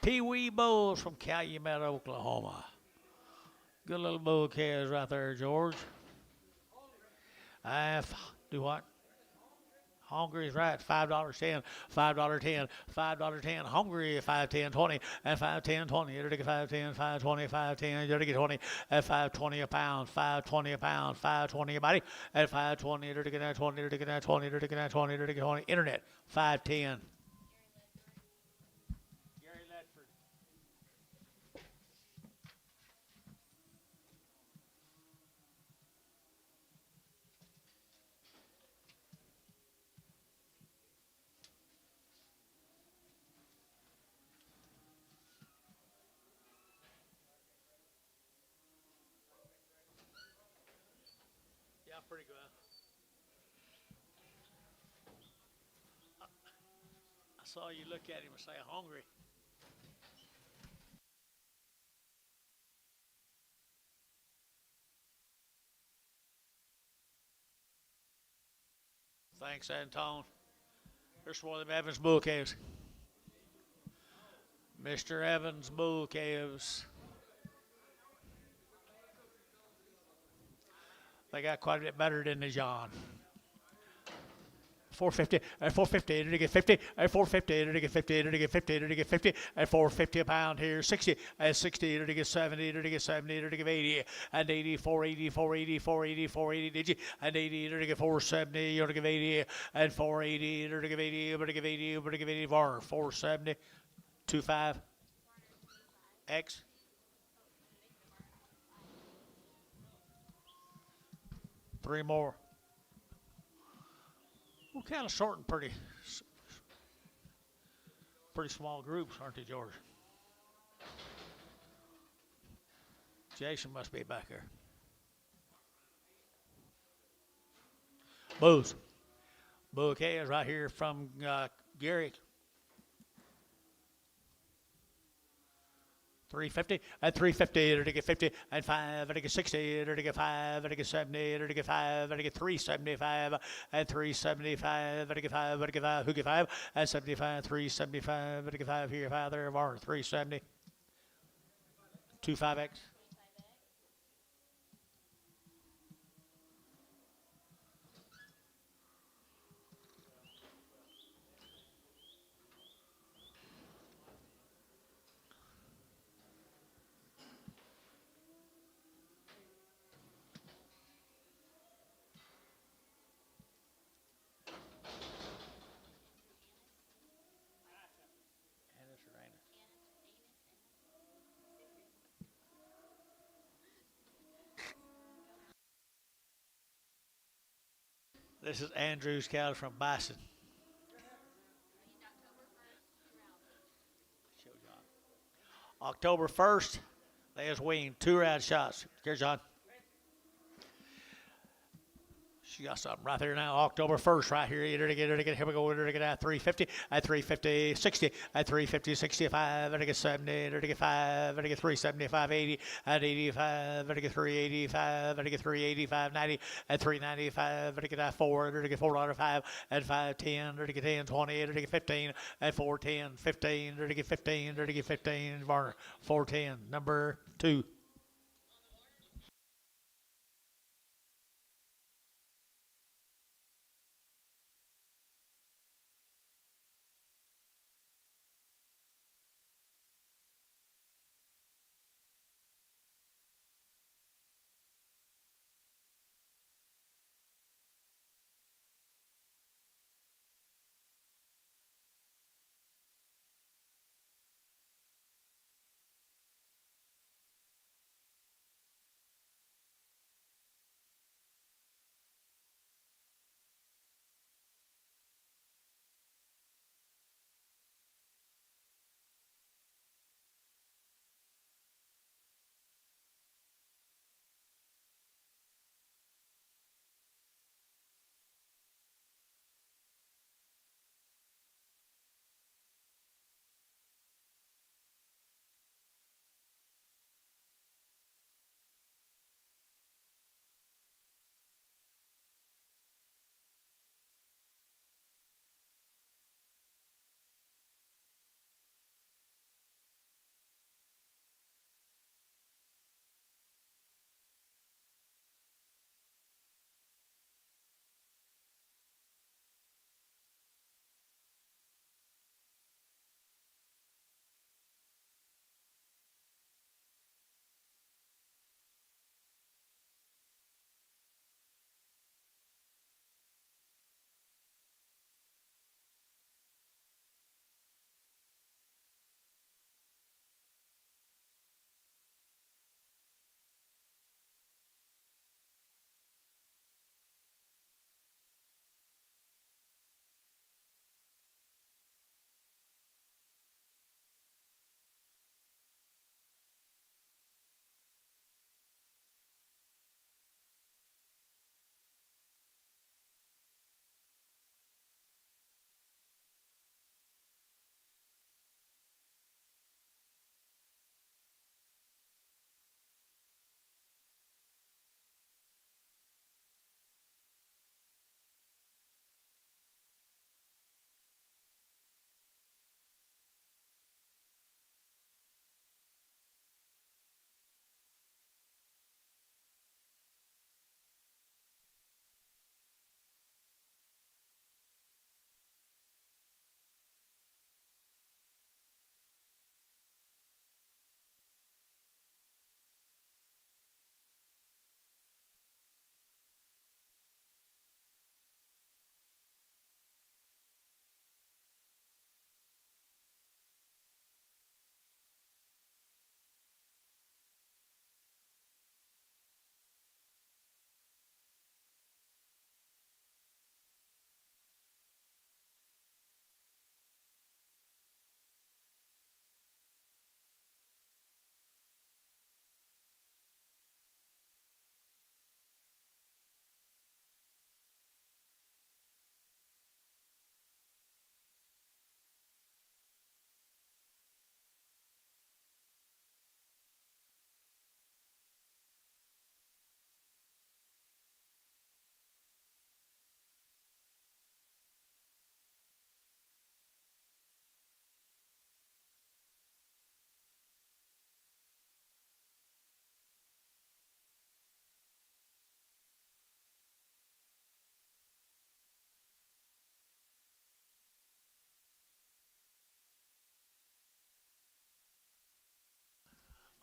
Pee-wee bulls from Calumet, Oklahoma. Good little bull calves right there, George. Do what? Hungry is right. $5.10. $5.10. $5.10. Hungry. 5.10. 20 and 5.10. 20. You're to get 5.10. 5.20. 5.10. You're to get 20 at 5.20 a pound. 5.20 a pound. 5.20 a body at 5.20. You're to get that 20. You're to get that 20. You're to get that 20. You're to get 20. Internet 5.10. Gary Ledford. Yeah, pretty good. I saw you look at him and say, hungry. Thanks, Antone. Here's one of them Evans bull calves. Mr. Evans bull calves. They got quite a bit better than the John. 450 at 450 to get 50 at 450 to get 50 to get 50 to get 50 at 450 a pound here 60 at 60 to get 70 to get 70 to get 80 and 80 480 480 480 480 did you and 80 to get 470 you're to give 80 and 480 to give 80 but to give 80 but to give 80 var 470 25 X 3 more. We're kind of sorting pretty small groups, aren't they, George? Jason must be back there. Booze. Bouquet is right here from Gary. 350 and 350 to get 50 and 5 to get 60 to get 5 to get 70 to get 5 to get 375 and 375 to get 5 to get 5 who get 5 and 75 375 to get 5 here 5 there var 370 25x. This is Andrew's cow from Bison. October 1st, there's weaned 2 round shots. Here, John. She got something right there now. October 1st, right here. Here we go. Here we get at 350, at 350, 60, at 350, 65, at 70, at 5, at 375, 80, at 85, at 385, at 385, 90, at 395, at 4, at 4.5, at 510, at 10, 20, at 15, at 410, 15, at 15, at 15, Varner, 410, number 2.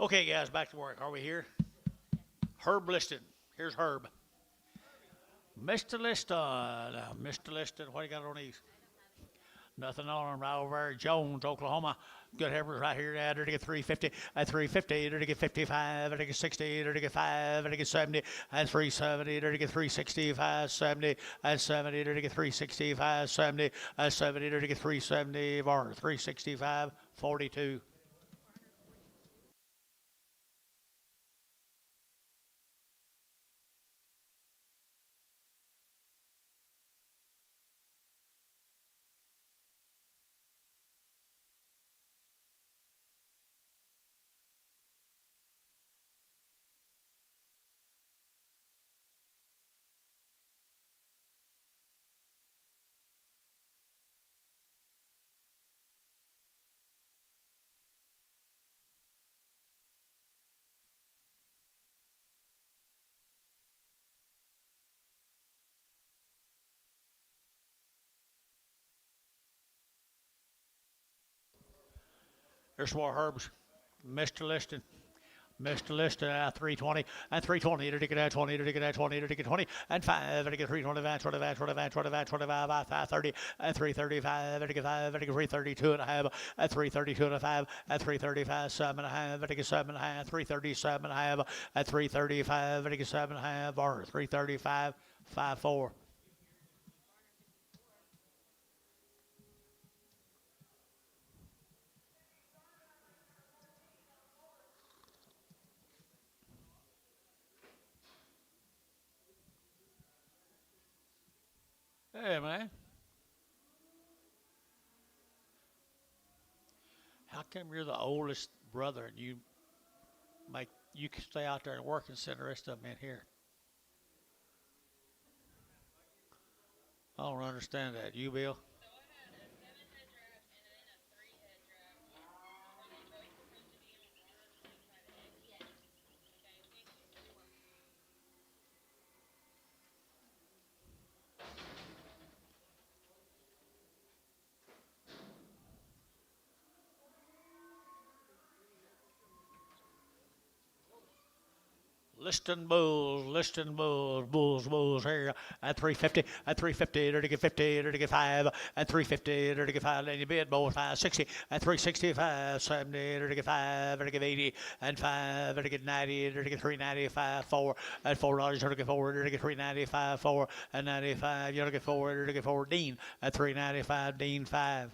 Okay, guys, back to work. Are we here? Herb Liston. Here's Herb. Mr. Liston. Mr. Liston, what do you got on these? Nothing on them right over there. Jones, Oklahoma. Good heifers right here. Add her to get 350. At 350, to get 55. At to get 60. To get 5. At get 70. At 370. To get 365. 70. At 70. To get 365. 70. At 70. To get 370. Or 365. 42. There's more herbs. Mr. Liston. Mr. Liston at 320 and 320 to get at 20 to get at 20 to get 20 and 5 to get 325 25 25 25 25 530 and 335 to get 5 to get 332 and a half at 332 and a 5 at 335 7 and a half to get 7 and a half 337 and a half at 335 to get 7 and a half or 335 54. Hey, man. How come you're the oldest brother and you can stay out there and work and send the rest of them in here? I don't understand that. You, Bill? Liston bulls here at 350, at 350, to get 50, to get 5, at 350, to get 5, and you bid both 560, at 365, 70, to get 5, to get 80, and 5, to get 90, to get 395, 4, at $4, to get 4, to get 395, 4, and 95, you to get 4, to get 4, Dean, at 395, Dean 5.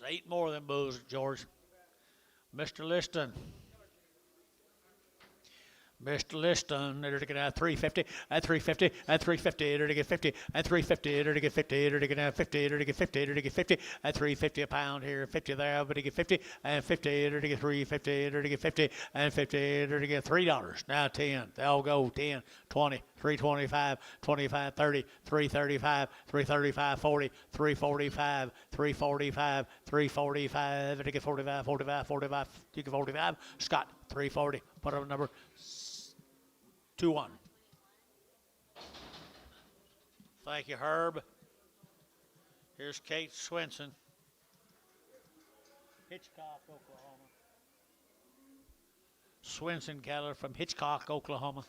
There's 8 more of them bulls, George. Mr. Liston. Mr. Liston, they're to get out 350, at 350, at 350, they're to get 50, at 350, they're to get 50, they're to get out 50, they're to get 50, they're to get 50, at 350 a pound here, 50 there, but to get 50, and 50, they're to get 350, they're to get 50, and 50, they're to get $3. Now 10, they'll go 10, 20, 325, 25, 30, 335, 335, 40, 345, 345, 345, to get 45, 45, 45, you get 45, Scott, 340, put up a number. 2-1. Thank you, Herb. Here's Kate Swinson. Hitchcock, Oklahoma. Swinson cattle from Hitchcock, Oklahoma.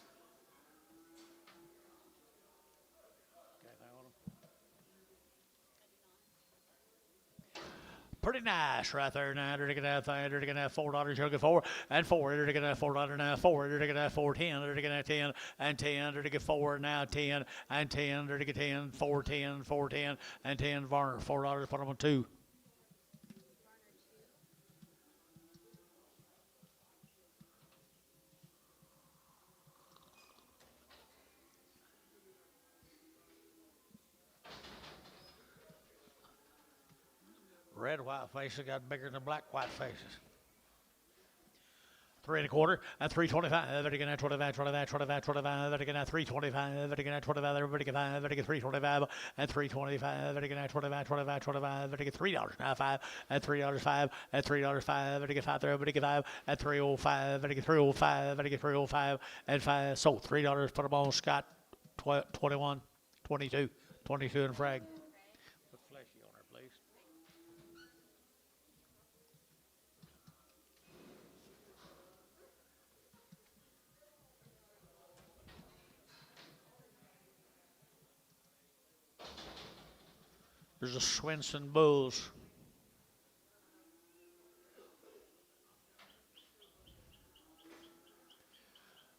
Pretty nice right there now. They're going to have $4. You'll get 4 and 4. They're going to have $4 now. 4. They're going to have 4 10. They're going to have 10 and 10. They're going to get 4 now. 10 and 10. They're going to get 10. 4 10 4 10 and 10. Varner $4. Put them on 2. Red white faces got bigger than black white faces. 3 1/4 and 325. Everybody get 25, 25, 25, 25. Everybody get 325. Everybody get 25. Everybody get 5. Everybody get 325 and 325. Everybody get 25, 25, 25. Everybody get $3 now 5 and $3 5 and $3 5. Everybody get 5 there. Everybody get 5 and 305. Everybody get 305. Everybody get 305 and 5. So $3. Put them on Scott. 21, 22, 22 and frag. Put fleshy on her, please. There's the Swenson Bulls.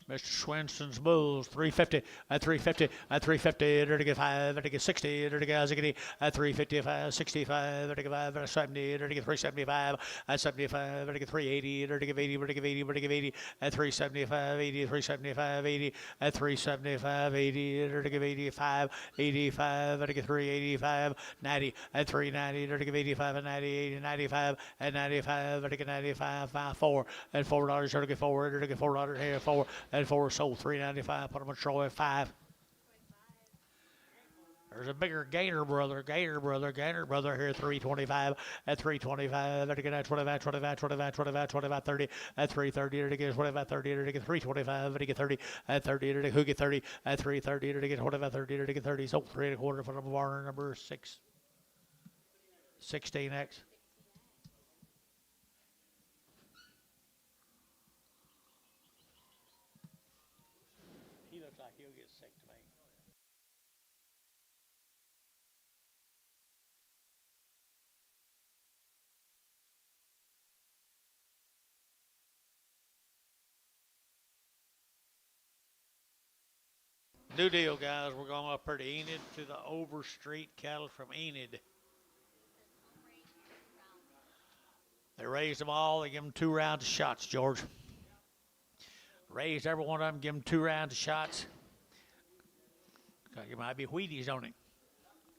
Mr. Swenson's Bulls, 350 at 350 at 350, dirty get 5, dirty get 60, dirty get Ziggity at 355, 65, dirty get 5 at 70, dirty get 375 at 75, dirty get 380, dirty get 80, dirty get 80, dirty get 80 at 375, 80, 375, 80 at 375, 80, dirty get 85, 85, dirty get 385, 90 at 390, dirty get 85 and 90, 80, 95 at 95, dirty get 95, 5, 4 at $4, dirty get 4, dirty get $4 here, 4 and 4 sold $3.95. Put them on Troy at 5. There's a bigger Gator brother here, 325 at 325. Better get at 25, 25, 25, 25, 25, 30 at 330. To get 25, 30. To get 325. To get 30 at 30. To who get 30 at 330. To get 25, 30. To get 30. So 3 1/4 for barn number 6. 16X. He looks like he'll get sick to me. New deal, guys. We're going up here to Enid to the Overstreet cattle from Enid. They raised them all. They give them 2 rounds of shots, George. Raised every one of them. Give them 2 rounds of shots. You might be Wheaties on it.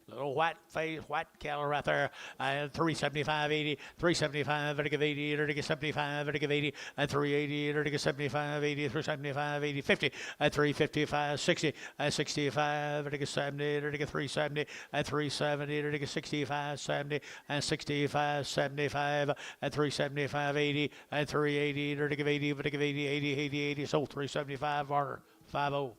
Little white face, white cattle right there. 375.80, 375, vertical 80, vertical 75, vertical 80, and 380, vertical 75, 80, 375, 80, 50, at 355, 60, at 65, vertical 70, vertical 370, at 370, vertical 65, 70, and 65, 75, at 375, 80, at 380, vertical 80, vertical 80, 80, 80, 80, so 375, Varner, 50.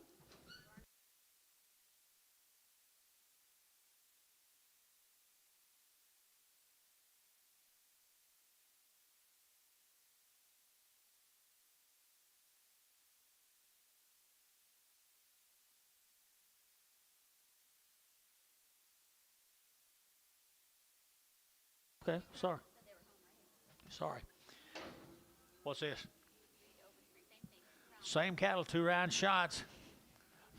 Okay, sorry. Sorry. What's this? Same cattle, 2 round shots.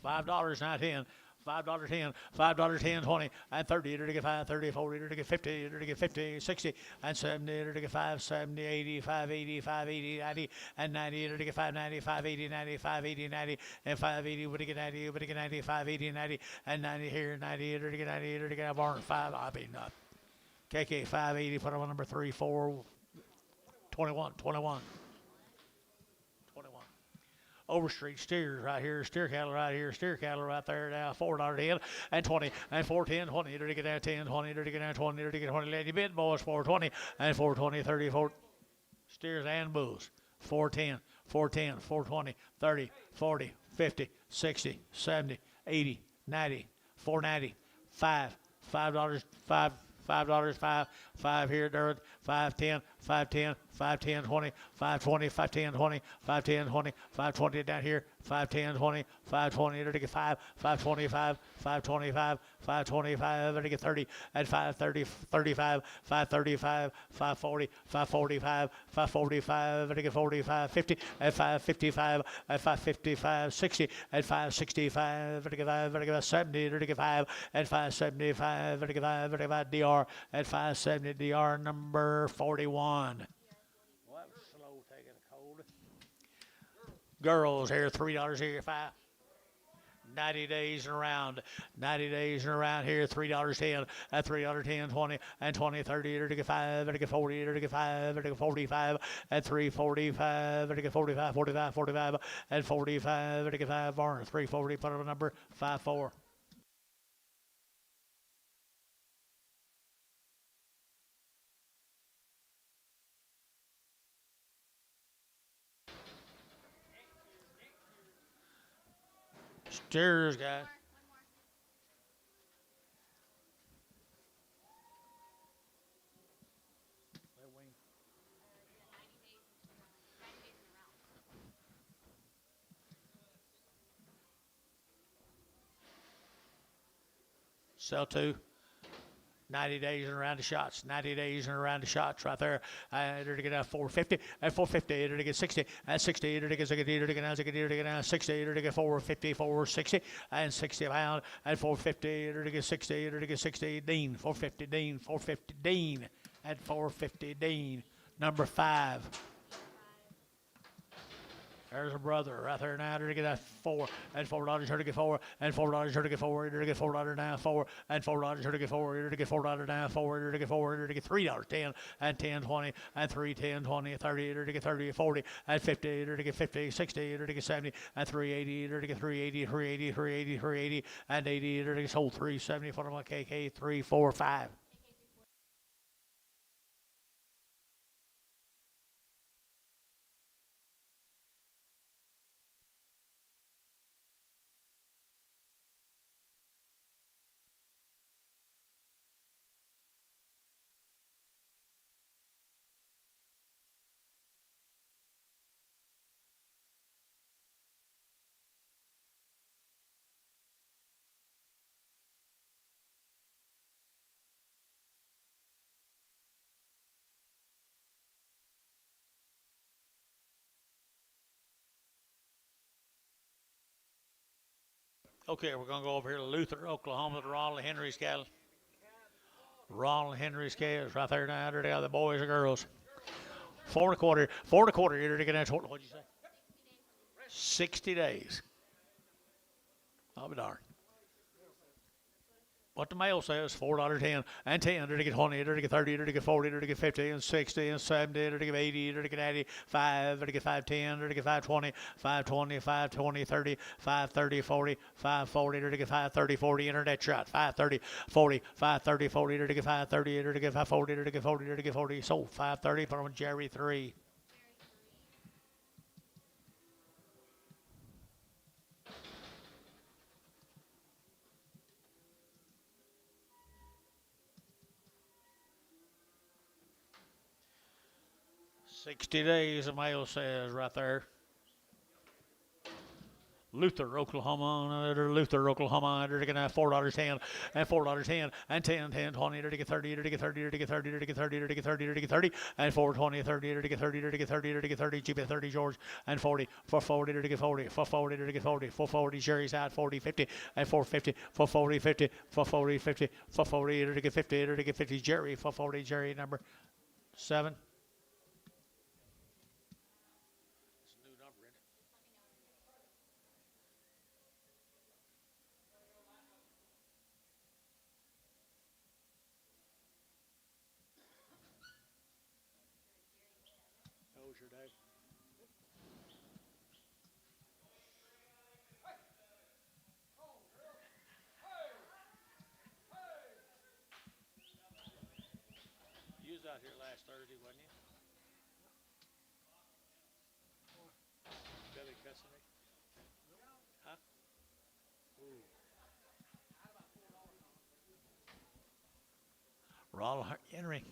$5, not 10. $5, 10, $5, 10, 20, and 30, to get 5, 30, 40, to get 50, to get 50, 60, and 70, to get 5, 70, 80, 580, 580, 90, and 90, to get 590, 580, 90, 580, 90, and 580, to get 90, to get 90, 580, 90, and 90 here, 90, to get 90, to get a barn 5. I mean, KK 580, put them on number 3, 4, 21, 21. 21. Overstreet steers right here, steer cattle right here, steer cattle right there now, $4 10 and 20 and 410, 20, to get down 10, 20, to get down 20, to get 20, let you bid boys, 420 and 420, 30, 4 steers and bulls, 410, 410, 420, 30, 40, 50, 60, 70, 80, 90, 490, 5, $5, 5, $5, 5, 5 here, dirt, 510, 510, 510, 20, 520, 510, 20, 510, 20, 520 down here, 510, 20, 520, to get 5, 525, 525, 525, to get 30, at 530, 35, 535, 540, 545, 545, to get 45, 50, at 555, at 555, 60, at 565, to get 5, to get 70, to get 5, at 575, to get 5, to get 5, DR, at 570, DR number 41. Well, that was slow taking a cold. Girls here, $3 here, 5. 90 days and around. 90 days and around here. $3.10. At $3.10, 20 and 20, 30, 35, 40, 35, 45, at 345, 45, 45, 45, at 45, 45, Varner, 340, put up a number 54. Cheers, guys. Sell two. 90 days and around the shots. 90 days and around the shots right there. To get 450. At 450, to get 60. At 60, to get 60, to get 60, to get 450, 460, and 60 pound. At 450, to get 60, to get 60. Dean, 450, Dean, 450, Dean. At 450, Dean. Number 5. There's a brother right there now. To get that 4 and $4. To get 4 and $4. To get 4. To get $4 now 4 and $4. To get 4. To get $4 now 4. To get 4. To get $3 10 and 10 20 and 3 10 20 30. To get 30 40 and 50. To get 50 60. To get 70 and 380. To get 380 380 380 380 and 80. To get sold 370 for my KK 345. 'Okay, we're going to go over here to Luther, Oklahoma, to Ronald Henry's cattle. Ronald Henry's calves right there now. There they are, the boys and girls. 4 and a quarter. 4 and a quarter. You're taking that. What'd you say? 60 days. I'll be darned. What the mail says, $4.10 and 10, to get 20, to get 30, to get 40, to get 50 and 60 and 70, to get 80, to get 85, to get 510, to get 520, 520, 520, 30, 530, 40, 540, to get 530, 40, internet shot, 530, 40, 530, 40, to get 530, to get 540, to get 40, to get 40, sold 530 from Jerry 3. $60 days, the mail says right there. Luther, Oklahoma, Luther, Oklahoma, to get $4.10 and $4.10 and 10, 10, 20, to get 30, to get 30, to get 30, to get 30, to get 30, to get 30, and 420, 30, to get 30, to get 30, to get 30, cheap at 30, George, and 40, 440, to get 40, 440, to get 40, 440, Jerry's out, 40, 50, and 450, 440, 50, 440, 50, 440, to get 50, to get 50, Jerry, 440, Jerry, number 7. Your day. You was out here last Thursday, wasn't you? Billy custody? Huh? Ooh. Ronald Henry.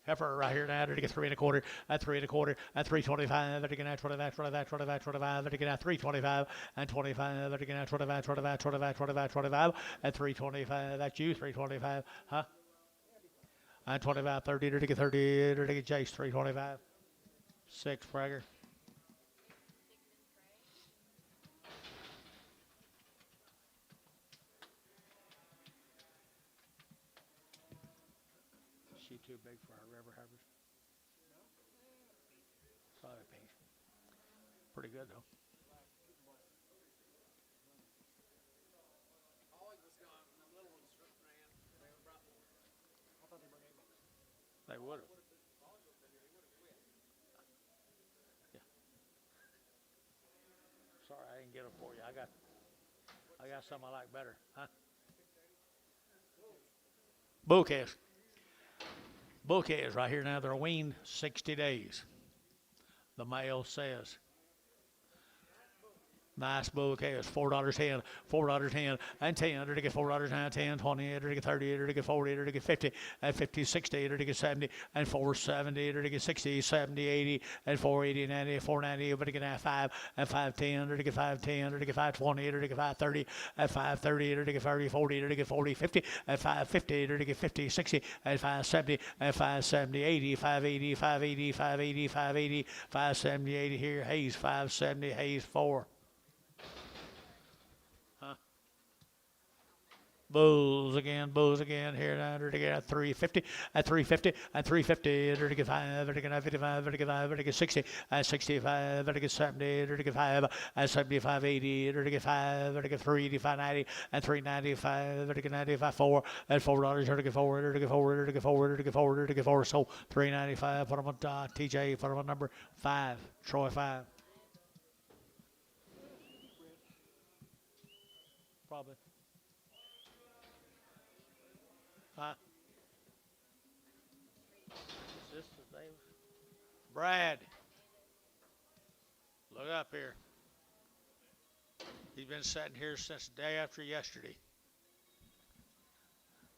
Heifer right here now to get 3 and a quarter, at 3 and a quarter, at 325, to get out 25, 25, 25, 25, to get out 325, and 25, to get out 25, 25, 25, 25, 25, at 325, that's you, 325, huh? And 25, 30, to get 30, to get Jace, 325, 6, Prager. She too big for our river harvest. Sorry, Pete. Pretty good though. They would have. Yeah. Sorry, I didn't get them for you. I got some I like better. Huh? Bull calves. Bull calves right here now. They're weaned 60 days. The male says. Nice bull calves, $4.10, $4.10, and 10, to get $4.09, 10, 20, to get 30, to get 40, to get 50, and 50, 60, to get 70, and 470, to get 60, 70, 80, and 480, 90, 490, but to get 5, and 510, to get 510, to get 520, to get 530, and 530, to get 30, 40, to get 40, 50, and 550, to get 50, 60, and 570, and 570, 80, 580, 580, 580, 580, 570, 80 here, Hayes 570, Hayes 4. Bulls again here now to get at 350, at 350, at 350, to get 5, to get 55, to get 5, to get 60, at 65, to get 70, to get 5, at 75, 80, to get 5, to get 385, 90, and 395, to get 95, 4, at $4, to get 4, to get 4, to get 4, to get 4, to get 4, so 395, put them on TJ, put them on number 5, Troy 5. Probably. Huh? Is this the name? Brad. Look up here. He's been sitting here since the day after yesterday.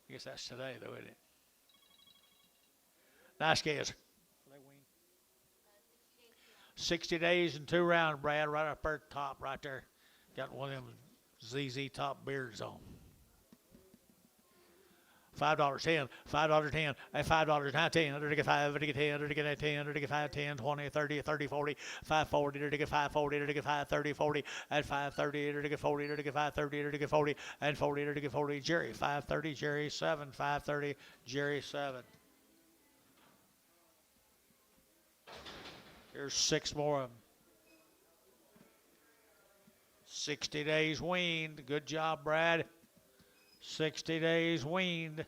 I guess that's today, though, isn't it? Nice guess. 60 days and 2 rounds, Brad, right up there at the top, right there. Got one of them ZZ top beards on. $5.10, $5.10, and $5.10, to get 5, to get 10, to get 10, to get 5, 10, 20, 30, 30, 40, 540, to get 540, to get 5, 30, 40, and 530, to get 40, to get 530, to get 40, and 40, to get 40, Jerry, 530, Jerry 7, 530, Jerry 7. Here's 6 more of them. 60 days weaned. Good job, Brad. 60 days weaned.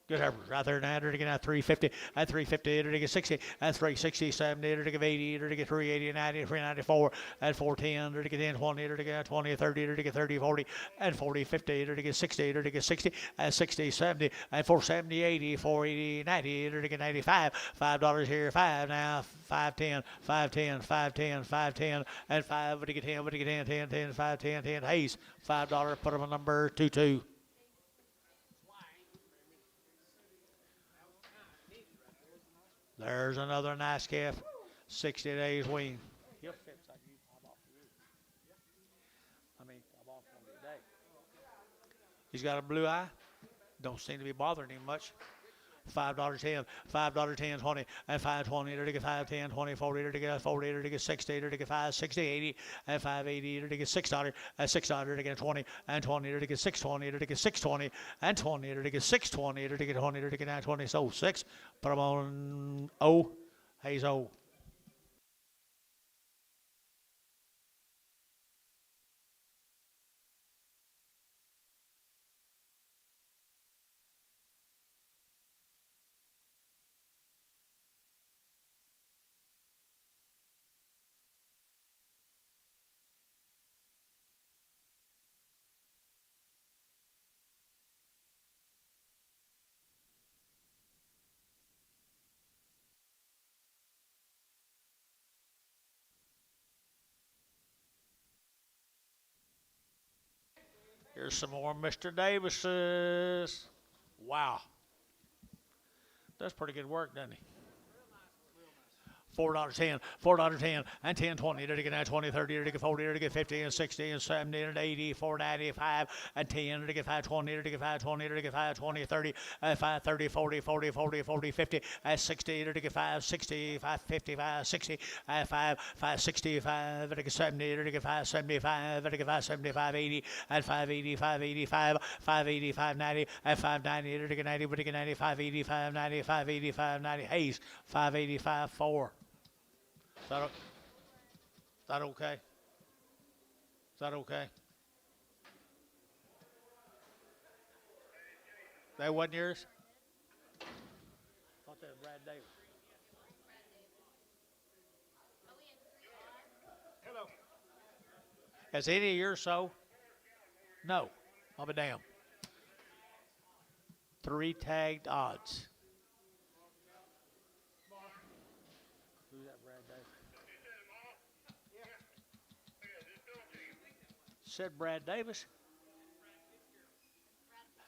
Good effort. Right there now, to get out 350, at 350, to get 60, at 360, 70, to get 80, to get 380, 90, 394, at 410, to get 10, 20, to get 20, 30, to get 30, 40, and 40, 50, to get 60, to get 60, at 60, 70, at 470, 80, 480, 90, to get 95, $5 here, 5 now, 510, 510, 510, 510, and 5, to get 10, to get 10, 10, 10, 5, 10, 10, Hayes, $5, put them on number 22. There's another nice calf, 60 days weaned. He'll fit like you. I bought for you. I bought for him today. He's got a blue eye. Don't seem to be bothering him much. $5.10, $5.10, 20, and 520, to get 510, 20, 40, to get 40, to get 60, to get 560, 80, and 580, to get $6, and $6 to get 20, and 20, to get 620, to get 620, and 20, to get 620, to get 20, to get 920, so 6. Put them on O. Hayes O. Here's some more Mr. Davis's. Wow. Does pretty good work, doesn't he? $4.10, $4.10, and 10, 20, to get 20, 30, to get 40, to get 50, and 60, and 70, and 80, 495, and 10, to get 520, to get 520, to get 520, 30, and 530, 40, 40, 40, 40, 50, and 60, to get 560, 550, 560, and 565, to get 70, to get 575, to get 575, 80, and 580, 585, 580, 590, and 590, to get 90, to get 90, 580, 590, 580, 590, Hayes, 585, 4. Is that okay? Is that okay? That wasn't yours? Thought that Has any of yours so? No. I'll be damned. 3 tagged odds. Who's that, Brad Davis? Said Brad Davis?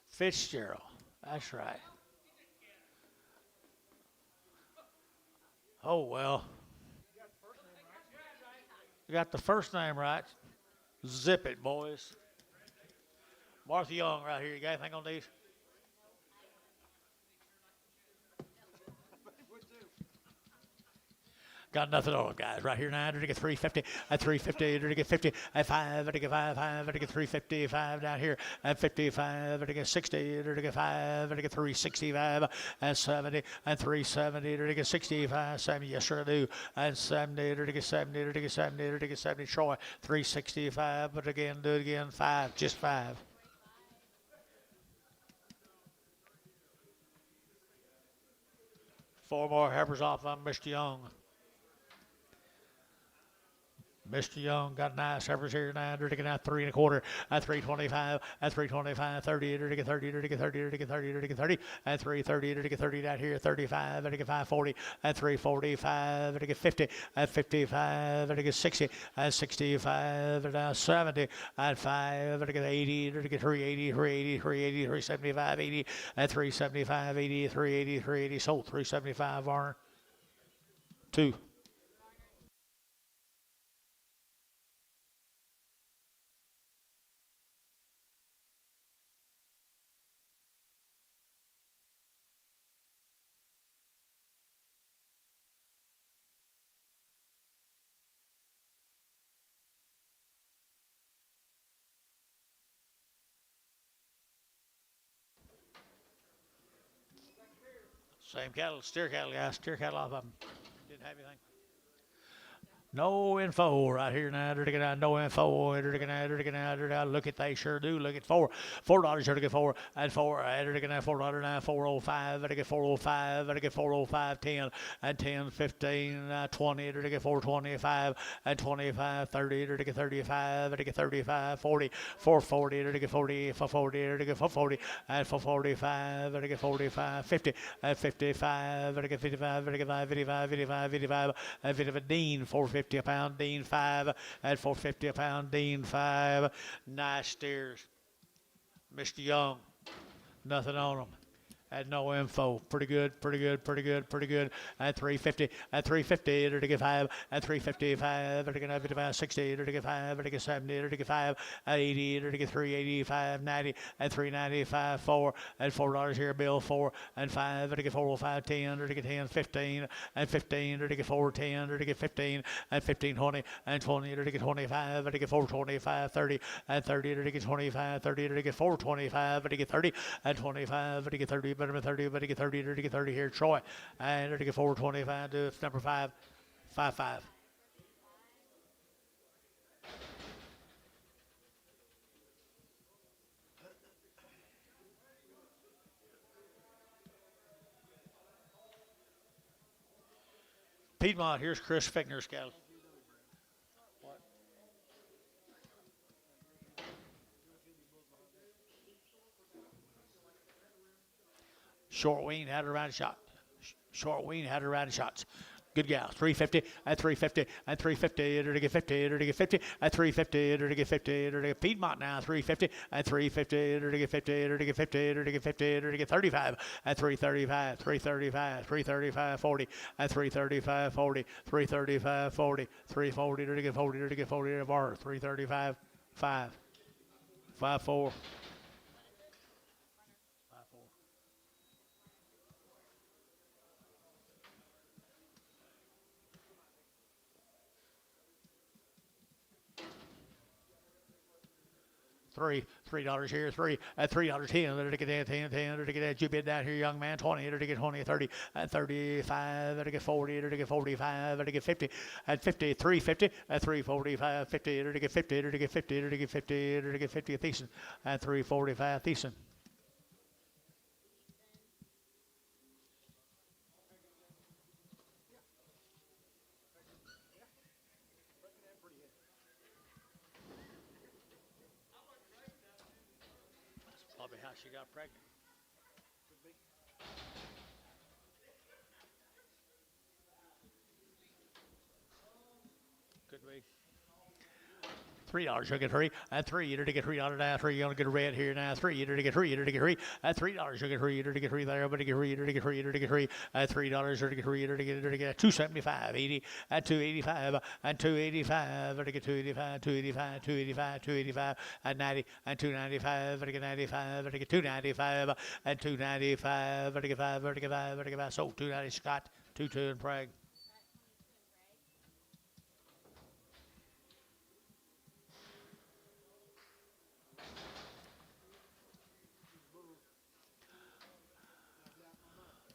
Fitzgerald. That's right. Oh, well. You got the first name right. Zip it, boys. Martha Young right here. You got anything on these? Got nothing on them, guys. Right here, 900 to get 350, at 350, to get 50, at 5, to get 5, to get 350, 5 down here, at 55, to get 60, to get 5, to get 365, and 70, and 370, to get 65, 70, yes, sir, I do, and 70, to get 70, to get 70, to get 70, Troy, 365, but again, do it again, 5, just 5. Four more heifers off on Mr. Young. Mr. Young got nice heifers here, 900 to get out 3 1/4, at 325, at 325, 30 to get 30 to get 30 to get 30 to get 30, at 330 to get 30 down here, 35 to get 540, at 345 to get 50, at 55 to get 60, at 65 to now 70, at 5 to get 80 to get 380, 380, 380, 375, 80, at 375, 80, 380, 380, sold 375, Varner. 2. Same cattle, steer cattle, guys. Steer cattle off of them. Didn't have anything. No info right here now. No info. Look at they sure do. Look at $4 here to get 4 and 4. $4 now. 405. To get 405. To get 405. 10 and 10. 15. 20. To get 425 and 25. 30. To get 35. To get 35. 40. 440. To get 40. 440. To get 440 and 445. To get 45. 50 and 55. To get 55. To get 55. 55. 55 and 55. Dean 450 a pound, Dean 5 at 450 a pound, Dean 5. Nice steers. Mr. Young, nothing on them. Had no info. Pretty good. At 350, at 350, to get 5, at 355, to get 55, 60, to get 5, to get 70, to get 5, at 80, to get 385, 90, at 395, 4, at $4 here, bill 4, and 5, to get 405, 10, to get 10, 15, and 15, to get 410, to get 15, and 15, 20, and 20, to get 25, to get 425, 30, and 30, to get 25, 30, to get 425, to get 30, and 25, to get 30, better than 30, but to get 30, to get 30 here, Troy, and to get 425, to number 5, 5. Piedmont, here's Chris Fickner's cattle. Short wean had her around shot. Short wean had her around shots. Good gal. 350 at 350 at 350 to get 50 to get 50 at 350 to get 50 to get Piedmont now 350 at 350 to get 50 to get 50 to get 50 to get 35 at 335 335 40 at 335 40 335 40 340 to get 40 to get 40 to bar 335 5 4 $3 here, 3 at $3 10 to get that 10 to get that you bid down here, young man, 20 to get 20 30 at 35 to get 40 to get 45 to get 50 at 50 350 at 345 50 to get 50 to get 50 to get 50 to get 50 Thiessen at 345 Thiessen. she got pregnant. Could be. $3, you'll get three. At three, you're to get $3 now. Three, you're gonna get a red here now. Three, you're to get three. You're to get three. At $3, you'll get three. You're to get three there. But to get three, you're to get three. You're to get three. At $3, you're to get three. You're to get 275, 80. At 285, and 285. You're to get 285, 285, 285, 285. At 90, and 295. You're to get 95. You're to get 295. And 295. You're to get five. You're to get five. You're to get five. So 290 Scott, 22 and Prague.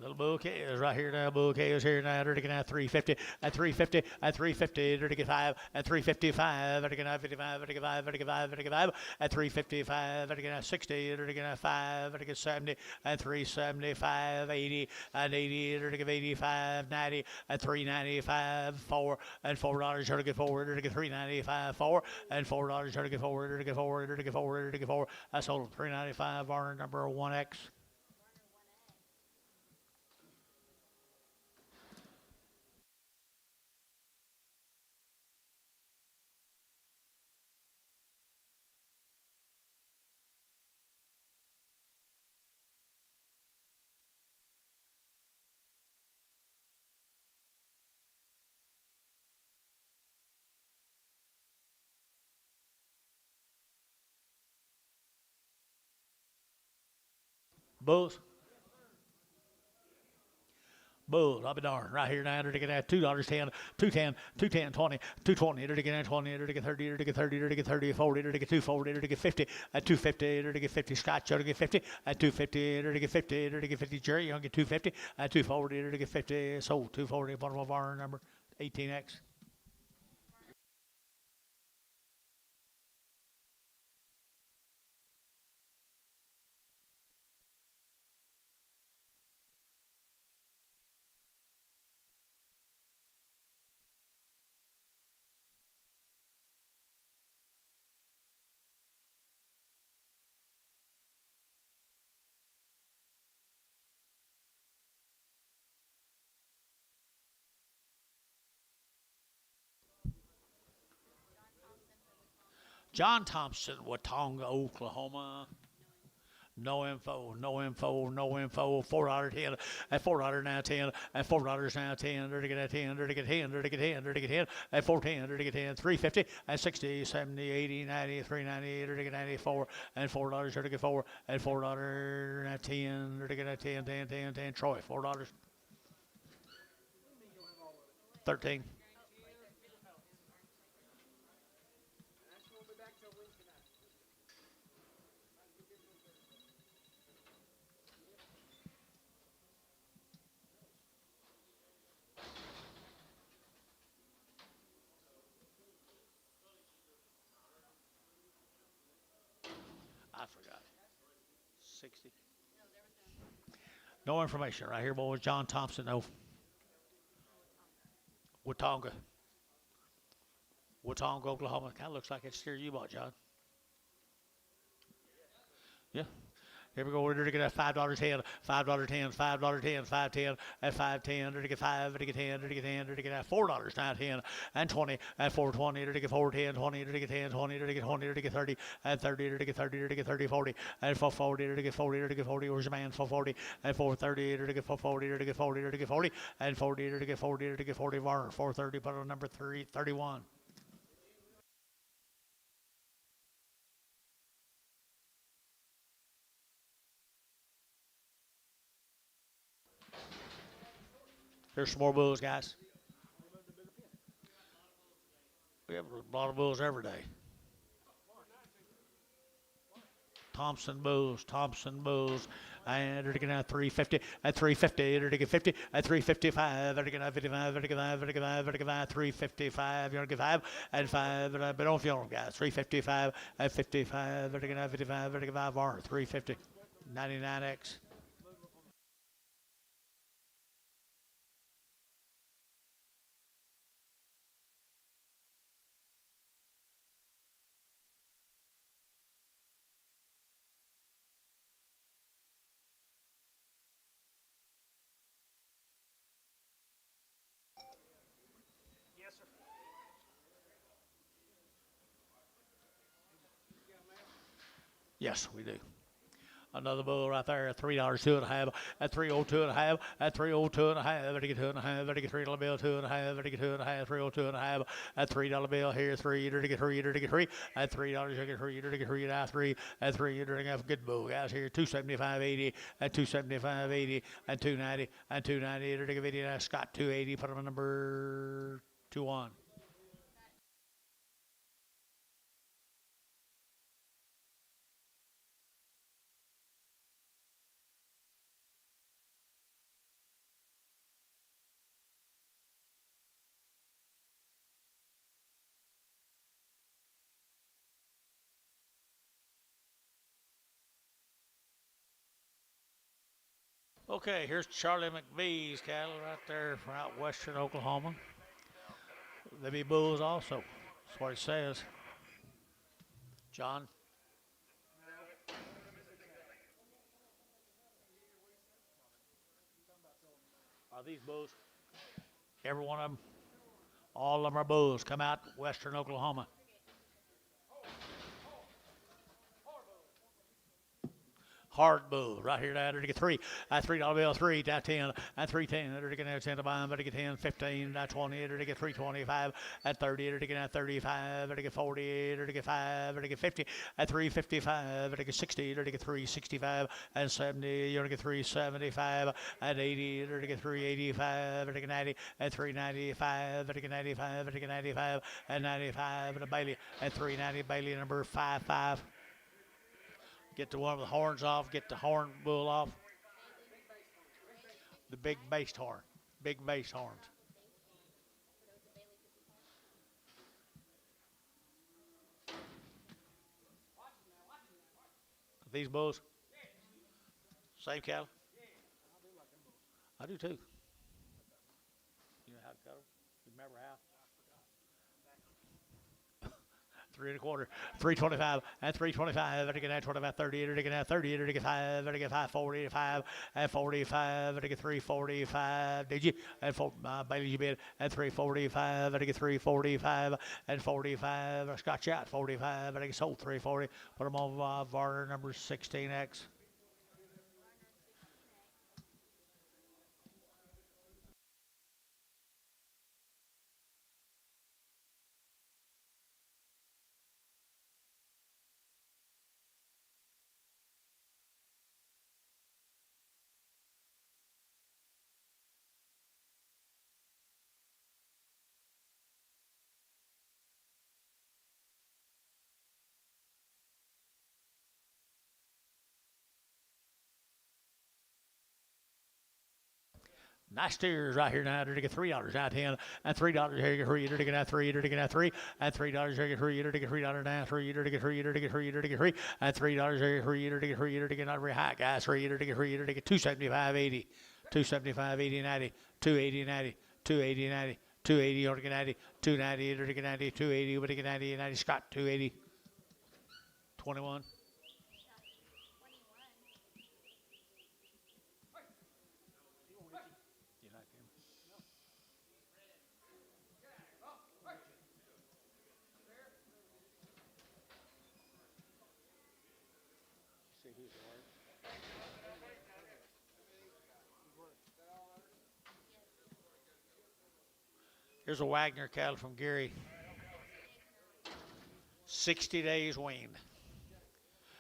Little bouquet is right here now. Bouquet is here now. They're taking out 350. At 350. At 350. They're taking five. At 355. They're taking out 55. They're taking five. They're taking five. They're taking five. At 355. They're taking out 60. They're taking out five. They're taking 70. At 375. 80. At 80. They're taking 85. 90. At 395. 4. And $4. They're taking four. They're taking 395. 4. And $4. They're taking four. They're taking four. They're taking four. They're taking four. I sold 395. Barn number 1X. Bulls. Bulls, I'll be darned. Right here now, they're to get at $2.10, 210, 210, 20, 220, they're to get at 20, they're to get 30, they're to get 30, they're to get 30, 40, they're to get 240, they're to get 50, at 250, they're to get 50, Scott, you're to get 50, at 250, they're to get 50, they're to get 50, Jerry, you're going to get 250, at 240, they're to get 50, sold 240, bottom of our number, 18X. John Thompson, Watonga, Oklahoma. No info, no info, no info. $4.10, at $4 now 10, at $4 now 10. They're to get at 10, they're to get 10, they're to get 10, they're to get 10, at 410, they're to get 10, 350, at 60, 70, 80, 90, 390, they're to get 94, and $4, they're to get 4, at $4 now 10, they're to get at 10, 10, 10, 10. Troy, $4. 13. I forgot. 60. No information right here, boys. John Thompson, no. Watonga. Watonga, Oklahoma. Kind of looks like it's steer you bought, John. Yeah. Here we go. We're to get at $5.10, $5.10, $5.10, $5.10, at $5.10, to get 5, to get 10, to get 10, to get at $4, now 10, and 20, at $4.20, to get 4.10, 20, to get 10, 20, to get 20, to get 30, at 30, to get 30, to get 30, 40, at 4.40, to get 40, to get 40. Where's your man? 4.40, at 4.30, to get 4.40, to get 40, to get 40, and 40, to get 40, to get 40. Varner, 4.30, put on number 331. There's some more bulls, guys. We have a lot of bulls every day. Thompson bulls, and they're taking out 350, at 350, they're taking 50, at 355, they're taking out 55, they're taking 5, they're taking 5, they're taking 5, 355, you're going to get 5, and 5, but don't feel them, guys. 355, at 55, they're taking out 55, they're taking 5, R, 350, 99X. Yes, we do. Another bull right there at $3 two and a half, at 302 and a half, at 302 and a half, ready to get two and a half, ready to get $3 bill two and a half, ready to get two and a half, 302 and a half, at $3 bill here, three, ready to get three, ready to get three, at $3, you get three, ready to get three, at three, at three, you're doing a good bull, guys here, 275.80, at 275.80, at 290, at 290, ready to get video, Scott 280, put him on number 2-1. Okay, here's Charlie McVee's cattle right there from out western Oklahoma. They be bulls also. That's what it says. John? Are these bulls? Every one of them? All of them are bulls. Come out western Oklahoma. Hard bull right here down there to get three. At $3 bill, three, at 10, at 310, to get 10 to buy them, to get 10, 15, at 20, to get 325, at 30, to get at 35, to get 40, to get 5, to get 50, at 355, to get 60, to get 365, at 70, you're to get 375, at 80, to get 385, to get 90, at 395, to get 95, to get 95, at 95, and a Bailey, at 390, Bailey number 55. Get the one with the horns off. Get the horn bull off. The big based horn. Big based horns. These bulls. Same cattle. I do too. You know how to cut them? Remember how? 3 1/4, 325, and 325, and again at 25, 30, and again at 30, and again 5, and again 545, and 45, and again 345. Did you? And Bailey, you bid at 345, and again 345, and 45. I got you at 45, and I sold 340. Put them on Varner number 16X. Nice steers right here now. They're to get $3 out 10 and $3 here. Get three. They're to get at three. They're to get at three and $3 here. Get three. They're to get $3 now. Three. They're to get three. They're to get three. They're to get three and $3 here. Three. They're to get three. They're to get not very high, guys. Three. They're to get three. They're to get 275.80, 275.80, 90, 280, 90, 280, 90, 280. You're to get 90, 290. They're to get 90, 280. You're to get 90, 90. Scott 280, 21. Here's a Wagner cattle from Gary. 60 days weaned.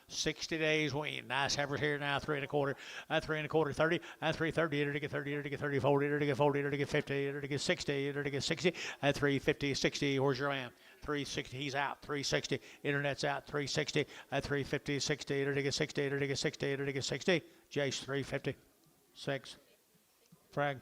60 days weaned. Nice heifers here now. 3 1/4. At 3 1/4, 30. At 330. To get 30. To get 30. 40. To get 40. To get 50. To get 60. To get 60. At 350. 60. Where's your man? 360. He's out. 360. Internet's out. 360. At 350. 60. To get 60. To get 60. To get 60. Jace 350. 6. Frag.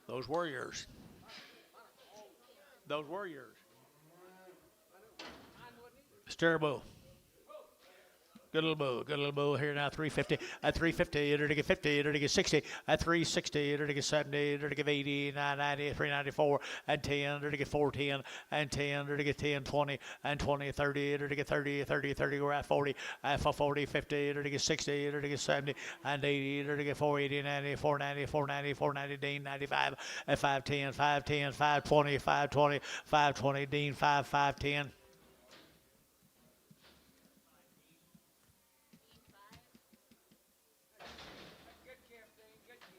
Those were yours. Those were yours. Steerable. Good little bull here now. 350. At 350, it'll get 50. It'll get 60. At 360, it'll get 70. It'll get 80, 990, 394, and 10. It'll get 410, and 10. It'll get 10, 20, and 20, 30. It'll get 30, 30, 30. We're at 40. At 40, 50. It'll get 60. It'll get 70, and 80. It'll get 480, 90, 490, 490, 490, Dean, 95. At 510, 510, 520, 520, 520, Dean, 510. Good calf, Dane. Good calf.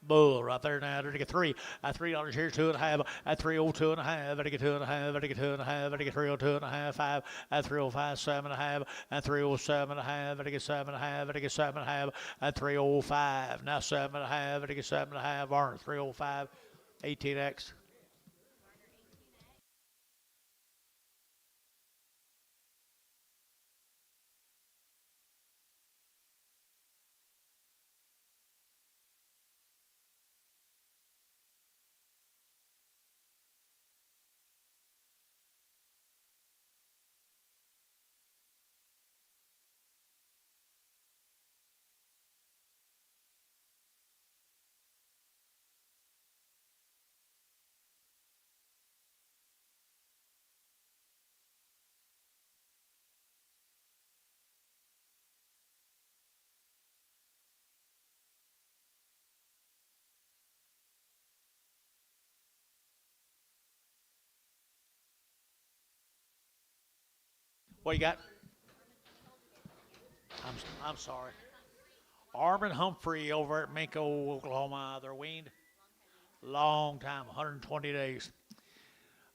Bull right there now. It'll get 3. At $3 here, 2.5. At 302 and a half. It'll get 2.5. It'll get 2.5. It'll get 302 and a half. 5. At 305, 7.5. At 307 and a half. It'll get 7.5. It'll get 7.5. At 305. Now 7.5. It'll get 7.5. Varner 305. 18X. What you got? I'm sorry. Armin Humphrey over at Minko, Oklahoma. They're weaned. Long time, 120 days.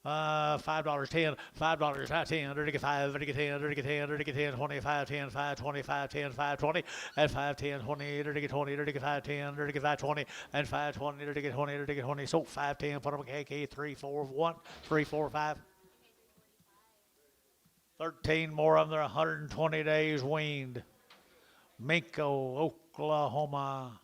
$5, 10, $5, not 10, under to get 5, under to get 10, under to get 10, under to get 10, 25, 10, 5, 25, 10, 5, 20, and 5, 10, 20, under to get 20, under to get 5, 10, under to get 5, 20, and 5, 20, under to get 20, under to get 20. So 5, 10, put them on KK, 3, 4, 1, 3, 4, 5. 13 more of them. They're 120 days weaned. Minko, Oklahoma.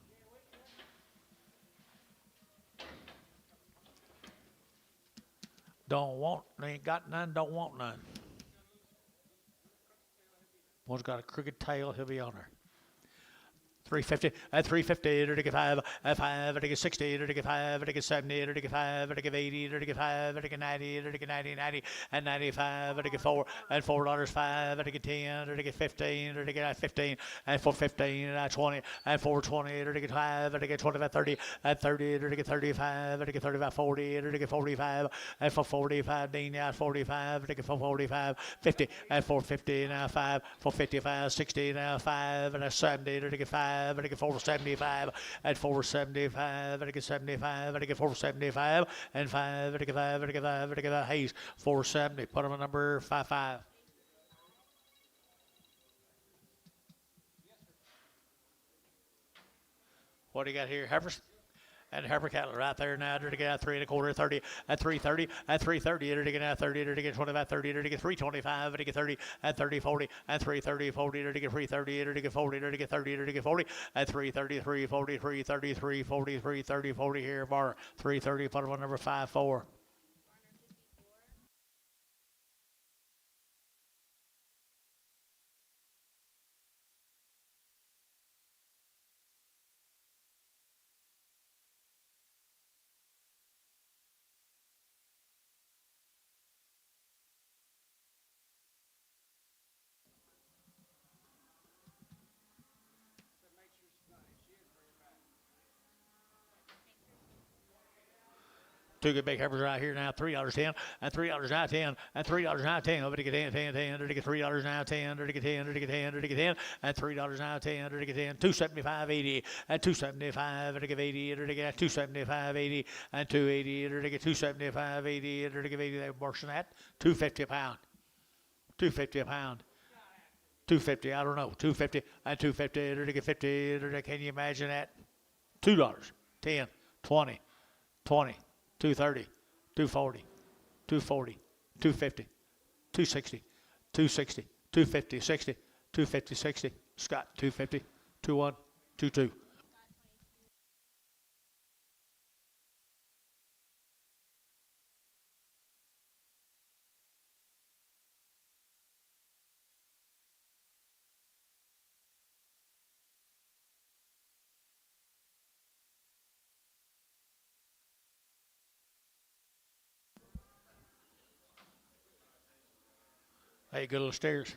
Don't want, ain't got none, don't want none. One's got a crooked tail, he'll be on her. 350, at 350, it'll get 5, at 5, it'll get 60, it'll get 5, it'll get 70, it'll get 5, it'll get 80, it'll get 5, it'll get 90, it'll get 90, 90, and 95, it'll get 4, and $4, 5, it'll get 10, it'll get 15, it'll get 15, and 415, and 20, and 420, it'll get 5, it'll get 25, 30, at 30, it'll get 35, it'll get 35, 40, it'll get 45, and 445, Dean, now 45, it'll get 445, 50, and 450, now 5, 455, 60, now 5, and 70, it'll get 5, it'll get 475, at 475, it'll get 75, it'll get 475, and 5, it'll get 5, it'll get 5, it'll get 5, Hayes, 470, put him at number 55. What do you got here, Heifers? And heifer cattle right there now. It'll get out 3 1/4, 30, at 330, at 330, it'll get out 30, it'll get 25, 30, it'll get 325, it'll get 30, at 30, 40, at 330, 40, it'll get 330, it'll get 40, it'll get 30, it'll get 40, at 333, 40, 333, 40, 330, 40 here, bar 330, put them on number 54. So make sure she's nice. She is very bad. Two good big heifers right here now. $3.10 and $3 now 10 and $3 now 10. Over to get 10, 10, 10. Over to get $3 now 10. Over to get 10. Over to get 10. Over to get 10 and $3 now 10. Over to get 10. 275.80 and 275. Over to get 80. Over to get 275.80 and 280. Over to get 275.80. Over to get 80. They're worse than that. 250 a pound. 250 a pound. 250. I don't know. 250 and 250. Over to get 50. Over to, can you imagine that? $2. 10, 20, 20. 230, 240, 240, 250, 260, 260, 250, 60, 250, 60. Scott, 250, 21, 22. Hey, good little steers.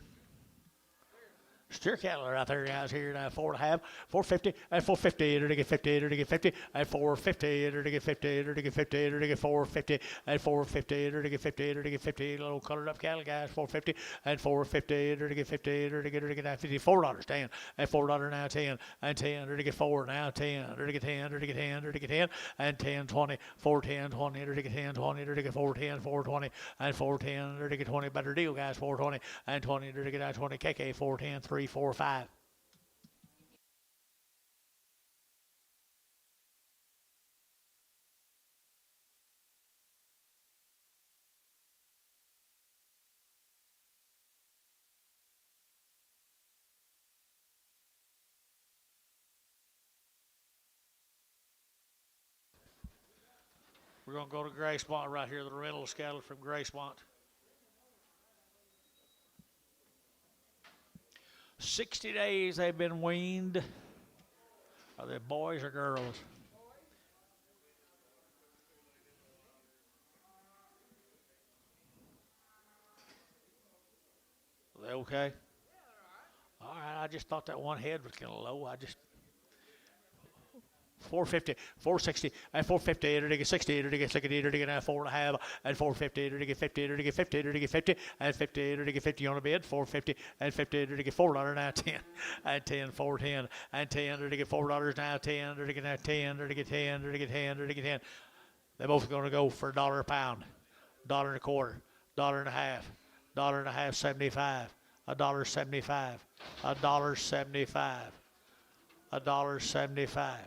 Steer cattle are out there, guys, here now, 4.5, 450, at 450, to get 50, to get 50, at 450, to get 50, to get 50, to get 450, at 450, to get 50, to get 50, little colored up cattle, guys, 450, and 450, to get 50, to get that $54, 10, at $4 now, 10, and 10, to get 4, now 10, to get 10, to get 10, to get 10, and 10, 20, 410, 20, to get 10, 20, to get 410, 420, and 410, to get 20, better deal, guys, 420, and 20, to get that 20, KK, 410, 3, 4, 5. We're going to go to Grace-Mont right here, the rental cattle from Grace-Mont. 60 days they've been weaned. Are they boys or girls? Are they okay? All right, I just thought that one head was kind of low. I just 450, 460, and 450, to get 60, to get 60, to get 4.5, and 450, to get 50, to get 50, to get 50, and 50, to get 50 on a bid, 450, and 50, to get $4 now, 10, and 10, 410, and 10, to get $4 now, 10, to get now 10, to get 10, to get 10, to get 10. They're both going to go for $1 a pound, $1.25, $1.50, 75, $1.75, $1.75, $1.75.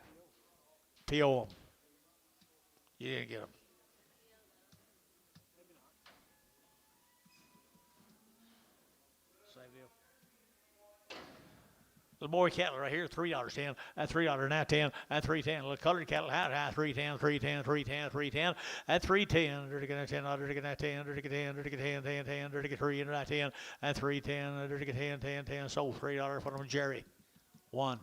PO them. You didn't get them. Same deal. The boy cattle right here, $3.10, and $3 now 10, and 310. The colored cattle high, 310, 310, 310, 310, and 310. To get 10, to get 10, to get 10, to get 10, 10, 10, to get 3 and 10, and 310, to get 10, 10, 10. Sold $3 for them, Jerry. 1.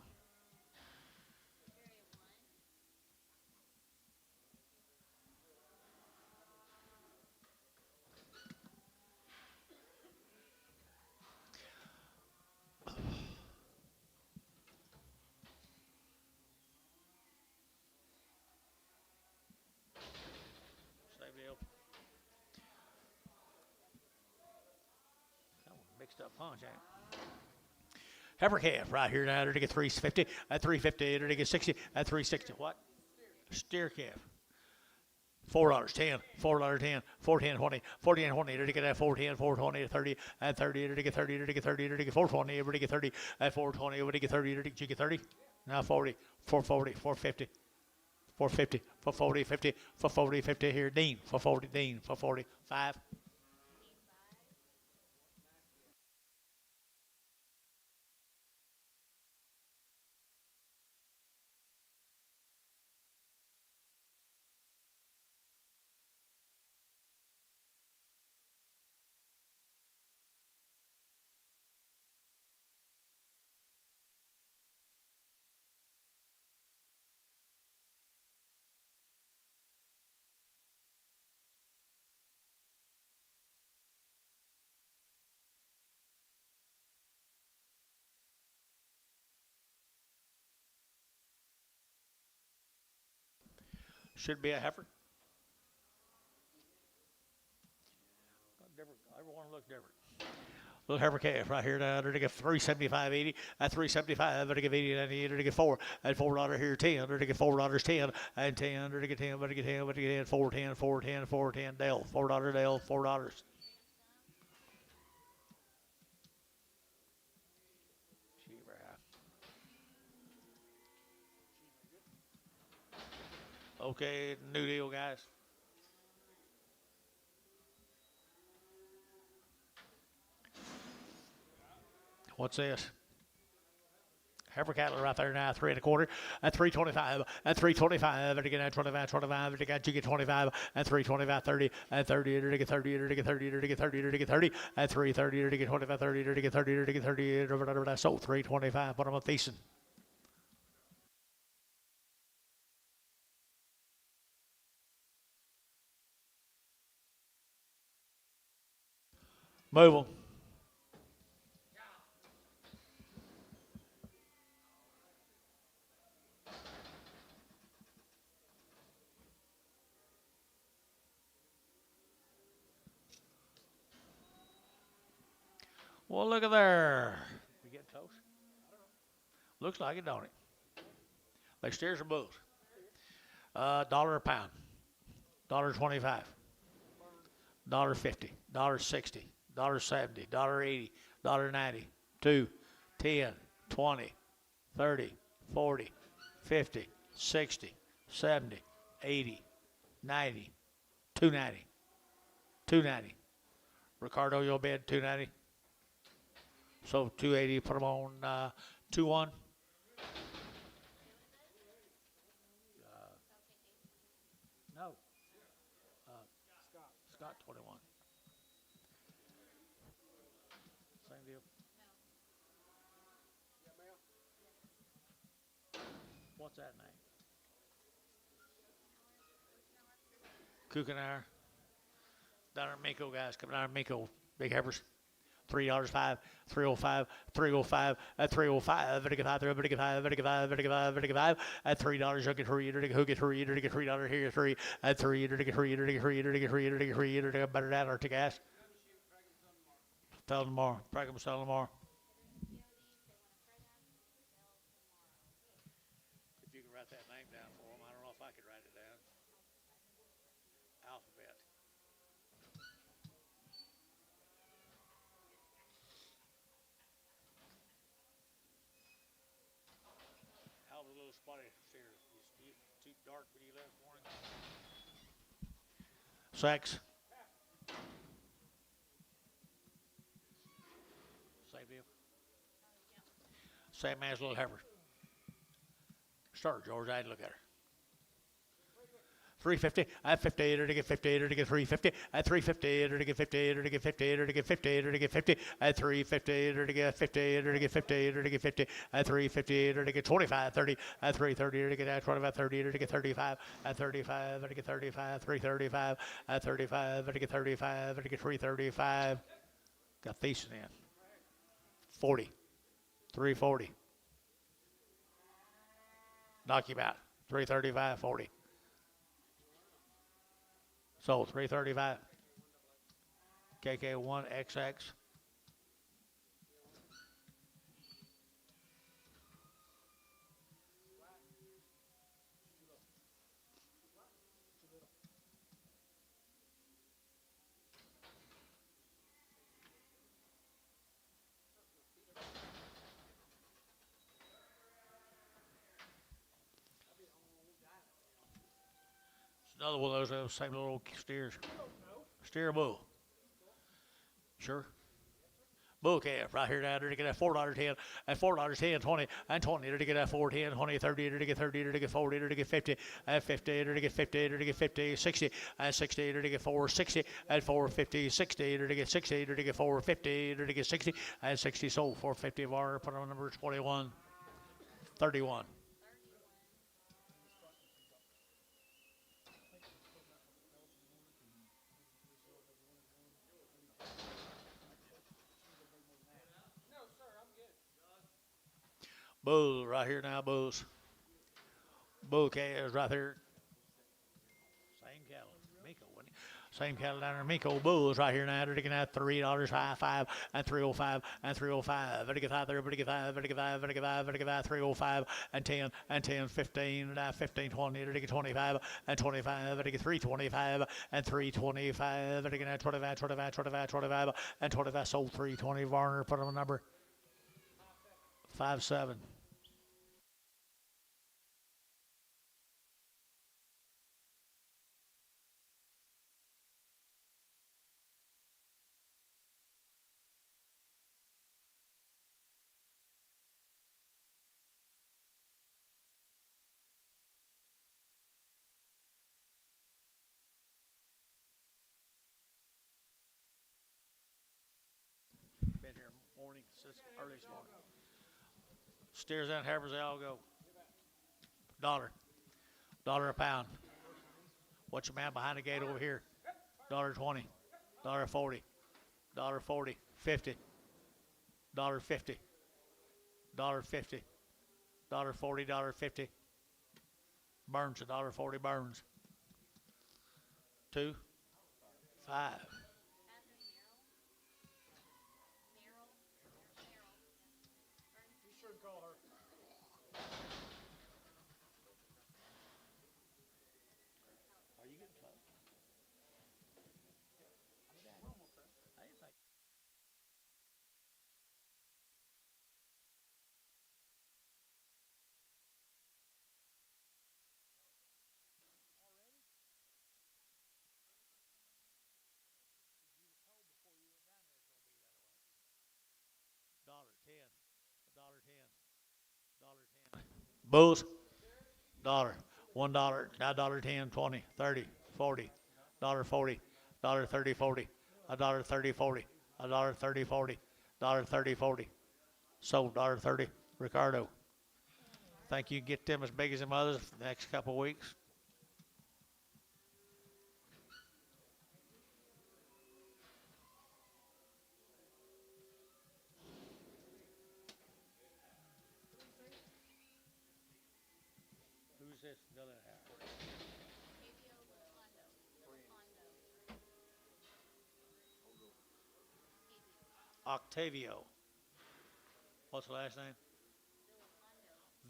Mixed up punch, ain't it? Heifer calf right here now to get 350, at 350, to get 60, at 360. What? Steer calf. $4, 10, $4, 10, 410, 20, 410, 20, to get that 410, 420, 30, at 30, to get 30, to get 30, to get 420, to get 30, at 420, to get 30, to get 30. Now 40, 440, 450, 450, 440, 50, 440, 50 here. Dean, 440, Dean, 440, 5. Should be a heifer. Different. Everyone look different. Little heifer calf right here now to get 375.80 at 375 to get 80 98 to get 4 at $4 here 10 to get $4 10 and 10 to get 10 to get 10 to get 10 410 410 410 Dell $4 Dell $4. Okay, new deal, guys. What's this? Heifer cattle right there now, 3 1/4 at 325 at 325 to get at 25 25 to get you get 25 at 325 30 at 30 to get 30 to get 30 to get 30 to get 30 at 330 to get 25 30 to get 30 to get 30 sold 325. Put them on Thiessen. Move them. Well, look at there. We get toast? Looks like it, don't it? Like steers or bulls? Dollar a pound. $1.25. $1.50. $1.60. $1.70. $1.80. $1.90. 2, 10, 20, 30, 40, 50, 60, 70, 80, 90, 290. 290. Ricardo, you'll bid 290. So 280. Put them on 2-1. No. Scott 21. Same deal. What's that name? Kukenauer. Down in Miko, guys. Coming out of Miko. Big heifers. $3.05, 305, 305, at 305, $3.05, at $3, you'll get $3, who get $3 here, 3, at $3, better that or to gas. Tell them tomorrow. Prag them, tell them tomorrow. If you can write that name down for them, I don't know if I could write it down. Alphabet. How's the little spotty steers? You too dark when you left morning? Sex. Same deal. Same man's little heifer. Start, George. I had to look at her. 350. At 58 or to get 58 or to get 350. At 358 or to get 58 or to get 58 or to get 58 or to get 50. At 358 or to get 58 or to get 58 or to get 50. At 358 or to get 25, 30. At 330 or to get 25, 30 or to get 35. At 35 or to get 35, 335. At 35 or to get 35 or to get 335. Got Thiessen in. 40. 340. Knock him out. 335, 40. So 335. KK1XX. Another one of those same little steers. Steer bull. Sure. Bull calf right here down there to get that $4.10 at $4.10, 20 and 20 to get that 4.10, 20, 30 to get 30 to get 40 to get 50 at 50 to get 50 to get 50, 60 at 60 to get 460 at 450, 60 to get 60 to get 450 to get 60 at 60 sold 450 of our put on number 21, 31. Bull right here now, bulls. Bull calves right there. Same cattle, Miko, wasn't it? Same cattle down there, Miko. Bulls right here now. They're taking out $3, high 5 and 305 and 305. Better get 5 there, better get 5, better get 5, better get 5, better get 5, 305 and 10 and 10, 15, and 15, 20. Better get 25 and 25. Better get 325 and 325. Better get 25, 25, 25, 25 and 25. Sold 320. Varner put on a number 5-7. Been here morning since early this morning. Steers and heifers, they all go. $1 a pound. What's your man behind the gate over here? $1.20. $1.40. $1.40. 50. $1.50. $1.50. $1.40. $1.50. Burns $1.40. Burns. 2, 5. Bulls, dollar, $1, now $1.10, 20, 30, 40, $1.40, $1.30, 40, $1.30, 40, $1.30, 40, $1.30, 40. Sold $1.30. Ricardo. Think you can get them as big as them others for the next couple of weeks? Who's this? Octavio. What's the last name?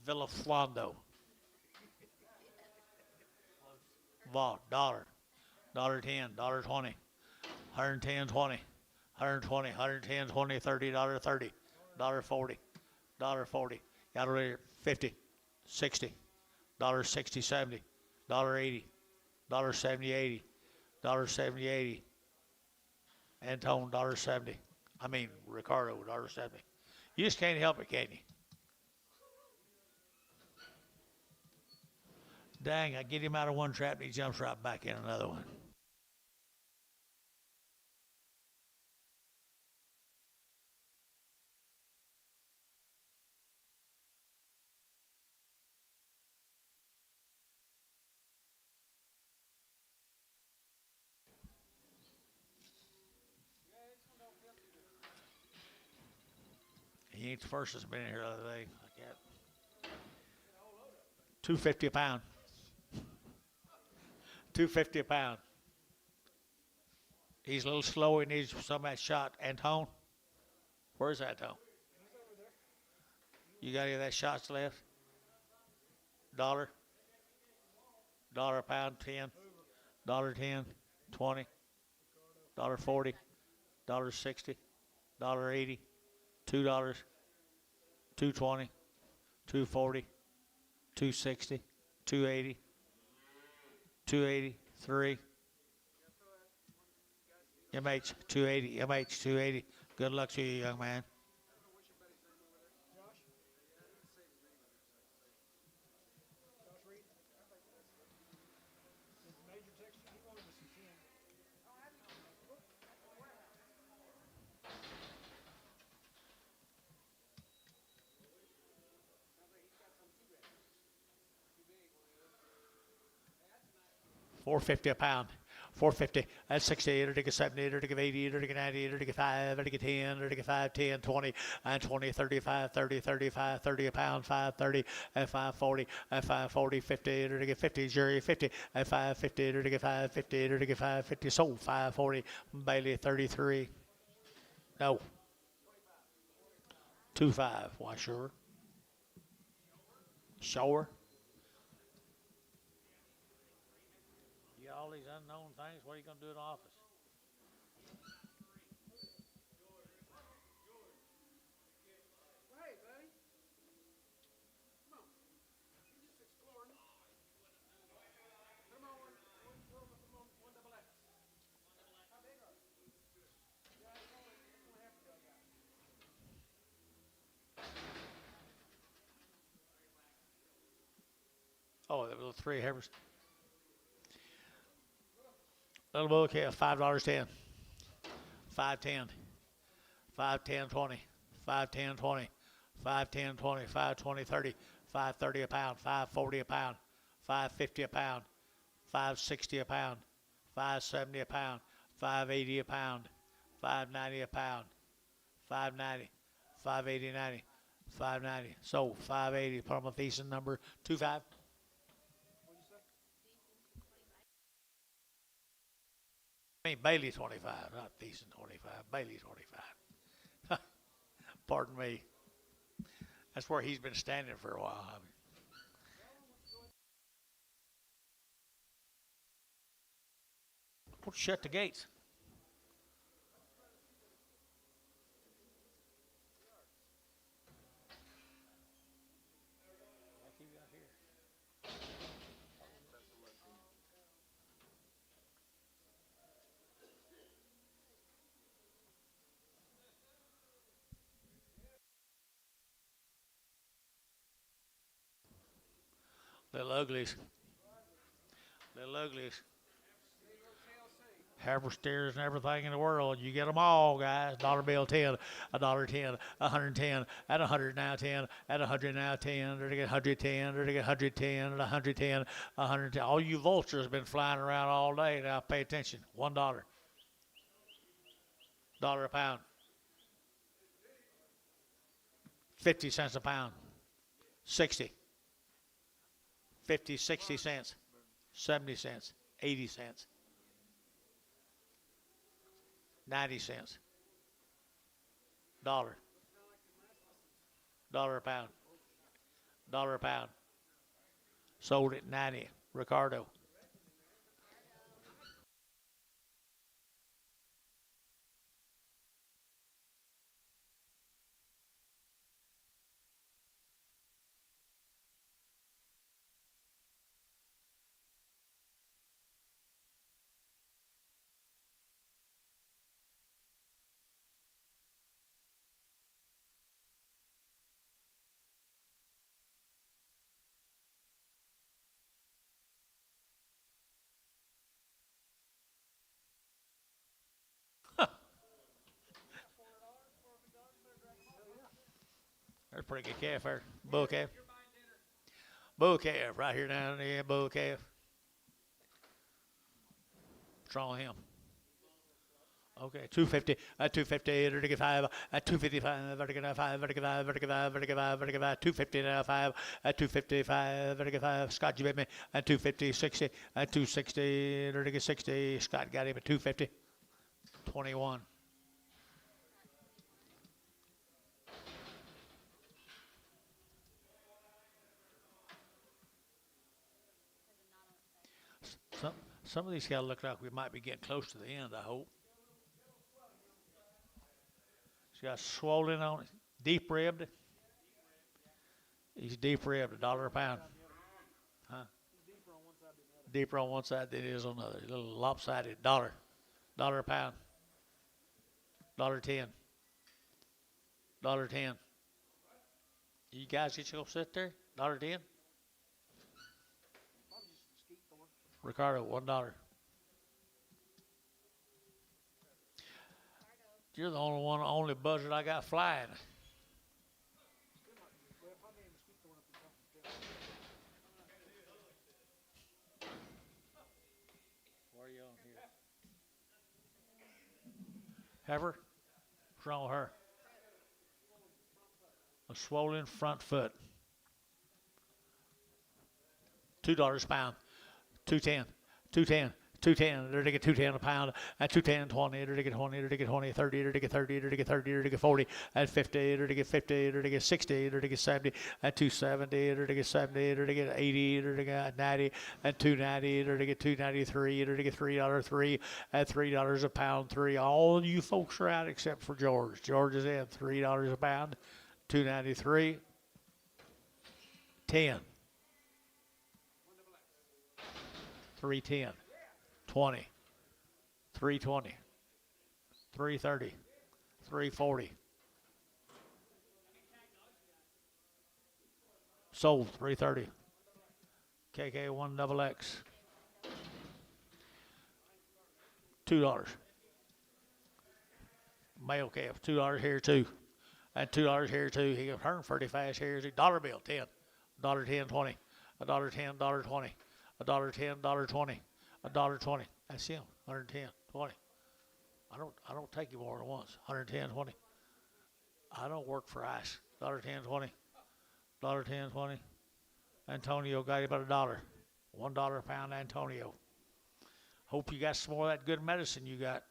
Villaflando. Vault, $1.10, $1.20, 110, 20, 120, 110, 20, $30, $30, $40, $40. Got it 50, 60, $60, 70, $80, $70, 80, $70, 80. Antone, $70. I mean, Ricardo, $70. You just can't help it, can you? Dang, I get him out of one trap and he jumps right back in another one. He ain't the first that's been in here the other day like that. $2.50 a pound. $2.50 a pound. He's a little slow. He needs some of that shot. Antone? Where's Antone? You got any of that shots left? Dollar? Dollar a pound, 10. $1.10, 20. $1.40. $1.60. $1.80. $2. $2.20. $2.40. $2.60. $2.80. $2.80. 3. MH 280. MH 280. Good luck to you, young man. $4.50 a pound. $4.50. That's 60. It'll take a 70. It'll take a 80. It'll take a 90. It'll take a 5. It'll take a 10. It'll take a 5, 10, 20, and 20, 35, 30, 35, 30 a pound. 5.30 and 5.40 and 5.40. 50. It'll take a 50. Jury 50 and 5.50. It'll take a 5.50. It'll take a 5.50. Sold 5.40. Bailey 33. No. 2.5. Why sure? Sure. All these unknown things, what are you going to do in office? Hey, buddy. Come on. You're just exploring. Come on, one double X. How big are you? Yeah, it's only half a dog out. Oh, the little 3 hammers. Little book here, $5.10. 5.10. 5.10, 20. 5.10, 20. 5.10, 20. 5.20, 30. 5.30 a pound. 5.40 a pound. 5.50 a pound. 5.60 a pound. 5.70 a pound. 5.80 a pound. 5.90 a pound. 5.90. 5.80, 90. 5.90. So 5.80. Plymouth Easton number 25. I mean, Bailey 25, not Thiessen 25. Bailey 25. Pardon me. That's where he's been standing for a while. I mean, shut the gates. Little uglies. Little uglies. Heifer steers and everything in the world. You get them all, guys. Dollar bill 10, $1.10, 110, at 100 now 10, at 100 now 10, or to get 110, or to get 110, at 110, 110. All you vultures have been flying around all day. Now pay attention. $1. Dollar a pound. 50 cents a pound. 60. 50, 60 cents. 70 cents. 80 cents. 90 cents. Dollar. Dollar a pound. Dollar a pound. Sold at 90. Ricardo. There's a pretty good calf there. Bull calf. Bull calf right here down there. Bull calf. What's wrong with him? Okay, 250, at 250, vertical 5, at 255, vertical 5, vertical 5, vertical 5, vertical 5, vertical 5, 250 now 5, at 255, vertical 5, Scott, you with me, at 250, 60, at 260, vertical 60, Scott got him at 250, 21. Some of these guys look like we might be getting close to the end, I hope. He's got swollen on it, deep ribbed. He's deep ribbed, $1 a pound. Huh? Deeper on one side than it is on the other. A little lopsided. $1 a pound. $1.10. $1.10. You guys get you gonna sit there? $1.10. Ricardo, $1. You're the only buzzard I got flying. Where are you on here? Heifer? What's wrong with her? A swollen front foot. $2 a pound. 210. 210. 210, they're to get 210 a pound, at 210, 20, they're to get 20, they're to get 20, 30, they're to get 30, they're to get 30, they're to get 40, at 50, they're to get 50, they're to get 60, they're to get 70, at 270, they're to get 70, they're to get 80, they're to get 90, at 290, they're to get 293, they're to get $3.03, at $3 a pound, 3. All you folks are out except for George. George is in, $3 a pound, 293, 10, 310. 20, 320, 330, 340. Sold 330. KK 1XX. $2. Male calf, $2 here too. And $2 here too. He can turn pretty fast here. $1 bill, 10. $1.10, 20. $1.10, $1.20. $1.10, $1.20. $1.20. That's him. 110, 20. I don't take you more than once. 110, 20. I don't work for ICE. $1.10, 20. $1.10, 20. Antonio got him about $1. $1 a pound, Antonio. Hope you got some more of that good medicine you got.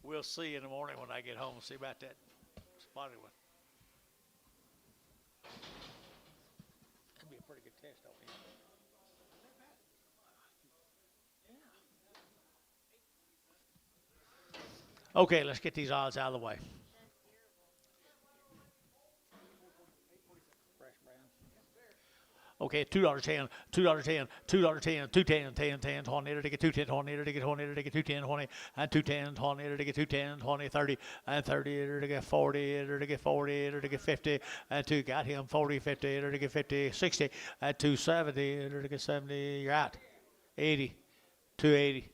We'll see in the morning when I get home and see about that spotted one. That'd be a pretty good test on him. Okay, let's get these odds out of the way. Fresh brown. Okay, $2.10, $2.10, $2.10, 210, 10, 10, 20, to get 210, 20, to get 20, to get 210, 20, and 210, 20, to get 210, 20, 30, and 30, to get 40, to get 40, to get 50, and 2 got him 40, 50, to get 50, 60, and 270, to get 70, you're out. 80, 280,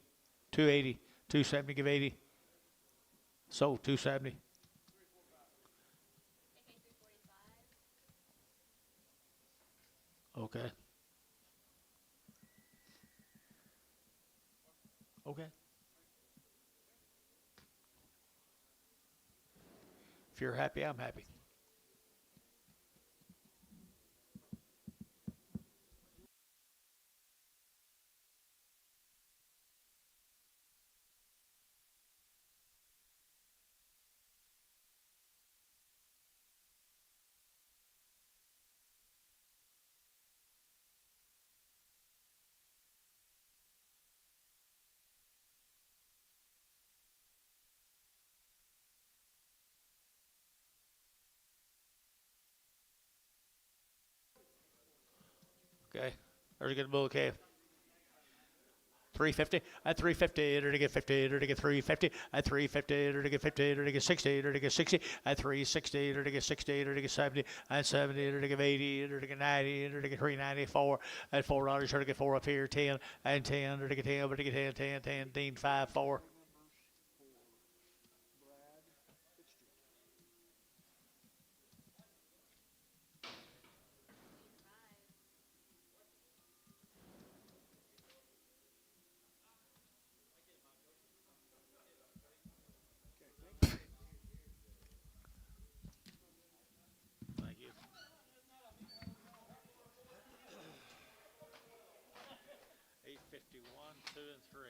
280, 270, give 80. So 270. Okay, 345. Okay. Okay. If you're happy, I'm happy. Okay. There's a good bull calf. 350 at 350 to get 50 to get 350 at 350 to get 50 to get 60 to get 60 at 360 to get 60 to get 70 at 70 to get 80 to get 90 to get 394 at $4 to get 4 up here 10 and 10 to get 10 but to get 10 10 10 10 5 4. Thank you. 851 2 and 3.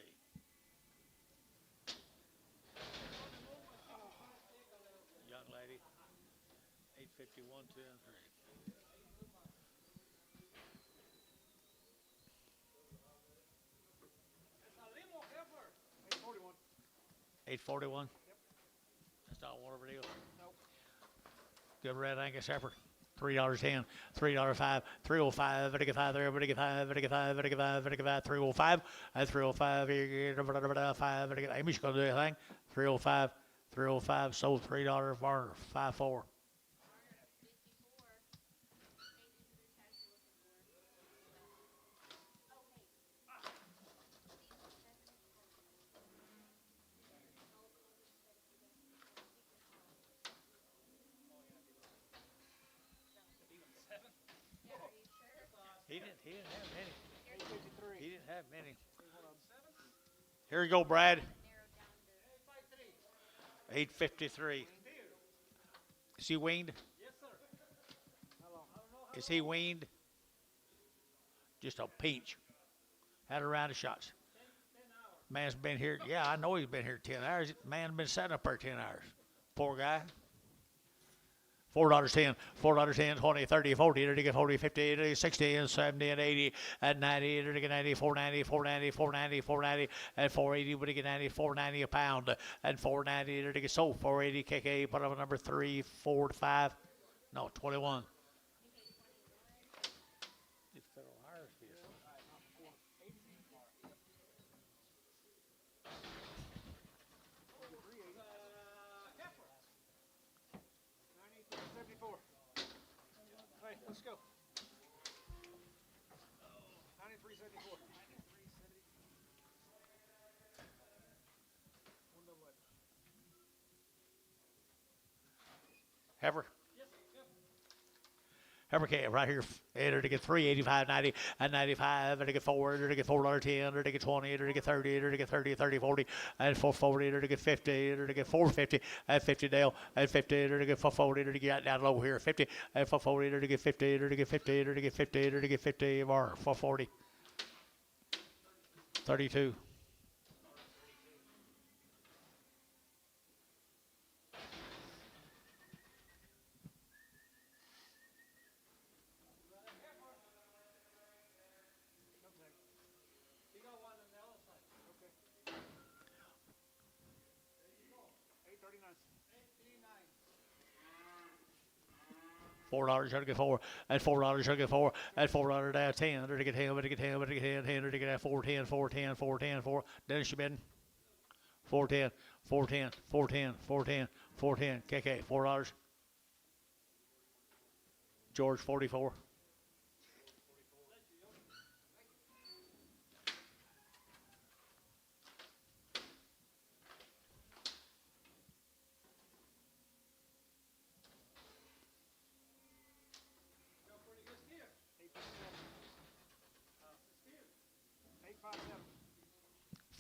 Young lady. 851 2 and 3. 841. 841. That's not one of the deal. Good red Angus heifer. $3.10, $3.05, 305, get 5 there, get 5, get 5, get 5, get 5, 305, and 305, here, 5, get Amy's gonna do anything. 305, 305, sold $3 for 5.4. 7. He didn't have many. 853. He didn't have many. Here you go, Brad. 853. Is he weaned? Yes, sir. How long? Is he weaned? Just a peach. Had a round of shots. 10 hours. Man's been here. Yeah, I know he's been here 10 hours. Man been sitting up there 10 hours. Poor guy. $4.10, $4.10, 20, 30, 40, to get 40, 50, to get 60, and 70, and 80, and 90, to get 90, 490, 490, 490, 490, and 480, to get 90, 490 a pound, and 490, to get sold, 480, KK, put up a number 3, 4 to 5, no, 21. Heifer. 9374. Hey, let's go. 9374. One double A. Heifer. Heifer calf right here. Enter to get 385, 90, and 95, and to get 4, to get $4.10, or to get 20, or to get 30, or to get 30, 30, 40, and 440, or to get 50, or to get 450, and 50 Dale, and 50, or to get 440, or to get down low here, 50, and 440, or to get 50, or to get 50, or to get 50, or to get 50 more, 440, 32. You got one on the other side. Okay. 839. 839. $4, you're to get 4, and $4, you're to get 4, and $4 down 10, you're to get 10, you're to get 10, you're to get 10, 10, you're to get 4, 10, 4, 10, 4, 10, 4, Dennis, you bidding? 410, 410, 410, 410, 410, KK, $4. George, 44.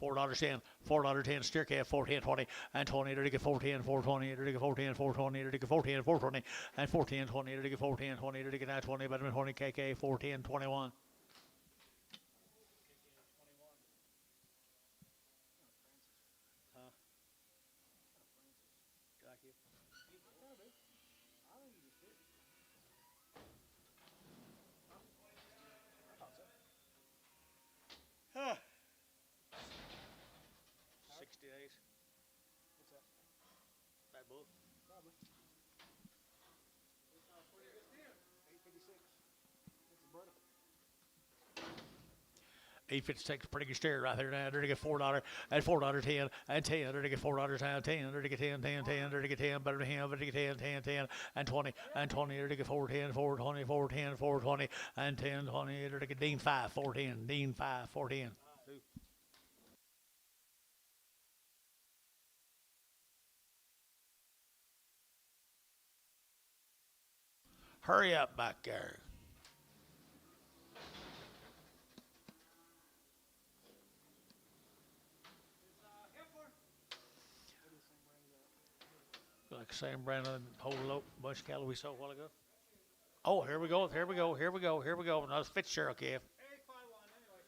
$4.10, $4.10, steer calf, 410, 20, and 20, to get 410, 420, to get 410, 420, to get 410, 420, and 410, 20, to get 410, 20, to get now 20, better than 20, KK, 410, 21. Huh. 60 days. What's that? That bull. Probably. 856. It's a vertical. 856, pretty good steer right there now. They're to get $4 and $4.10 and 10. They're to get $4 and 10. They're to get 10, 10, 10. They're to get 10, better than him. They're to get 10, 10, 10 and 20 and 20. They're to get 410, 420, 410, 420 and 10, 20. They're to get Dean 5, 410, Dean 5, 410. Hurry up back there. Like Sam Brandon, whole bunch of cattle we saw a while ago. Oh, here we go, here we go, here we go, here we go. Another Fitzgerald calf. 851 anyway.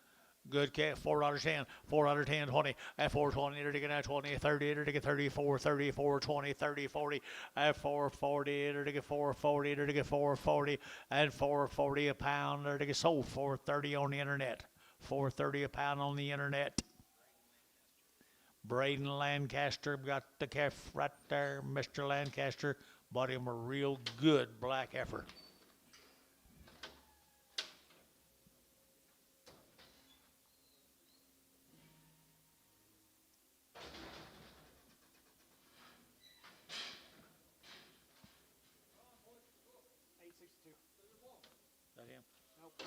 Good calf, $4.10, $4.10, 20, at 420, to get at 20, 30, to get 34, 34, 20, 30, 40, at 440, to get 440, to get 440, and 440 a pound, to get sold 430 on the internet, 430 a pound on the internet. Braden Lancaster got the calf right there. Mr. Lancaster bought him a real good black heifer. That him? Nope.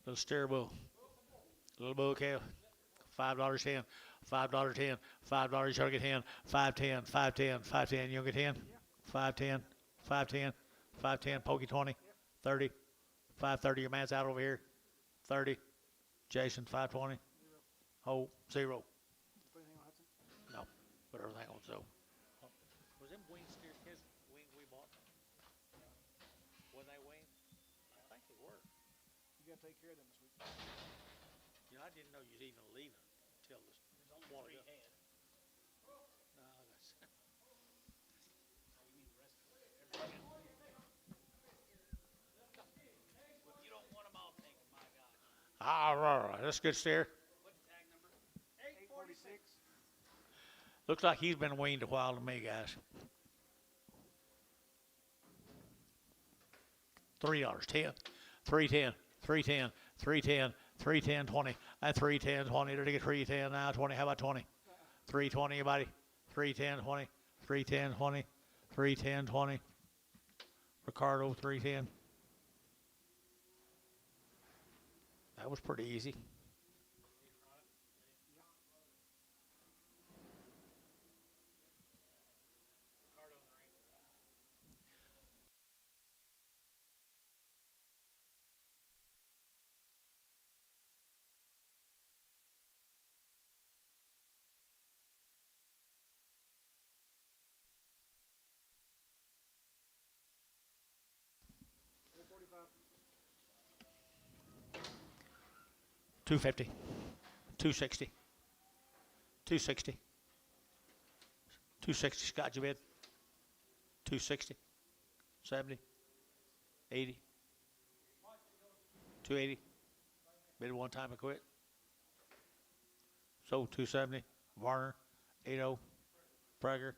Little steer bull. Little bull calf. $5.10. $5.10. $5 you'll get 10. 510. 510. 510. You'll get 10. 510. 510. 510. Pokey 20. 30. 530. Your man's out over here. 30. Jason 520. Oh, 0. Put anything on Hudson? No. Put everything on 0. Was them wing steers his wings we bought? Were they wings? I think they were. You gotta take care of them this week. You know, I didn't know you'd even leave it until this. There's only while 3 ago. head. No, that's Oh, you mean the rest of it? Everything else. You don't want them all taken, my God. That's a good steer. What's the tag number? 846. Looks like he's been weaned a while to me, guys. $3, 10, 310, 310, 310, 310, 20, and 310, 20. To get 310 now, 20. How about 20? 320, anybody? 310, 20, 310, 20, 310, 20. Ricardo, 310. That was pretty easy. $250, $260, $260, $260. Scott, you bid? $260, $70, $80, $280. Bid one time and quit. So $270. Varner, $80. Prager.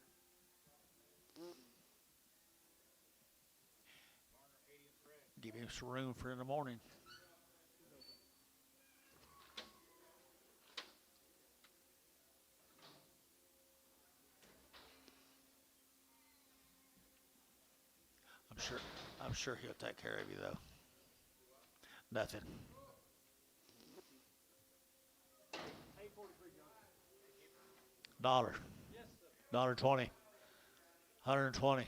Give him some room for in the morning. I'm sure he'll take care of you though. Nothing. Dollar. $1.20. 120.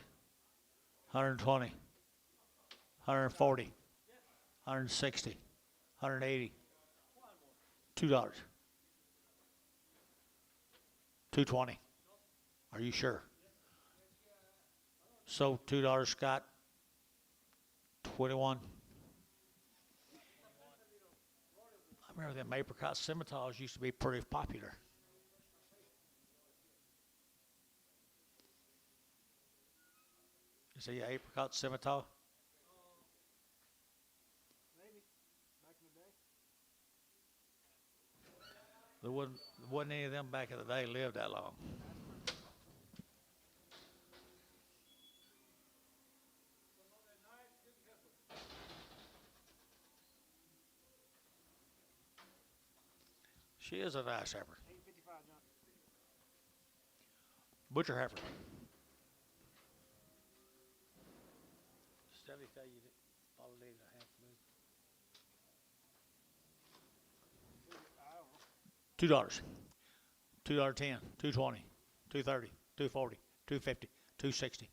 120. 140. 160. 180. $2. 220. Are you sure? So $2, Scott. 21. I remember them apricot scimitars used to be pretty popular. You see an apricot scimitar? Maybe. Back in the day. There wasn't any of them back in the day lived that long. She is a nice heifer. 855, John. Butcher heifer. Steady tell you that all day I have to move. $2. $2.10. $2.20. $2.30. $2.40. $2.50. $2.60.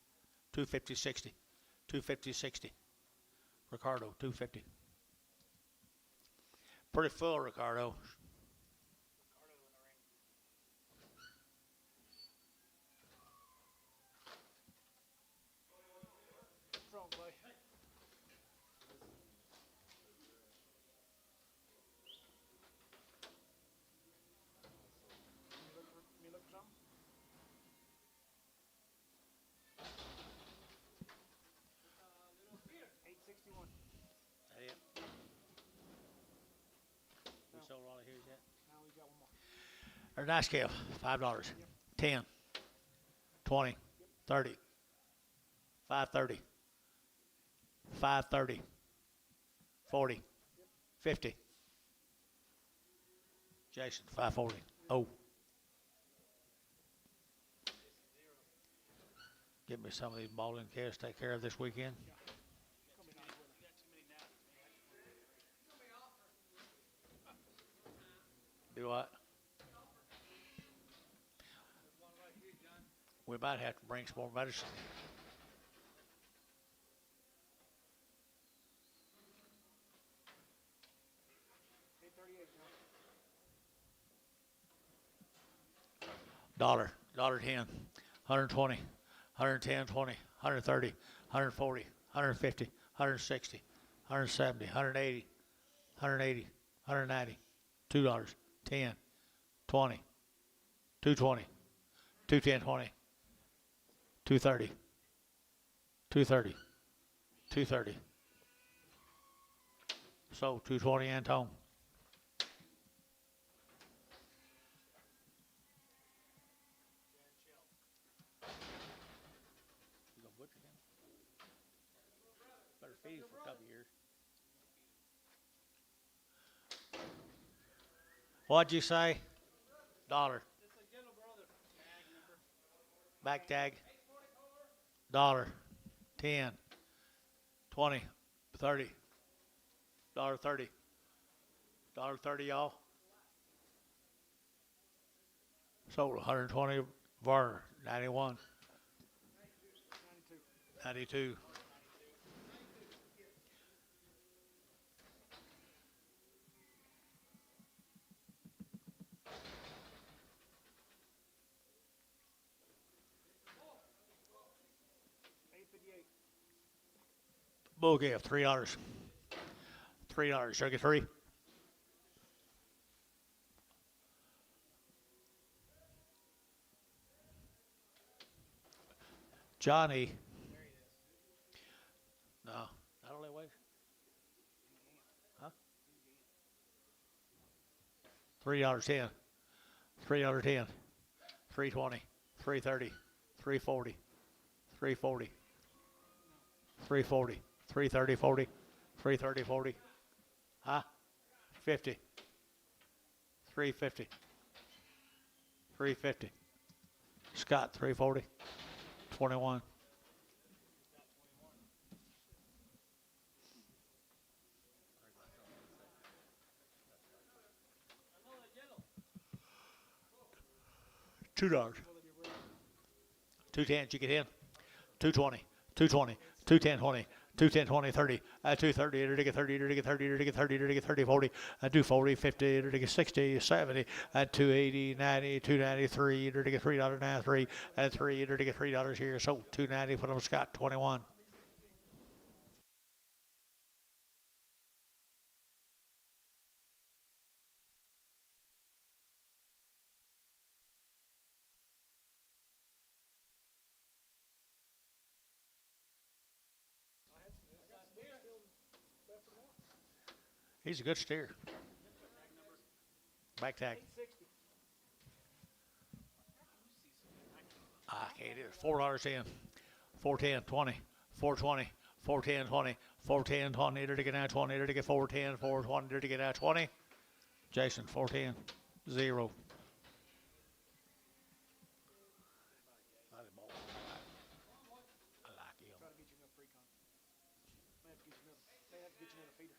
$2.50. $60. $2.50. $60. Ricardo. $2.50. Pretty full, Ricardo. What's wrong, Clay? You look for something? $861. That it? We sold all of his yet? Now we got one more. Or nice scale. $5. 10. 20. 30. 5.30. 5.30. 40. 50. Jason, 5.40. Oh. Give me some of these balding calves to take care of this weekend. Do what? We might have to bring some more medicine. $838, John. $10, 120, 110, 20, 130, 140, 150, 160, 170, 180, 180, 190, $2, 10, 20, 220, 210, 20, 230, 230, 230. So 220, Antone. Better feed for a couple years. What'd you say? $1. Back tag. $1. 10. 20. 30. $1.30. $1.30, y'all. Sold 120 Varner. 91. 92. Bull calf, $3. $3. Should I get 3? Johnny. No, not only way. Huh? $3.10. $3.10. $3.20. $3.30. $3.40. $3.40. $3.40. $3.30. $40. 330, 40. Huh? 50. 350. 350. Scott, 340. 21. $2. 210, you get in. 220, 220, 210, 20, 210, 20, 30, 230, enter to get 30, enter to get 30, enter to get 30, enter to get 30, 40, 240, 50, enter to get 60, 70, 280, 90, 293, enter to get $3.93, 3, enter to get $3 here, so 290, put on Scott, 21. He's a good steer. Back tag. I can't do it. $4 in. 410, 20, 420, 410, 20, 410, 20, enter to get out 20, enter to get 410, 420, enter to get out 20. Jason, 410, 0. I like him. Try to get you another pre-con. May have to get you another feeder.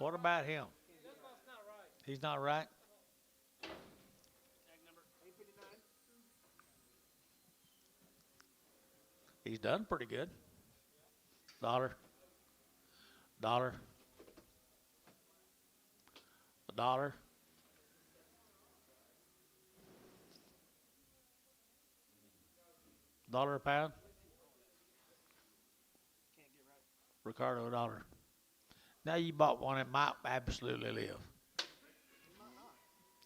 What about him? He's not right. Tag number. 859. He's done pretty good. Dollar. Dollar. A dollar. Dollar a pound. Can't get right. Ricardo, a dollar. Now you bought one that might absolutely live.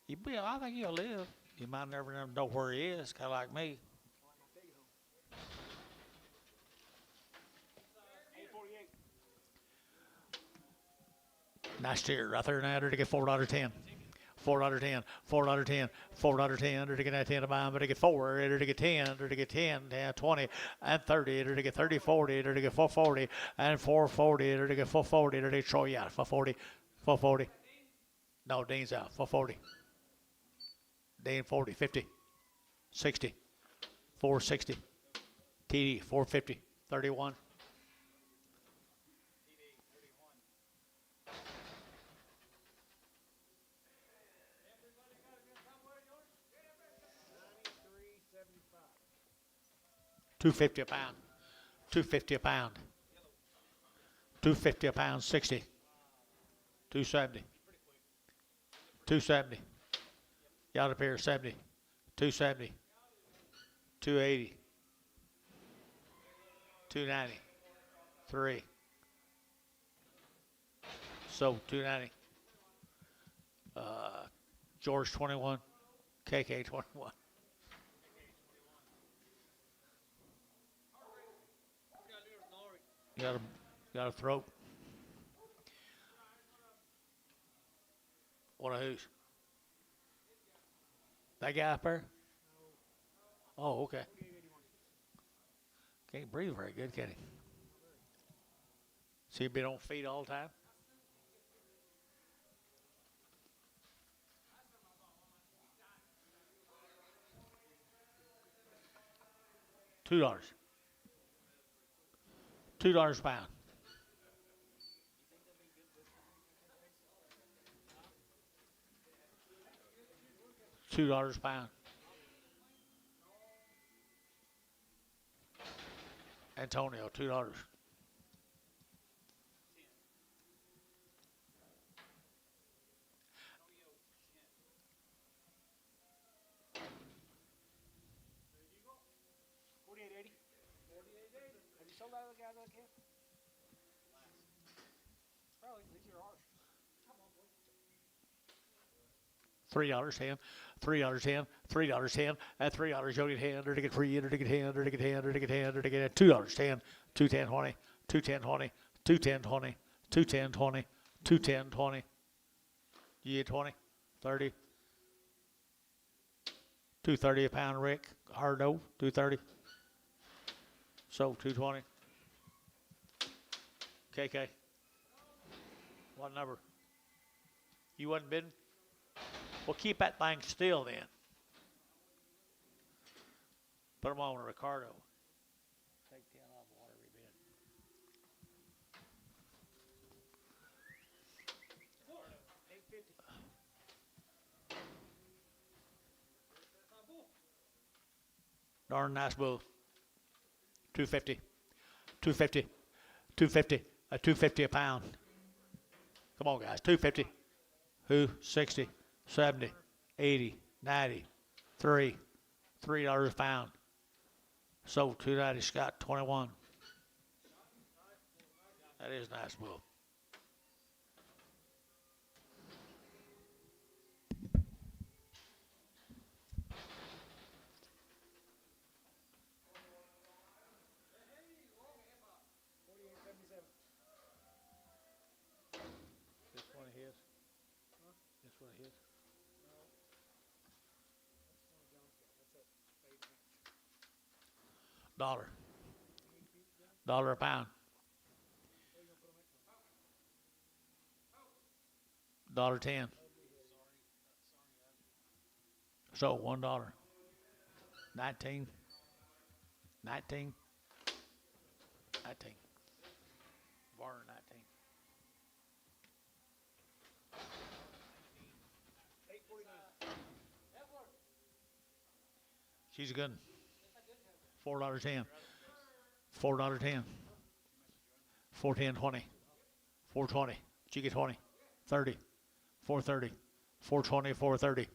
He might not. I think he'll live. You might never know where he is, kind of like me. Like my pig home. 848. Nice steer right there now to get $4.10. $4.10, $4.10, $4.10, to get that 10 to buy, but to get 4, to get 10, to get 10, 20, and 30, to get 30, 40, to get 440, and 440, to get 440, to get Troy out, 440, 440. No, Dean's out, 440. Dean 40, 50, 60, 460, TD 450, 31. $2.50 a pound. $2.50 a pound. $2.50 a pound. 60. 270. 270. Got up here 70. 270. 280. 290. 3. So 290. George 21. KK 21. Got a throat. What of whose? That guy up there? Oh, okay. Can't breathe very good, can he? So you been on feet all the time? $2. $2 a pound. $2 a pound. Antonio, $2. Have you sold that other guy that camp? Probably. These are ours. $3.10, $3.10, $3.10, at $3 you'll get hand, or to get free, or to get hand, or to get hand, or to get hand, or to get $2.10, 210 20, 210 20, 210 20, 210 20, 210 20. You get 20, 30, 230 a pound, Rick. Hard no, 230. So 220. KK. What number? You wasn't bidding? Well, keep that thing still then. Put them on Ricardo. Take 10 off whatever you bid. Darn nice bull. 250. 250. 250. 250 a pound. Come on, guys. 250. Who? 60. 70. 80. 90. 3. $3 a pound. Sold 290. Scott 21. That is nice bull. This one of his? This one of his? $1 a pound. $1.10. So $1. 19. 19. 19. Varner 19. She's a good one. $4.10. $4.10. 410 20. 420. She get 20. 30. 430. 420. 430.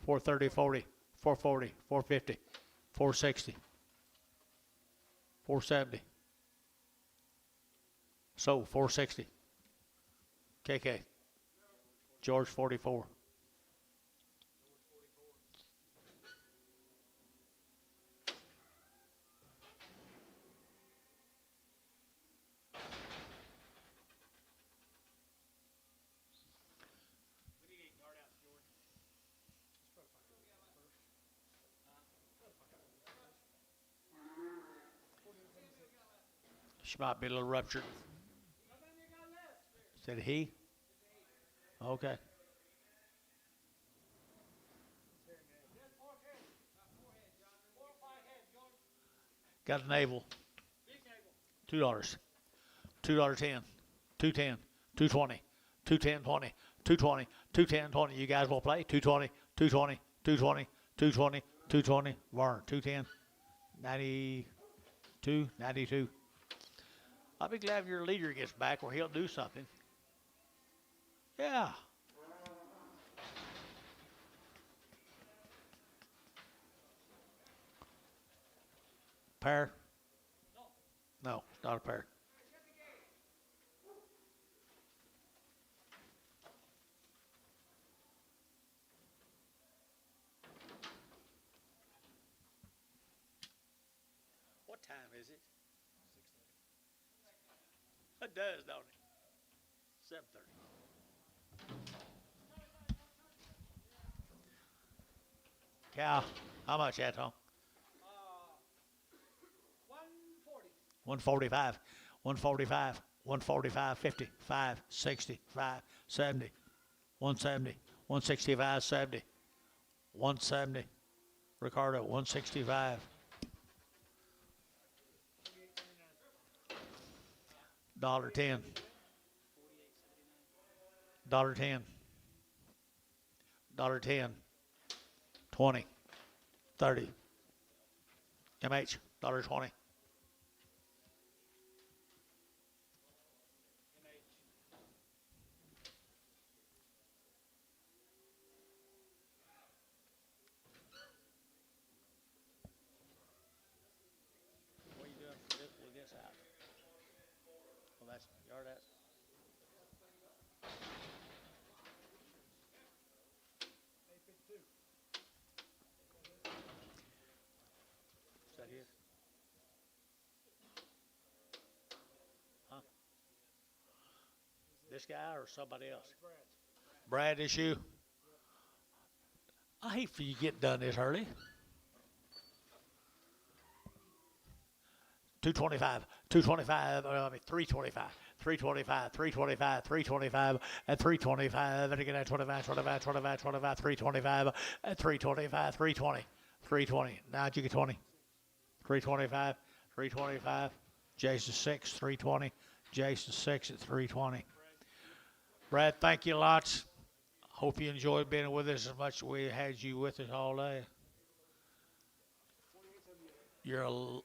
430 40. 440. 450. 460. 470. So 460. KK. George 44. She might be a little ruptured. Said he? Okay. Got a navel. $2. $2.10. 210. 220. 210 20. 220. 210 20. You guys will play? 220. 220. 220. 220. 220. Varn. 210. 92. 92. I'll be glad if your leader gets back or he'll do something. Yeah. Pair? No, it's not a pair. What time is it? 6:30. It does, don't it? 7:30. Cow, how much that, Tom? 140. 145. 145. 145. 50. 5. 60. 5. 70. 170. 165. 70. 170. Ricardo, 165. $1.10. $1.10. $1.10. 20. 30. MH, $1.20. What are you doing with this out? Well, that's yard at. Is that his? Huh? This guy or somebody else? Brad, is you? I hate for you to get done this early. 225, 225, 325, 325, 325, 325, and 325, and again, 25, 25, 25, 25, 325, and 325, 320, 320. Now you get 20, 325, 325. Jason 6, 320. Jason 6 at 320. Brad, thank you lots. Hope you enjoyed being with us as much as we had you with us all day. You're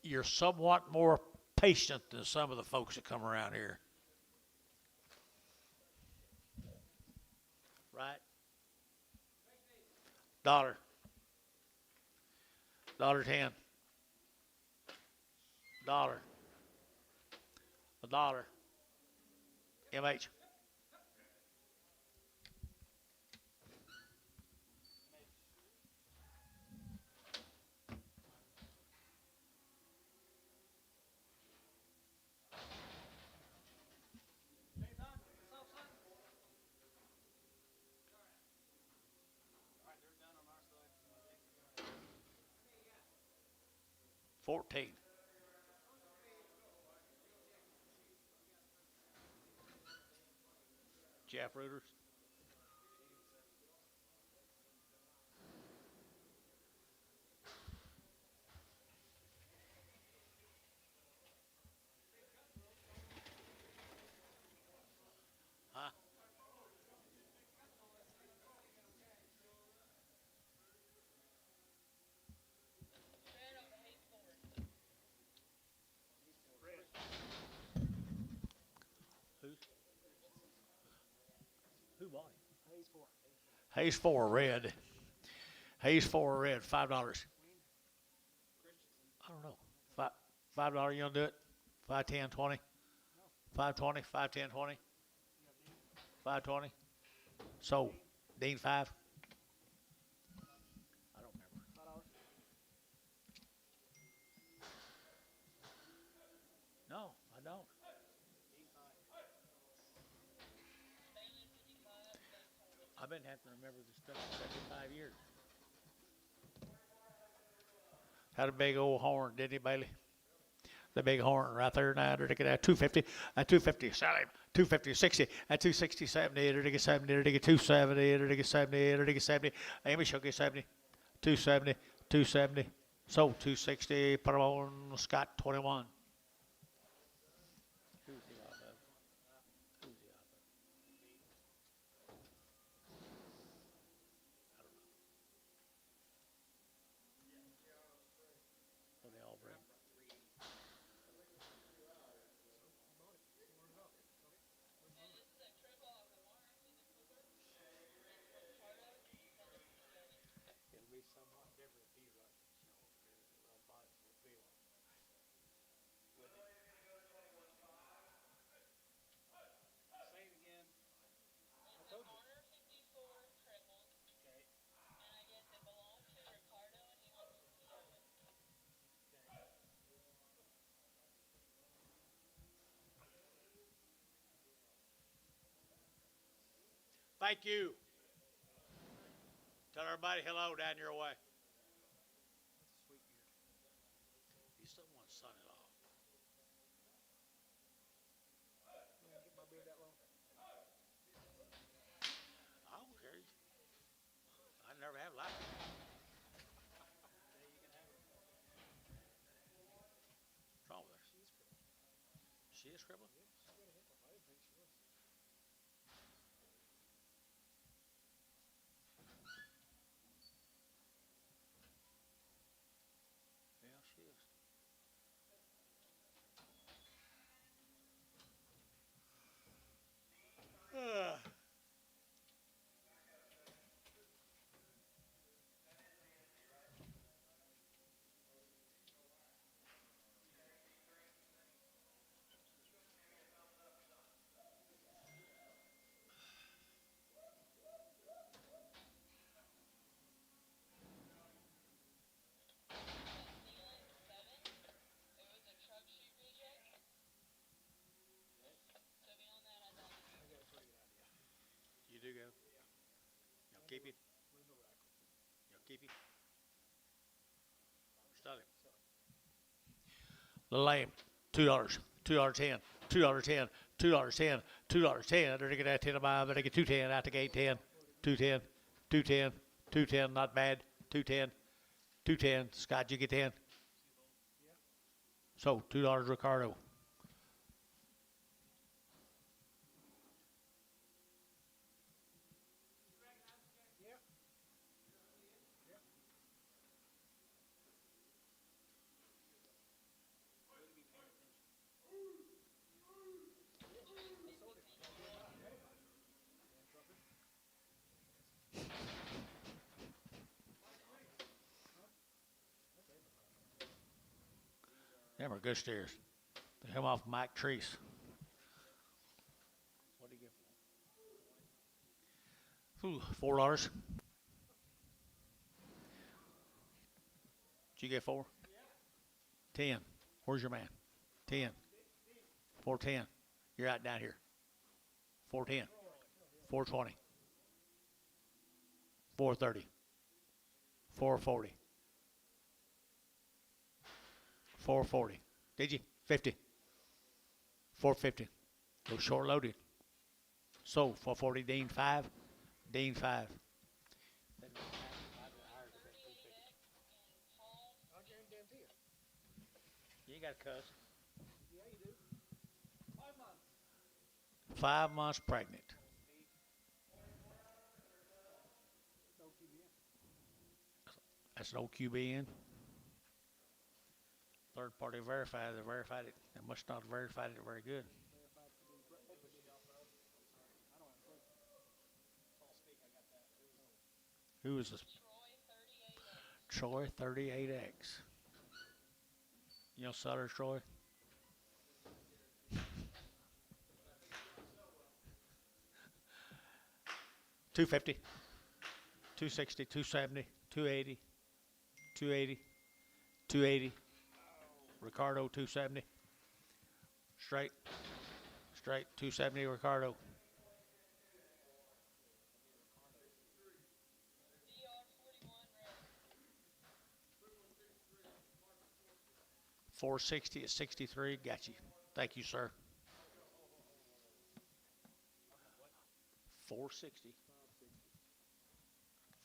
you're somewhat more patient than some of the folks that come around here. Right? Dollar. $1.10. Dollar. $1. MH. Alright, they're done on our side. 14. Jeff Rooters. Huh? Who's? Who bought him? Hayes 4. Hayes 4 red. Hayes 4 red. $5. I don't know. $5. You gonna do it? 5, 10, 20. 5, 20. 5, 10, 20. 5, 20. So, Dean 5. I don't remember. $5. No, I don't. Dean 5. I've been having to remember this stuff for 75 years. Had a big old horn, didn't he, Bailey? The big horn right there now. They're taking that 250, at 250, sell him. 250, 60, at 260, 70, they're taking 70, they're taking 270, they're taking 70, they're taking 70. Amy should get 70, 270, 270. So 260, put him on Scott 21. Who's he off of? Who's he off of? I don't know. What they all bring? It'll be somewhat different if he runs it, you know, because bodies will feel it. Say it again. I told you. Okay. Thank you. Tell everybody hello down your way. That's a sweet beard. He's someone's son-in-law. You want to get my beard that long? I don't care. I never have liked it. Okay, you can have it. What's wrong with her? She is crippled? Yeah, she's got a hip up. I didn't think she was. Yeah, she is. You do go? You'll keep him? You'll keep him? Sell him. Lame. $2. $2.10. $2.10. $2.10. $2.10. Better get that 10 a mile. Better get 210 out the gate. 10. 210. 210. 210. Not bad. 210. 210. Scott, you get 10. So $2 Ricardo. Them are good steers. They come off Mike Treese. What do you get? Ooh, $4. Did you get 4? 10. Where's your man? 10. 410. You're out down here. 410. 420. 430. 440. 440. Did you? 50. 450. Go short loaded. So 440. Dean 5. Dean 5. I guarantee it. You ain't got a cuss. Yeah, you do. 5 months. 5 months pregnant. No QBN. That's an OQBN. Third party verified. They verified it. They must not have verified it very good. Verified to be open. I don't have a clue. False fake, I got that. Who is this? Troy 38X. You know Sutter, Troy? $250, $260, $270, $280, $280, $280. Ricardo $270. Straight, $270 Ricardo. $460 at 63. Got you. Thank you, sir. 460.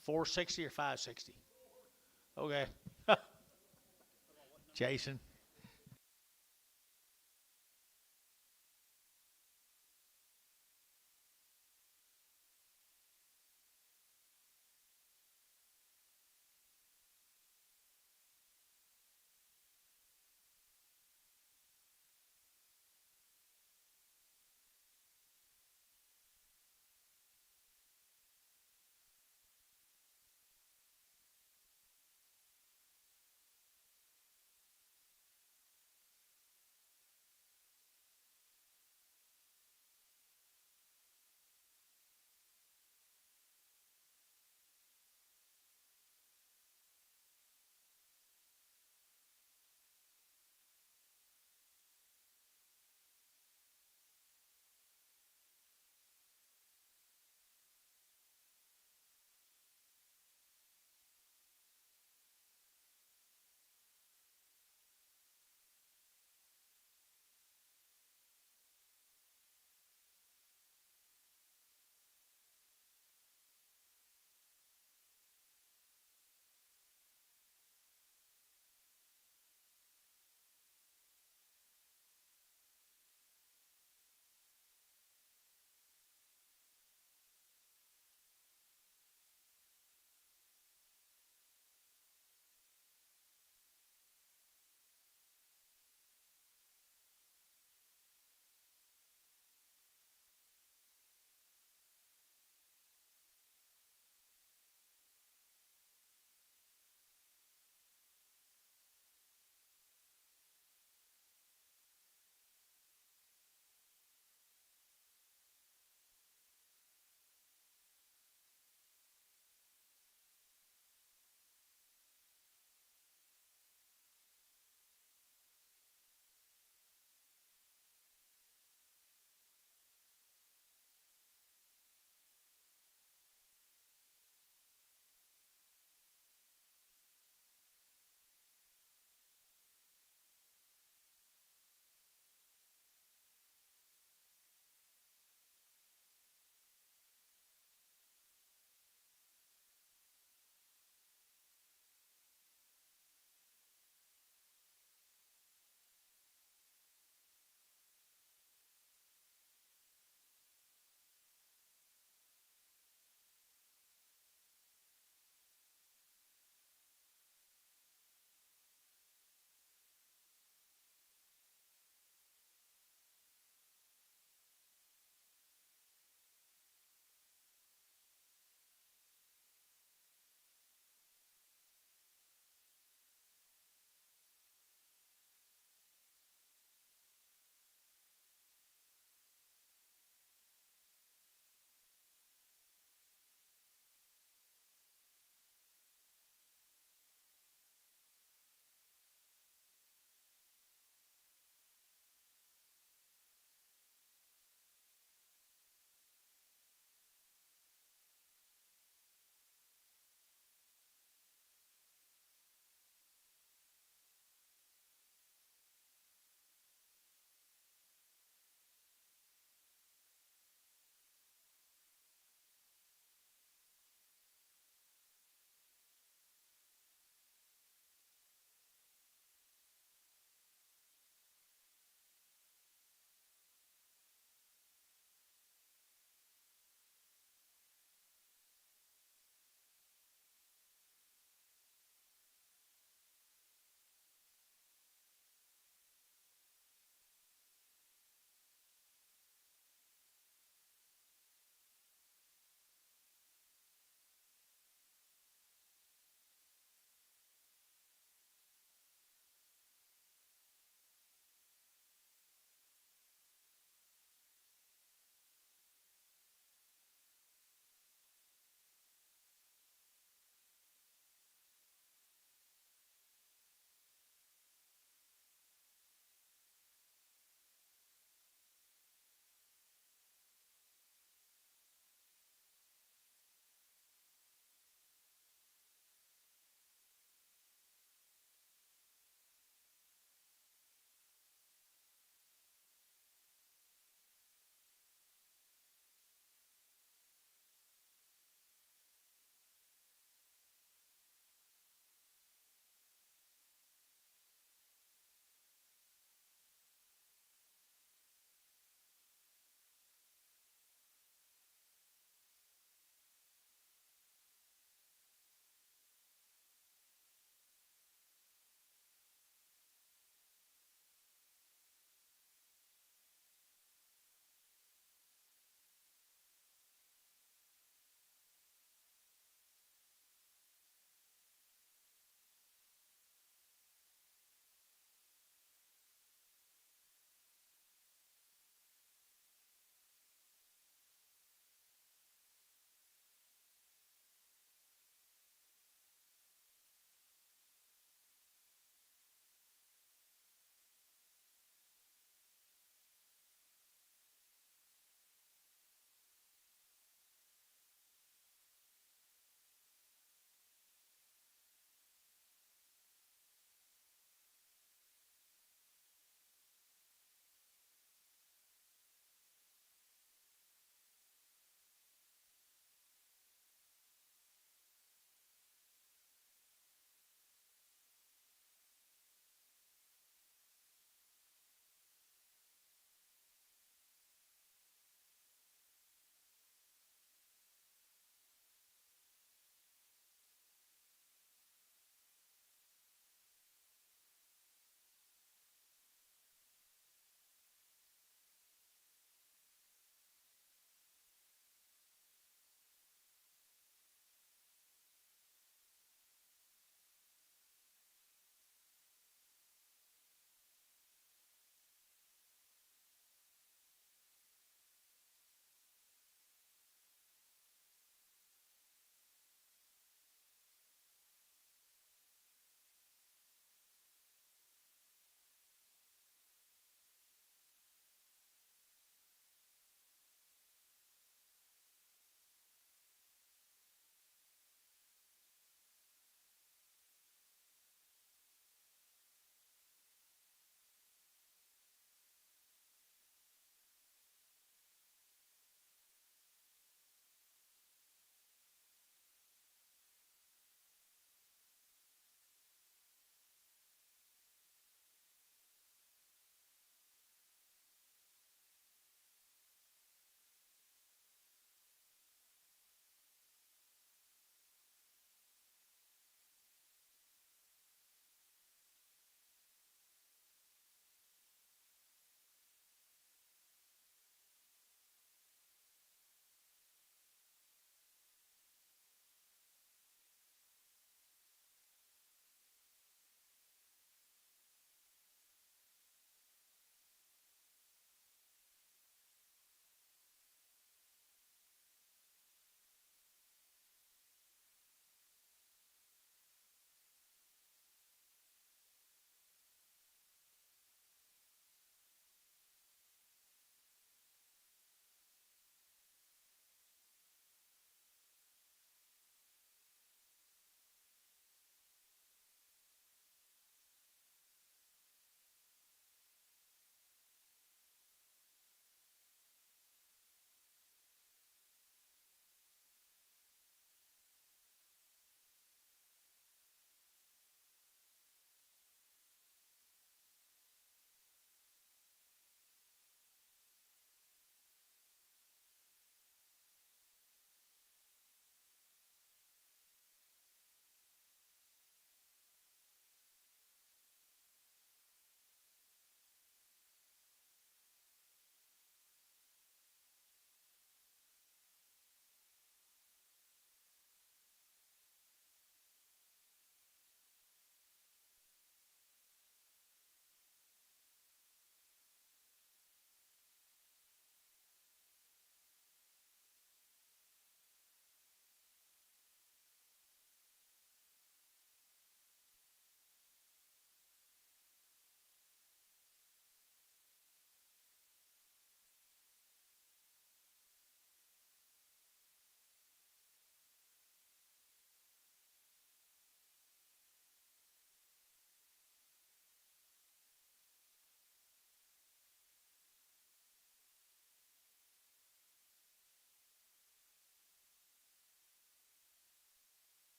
460 or 560? Okay. Jason.